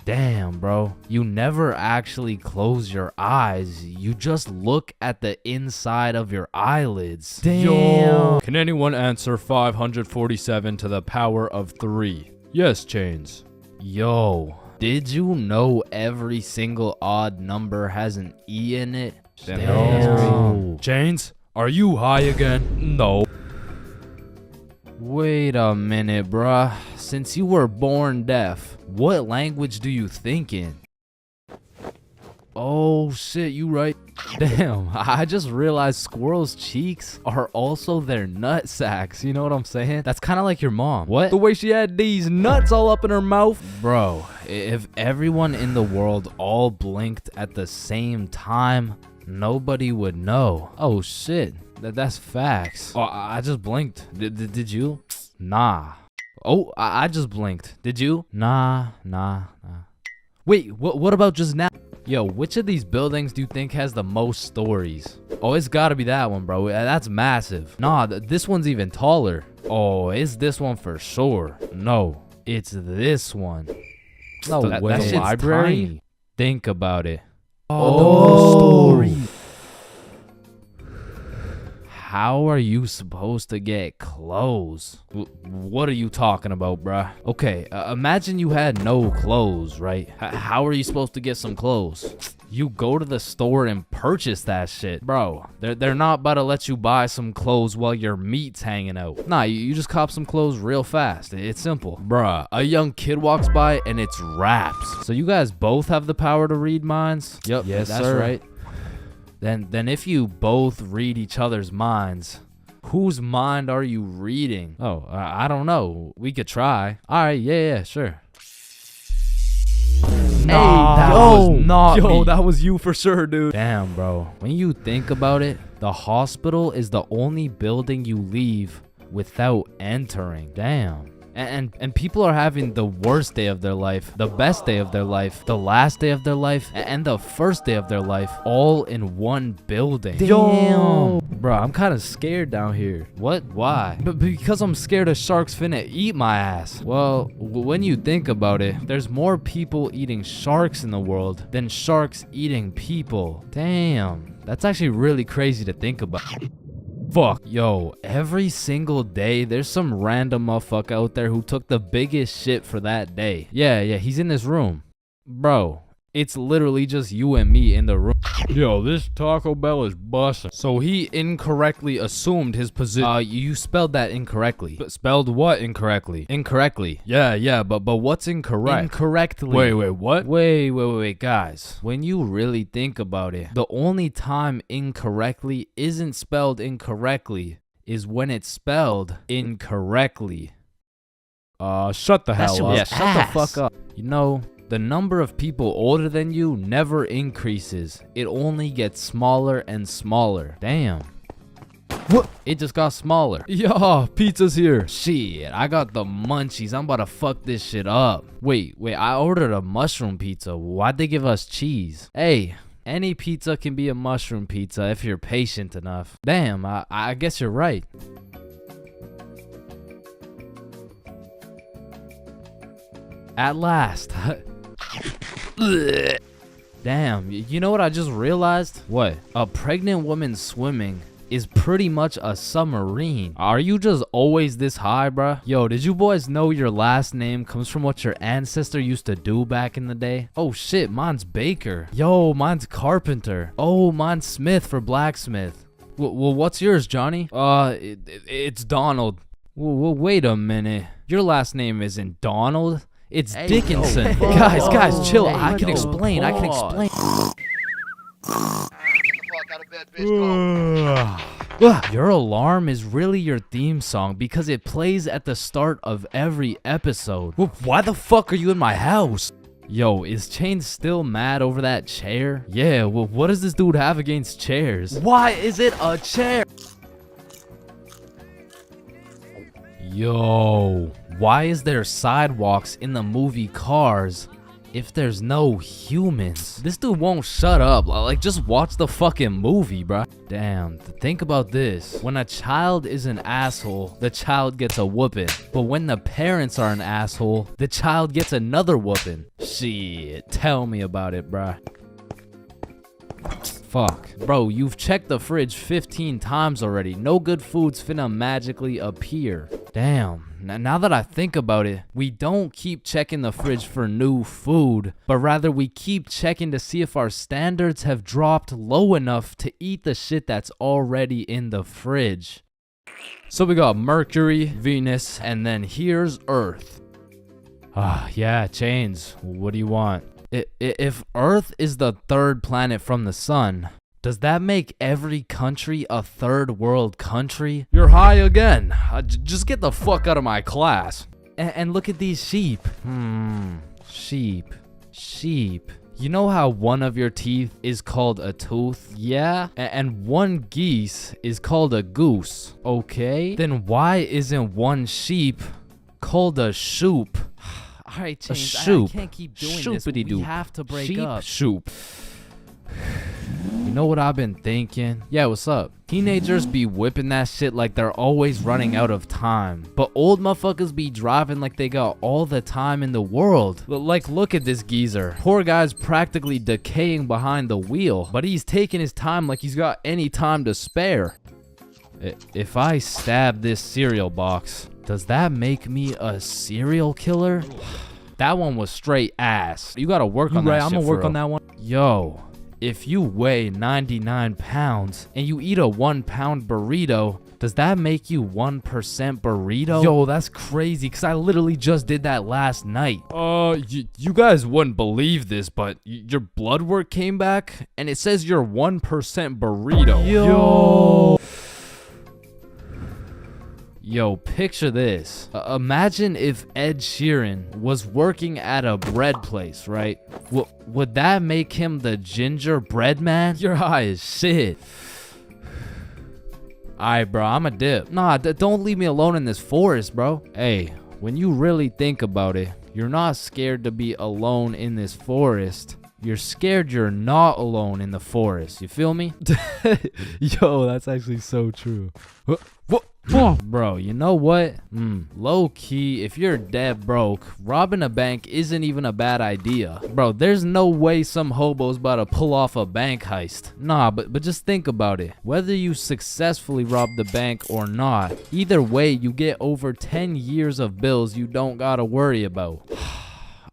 Damn, bro. You never actually close your eyes. You just look at the inside of your eyelids. Damn. Yo. Can anyone answer 547 to the power of 3? Yes, Chains. Yo, did you know every single odd number has an E in it? Damn. Chains, are you high again? No. Wait a minute, bruh. Since you were born deaf, what language do you think in? Oh shit, you right. Damn, I just realized squirrels' cheeks are also their nut sacks. You know what I'm saying? That's kind of like your mom. What? The way she had these nuts all up in her mouth. Bro, if everyone in the world all blinked at the same time, nobody would know. Oh shit, that's facts. Oh, I just blinked. Did you? Nah. Oh, I just blinked. Did you? Nah. Wait, what about just now? Yo, which of these buildings do you think has the most stories? Oh, it's gotta be that one, bro. That's massive. Nah, this one's even taller. Oh, it's this one for sure. No, it's this one. No, that shit's library. Tiny. Think about it. Oh, the story. How are you supposed to get clothes? What are you talking about, bruh? Okay, imagine you had no clothes, right? How are you supposed to get some clothes? You go to the store and purchase that shit. Bro, they're not about to let you buy some clothes while your meat's hanging out. Nah, you just cop some clothes real fast. It's simple. Bruh, a young kid walks by and it's raps. So you guys both have the power to read minds? Yep, yes, that's sir. Right. Then if you both read each other's minds, whose mind are you reading? Oh, I don't know. We could try. All right, yeah, sure. Nah, that was not me. That was you for sure, dude. Damn, bro. When you think about it, the hospital is the only building you leave without entering. Damn. And people are having the worst day of their life, the best day of their life, the last day of their life, and the first day of their life, all in one building. Damn. Bro, I'm kind of scared down here. What? Why? Because I'm scared a shark's finna eat my ass. Well, when you think about it, there's more people eating sharks in the world than sharks eating people. Damn. That's actually really crazy to think about. Fuck, yo, every single day there's some random motherfucker out there who took the biggest shit for that day. Yeah, he's in this room. Bro, it's literally just you and me in the room. Yo, this Taco Bell is bussin'. So he incorrectly assumed his position. You spelled that incorrectly. But spelled what incorrectly? Incorrectly. Yeah, but what's incorrect? Incorrectly. Wait, what? Wait, guys. When you really think about it, the only time incorrectly isn't spelled incorrectly is when it's spelled incorrectly. Shut the hell up. Yeah, shut the fuck up. You know, the number of people older than you never increases. It only gets smaller and smaller. Damn. What? It just got smaller. Yo, pizza's here. Shit, I got the munchies. I'm about to fuck this shit up. Wait, I ordered a mushroom pizza. Why'd they give us cheese? Hey, any pizza can be a mushroom pizza if you're patient enough. Damn, I guess you're right. At last. Damn, you know what I just realized? What? A pregnant woman swimming is pretty much a submarine. Are you just always this high, bruh? Yo, did you boys know your last name comes from what your ancestor used to do back in the day? Oh shit, mine's Baker. Yo, mine's Carpenter. Oh, mine's Smith for blacksmith. Well, what's yours, Johnny? It's Donald. Well, wait a minute. Your last name isn't Donald. It's Dickinson. Guys, chill. I can explain. Your alarm is really your theme song because it plays at the start of every episode. Why the fuck are you in my house? Yo, is Chains still mad over that chair? Yeah, well, what does this dude have against chairs? Why is it a chair? Yo, why is there sidewalks in the movie Cars if there's no humans? This dude won't shut up. Like, just watch the fucking movie, bruh. Damn, think about this. When a child is an asshole, the child gets a whooping. But when the parents are an asshole, the child gets another whooping. Shit, tell me about it, bruh. Fuck. Bro, you've checked the fridge 15 times already. No good food's finna magically appear. Damn. Now that I think about it, we don't keep checking the fridge for new food, but rather we keep checking to see if our standards have dropped low enough to eat the shit that's already in the fridge. So we got Mercury, Venus, and then here's Earth. Yeah, Chains. What do you want? If Earth is the third planet from the sun, does that make every country a third world country? You're high again. Just get the fuck out of my class. And look at these sheep. Sheep. You know how one of your teeth is called a tooth? Yeah. And one geese is called a goose. Okay. Then why isn't one sheep called a shoop? All right, Chains, A shoop. I can't keep doing this. Shoopity-doo. We have to break Sheep, up. shoop. You know what I've been thinking? Yeah, what's up? Teenagers be whipping that shit like they're always running out of time. But old motherfuckers be driving like they got all the time in the world. Like, look at this geezer. Poor guy's practically decaying behind the wheel. But he's taking his time like he's got any time to spare. If I stab this cereal box, does that make me a serial killer? That one was straight ass. You gotta work on that shit. I'm gonna work on that one. Yo, if you weigh 99 pounds and you eat a 1 pound burrito, does that make you 1% burrito? Yo, that's crazy, because I literally just did that last night. You guys wouldn't believe this, but your blood work came back and it says you're 1% burrito. Yo, picture this. Imagine if Ed Sheeran was working at a bread place, right? Would that make him the gingerbread man? You're high as shit. Alright, bro, I'm a dip. Nah, don't leave me alone in this forest, bro. Hey, when you really think about it, you're not scared to be alone in this forest. You're scared you're not alone in the forest. You feel me? Yo, that's actually so true. Bro, you know what? Low key, if you're dead broke, robbing a bank isn't even a bad idea. Bro, there's no way some hobo's about to pull off a bank heist. Nah, but just think about it. Whether you successfully rob the bank or not, either way, you get over 10 years of bills you don't gotta worry about.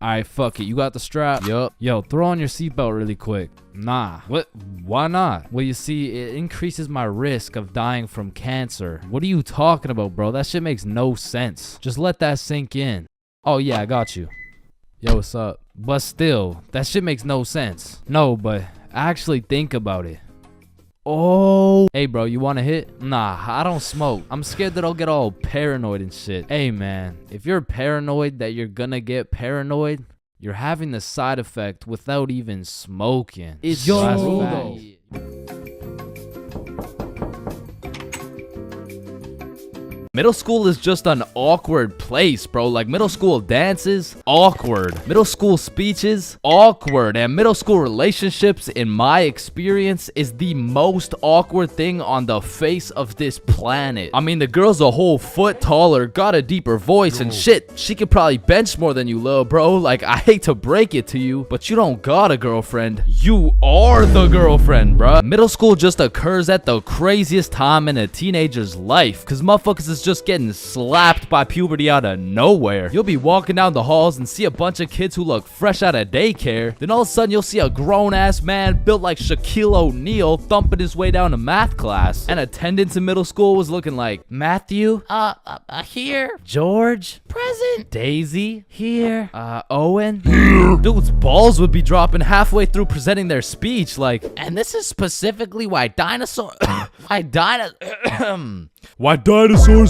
Alright, fuck it. You got the strap? Yup. Yo, throw on your seatbelt really quick. Nah. What? Why not? Well, you see, it increases my risk of dying from cancer. What are you talking about, bro? That shit makes no sense. Just let that sink in. Oh, yeah, I got you. Yo, what's up? But still, that shit makes no sense. No, but actually think about it. Oh. Hey, bro, you want a hit? Nah, I don't smoke. I'm scared that I'll get all paranoid and shit. Hey, man, if you're paranoid that you're gonna get paranoid, you're having the side effect without even smoking. It's Yo. Middle school is just an awkward place, bro. Like, middle school dances, awkward. Middle school speeches, awkward. And middle school relationships, in my experience, is the most awkward thing on the face of this planet. I mean, the girl's a whole foot taller, got a deeper voice, and shit, she could probably bench more than you, lil' bro. Like, I hate to break it to you, but you don't got a girlfriend. You are the girlfriend, bro. Middle school just occurs at the craziest time in a teenager's life, because motherfuckers is just getting slapped by puberty out of nowhere. You'll be walking down the halls and see a bunch of kids who look fresh out of daycare. Then all of a sudden you'll see a grown-ass man built like Shaquille O'Neal thumping his way down to math class. And attendance in middle school was looking like Matthew, here. George, present. Daisy, here. Owen, here. Dude's balls would be dropping halfway through presenting their speech, like, and this is specifically why dinosaurs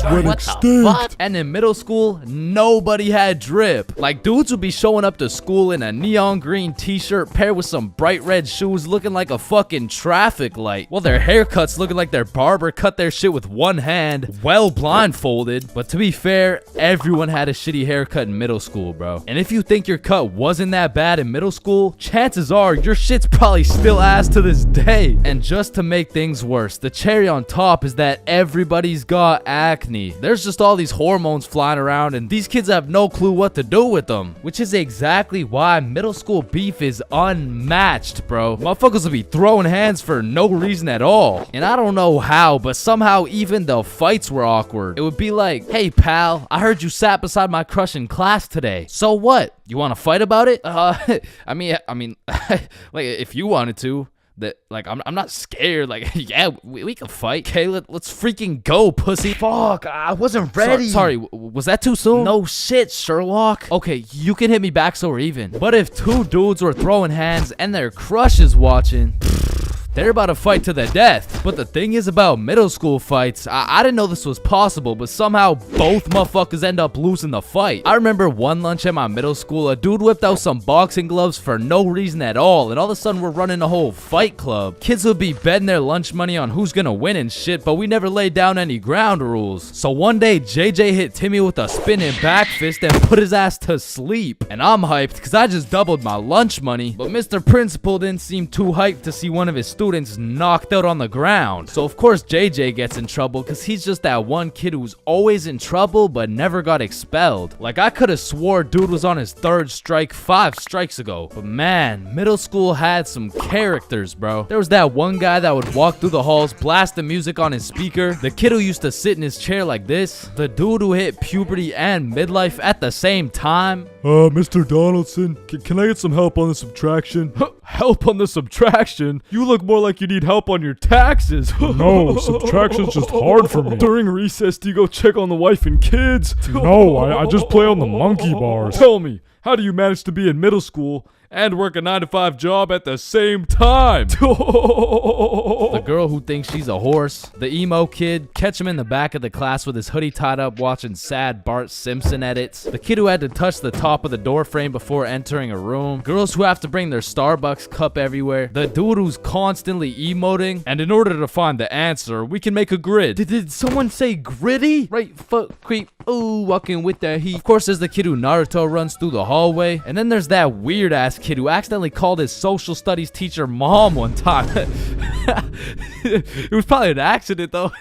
went extinct. And in middle school, nobody had drip. Like, dudes would be showing up to school in a neon green t-shirt paired with some bright red shoes looking like a fucking traffic light, while their haircuts looking like their barber cut their shit with one hand, well blindfolded. But to be fair, everyone had a shitty haircut in middle school, bro. And if you think your cut wasn't that bad in middle school, chances are your shit's probably still ass to this day. And just to make things worse, the cherry on top is that everybody's got acne. There's just all these hormones flying around and these kids have no clue what to do with them, which is exactly why middle school beef is unmatched, bro. Motherfuckers will be throwing hands for no reason at all. And I don't know how, but somehow even the fights were awkward. It would be like, hey pal, I heard you sat beside my crush in class today. So what? You want to fight about it? I mean, like, if you wanted to. That, like, I'm not scared. Like, yeah, we can fight. Okay, let's freaking go, pussy. Fuck, I wasn't ready. Sorry, was that too soon? No shit, Sherlock. Okay, you can hit me back so we're even. But if two dudes were throwing hands and their crush is watching, They're about to fight to the death. But the thing is about middle school fights, I didn't know this was possible, but somehow both motherfuckers end up losing the fight. I remember one lunch at my middle school, a dude whipped out some boxing gloves for no reason at all, and all of a sudden we're running a whole fight club. Kids would be betting their lunch money on who's gonna win and shit, but we never laid down any ground rules. So one day, JJ hit Timmy with a spinning back fist and put his ass to sleep. And I'm hyped because I just doubled my lunch money, but Mr. Principal didn't seem too hyped to see one of his students knocked out on the ground. So of course JJ gets in trouble because he's just that one kid who's always in trouble but never got expelled. Like, I could have swore dude was on his 3rd strike 5 strikes ago. But man, middle school had some characters, bro. There was that one guy that would walk through the halls, blast the music on his speaker, the kid who used to sit in his chair like this, the dude who hit puberty and midlife at the same time. Mr. Donaldson, can I get some help on the subtraction? Help on the subtraction? You look more like you need help on your taxes. No, subtraction's just hard for me. During recess, do you go check on the wife and kids? No, I just play on the monkey bars. Tell me, how do you manage to be in middle school and work a 9-to-5 job at the same time? The girl who thinks she's a horse, the emo kid, catch him in the back of the class with his hoodie tied up watching sad Bart Simpson edits, the kid who had to touch the top of the door frame before entering a room, girls who have to bring their Starbucks cup everywhere, the dude who's constantly emoting. And in order to find the answer, we can make a grid. Did someone say gritty? Right foot creep, ooh, walking with the heat. Of course there's the kid who Naruto runs through the hallway, and then there's that weird ass kid who accidentally called his social studies teacher mom one time. It was probably an accident though.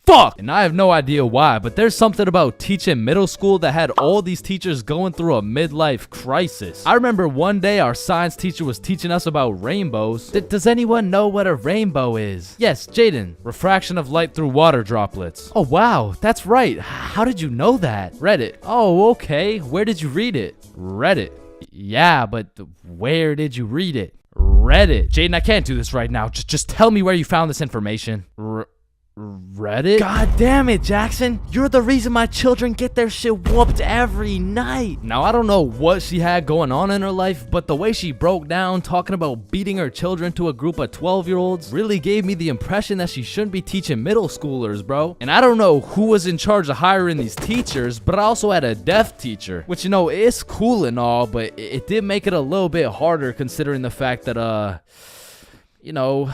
Fuck! And I have no idea why, but there's something about teaching middle school that had all these teachers going through a midlife crisis. I remember one day our science teacher was teaching us about rainbows. Does anyone know what a rainbow is? Yes, Jaden. Refraction of light through water droplets. Oh wow, that's right. How did you know that? Reddit. Oh, okay. Where did you read it? Reddit. Yeah, but where did you read it? Reddit. Jaden, I can't do this right now. Just tell me where you found this information. Reddit? God damn it, Jackson. You're the reason my children get their shit whooped every night. Now, I don't know what she had going on in her life, but the way she broke down talking about beating her children to a group of 12-year-olds really gave me the impression that she shouldn't be teaching middle schoolers, bro. And I don't know who was in charge of hiring these teachers, but I also had a deaf teacher, which, you know, it's cool and all, but it did make it a little bit harder considering the fact that, you know,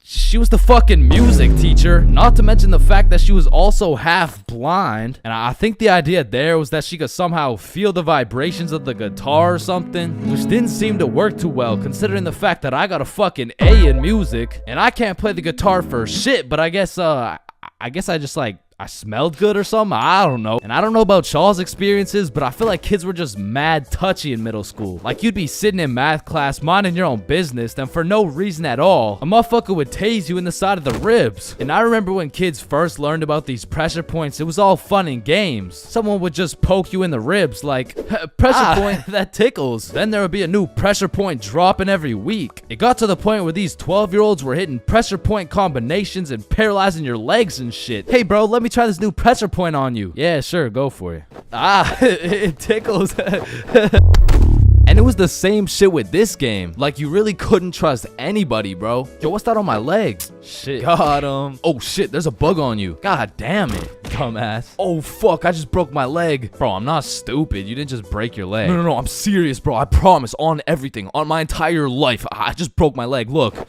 she was the fucking music teacher, not to mention the fact that she was also half blind. And I think the idea there was that she could somehow feel the vibrations of the guitar or something, which didn't seem to work too well considering the fact that I got a fucking A in music and I can't play the guitar for shit, but I guess I just like I smelled good or something. I don't know. And I don't know about Shaw's experiences, but I feel like kids were just mad touchy in middle school. Like, you'd be sitting in math class minding your own business, then for no reason at all, a motherfucker would tase you in the side of the ribs. And I remember when kids first learned about these pressure points, it was all fun and games. Someone would just poke you in the ribs like, pressure point, that tickles. Then there would be a new pressure point dropping every week. It got to the point where these 12-year-olds were hitting pressure point combinations and paralyzing your legs and shit. Hey bro, let me try this new pressure point on you. Yeah, sure, go for it. It tickles. And it was the same shit with this game. Like, you really couldn't trust anybody, bro. Yo, what's that on my leg? Shit. Got him. Oh, shit, there's a bug on you. God damn it, dumbass. Oh, fuck, I just broke my leg. Bro, I'm not stupid. You didn't just break your leg. No, I'm serious, bro. I promise, on everything, on my entire life. I just broke my leg. Look.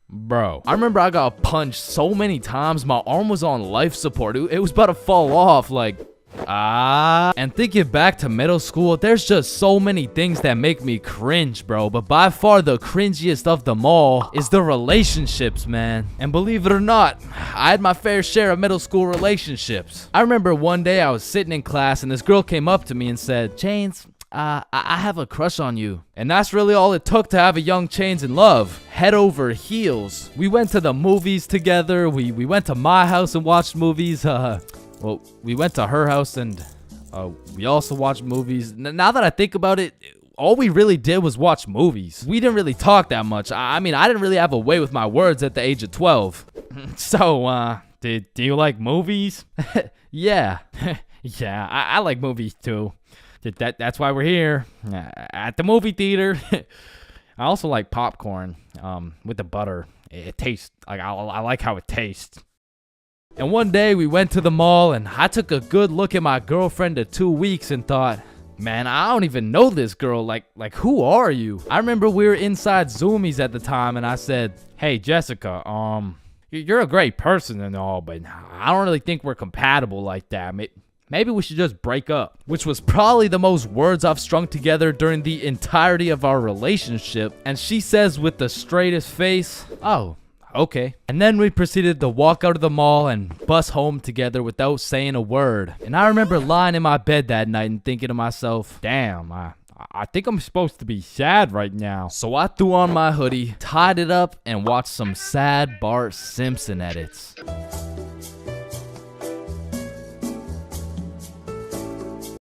Bro, I remember I got punched so many times, my arm was on life support. It was about to fall off, like, And thinking back to middle school, there's just so many things that make me cringe, bro. But by far the cringiest of them all is the relationships, man. And believe it or not, I had my fair share of middle school relationships. I remember one day I was sitting in class and this girl came up to me and said, Chains, I have a crush on you. And that's really all it took to have a young Chains in love. Head over heels. We went to the movies together. We went to my house and watched movies. Well, we went to her house and we also watched movies. Now that I think about it, all we really did was watch movies. We didn't really talk that much. I mean, I didn't really have a way with my words at the age of 12. So, do you like movies? Yeah. Yeah, I like movies too. That's why we're here at the movie theater. I also like popcorn with the butter. It tastes like I like how it tastes. And one day we went to the mall and I took a good look at my girlfriend of 2 weeks and thought, man, I don't even know this girl. Like who are you? I remember we were inside Zoomies at the time and I said, hey, Jessica, you're a great person and all, but I don't really think we're compatible like that. Maybe we should just break up. Which was probably the most words I've strung together during the entirety of our relationship. And she says with the straightest face, oh, okay. And then we proceeded to walk out of the mall and bus home together without saying a word. And I remember lying in my bed that night and thinking to myself, damn, I think I'm supposed to be sad right now. So I threw on my hoodie, tied it up, and watched some sad Bart Simpson edits.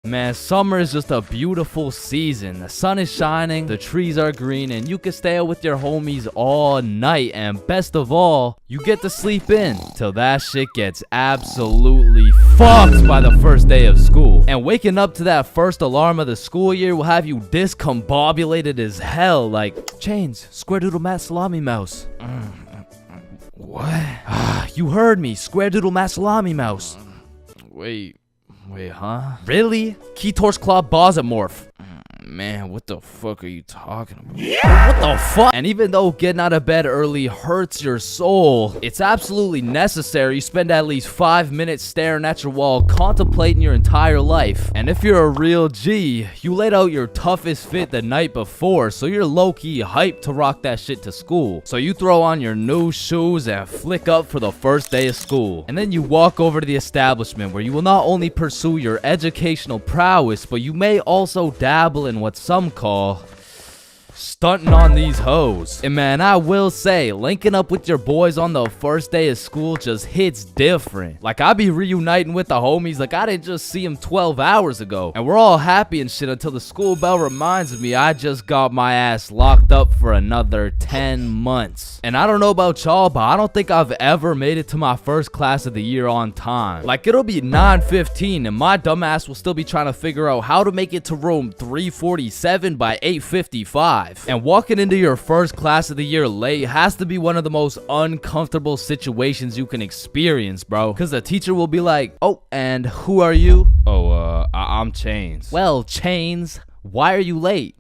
Man, summer is just a beautiful season. The sun is shining, the trees are green, and you can stay out with your homies all night. And best of all, you get to sleep in till that shit gets absolutely fucked by the first day of school. And waking up to that first alarm of the school year will have you discombobulated as hell. Like, Chains, square doodle mat salami mouse. What? You heard me, square doodle mat salami mouse. Wait, huh? Really? Keytor's Claw Bosomorph. Man, what the fuck are you talking about? What the fuck? And even though getting out of bed early hurts your soul, it's absolutely necessary you spend at least 5 minutes staring at your wall, contemplating your entire life. And if you're a real G, you laid out your toughest fit the night before, so you're low-key hyped to rock that shit to school. So you throw on your new shoes and flick up for the first day of school. And then you walk over to the establishment where you will not only pursue your educational prowess, but you may also dabble in what some call stunting on these hoes. And man, I will say, linking up with your boys on the first day of school just hits different. Like, I be reuniting with the homies like I didn't just see them 12 hours ago. And we're all happy and shit until the school bell reminds me I just got my ass locked up for another 10 months. And I don't know about y'all, but I don't think I've ever made it to my first class of the year on time. Like, it'll be 9:15 and my dumbass will still be trying to figure out how to make it to room 347 by 8:55. And walking into your first class of the year late has to be one of the most uncomfortable situations you can experience, bro. Because the teacher will be like, oh, and who are you? Oh, I'm Chains. Well, Chains, why are you late?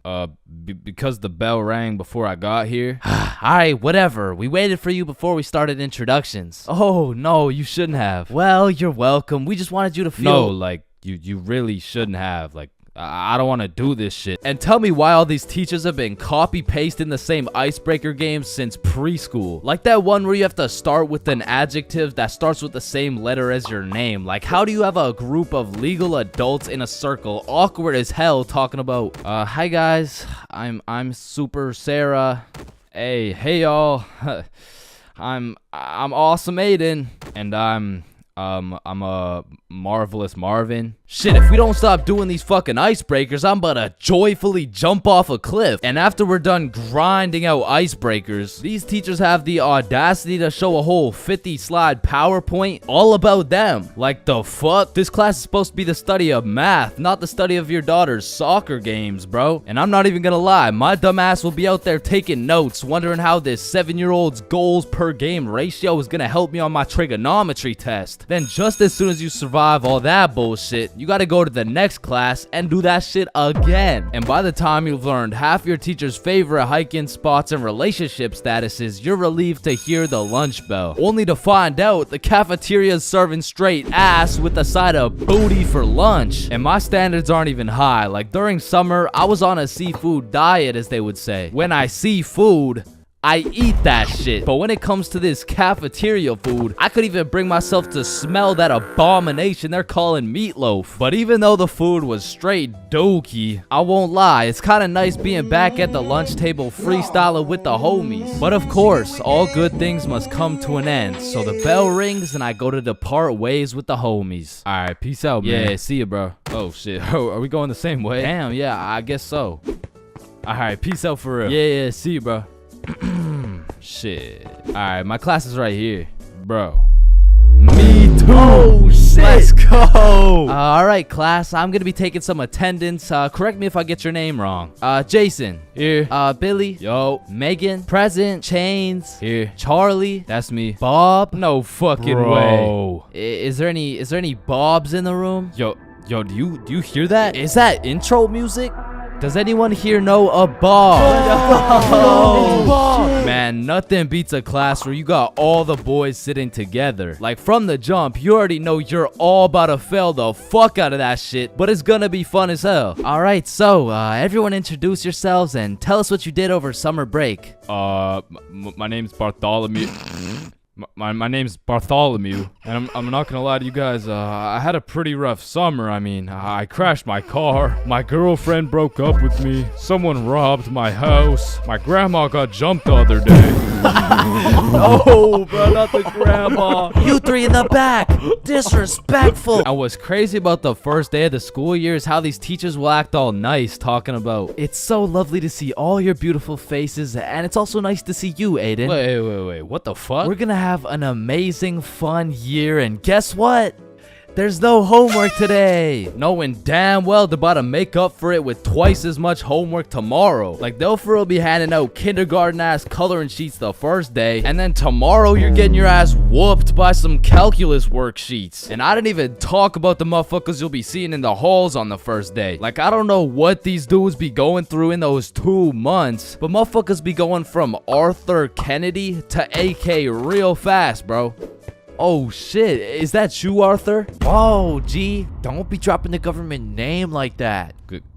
Because the bell rang before I got here. Alright, whatever. We waited for you before we started introductions. Oh, no, you shouldn't have. Well, you're welcome. We just wanted you to feel... No, like, you really shouldn't have. Like, I don't want to do this shit. And tell me why all these teachers have been copy-pasting the same icebreaker games since preschool. Like that one where you have to start with an adjective that starts with the same letter as your name. Like, how do you have a group of legal adults in a circle, awkward as hell, talking about, hi guys, I'm Super Sarah. Hey y'all. I'm Awesome Aiden. And I'm a Marvelous Marvin. Shit, if we don't stop doing these fucking icebreakers, I'm about to joyfully jump off a cliff. And after we're done grinding out icebreakers, these teachers have the audacity to show a whole 50-slide PowerPoint all about them. Like, the fuck? This class is supposed to be the study of math, not the study of your daughter's soccer games, bro. And I'm not even gonna lie, my dumb ass will be out there taking notes, wondering how this 7-year-old's goals per game ratio is gonna help me on my trigonometry test. Then just as soon as you survive all that bullshit, you gotta go to the next class and do that shit again. And by the time you've learned half your teacher's favorite hiking spots and relationship statuses, you're relieved to hear the lunch bell, only to find out the cafeteria is serving straight ass with a side of booty for lunch. And my standards aren't even high. Like, during summer, I was on a seafood diet, as they would say. When I see food, I eat that shit. But when it comes to this cafeteria food, I could even bring myself to smell that abomination they're calling meatloaf. But even though the food was straight dookie, I won't lie, it's kind of nice being back at the lunch table freestyling with the homies. But of course, all good things must come to an end. So the bell rings and I go to depart ways with the homies. Alright, peace out, man. Yeah, see ya, bro. Oh shit, are we going the same way? Damn, yeah, I guess so. Alright, peace out for real. Yeah, see you, bro. Shit. Alright, my class is right here. Bro. Me too. Oh, shit. shit. Let's go. All right, class. I'm gonna be taking some attendance. Correct me if I get your name wrong. Jason. Here. Billy. Yo. Megan. Present. Chains. Here. Charlie. That's me. Bob. No fucking way. Is there any Bobs in the room? Yo, do you hear that? Is that intro music? Does anyone here know a Bob? Man, nothing beats a class where you got all the boys sitting together. Like from the jump, you already know you're all about to fail the fuck out of that shit, but it's gonna be fun as hell. All right, so everyone introduce yourselves and tell us what you did over summer break. My name's Bartholomew. My name's Bartholomew, and I'm not gonna lie to you guys, I had a pretty rough summer. I mean, I crashed my car, my girlfriend broke up with me, someone robbed my house, my grandma got jumped the other day. No, bro, not the grandma. You three in the back. Disrespectful. And what's crazy about the first day of the school year is how these teachers will act all nice, talking about, it's so lovely to see all your beautiful faces, and it's also nice to see you, Aiden. Wait, what the fuck? We're gonna have an amazing, fun year, and guess what? There's no homework today. Knowing damn well they're about to make up for it with twice as much homework tomorrow. Like, they'll for real be handing out kindergarten-ass coloring sheets the first day, and then tomorrow you're getting your ass whooped by some calculus worksheets. And I didn't even talk about the motherfuckers you'll be seeing in the halls on the first day. Like, I don't know what these dudes be going through in those 2 months, but motherfuckers be going from Arthur Kennedy to AK real fast, bro. Oh shit, is that you, Arthur? Oh, G, don't be dropping the government name like that.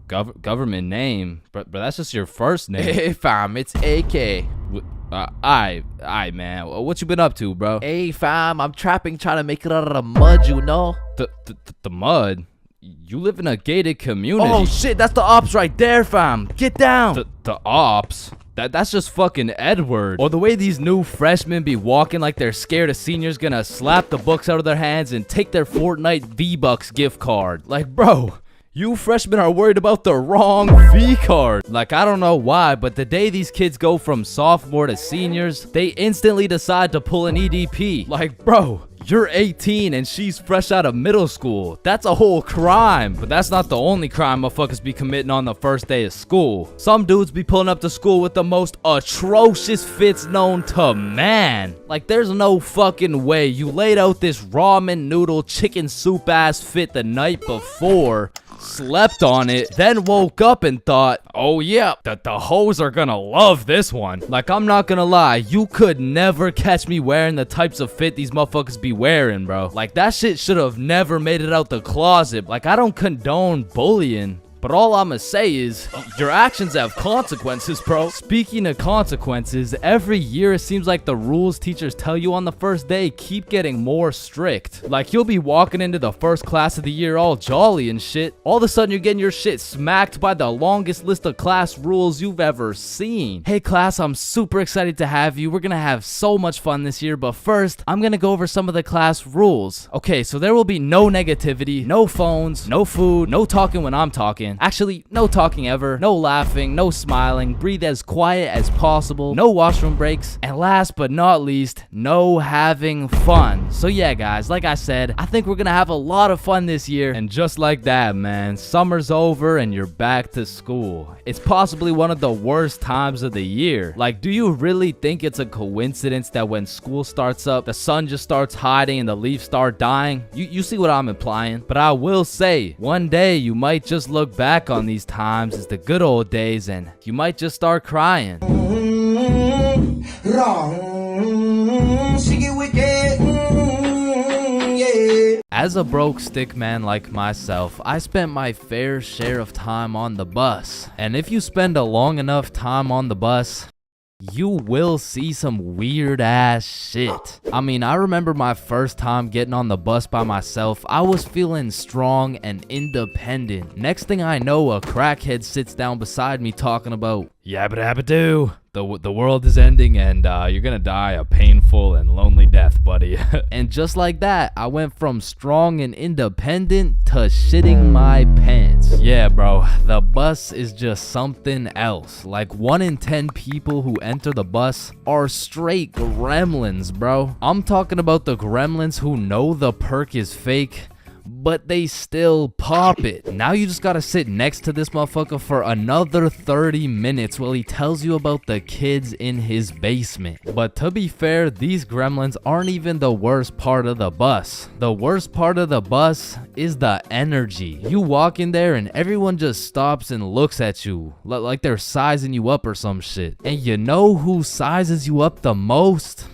Government name? But that's just your first name. Hey fam, it's AK. Aye, man. What you been up to, bro? Hey fam, I'm trapping, trying to make it out of the mud, you know? The mud? You live in a gated community. Oh shit, that's the ops right there, fam. Get down. The ops? That's just fucking Edward. Or the way these new freshmen be walking like they're scared a senior's gonna slap the books out of their hands and take their Fortnite V-Bucks gift card. Like, bro, you freshmen are worried about the wrong V-card. Like, I don't know why, but the day these kids go from sophomore to seniors, they instantly decide to pull an EDP. Like, bro, you're 18 and she's fresh out of middle school. That's a whole crime. But that's not the only crime motherfuckers be committing on the first day of school. Some dudes be pulling up to school with the most atrocious fits known to man. Like, there's no fucking way you laid out this ramen noodle chicken soup ass fit the night before, slept on it, then woke up and thought, oh yeah, the hoes are gonna love this one. Like, I'm not gonna lie, you could never catch me wearing the types of fit these motherfuckers be wearing, bro. Like, that shit should have never made it out the closet. Like, I don't condone bullying, but all I'ma say is, your actions have consequences, bro. Speaking of consequences, every year it seems like the rules teachers tell you on the first day keep getting more strict. Like, you'll be walking into the first class of the year all jolly and shit. All of a sudden you're getting your shit smacked by the longest list of class rules you've ever seen. Hey class, I'm super excited to have you. We're gonna have so much fun this year, but first, I'm gonna go over some of the class rules. Okay, so there will be no negativity, no phones, no food, no talking when I'm talking. Actually, no talking ever, no laughing, no smiling, breathe as quiet as possible, no washroom breaks, and last but not least, no having fun. So yeah, guys, like I said, I think we're gonna have a lot of fun this year. And just like that, man, summer's over and you're back to school. It's possibly one of the worst times of the year. Like, do you really think it's a coincidence that when school starts up, the sun just starts hiding and the leaves start dying? You see what I'm implying? But I will say, one day you might just look back on these times as the good old days and you might just start crying. As a broke stick man like myself, I spent my fair share of time on the bus. And if you spend a long enough time on the bus, you will see some weird ass shit. I mean, I remember my first time getting on the bus by myself. I was feeling strong and independent. Next thing I know, a crackhead sits down beside me talking about, yabba dabba doo. the world is ending and you're gonna die a painful and lonely death, buddy. And just like that, I went from strong and independent to shitting my pants. Yeah, bro, the bus is just something else. Like 1 in 10 people who enter the bus are straight gremlins, bro. I'm talking about the gremlins who know the perk is fake, but they still pop it. Now you just gotta sit next to this motherfucker for another 30 minutes while he tells you about the kids in his basement. But to be fair, these gremlins aren't even the worst part of the bus. The worst part of the bus is the energy. You walk in there and everyone just stops and looks at you like they're sizing you up or some shit. And you know who sizes you up the most?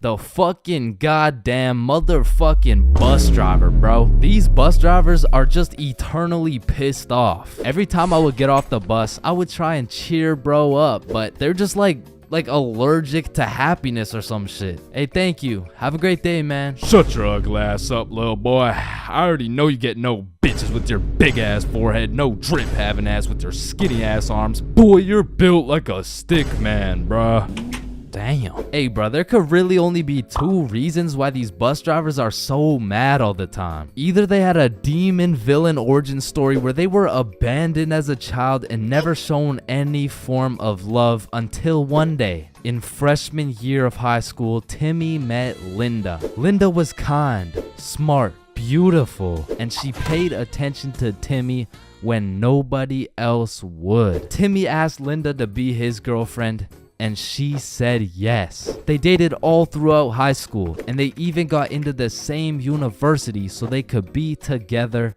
The fucking goddamn motherfucking bus driver, bro. These bus drivers are just eternally pissed off. Every time I would get off the bus, I would try and cheer bro up, but they're just like allergic to happiness or some shit. Hey, thank you. Have a great day, man. Shut your ugly ass up, little boy. I already know you get no bitches with your big ass forehead, no drip having ass with your skinny ass arms. Boy, you're built like a stick man, bruh. Damn. Hey, bro, there could really only be 2 reasons why these bus drivers are so mad all the time. Either they had a demon villain origin story where they were abandoned as a child and never shown any form of love until one day. In freshman year of high school, Timmy met Linda. Linda was kind, smart, beautiful, and she paid attention to Timmy when nobody else would. Timmy asked Linda to be his girlfriend, and she said yes. They dated all throughout high school, and they even got into the same university so they could be together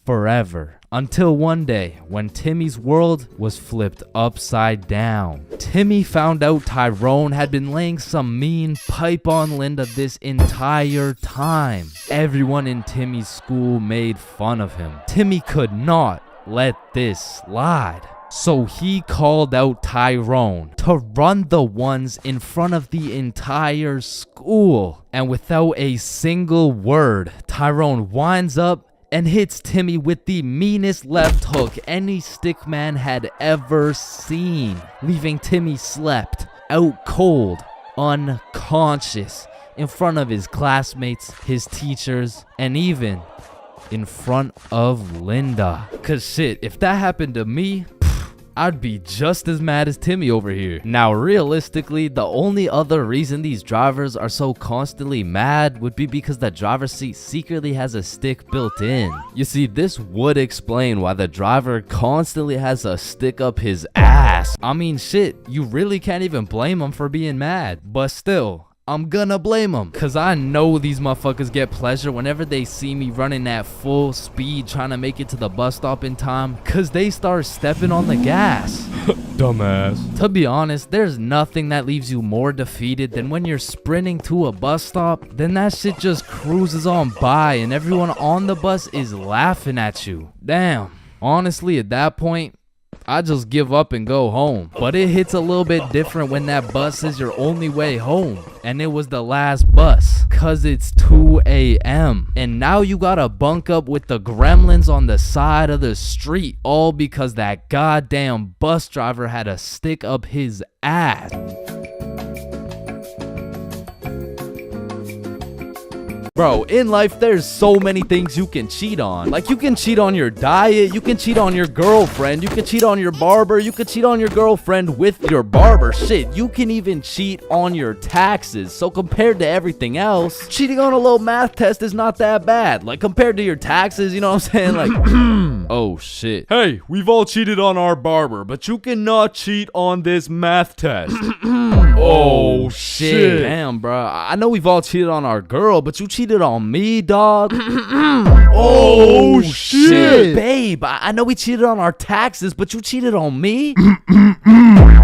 forever. Until one day, when Timmy's world was flipped upside down. Timmy found out Tyrone had been laying some mean pipe on Linda this entire time. Everyone in Timmy's school made fun of him. Timmy could not let this slide. So he called out Tyrone to run the ones in front of the entire school. And without a single word, Tyrone winds up and hits Timmy with the meanest left hook any stickman had ever seen, leaving Timmy slept, out cold, unconscious, in front of his classmates, his teachers, and even in front of Linda. Cause shit, if that happened to me, I'd be just as mad as Timmy over here. Now, realistically, the only other reason these drivers are so constantly mad would be because the driver's seat secretly has a stick built in. You see, this would explain why the driver constantly has a stick up his ass. I mean, shit, you really can't even blame him for being mad. But still, I'm gonna blame them, cause I know these motherfuckers get pleasure whenever they see me running at full speed trying to make it to the bus stop in time, cause they start stepping on the gas. Dumbass. To be honest, there's nothing that leaves you more defeated than when you're sprinting to a bus stop, then that shit just cruises on by and everyone on the bus is laughing at you. Damn, honestly, at that point, I just give up and go home. But it hits a little bit different when that bus is your only way home. And it was the last bus. Cause it's 2 a.m. And now you gotta bunk up with the gremlins on the side of the street. All because that goddamn bus driver had a stick up his ass. Bro, in life, there's so many things you can cheat on. Like, you can cheat on your diet, you can cheat on your girlfriend, you can cheat on your barber, you can cheat on your girlfriend with your barber. Shit, you can even cheat on your taxes. So compared to everything else, cheating on a little math test is not that bad. Like, compared to your taxes, you know what I'm saying? Like, oh shit. Hey, we've all cheated on our barber, but you cannot cheat on this math test. Oh shit. Damn, bro. I know we've all cheated on our girl, but you cheated on me, dog. Oh shit. Babe, I know we cheated on our taxes, but you cheated on me.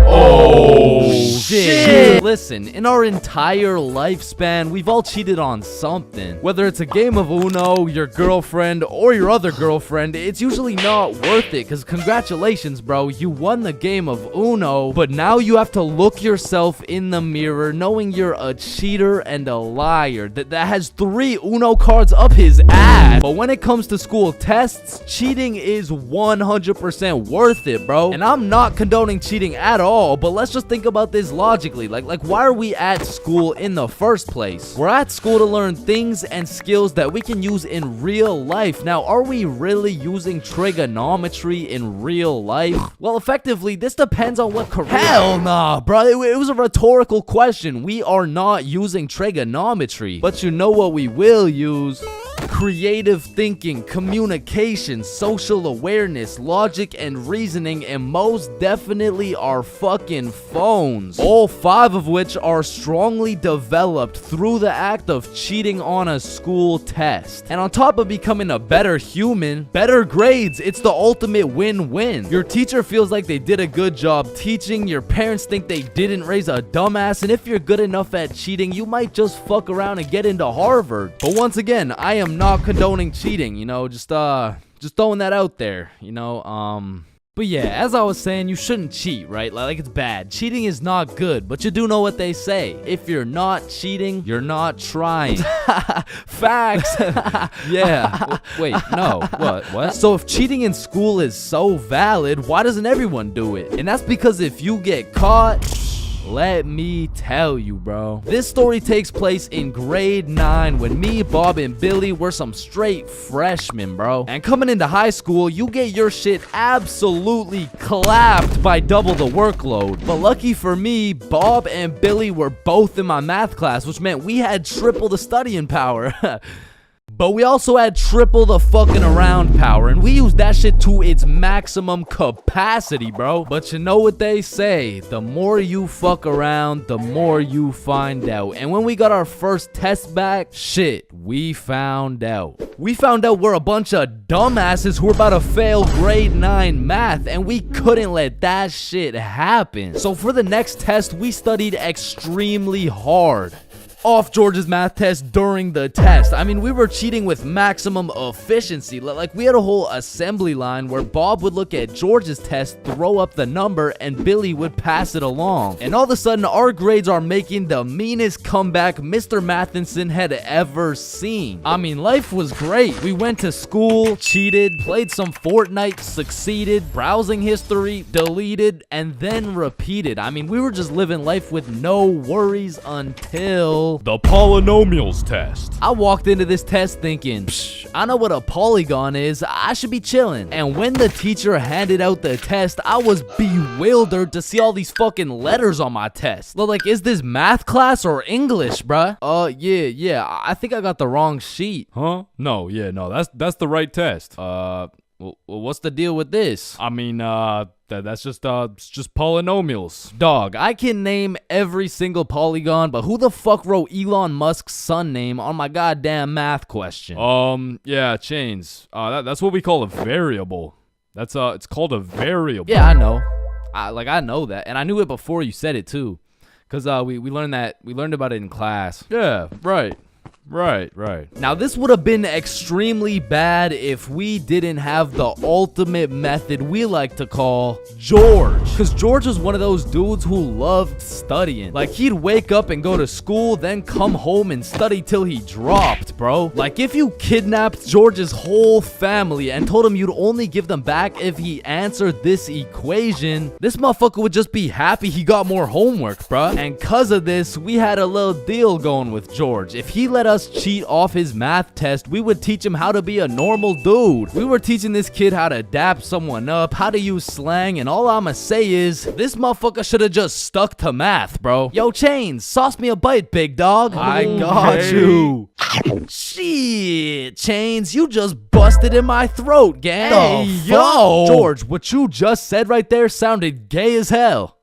Oh shit. Listen, in our entire lifespan, we've all cheated on something. Whether it's a game of Uno, your girlfriend, or your other girlfriend, it's usually not worth it, because congratulations, bro, you won the game of Uno, but now you have to look yourself in the mirror knowing you're a cheater and a liar that has 3 Uno cards up his ass. But when it comes to school tests, cheating is 100% worth it, bro. And I'm not condoning cheating at all, but let's just think about this logically. Like why are we at school in the first place? We're at school to learn things and skills that we can use in real life. Now, are we really using trigonometry in real life? Well, effectively, this depends on what career. Hell nah, bro. It was a rhetorical question. We are not using trigonometry. But you know what we will use? Creative thinking, communication, social awareness, logic, and reasoning, and most definitely our fucking phones. All 5 of which are strongly developed through the act of cheating on a school test. And on top of becoming a better human, better grades, it's the ultimate win-win. Your teacher feels like they did a good job teaching, your parents think they didn't raise a dumbass, and if you're good enough at cheating, you might just fuck around and get into Harvard. But once again, I am not condoning cheating, you know, just throwing that out there, you know. But yeah, as I was saying, you shouldn't cheat, right? Like it's bad. Cheating is not good, but you do know what they say. If you're not cheating, you're not trying. Facts. Yeah. Wait, no. What? So if cheating in school is so valid, why doesn't everyone do it? And that's because if you get caught, let me tell you, bro. This story takes place in grade 9 when me, Bob, and Billy were some straight freshmen, bro. And coming into high school, you get your shit absolutely clapped by double the workload. But lucky for me, Bob and Billy were both in my math class, which meant we had triple the studying power. But we also had triple the fucking around power, and we used that shit to its maximum capacity, bro. But you know what they say, the more you fuck around, the more you find out. And when we got our first test back, shit, we found out. We found out we're a bunch of dumbasses who were about to fail grade 9 math, and we couldn't let that shit happen. So for the next test, we studied extremely hard. Off George's math test during the test. I mean, we were cheating with maximum efficiency. Like, we had a whole assembly line where Bob would look at George's test, throw up the number, and Billy would pass it along. And all of a sudden, our grades are making the meanest comeback Mr. Matheson had ever seen. I mean, life was great. We went to school, cheated, played some Fortnite, succeeded, browsing history, deleted, and then repeated. I mean, we were just living life with no worries until the polynomials test. I walked into this test thinking, I know what a polygon is, I should be chilling. And when the teacher handed out the test, I was bewildered to see all these fucking letters on my test. Like, is this math class or English, bruh? Yeah, I think I got the wrong sheet. Huh? No, that's the right test. Well, what's the deal with this? I mean, that's just polynomials. Dog, I can name every single polygon, but who the fuck wrote Elon Musk's son name on my goddamn math question? Yeah, Chains. That's what we call a variable. That's it's called a variable. Yeah, I know. I know that, and I knew it before you said it too, cause we learned about it in class. Yeah, right. Right. Now, this would have been extremely bad if we didn't have the ultimate method we like to call George. Because George was one of those dudes who loved studying. Like, he'd wake up and go to school, then come home and study till he dropped, bro. Like, if you kidnapped George's whole family and told him you'd only give them back if he answered this equation, this motherfucker would just be happy he got more homework, bro. And cause of this, we had a little deal going with George. If he let us cheat off his math test, we would teach him how to be a normal dude. We were teaching this kid how to dap someone up, how to use slang, and all I'ma say is, this motherfucker should have just stuck to math, bro. Yo, Chains, sauce me a bite, big dog. I got you. Shit, Chains, you just busted in my throat, gang. Hey, yo. George, what you just said right there sounded gay as hell.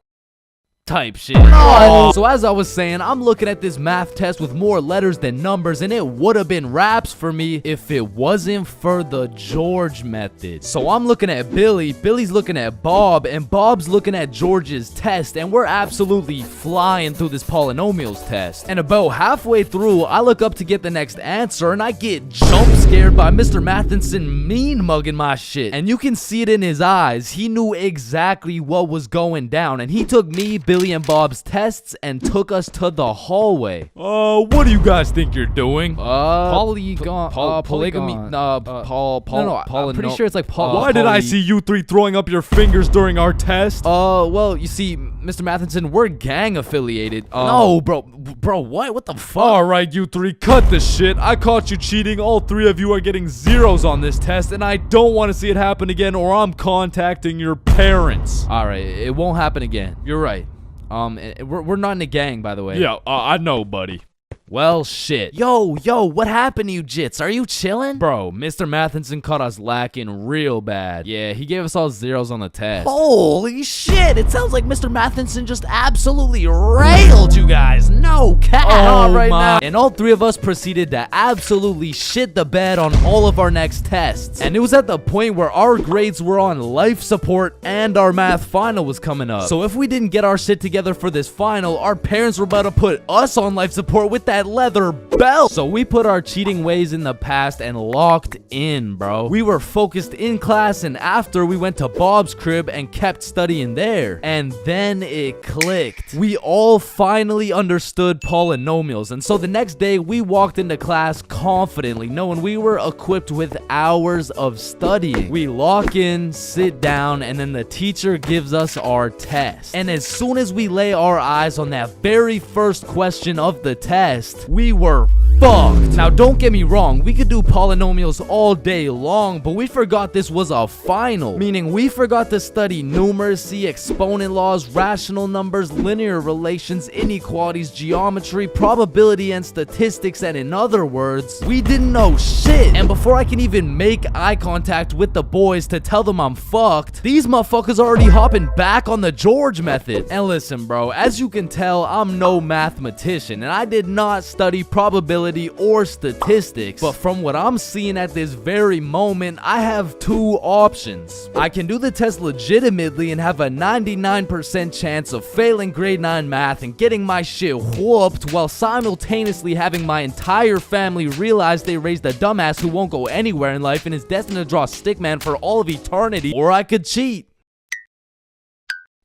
type shit. So as I was saying, I'm looking at this math test with more letters than numbers, and it would have been raps for me if it wasn't for the George method. So I'm looking at Billy, Billy's looking at Bob, and Bob's looking at George's test, and we're absolutely flying through this polynomials test. And about halfway through, I look up to get the next answer, and I get jump scared by Mr. Matheson mean mugging my shit. And you can see it in his eyes. He knew exactly what was going down, and he took me, Billy, and Bob's tests and took us to the hallway. What do you guys think you're doing? Polygamy. I'm pretty sure it's like Why did I see you three throwing up your fingers during our test? Well, you see, Mr. Matheson, we're gang affiliated. No, bro, what the fuck? Alright, you three, cut the shit. I caught you cheating. All three of you are getting zeros on this test, and I don't want to see it happen again, or I'm contacting your parents. Alright, it won't happen again. You're right. We're not in a gang, by the way. Yeah, I know, buddy. Well, shit. Yo, what happened to you, Jits? Are you chilling? Bro, Mr. Matheson caught us lacking real bad. Yeah, he gave us all zeros on the test. Holy shit, it sounds like Mr. Matheson just absolutely railed you guys. No cap right now. And all three of us proceeded to absolutely shit the bed on all of our next tests. And it was at the point where our grades were on life support and our math final was coming up. So if we didn't get our shit together for this final, our parents were about to put us on life support with that leather belt. So we put our cheating ways in the past and locked in, bro. We were focused in class, and after we went to Bob's crib and kept studying there. And then it clicked. We all finally understood polynomials, and so the next day we walked into class confidently, knowing we were equipped with hours of studying. We lock in, sit down, and then the teacher gives us our test. And as soon as we lay our eyes on that very first question of the test, we were fucked. Now, don't get me wrong, we could do polynomials all day long, but we forgot this was a final, meaning we forgot to study numeracy, exponent laws, rational numbers, linear relations, inequalities, geometry, probability, and statistics, and in other words, we didn't know shit. And before I can even make eye contact with the boys to tell them I'm fucked, these motherfuckers already hopping back on the George method. And listen, bro, as you can tell, I'm no mathematician, and I did not study probability or statistics, but from what I'm seeing at this very moment, I have two options. I can do the test legitimately and have a 99% chance of failing grade 9 math and getting my shit whooped, while simultaneously having my entire family realize they raised a dumbass who won't go anywhere in life and is destined to draw stickman for all of eternity, or I could cheat.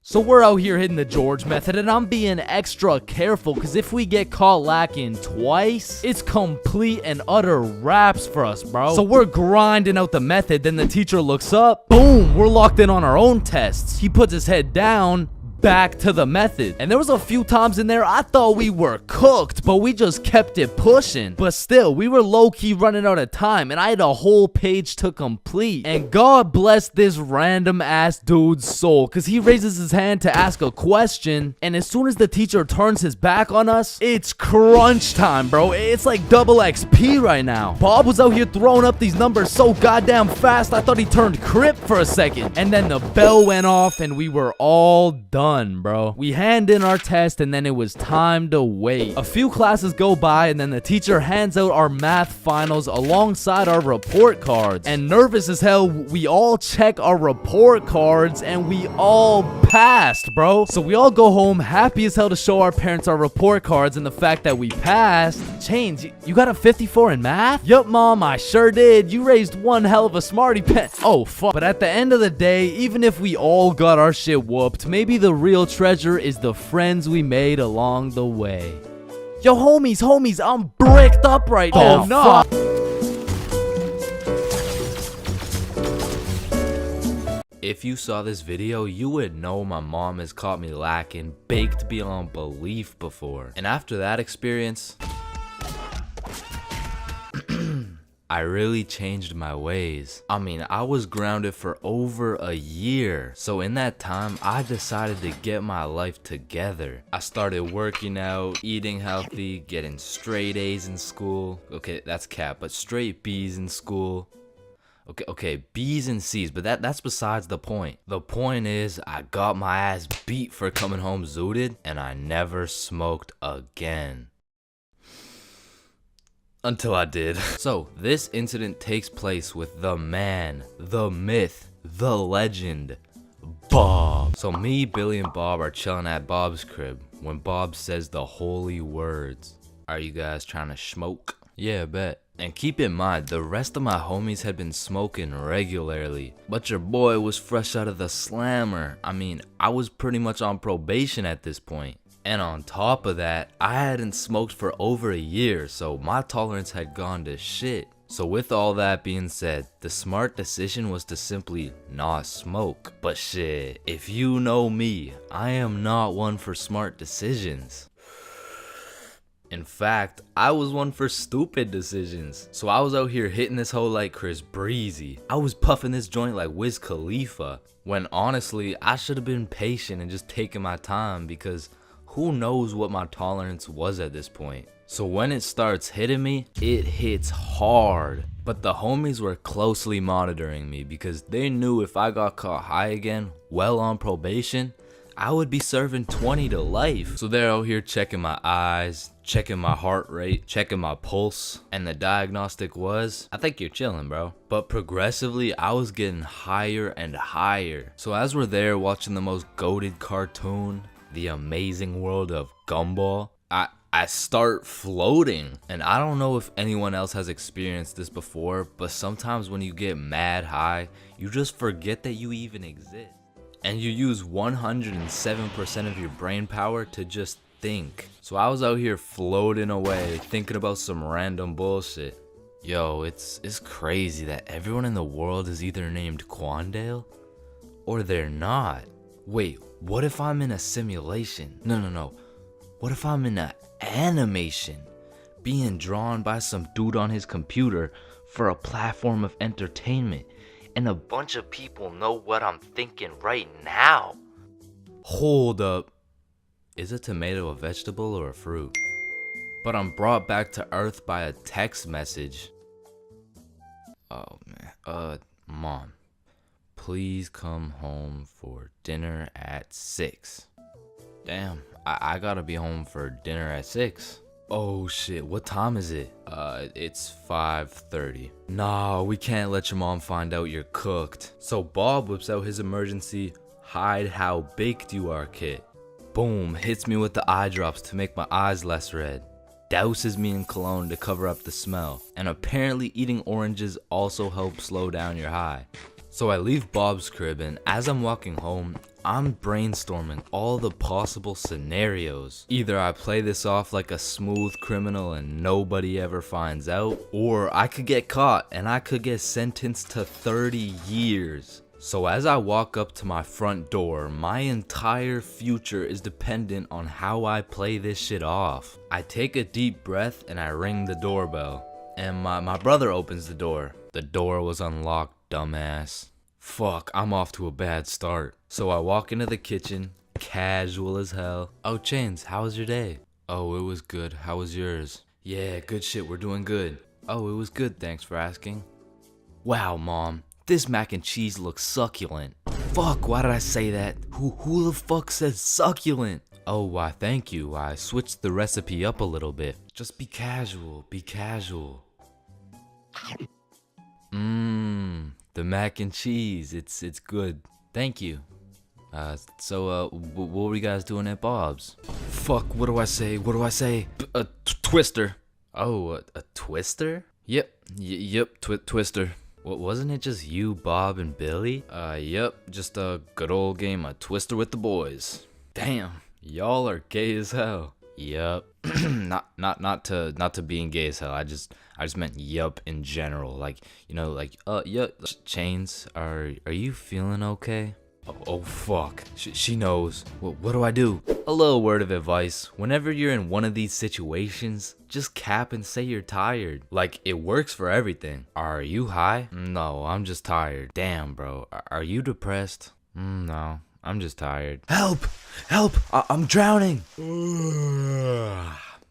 So we're out here hitting the George method, and I'm being extra careful, because if we get caught lacking twice, it's complete and utter raps for us, bro. So we're grinding out the method, then the teacher looks up, boom, we're locked in on our own tests. He puts his head down, back to the method. And there was a few times in there I thought we were cooked, but we just kept it pushing. But still, we were low-key running out of time, and I had a whole page to complete. And God bless this random ass dude's soul, because he raises his hand to ask a question, and as soon as the teacher turns his back on us, it's crunch time, bro. It's like double XP right now. Bob was out here throwing up these numbers so goddamn fast, I thought he turned Crip for a second. And then the bell went off, and we were all done, bro. We hand in our test, and then it was time to wait. A few classes go by, and then the teacher hands out our math finals alongside our report cards. And nervous as hell, we all check our report cards, and we all passed, bro. So we all go home happy as hell to show our parents our report cards and the fact that we passed. Chains, you got a 54 in math? Yup, mom, I sure did. You raised one hell of a smarty pants. Oh, fuck. But at the end of the day, even if we all got our shit whooped, maybe the real treasure is the friends we made along the way. Yo, homies, I'm bricked up right now. Oh, no. If you saw this video, you would know my mom has caught me lacking baked beyond belief before. And after that experience, I really changed my ways. I mean, I was grounded for over a year. So in that time, I decided to get my life together. I started working out, eating healthy, getting straight A's in school. Okay, that's cap, but straight B's in school. Okay, B's and C's, but that's besides the point. The point is, I got my ass beat for coming home zooted, and I never smoked again. Until I did. So, this incident takes place with the man, the myth, the legend, Bob. So me, Billy, and Bob are chilling at Bob's crib when Bob says the holy words. Are you guys trying to smoke? Yeah, bet. And keep in mind, the rest of my homies had been smoking regularly, but your boy was fresh out of the slammer. I mean, I was pretty much on probation at this point. And on top of that, I hadn't smoked for over a year, so my tolerance had gone to shit. So with all that being said, the smart decision was to simply not smoke. But shit, if you know me, I am not one for smart decisions. In fact, I was one for stupid decisions. So I was out here hitting this hoe like Chris Breezy. I was puffing this joint like Wiz Khalifa. When honestly, I should have been patient and just taken my time, because who knows what my tolerance was at this point. So when it starts hitting me, it hits hard. But the homies were closely monitoring me because they knew if I got caught high again, well on probation, I would be serving 20 to life. So they're out here checking my eyes, checking my heart rate, checking my pulse, and the diagnostic was, I think you're chilling, bro. But progressively, I was getting higher and higher. So as we're there watching the most goated cartoon, The Amazing World of Gumball, I start floating. And I don't know if anyone else has experienced this before, but sometimes when you get mad high, you just forget that you even exist. And you use 107% of your brain power to just think. So I was out here floating away, thinking about some random bullshit. Yo, it's crazy that everyone in the world is either named Quandale or they're not. Wait, what if I'm in a simulation? No. What if I'm in an animation being drawn by some dude on his computer for a platform of entertainment, and a bunch of people know what I'm thinking right now? Hold up. Is a tomato a vegetable or a fruit? But I'm brought back to earth by a text message. Oh man. Mom, please come home for dinner at 6. Damn, I gotta be home for dinner at 6. Oh shit, what time is it? It's 5:30. Nah, we can't let your mom find out you're cooked. So Bob whips out his emergency hide how baked you are kit. Boom, hits me with the eye drops to make my eyes less red. Douses me in cologne to cover up the smell. And apparently eating oranges also helps slow down your high. So I leave Bob's crib, and as I'm walking home, I'm brainstorming all the possible scenarios. Either I play this off like a smooth criminal and nobody ever finds out, or I could get caught and I could get sentenced to 30 years. So as I walk up to my front door, my entire future is dependent on how I play this shit off. I take a deep breath and I ring the doorbell. And my brother opens the door. The door was unlocked, dumbass. Fuck, I'm off to a bad start. So I walk into the kitchen, casual as hell. Oh, Chains, how was your day? Oh, it was good. How was yours? Yeah, good shit, we're doing good. Oh, it was good, thanks for asking. Wow, Mom, this mac and cheese looks succulent. Fuck, why did I say that? Who the fuck says succulent? Oh, why, thank you. I switched the recipe up a little bit. Just be casual, be casual. The mac and cheese, it's good. Thank you. So what were you guys doing at Bob's? Fuck, what do I say? A twister. Oh, a twister? Yep, twister. What, wasn't it just you, Bob, and Billy? Yep, just a good old game of Twister with the boys. Damn, y'all are gay as hell. Yup. not to being gay as hell. I just meant yup in general. Like, you know, like yup. Chains, are you feeling okay? Oh fuck. She knows. What do I do? A little word of advice. Whenever you're in one of these situations, just cap and say you're tired. Like, it works for everything. Are you high? No, I'm just tired. Damn, bro. Are you depressed? No. I'm just tired. Help! I'm drowning! No,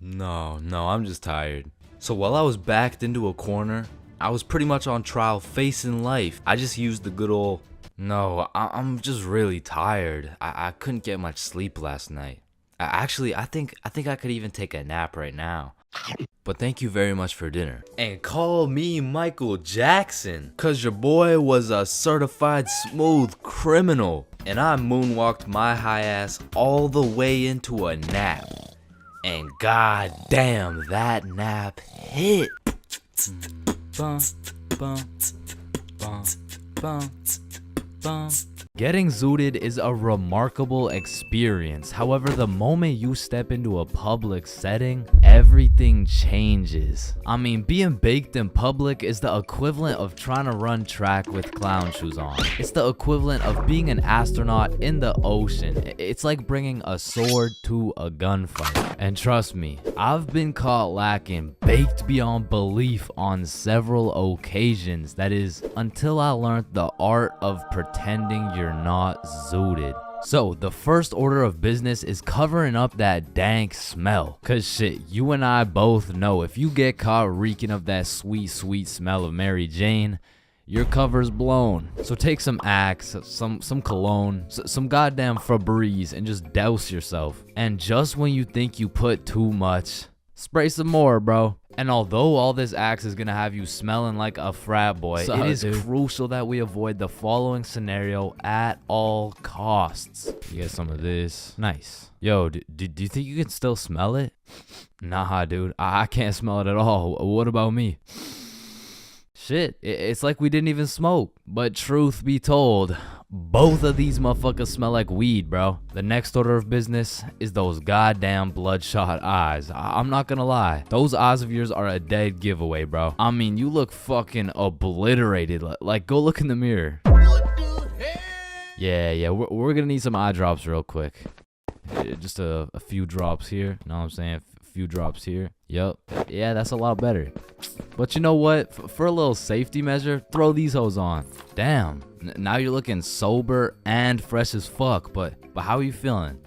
I'm just tired. So while I was backed into a corner, I was pretty much on trial facing life. I just used the good old, no, I'm just really tired. I couldn't get much sleep last night. Actually, I think I could even take a nap right now. But thank you very much for dinner. And call me Michael Jackson, cause your boy was a certified smooth criminal. And I moonwalked my high ass all the way into a nap. And god damn, that nap hit. Getting zooted is a remarkable experience. However, the moment you step into a public setting, everything changes. I mean, being baked in public is the equivalent of trying to run track with clown shoes on. It's the equivalent of being an astronaut in the ocean. It's like bringing a sword to a gunfight. And trust me, I've been caught lacking baked beyond belief on several occasions. That is, until I learned the art of pretending you're not zooted. So the first order of business is covering up that dank smell. Cause shit, you and I both know if you get caught reeking of that sweet, sweet smell of Mary Jane, your cover's blown. So take some Axe, some cologne, some goddamn Febreze, and just douse yourself. And just when you think you put too much, spray some more, bro. And although all this Axe is gonna have you smelling like a frat boy, it is crucial that we avoid the following scenario at all costs. You get some of this. Nice. Yo, do you think you can still smell it? Nah, dude. I can't smell it at all. What about me? Shit, it's like we didn't even smoke. But truth be told, both of these motherfuckers smell like weed, bro. The next order of business is those goddamn bloodshot eyes. I'm not gonna lie. Those eyes of yours are a dead giveaway, bro. I mean, you look fucking obliterated. Like, go look in the mirror. What the hell? Yeah, we're gonna need some eye drops real quick. Just a few drops here. You know what I'm saying? A few drops here. Yup. Yeah, that's a lot better. But you know what? For a little safety measure, throw these hoes on. Damn. Now you're looking sober and fresh as fuck. But how are you feeling?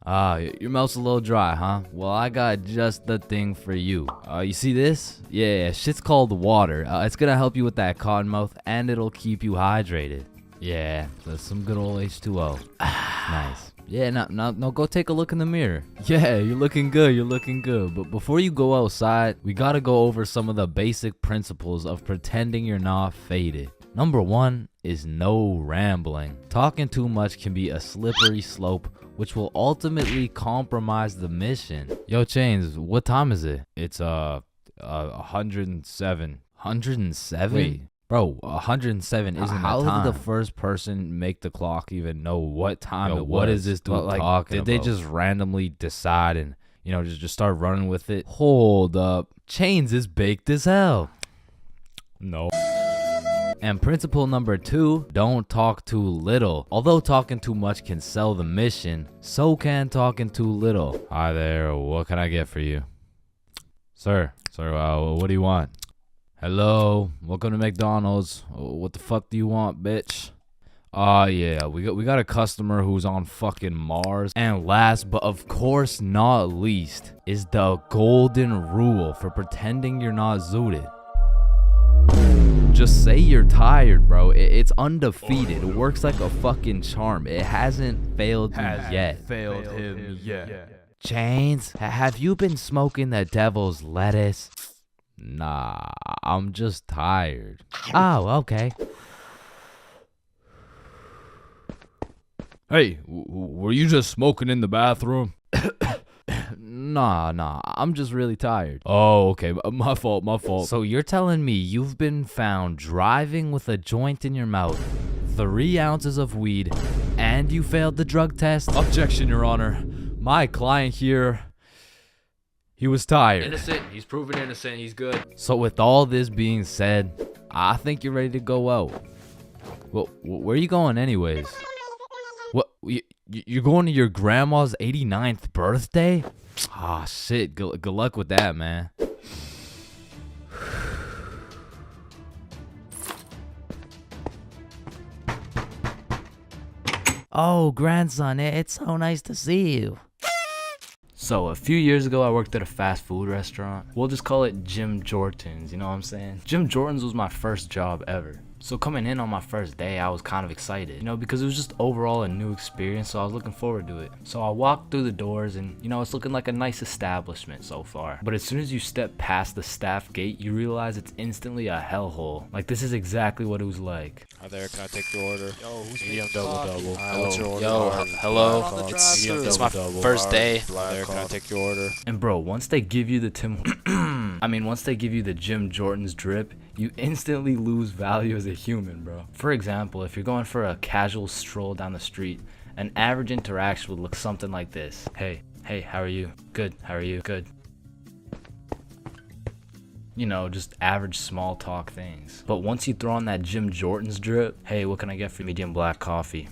Your mouth's a little dry, huh? Well, I got just the thing for you. You see this? Yeah, shit's called water. It's gonna help you with that cotton mouth, and it'll keep you hydrated. Yeah, that's some good old H2O. Nice. Yeah, now go take a look in the mirror. Yeah, you're looking good, But before you go outside, we gotta go over some of the basic principles of pretending you're not faded. Number 1 is no rambling. Talking too much can be a slippery slope, which will ultimately compromise the mission. Yo, Chains, what time is it? It's 107. 107? Wait. Bro, 107 isn't how the time. How did the first person make the clock even know what time it was? What is this dude talking about? Did they just randomly decide and, just start running with it? Hold up. Chains is baked as hell. No. And principle number 2, don't talk too little. Although talking too much can sell the mission, so can talking too little. Hi there, what can I get for you? Sir, what do you want? Hello, welcome to McDonald's. What the fuck do you want, bitch? Yeah, we got a customer who's on fucking Mars. And last but of course not least is the golden rule for pretending you're not zooted. Just say you're tired, bro. It's undefeated. It works like a fucking charm. It hasn't failed you yet. Failed him yet. Chains, have you been smoking the devil's lettuce? Nah, I'm just tired. Oh, okay. Hey, were you just smoking in the bathroom? Nah, I'm just really tired. Oh, okay, my fault. So you're telling me you've been found driving with a joint in your mouth, 3 ounces of weed, and you failed the drug test? Objection, Your Honor. My client here, he was tired. Innocent. He's proven innocent. He's good. So with all this being said, I think you're ready to go out. Well, where are you going anyways? What? You're going to your grandma's 89th birthday? Ah, shit. Good luck with that, man. Oh, grandson, it's so nice to see you. So a few years ago, I worked at a fast food restaurant. We'll just call it Jim Jordan's, you know what I'm saying? Jim Jordan's was my first job ever. So coming in on my first day, I was kind of excited, you know, because it was just overall a new experience, so I was looking forward to it. So I walked through the doors and, you know, it's looking like a nice establishment so far. But as soon as you step past the staff gate, you realize it's instantly a hellhole. Like, this is exactly what it was like. Hi there, can I take your order? Yo, who's medium double? What's your order? Yo, hello. It's my first day. Hi there, can I take your order? And bro, once they give you the once they give you the Jim Jordan's drip, you instantly lose value as a human, bro. For example, if you're going for a casual stroll down the street, an average interaction would look something like this. Hey, how are you? Good, how are you? Good. You know, just average small talk things. But once you throw on that Jim Jordan's drip, hey, what can I get for medium black coffee?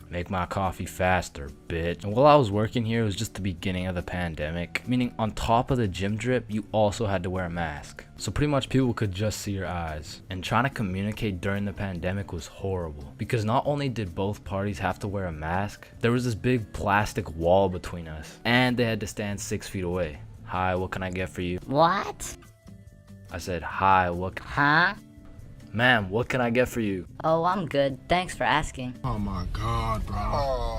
Make my coffee faster, bitch. And while I was working here, it was just the beginning of the pandemic, meaning on top of the gym drip, you also had to wear a mask. So pretty much people could just see your eyes. And trying to communicate during the pandemic was horrible, because not only did both parties have to wear a mask, there was this big plastic wall between us, and they had to stand 6 feet away. Hi, what can I get for you? What? I said, hi, what? Huh? Ma'am, what can I get for you? Oh, I'm good. Thanks for asking. Oh my god, bro.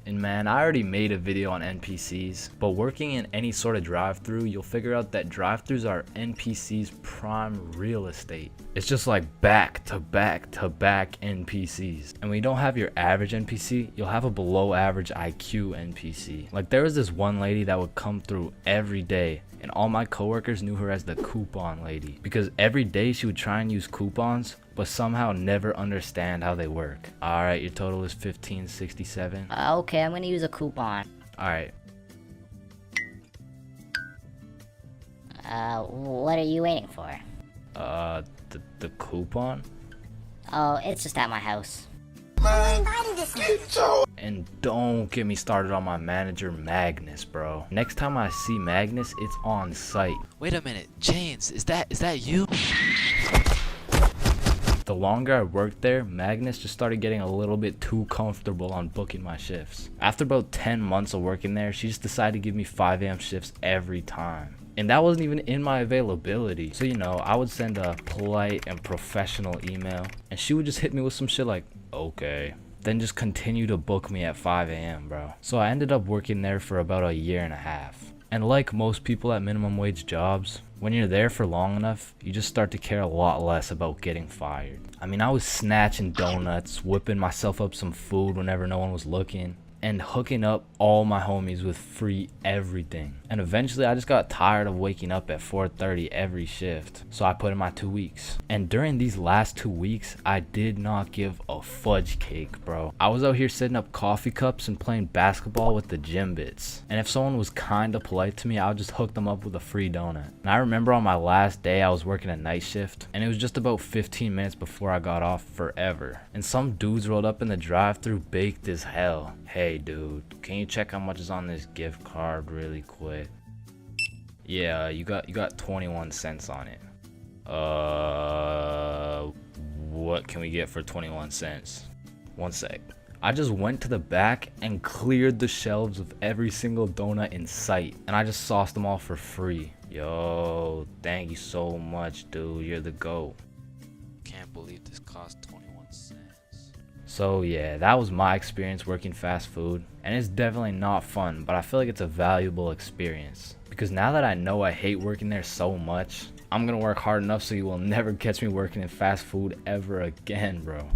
And man, I already made a video on NPCs, but working in any sort of drive-thru, you'll figure out that drive-thrus are NPCs' prime real estate. It's just like back to back to back NPCs. And when you don't have your average NPC, you'll have a below average IQ NPC. Like, there was this one lady that would come through every day, and all my coworkers knew her as the coupon lady, because every day she would try and use coupons but somehow never understand how they work. Alright, your total is $15.67. Okay, I'm gonna use a coupon. Alright. What are you waiting for? The coupon? Oh, it's just at my house. And don't get me started on my manager Magnus, bro. Next time I see Magnus, it's on site. Wait a minute, Chains, is that you? The longer I worked there, Magnus just started getting a little bit too comfortable on booking my shifts. After about 10 months of working there, she just decided to give me 5 a.m. shifts every time. And that wasn't even in my availability. So, you know, I would send a polite and professional email, and she would just hit me with some shit like, okay. Then just continue to book me at 5 a.m., bro. So I ended up working there for about a year and a half. And like most people at minimum wage jobs, when you're there for long enough, you just start to care a lot less about getting fired. I mean, I was snatching donuts, whipping myself up some food whenever no one was looking, and hooking up all my homies with free everything. And eventually I just got tired of waking up at 4:30 every shift, so I put in my 2 weeks. And during these last 2 weeks, I did not give a fudge cake, bro. I was out here setting up coffee cups and playing basketball with the gym bits. And if someone was kinda polite to me, I would just hook them up with a free donut. And I remember on my last day, I was working a night shift, and it was just about 15 minutes before I got off forever. And some dudes rolled up in the drive-thru baked as hell. Hey dude, can you check how much is on this gift card really quick? Yeah, you got 21 cents on it. What can we get for 21 cents? One sec. I just went to the back and cleared the shelves of every single donut in sight, and I just sauced them all for free. Yo, thank you so much, dude. You're the GOAT. Can't believe this cost 21 cents. So yeah, that was my experience working fast food, and it's definitely not fun, but I feel like it's a valuable experience. Because now that I know I hate working there so much, I'm gonna work hard enough so you will never catch me working in fast food ever again, bro.